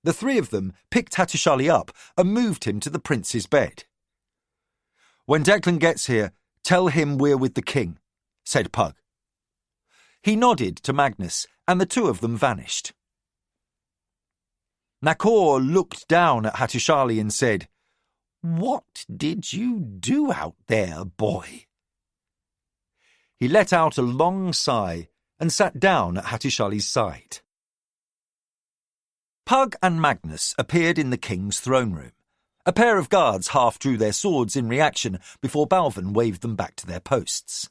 Speaker 2: The 3 of them picked Hatushali up and moved him to the prince's bed. "When Declan gets here, tell him we're with the king," said Pug. He nodded to Magnus, and the 2 of them vanished. Nakor looked down at Hatushali and said,
Speaker 5: "What did you do out there, boy?"
Speaker 2: He let out a long sigh and sat down at Hatushali's side. Pug and Magnus appeared in the king's throne room. A pair of guards half drew their swords in reaction before Balvin waved them back to their posts.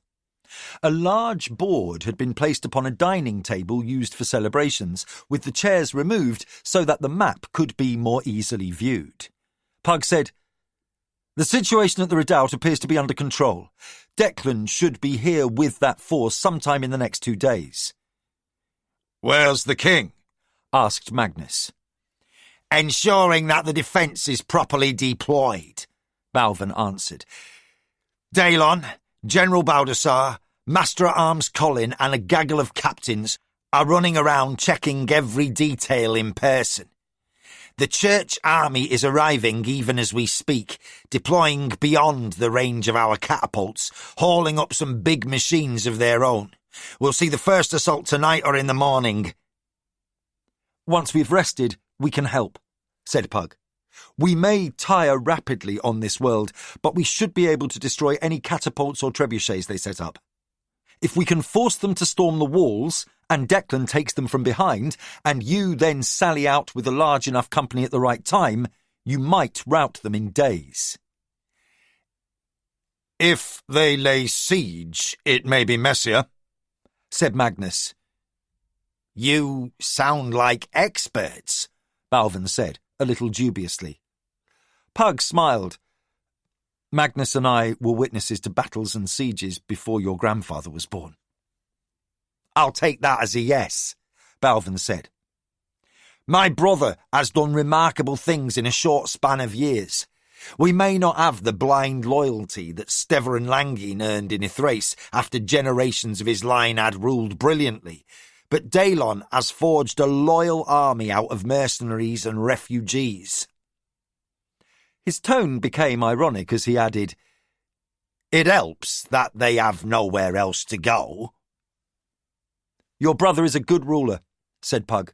Speaker 2: A large board had been placed upon a dining table used for celebrations, with the chairs removed so that the map could be more easily viewed. Pug said, "The situation at the redoubt appears to be under control. Declan should be here with that force sometime in the next 2 days.
Speaker 1: "Where's the king?"
Speaker 2: asked Magnus.
Speaker 5: "Ensuring that the defence is properly deployed,"
Speaker 2: Balvin answered.
Speaker 5: "Daylon, General Baldassar, Master-at-Arms Colin and a gaggle of captains are running around checking every detail in person. The church army is arriving even as we speak, deploying beyond the range of our catapults, hauling up some big machines of their own. We'll see the first assault tonight or in the morning."
Speaker 2: "Once we've rested, we can help," said Pug. "We may tire rapidly on this world, but we should be able to destroy any catapults or trebuchets they set up. If we can force them to storm the walls, and Declan takes them from behind, and you then sally out with a large enough company at the right time, you might rout them in days."
Speaker 1: "If they lay siege, it may be messier,"
Speaker 2: said Magnus.
Speaker 5: "You sound like experts,"
Speaker 2: Balvin said, a little dubiously. Pug smiled. "Magnus and I were witnesses to battles and sieges before your grandfather was born."
Speaker 5: "I'll take that as a yes,"
Speaker 2: Balvin said.
Speaker 5: "My brother has done remarkable things in a short span of years. We may not have the blind loyalty that Stever and Langin earned in Ithrace after generations of his line had ruled brilliantly, but Daelon has forged a loyal army out of mercenaries and refugees.
Speaker 2: His tone became ironic as he added,
Speaker 5: It helps that they have nowhere else to go.
Speaker 2: Your brother is a good ruler, said Pug.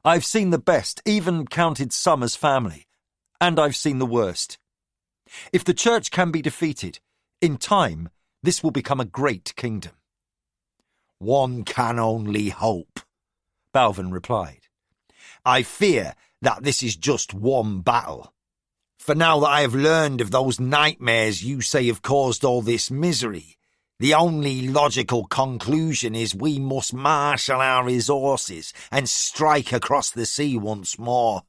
Speaker 2: I've seen the best, even counted some as family, and I've seen the worst. If the church can be defeated, in time, this will become a great kingdom.
Speaker 5: One can only hope,
Speaker 2: Balvin replied.
Speaker 5: I fear that this is just one battle. For now that I have learned of those nightmares you say have caused all this misery, the only logical conclusion is we must marshal our resources and strike across the sea once more.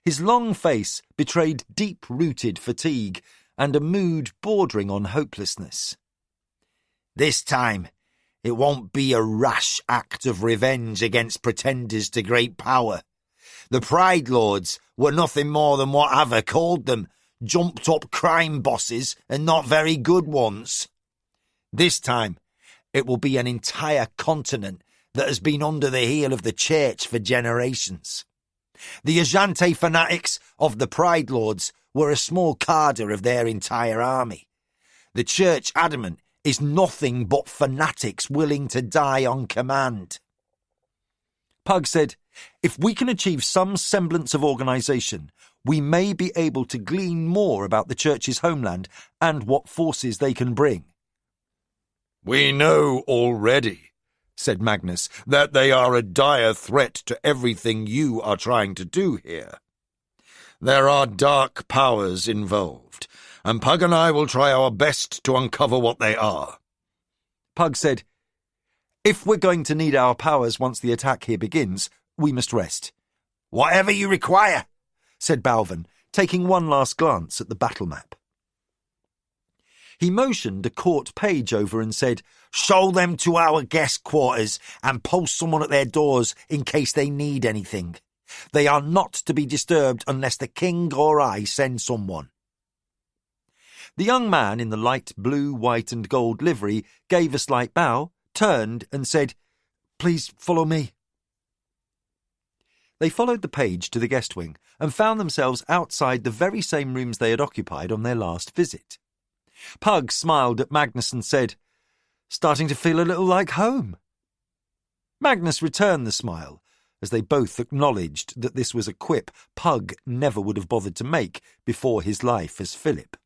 Speaker 2: His long face betrayed deep-rooted fatigue and a mood bordering on hopelessness.
Speaker 5: This time, it won't be a rash act of revenge against pretenders to great power. The Pride Lords were nothing more than what Ava called them, jumped-up crime bosses and not very good ones. This time, it will be an entire continent that has been under the heel of the church for generations. The Ajante fanatics of the Pride Lords were a small cadre of their entire army. The church adamant is nothing but fanatics willing to die on command.
Speaker 2: Pug said, if we can achieve some semblance of organisation, we may be able to glean more about the church's homeland and what forces they can bring.
Speaker 3: We know already, said Magnus, that they are a dire threat to everything you are trying to do here. There are dark powers involved, and Pug and I will try our best to uncover what they are.
Speaker 2: Pug said, if we're going to need our powers once the attack here begins, we must rest.
Speaker 5: Whatever you require,
Speaker 2: said Balvin, taking one last glance at the battle map. He motioned a court page over and said,
Speaker 5: show them to our guest quarters and post someone at their doors in case they need anything. They are not to be disturbed unless the king or I send someone.
Speaker 2: The young man in the light blue, white and gold livery gave a slight bow, turned and said, please follow me. They followed the page to the guest wing and found themselves outside the very same rooms they had occupied on their last visit. Pug smiled at Magnus and said, starting to feel a little like home. Magnus returned the smile, as they both acknowledged that this was a quip Pug never would have bothered to make before his life as Philip.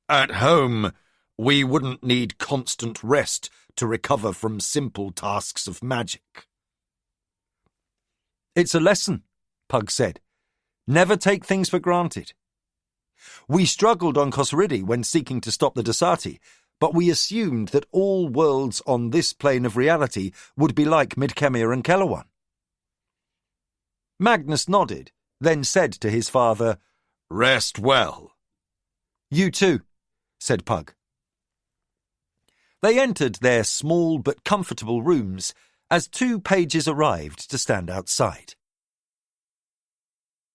Speaker 3: At home, we wouldn't need constant rest to recover from simple tasks of magic.
Speaker 2: It's a lesson, Pug said. Never take things for granted. We struggled on Khosridi when seeking to stop the Dasati, but we assumed that all worlds on this plane of reality would be like Midkemia and Kellerwan. Magnus nodded, then said to his father,
Speaker 3: Rest well.
Speaker 2: You too, said Pug. They entered their small but comfortable rooms as two pages arrived to stand outside.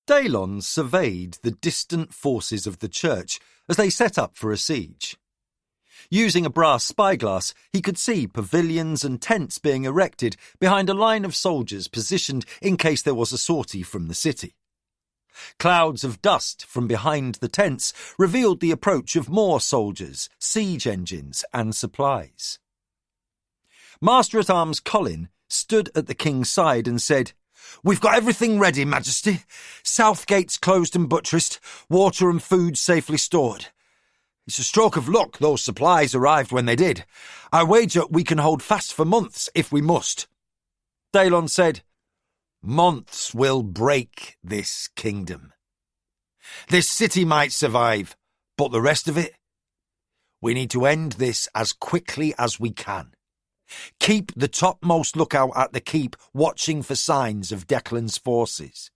Speaker 2: Daelon surveyed the distant forces of the church as they set up for a siege. Using a brass spyglass, he could see pavilions and tents being erected behind a line of soldiers positioned in case there was a sortie from the city. Clouds of dust from behind the tents revealed the approach of more soldiers, siege engines and supplies. Master-at-Arms Colin stood at the king's side and said, We've got everything ready, Majesty. South gates closed and buttressed, water and food safely stored. It's a stroke of luck those supplies arrived when they did. I wager we can hold fast for months if we must. Daelon said, Months will break this kingdom. This city might survive, but the rest of it? We need to end this as quickly as we can. Keep the topmost lookout at the keep, watching for signs of Declan's forces.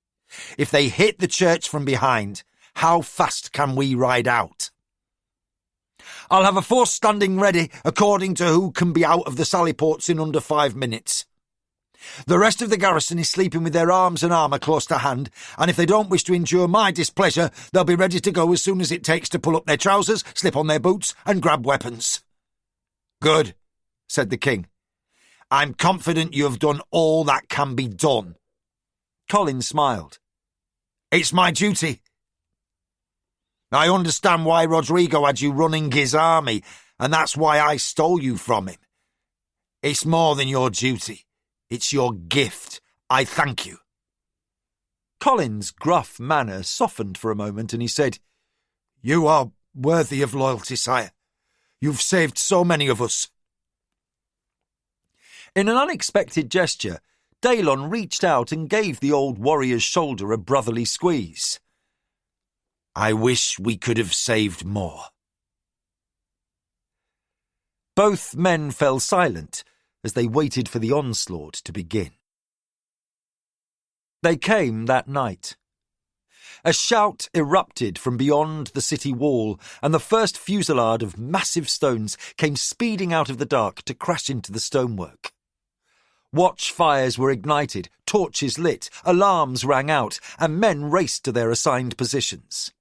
Speaker 2: If they hit the church from behind, how fast can we ride out? I'll have a force standing ready according to who can be out of the sally ports in under 5 minutes. The rest of the garrison is sleeping with their arms and armour close to hand, and if they don't wish to endure my displeasure, they'll be ready to go as soon as it takes to pull up their trousers, slip on their boots, and grab weapons. Good.
Speaker 5: said the king. I'm confident you have done all that can be done.
Speaker 2: Colin smiled.
Speaker 5: It's my duty. I understand why Rodrigo had you running his army, and that's why I stole you from him. It's more than your duty. It's your gift. I thank you.
Speaker 2: Colin's gruff manner softened for a moment, and he said,
Speaker 5: You are worthy of loyalty, sire. You've saved so many of us.
Speaker 2: In an unexpected gesture, Daylon reached out and gave the old warrior's shoulder a brotherly squeeze.
Speaker 5: I wish we could have saved more.
Speaker 2: Both men fell silent as they waited for the onslaught to begin. They came that night. A shout erupted from beyond the city wall, and the first fusillade of massive stones came speeding out of the dark to crash into the stonework. Watchfires were ignited, torches lit, alarms rang out, and men raced to their assigned positions.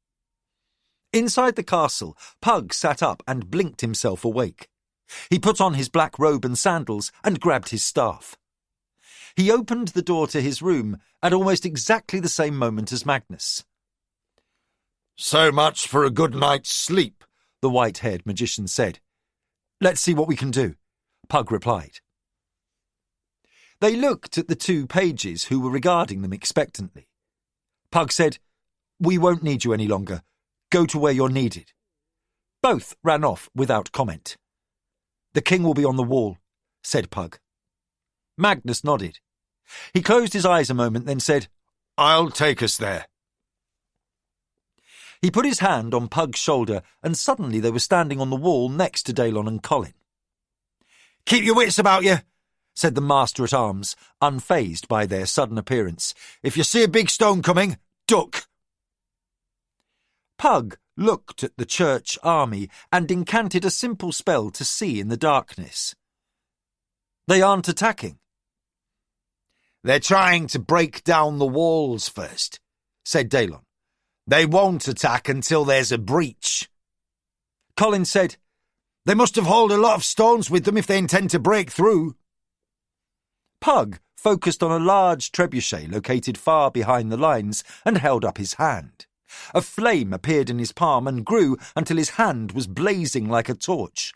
Speaker 2: Inside the castle, Pug sat up and blinked himself awake. He put on his black robe and sandals and grabbed his staff. He opened the door to his room at almost exactly the same moment as Magnus.
Speaker 5: So much for a good night's sleep,
Speaker 2: the white-haired magician said. Let's see what we can do, Pug replied. They looked at the two pages who were regarding them expectantly. Pug said, We won't need you any longer. Go to where you're needed. Both ran off without comment. The king will be on the wall, said Pug. Magnus nodded. He closed his eyes a moment, then said,
Speaker 5: I'll take us there.
Speaker 2: He put his hand on Pug's shoulder, and suddenly they were standing on the wall next to Daylon and Colin.
Speaker 5: Keep your wits about you,
Speaker 2: said the master-at-arms, unfazed by their sudden appearance.
Speaker 5: If you see a big stone coming, duck.
Speaker 2: Pug looked at the church army and incanted a simple spell to see in the darkness. They aren't attacking.
Speaker 5: They're trying to break down the walls first, said Daylon. They won't attack until there's a breach.
Speaker 2: Colin said,
Speaker 5: They must have hauled a lot of stones with them if they intend to break through.
Speaker 2: Pug focused on a large trebuchet located far behind the lines and held up his hand. A flame appeared in his palm and grew until his hand was blazing like a torch.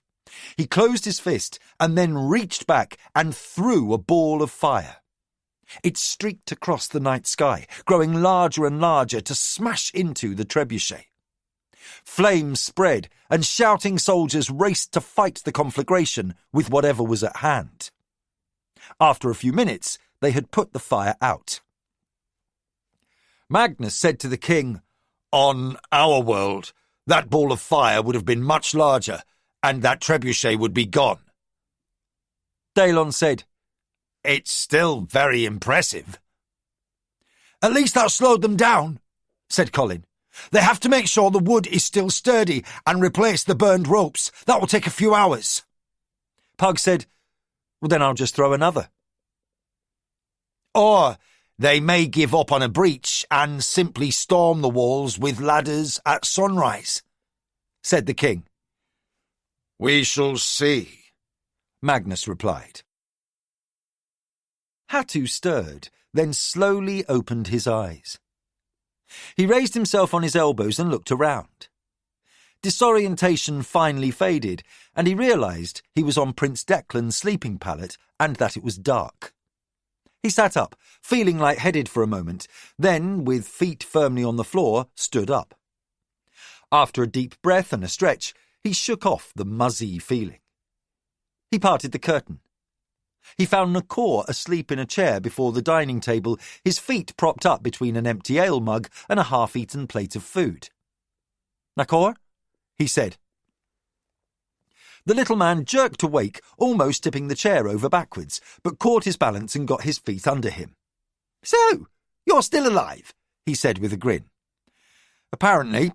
Speaker 2: He closed his fist and then reached back and threw a ball of fire. It streaked across the night sky, growing larger and larger to smash into the trebuchet. Flames spread, and shouting soldiers raced to fight the conflagration with whatever was at hand. After a few minutes, they had put the fire out. Magnus said to the king,
Speaker 5: On our world, that ball of fire would have been much larger, and that trebuchet would be gone.
Speaker 2: Daylon said,
Speaker 5: It's still very impressive. At least that slowed them down, said Colin. They have to make sure the wood is still sturdy and replace the burned ropes. That will take a few hours.
Speaker 2: Pug said, Well, then I'll just throw another.
Speaker 5: Or they may give up on a breach and simply storm the walls with ladders at sunrise, said the king. We shall see,
Speaker 2: Magnus replied. Hatu stirred, then slowly opened his eyes. He raised himself on his elbows and looked around. Disorientation finally faded, and he realised he was on Prince Declan's sleeping pallet and that it was dark. He sat up, feeling lightheaded for a moment, then, with feet firmly on the floor, stood up. After a deep breath and a stretch, he shook off the muzzy feeling. He parted the curtain. He found Nakor asleep in a chair before the dining table, his feet propped up between an empty ale mug and a half-eaten plate of food. "Nakor?" he said. The little man jerked awake, almost tipping the chair over backwards, but caught his balance and got his feet under him. "So, you're still alive," he said with a grin. "Apparently,"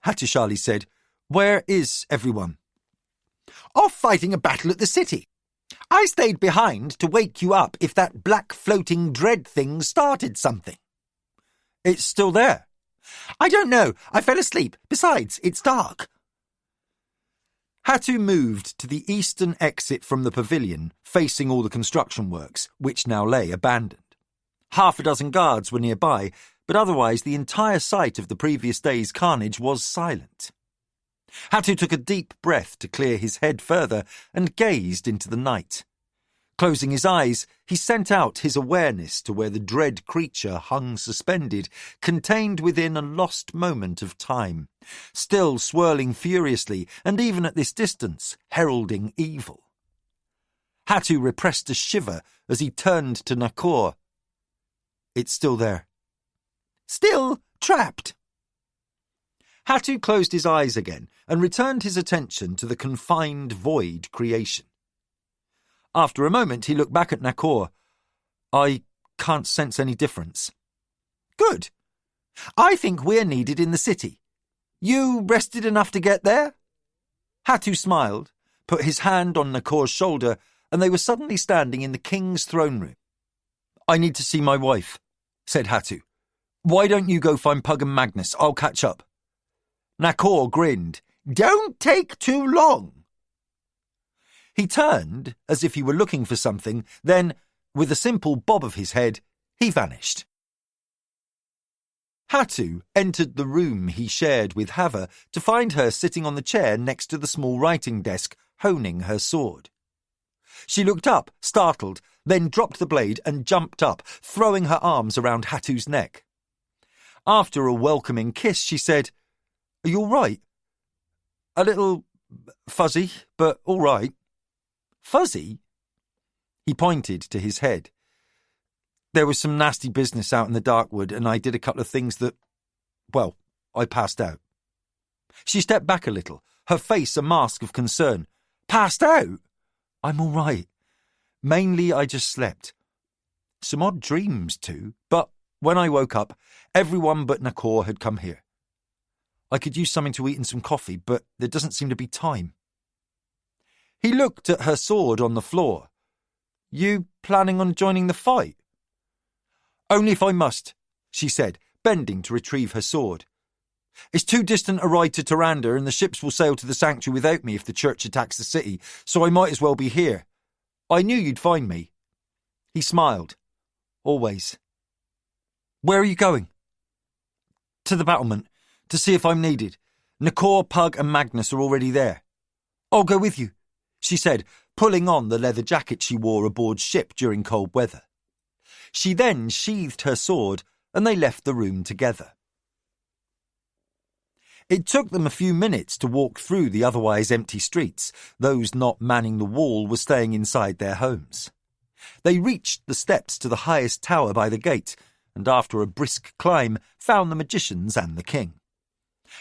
Speaker 2: Hattusili said. "Where is everyone?" "Off fighting a battle at the city. I stayed behind to wake you up if that black floating dread thing started something." "It's still there." "I don't know. I fell asleep. Besides, it's dark." Hatu moved to the eastern exit from the pavilion, facing all the construction works, which now lay abandoned. Half a dozen guards were nearby, but otherwise the entire site of the previous day's carnage was silent. Hatu took a deep breath to clear his head further and gazed into the night. Closing his eyes, he sent out his awareness to where the dread creature hung suspended, contained within a lost moment of time, still swirling furiously, and even at this distance, heralding evil. Hatu repressed a shiver as he turned to Nakor. It's still there. Still trapped. Hatu closed his eyes again and returned his attention to the confined void creation. After a moment, he looked back at Nakor. I can't sense any difference. Good. I think we're needed in the city. You rested enough to get there? Hatu smiled, put his hand on Nakor's shoulder, and they were suddenly standing in the king's throne room. I need to see my wife, said Hatu. Why don't you go find Pug and Magnus? I'll catch up. Nakor grinned. Don't take too long. He turned as if he were looking for something, then, with a simple bob of his head, he vanished. Hatu entered the room he shared with Hava to find her sitting on the chair next to the small writing desk, honing her sword. She looked up, startled, then dropped the blade and jumped up, throwing her arms around Hatu's neck. After a welcoming kiss, she said, Are you all right? A little fuzzy, but all right. Fuzzy? He pointed to his head. There was some nasty business out in the Darkwood, and I did a couple of things that, well, I passed out. She stepped back a little, her face a mask of concern. Passed out? I'm all right. Mainly I just slept. Some odd dreams too, but when I woke up, everyone but Nakor had come here. I could use something to eat and some coffee, but there doesn't seem to be time. He looked at her sword on the floor. You planning on joining the fight? Only if I must, she said, bending to retrieve her sword. It's too distant a ride to Tyrande, and the ships will sail to the sanctuary without me if the church attacks the city, so I might as well be here. I knew you'd find me. He smiled. Always. Where are you going? To the battlement, to see if I'm needed. Nakor, Pug and Magnus are already there. I'll go with you, she said, pulling on the leather jacket she wore aboard ship during cold weather. She then sheathed her sword, and they left the room together. It took them a few minutes to walk through the otherwise empty streets. Those not manning the wall were staying inside their homes. They reached the steps to the highest tower by the gate, and after a brisk climb, found the magicians and the king.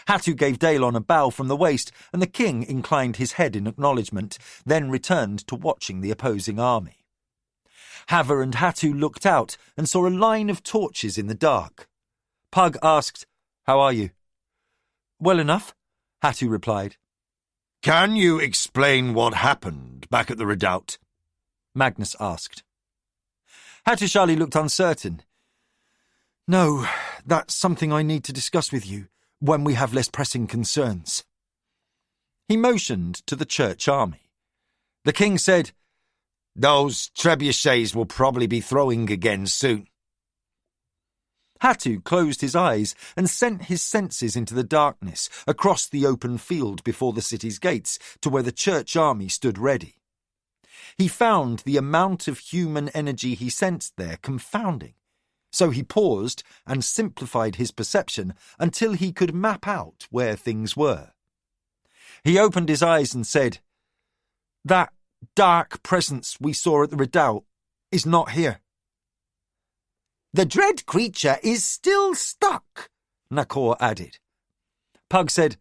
Speaker 2: Hatu gave Daelon a bow from the waist, and the king inclined his head in acknowledgement, then returned to watching the opposing army. Hava and Hatu looked out and saw a line of torches in the dark. Pug asked, How are you? Well enough, Hatu replied.
Speaker 5: Can you explain what happened back at the redoubt?
Speaker 2: Magnus asked. Hattusili looked uncertain. No, that's something I need to discuss with you when we have less pressing concerns. He motioned to the church army. The king said, Those trebuchets will probably be throwing again soon. Hatu closed his eyes and sent his senses into the darkness, across the open field before the city's gates to where the church army stood ready. He found the amount of human energy he sensed there confounding, so he paused and simplified his perception until he could map out where things were. He opened his eyes and said, That dark presence we saw at the redoubt is not here.
Speaker 5: The dread creature is still stuck,
Speaker 2: Nakor added. Pug said,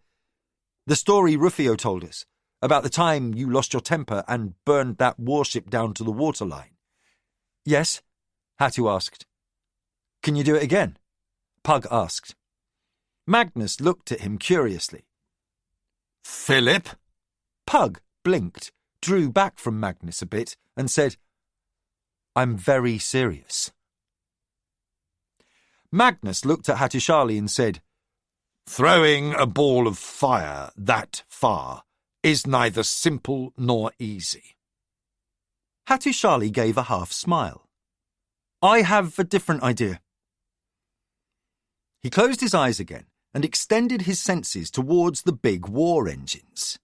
Speaker 2: The story Rufio told us, about the time you lost your temper and burned that warship down to the waterline. Yes, Hatu asked. Can you do it again? Pug asked. Magnus looked at him curiously.
Speaker 5: Philip?
Speaker 2: Pug blinked, drew back from Magnus a bit, and said, I'm very serious. Magnus looked at Hattusili and said,
Speaker 5: Throwing a ball of fire that far is neither simple nor easy.
Speaker 2: Hattusili gave a half smile. I have a different idea. He closed his eyes again and extended his senses towards the big war engines.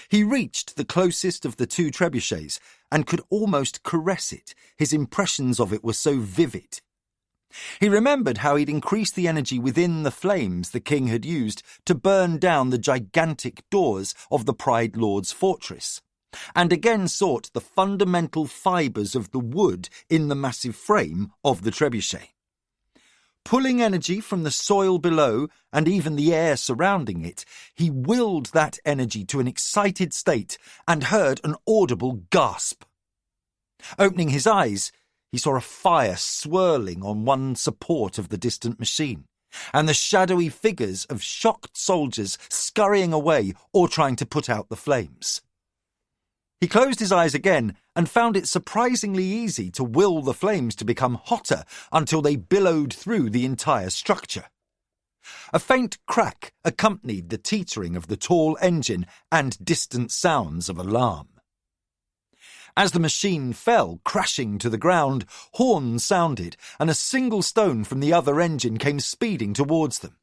Speaker 2: He reached the closest of the two trebuchets and could almost caress it. His impressions of it were so vivid. He remembered how he'd increased the energy within the flames the king had used to burn down the gigantic doors of the Pride Lord's fortress, and again sought the fundamental fibres of the wood in the massive frame of the trebuchet. Pulling energy from the soil below and even the air surrounding it, he willed that energy to an excited state and heard an audible gasp. Opening his eyes, he saw a fire swirling on one support of the distant machine, and the shadowy figures of shocked soldiers scurrying away or trying to put out the flames. He closed his eyes again and found it surprisingly easy to will the flames to become hotter until they billowed through the entire structure. A faint crack accompanied the teetering of the tall engine and distant sounds of alarm. As the machine fell crashing to the ground, horns sounded, and a single stone from the other engine came speeding towards them.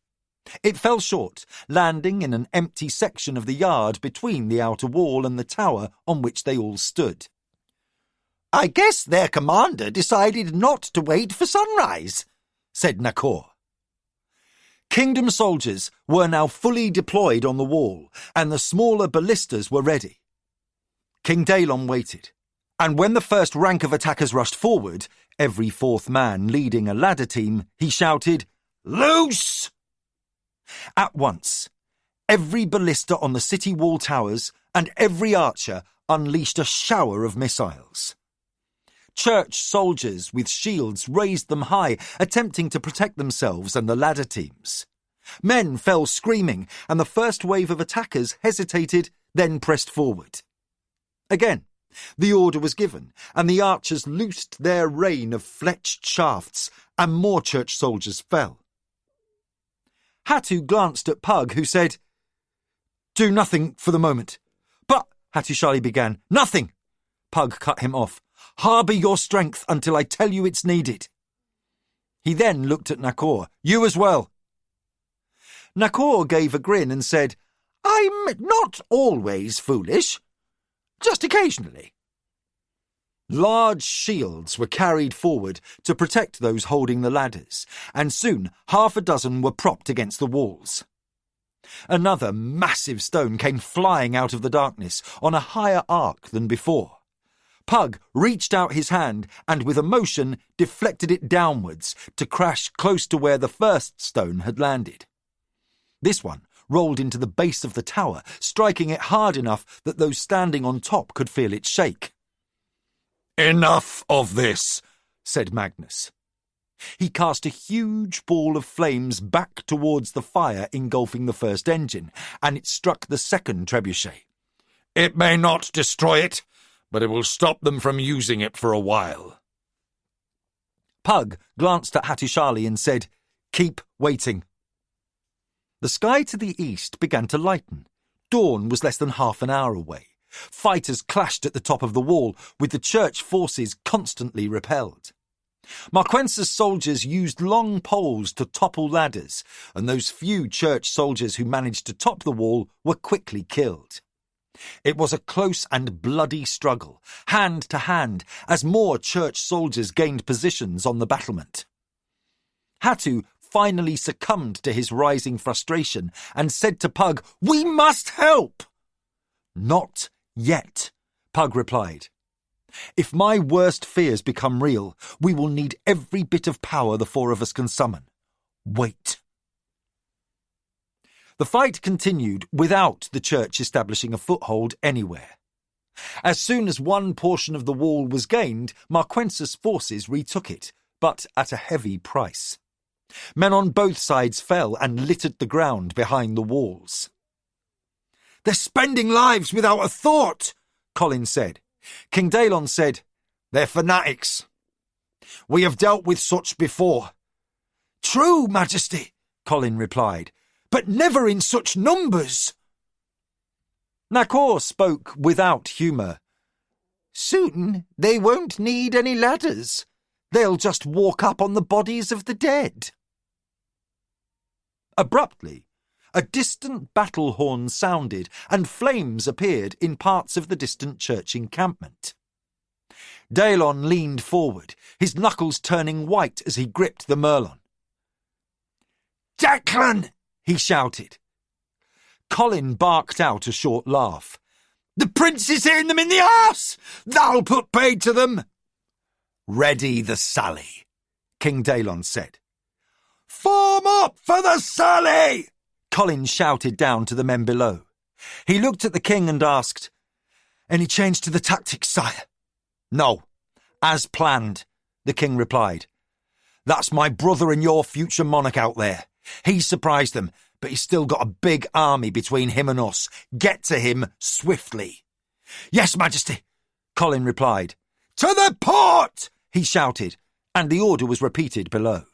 Speaker 2: It fell short, landing in an empty section of the yard between the outer wall and the tower on which they all stood.
Speaker 5: I guess their commander decided not to wait for sunrise, said Nakor.
Speaker 2: Kingdom soldiers were now fully deployed on the wall, and the smaller ballistas were ready. King Daelon waited, and when the first rank of attackers rushed forward, every fourth man leading a ladder team, he shouted, "Loose!" At once, every ballista on the city wall towers and every archer unleashed a shower of missiles. Church soldiers with shields raised them high, attempting to protect themselves and the ladder teams. Men fell screaming, and the first wave of attackers hesitated, then pressed forward. Again, the order was given, and the archers loosed their rain of fletched shafts, and more church soldiers fell. Hattu glanced at Pug, who said, "Do nothing for the moment." "But," Hattusili began. "Nothing!" Pug cut him off. "Harbour your strength until I tell you it's needed." He then looked at Nakor. "You as well." Nakor gave a grin and said, "I'm not always foolish. Just occasionally." Large shields were carried forward to protect those holding the ladders, and soon half a dozen were propped against the walls. Another massive stone came flying out of the darkness on a higher arc than before. Pug reached out his hand and with a motion deflected it downwards to crash close to where the first stone had landed. This one rolled into the base of the tower, striking it hard enough that those standing on top could feel it shake.
Speaker 5: "Enough of this," said
Speaker 2: Magnus. He cast a huge ball of flames back towards the fire engulfing the first engine, and it struck the second trebuchet.
Speaker 5: "It may not destroy it, but it will stop them from using it for a while."
Speaker 2: Pug glanced at Hattusili and said, "Keep waiting." The sky to the east began to lighten. Dawn was less than half an hour away. Fighters clashed at the top of the wall, with the church forces constantly repelled. Marquence's soldiers used long poles to topple ladders, and those few church soldiers who managed to top the wall were quickly killed. It was a close and bloody struggle, hand to hand, as more church soldiers gained positions on the battlement. Hattu finally succumbed to his rising frustration and said to Pug, "We must help!" "Not yet," Pug replied. "If my worst fears become real, we will need every bit of power the four of us can summon. Wait." The fight continued without the church establishing a foothold anywhere. As soon as one portion of the wall was gained, Marquence's forces retook it, but at a heavy price. Men on both sides fell and littered the ground behind the walls.
Speaker 5: "They're spending lives without a thought,"
Speaker 2: Colin said. King Daelon said,
Speaker 5: "They're fanatics. We have dealt with such before."
Speaker 1: "True, Majesty," Colin replied, "but never in such numbers."
Speaker 2: Nakor spoke without humour.
Speaker 5: Soon they won't need any ladders. They'll just walk up on the bodies of the dead.
Speaker 2: Abruptly, a distant battle horn sounded and flames appeared in parts of the distant church encampment. Daelon leaned forward, his knuckles turning white as he gripped the merlon.
Speaker 5: "Declan!" he shouted.
Speaker 2: Colin barked out a short laugh.
Speaker 5: "The prince is hitting them in the arse! That'll put paid to them!" "Ready the sally," King Daelon said. "Form up for the sally!"
Speaker 2: Colin shouted down to the men below. He looked at the king and asked, "Any change to the tactics, sire?"
Speaker 5: "No, as planned," the king replied. "That's my brother and your future monarch out there. He surprised them, but he's still got a big army between him and us. Get to him swiftly." "Yes, Majesty," Colin replied. "To the port!" he shouted, and the order was repeated below.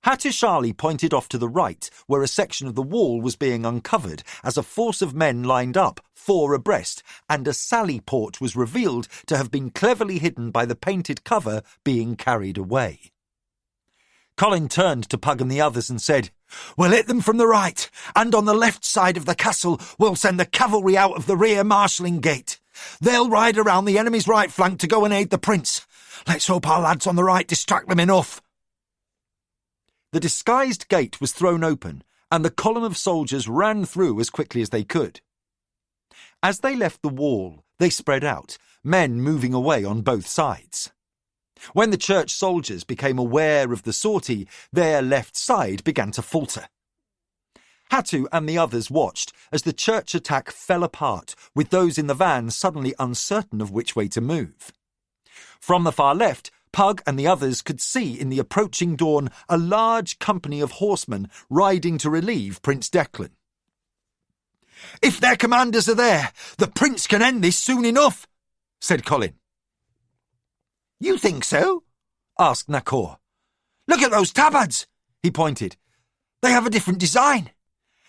Speaker 2: Hattusili pointed off to the right, where a section of the wall was being uncovered as a force of men lined up, 4 abreast, and a sally port was revealed to have been cleverly hidden by the painted cover being carried away.
Speaker 5: Colin turned to Pug and the others and said, "We'll hit them from the right, and on the left side of the castle we'll send the cavalry out of the rear marshalling gate. They'll ride around the enemy's right flank to go and aid the prince. Let's hope our lads on the right distract them enough."
Speaker 2: The disguised gate was thrown open, and the column of soldiers ran through as quickly as they could. As they left the wall, they spread out, men moving away on both sides. When the church soldiers became aware of the sortie, their left side began to falter. Hattu and the others watched as the church attack fell apart, with those in the van suddenly uncertain of which way to move. From the far left, Pug and the others could see in the approaching dawn a large company of horsemen riding to relieve Prince Declan. "If their commanders are there, the prince can end this soon enough," said Colin. "You think so?" asked Nakor. "Look at those tabards," he pointed. "They have a different design.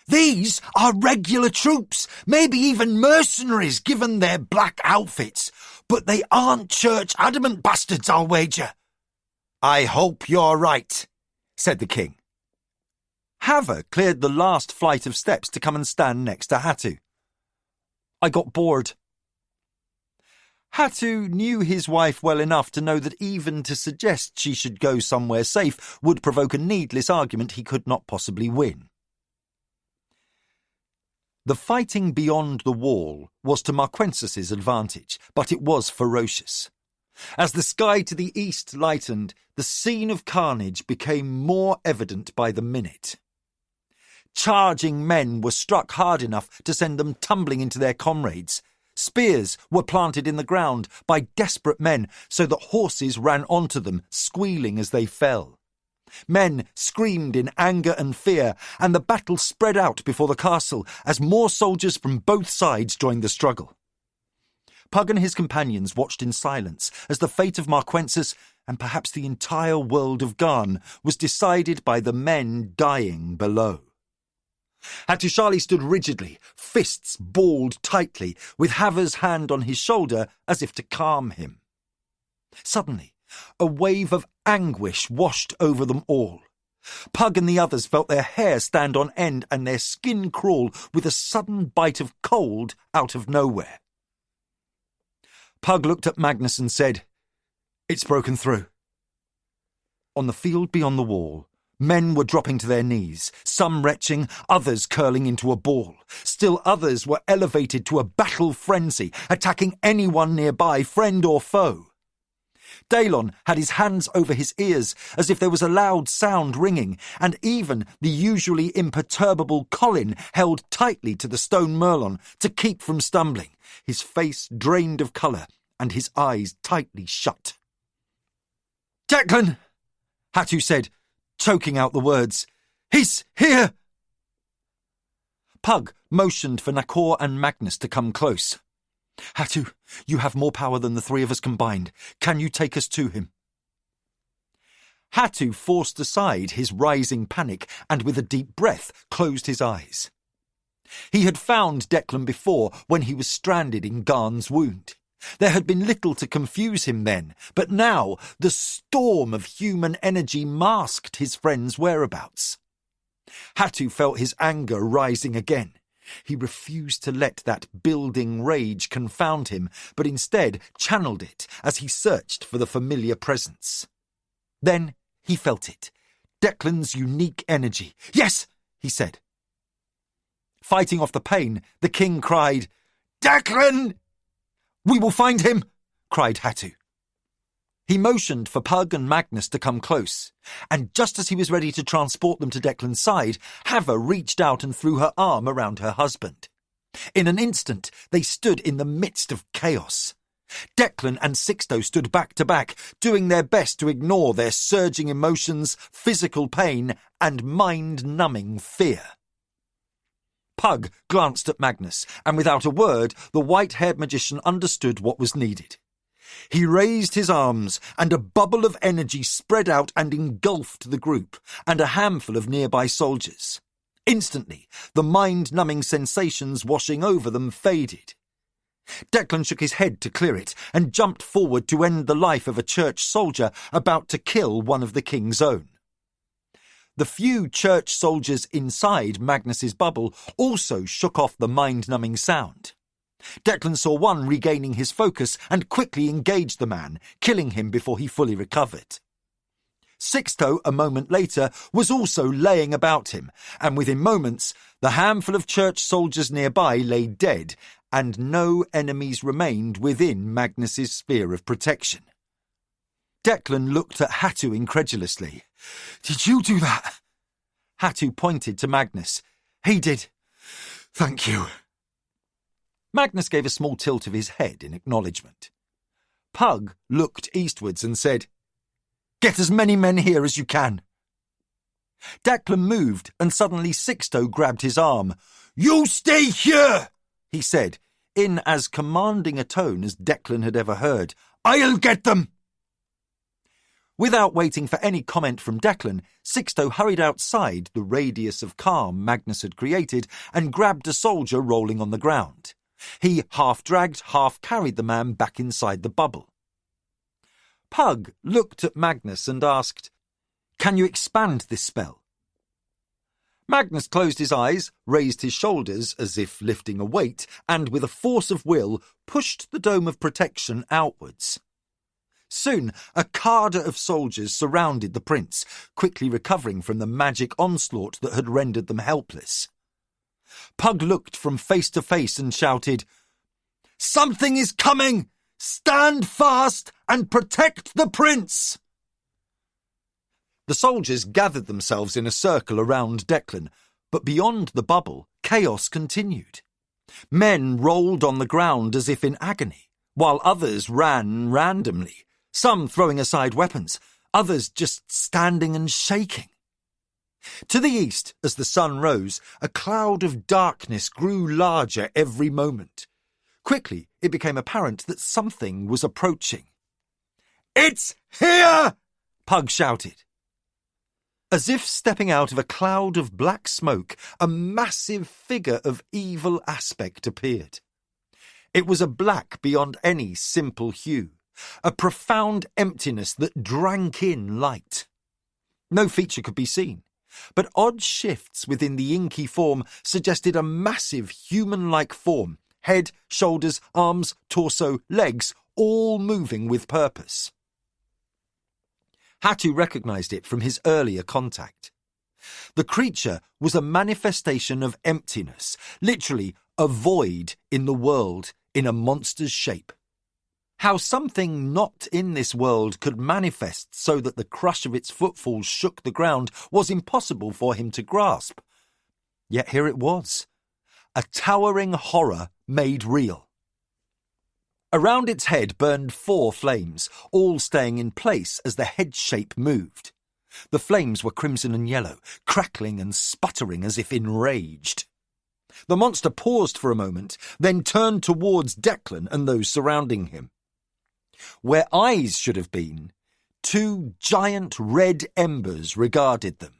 Speaker 2: These are regular troops, maybe even mercenaries given their black outfits, but they aren't church adamant bastards, I'll wager." "I hope you're right," said the king. Hava cleared the last flight of steps to come and stand next to Hattu. "I got bored." Hattu knew his wife well enough to know that even to suggest she should go somewhere safe would provoke a needless argument he could not possibly win. The fighting beyond the wall was to Marquensis's advantage, but it was ferocious. As the sky to the east lightened, the scene of carnage became more evident by the minute. Charging men were struck hard enough to send them tumbling into their comrades. Spears were planted in the ground by desperate men so that horses ran onto them, squealing as they fell. Men screamed in anger and fear, and the battle spread out before the castle as more soldiers from both sides joined the struggle. Pug and his companions watched in silence as the fate of Marquensis, and perhaps the entire world of Garn, was decided by the men dying below. Hattusili stood rigidly, fists balled tightly, with Hava's hand on his shoulder as if to calm him. Suddenly, a wave of anguish washed over them all. Pug and the others felt their hair stand on end and their skin crawl with a sudden bite of cold out of nowhere. Pug looked at Magnus and said, "It's broken through." On the field beyond the wall, men were dropping to their knees, some retching, others curling into a ball. Still others were elevated to a battle frenzy, attacking anyone nearby, friend or foe. Daelon had his hands over his ears as if there was a loud sound ringing, and even the usually imperturbable Colin held tightly to the stone merlon to keep from stumbling, his face drained of colour and his eyes tightly shut. "Declan," Hattu said, choking out the words. "He's here!" Pug motioned for Nakor and Magnus to come close. "Hattu, you have more power than the 3 of us combined. Can you take us to him?" Hattu forced aside his rising panic and with a deep breath closed his eyes. He had found Declan before when he was stranded in Garn's wound. There had been little to confuse him then, but now the storm of human energy masked his friend's whereabouts. Hatu felt his anger rising again. He refused to let that building rage confound him, but instead channeled it as he searched for the familiar presence. Then he felt it. Declan's unique energy. "Yes," he said. Fighting off the pain, the king cried, "Declan!" "We will find him!" cried Hatu. He motioned for Pug and Magnus to come close, and just as he was ready to transport them to Declan's side, Hava reached out and threw her arm around her husband. In an instant, they stood in the midst of chaos. Declan and Sixto stood back to back, doing their best to ignore their surging emotions, physical pain, and mind-numbing fear. Pug glanced at Magnus, and without a word, the white-haired magician understood what was needed. He raised his arms, and a bubble of energy spread out and engulfed the group, and a handful of nearby soldiers. Instantly, the mind-numbing sensations washing over them faded. Declan shook his head to clear it, and jumped forward to end the life of a church soldier about to kill one of the king's own. The few church soldiers inside Magnus's bubble also shook off the mind-numbing sound. Declan saw one regaining his focus and quickly engaged the man, killing him before he fully recovered. Sixto, a moment later, was also laying about him, and within moments the handful of church soldiers nearby lay dead, and no enemies remained within Magnus's sphere of protection. Declan looked at Hatu incredulously. "Did you do that?" Hatu pointed to Magnus. "He did. Thank you." Magnus gave a small tilt of his head in acknowledgement. Pug looked eastwards and said, "Get as many men here as you can." Declan moved, and suddenly Sixto grabbed his arm. "You stay here," he said, in as commanding a tone as Declan had ever heard. "I'll get them." Without waiting for any comment from Declan, Sixto hurried outside the radius of calm Magnus had created and grabbed a soldier rolling on the ground. He half-dragged, half-carried the man back inside the bubble. Pug looked at Magnus and asked, "Can you expand this spell?" Magnus closed his eyes, raised his shoulders as if lifting a weight, and with a force of will pushed the dome of protection outwards. Soon, a cadre of soldiers surrounded the prince, quickly recovering from the magic onslaught that had rendered them helpless. Pug looked from face to face and shouted, "Something is coming! Stand fast and protect the prince!" The soldiers gathered themselves in a circle around Declan, but beyond the bubble, chaos continued. Men rolled on the ground as if in agony, while others ran randomly, some throwing aside weapons, others just standing and shaking. To the east, as the sun rose, a cloud of darkness grew larger every moment. Quickly, it became apparent that something was approaching. "It's here!" Pug shouted. As if stepping out of a cloud of black smoke, a massive figure of evil aspect appeared. It was a black beyond any simple hue, a profound emptiness that drank in light. No feature could be seen, but odd shifts within the inky form suggested a massive human-like form, head, shoulders, arms, torso, legs, all moving with purpose. Hatu recognized it from his earlier contact. The creature was a manifestation of emptiness, literally a void in the world in a monster's shape. How something not in this world could manifest so that the crush of its footfalls shook the ground was impossible for him to grasp. Yet here it was, a towering horror made real. Around its head burned 4 flames, all staying in place as the head shape moved. The flames were crimson and yellow, crackling and sputtering as if enraged. The monster paused for a moment, then turned towards Declan and those surrounding him. Where eyes should have been, 2 giant red embers regarded them.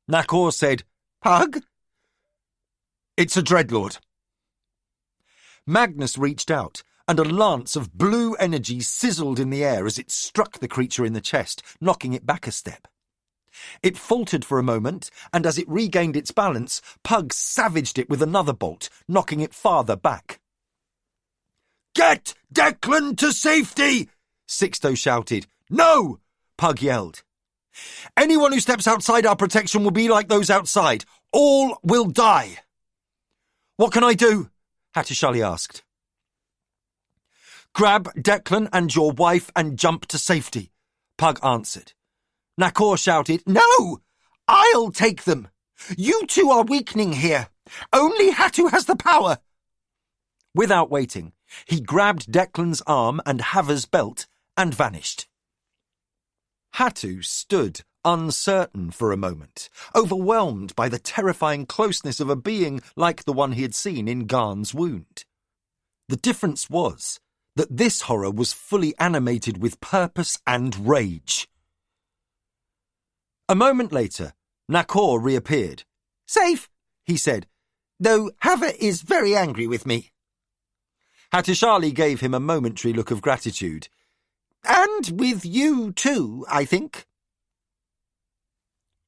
Speaker 2: Nakor said, "Pug,
Speaker 5: It's a dreadlord.
Speaker 2: Magnus reached out, and a lance of blue energy sizzled in the air as it struck the creature in the chest, knocking it back a step. It faltered for a moment, and as it regained its balance, Pug savaged it with another bolt, knocking it farther back.
Speaker 5: "Get Declan to safety!"
Speaker 2: Sixto shouted.
Speaker 5: "No!"
Speaker 2: Pug yelled.
Speaker 5: "Anyone who steps outside our protection will be like those outside. All will die."
Speaker 2: "What can I do?" Hattusili asked.
Speaker 5: "Grab Declan and your wife and jump to safety,"
Speaker 2: Pug answered.
Speaker 5: Nakor shouted, "No! I'll take them! You two are weakening here. Only Hattu has the power."
Speaker 2: Without waiting, he grabbed Declan's arm and Hava's belt and vanished. Hattu stood uncertain for a moment, overwhelmed by the terrifying closeness of a being like the one he had seen in Garn's wound. The difference was that this horror was fully animated with purpose and rage. A moment later, Nakor reappeared.
Speaker 5: "Safe," he said, "though Hava is very angry with me."
Speaker 2: Hattusili gave him a momentary look of gratitude.
Speaker 5: "And with you too, I think."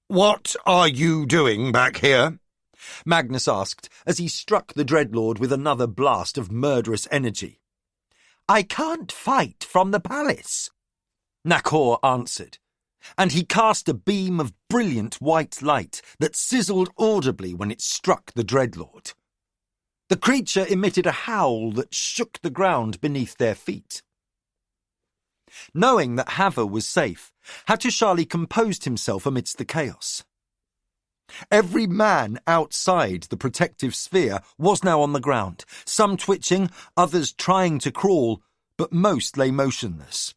Speaker 1: "What are you doing back here?"
Speaker 2: Magnus asked as he struck the dreadlord with another blast of murderous energy.
Speaker 5: "I can't fight from the palace,"
Speaker 2: Nakor answered, and he cast a beam of brilliant white light that sizzled audibly when it struck the dreadlord. The creature emitted a howl that shook the ground beneath their feet. Knowing that Hava was safe, Hattusili composed himself amidst the chaos. Every man outside the protective sphere was now on the ground, some twitching, others trying to crawl, but most lay motionless.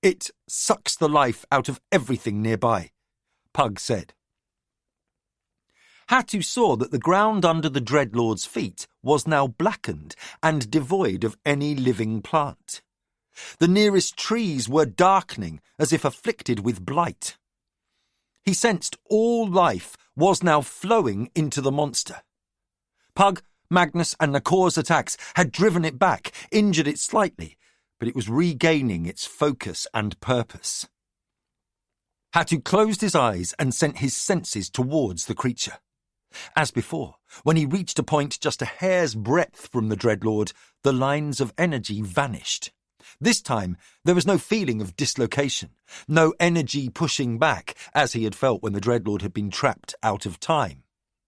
Speaker 2: "It sucks the life out of everything nearby," Pug said. Hattu saw that the ground under the dreadlord's feet was now blackened and devoid of any living plant. The nearest trees were darkening as if afflicted with blight. He sensed all life was now flowing into the monster. Pug, Magnus and Nakor's attacks had driven it back, injured it slightly, but it was regaining its focus and purpose. Hattu closed his eyes and sent his senses towards the creature. As before, when he reached a point just a hair's breadth from the dreadlord, the lines of energy vanished. This time, there was no feeling of dislocation, no energy pushing back, as he had felt when the dreadlord had been trapped out of time.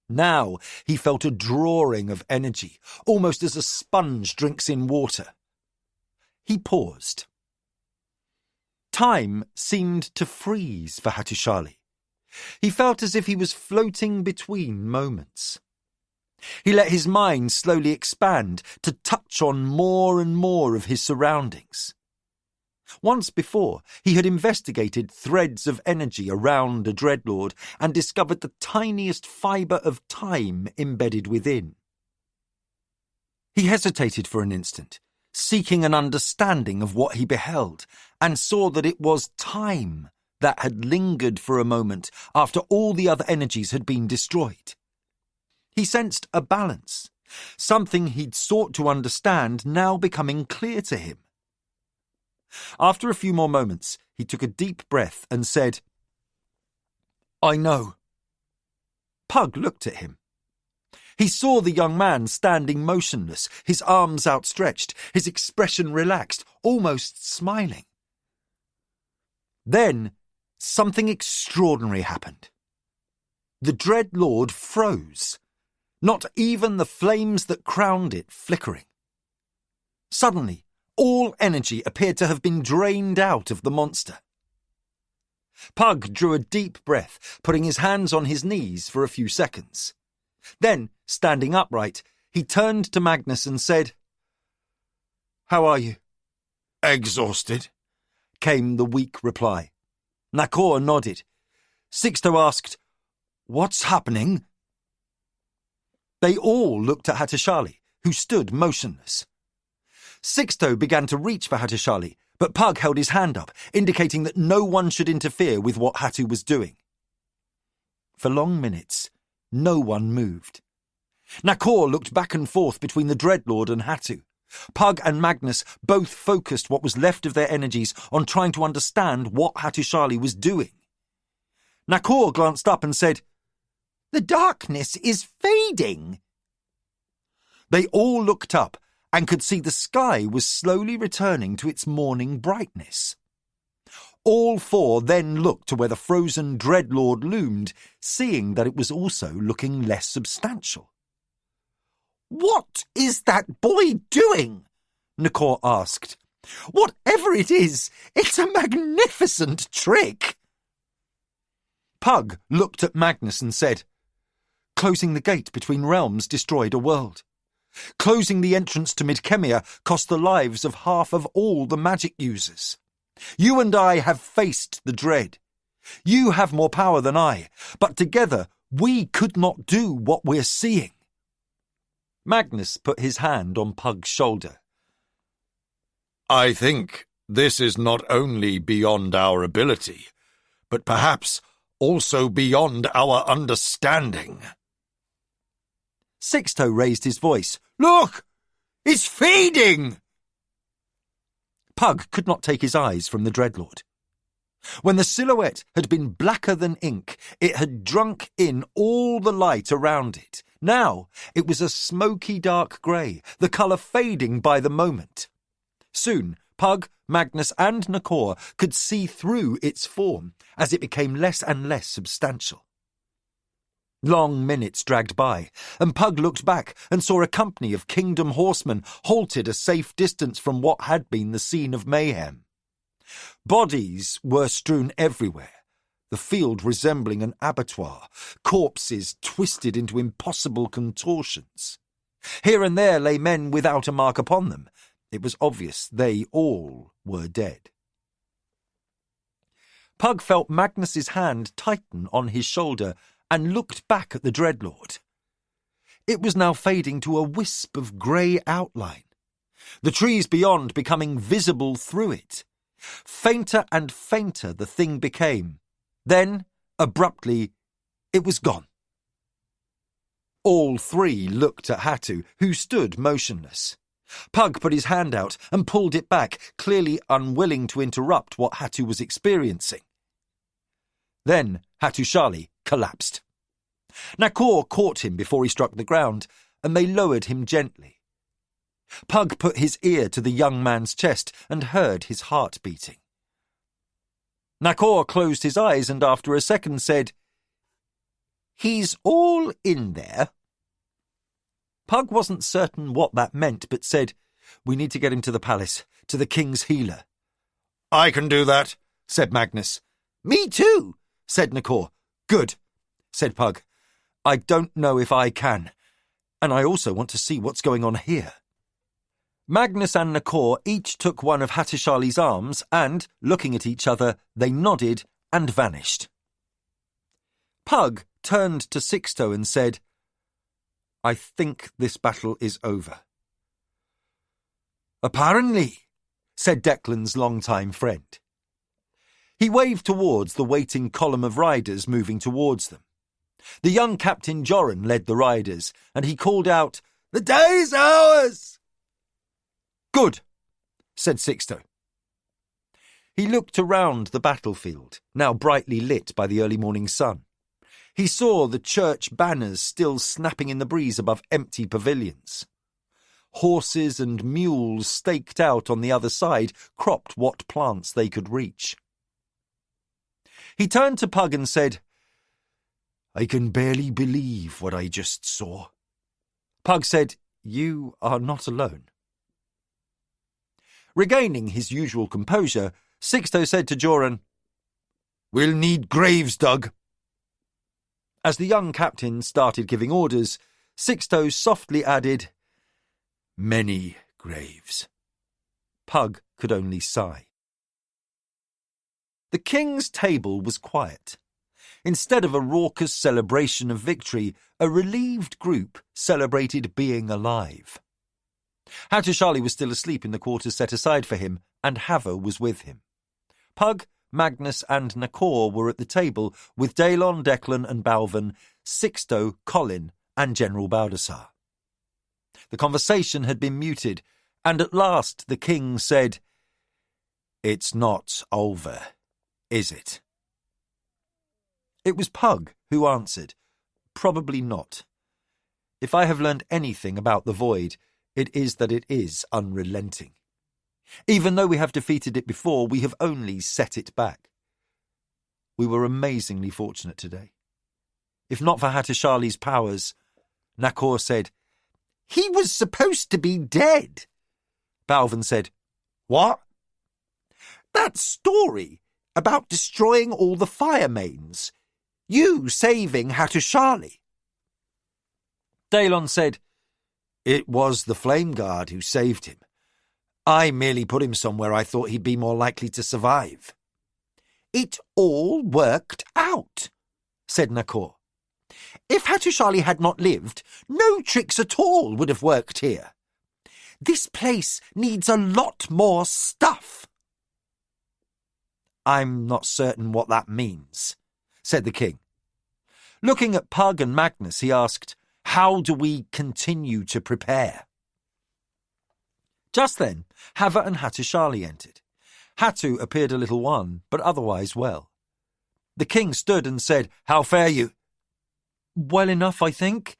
Speaker 2: Now he felt a drawing of energy, almost as a sponge drinks in water. He paused. Time seemed to freeze for Hattusili. He felt as if he was floating between moments. He let his mind slowly expand to touch on more and more of his surroundings. Once before, he had investigated threads of energy around a dreadlord and discovered the tiniest fibre of time embedded within. He hesitated for an instant, seeking an understanding of what he beheld, and saw that it was time that had lingered for a moment after all the other energies had been destroyed. He sensed a balance, something he'd sought to understand now becoming clear to him. After a few more moments, he took a deep breath and said, "I know." Pug looked at him. He saw the young man standing motionless, his arms outstretched, his expression relaxed, almost smiling. Then something extraordinary happened. The dreadlord froze, not even the flames that crowned it flickering. Suddenly, all energy appeared to have been drained out of the monster. Pug drew a deep breath, putting his hands on his knees for a few seconds. Then, standing upright, he turned to Magnus and said, "How are you?"
Speaker 1: "Exhausted,"
Speaker 2: came the weak reply. Nakor nodded. Sixto asked, "What's happening?" They all looked at Hattusili, who stood motionless. Sixto began to reach for Hattusili, but Pug held his hand up, indicating that no one should interfere with what Hattu was doing. For long minutes, no one moved, Nakor looked back and forth between the Dreadlord and Hatu. Pug and Magnus both focused what was left of their energies on trying to understand what Hattusili was doing. Nakor glanced up and said,
Speaker 5: "The darkness is fading."
Speaker 2: They all looked up and could see the sky was slowly returning to its morning brightness. All four then looked to where the frozen Dreadlord loomed, seeing that it was also looking less substantial.
Speaker 5: "What is that boy doing?" Nakor asked. "Whatever it is, it's a magnificent trick."
Speaker 2: Pug looked at Magnus and said, "Closing the gate between realms destroyed a world. Closing the entrance to Midkemia cost the lives of half of all the magic users. You and I have faced the dread. You have more power than I, but together we could not do what we're seeing." Magnus put his hand on Pug's shoulder.
Speaker 3: "I think this is not only beyond our ability, but perhaps also beyond our understanding."
Speaker 2: Sixto raised his voice.
Speaker 5: "Look! It's fading!"
Speaker 2: Pug could not take his eyes from the Dreadlord. When the silhouette had been blacker than ink, it had drunk in all the light around it. Now it was a smoky dark grey, the colour fading by the moment. Soon Pug, Magnus and Nakor could see through its form as it became less and less substantial. Long minutes dragged by, and Pug looked back and saw a company of kingdom horsemen halted a safe distance from what had been the scene of mayhem. Bodies were strewn everywhere, the field resembling an abattoir, corpses twisted into impossible contortions. Here and there lay men without a mark upon them. It was obvious they all were dead. Pug felt Magnus's hand tighten on his shoulder and looked back at the Dreadlord. It was now fading to a wisp of grey outline, the trees beyond becoming visible through it. Fainter and fainter the thing became. Then, abruptly, it was gone. All three looked at Hatu, who stood motionless. Pug put his hand out and pulled it back, clearly unwilling to interrupt what Hatu was experiencing. Then Hattusili collapsed. Nakor caught him before he struck the ground, and they lowered him gently. Pug put his ear to the young man's chest and heard his heart beating. Nakor closed his eyes and after a second said, "He's all in there." Pug wasn't certain what that meant, but said, "We need to get him to the palace, to the king's healer."
Speaker 3: "I can do that," said Magnus.
Speaker 5: "Me too,"
Speaker 2: said Nakor. "Good," said Pug. "I don't know if I can, and I also want to see what's going on here." Magnus and Nakor each took one of Hattusili's arms and, looking at each other, they nodded and vanished. Pug turned to Sixto and said, "I think this battle is over."
Speaker 5: "Apparently,"
Speaker 2: said Declan's longtime friend. He waved towards the waiting column of riders moving towards them. The young Captain Joran led the riders, and he called out,
Speaker 5: "The day's ours!"
Speaker 2: "Good," said Sixto. He looked around the battlefield, now brightly lit by the early morning sun. He saw the church banners still snapping in the breeze above empty pavilions. Horses and mules staked out on the other side cropped what plants they could reach. He turned to Pug and said, "I can barely believe what I just saw." Pug said, "You are not alone." Regaining his usual composure, Sixto said to Joran,
Speaker 5: "We'll need graves dug."
Speaker 2: As the young captain started giving orders, Sixto softly added, "Many graves." Pug could only sigh. The king's table was quiet. Instead of a raucous celebration of victory, a relieved group celebrated being alive. Hattusili was still asleep in the quarters set aside for him, and Hava was with him. Pug, Magnus and Nakor were at the table with Daelon, Declan and Balvan, Sixto, Colin and General Baldassar. The conversation had been muted, and at last the king said, "It's not over, is it?" It was Pug who answered, "Probably not. If I have learned anything about the void, it is that it is unrelenting. Even though we have defeated it before, we have only set it back. We were amazingly fortunate today. If not for Hattusili's powers," Nakor said.
Speaker 5: "He was supposed to be dead."
Speaker 2: Balvin said,
Speaker 5: "What?" "That story about destroying all the fire mains. You saving Hattusili."
Speaker 2: Daelon said,
Speaker 5: "It was the Flame Guard who saved him. I merely put him somewhere I thought he'd be more likely to survive." "It all worked out," said Nakor. "If Hattusili had not lived, no tricks at all would have worked here. This place needs a lot more stuff."
Speaker 2: "I'm not certain what that means," said the king. Looking at Pug and Magnus, he asked, "How do we continue to prepare?" Just then, Hava and Hattusili entered. Hattu appeared a little wan, but otherwise well. The king stood and said, "How fare you?" "Well enough, I think,"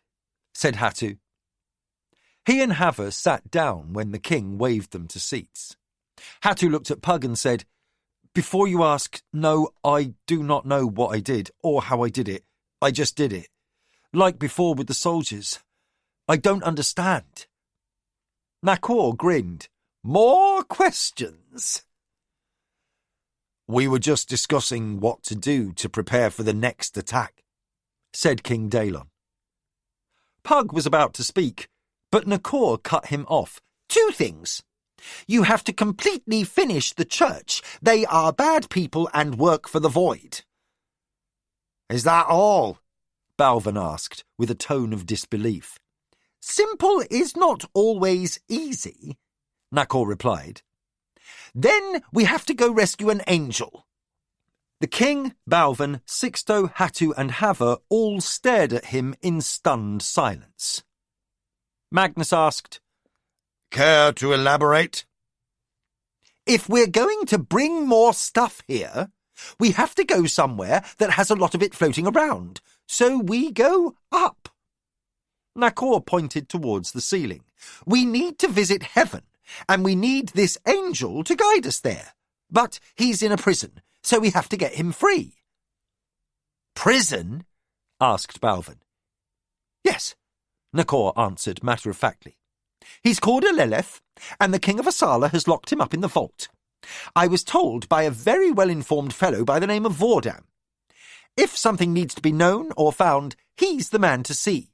Speaker 2: said Hattu. He and Hava sat down when the king waved them to seats. Hattu looked at Pug and said, "Before you ask, no, I do not know what I did or how I did it. I just did it. Like before with the soldiers. I don't understand." Nakor grinned.
Speaker 5: "More questions?" "We were just discussing what to do to prepare for the next attack," said King Daelon.
Speaker 2: Pug was about to speak, but Nakor cut him off.
Speaker 5: "Two things. You have to completely finish the church. They are bad people and work for the void." "Is that all?"
Speaker 2: Balvin asked, with a tone of disbelief.
Speaker 5: "Simple is not always easy,"
Speaker 2: Nakor replied.
Speaker 5: "Then we have to go rescue an angel."
Speaker 2: The king, Balvin, Sixto, Hattu and Hava all stared at him in stunned silence. Magnus asked,
Speaker 1: "Care to elaborate?"
Speaker 5: "If we're going to bring more stuff here, we have to go somewhere that has a lot of it floating around. So we go up."
Speaker 2: Nakor pointed towards the ceiling.
Speaker 5: "We need to visit heaven, and we need this angel to guide us there. But he's in a prison, so we have to get him free."
Speaker 2: "Prison?" asked Balvin.
Speaker 5: "Yes,"
Speaker 2: Nakor answered matter-of-factly.
Speaker 5: "He's called Aleleth, and the king of Asala has locked him up in the vault. I was told by a very well-informed fellow by the name of Vordam. If something needs to be known or found, he's the man to see.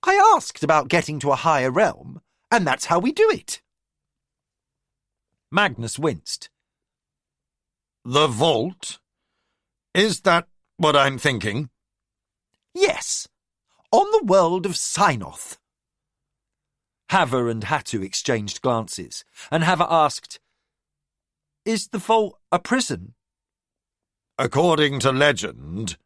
Speaker 5: I asked about getting to a higher realm, and that's how we do it."
Speaker 2: Magnus winced.
Speaker 1: "The vault? Is that what I'm thinking?"
Speaker 5: "Yes, on the world of Synoth."
Speaker 2: Hava and Hattu exchanged glances, and Hava asked, "Is the vault a prison?"
Speaker 1: "According to legend,"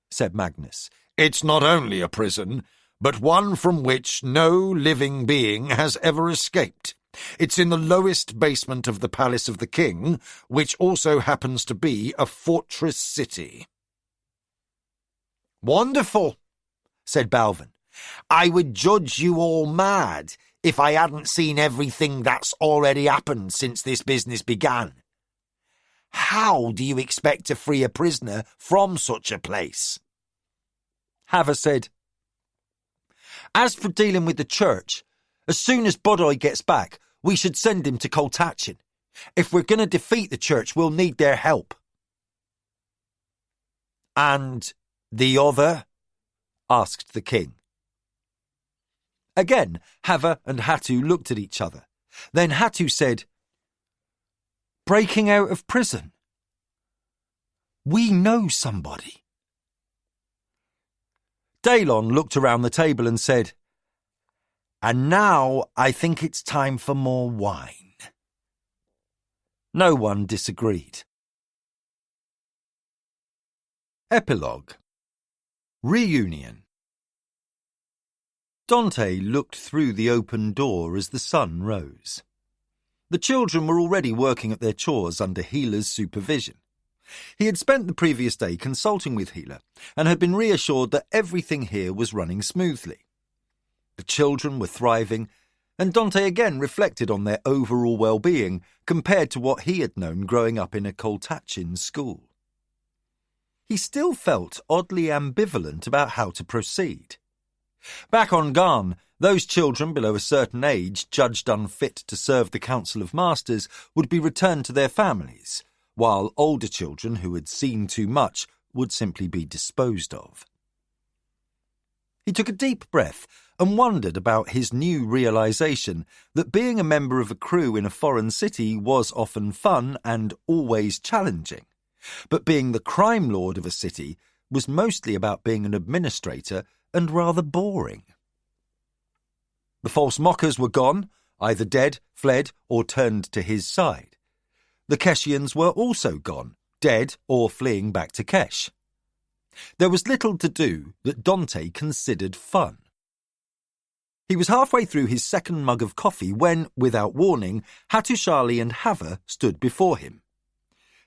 Speaker 2: said Magnus,
Speaker 1: "it's not only a prison, but one from which no living being has ever escaped. It's in the lowest basement of the Palace of the King, which also happens to be a fortress city."
Speaker 5: "Wonderful," said Balvin. "I would judge you all mad if I hadn't seen everything that's already happened since this business began. How do you expect to free a prisoner from such a place?"
Speaker 2: Hava said, "As for dealing with the church, as soon as Bodoi gets back, we should send him to Koltachin. If we're going to defeat the church, we'll need their help."
Speaker 5: "And the other?"
Speaker 2: asked the king. Again, Hava and Hattu looked at each other. Then Hattu said, "Breaking out of prison. We know somebody." Daelon looked around the table and said, "And now I think it's time for more wine." No one disagreed. Epilogue. Reunion. Dante looked through the open door as the sun rose. The children were already working at their chores under Healer's supervision. He had spent the previous day consulting with Healer and had been reassured that everything here was running smoothly. The children were thriving, and Dante again reflected on their overall well-being compared to what he had known growing up in a Koltachin school. He still felt oddly ambivalent about how to proceed. Back on Garn, those children below a certain age judged unfit to serve the Council of Masters would be returned to their families, while older children who had seen too much would simply be disposed of. He took a deep breath and wondered about his new realization that being a member of a crew in a foreign city was often fun and always challenging, but being the crime lord of a city was mostly about being an administrator and rather boring. The false mockers were gone, either dead, fled, or turned to his side. The Keshians were also gone, dead or fleeing back to Kesh. There was little to do that Dante considered fun. He was halfway through his second mug of coffee when, without warning, Hattusili and Hava stood before him.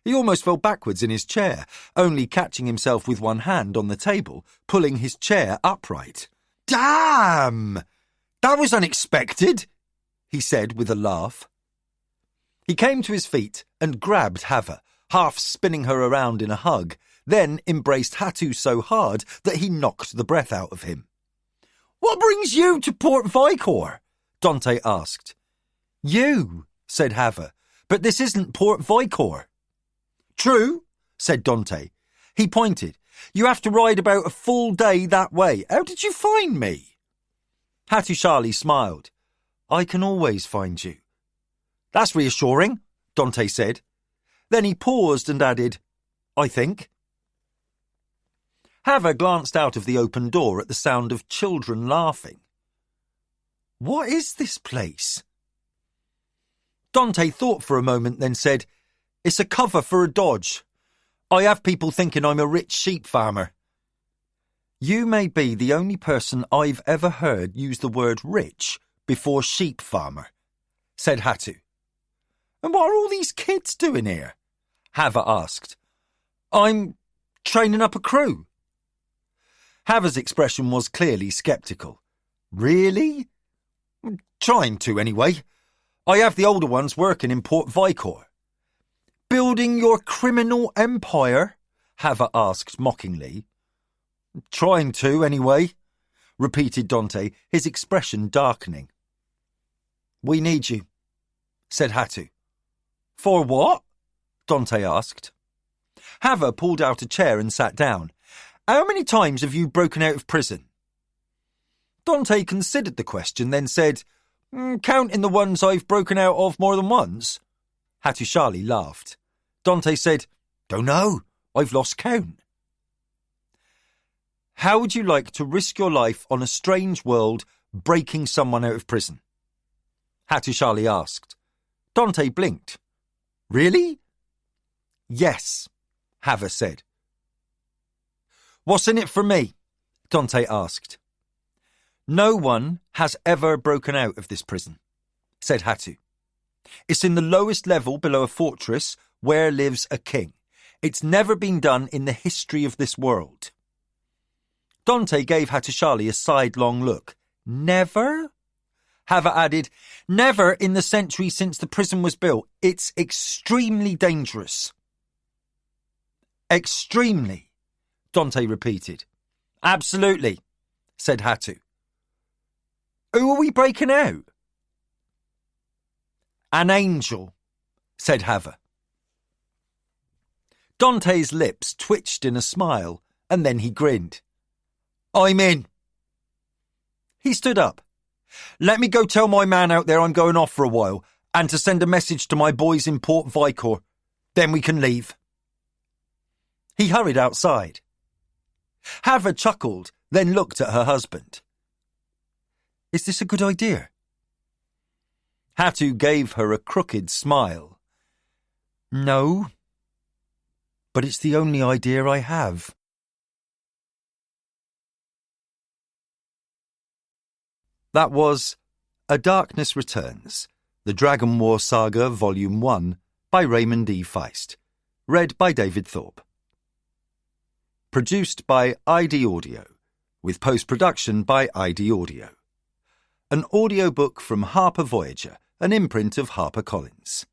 Speaker 2: He almost fell backwards in his chair, only catching himself with one hand on the table, pulling his chair upright.
Speaker 5: Damn! That was unexpected, he said with a laugh.
Speaker 2: He came to his feet and grabbed Hava, half spinning her around in a hug, then embraced Hattu so hard that he knocked the breath out of him.
Speaker 5: What brings you to Port Vicor?
Speaker 2: Dante asked.
Speaker 5: You, said Hava, but this isn't Port Vicor.
Speaker 2: True, said Dante. He pointed. You have to ride about a full day that way. How did you find me? Hattusili smiled. I can always find you.
Speaker 5: That's reassuring,
Speaker 2: Dante said. Then he paused and added, I think. Hava glanced out of the open door at the sound of children laughing.
Speaker 5: What is this place?
Speaker 2: Dante thought for a moment, then said, It's a cover for a dodge. I have people thinking I'm a rich sheep farmer. You may be the only person I've ever heard use the word rich before sheep farmer, said Hattu.
Speaker 5: And what are all these kids doing here?
Speaker 2: Hava asked.
Speaker 5: I'm training up a crew.
Speaker 2: Hava's expression was clearly sceptical.
Speaker 5: Really?
Speaker 2: Trying to, anyway. I have the older ones working in Port Vicor.
Speaker 5: Building your criminal empire?
Speaker 2: Hava asked mockingly.
Speaker 5: Trying to, anyway,
Speaker 2: repeated Dante, his expression darkening.
Speaker 5: We need you, said Hattu.
Speaker 2: For what? Dante asked. Hava pulled out a chair and sat down.
Speaker 5: How many times have you broken out of prison?
Speaker 2: Dante considered the question, then said,
Speaker 5: Counting the ones I've broken out of more than once.
Speaker 2: Hattusili laughed. Dante said,
Speaker 5: Don't know. I've lost count.
Speaker 2: How would you like to risk your life on a strange world breaking someone out of prison? Hattusili asked. Dante blinked.
Speaker 5: Really?
Speaker 2: Yes, Hava said.
Speaker 5: What's in it for me?
Speaker 2: Dante asked. No one has ever broken out of this prison, said Hattu. It's in the lowest level below a fortress where lives a king. It's never been done in the history of this world. Dante gave Hattusili a sidelong look.
Speaker 5: Never?
Speaker 2: Hava added,
Speaker 5: Never in the century since the prison was built. It's extremely dangerous.
Speaker 2: Extremely, Dante repeated.
Speaker 5: Absolutely, said Hattu.
Speaker 2: Who are we breaking out?
Speaker 5: An angel, said Hava.
Speaker 2: Dante's lips twitched in a smile, and then he grinned.
Speaker 5: I'm in.
Speaker 2: He stood up.
Speaker 5: Let me go tell my man out there I'm going off for a while, and to send a message to my boys in Port Vicor. Then we can leave.
Speaker 2: He hurried outside. Hava chuckled, then looked at her husband. Is this a good idea? Hattu gave her a crooked smile.
Speaker 5: No,
Speaker 2: but it's the only idea I have. That was A Darkness Returns, The Dragon War Saga Volume 1 by Raymond E. Feist. Read by David Thorpe. Produced by ID Audio, with post-production by ID Audio. An audiobook from Harper Voyager, an imprint of HarperCollins.